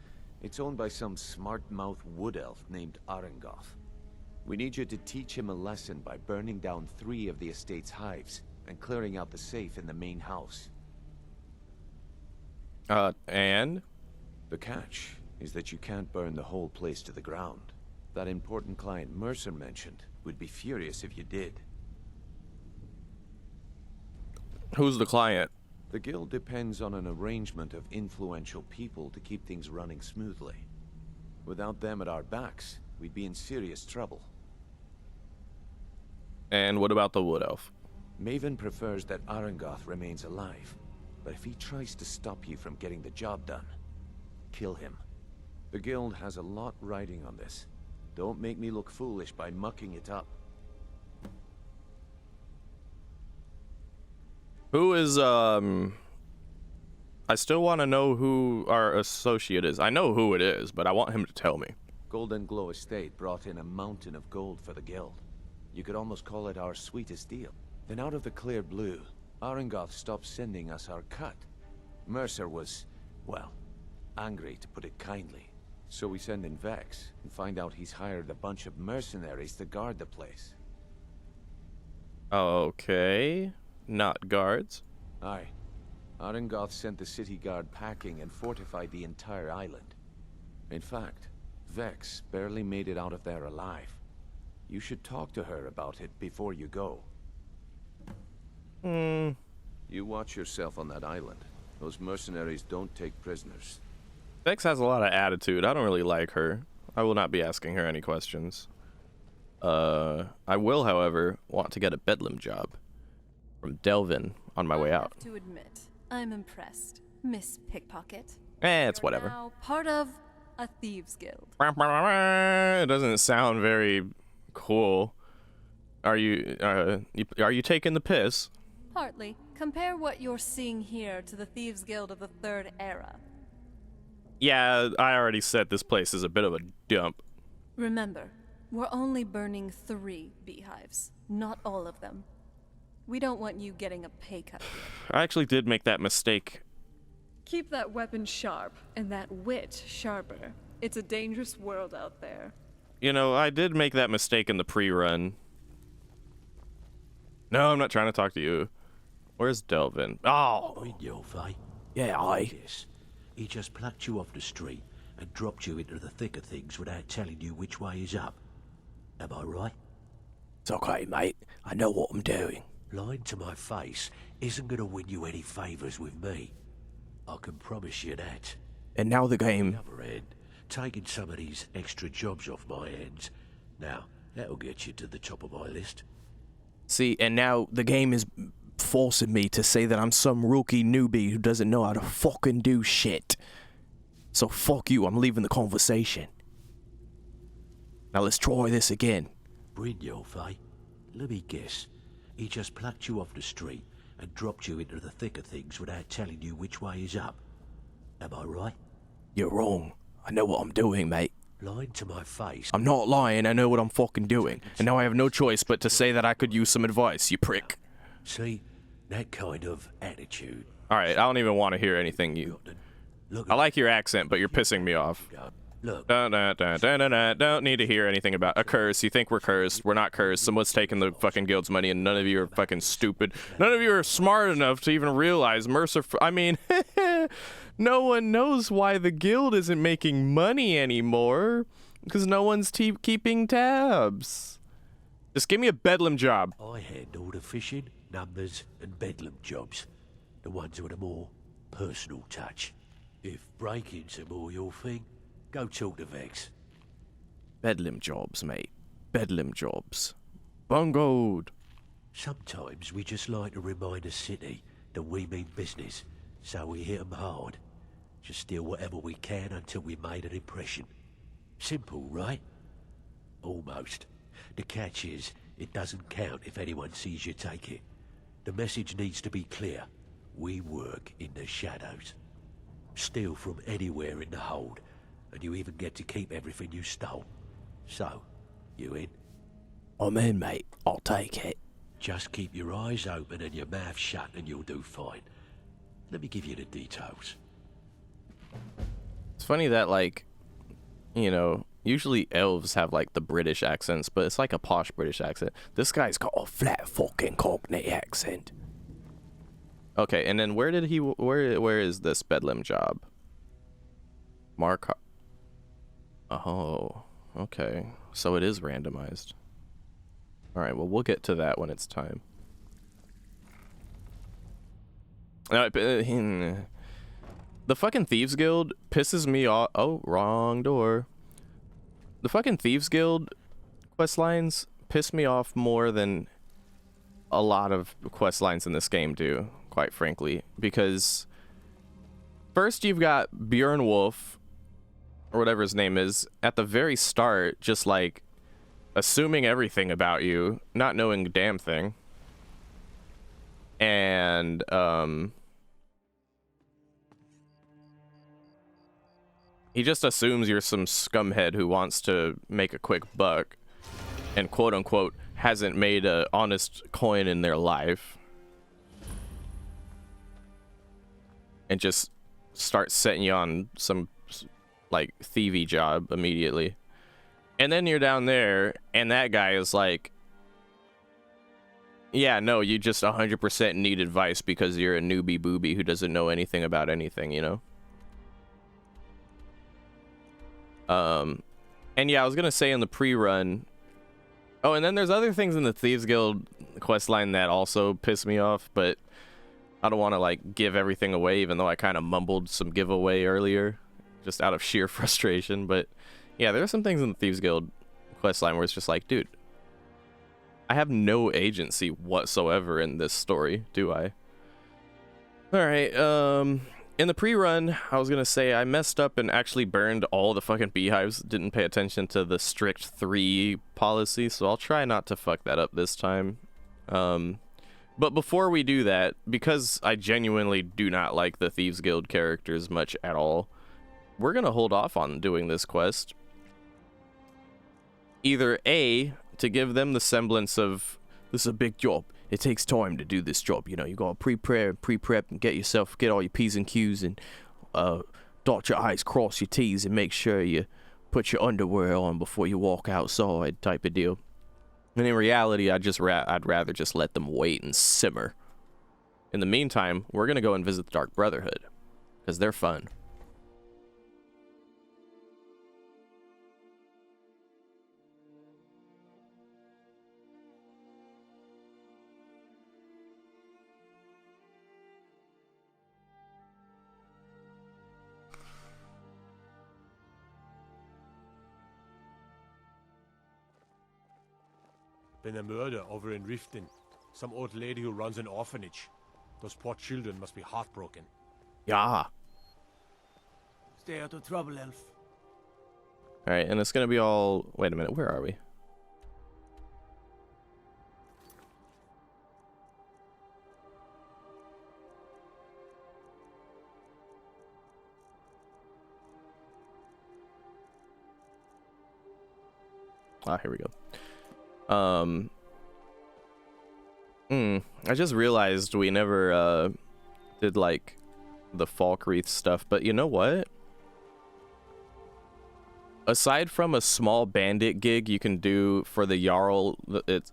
It's owned by some smart-mouth wood elf named Arengoth. We need you to teach him a lesson by burning down 3 of the estate's hives and clearing out the safe in the main house. And? The catch is that you can't burn the whole place to the ground. That important client Mercer mentioned would be furious if you did. Who's the client? The guild depends on an arrangement of influential people to keep things running smoothly. Without them at our backs, we'd be in serious trouble. And what about the wood elf? Maven prefers that Arengoth remains alive, but if he tries to stop you from getting the job done, kill him. The guild has a lot riding on this. Don't make me look foolish by mucking it up. Who is, I still want to know who our associate is. I know who it is, but I want him to tell me. Golden Glow Estate brought in a mountain of gold for the guild. You could almost call it our sweetest deal. Then out of the clear blue, Arengoth stopped sending us our cut. Mercer was, well, angry to put it kindly. So we send in Vex and find out he's hired a bunch of mercenaries to guard the place. Okay. Not guards. Aye. Arengoth sent the city guard packing and fortified the entire island. In fact, Vex barely made it out of there alive. You should talk to her about it before you go. You watch yourself on that island. Those mercenaries don't take prisoners. Vex has a lot of attitude. I don't really like her. I will not be asking her any questions. I will, however, want to get a bedlam job from Delvin on my way out. I have to admit, I'm impressed, Miss Pickpocket. It's whatever. Now part of a thieves guild. It doesn't sound very cool. Are you taking the piss? Partly. Compare what you're seeing here to the thieves guild of the Third Era. Yeah, I already said this place is a bit of a dump. Remember, we're only burning 3 beehives, not all of them. We don't want you getting a pay cut here. I actually did make that mistake. Keep that weapon sharp and that wit sharper. It's a dangerous world out there. You know, I did make that mistake in the pre-run. No, I'm not trying to talk to you. Where's Delvin? Oh! Brynjolf, eh? Yeah, aye. Yes. He just plucked you off the street and dropped you into the thick of things without telling you which way is up. Am I right? It's okay, mate. I know what I'm doing. Lying to my face isn't going to win you any favours with me. I can promise you that. And now the game. On the other end, taking some of these extra jobs off my hands, now, that'll get you to the top of my list. See, and now the game is forcing me to say that I'm some rookie newbie who doesn't know how to fucking do shit. So fuck you, I'm leaving the conversation. Now let's try this again. Brynjolf, eh? Let me guess. He just plucked you off the street and dropped you into the thick of things without telling you which way is up. Am I right? You're wrong. I know what I'm doing, mate. Lying to my face. I'm not lying, I know what I'm fucking doing. And now I have no choice but to say that I could use some advice, you prick. See, that kind of attitude. Alright, I don't even want to hear anything you... I like your accent, but you're pissing me off. Look. Don't need to hear anything about a curse. You think we're cursed. We're not cursed. Someone's taking the fucking guild's money and none of you are fucking stupid. None of you are smart enough to even realize Mercer... I mean, no one knows why the guild isn't making money anymore. Because no one's keeping tabs. Just give me a bedlam job. I handle the fishing, numbers, and bedlam jobs. The ones with a more personal touch. If breaking's a more your thing, go talk to Vex. Bedlam jobs, mate. Bedlam jobs. Bungoed. Sometimes we just like to remind the city that we mean business, so we hit 'em hard. Just steal whatever we can until we made an impression. Simple, right? Almost. The catch is, it doesn't count if anyone sees you take it. The message needs to be clear. We work in the shadows. Steal from anywhere in the hold, and you even get to keep everything you stole. So, you in? I'm in, mate. I'll take it. Just keep your eyes open and your mouth shut and you'll do fine. Let me give you the details. It's funny that, like, you know, usually elves have, like, the British accents, but it's like a posh British accent. This guy's got a flat fucking Cockney accent. Okay, and then where is this bedlam job? Mark. Oh, okay. So it is randomized. Alright, well, we'll get to that when it's time. The fucking Thieves Guild pisses me off. Oh, wrong door. The fucking Thieves Guild quest lines piss me off more than a lot of quest lines in this game do, quite frankly. Because first you've got Bjorn Wolf, or whatever his name is, at the very start, just like assuming everything about you, not knowing a damn thing. And, he just assumes you're some scumhead who wants to make a quick buck and quote-unquote hasn't made a honest coin in their life. And just start setting you on some, like, thievy job immediately. And then you're down there, and that guy is like, yeah, no, you just 100% need advice because you're a newbie booby who doesn't know anything about anything, you know? And yeah, I was gonna say in the pre-run... Oh, and then there's other things in the Thieves Guild questline that also piss me off, but I don't want to, like, give everything away, even though I kind of mumbled some giveaway earlier, just out of sheer frustration, but Yeah, there are some things in the Thieves Guild questline where it's just like, dude, I have no agency whatsoever in this story, do I? Alright, in the pre-run, I was gonna say I messed up and actually burned all the fucking beehives. Didn't pay attention to the strict 3 policy, so I'll try not to fuck that up this time. But before we do that, because I genuinely do not like the Thieves Guild characters much at all, we're gonna hold off on doing this quest. Either A, to give them the semblance of, this is a big job. It takes time to do this job, you know. You gotta pre-prep and get all your P's and Q's and dot your I's, cross your T's, and make sure you put your underwear on before you walk outside, type of deal. And in reality, I'd rather just let them wait and simmer. In the meantime, we're gonna go and visit the Dark Brotherhood, because they're fun. Been a murder over in Riften. Some old lady who runs an orphanage. Those poor children must be heartbroken. Yeah. Stay out of trouble, elf. Alright, and it's gonna be all... Wait a minute, where are we? Ah, here we go. I just realized we never did like the Falkreath stuff, but you know what? Aside from a small bandit gig you can do for the Jarl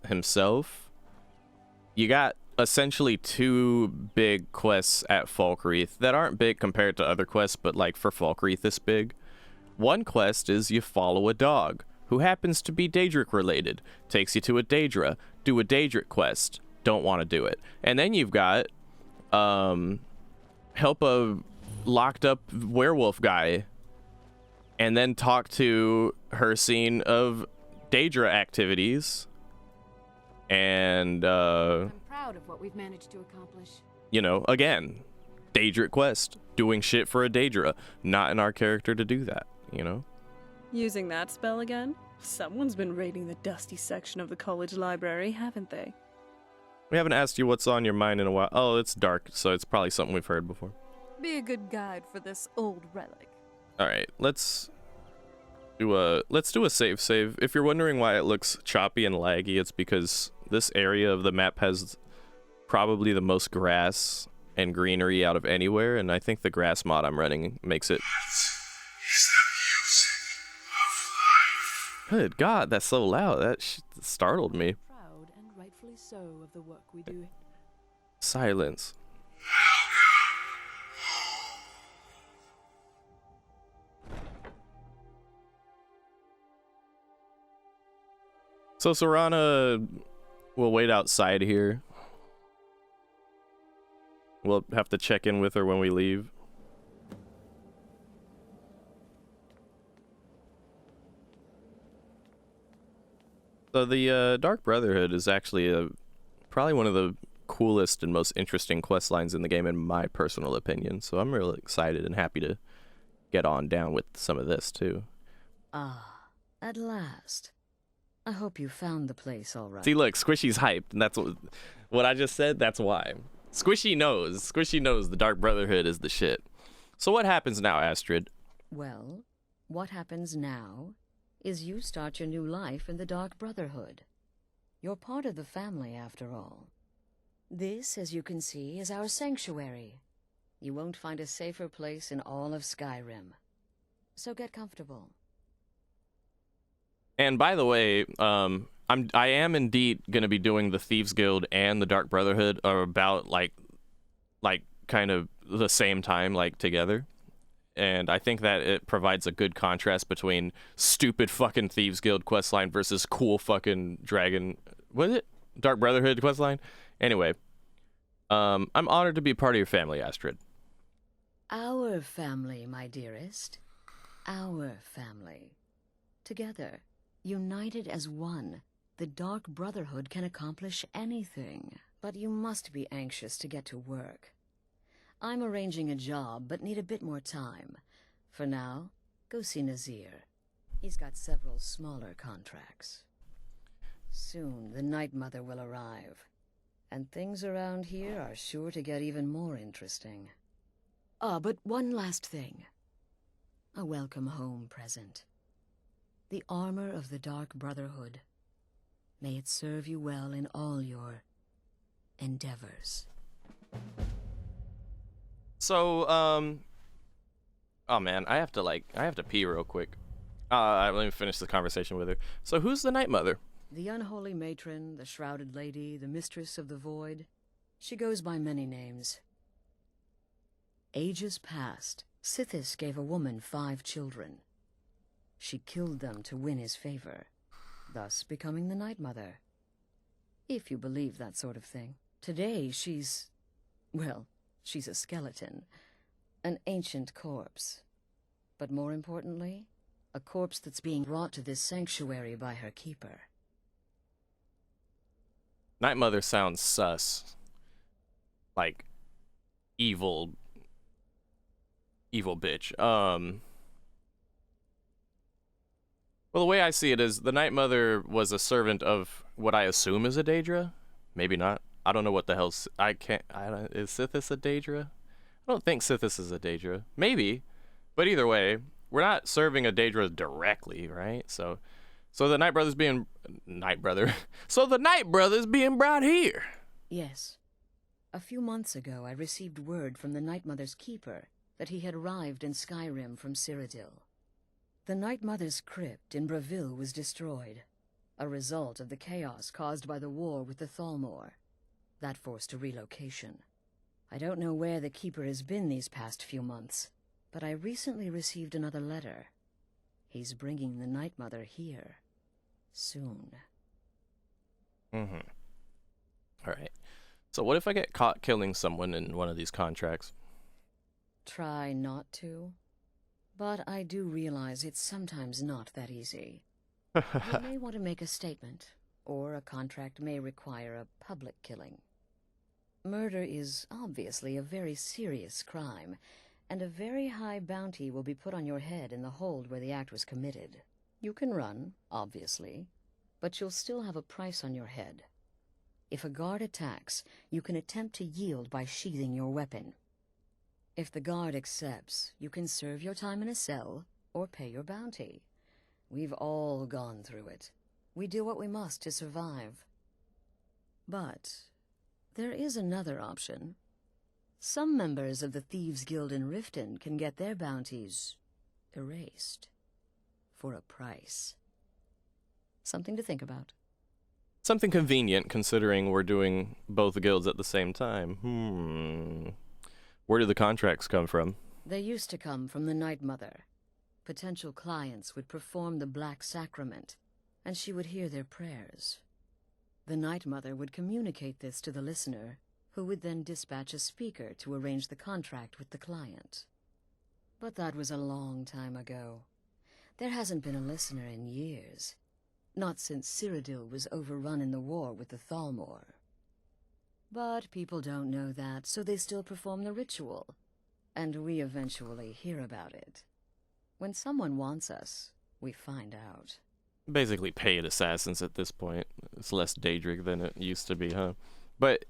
himself, you got essentially 2 big quests at Falkreath that aren't big compared to other quests, but like for Falkreath this big. One quest is you follow a dog who happens to be Daedric related, takes you to a Daedra, do a Daedric quest, don't want to do it. And then you've got help a locked up werewolf guy and then talk to her scene of Daedra activities. And I'm proud of what we've managed to accomplish. you know, again, Daedric quest, doing shit for a Daedra, not in our character to do that, you know? Using that spell again? Someone's been raiding the dusty section of the college library, haven't they? We haven't asked you what's on your mind in a while. Oh, it's dark, so it's probably something we've heard before. Be a good guide for this old relic. Alright, let's do a save. If you're wondering why it looks choppy and laggy, it's because this area of the map has probably the most grass and greenery out of anywhere, and I think the grass mod I'm running makes it... Good God, that's so loud. That startled me. Proud and rightfully so of the work we do. Silence. So Serana will wait outside here. We'll have to check in with her when we leave. So the Dark Brotherhood is actually probably one of the coolest and most interesting quest lines in the game in my personal opinion. So I'm really excited and happy to get on down with some of this too. Ah, at last. I hope you found the place all right. See, look, Squishy's hyped, and that's what I just said. That's why. Squishy knows. Squishy knows the Dark Brotherhood is the shit. So what happens now, Astrid? Well, what happens now is you start your new life in the Dark Brotherhood. You're part of the family, after all. This, as you can see, is our sanctuary. You won't find a safer place in all of Skyrim. So get comfortable. And by the way, I am indeed going to be doing the Thieves Guild and the Dark Brotherhood are about like kind of the same time, like together. And I think that it provides a good contrast between stupid fucking Thieves Guild questline versus cool fucking Dragon... What is it? Dark Brotherhood questline? Anyway, I'm honored to be part of your family, Astrid. Our family, my dearest. Our family. Together, united as one, the Dark Brotherhood can accomplish anything. But you must be anxious to get to work. I'm arranging a job, but need a bit more time. For now, go see Nazir. He's got several smaller contracts. Soon, the Night Mother will arrive. And things around here are sure to get even more interesting. But one last thing. A welcome home present. The armor of the Dark Brotherhood. May it serve you well in all your endeavors. So, oh man, I have to pee real quick. Let me finish the conversation with her. So who's the Night Mother? The unholy matron, the shrouded lady, the mistress of the void. She goes by many names. Ages past, Sithis gave a woman 5 children. She killed them to win his favor, thus becoming the Night Mother. If you believe that sort of thing. Today, she's a skeleton. An ancient corpse. But more importantly, a corpse that's being brought to this sanctuary by her keeper. Night Mother sounds sus. Like, evil bitch. Well, the way I see it is the Night Mother was a servant of what I assume is a Daedra. Maybe not. I don't know what the hell's... Is Sithis a Daedra? I don't think Sithis is a Daedra. Maybe. But either way, we're not serving a Daedra directly, right? So the Night Brother's being... So the Night Brother's being brought here. Yes. A few months ago, I received word from the Night Mother's keeper that he had arrived in Skyrim from Cyrodiil. The Night Mother's crypt in Bravil was destroyed, a result of the chaos caused by the war with the Thalmor. That forced a relocation. I don't know where the keeper has been these past few months, but I recently received another letter. He's bringing the Night Mother here. Soon. Mm-hmm. Alright. So what if I get caught killing someone in one of these contracts? Try not to. But I do realize it's sometimes not that easy. You may want to make a statement, or a contract may require a public killing. Murder is obviously a very serious crime, and a very high bounty will be put on your head in the hold where the act was committed. You can run, obviously, but you'll still have a price on your head. If a guard attacks, you can attempt to yield by sheathing your weapon. If the guard accepts, you can serve your time in a cell, or pay your bounty. We've all gone through it. We do what we must to survive. But there is another option. Some members of the Thieves' Guild in Riften can get their bounties erased. For a price. Something to think about. Something convenient, considering we're doing both guilds at the same time. Where do the contracts come from? They used to come from the Night Mother. Potential clients would perform the Black Sacrament, and she would hear their prayers. The Night Mother would communicate this to the listener, who would then dispatch a speaker to arrange the contract with the client. But that was a long time ago. There hasn't been a listener in years. Not since Cyrodiil was overrun in the war with the Thalmor. But people don't know that, so they still perform the ritual. And we eventually hear about it. When someone wants us, we find out. Basically paid assassins at this point. It's less Daedric than it used to be, huh? But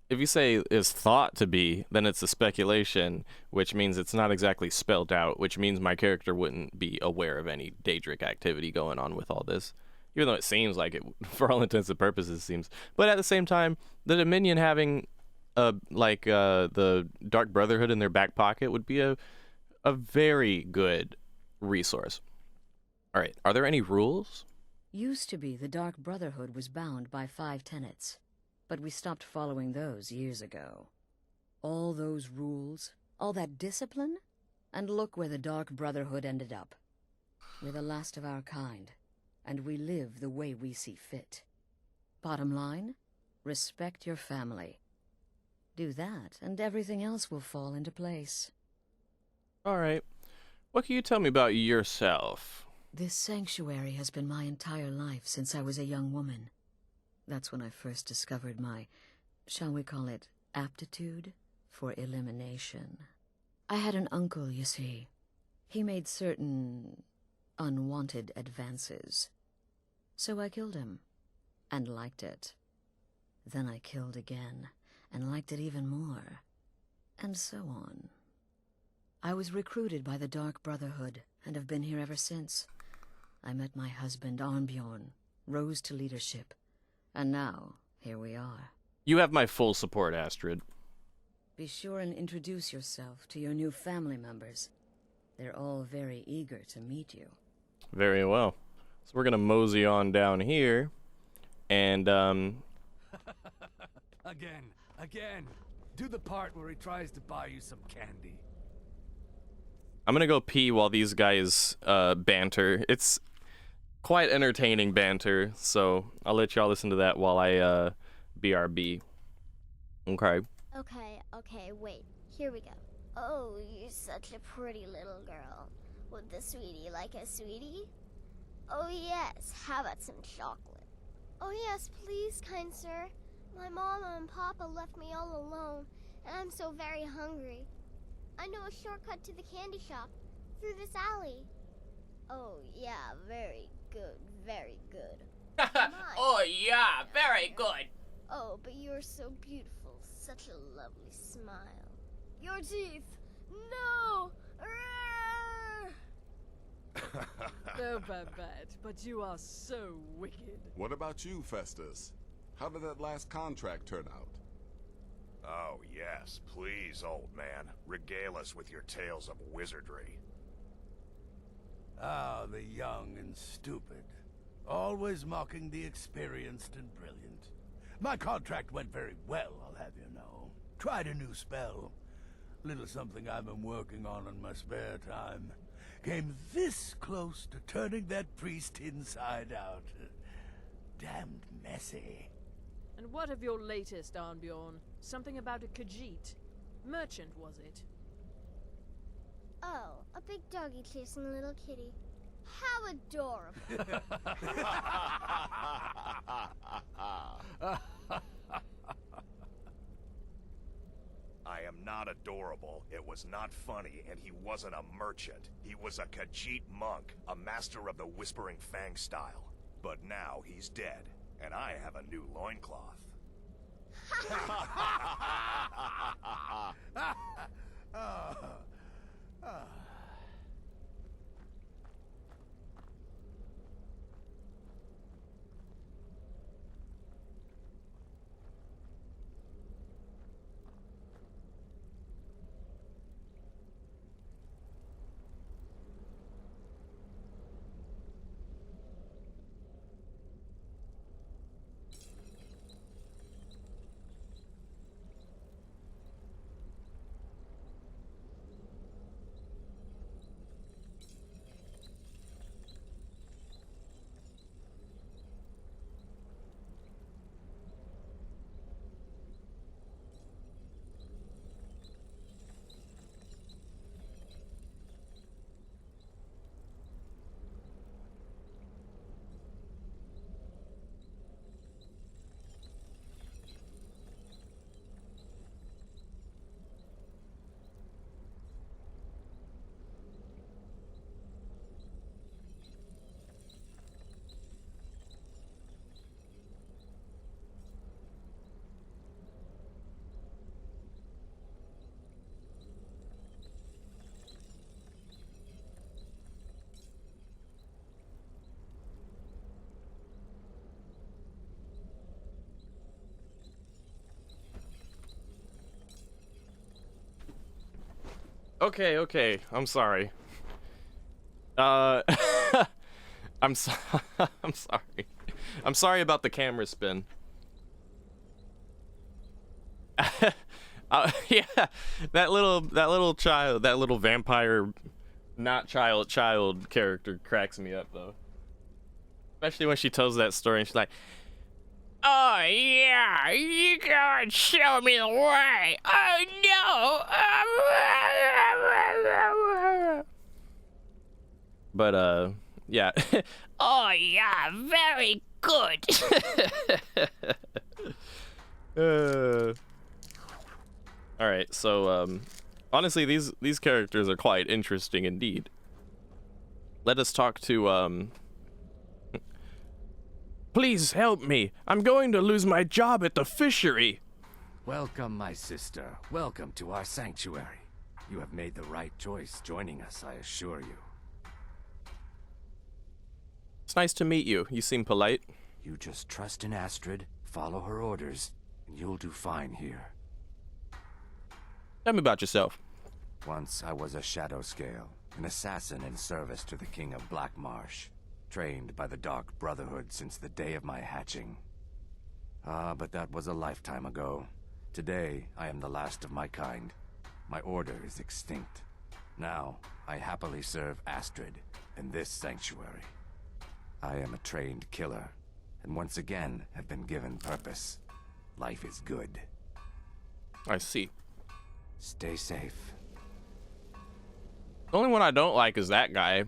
if you say is thought to be, then it's a speculation, which means it's not exactly spelled out, which means my character wouldn't be aware of any Daedric activity going on with all this. Even though it seems like it, for all intents and purposes, seems. But at the same time, the Dominion having, the Dark Brotherhood in their back pocket would be a very good resource. All right, are there any rules? Used to be the Dark Brotherhood was bound by 5 tenets, but we stopped following those years ago. All those rules, all that discipline, and look where the Dark Brotherhood ended up. We're the last of our kind, and we live the way we see fit. Bottom line, respect your family. Do that, and everything else will fall into place. All right. What can you tell me about yourself? This sanctuary has been my entire life since I was a young woman. That's when I first discovered my, shall we call it, aptitude for elimination. I had an uncle, you see. He made certain unwanted advances. So I killed him, and liked it. Then I killed again, and liked it even more, and so on. I was recruited by the Dark Brotherhood, and have been here ever since. I met my husband, Arnbjorn, rose to leadership, and now, here we are. You have my full support, Astrid. Be sure and introduce yourself to your new family members. They're all very eager to meet you. Very well. So we're gonna mosey on down here, and Again. Do the part where he tries to buy you some candy. I'm gonna go pee while these guys banter. It's quite entertaining banter, so I'll let y'all listen to that while I BRB. Okay. Okay, wait. Here we go. Oh, you're such a pretty little girl. Would the sweetie like a sweetie? Oh yes, how about some chocolate? Oh yes, please, kind sir. My mama and papa left me all alone, and I'm so very hungry. I know a shortcut to the candy shop, through this alley. Oh yeah, very good, very good. Oh yeah, very good. Oh, but you're so beautiful, such a lovely smile. Your teeth! No! No, Babette, but you are so wicked. What about you, Festus? How did that last contract turn out? Oh, yes, please, old man. Regale us with your tales of wizardry. Ah, the young and stupid. Always mocking the experienced and brilliant. My contract went very well, I'll have you know. Tried a new spell. Little something I've been working on in my spare time. Came this close to turning that priest inside out. Damned messy. And what of your latest, Arnbjorn? Something about a Khajiit. Merchant, was it? Oh, a big doggy chasing a little kitty. How adorable. I am not adorable, it was not funny, and he wasn't a merchant. He was a Khajiit monk, a master of the Whispering Fang style. But now he's dead, and I have a new loincloth. Okay, I'm sorry. I'm I'm sorry. I'm sorry about the camera spin. Yeah, that little child, that little vampire, not child character cracks me up though. Especially when she tells that story and she's like, "Oh yeah, you go and show me the way. Oh no." But Yeah. Oh yeah, very good. All right. So honestly, these characters are quite interesting indeed. Let us talk to Please help me. I'm going to lose my job at the fishery. Welcome, my sister. Welcome to our sanctuary. You have made the right choice joining us, I assure you. It's nice to meet you. You seem polite. You just trust in Astrid, follow her orders, and you'll do fine here. Tell me about yourself. Once I was a Shadow Scale, an assassin in service to the King of Black Marsh, trained by the Dark Brotherhood since the day of my hatching. But that was a lifetime ago. Today, I am the last of my kind. My order is extinct. Now, I happily serve Astrid in this sanctuary. I am a trained killer, and once again have been given purpose. Life is good. I see. Stay safe. The only one I don't like is that guy.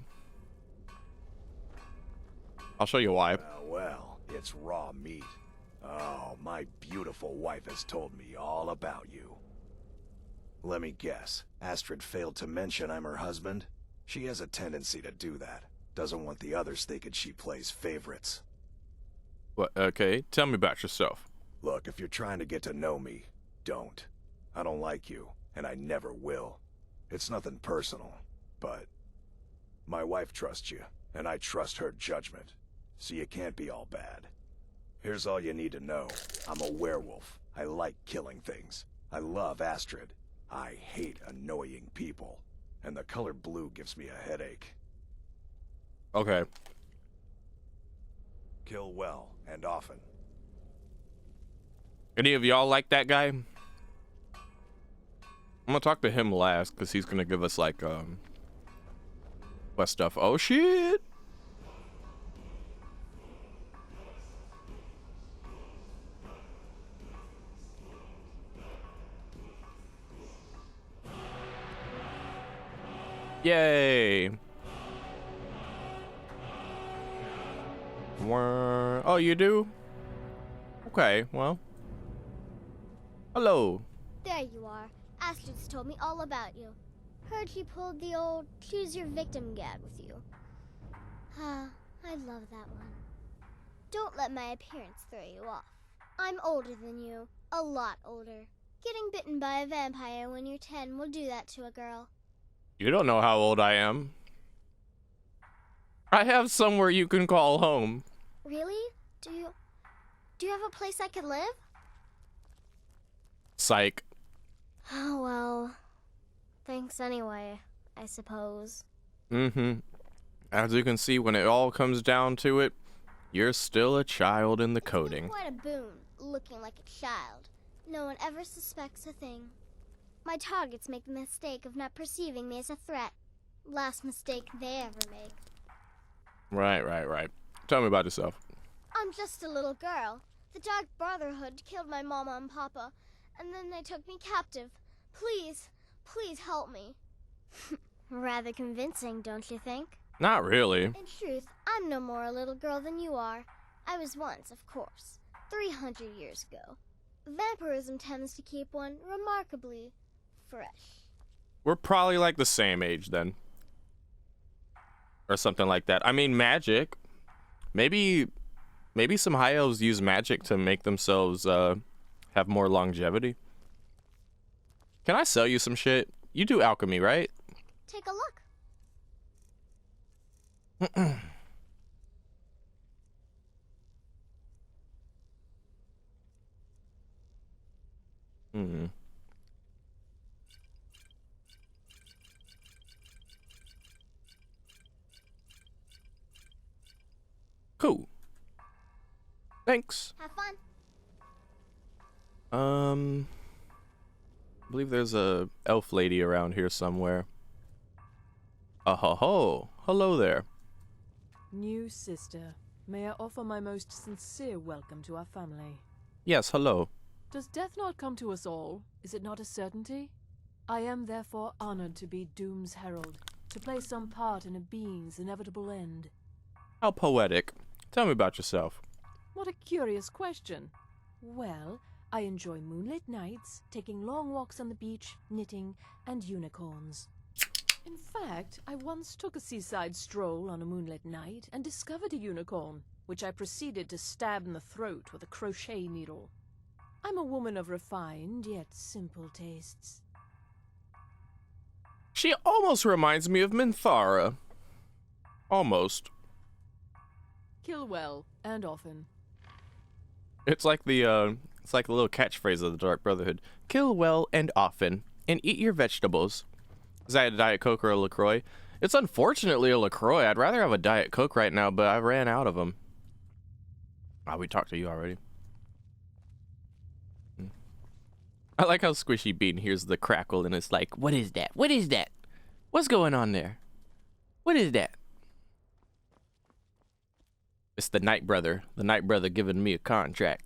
I'll show you why. Well, it's raw meat. Oh, my beautiful wife has told me all about you. Let me guess. Astrid failed to mention I'm her husband? She has a tendency to do that. Doesn't want the others thinking she plays favorites. What? Okay, tell me about yourself. Look, if you're trying to get to know me, don't. I don't like you, and I never will. It's nothing personal, but my wife trusts you, and I trust her judgment, so you can't be all bad. Here's all you need to know. I'm a werewolf. I like killing things. I love Astrid. I hate annoying people, and the color blue gives me a headache. Okay. Kill well and often. Any of y'all like that guy? I'm gonna talk to him last, because he's gonna give us, like, quest stuff. Oh, shit! Yay! Oh, you do? Okay, well. Hello. There you are. Astrid's told me all about you. Heard you pulled the old choose your victim gag with you. I love that one. Don't let my appearance throw you off. I'm older than you. A lot older. Getting bitten by a vampire when you're 10 will do that to a girl. You don't know how old I am. I have somewhere you can call home. Really? Do you have a place I can live? Psych. Oh, well. Thanks anyway, I suppose. Mm-hmm. As you can see, when it all comes down to it, you're still a child in the coding. Quite a boon, looking like a child. No one ever suspects a thing. My targets make the mistake of not perceiving me as a threat. Last mistake they ever make. Right. Tell me about yourself. I'm just a little girl. The Dark Brotherhood killed my mama and papa, and then they took me captive. Please help me. Rather convincing, don't you think? Not really. In truth, I'm no more a little girl than you are. I was once, of course, 300 years ago. Vampirism tends to keep one remarkably fresh. We're probably like the same age then. Or something like that. I mean, magic. Maybe some high elves use magic to make themselves have more longevity. Can I sell you some shit? You do alchemy, right? Take a look. Cool. Thanks. Have fun. I believe there's a elf lady around here somewhere. Ho. Hello there. New sister, may I offer my most sincere welcome to our family. Yes, hello. Does death not come to us all? Is it not a certainty? I am therefore honored to be Doom's herald, to play some part in a being's inevitable end. How poetic. Tell me about yourself. What a curious question. Well, I enjoy moonlit nights, taking long walks on the beach, knitting, and unicorns. In fact, I once took a seaside stroll on a moonlit night and discovered a unicorn, which I proceeded to stab in the throat with a crochet needle. I'm a woman of refined yet simple tastes. She almost reminds me of Minthara. Almost. Kill well, and often. It's like the little catchphrase of the Dark Brotherhood. Kill well and often, and eat your vegetables. Is that a Diet Coke or a LaCroix? It's unfortunately a LaCroix. I'd rather have a Diet Coke right now, but I ran out of them. Ah, we talked to you already. I like how Squishy Bean hears the crackle and it's like, what is that? What is that? What's going on there? What is that? It's the Night Brother. The Night Brother giving me a contract.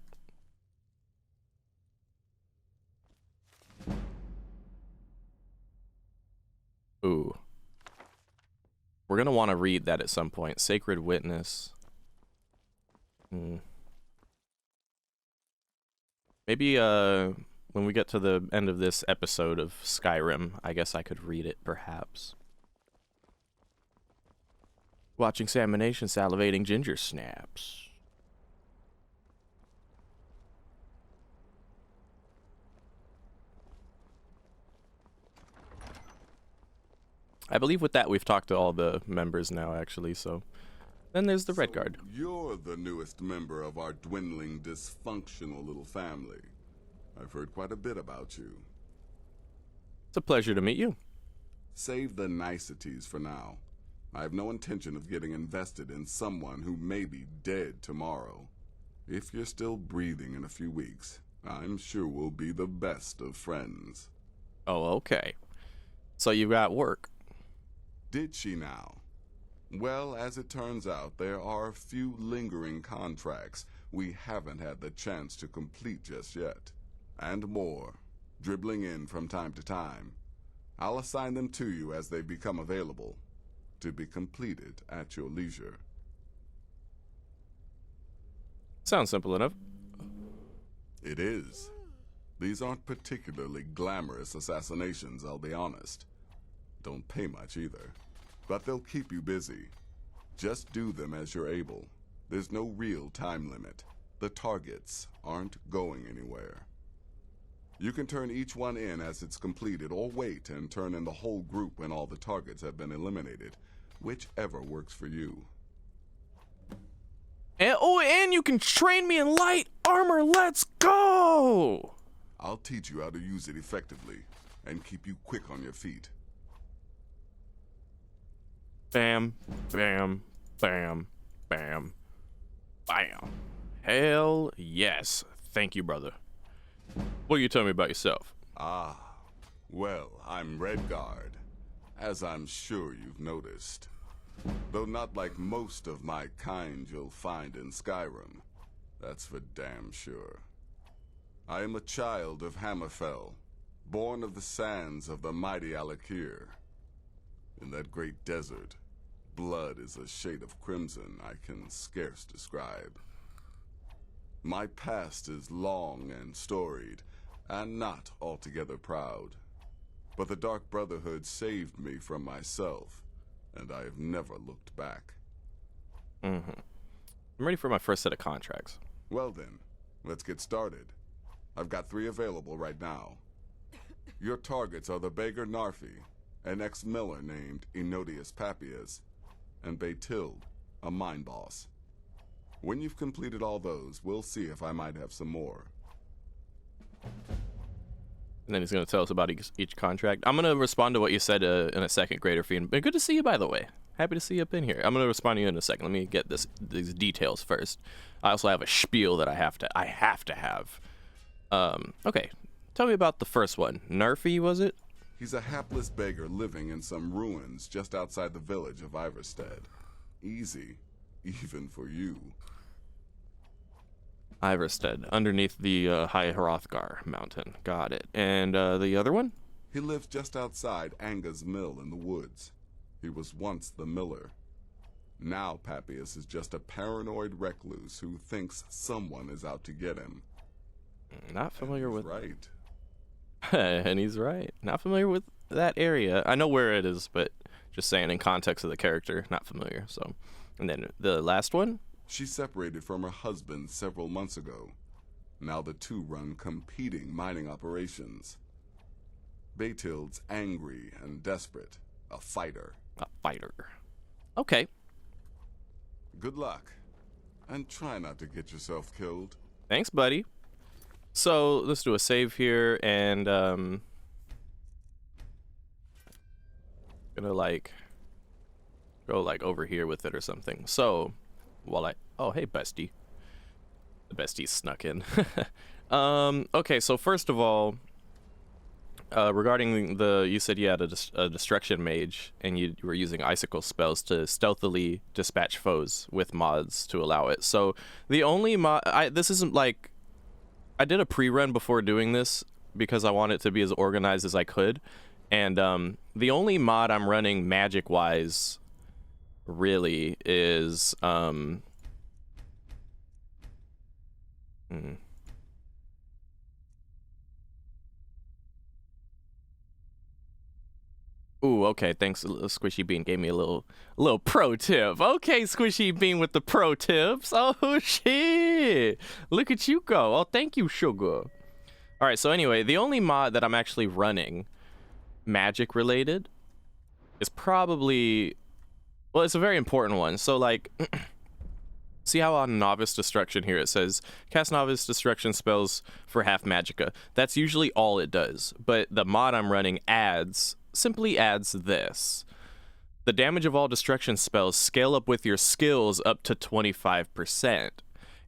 Ooh. We're going to want to read that at some point. Sacred Witness. Maybe, when we get to the end of this episode of Skyrim, I guess I could read it, perhaps. Watching salmonation, salivating ginger snaps. I believe with that we've talked to all the members now, actually, so... Then there's the Red Guard. You're the newest member of our dwindling, dysfunctional little family. I've heard quite a bit about you. It's a pleasure to meet you. Save the niceties for now. I have no intention of getting invested in someone who may be dead tomorrow. If you're still breathing in a few weeks, I'm sure we'll be the best of friends. Oh, okay. So you got work. Did she now? Well, as it turns out, there are a few lingering contracts we haven't had the chance to complete just yet. And more, dribbling in from time to time. I'll assign them to you as they become available, to be completed at your leisure. Sounds simple enough. It is. These aren't particularly glamorous assassinations, I'll be honest. Don't pay much either. But they'll keep you busy. Just do them as you're able. There's no real time limit. The targets aren't going anywhere. You can turn each one in as it's completed, or wait and turn in the whole group when all the targets have been eliminated. Whichever works for you. And you can train me in light armor. Let's go! I'll teach you how to use it effectively, and keep you quick on your feet. Bam, bam, bam, bam, bam. Hell yes. Thank you, brother. What can you tell me about yourself? Ah, well, I'm Redguard, as I'm sure you've noticed. Though not like most of my kind you'll find in Skyrim. That's for damn sure. I am a child of Hammerfell, born of the sands of the mighty Alakir. In that great desert, blood is a shade of crimson I can scarce describe. My past is long and storied, and not altogether proud. But the Dark Brotherhood saved me from myself, and I have never looked back. I'm ready for my first set of contracts. Well then, let's get started. I've got 3 available right now. Your targets are the Beggar Narfi, an ex-miller named Enodius Papias, and Baytild, a mine boss. When you've completed all those, we'll see if I might have some more. And then he's going to tell us about each contract. I'm going to respond to what you said in a second, Greater Fiend. But good to see you, by the way. Happy to see you up in here. I'm going to respond to you in a second. Let me get these details first. I also have a spiel that I have to have. Okay. Tell me about the first one. Narfi, was it? He's a hapless beggar living in some ruins just outside the village of Iverstead. Easy, even for you. Iverstead, underneath the High Hrothgar mountain. Got it. And the other one? He lives just outside Anga's mill in the woods. He was once the miller. Now Papias is just a paranoid recluse who thinks someone is out to get him. Not familiar with... Right. And he's right. Not familiar with that area. I know where it is, but just saying in context of the character, not familiar. So, and then the last one? She separated from her husband several months ago. Now the two run competing mining operations. Batilde's angry and desperate. A fighter. A fighter. Okay. Good luck. And try not to get yourself killed. Thanks, buddy. So, let's do a save here, and, gonna, like, go, like, over here with it or something. So, while oh, hey, bestie. The bestie snuck in. Okay, so first of all, regarding you said you had a destruction mage, and you were using icicle spells to stealthily dispatch foes with mods to allow it. So, the only this isn't, like, I did a pre-run before doing this because I want it to be as organized as I could, and the only mod I'm running magic-wise really is Ooh, okay, thanks, Squishy Bean gave me a little pro tip. Okay, Squishy Bean with the pro tips. Oh, shit. Look at you go. Oh, thank you, sugar. All right, so anyway, the only mod that I'm actually running magic-related is probably... Well, it's a very important one. So, like... See how on Novice Destruction here it says, cast Novice Destruction spells for half magicka. That's usually all it does. But the mod I'm running simply adds this. The damage of all destruction spells scale up with your skills up to 25%.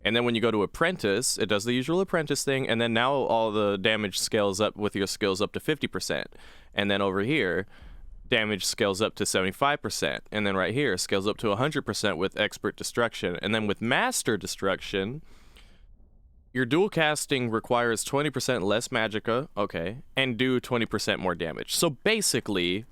And then when you go to Apprentice, it does the usual Apprentice thing, and then now all the damage scales up with your skills up to 50%. And then over here, damage scales up to 75%. And then right here, scales up to 100% with Expert Destruction. And then with Master Destruction, your dual casting requires 20% less magicka, okay, and do 20% more damage. So basically,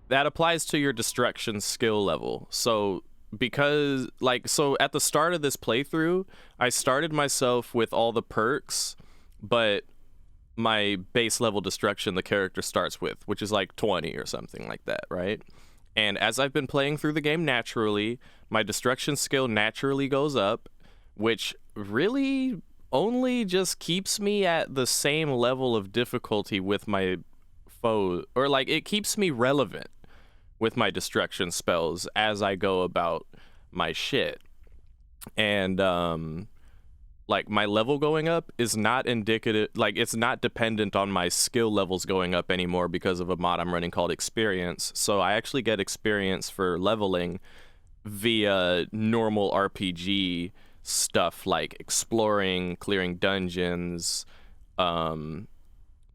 that applies to your destruction skill level. So because, like, so at the start of this playthrough, I started myself with all the perks, but my base level destruction the character starts with, which is like 20 or something like that, right? And as I've been playing through the game naturally, my destruction skill naturally goes up, which really only just keeps me at the same level of difficulty with my foe, or like it keeps me relevant with my destruction spells as I go about my shit. And like my level going up is not indicative, like it's not dependent on my skill levels going up anymore because of a mod I'm running called Experience. So I actually get experience for leveling via normal RPG stuff like exploring, clearing dungeons,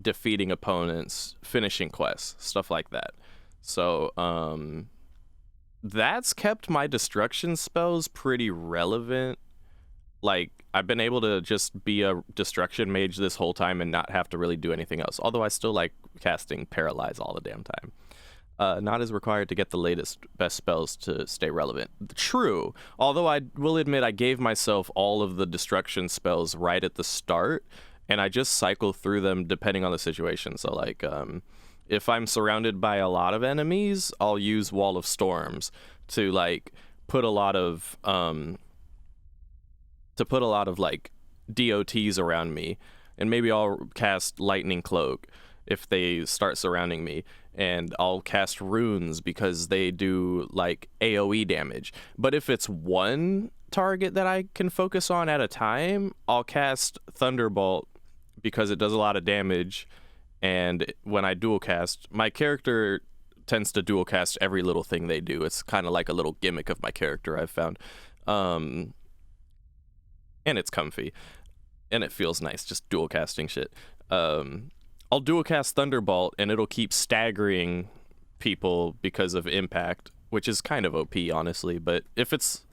defeating opponents, finishing quests, stuff like that. So that's kept my destruction spells pretty relevant. Like, I've been able to just be a destruction mage this whole time and not have to really do anything else. Although I still like casting Paralyze all the damn time. Not as required to get the latest best spells to stay relevant. True. Although I will admit I gave myself all of the destruction spells right at the start, and I just cycle through them depending on the situation. So, like, if I'm surrounded by a lot of enemies, I'll use Wall of Storms to, like, put a lot of like DOTs around me, and maybe I'll cast Lightning Cloak if they start surrounding me, and I'll cast runes because they do like AoE damage. But if it's one target that I can focus on at a time, I'll cast Thunderbolt because it does a lot of damage. And when I dual cast, my character tends to dual cast every little thing they do. It's kind of like a little gimmick of my character, I've found. And it's comfy, and it feels nice just dual casting shit. I'll dual cast Thunderbolt, and it'll keep staggering people because of impact, which is kind of OP, honestly. But if it's,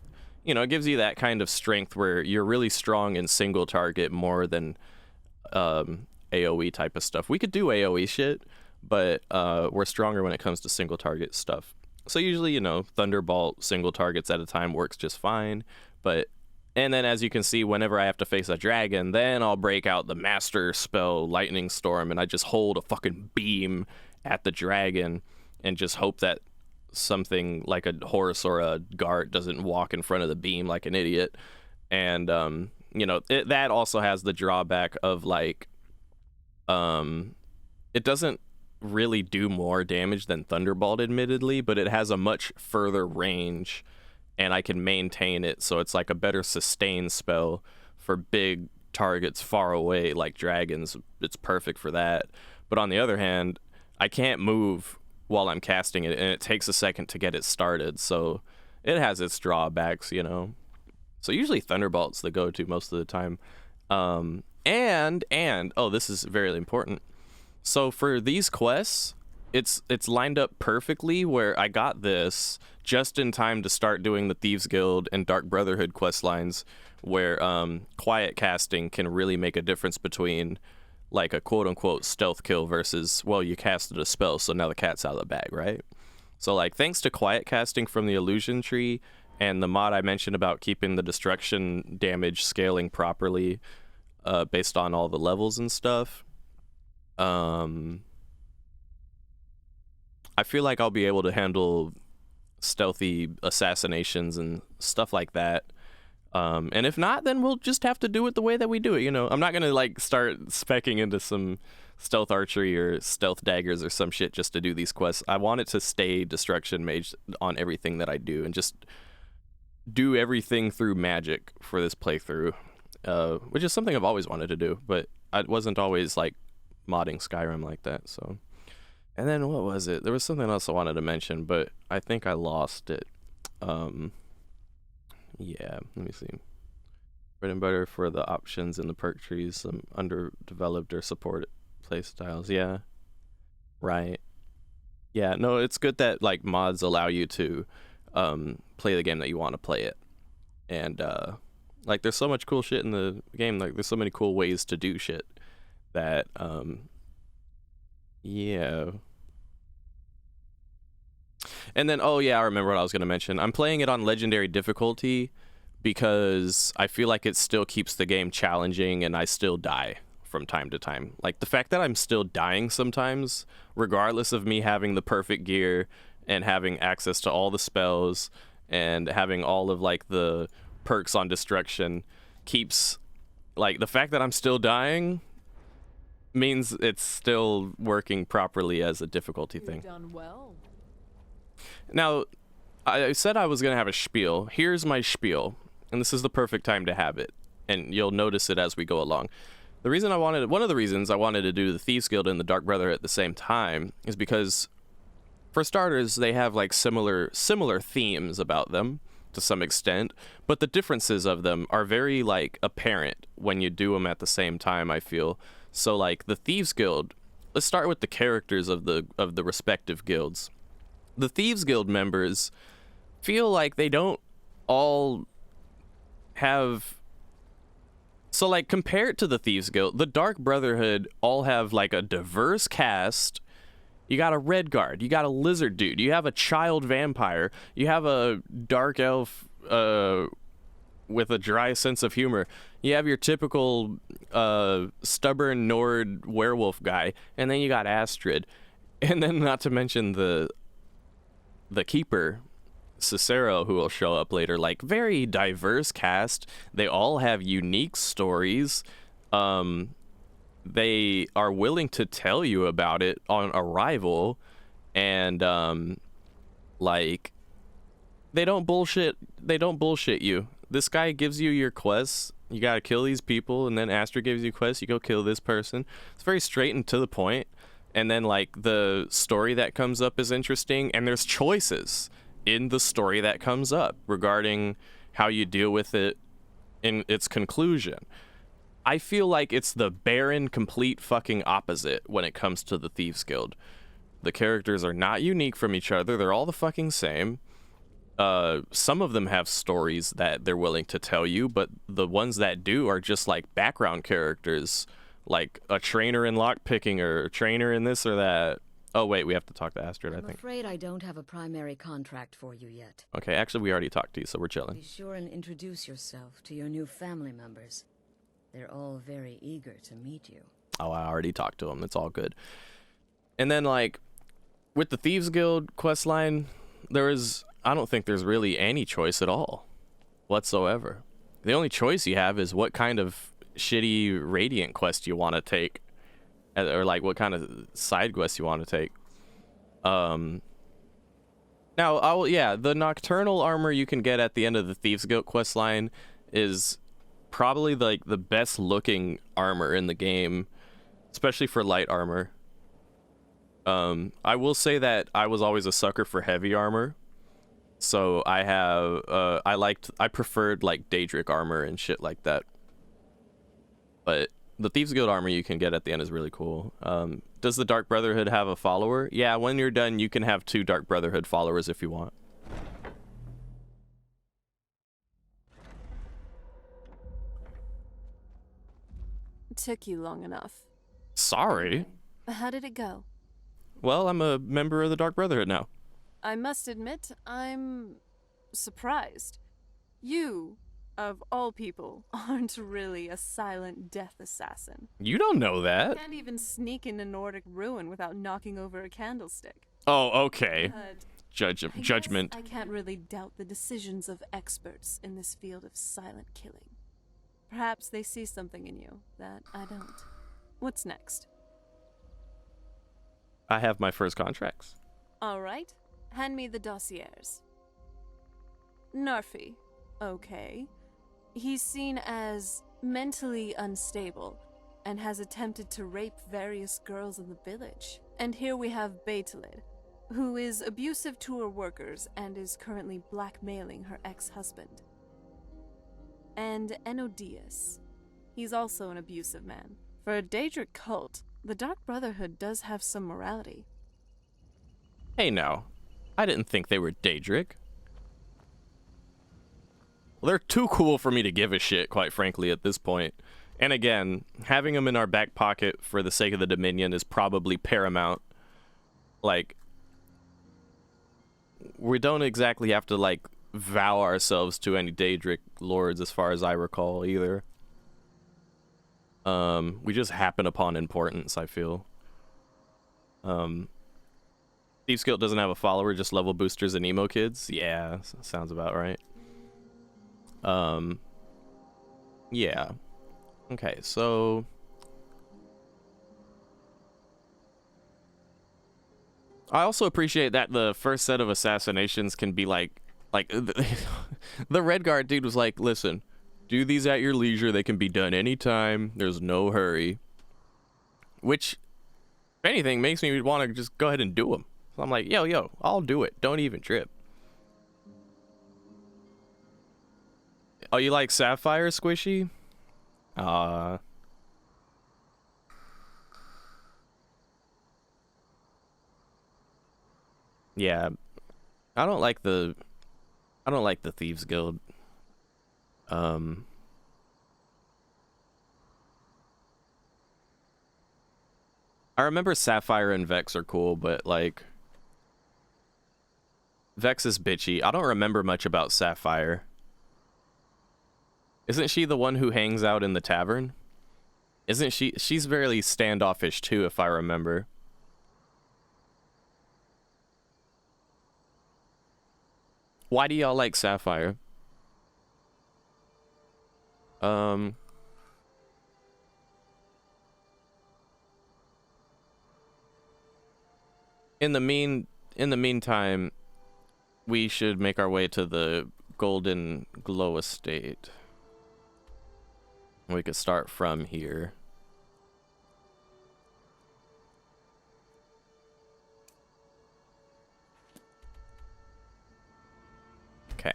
you know, it gives you that kind of strength where you're really strong in single target more than AoE type of stuff. We could do AoE shit, but we're stronger when it comes to single target stuff. So usually, Thunderbolt single targets at a time works just fine. And then as you can see, whenever I have to face a dragon, then I'll break out the master spell Lightning Storm, and I just hold a fucking beam at the dragon and just hope that something like a horse or a guard doesn't walk in front of the beam like an idiot. And that also has the drawback of like it doesn't really do more damage than Thunderbolt, admittedly, but it has a much further range, and I can maintain it, so it's like a better sustain spell for big targets far away like dragons. It's perfect for that. But on the other hand, I can't move while I'm casting it, and it takes a second to get it started, so it has its drawbacks, So usually Thunderbolt's the go-to most of the time. And this is very important. So for these quests, it's lined up perfectly where I got this just in time to start doing the Thieves Guild and Dark Brotherhood quest lines, where quiet casting can really make a difference between like a quote-unquote stealth kill versus, well, you casted a spell, so now the cat's out of the bag, right? So like thanks to quiet casting from the illusion tree and the mod I mentioned about keeping the destruction damage scaling properly based on all the levels and stuff, I feel like I'll be able to handle stealthy assassinations and stuff like that. And if not, then we'll just have to do it the way that we do it. I'm not going to like start specking into some stealth archery or stealth daggers or some shit just to do these quests. I want it to stay destruction mage on everything that I do and just do everything through magic for this playthrough, which is something I've always wanted to do, but I wasn't always like modding Skyrim like that. So, and then what was it? There was something else I wanted to mention, but I think I lost it. Yeah, let me see. Bread and butter for the options in the perk trees, some underdeveloped or supported play styles. Yeah, right. Yeah, no, it's good that like mods allow you to play the game that you want to play it, and like there's so much cool shit in the game. Like there's so many cool ways to do shit that yeah. And then, oh yeah, I remember what I was going to mention. I'm playing it on legendary difficulty because I feel like it still keeps the game challenging and I still die from time to time. Like the fact that I'm still dying sometimes, regardless of me having the perfect gear and having access to all the spells and having all of like the perks on destruction, keeps like the fact that I'm still dying means it's still working properly as a difficulty thing. Done well. Now, I said I was going to have a spiel. Here's my spiel, and this is the perfect time to have it, and you'll notice it as we go along. One of the reasons I wanted to do the Thieves Guild and the Dark Brotherhood at the same time is because, for starters, they have like similar themes about them to some extent, but the differences of them are very like apparent when you do them at the same time, I feel. So like the Thieves Guild, let's start with the characters of the respective guilds. The Thieves Guild members feel like they don't all have... So, like, compared to the Thieves Guild, the Dark Brotherhood all have, like, a diverse cast. You got a red guard, you got a lizard dude, you have a child vampire, you have a dark elf with a dry sense of humor, you have your typical stubborn Nord werewolf guy, and then you got Astrid. And then, not to mention the keeper, Cicero, who will show up later. Like, very diverse cast. They all have unique stories. They are willing to tell you about it on arrival, and like they don't bullshit you. This guy gives you your quests, you gotta kill these people, and then Astrid gives you quests, you go kill this person. It's very straight and to the point. And then, like, the story that comes up is interesting, and there's choices in the story that comes up regarding how you deal with it in its conclusion. I feel like it's the barren, complete fucking opposite when it comes to the Thieves Guild. The characters are not unique from each other. They're all the fucking same. Some of them have stories that they're willing to tell you, but the ones that do are just, like, background characters, like a trainer in lockpicking or a trainer in this or that, Oh, wait, we have to talk to Astrid, I I'm think. afraid I don't have a primary contract for you yet. Okay, actually, we already talked to you, so we're Be chilling. sure and introduce yourself to your new family members. They're all very eager to meet you. Oh, I already talked to him. It's all good. And then, like, with the Thieves Guild questline, I don't think there's really any choice at all whatsoever. The only choice you have is what kind of shitty Radiant quest you want to take. Or, like, what kind of side quest you want to take. Now, the Nocturnal armor you can get at the end of the Thieves Guild questline is probably, like, the best looking armor in the game, especially for light armor. I will say that I was always a sucker for heavy armor. So I preferred, like, Daedric armor and shit like that. But the Thieves Guild armor you can get at the end is really cool. Does the Dark Brotherhood have a follower? Yeah, when you're done, you can have 2 Dark Brotherhood followers if you want. It took you long enough. Sorry. How did it go? Well, I'm a member of the Dark Brotherhood now. I must admit, I'm surprised. You, of all people, aren't really a silent death assassin. You don't know that. Can't even sneak into Nordic ruin without knocking over a candlestick. Oh, okay. But Judgment. I can't really doubt the decisions of experts in this field of silent killing. Perhaps they see something in you that I don't. What's next? I have my first contracts. All right. Hand me the dossiers. Narfi. Okay. He's seen as mentally unstable and has attempted to rape various girls in the village. And here we have Betelid, who is abusive to her workers and is currently blackmailing her ex-husband. And Enodius. He's also an abusive man. For a Daedric cult, the Dark Brotherhood does have some morality. Hey now, I didn't think they were Daedric. Well, they're too cool for me to give a shit, quite frankly, at this point. And again, having them in our back pocket for the sake of the Dominion is probably paramount. Like, we don't exactly have to, like, vow ourselves to any Daedric lords as far as I recall, either. We just happen upon importance, I feel. Thieves Guild doesn't have a follower, just level boosters and emo kids. Yeah, sounds about right. Yeah. Okay, so I also appreciate that the first set of assassinations can be like the Redguard dude was like, listen, do these at your leisure. They can be done anytime. There's no hurry. Which, if anything, makes me want to just go ahead and do them. So I'm like, yo, I'll do it. Don't even trip. Oh, you like Sapphire Squishy? Yeah. I don't like the Thieves Guild. I remember Sapphire and Vex are cool, but like Vex is bitchy. I don't remember much about Sapphire. Isn't she the one who hangs out in the tavern? Isn't she? She's very standoffish too, if I remember. Why do y'all like Sapphire? In the meantime, we should make our way to the Golden Glow Estate. We could start from here. Okay.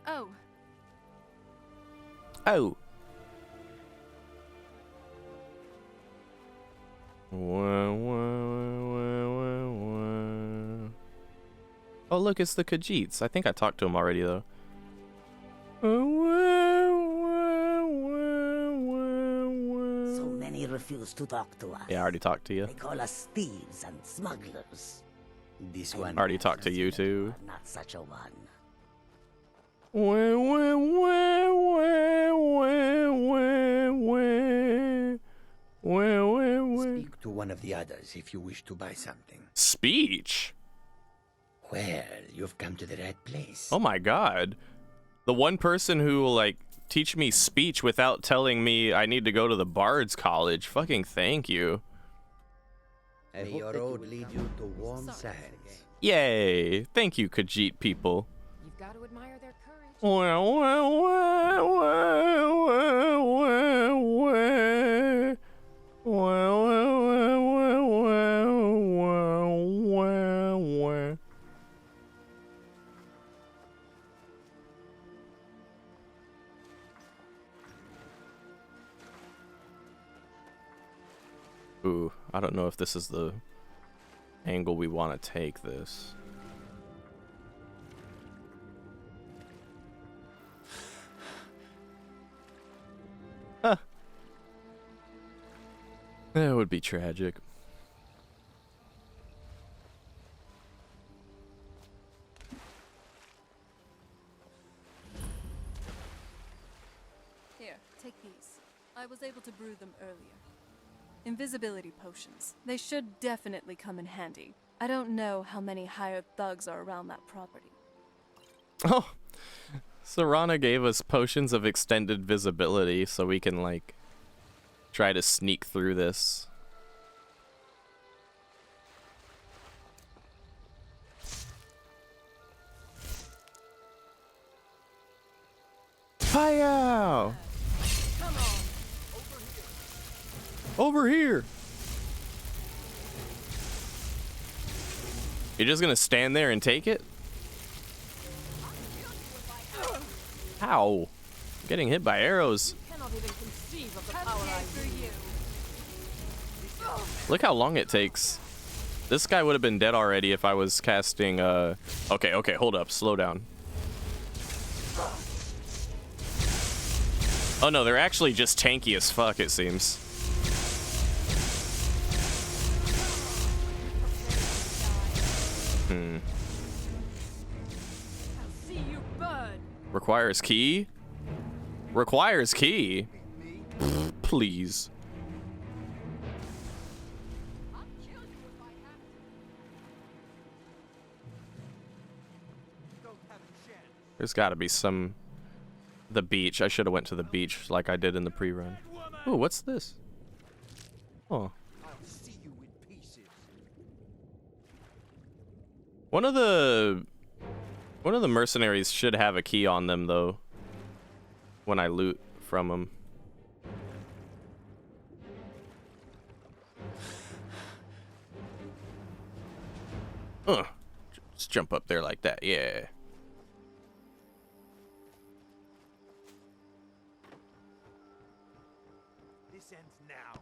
Oh. Oh. Oh, look, it's the Khajiits. I think I talked to him already, though. So many refuse to talk to us. Yeah, I already talked to you. They call us thieves and smugglers. This one Already talked to you, too. not such a one. Speak to one of the others if you wish to buy something. Speech? Well, you've come to the right place. Oh my god. The one person who will, like, teach me speech without telling me I need to go to the Bard's College. Fucking thank you. May your road lead you to warm sands. Yay. Thank you, Khajiit people. You've got to admire their courage. Ooh, I don't know if this is the angle we want to take this. Huh. That would be tragic. Here, take these. I was able to brew them earlier. Invisibility potions. They should definitely come in handy. I don't know how many hired thugs are around that property. Oh, Serana gave us potions of extended visibility so we can, like, try to sneak through this. Hi-yow! Over here! You're just gonna stand there and take it? Ow! I'm getting hit by arrows. Cannot even conceive of the power I use. Look how long it takes. This guy would have been dead already if I was casting, Okay, hold up. Slow down. Oh no, they're actually just tanky as fuck, it seems. Requires key? Requires key? Please. There's gotta be some... The beach. I should have went to the beach like I did in the pre-run. Ooh, what's this? Oh. One of the mercenaries should have a key on them, though, when I loot from them. Just jump up there like that, yeah. This ends now.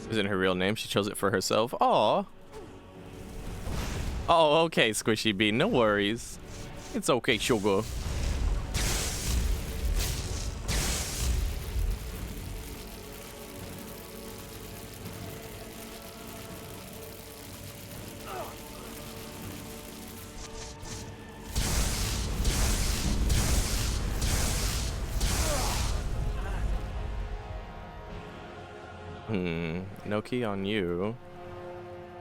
Isn't her real name? She chose it for herself. Aw. Oh, okay, Squishy Bean. No worries. It's okay, sugar. No key on you.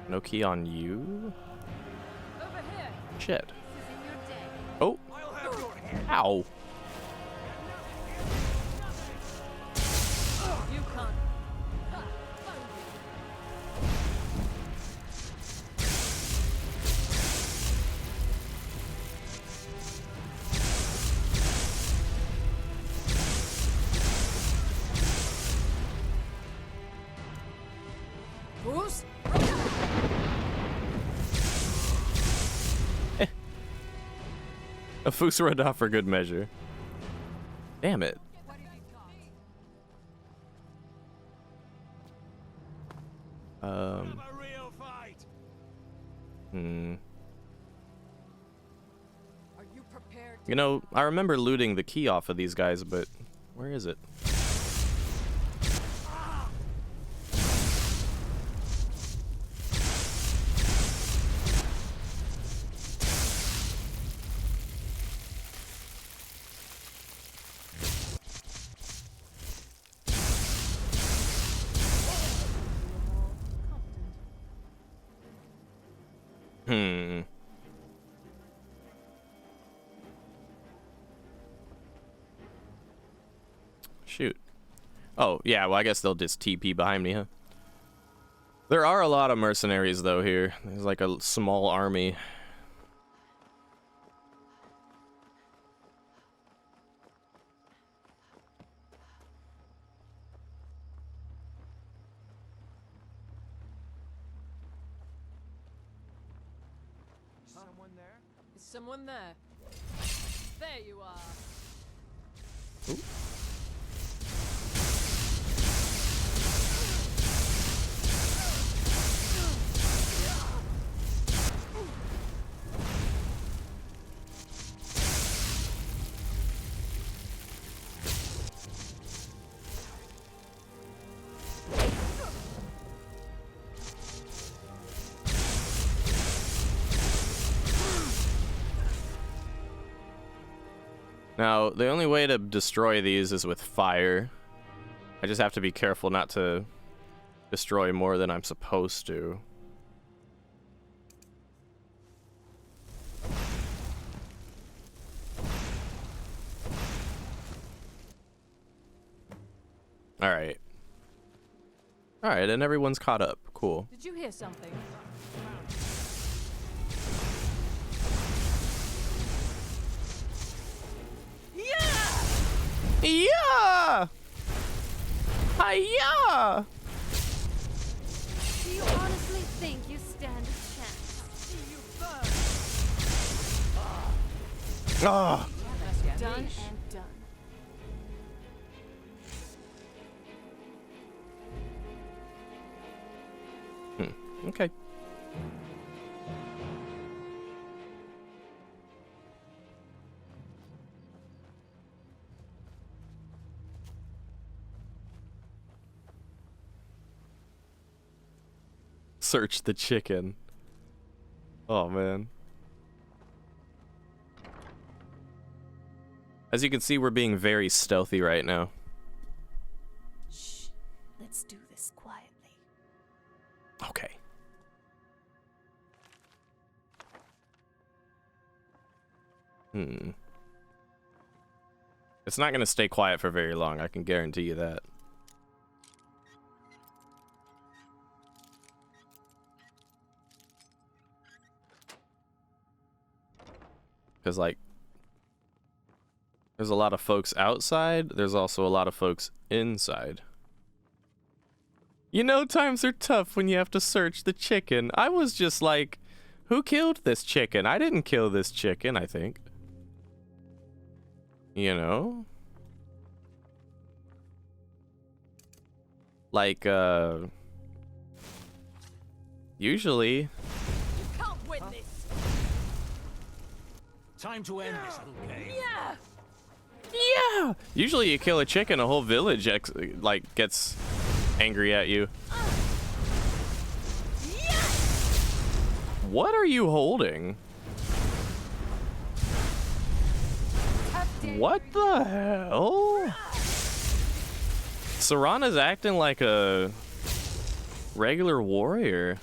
No key on you. Shit. Oh. Ow. A Fuz Ro D'oh for good measure. Damn it. You know, I remember looting the key off of these guys, but where is it? Shoot. Oh, yeah, well, I guess they'll just TP behind me, huh? There are a lot of mercenaries, though, here. There's like a small army. Someone there? Is someone there? There you are. Ooh. Now, the only way to destroy these is with fire. I just have to be careful not to destroy more than I'm supposed to. Alright. Alright, and everyone's caught up. Cool. Did you hear something? Yeah! Hiya! Do you honestly think you stand a chance? See you first. Ah! Done and done. Okay. Search the chicken. Oh, man. As you can see, we're being very stealthy right now. Shh. Let's do this quietly. Okay. It's not going to stay quiet for very long, I can guarantee you that. Because, like, there's a lot of folks outside, there's also a lot of folks inside. You know, times are tough when you have to search the chicken. I was just like, who killed this chicken? I didn't kill this chicken, I think. You know? Like, usually... You can't win this. Time to end this little game. Yeah. Yeah! Usually you kill a chicken, a whole village gets angry at you. What are you holding? What the hell? Serana's acting like a regular warrior.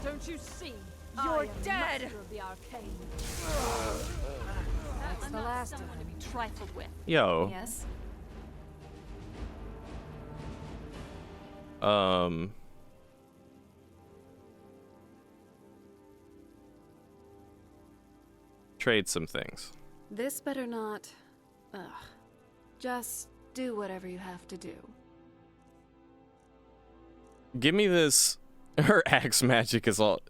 Don't you see? You're dead. Of the arcane. That's the last of them to be trifled with. Yo. Yes. Trade some things. This better not... Ugh. Just do whatever you have to do. Give me this. Her axe magic is all...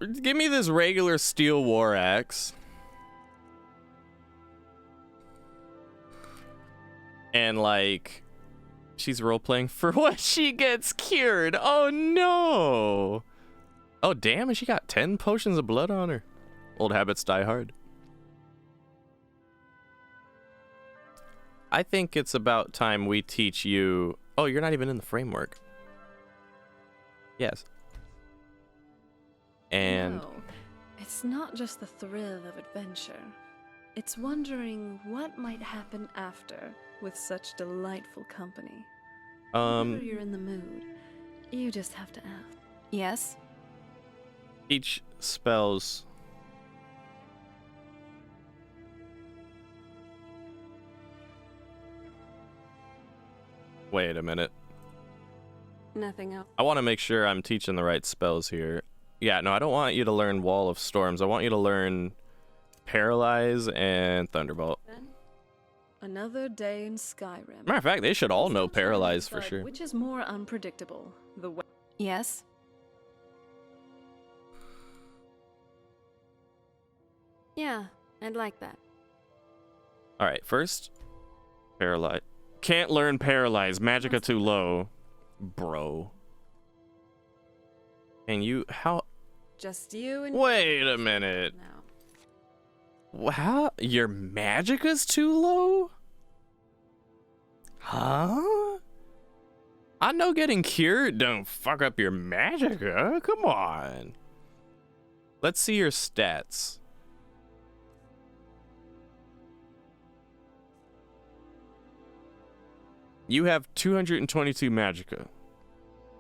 Give me this regular steel war axe. And like, she's role-playing for what she gets cured. Oh no. Oh damn, and she got 10 potions of blood on her. Old habits die hard. I think it's about time we teach you... Oh, you're not even in the framework. Yes. And... No, it's not just the thrill of adventure. It's wondering what might happen after with such delightful company. Whenever you're in the mood, you just have to ask. Yes? Each spells... Wait a minute. Nothing else. I want to make sure I'm teaching the right spells here. Yeah, no, I don't want you to learn Wall of Storms. I want you to learn Paralyze and Thunderbolt. Another day in Skyrim. Matter of fact, they should all know Paralyze for But sure. which is more unpredictable? The way. Yes? Yeah, I'd like that. Alright, first, Paralyze. Can't learn Paralyze. Magicka too low. Bro. And you, how? Just you and... Wait a minute. How? Your Magicka's too low? Huh? I know getting cured don't fuck up your Magicka. Come on. Let's see your stats. You have 222 Magicka.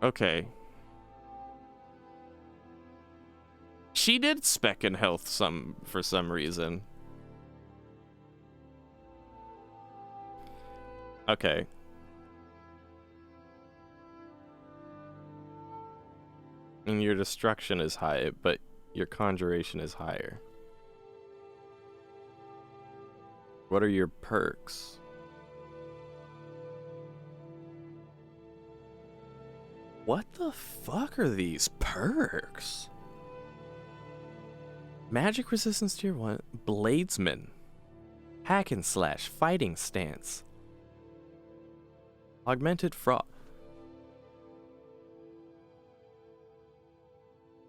Okay. She did spec in health for some reason. Okay. And your destruction is high, but your conjuration is higher. What are your perks? What the fuck are these perks? Magic resistance tier 1, Bladesman, Hack and Slash, Fighting Stance, Augmented Frost.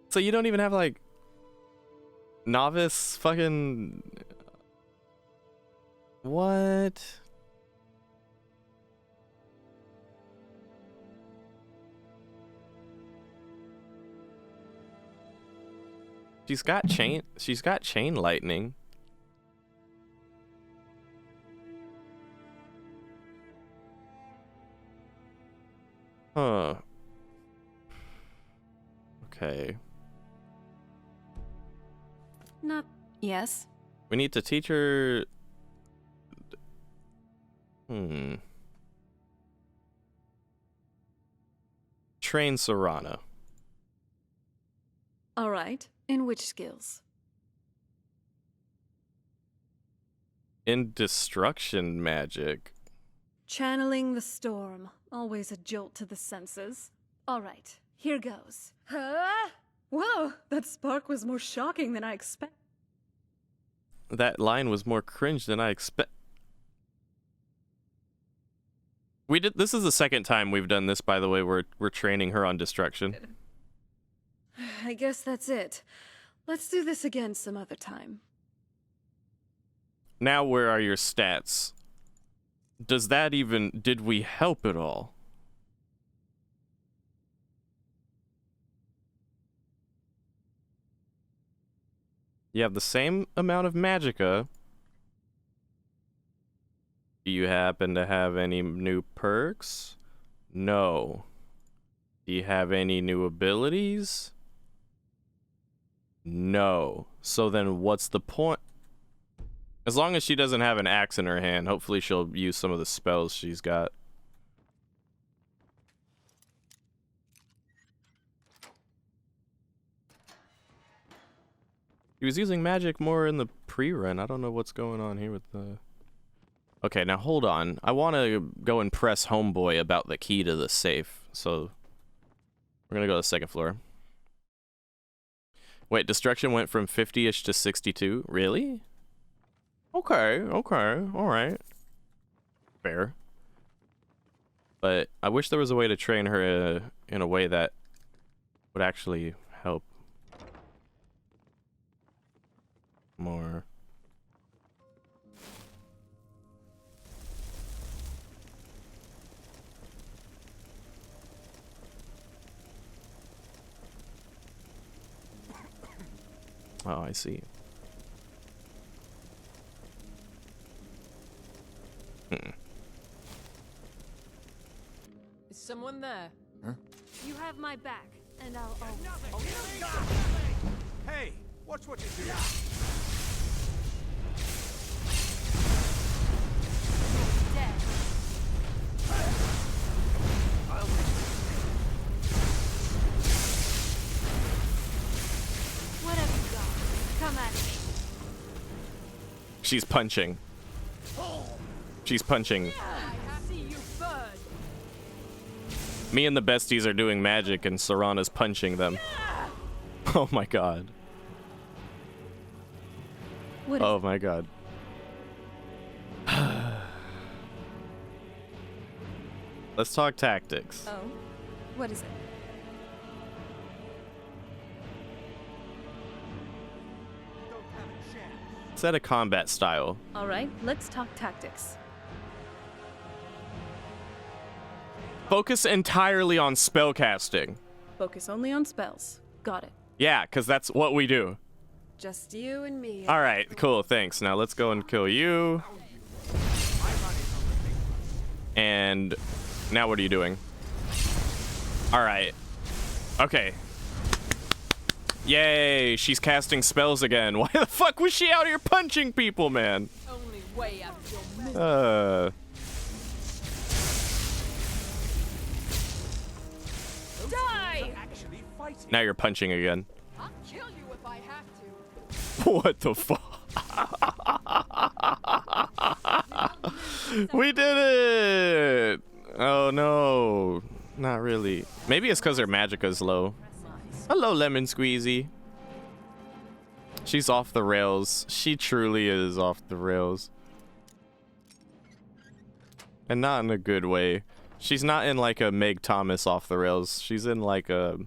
So you don't even have like Novice fucking... What? She's got chain lightning. Huh. Okay. Not... Yes? We need to teach her... Train Serana. All right. In which skills? In destruction magic. Channeling the storm. Always a jolt to the senses. All right. Here goes. Huh? Whoa! That spark was more shocking than I expected. That line was more cringe than I expect. This is the second time we've done this, by the way. We're training her on destruction. I guess that's it. Let's do this again some other time. Now where are your stats? Does that even... Did we help at all? You have the same amount of Magicka. Do you happen to have any new perks? No. Do you have any new abilities? No. So then what's the point? As long as she doesn't have an axe in her hand, hopefully she'll use some of the spells she's got. He was using magic more in the pre-run. I don't know what's going on here with the... Okay, now hold on. I want to go and press Homeboy about the key to the safe. So we're going to go to the second floor. Wait, destruction went from 50-ish to 62? Really? Okay, okay, alright. Fair. But I wish there was a way to train her in a way that would actually help more. Oh, I see. Is someone there? You have my back, and I'll Hey, watch what you do. dead. What have you got? Come at me. She's punching. She's punching. I see you burn. Me and the besties are doing magic and Serana's punching them. Oh my god. Oh my god. Let's talk tactics. Oh, what is it? Set a combat style. All right, let's talk tactics. Focus entirely on spellcasting. Focus only on spells. Got it. Yeah, because that's what we do. Just you and me. All right, cool, thanks. Now let's go and kill you. And now what are you doing? All right. Okay. Yay, she's casting spells again. Why the fuck was she out here punching people, man? Only way out of your misery. Die! Now you're punching again. I'll kill you if I have to. What the fuck? We did it! Oh no. Not really. Maybe it's because her magicka's low. Hello, Lemon Squeezy. She's off the rails. She truly is off the rails. And not in a good way. She's not in like a Meg Thomas off the rails. She's in like a...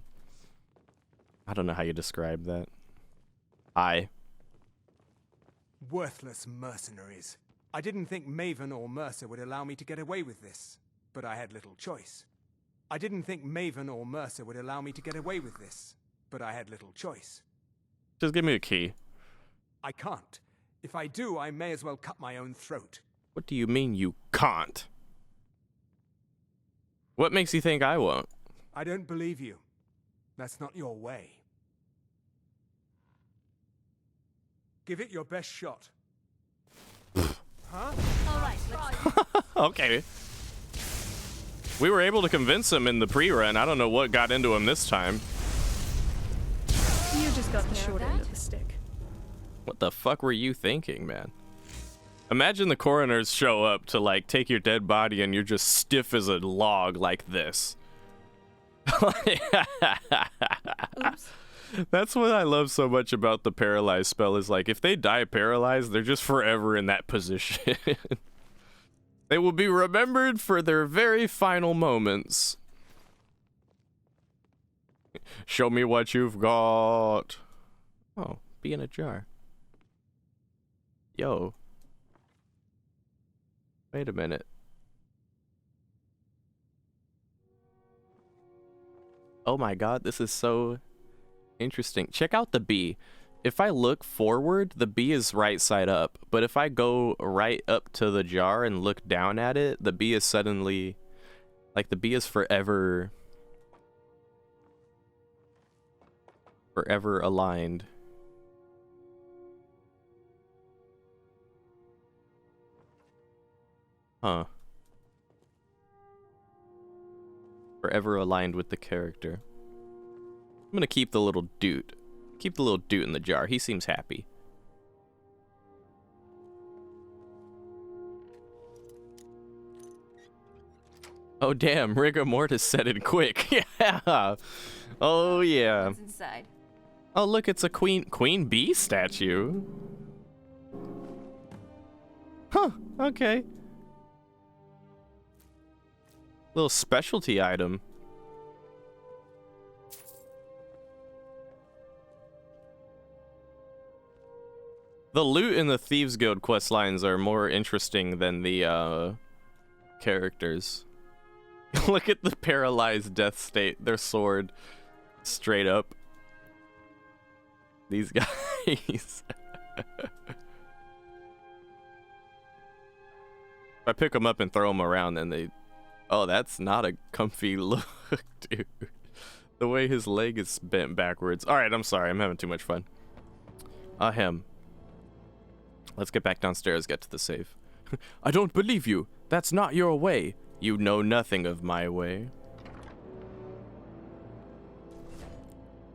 I don't know how you describe that. Worthless mercenaries. I didn't think Maven or Mercer would allow me to get away with this, but I had little choice. I didn't think Maven or Mercer would allow me to get away with this, but I had little choice. Just give me a key. I can't. If I do, I may as well cut my own throat. What do you mean you can't? What makes you think I won't? I don't believe you. That's not your way. Give it your best shot. Huh? All right, let's... Okay. We were able to convince him in the pre-run. I don't know what got into him this time. You just got the short end of the stick. What the fuck were you thinking, man? Imagine the coroners show up to like take your dead body and you're just stiff as a log like this. Oops. That's what I love so much about the paralyzed spell is like if they die paralyzed, they're just forever in that position. They will be remembered for their very final moments. Show me what you've got. Oh, be in a jar. Yo. Wait a minute. Oh my god, this is so interesting. Check out the bee. If I look forward, the bee is right side up. But if I go right up to the jar and look down at it, the bee is suddenly... Like, the bee is forever aligned. Huh. Forever aligned with the character. I'm gonna keep the little dude. Keep the little dude in the jar. He seems happy. Oh damn, rigor mortis set it quick. Yeah. Oh yeah. What's inside? Oh, look, it's a queen bee statue. Huh, okay. Little specialty item. The loot in the Thieves Guild quest lines are more interesting than the characters. Look at the paralyzed death state, their sword straight up. These guys. If I pick them up and throw them around, then they... Oh, that's not a comfy look, dude. The way his leg is bent backwards. Alright, I'm sorry. I'm having too much fun. Ahem. Let's get back downstairs, get to the safe. I don't believe you. That's not your way. You know nothing of my way.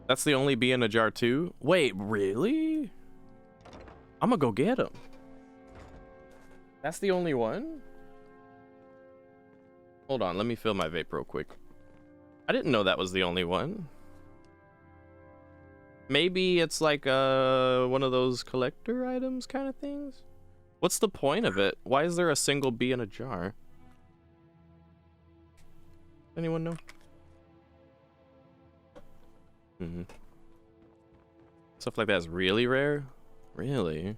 That's the only bee in a jar too? Wait, really? I'm gonna go get him. That's the only one? Hold on, let me fill my vape real quick. I didn't know that was the only one. Maybe it's like one of those collector items kind of things? What's the point of it? Why is there a single bee in a jar? Anyone know? Stuff like that is really rare? Really?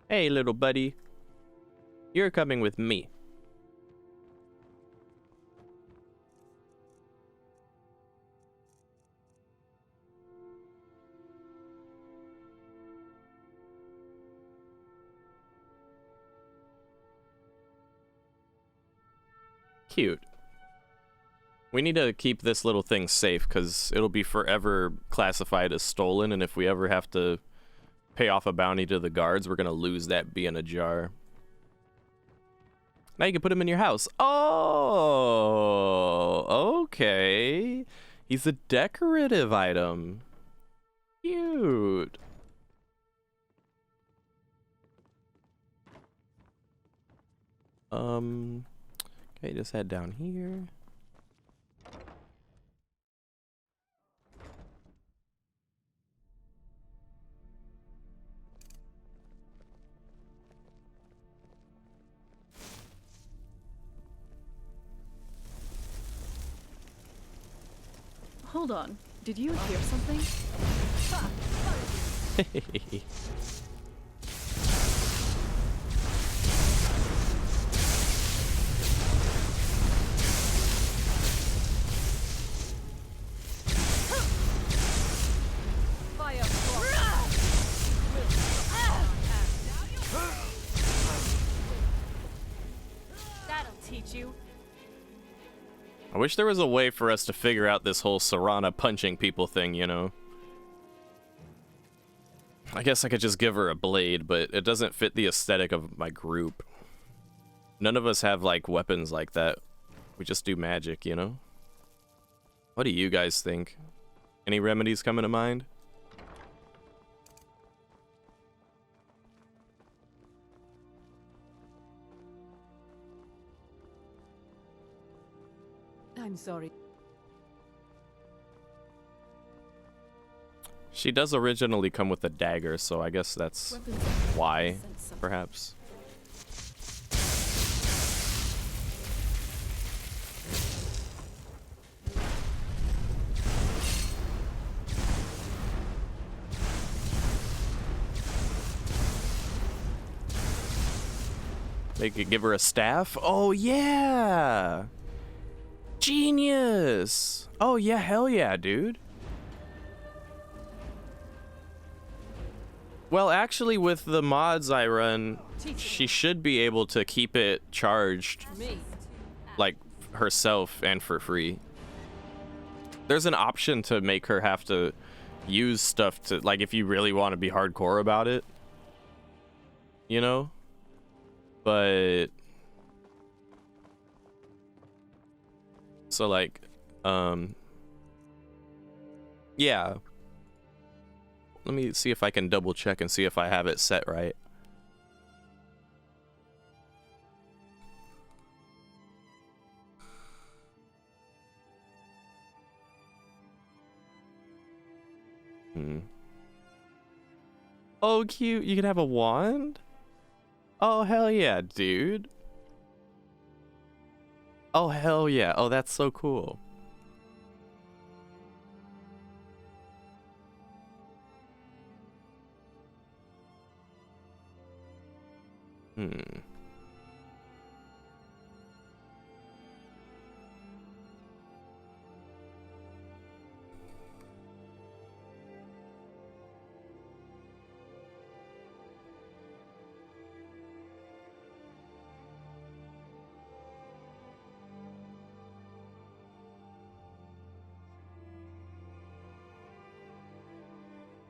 Hey, little buddy. You're coming with me. Cute. We need to keep this little thing safe because it'll be forever classified as stolen, and if we ever have to pay off a bounty to the guards, we're gonna lose that bee in a jar. Now you can put him in your house. Oh, okay. He's a decorative item. Cute. Okay, just head down here. Hold on. Did you hear something? That'll teach you. I wish there was a way for us to figure out this whole Serana punching people thing, you know? I guess I could just give her a blade, but it doesn't fit the aesthetic of my group. None of us have, like, weapons like that. We just do magic, you know? What do you guys think? Any remedies coming to mind? I'm sorry. She does originally come with a dagger, so I guess that's why, perhaps. They could give her a staff? Oh, yeah! Genius! Oh, yeah, hell yeah, dude. Well, actually, with the mods I run, she should be able to keep it charged, like, herself and for free. There's an option to make her have to use stuff to, like, if you really want to be hardcore about it. You know? But... So, like, yeah. Let me see if I can double check and see if I have it set right. Hmm. Oh, cute. You can have a wand? Oh, hell yeah, dude. Oh, hell yeah. Oh, that's so cool. Hmm.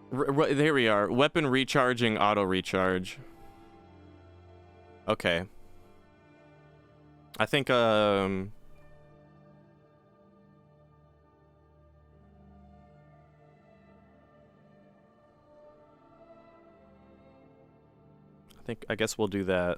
There we are. Weapon recharging, auto recharge. Okay. I think I guess we'll do that.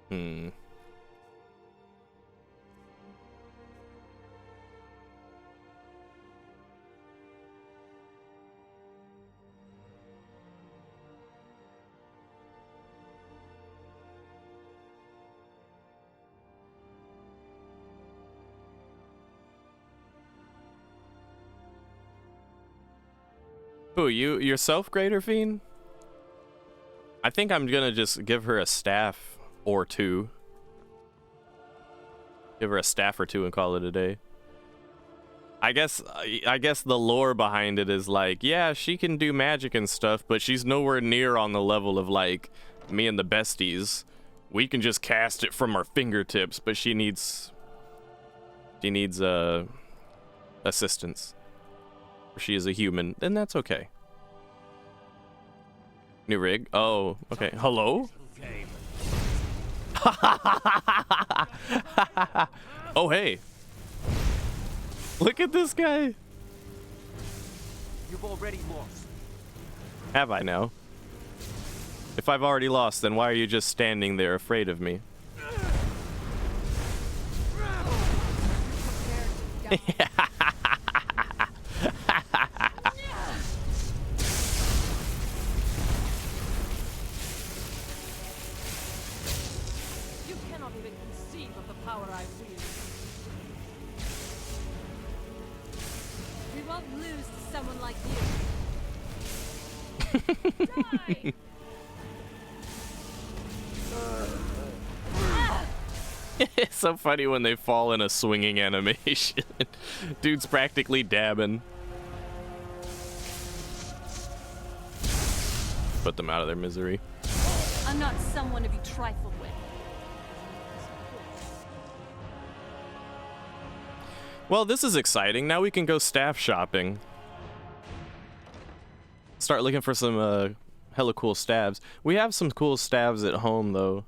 Hmm. Who, you yourself, Greater Fiend? I think I'm gonna just give her a staff or two. Give her a staff or two and call it a day. I guess the lore behind it is like, yeah, she can do magic and stuff, but she's nowhere near on the level of like me and the besties. We can just cast it from our fingertips, but she needs assistance. She is a human, then that's okay. New rig? Oh, okay. Hello? Oh, hey. Look at this guy. You've already lost. Have I now? If I've already lost, then why are you just standing there afraid of me? You cannot even conceive of the power I wield. We won't lose to someone like you. Die! It's so funny when they fall in a swinging animation. Dude's practically dabbing. Put them out of their misery. I'm not someone to be trifled with. Well, this is exciting. Now we can go staff shopping. Start looking for some hella cool stabs. We have some cool stabs at home though.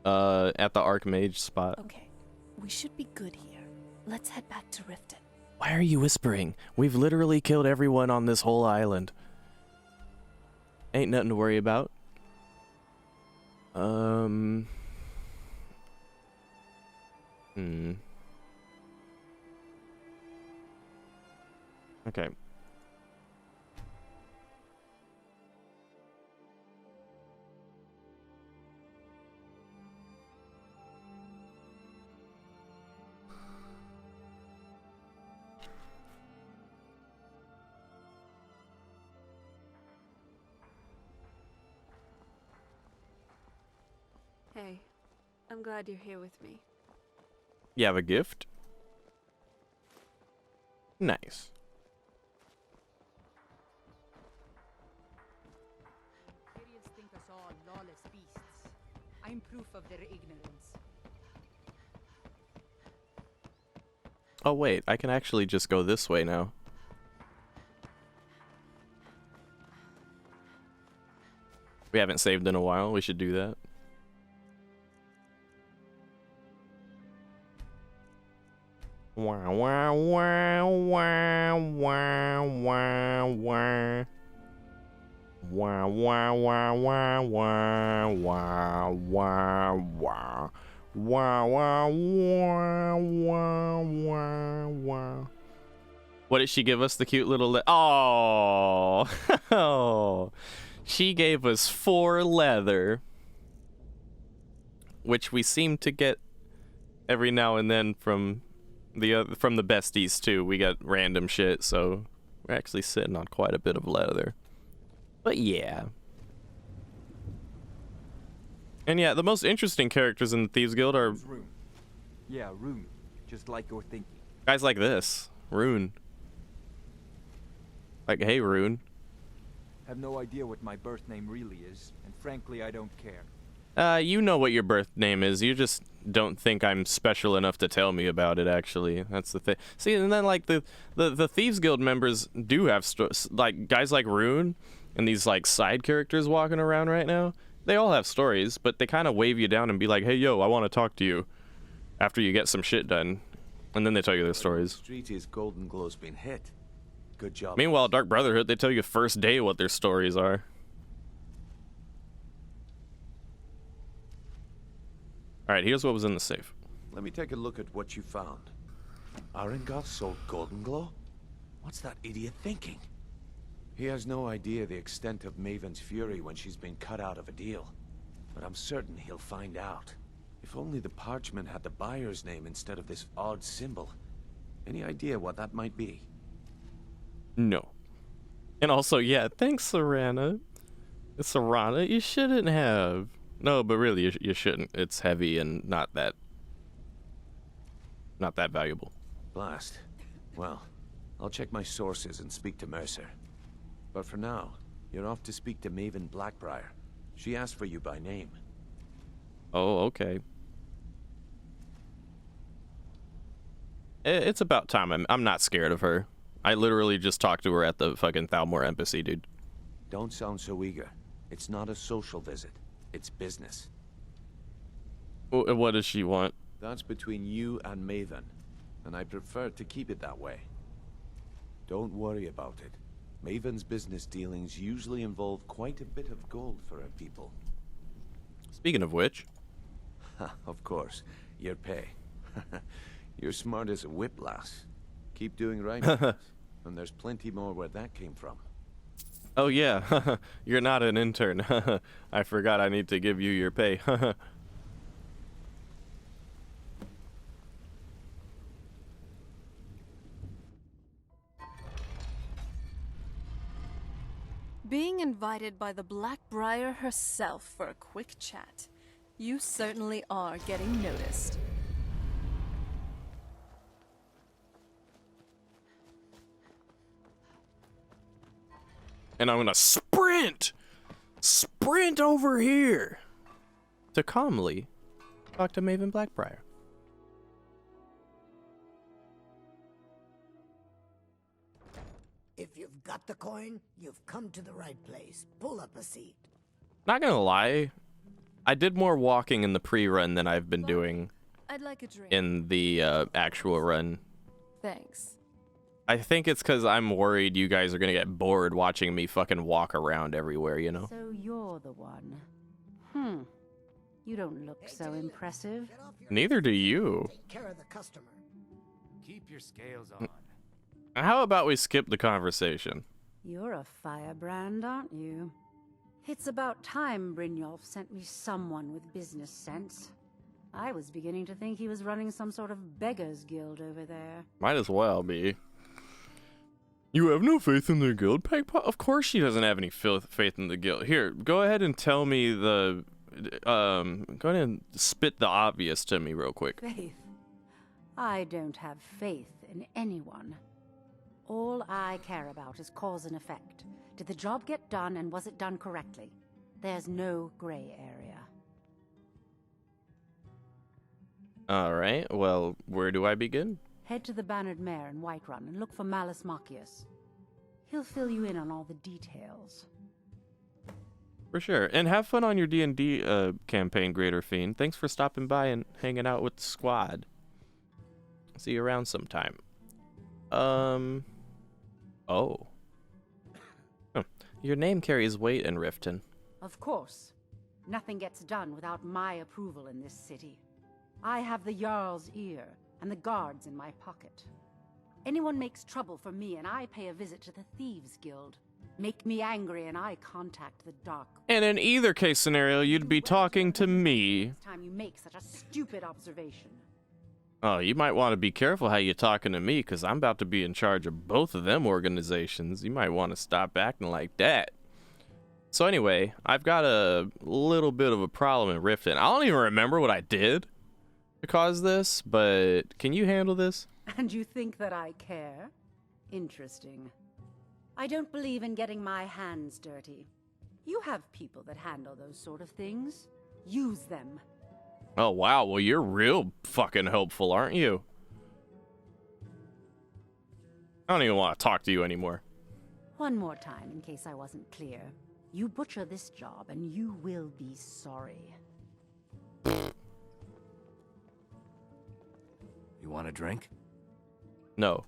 At the Archmage spot. Okay, we should be good here. Let's head back to Riften. Why are you whispering? We've literally killed everyone on this whole island. Ain't nothing to worry about. Okay. Hey, I'm glad you're here with me. You have a gift? Nice. Imperials think us all lawless beasts. I'm proof of their ignorance. Oh wait, I can actually just go this way now. We haven't saved in a while. We should do that. Wah, wah, wah, wah, wah, wah, wah. Wah, wah, wah, wah, wah, wah, wah, wah. Wah, wah, wah, wah, wah, wah. What did she give us? The cute little oh. Oh. She gave us 4 leather, which we seem to get every now and then from the besties too. We got random shit, so we're actually sitting on quite a bit of leather. But yeah. And yeah, the most interesting characters in the Thieves Guild are Rune. Yeah, Rune. Just like you're thinking. guys like this. Rune. Like, hey, Rune. Have no idea what my birth name really is, and frankly, I don't care. You know what your birth name is. You just don't think I'm special enough to tell me about it, actually. That's the thing. See, and then, like, the Thieves Guild members do have, like, guys like Rune and these, like, side characters walking around right now. They all have stories, but they kind of wave you down and be like, hey, yo, I want to talk to you after you get some shit done. And then they tell you their stories. Street is Golden Glow's been hit. Good job. Meanwhile, Dark Brotherhood, they tell you first day what their stories are. Alright, here's what was in the safe. Let me take a look at what you found. Arengoth sold Golden Glow? What's that idiot thinking? He has no idea the extent of Maven's fury when she's been cut out of a deal. But I'm certain he'll find out. If only the parchment had the buyer's name instead of this odd symbol. Any idea what that might be? No. And also, yeah, thanks, Serana. Serana, you shouldn't have. No, but really, you shouldn't. It's heavy and not that valuable. Blast. Well, I'll check my sources and speak to Mercer. But for now, you're off to speak to Maven Blackbriar. She asked for you by name. Oh, okay. It's about time. I'm not scared of her. I literally just talked to her at the fucking Thalmor embassy, dude. Don't sound so eager. It's not a social visit. It's business. What does she want? That's between you and Maven, and I prefer to keep it that way. Don't worry about it. Maven's business dealings usually involve quite a bit of gold for her people. Speaking of which... Of course, your pay. You're smart as a whiplash. Keep doing right, and there's plenty more where that came from. Oh yeah, you're not an intern. I forgot I need to give you your pay. Being invited by the Blackbriar herself for a quick chat. You certainly are getting noticed. And I'm gonna sprint over here to calmly talk to Maven Blackbriar. If you've got the coin, you've come to the right place. Pull up a seat. Not gonna lie, I did more walking in the pre-run than I've been doing I'd like a drink. in the actual run. Thanks. I think it's because I'm worried you guys are gonna get bored watching me fucking walk around everywhere, you know? So you're the one. You don't look so impressive. Neither do you. Take care of the customer. Keep your scales on. How about we skip the conversation? You're a firebrand, aren't you? It's about time Brynjolf sent me someone with business sense. I was beginning to think he was running some sort of beggars guild over there. Might as well be. You have no faith in the guild, Pegpot? Of course she doesn't have any faith in the guild. Here, go ahead and tell me the... go ahead and spit the obvious to me real quick. Faith? I don't have faith in anyone. All I care about is cause and effect. Did the job get done, and was it done correctly? There's no gray area. Alright, well, where do I begin? Head to the Bannered Mare in Whiterun and look for Malus Machius. He'll fill you in on all the details. For sure. And have fun on your D&D campaign, Greater Fiend. Thanks for stopping by and hanging out with the squad. See you around sometime. Oh. Your name carries weight in Riften. Of course. Nothing gets done without my approval in this city. I have the Jarl's ear and the guards in my pocket. Anyone makes trouble for me and I pay a visit to the Thieves Guild. Make me angry and I contact the Dark. And in either case scenario, you'd be talking to me. Time you make such a stupid observation. Oh, you might want to be careful how you're talking to me, because I'm about to be in charge of both of them organizations. You might want to stop acting like that. So anyway, I've got a little bit of a problem in Riften. I don't even remember what I did to cause this, but can you handle this? And you think that I care? Interesting. I don't believe in getting my hands dirty. You have people that handle those sort of things. Use them. Oh, wow. Well, you're real fucking helpful, aren't you? I don't even want to talk to you anymore. One more time, in case I wasn't clear. You butcher this job, and you will be sorry. You want a drink? No.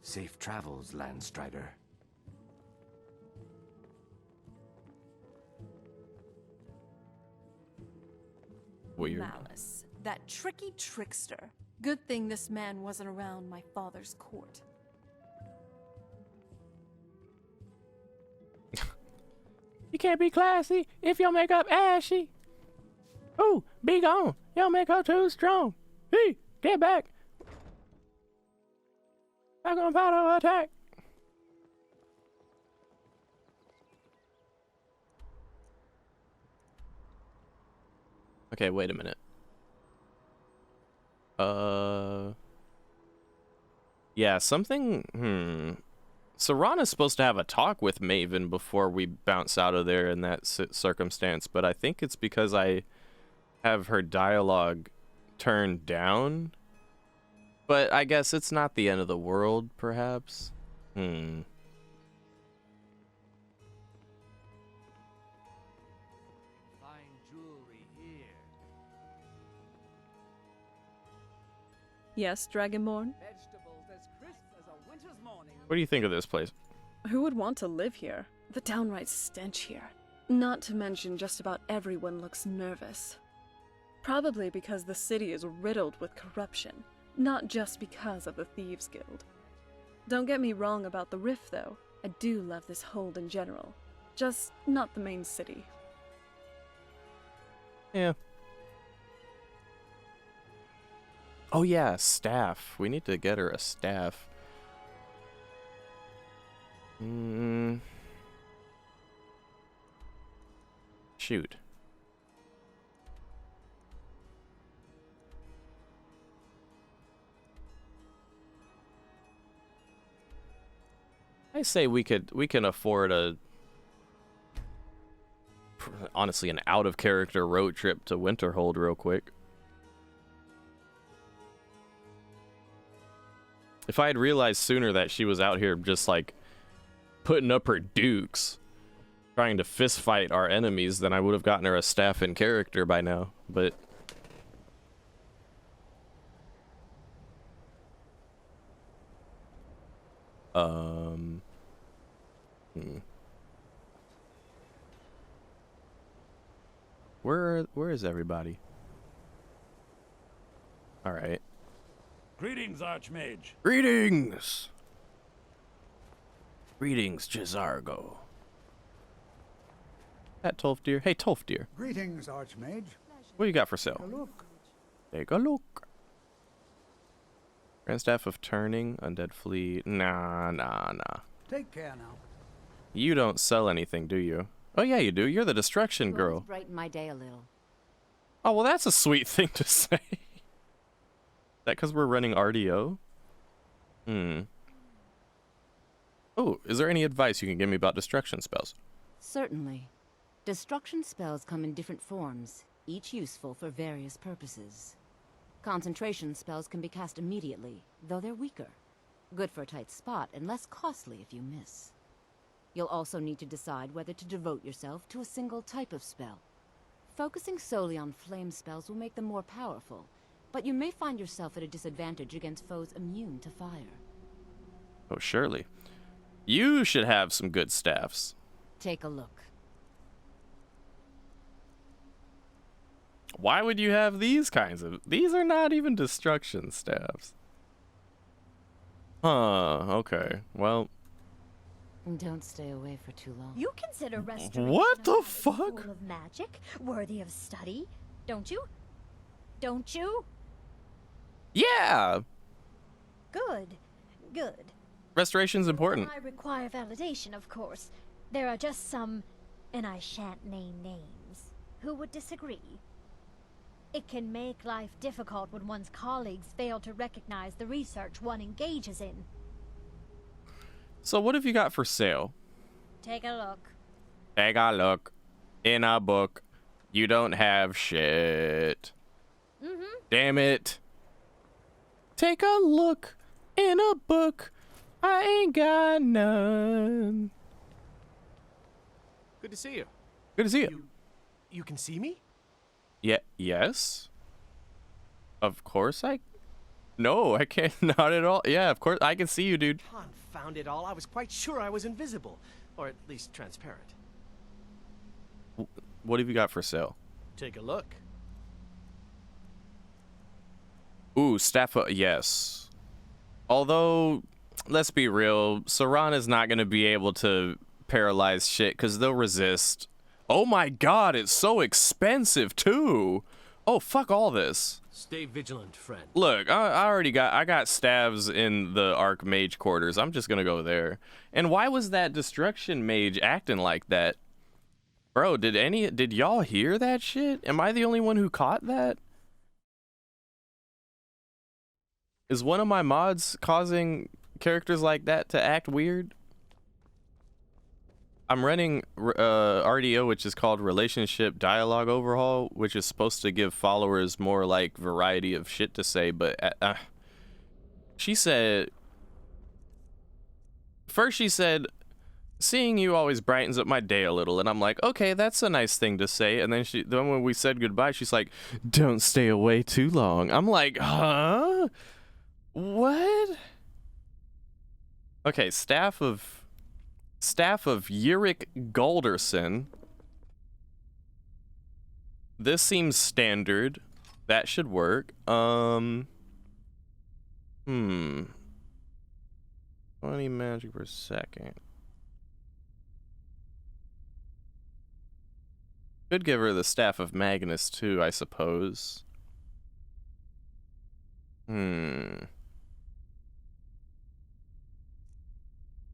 Safe travels, Landstrider. Weird. Malice, that tricky trickster. Good thing this man wasn't around my father's court. You can't be classy if your makeup ashy. Ooh, be gone. Your makeup too strong. Hey, get back. I'm gonna battle attack. Okay, wait a minute. Yeah, something, Serana's supposed to have a talk with Maven before we bounce out of there in that circumstance, but I think it's because I have her dialogue turned down. But I guess it's not the end of the world, perhaps? Yes, Dragonborn? What do you think of this place? Who would want to live here? The downright stench here. Not to mention just about everyone looks nervous. Probably because the city is riddled with corruption, not just because of the Thieves Guild. Don't get me wrong about the Rift, though. I do love this hold in general. Just not the main city. Yeah. Oh yeah, staff. We need to get her a staff. Shoot. I say we can afford honestly an out of character road trip to Winterhold real quick. If I had realized sooner that she was out here just like putting up her dukes, trying to fist fight our enemies, then I would have gotten her a staff in character by now, but Where is everybody? All right. Greetings, Archmage. Greetings. Greetings, Jazargo. That Tolfdir. Hey, Tolfdir. Greetings, Archmage. What do you got for sale? Take a look. Take a look. Grand Staff of Turning, Undead Fleet. Nah. Take care now. You don't sell anything, do you? Oh yeah, you do. You're the destruction girl. Brighten my day a little. Oh, well, that's a sweet thing to say. That because we're running RDO? Oh, is there any advice you can give me about destruction spells? Certainly. Destruction spells come in different forms, each useful for various purposes. Concentration spells can be cast immediately, though they're weaker. Good for a tight spot and less costly if you miss. You'll also need to decide whether to devote yourself to a single type of spell. Focusing solely on flame spells will make them more powerful, but you may find yourself at a disadvantage against foes immune to fire. Oh, surely. You should have some good staffs. Take a look. Why would you have these kinds of... These are not even destruction staffs. Huh, okay. Well... Don't stay away for too long. You consider restoration what the of fuck? School of Magic worthy of study, don't you? Don't you? Yeah! Good, good. Restoration's important. I require validation, of course. There are just some, and I shan't name names, who would disagree. It can make life difficult when one's colleagues fail to recognize the research one engages in. So what have you got for sale? Take a look. Take a look. In a book. You don't have shit. Damn it. Take a look in a book. I ain't got none. Good to see you. Good to see you. You can see me? Yeah, yes. Of course I... No, I can't. Not at all. Yeah, of course. I can see you, dude. Confound it all. I was quite sure I was invisible. Or at least transparent. What have you got for sale? Take a look. Ooh, staff... yes. Although, let's be real. Serana's not going to be able to paralyze shit because they'll resist. Oh my god, it's so expensive, too. Oh, fuck all this. Stay vigilant, friend. Look, I got staves in the Archmage quarters. I'm just gonna go there. And why was that destruction mage acting like that? Bro, did y'all hear that shit? Am I the only one who caught that? Is one of my mods causing characters like that to act weird? I'm running RDO, which is called Relationship Dialogue Overhaul, which is supposed to give followers more, like, variety of shit to say, but she said... First she said, seeing you always brightens up my day a little, and I'm like, okay, that's a nice thing to say, and then when we said goodbye, she's like, don't stay away too long. I'm like, huh? What? Okay, Staff of Yurik Galderson. This seems standard. That should work. 20 magic per second. Could give her the Staff of Magnus too, I suppose.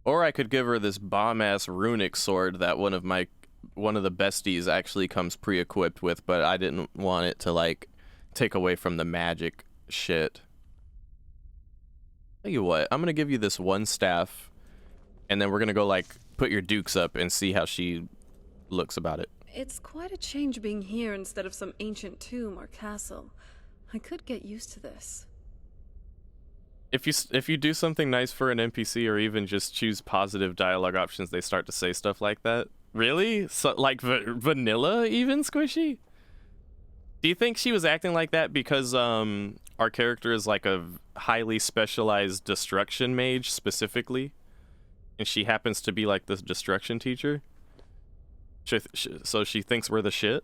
Or I could give her this bomb-ass runic sword that one of the besties actually comes pre-equipped with, but I didn't want it to, like, take away from the magic shit. Tell you what, I'm gonna give you this one staff, and then we're gonna go, like, put your dukes up and see how she looks about it. It's quite a change being here instead of some ancient tomb or castle. I could get used to this. If you do something nice for an NPC or even just choose positive dialogue options, they start to say stuff like that. Really? So, like vanilla even, Squishy? Do you think she was acting like that because our character is like a highly specialized destruction mage specifically? And she happens to be like this destruction teacher? So she thinks we're the shit?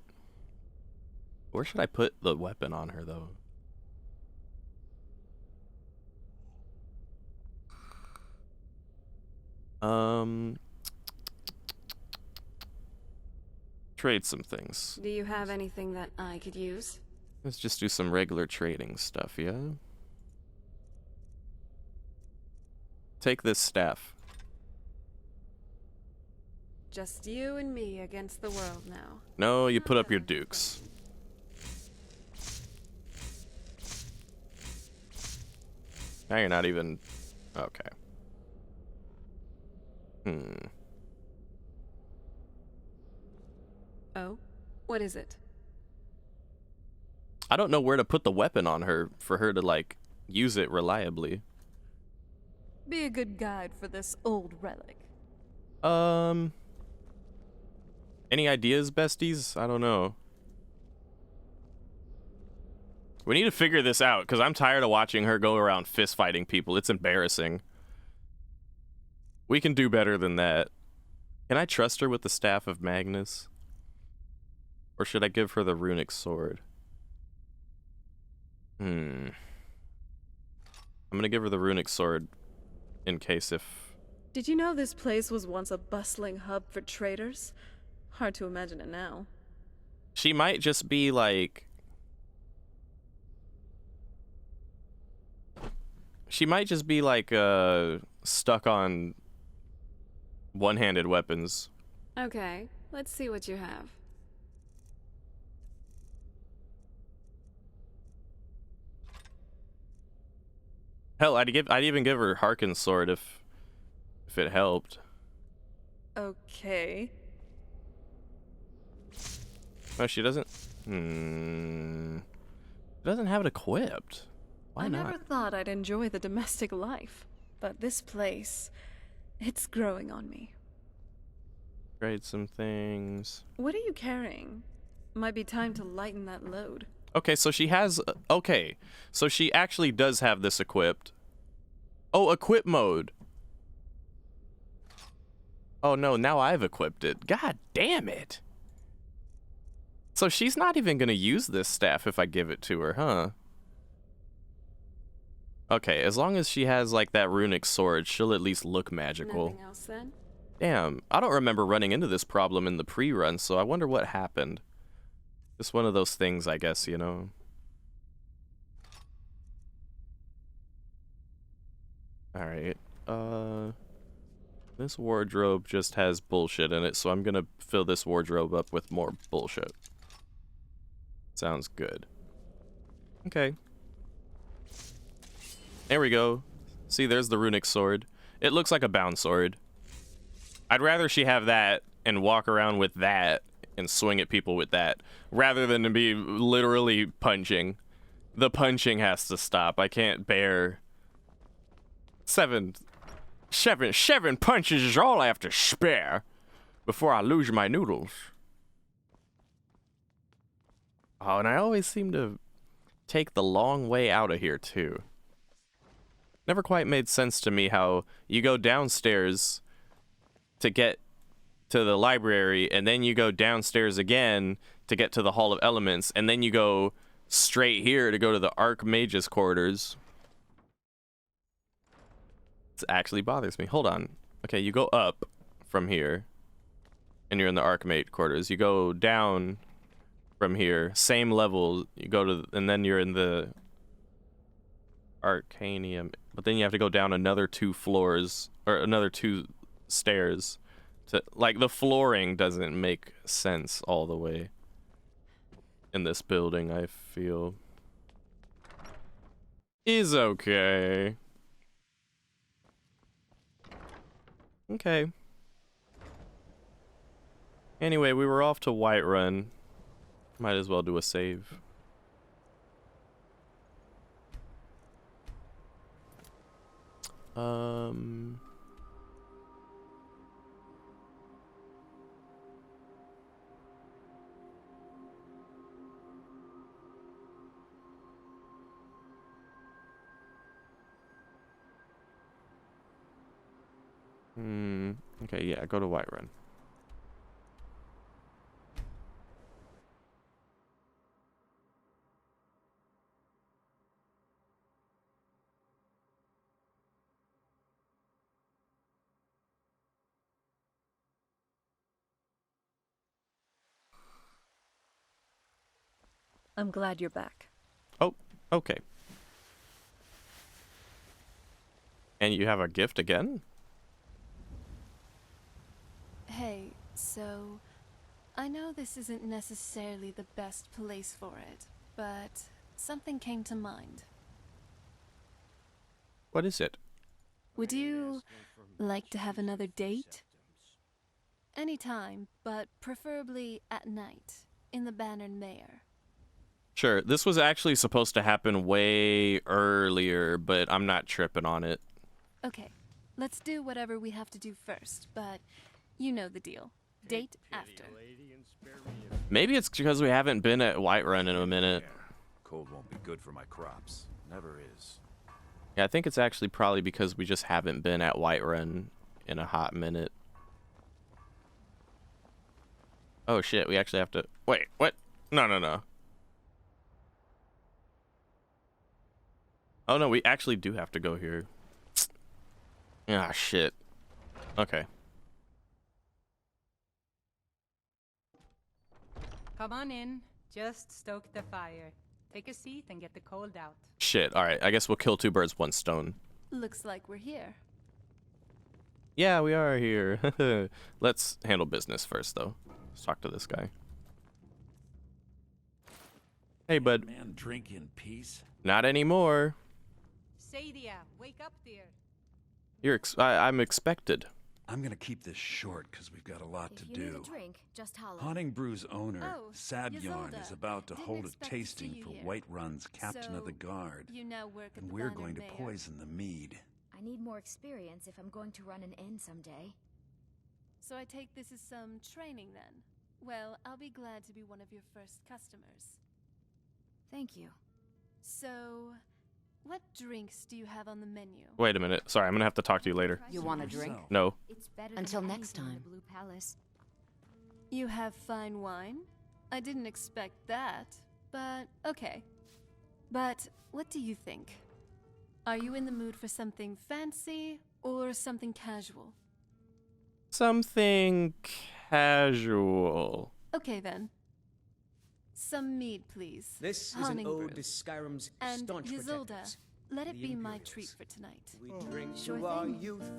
Where should I put the weapon on her though? Trade some things. Do you have anything that I could use? Let's just do some regular trading stuff, yeah? Take this staff. Just you and me against the world now. No, you put up your dukes. Now you're not even... Okay. Oh? What is it? I don't know where to put the weapon on her for her to, like, use it reliably. Be a good guide for this old relic. Any ideas, besties? I don't know. We need to figure this out, because I'm tired of watching her go around fist-fighting people. It's embarrassing. We can do better than that. Can I trust her with the Staff of Magnus? Or should I give her the runic sword? I'm gonna give her the runic sword in case if... Did you know this place was once a bustling hub for traders? Hard to imagine it now. She might just be like... She might just be like, stuck on one-handed weapons. Okay, let's see what you have. Hell, I'd even give her Harkin's sword if it helped. Okay. No, she doesn't. She doesn't have it equipped. Why I not? never thought I'd enjoy the domestic life, but this place, it's growing on me. Trade some things. What are you carrying? Might be time to lighten that load. Okay, so she has... Okay, so she actually does have this equipped. Oh, equip mode. Oh no, now I've equipped it. God damn it. So she's not even gonna use this staff if I give it to her, huh? Okay, as long as she has like that runic sword, she'll at least look magical. Nothing else then? Damn, I don't remember running into this problem in the pre-run, so I wonder what happened. Just one of those things, I guess, you know. Alright, this wardrobe just has bullshit in it, so I'm gonna fill this wardrobe up with more bullshit. Sounds good. Okay. There we go. See, there's the runic sword. It looks like a bound sword. I'd rather she have that and walk around with that and swing at people with that, rather than to be literally punching. The punching has to stop. I can't bear... Seven punches is all I have to spare before I lose my noodles. Oh, and I always seem to take the long way out of here, too. Never quite made sense to me how you go downstairs to get to the library, and then you go downstairs again to get to the Hall of Elements, and then you go straight here to go to the Archmage's quarters. This actually bothers me. Hold on. Okay, you go up from here, and you're in the Archmage quarters. You go down from here, same level, you go to, and then you're in the Arcanium, but then you have to go down another 2 floors, or another 2 stairs. To, like, the flooring doesn't make sense all the way in this building, I feel. Is okay. Okay. Anyway, we were off to Whiterun. Might as well do a save. Okay, yeah, go to Whiterun. I'm glad you're back. Oh, okay. And you have a gift again? Hey, so... I know this isn't necessarily the best place for it, but something came to mind. What is it? Would you like to have another date? Anytime, but preferably at night, in the Bannered Mare. Sure, this was actually supposed to happen way earlier, but I'm not tripping on it. Okay, let's do whatever we have to do first, but you know the deal. Date after. Maybe it's because we haven't been at Whiterun in a minute. Cold won't be good for my crops. Never is. Yeah, I think it's actually probably because we just haven't been at Whiterun in a hot minute. Oh shit, we actually have to... Wait, what? No. Oh no, we actually do have to go here. Ah, shit. Okay. Come on in. Just stoke the fire. Take a seat and get the cold out. Shit, alright. I guess we'll kill two birds, one stone. Looks like we're here. Yeah, we are here. Let's handle business first, though. Let's talk to this guy. Hey, bud. Man, drink in peace. Not anymore. Sadia, wake up, dear. I'm expected. I'm gonna keep this short because we've got a lot to do. Need a drink, just holler. Haunting Brew's owner, Oh, Sadyorn, is Ysolda. about to Didn't hold a expect to see tasting you for here. Whiterun's captain of the So, guard. You now work at And the we're Banner going to Mayor. poison the mead. I need more experience if I'm going to run an inn someday. So I take this as some training then. Well, I'll be glad to be one of your first customers. Thank you. So, what drinks do you have on the menu? Wait a minute. Sorry, I'm gonna have to talk to you later. You want a drink? No. It's better Until than next anything in time. the Blue Palace. You have fine wine? I didn't expect that, but okay. But what do you think? Are you in the mood for something fancy or something casual? Something casual. Okay then. Some mead, please. This is Haunting an ode brew. to Skyrim's And staunch Ysolda, protectors. let it the be my Imperials. treat for tonight. We drink Sure to our thing. youth,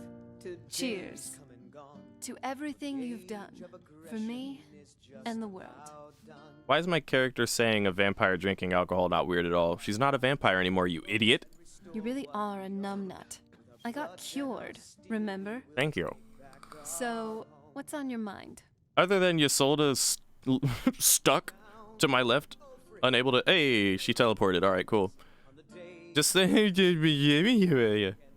to Cheers. days come and gone. To everything you've done for me and the world. Why is my character saying a vampire drinking alcohol not weird at all? She's not a vampire anymore, you idiot. You really are a numbnut. I got cured, remember? Thank you. So, what's on your mind? Other than Ysolda's stuck to my left, unable to... Hey, she teleported. All right, cool. Just say...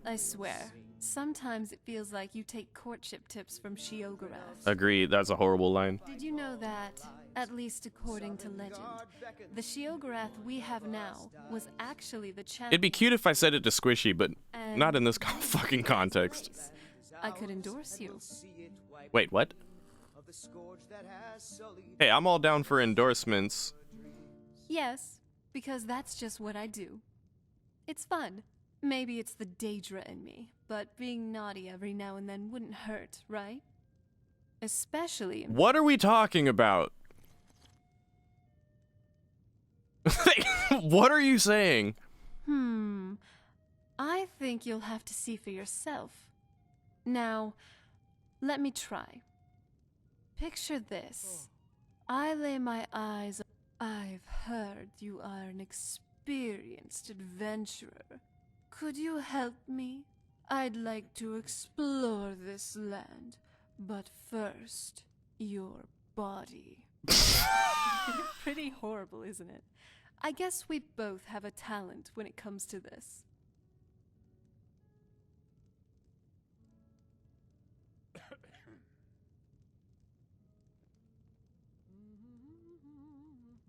I swear, sometimes it feels like you take courtship tips from Sheogorath. Agreed. That's a horrible line. Did you know that, at least according to legend, the Sheogorath we have now was actually the champion? It'd be cute if I said it to Squishy, but not in this fucking context. I could endorse you. Wait, what? Hey, I'm all down for endorsements. Yes, because that's just what I do. It's fun. Maybe it's the Daedra in me, but being naughty every now and then wouldn't hurt, right? Especially in... What are we talking about? What are you saying? I think you'll have to see for yourself. Now, let me try. Picture this. I lay my eyes... I've heard you are an experienced adventurer. Could you help me? I'd like to explore this land, but first, your body. Pretty horrible, isn't it? I guess we both have a talent when it comes to this.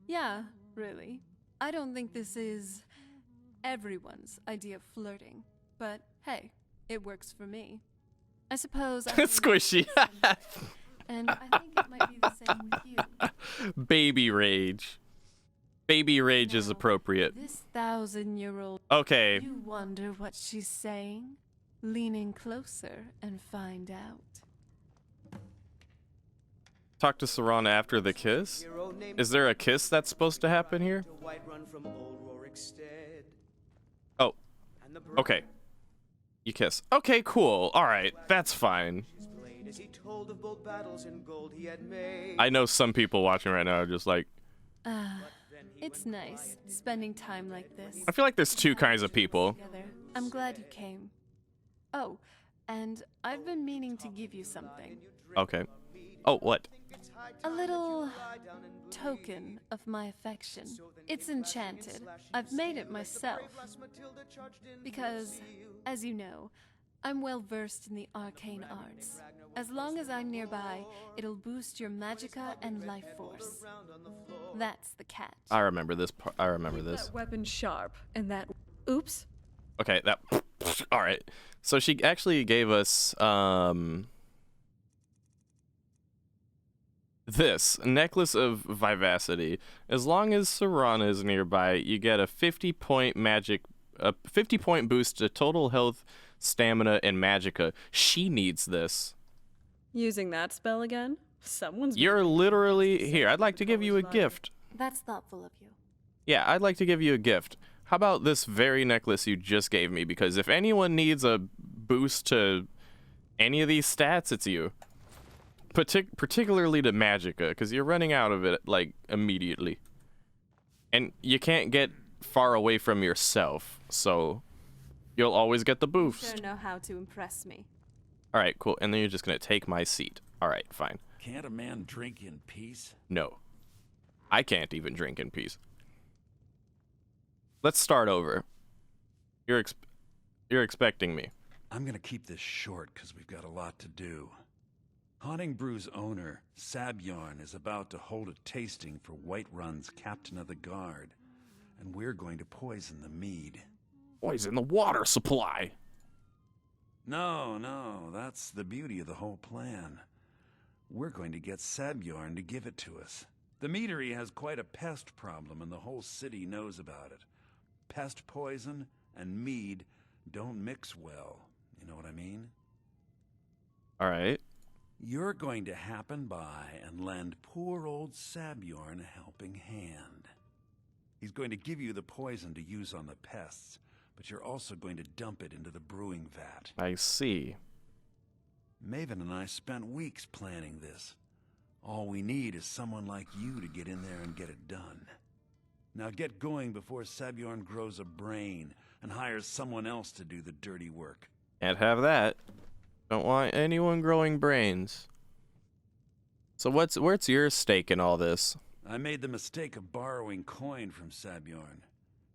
Yeah, really. I don't think this is everyone's idea of flirting, but hey, it works for me. I suppose I Squishy. and I think it might be the same with you. Baby rage. Baby rage is appropriate. This 1,000-year-old. Okay. You wonder what she's saying? Lean in closer and find out. Talk to Serana after the kiss? Is there a kiss that's supposed to happen here? Oh. Okay. You kiss. Okay, cool. Alright, that's fine. I know some people watching right now are just like... It's nice spending time like this. I feel like there's two kinds of people. Together. I'm glad you came. Oh, and I've been meaning to give you something. Okay. Oh, what? A little token of my affection. It's enchanted. I've made it myself. Because, as you know, I'm well versed in the arcane arts. As long as I'm nearby, it'll boost your magicka and life force. That's the cat. I remember this. I remember this. That weapon sharp and that. Oops. Okay, that. All right. So she actually gave us this necklace of vivacity. As long as Serana is nearby, you get a 50-point a 50-point boost to total health, stamina, and magicka. She needs this. Using that spell again? Someone's. You're literally here. I'd like to give you a gift. That's thoughtful of you. Yeah, I'd like to give you a gift. How about this very necklace you just gave me? Because if anyone needs a boost to any of these stats, it's you. Particularly to magicka, because you're running out of it, like, immediately. And you can't get far away from yourself, so you'll always get the boost. You sure know how to impress me. Alright, cool. And then you're just going to take my seat. Alright, fine. Can't a man drink in peace? No. I can't even drink in peace. Let's start over. You're expecting me. I'm gonna keep this short because we've got a lot to do. Haunting Brew's owner, Sabjorn, is about to hold a tasting for Whiterun's captain of the guard, and we're going to poison the mead. Poison the water supply. No, that's the beauty of the whole plan. We're going to get Sabjorn to give it to us. The meadery has quite a pest problem, and the whole city knows about it. Pest poison and mead don't mix well. You know what I mean? All right. You're going to happen by and lend poor old Sabjorn a helping hand. He's going to give you the poison to use on the pests, but you're also going to dump it into the brewing vat. I see. Maven and I spent weeks planning this. All we need is someone like you to get in there and get it done. Now get going before Sabjorn grows a brain and hires someone else to do the dirty work. Can't have that. Don't want anyone growing brains. So what's your stake in all this? I made the mistake of borrowing coin from Sabjorn.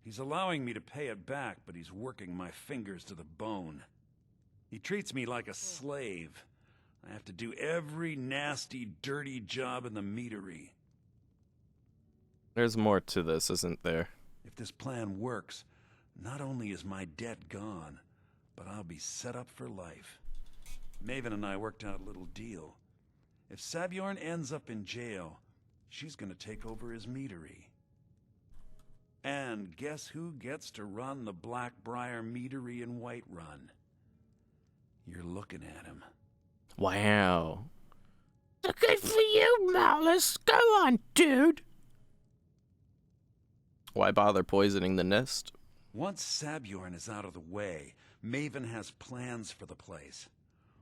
He's allowing me to pay it back, but he's working my fingers to the bone. He treats me like a slave. I have to do every nasty, dirty job in the meadery. There's more to this, isn't there? If this plan works, not only is my debt gone, but I'll be set up for life. Maven and I worked out a little deal. If Sabjorn ends up in jail, she's gonna take over his meadery. And guess who gets to run the Blackbriar meadery in Whiterun? You're looking at him. Wow. Good for you, Malice. Go on, dude. Why bother poisoning the nest? Once Sabjorn is out of the way, Maven has plans for the place.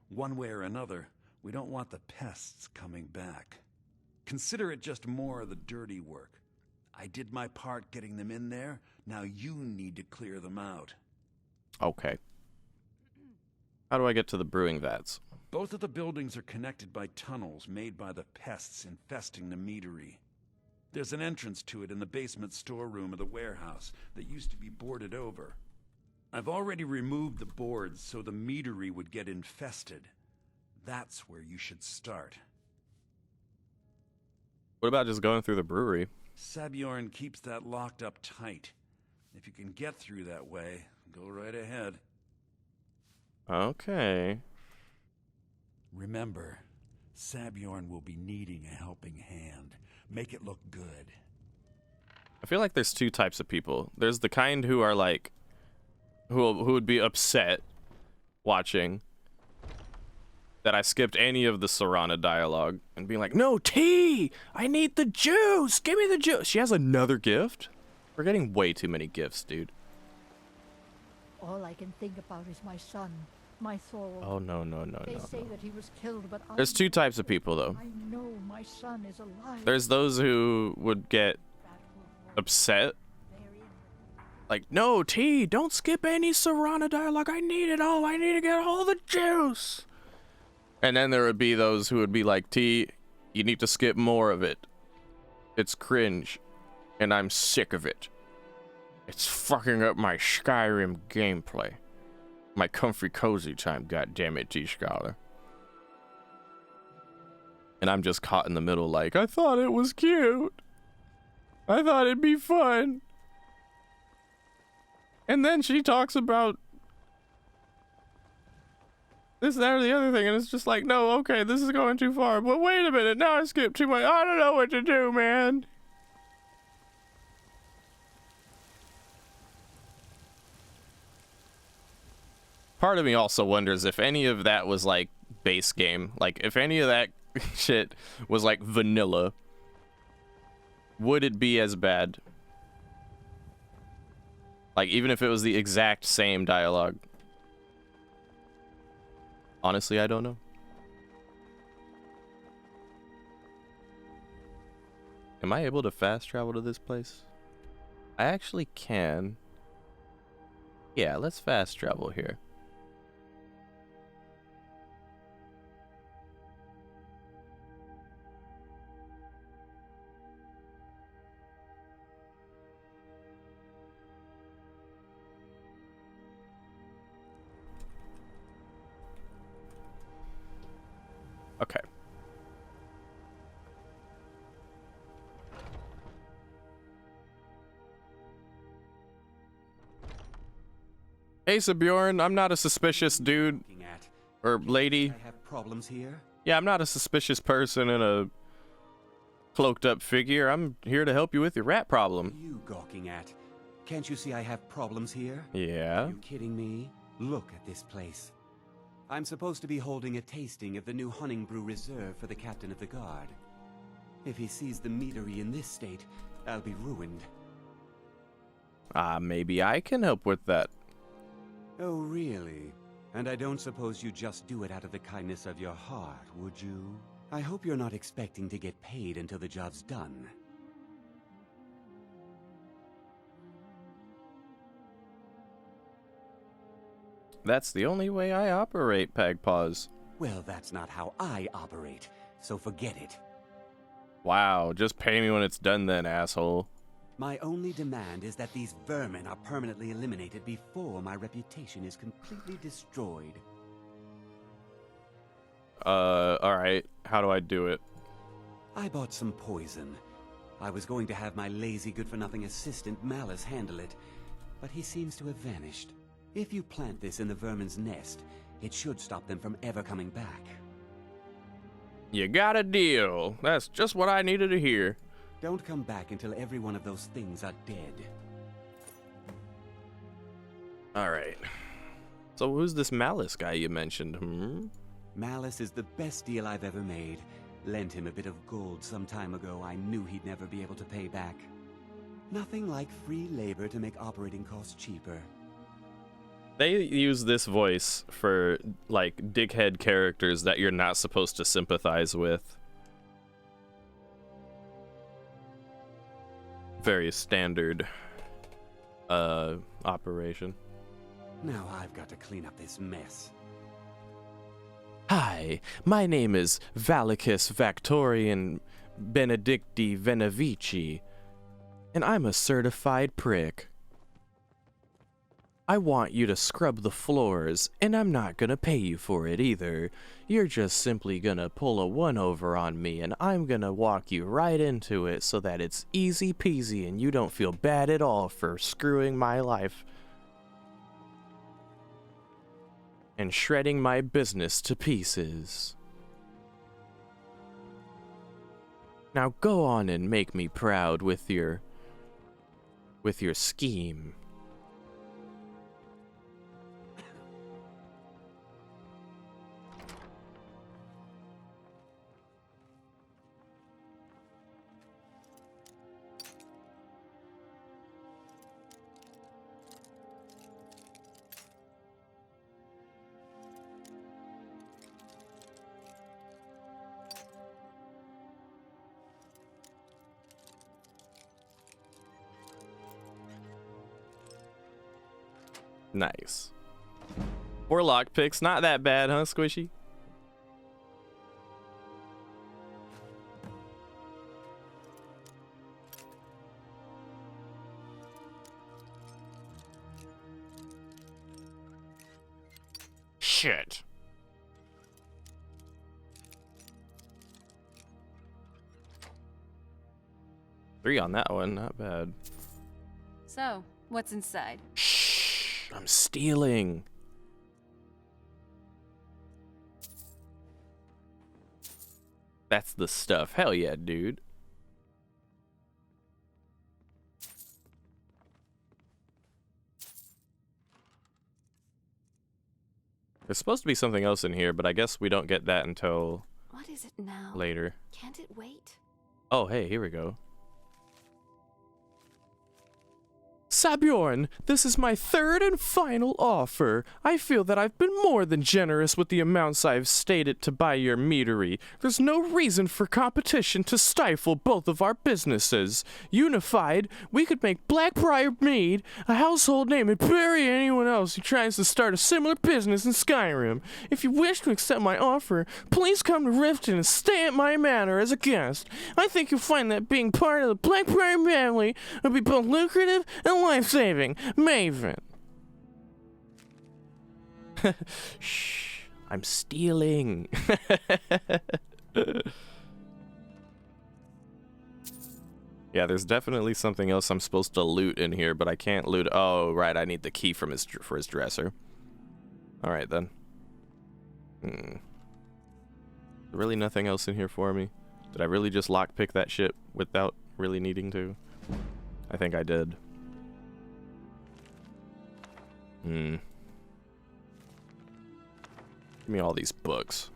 One way or another, we don't want the pests coming back. Consider it just more of the dirty work. I did my part getting them in there, now you need to clear them out. Okay. How do I get to the brewing vats? Both of the buildings are connected by tunnels made by the pests infesting the meadery. There's an entrance to it in the basement storeroom of the warehouse that used to be boarded over. I've already removed the boards so the meadery would get infested. That's where you should start. What about just going through the brewery? Sabjorn keeps that locked up tight. If you can get through that way, go right ahead. Okay. Remember, Sabjorn will be needing a helping hand. Make it look good. I feel like there's two types of people. There's the kind who are like, who would be upset watching that I skipped any of the Serana dialogue and being like, no, tea! I need the juice! Give me the juice! She has another gift? We're getting way too many gifts, dude. All I can think about is my son, my soul. Oh, no. They say that he was killed, but There's two types of people, though. I know my son is alive. There's those who would get upset. Like, no, T, don't skip any Serana dialogue. I need it all. I need to get all the juice. And then there would be those who would be like, T, you need to skip more of it. It's cringe. And I'm sick of it. It's fucking up my Skyrim gameplay. My comfy cozy time, goddammit, T-Scholar. And I'm just caught in the middle like, I thought it was cute. I thought it'd be fun. And then she talks about this, that, or the other thing, and it's just like, no, okay, this is going too far. But wait a minute, now I skipped too much. I don't know what to do, man. Part of me also wonders if any of that was like base game. Like, if any of that shit was like vanilla, would it be as bad? Like, even if it was the exact same dialogue. Honestly, I don't know. Am I able to fast travel to this place? I actually can. Yeah, let's fast travel here. Okay. Hey, Bjorn, I'm not a suspicious dude or lady. I have problems here. Yeah, I'm not a suspicious person in a cloaked up figure. I'm here to help you with your rat problem. You gawking at? Can't you see I have problems here? Yeah. Are you kidding me? Look at this place. I'm supposed to be holding a tasting of the new Hunting Brew reserved for the captain of the guard. If he sees the meadery in this state, I'll be ruined. Maybe I can help with that. Oh, really? And I don't suppose you just do it out of the kindness of your heart, would you? I hope you're not expecting to get paid until the job's done. That's the only way I operate, Pagpaws. Well, that's not how I operate, so forget it. Wow, just pay me when it's done then, asshole. My only demand is that these vermin are permanently eliminated before my reputation is completely destroyed. Alright. How do I do it? I bought some poison. I was going to have my lazy good-for-nothing assistant Malice handle it, but he seems to have vanished. If you plant this in the vermin's nest, it should stop them from ever coming back. You got a deal. That's just what I needed to hear. Don't come back until every one of those things are dead. Alright. So who's this Malice guy you mentioned, Malice is the best deal I've ever made. Lent him a bit of gold some time ago I knew he'd never be able to pay back. Nothing like free labor to make operating costs cheaper. They use this voice for, like, dickhead characters that you're not supposed to sympathize with. Very standard, operation. Now I've got to clean up this mess. Hi, my name is Valicus Vactorian Benedicti Venevici, and I'm a certified prick. I want you to scrub the floors, and I'm not gonna pay you for it either. You're just simply gonna pull a one-over on me, and I'm gonna walk you right into it so that it's easy peasy and you don't feel bad at all for screwing my life and shredding my business to pieces. Now go on and make me proud with your scheme. Nice. 4 lockpicks, not that bad, huh, Squishy? Shit. Three on that one, not bad. So, what's inside? Shh, I'm stealing. That's the stuff. Hell yeah, dude. There's supposed to be something else in here, but I guess we don't get that until What is it now? later. Can't it wait? Oh, hey, here we go. Sabjorn, this is my third and final offer. I feel that I've been more than generous with the amounts I've stated to buy your meadery. There's no reason for competition to stifle both of our businesses. Unified, we could make Blackbriar Mead a household name and bury anyone else who tries to start a similar business in Skyrim. If you wish to accept my offer, please come to Riften and stay at my manor as a guest. I think you'll find that being part of the Blackbriar family will be both lucrative and life-saving. Maven. Shh. I'm stealing. Yeah, there's definitely something else I'm supposed to loot in here, but I can't loot. Oh, right, I need the key from for his dresser. All right, then. Really nothing else in here for me? Did I really just lockpick that shit without really needing to? I think I did. Give me all these books.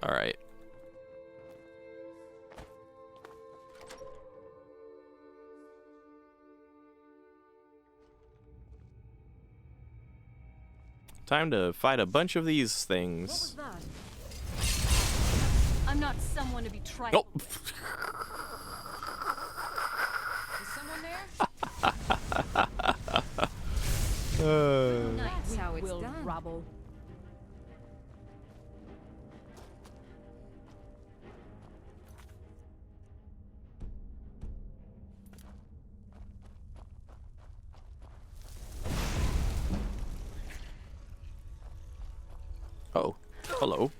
All right. Time to fight a bunch of these things. What was that? I'm not someone to be tried. Oh. Is someone there? That's how it's will done. Robble. Oh, hello.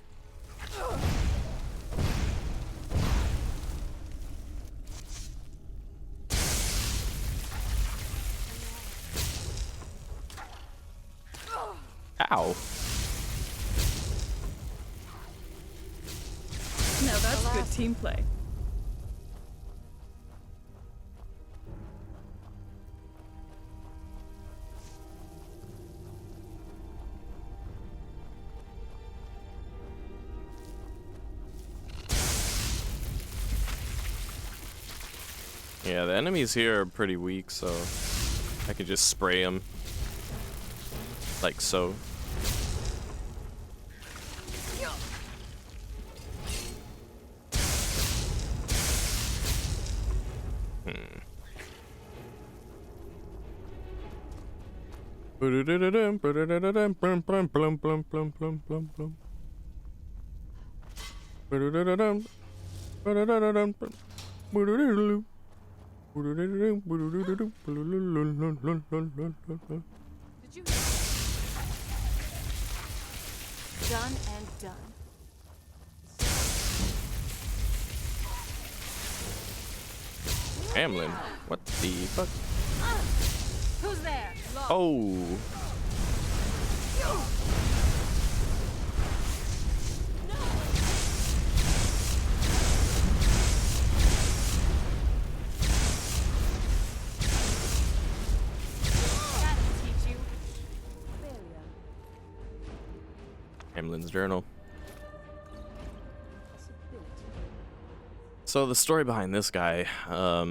Ow. Now that's good team play. Yeah, the enemies here are pretty weak, so I could just spray them like so. Did you Done and done. Hamlin, what the fuck? Who's there? Oh. Hamlin's journal. So the story behind this guy, let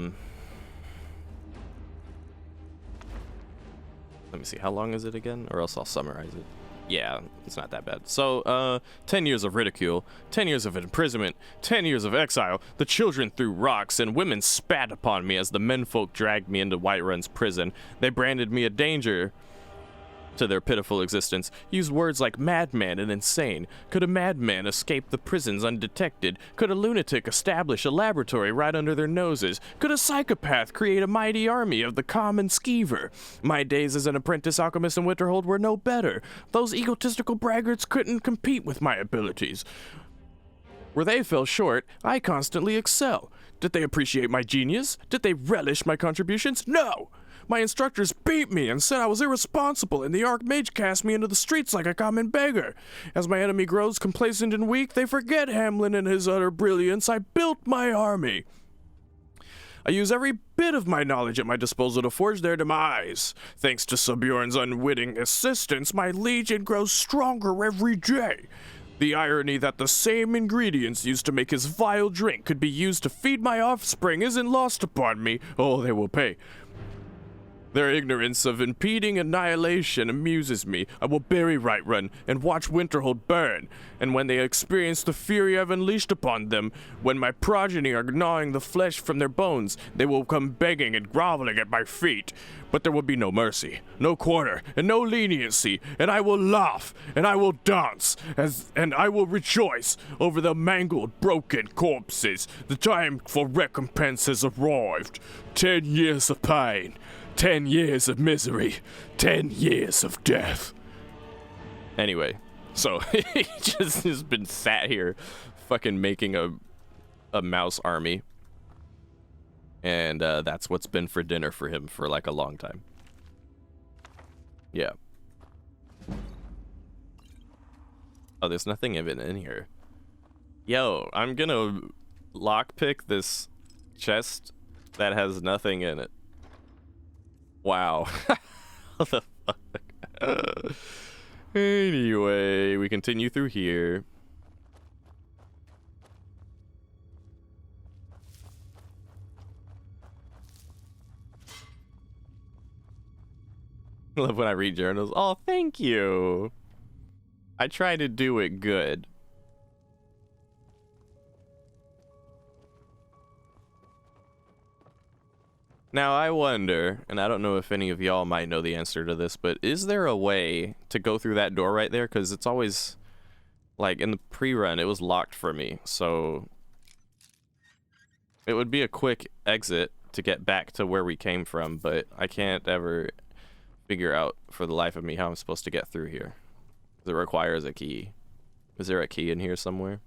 me see, how long is it again? Or else I'll summarize it. yeah, it's not that bad. So, 10 years of ridicule, 10 years of imprisonment, 10 years of exile. The children threw rocks, and women spat upon me as the menfolk dragged me into Whiterun's prison. They branded me a danger to their pitiful existence, used words like madman and insane. Could a madman escape the prisons undetected? Could a lunatic establish a laboratory right under their noses? Could a psychopath create a mighty army of the common skeever? My days as an apprentice alchemist in Winterhold were no better. Those egotistical braggarts couldn't compete with my abilities. Where they fell short, I constantly excel. Did they appreciate my genius? Did they relish my contributions? No! My instructors beat me and said I was irresponsible, and the Archmage cast me into the streets like a common beggar. As my enemy grows complacent and weak, they forget Hamlin and his utter brilliance. I built my army. I use every bit of my knowledge at my disposal to forge their demise. Thanks to Subjorn's unwitting assistance, my legion grows stronger every day. The irony that the same ingredients used to make his vile drink could be used to feed my offspring isn't lost upon me. Oh, they will pay. Their ignorance of impeding annihilation amuses me. I will bury Whiterun and watch Winterhold burn. And when they experience the fury I've unleashed upon them, when my progeny are gnawing the flesh from their bones, they will come begging and groveling at my feet. But there will be no mercy, no quarter, and no leniency, and I will laugh, and I will dance, and I will rejoice over the mangled, broken corpses. The time for recompense has arrived. 10 years of pain. 10 years of misery, 10 years of death. Anyway, so he just has been sat here fucking making a mouse army. And that's what's been for dinner for him for like a long time. Yeah. Oh, there's nothing even in here. Yo, I'm gonna lockpick this chest that has nothing in it. Wow. What the fuck? Anyway, we continue through here. I love when I read journals. Oh, thank you. I try to do it good. Now, I wonder, and I don't know if any of y'all might know the answer to this, but is there a way to go through that door right there? Because it's always, like, in the pre-run, it was locked for me, so it would be a quick exit to get back to where we came from, but I can't ever figure out for the life of me how I'm supposed to get through here. It requires a key. Is there a key in here somewhere?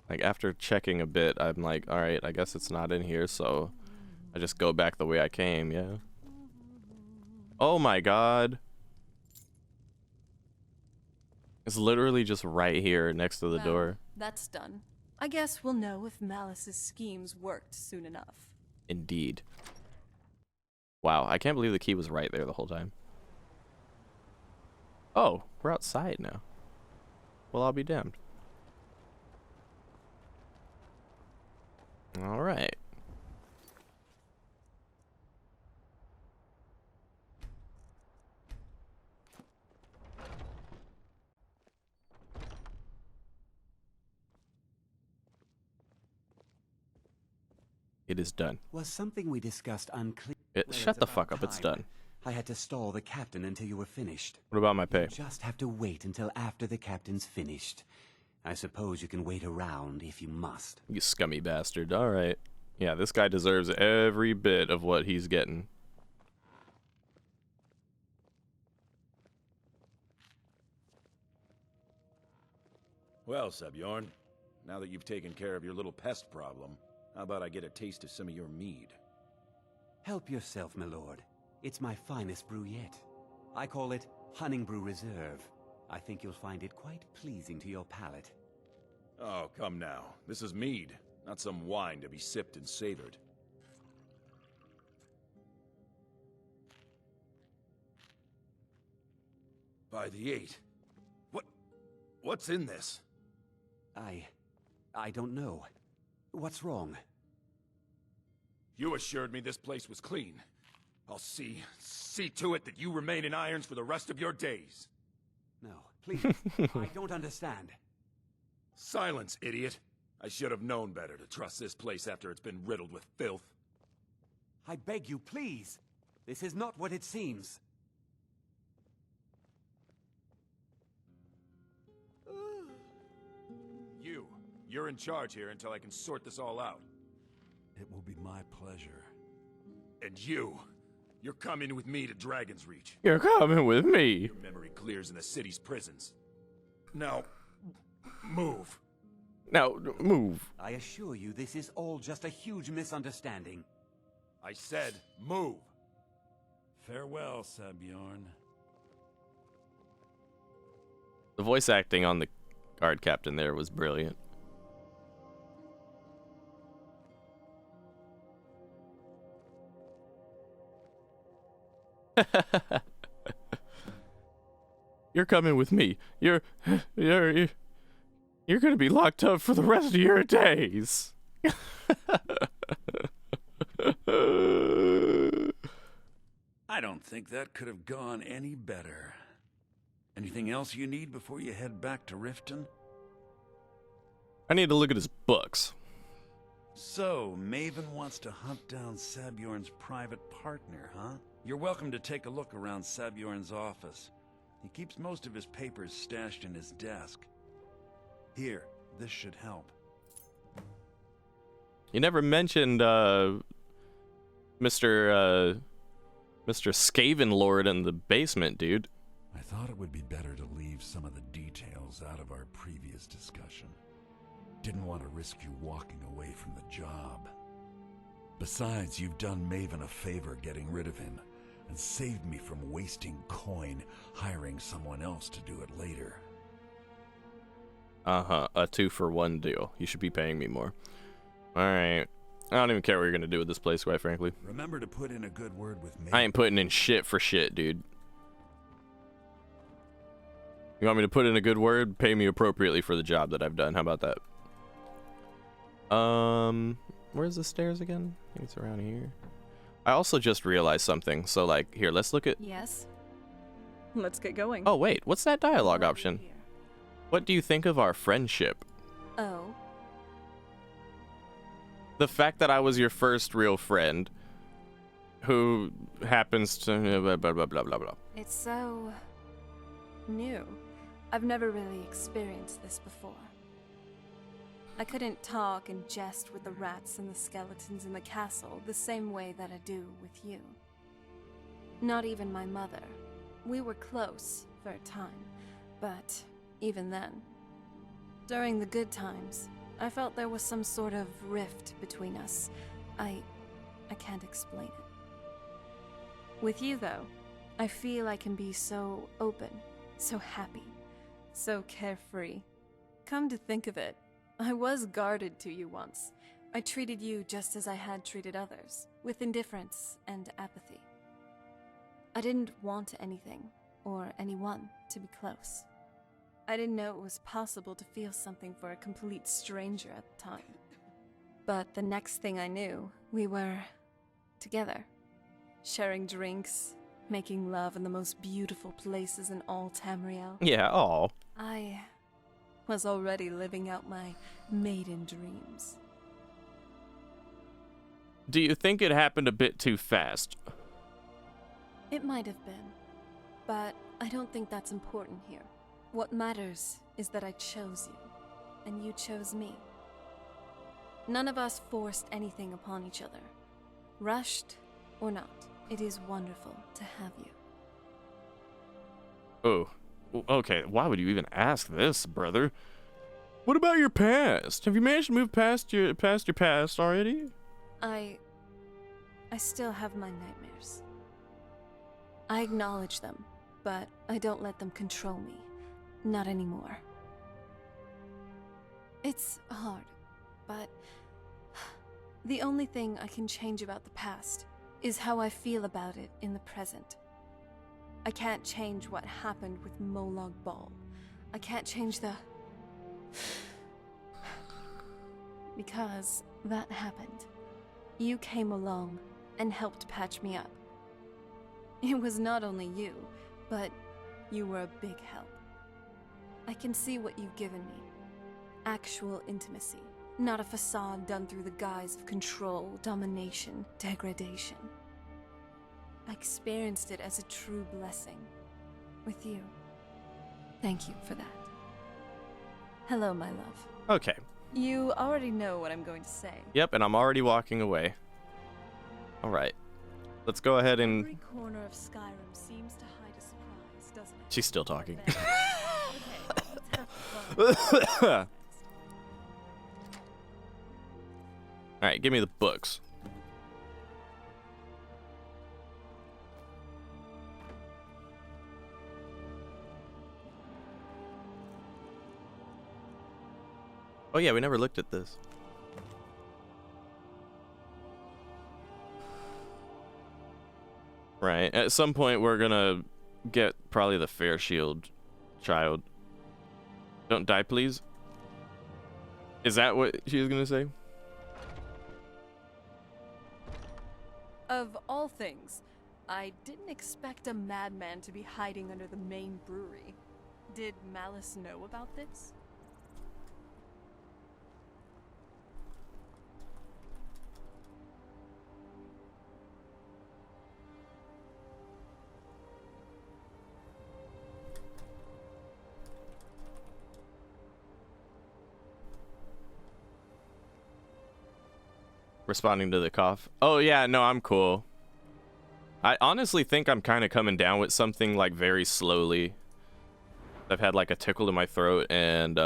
Like, after checking a bit, I'm like, alright, I guess it's not in here, so I just go back the way I came, yeah? Oh my god. It's literally just right here next to the door. That's done. I guess we'll know if Malice's schemes worked soon enough. Indeed. Wow, I can't believe the key was right there the whole time. Oh, we're outside now. Well, I'll be damned. All right. It is done. Was something we discussed unclear? Shut the fuck up, it's done. I had to stall the captain until you were finished. What about my pay? You just have to wait until after the captain's finished. I suppose you can wait around if you must. You scummy bastard. All right. Yeah, this guy deserves every bit of what he's getting. Well, Subjorn, now that you've taken care of your little pest problem, how about I get a taste of some of your mead? Help yourself, my lord. It's my finest brew yet. I call it Hunning Brew Reserve. I think you'll find it quite pleasing to your palate. Oh, come now. This is mead, not some wine to be sipped and savored. By the 8. What? What's in this? I don't know. What's wrong? You assured me this place was clean. I'll see to it that you remain in irons for the rest of your days. No, please. I don't understand. Silence, idiot. I should have known better to trust this place after it's been riddled with filth. I beg you, please. This is not what it seems. You're in charge here until I can sort this all out. It will be my pleasure. And you're coming with me to Dragon's Reach. You're coming with me. Your memory clears in the city's prisons. Now, move. Now, move. I assure you, this is all just a huge misunderstanding. I said, move. Farewell, Sabjorn. The voice acting on the guard captain there was brilliant. You're coming with me. You're gonna be locked up for the rest of your days. I don't think that could have gone any better. Anything else you need before you head back to Riften? I need to look at his books. So, Maven wants to hunt down Sabjorn's private partner, huh? You're welcome to take a look around Sabjorn's office. He keeps most of his papers stashed in his desk. Here, this should help. You never mentioned, Mr. Skaven Lord in the basement, dude. I thought it would be better to leave some of the details out of our previous discussion. Didn't want to risk you walking away from the job. Besides, you've done Maven a favor getting rid of him, and saved me from wasting coin hiring someone else to do it later. Uh-huh, a 2-for-1 deal. You should be paying me more. Alright. I don't even care what you're gonna do with this place, quite frankly. Remember to put in a good word with Maven. I ain't putting in shit for shit, dude. You want me to put in a good word? Pay me appropriately for the job that I've done. How about that? Where's the stairs again? I think it's around here. I also just realized something. So, like, here, let's look at... Yes. Let's get going. Oh, wait. What's that dialogue option? What do you think of our friendship? Oh. The fact that I was your first real friend who happens to... blah, blah, blah, blah, blah, blah. It's so... new. I've never really experienced this before. I couldn't talk and jest with the rats and the skeletons in the castle the same way that I do with you. Not even my mother. We were close for a time, but even then. During the good times, I felt there was some sort of rift between us. I can't explain it. With you, though, I feel I can be so open, so happy, so carefree. Come to think of it, I was guarded to you once. I treated you just as I had treated others, with indifference and apathy. I didn't want anything, or anyone, to be close. I didn't know it was possible to feel something for a complete stranger at the time. But the next thing I knew, we were together, sharing drinks, making love in the most beautiful places in all Tamriel. Yeah, aw. I was already living out my maiden dreams. Do you think it happened a bit too fast? It might have been, but I don't think that's important here. What matters is that I chose you, and you chose me. None of us forced anything upon each other. Rushed or not, it is wonderful to have you. Oh, okay, why would you even ask this, brother? What about your past? Have you managed to move past your past already? I still have my nightmares. I acknowledge them, but I don't let them control me. Not anymore. It's hard, but the only thing I can change about the past is how I feel about it in the present. I can't change what happened with Molag Bal. I can't change the... Because that happened. You came along and helped patch me up. It was not only you, but you were a big help. I can see what you've given me. Actual intimacy, not a facade done through the guise of control, domination, degradation. I experienced it as a true blessing. With you. Thank you for that. Hello, my love. Okay. You already know what I'm going to say. Yep, and I'm already walking away. All right. Let's go ahead and... Every corner of Skyrim seems to hide a surprise, doesn't it? She's still talking. All right, give me the books. Oh yeah, we never looked at this. Right, at some point we're gonna get probably the Fair Shield child. Don't die, please. Is that what she was gonna say? Of all things, I didn't expect a madman to be hiding under the main brewery. Did Malice know about this? Responding to the cough. Oh yeah, no, I'm cool. I honestly think I'm kind of coming down with something like very slowly. I've had like a tickle in my throat and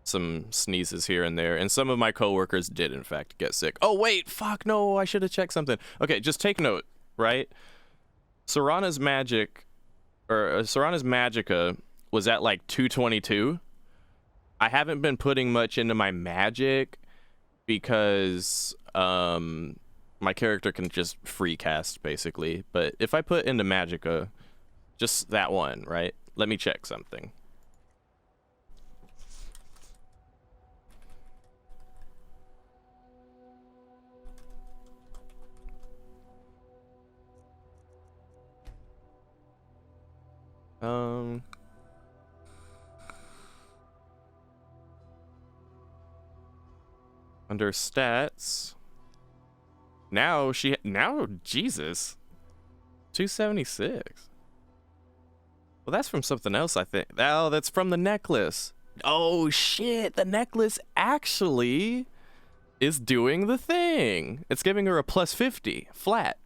some sneezes here and there, and some of my coworkers did in fact get sick. Oh wait, fuck no, I should have checked something. Okay, just take note, right? Serana's magic, or Serana's magicka was at like 222. I haven't been putting much into my magic because my character can just free cast basically. But if I put into magicka, just that one, right? Let me check something. Under stats, now Jesus, 276. Well, that's from something else, I think. Oh, that's from the necklace. Oh shit, the necklace actually is doing the thing. It's giving her a plus 50 flat,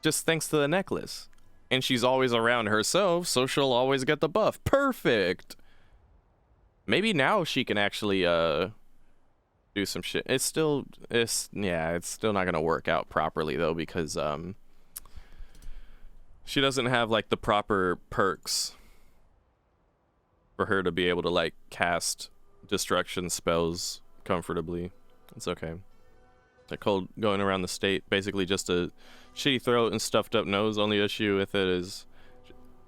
just thanks to the necklace. And she's always around herself, so she'll always get the buff. Perfect. Maybe now she can actually do some shit. It's still not gonna work out properly though, because she doesn't have like the proper perks for her to be able to like cast destruction spells comfortably. It's okay. Like cold going around the state, basically just a shitty throat and stuffed up nose. Only issue with it is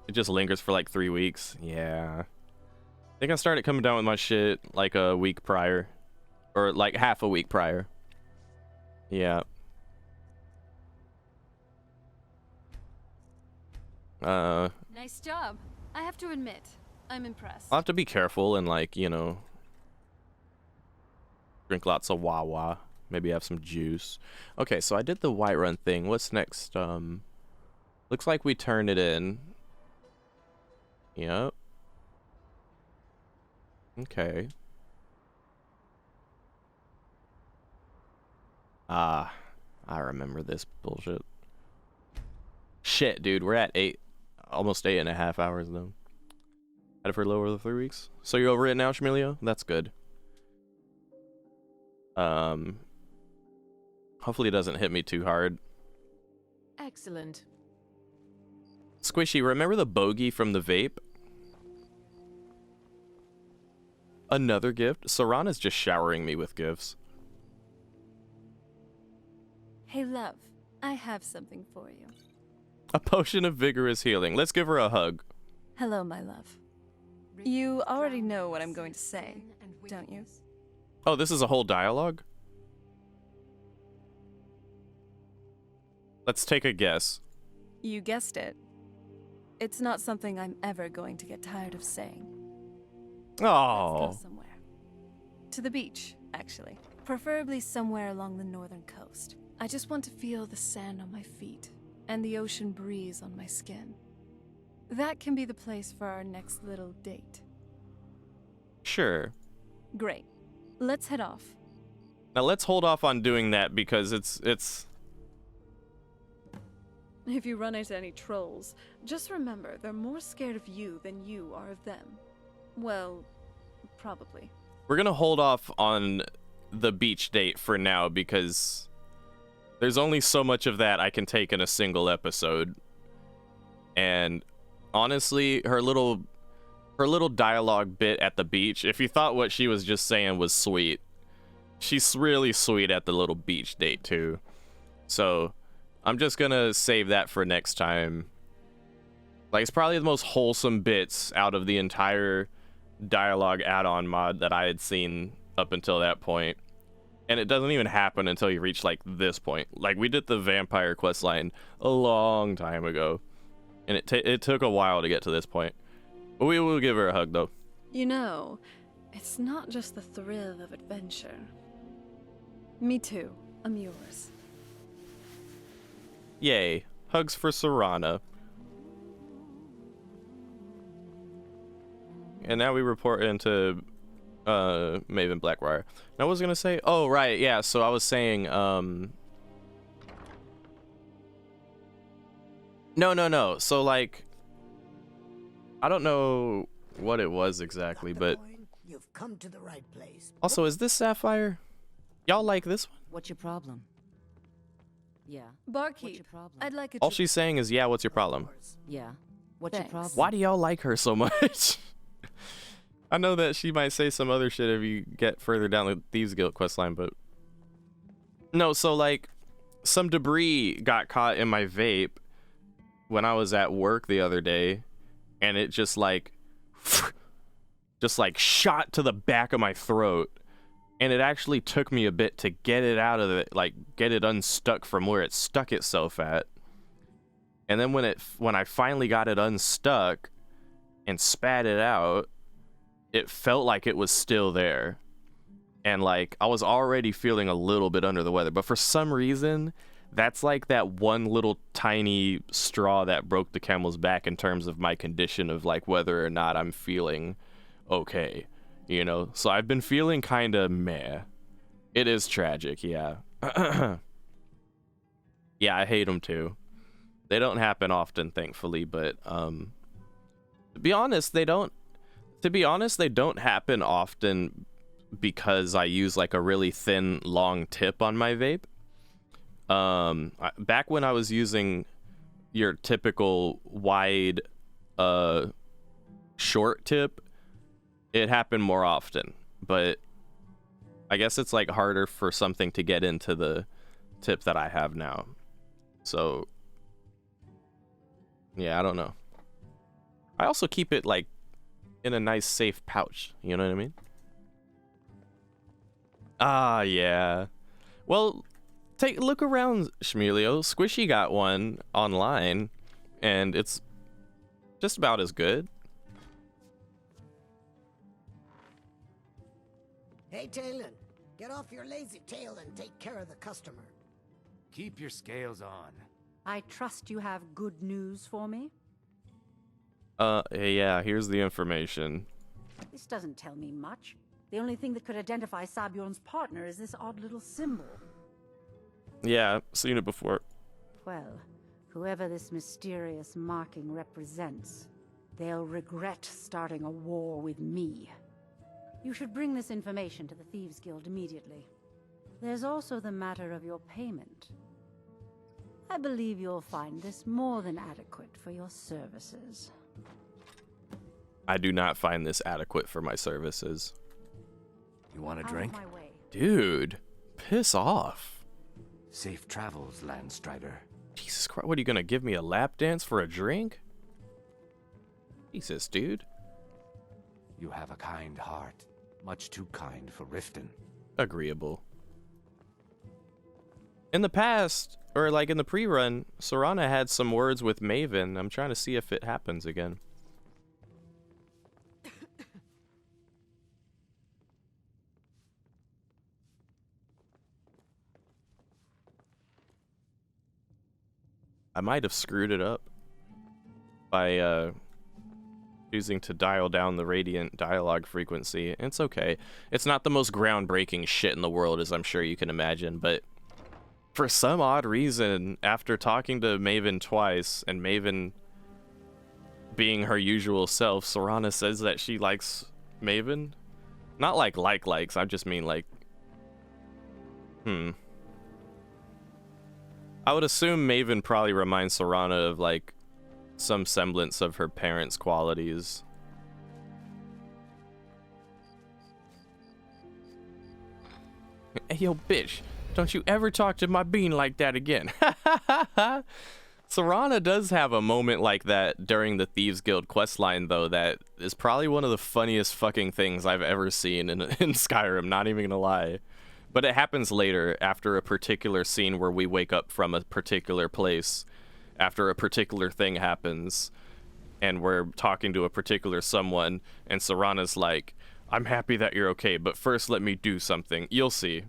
it just lingers for like 3 weeks. Yeah, I think I started coming down with my shit like a week prior. Or like half a week prior. Yeah. Nice job. I have to admit, I'm impressed. I'll have to be careful and like, you know, drink lots of Wawa. Maybe have some juice. Okay, so I did the Whiterun thing. What's next? Looks like we turned it in. Yep. Okay. I remember this bullshit. Shit, dude, we're at almost 8.5 hours though. Had it for a little over 3 weeks. So you're over it now, Shmilio? That's good. Hopefully it doesn't hit me too hard. Excellent. Squishy, remember the bogey from the vape? Another gift? Serana's just showering me with gifts. Hey, love, I have something for you. A potion of vigorous healing. Let's give her a hug. Hello, my love. You already know what I'm going to say, don't you? Oh, this is a whole dialogue? Let's take a guess. You guessed it. It's not something I'm ever going to get tired of saying. Oh. Let's go somewhere. To the beach, actually. Preferably somewhere along the northern coast. I just want to feel the sand on my feet and the ocean breeze on my skin. That can be the place for our next little date. Sure. Great. Let's head off. Now let's hold off on doing that because it's... If you run into any trolls, just remember they're more scared of you than you are of them. Well, probably. We're gonna hold off on the beach date for now because there's only so much of that I can take in a single episode. And honestly, her little dialogue bit at the beach, if you thought what she was just saying was sweet, she's really sweet at the little beach date too. So I'm just gonna save that for next time. Like, it's probably the most wholesome bits out of the entire dialogue add-on mod that I had seen up until that point. And it doesn't even happen until you reach like this point. Like, we did the vampire questline a long time ago, and it took a while to get to this point. But we will give her a hug though. You know, it's not just the thrill of adventure. Me too. I'm yours. Yay. Hugs for Serana. And now we report into Maven Blackbriar. Now, what was I gonna say? Oh, right, yeah, so I was saying, No. So, like, I don't know what it was exactly, but... You've come to the right place. Also, is this Sapphire? Y'all like this one? What's your problem? Yeah. Barkeep, I'd like a All she's saying is, yeah, what's your problem? Yeah. What's your problem? Why do y'all like her so much? I know that she might say some other shit if you get further down the Thieves Guild questline, but... No, so, like, some debris got caught in my vape when I was at work the other day, and it just, like, shot to the back of my throat. And it actually took me a bit to get it out of it, like, get it unstuck from where it stuck itself at. And then when I finally got it unstuck and spat it out, it felt like it was still there. And, like, I was already feeling a little bit under the weather. But for some reason, that's like that one little tiny straw that broke the camel's back in terms of my condition of, like, whether or not I'm feeling okay. You know, so I've been feeling kind of meh. It is tragic, yeah. Yeah, I hate them too. They don't happen often, thankfully, but to be honest, they don't happen often because I use like a really thin, long tip on my vape. Back when I was using your typical wide, short tip, it happened more often, but I guess it's like harder for something to get into the tip that I have now. So yeah, I don't know. I also keep it like in a nice safe pouch, you know what I mean? Ah, yeah. Well, take a look around, Shmulio. Squishy got one online and it's just about as good. Hey, Talon, get off your lazy tail and take care of the customer. Keep your scales on. I trust you have good news for me? Yeah, here's the information. This doesn't tell me much. The only thing that could identify Sabjorn's partner is this odd little symbol. Yeah, seen it before. Well, whoever this mysterious marking represents, they'll regret starting a war with me. You should bring this information to the Thieves Guild immediately. There's also the matter of your payment. I believe you'll find this more than adequate for your services. I do not find this adequate for my services. You want a drink? Dude, piss off. Safe travels, Landstrider. Jesus Christ, what are you gonna give me a lap dance for a drink? Jesus, dude. You have a kind heart. Much too kind for Riften. Agreeable. In the past, or like in the pre-run, Serana had some words with Maven. I'm trying to see if it happens again. I might have screwed it up by choosing to dial down the Radiant dialogue frequency. It's okay. It's not the most groundbreaking shit in the world, as I'm sure you can imagine, but for some odd reason, after talking to Maven twice, and Maven being her usual self, Serana says that she likes Maven. Not like likes, I just mean like... I would assume Maven probably reminds Serana of like some semblance of her parents' qualities. Hey, yo, bitch. Don't you ever talk to my bean like that again. Serana does have a moment like that during the Thieves Guild questline, though, that is probably one of the funniest fucking things I've ever seen in Skyrim, not even gonna lie. But it happens later, after a particular scene where we wake up from a particular place, after a particular thing happens, and we're talking to a particular someone, and Serana's like, I'm happy that you're okay, but first let me do something. You'll see.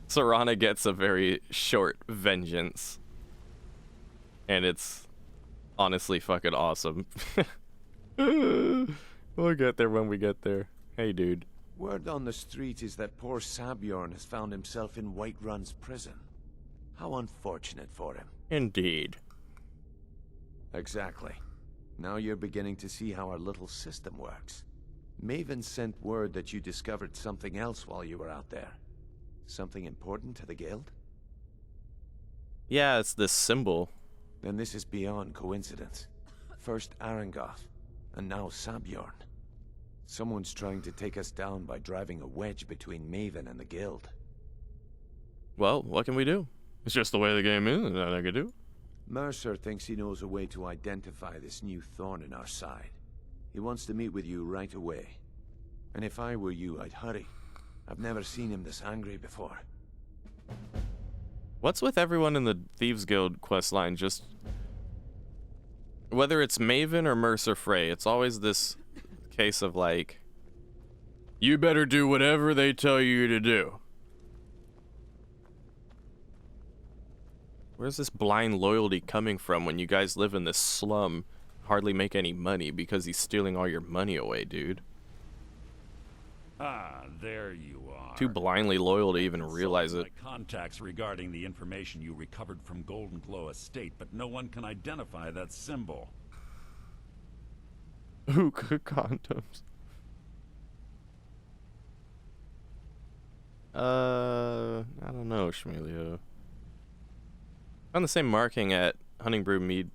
Serana gets a very short vengeance. And it's honestly fucking awesome. We'll get there when we get there. Hey, dude. Word on the street is that poor Sabjorn has found himself in Whiterun's prison. How unfortunate for him. Indeed. Exactly. Now you're beginning to see how our little system works. Maven sent word that you discovered something else while you were out there. Something important to the guild? Yeah, it's this symbol. Then this is beyond coincidence. First Arangoth, and now Sabjorn. Someone's trying to take us down by driving a wedge between Maven and the guild. Well, what can we do? It's just the way the game is, there's nothing I can do. Mercer thinks he knows a way to identify this new thorn in our side. He wants to meet with you right away. And if I were you, I'd hurry. I've never seen him this angry before. What's with everyone in the Thieves Guild questline? Just... whether it's Maven or Mercer Frey, it's always this case of like, you better do whatever they tell you to do. Where's this blind loyalty coming from when you guys live in this slum, hardly make any money because he's stealing all your money away, dude? Ah, there you are. Too blindly loyal to even realize it. My contacts regarding the information you recovered from Golden Glow Estate, but no one can identify that symbol. Hookah condoms. I don't know, Shmelio. Found the same marking at Hunting Brew Mead.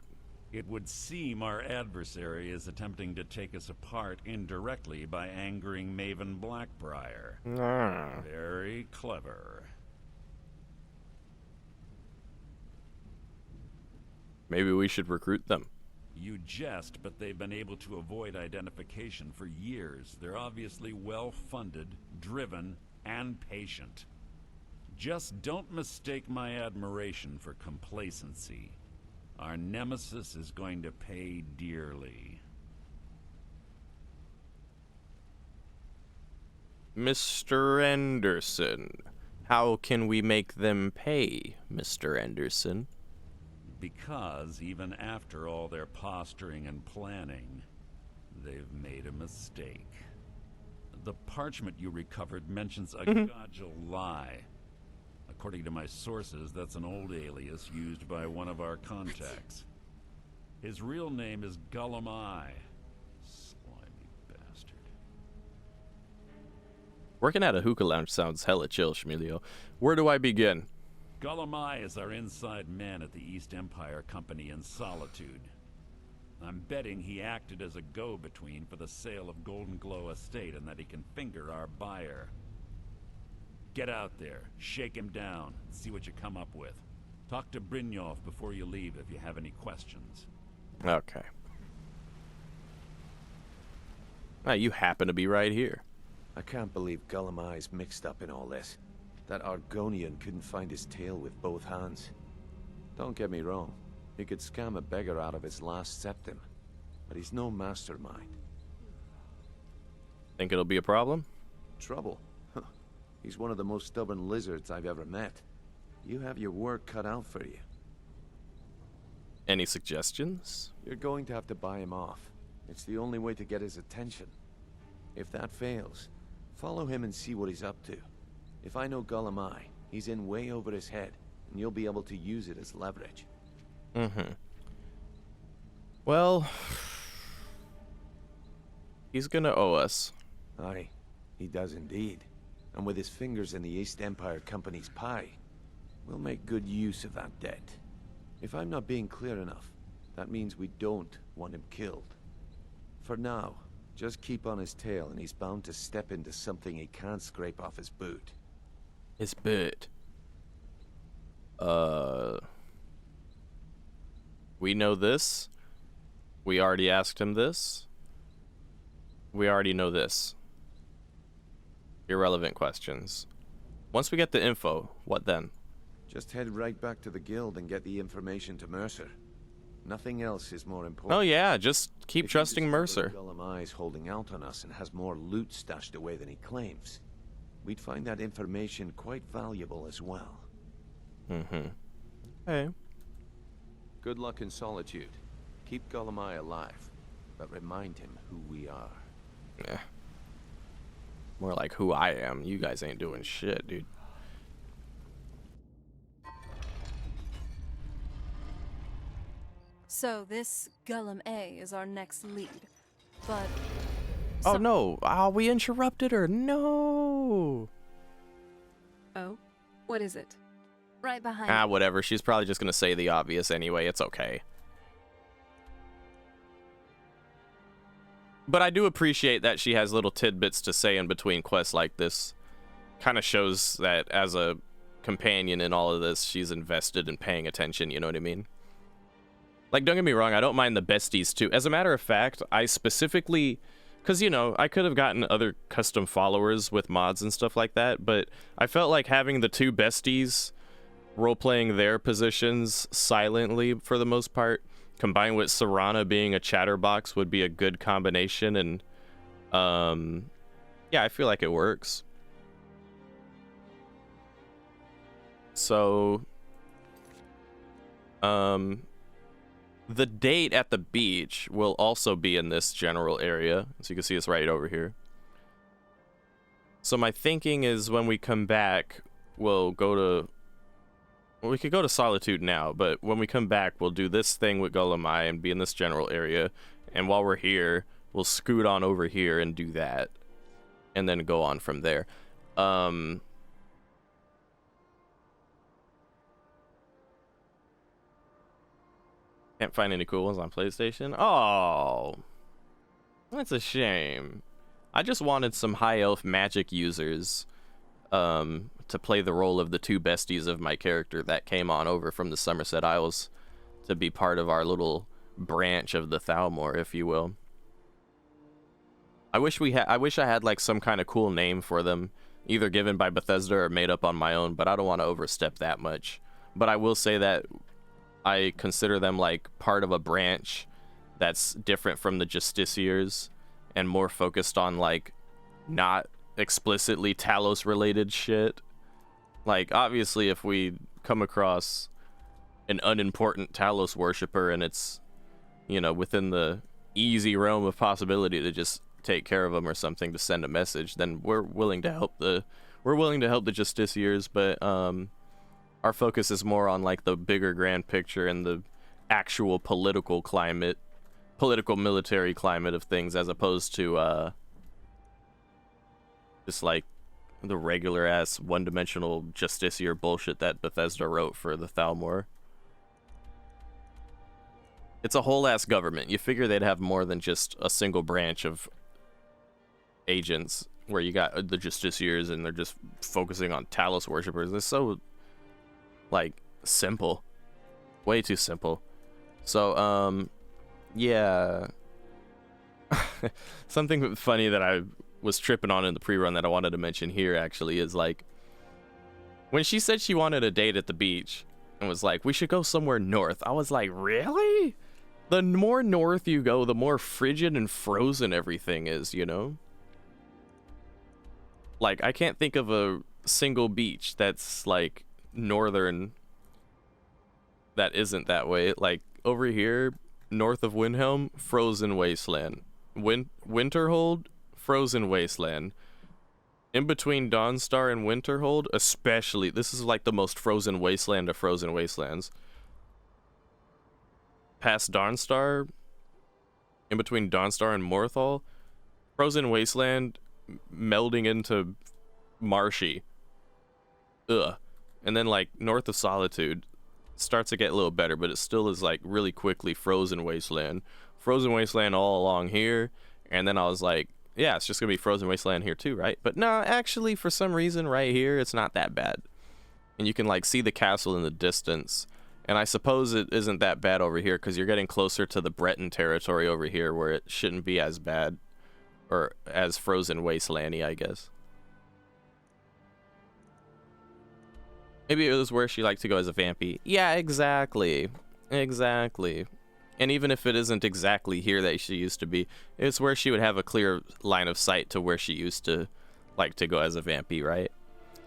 It would seem our adversary is attempting to take us apart indirectly by angering Maven Blackbriar. Very clever. Maybe we should recruit them. You jest, but they've been able to avoid identification for years. They're obviously well-funded, driven, and patient. Just don't mistake my admiration for complacency. Our nemesis is going to pay dearly. Mr. Anderson, how can we make them pay, Mr. Anderson? Because even after all their posturing and planning, they've made a mistake. The parchment you recovered mentions a Godgel lie. According to my sources, that's an old alias used by one of our contacts. His real name is Gullum Eye. Slimy bastard. Working at a hookah lounge sounds hella chill, Shmelio. Where do I begin? Gullum Eye is our inside man at the East Empire Company in Solitude. I'm betting he acted as a go-between for the sale of Golden Glow Estate and that he can finger our buyer. Get out there, shake him down, and see what you come up with. Talk to Brynjolf before you leave if you have any questions. Okay. Now you happen to be right here. I can't believe Gullum Eye's mixed up in all this. That Argonian couldn't find his tail with both hands. Don't get me wrong. He could scam a beggar out of his last septim. But he's no mastermind. Think it'll be a problem? Trouble? Huh. He's one of the most stubborn lizards I've ever met. You have your work cut out for you. Any suggestions? You're going to have to buy him off. It's the only way to get his attention. If that fails, follow him and see what he's up to. If I know Gullum Eye, he's in way over his head, and you'll be able to use it as leverage. Mm-hmm. Well, he's gonna owe us. Aye, he does indeed. And with his fingers in the East Empire Company's pie, we'll make good use of that debt. If I'm not being clear enough, that means we don't want him killed. For now, just keep on his tail and he's bound to step into something he can't scrape off his boot. His boot. We know this. We already asked him this. We already know this. Irrelevant questions. Once we get the info, what then? Just head right back to the guild and get the information to Mercer. Nothing else is more important. Oh yeah, just keep trusting Mercer. Gullum Eye's holding out on us and has more loot stashed away than he claims. We'd find that information quite valuable as well. Mm-hmm. Hey. Good luck in Solitude. Keep Gullum Eye alive, but remind him who we are. Yeah. More like who I am. You guys ain't doing shit, dude. So this Gullum A is our next lead, but... Oh no! Oh, we interrupted her. No. Oh? What is it? Right behind Ah, you. whatever. She's probably just gonna say the obvious anyway. It's okay. But I do appreciate that she has little tidbits to say in between quests like this. Kind of shows that as a companion in all of this, she's invested in paying attention, you know what I mean? Like, don't get me wrong, I don't mind the besties too. As a matter of fact, I specifically... Because, you know, I could have gotten other custom followers with mods and stuff like that, but I felt like having the two besties role-playing their positions silently for the most part, combined with Serana being a chatterbox, would be a good combination, and yeah, I feel like it works. So the date at the beach will also be in this general area, so you can see it's right over here. So my thinking is when we come back, we'll go to... Well, we could go to Solitude now, but when we come back, we'll do this thing with Gullum Eye and be in this general area. And while we're here, we'll scoot on over here and do that. And then go on from there. Can't find any cool ones on PlayStation. Oh, that's a shame. I just wanted some high elf magic users to play the role of the two besties of my character that came on over from the Somerset Isles to be part of our little branch of the Thalmor, if you will. I wish I had like some kind of cool name for them, either given by Bethesda or made up on my own, but I don't want to overstep that much. But I will say that I consider them like part of a branch that's different from the Justiciars and more focused on like not explicitly Talos related shit. Like, obviously, if we come across an unimportant Talos worshiper and it's, you know, within the easy realm of possibility to just take care of them or something, to send a message, then we're willing to help the Justiciars, but our focus is more on like the bigger grand picture and the actual political military climate of things, as opposed to just like the regular ass one-dimensional Justiciar bullshit that Bethesda wrote for the Thalmor. It's a whole ass government. You figure they'd have more than just a single branch of agents where you got the Justiciars and they're just focusing on Talos worshippers. They're so like simple, way too simple. So Yeah. Something funny that I was tripping on in the pre-run that I wanted to mention here actually is like when she said she wanted a date at the beach and was like, we should go somewhere north. I was like, really? The more north you go, the more frigid and frozen everything is, you know? Like, I can't think of a single beach that's like northern that isn't that way. Like over here, north of Windhelm, frozen wasteland. Winterhold, frozen wasteland. In between Dawnstar and Winterhold, especially, this is like the most frozen wasteland of frozen wastelands. Past Dawnstar, in between Dawnstar and Morthal, frozen wasteland melding into marshy. Ugh. And then like north of Solitude starts to get a little better, but it still is like really quickly frozen wasteland. Frozen wasteland all along here, and then I was like, yeah, it's just gonna be frozen wasteland here too, right? But no, actually for some reason right here it's not that bad. And you can like see the castle in the distance. And I suppose it isn't that bad over here because you're getting closer to the Breton territory over here where it shouldn't be as bad or as frozen wastelandy, I guess. Maybe it was where she liked to go as a vampy. Yeah, exactly. Exactly. And even if it isn't exactly here that she used to be, it's where she would have a clear line of sight to where she used to like to go as a vampy, right?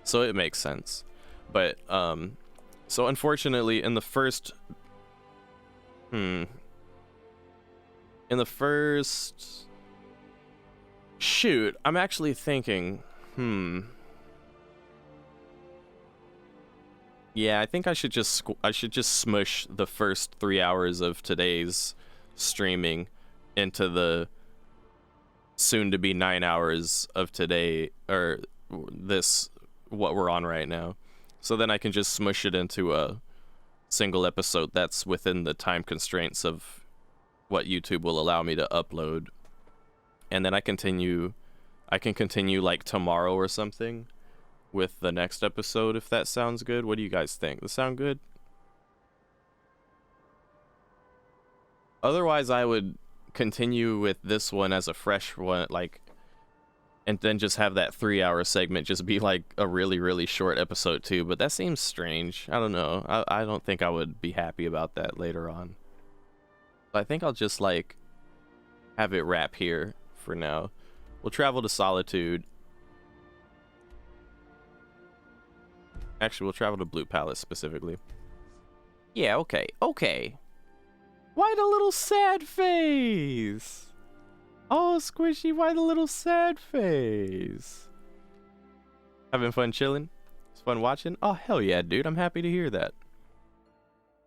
So it makes sense. But, so unfortunately, in the first... Shoot, I'm actually thinking, Yeah, I think I should just smush the first 3 hours of today's streaming into the soon-to-be 9 hours of today, or this, what we're on right now. So then I can just smush it into a single episode that's within the time constraints of what YouTube will allow me to upload. And then I can continue like tomorrow or something with the next episode, if that sounds good. What do you guys think? Does that sound good? Otherwise, I would continue with this one as a fresh one, like, and then just have that 3-hour segment just be like a really, really short episode too. But that seems strange. I don't know. I don't think I would be happy about that later on. But I think I'll just like have it wrap here for now. We'll travel to Solitude. Actually, we'll travel to Blue Palace specifically. Yeah, okay. Why the little sad face? Oh, Squishy, why the little sad face? Having fun chilling? It's fun watching? Oh, hell yeah, dude. I'm happy to hear that.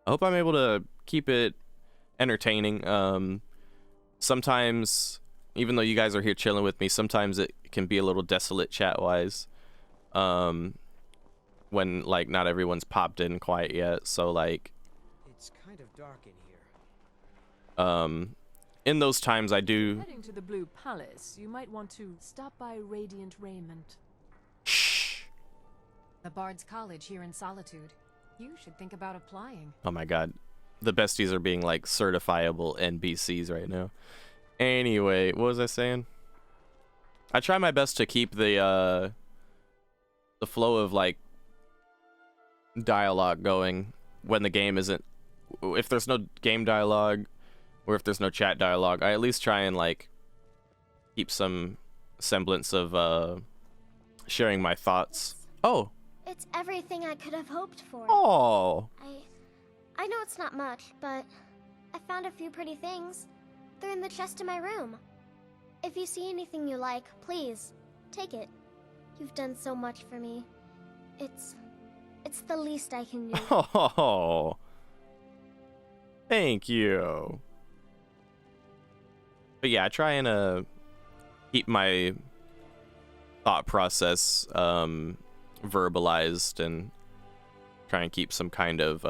I hope I'm able to keep it entertaining. Sometimes, even though you guys are here chilling with me, sometimes it can be a little desolate chat-wise. When like not everyone's popped in quite yet, so like it's kind of dark in here. In those times I do Heading to the Blue Palace, you might want to stop by Radiant Raiment. Shh. The Bard's College here in Solitude. You should think about applying. Oh my god. The besties are being like certifiable NPCs right now. Anyway, what was I saying? I try my best to keep the flow of like dialogue going when the game isn't, if there's no game dialogue or if there's no chat dialogue, I at least try and like keep some semblance of sharing my thoughts. Oh, it's everything I could have hoped for. Oh, I know it's not much, but I found a few pretty things. They're in the chest in my room. If you see anything you like, please take it. You've done so much for me. It's the least I can do. Oh, thank you. But yeah, I try and keep my thought process verbalized and try and keep some kind of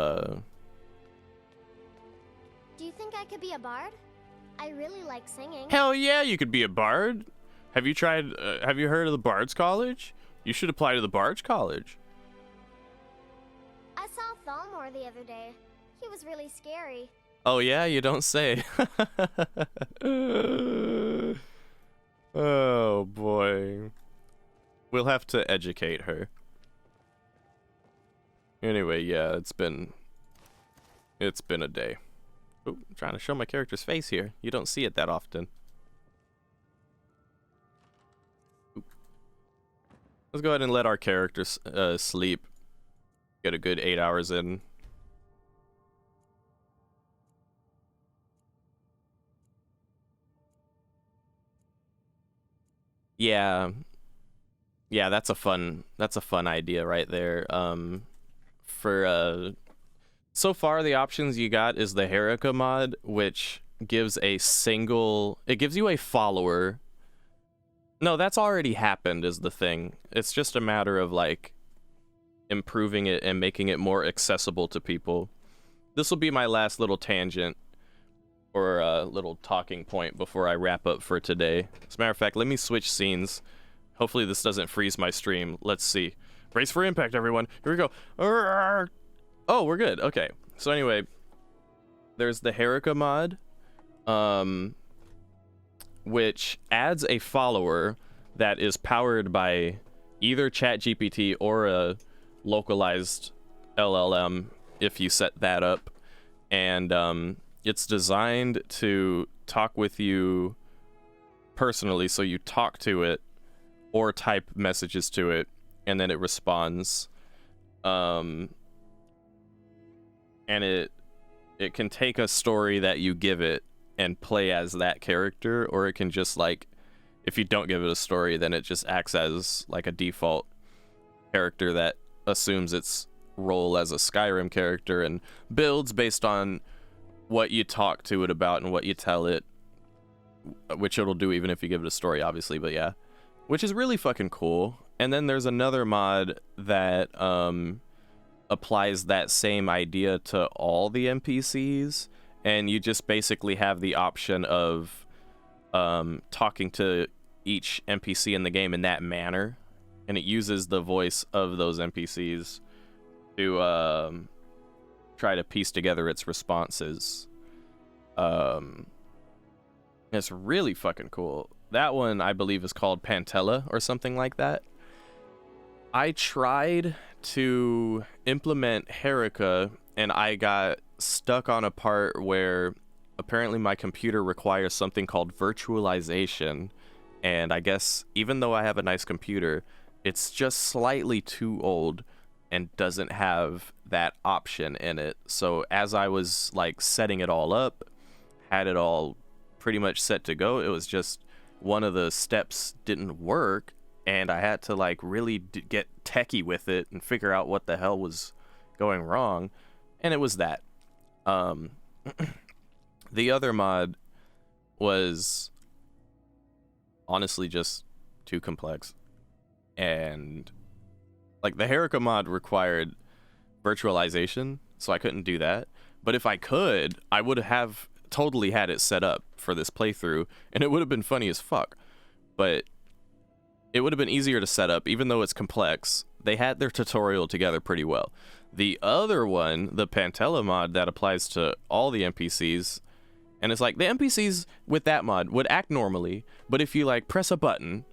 Do you think I could be a bard? I really like singing. Hell yeah, you could be a bard. Have you heard of the Bard's College? You should apply to the Bard's College. I saw Thalmor the other day. He was really scary. Oh yeah, you don't say. Oh boy. We'll have to educate her. Anyway, yeah, it's been a day. Ooh, I'm trying to show my character's face here. You don't see it that often. Ooh. Let's go ahead and let our characters sleep. Get a good 8 hours in. Yeah. Yeah, that's a fun idea right there. So far the options you got is the Herika mod, which gives it gives you a follower. No, that's already happened is the thing. It's just a matter of like improving it and making it more accessible to people. This will be my last little tangent or a little talking point before I wrap up for today. As a matter of fact, let me switch scenes. Hopefully this doesn't freeze my stream. Let's see. Brace for impact, everyone. Here we go. Oh, we're good. Okay. So anyway, there's the Herika mod, which adds a follower that is powered by either ChatGPT or a localized LLM if you set that up. And it's designed to talk with you personally, so you talk to it or type messages to it, and then it responds. And it can take a story that you give it and play as that character, or it can just like, if you don't give it a story, then it just acts as like a default character that assumes its role as a Skyrim character and builds based on what you talk to it about and what you tell it, which it'll do even if you give it a story, obviously, but yeah. Which is really fucking cool. And then there's another mod that applies that same idea to all the NPCs, and you just basically have the option of talking to each NPC in the game in that manner, and it uses the voice of those NPCs to try to piece together its responses. It's really fucking cool. That one, I believe, is called Pantella or something like that. I tried to implement Herika, and I got stuck on a part where apparently my computer requires something called virtualization. And I guess even though I have a nice computer, it's just slightly too old and doesn't have that option in it. So as I was like setting it all up, had it all pretty much set to go, it was just one of the steps didn't work, and I had to like really get techie with it and figure out what the hell was going wrong, and it was that. The other mod was honestly just too complex, and like the Herika mod required virtualization, so I couldn't do that. But if I could, I would have totally had it set up for this playthrough, and it would have been funny as fuck. But it would have been easier to set up, even though it's complex. They had their tutorial together pretty well. The other one, the Pantella mod, that applies to all the NPCs, and it's like the NPCs with that mod would act normally, but if you like press a button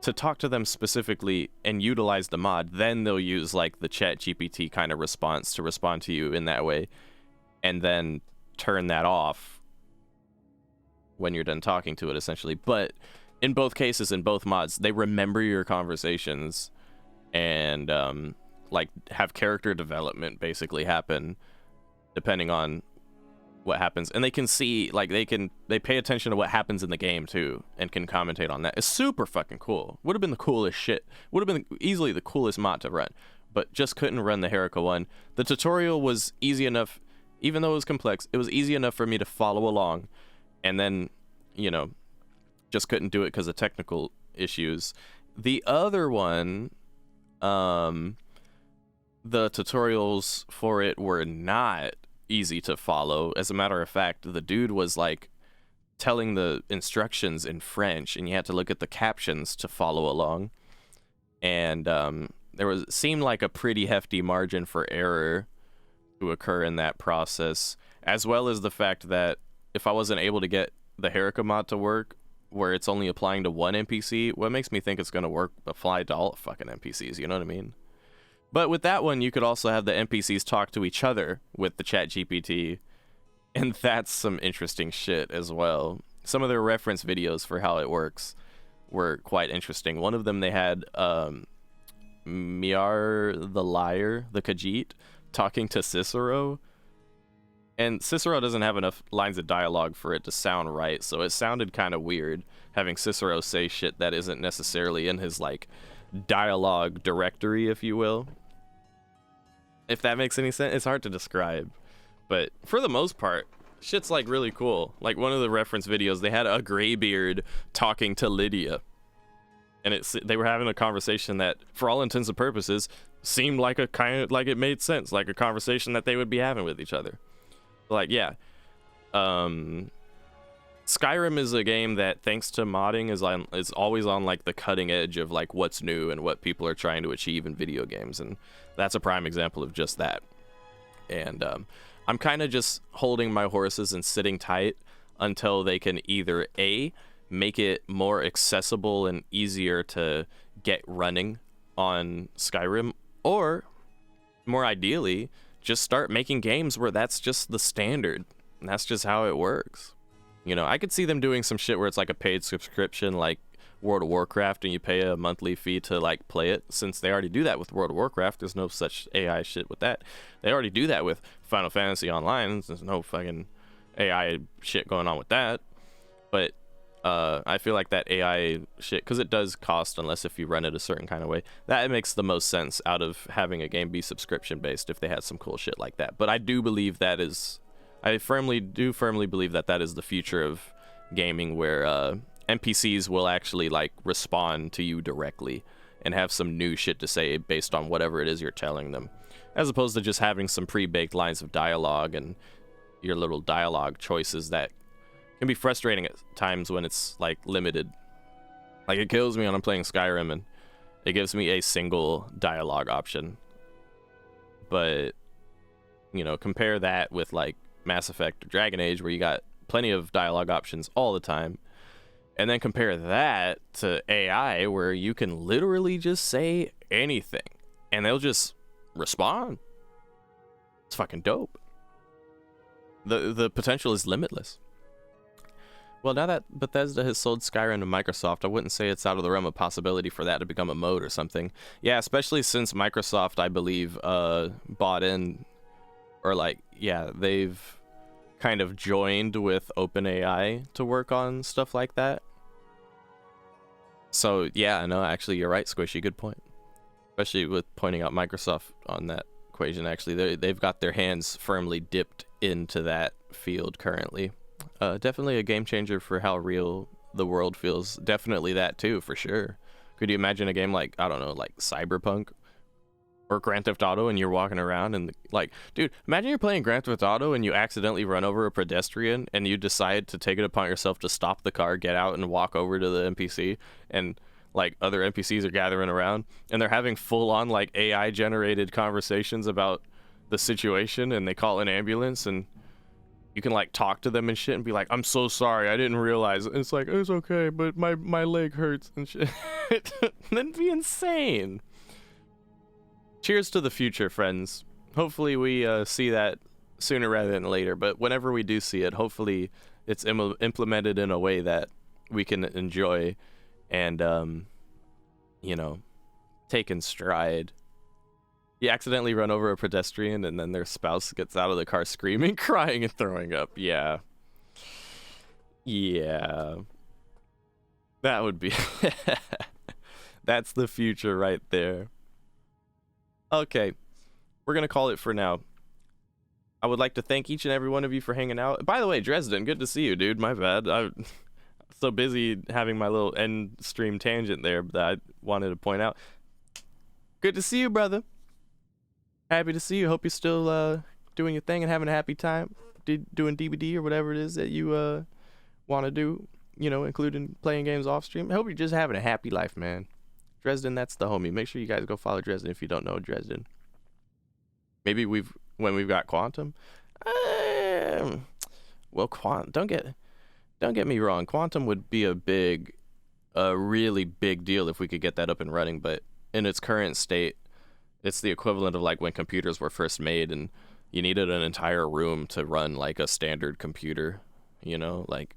to talk to them specifically and utilize the mod, then they'll use like the ChatGPT kind of response to respond to you in that way, and then turn that off when you're done talking to it, essentially. But in both cases, in both mods, they remember your conversations and like have character development basically happen depending on what happens, and they can see like they pay attention to what happens in the game too and can commentate on that. It's super fucking cool. Would have been the coolest shit. Would have been easily the coolest mod to run, but just couldn't run the Herika one. The tutorial was easy enough. Even though it was complex, it was easy enough for me to follow along, and then, you know, just couldn't do it because of technical issues. The other one, the tutorials for it were not easy to follow. As a matter of fact, the dude was like telling the instructions in French, and you had to look at the captions to follow along. And seemed like a pretty hefty margin for error to occur in that process. as well as the fact that if I wasn't able to get the Herika mod to work, where it's only applying to one NPC, what makes me think it's going to apply to all fucking NPCs, you know what I mean? But with that one, you could also have the NPCs talk to each other with the chat GPT, and that's some interesting shit as well. Some of their reference videos for how it works were quite interesting. One of them, they had Miar the Liar, the Khajiit, talking to Cicero, and Cicero doesn't have enough lines of dialogue for it to sound right, so it sounded kind of weird having Cicero say shit that isn't necessarily in his, like, dialogue directory, if you will. If that makes any sense. It's hard to describe, but for the most part, shit's, like, really cool. Like, one of the reference videos, they had a Greybeard talking to Lydia, and they were having a conversation that, for all intents and purposes, seemed like it made sense, like a conversation that they would be having with each other. Like, yeah. Skyrim is a game that, thanks to modding, is always on, like, the cutting edge of, like, what's new and what people are trying to achieve in video games, and that's a prime example of just that. And I'm kind of just holding my horses and sitting tight until they can either A, make it more accessible and easier to get running on Skyrim, or, more ideally, just start making games where that's just the standard, and that's just how it works. You know, I could see them doing some shit where it's like a paid subscription, like World of Warcraft, and you pay a monthly fee to, like, play it, since they already do that with World of Warcraft. There's no such AI shit with that. They already do that with Final Fantasy Online. There's no fucking AI shit going on with that. But I feel like that AI shit, because it does cost, unless if you run it a certain kind of way, that makes the most sense out of having a game be subscription based if they had some cool shit like that. But I do believe I firmly believe that is the future of gaming, where NPCs will actually, like, respond to you directly and have some new shit to say based on whatever it is you're telling them, as opposed to just having some pre-baked lines of dialogue and your little dialogue choices that can be frustrating at times when it's, like, limited. Like, it kills me when I'm playing Skyrim and it gives me a single dialogue option. But, you know, compare that with, like, Mass Effect or Dragon Age, where you got plenty of dialogue options all the time. And then compare that to AI, where you can literally just say anything and they'll just respond. It's fucking dope. The potential is limitless. Well, now that Bethesda has sold Skyrim to Microsoft, I wouldn't say it's out of the realm of possibility for that to become a mode or something. Yeah, especially since Microsoft, I believe, bought in, or, like, yeah, they've kind of joined with OpenAI to work on stuff like that. So, yeah, no, actually, you're right, Squishy, good point. Especially with pointing out Microsoft on that equation, actually. They've got their hands firmly dipped into that field currently. Definitely a game changer for how real the world feels. Definitely that too, for sure. Could you imagine a game like, I don't know, like Cyberpunk or Grand Theft Auto, and you're walking around and, like, dude, imagine you're playing Grand Theft Auto and you accidentally run over a pedestrian and you decide to take it upon yourself to stop the car, get out, and walk over to the NPC, and, like, other NPCs are gathering around and they're having full-on, like, AI generated conversations about the situation, and they call an ambulance, and you can, like, talk to them and shit and be like, I'm so sorry, I didn't realize. And it's like, it's okay, but my leg hurts and shit. That'd be insane. Cheers to the future, friends. Hopefully we see that sooner rather than later, but whenever we do see it, hopefully it's implemented in a way that we can enjoy and, you know, take in stride. You accidentally run over a pedestrian and then their spouse gets out of the car screaming, crying, and throwing up. Yeah. Yeah. That would be... That's the future right there. Okay. We're going to call it for now. I would like to thank each and every one of you for hanging out. By the way, Dresden, good to see you, dude. My bad. I'm so busy having my little end stream tangent there that I wanted to point out. Good to see you, brother. Happy to see you. Hope you're still doing your thing and having a happy time. Doing DVD or whatever it is that you want to do, you know, including playing games off stream. I hope you're just having a happy life, man. Dresden, that's the homie. Make sure you guys go follow Dresden if you don't know Dresden. Maybe when we've got Quantum. Well, don't get me wrong. Quantum would be a really big deal if we could get that up and running. But in its current state, it's the equivalent of like when computers were first made and you needed an entire room to run like a standard computer. You know, like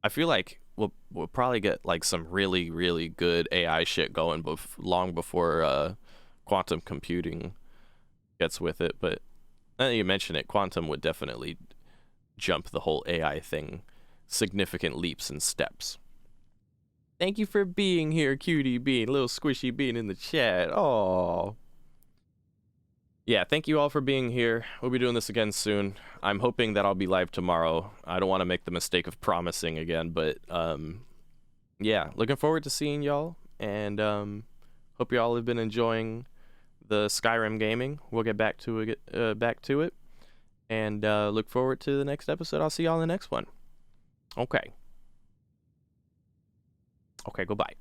I feel like we'll probably get like some really, really good AI shit going long before quantum computing gets with it. But now that you mention it, quantum would definitely jump the whole AI thing significant leaps and steps. Thank you for being here, Cutie Bean, little squishy bean in the chat. Oh. Yeah, thank you all for being here. We'll be doing this again soon. I'm hoping that I'll be live tomorrow. I don't want to make the mistake of promising again, but yeah, looking forward to seeing y'all, and hope y'all have been enjoying the Skyrim gaming. We'll get back to it, and look forward to the next episode. I'll see y'all in the next one. Okay, goodbye.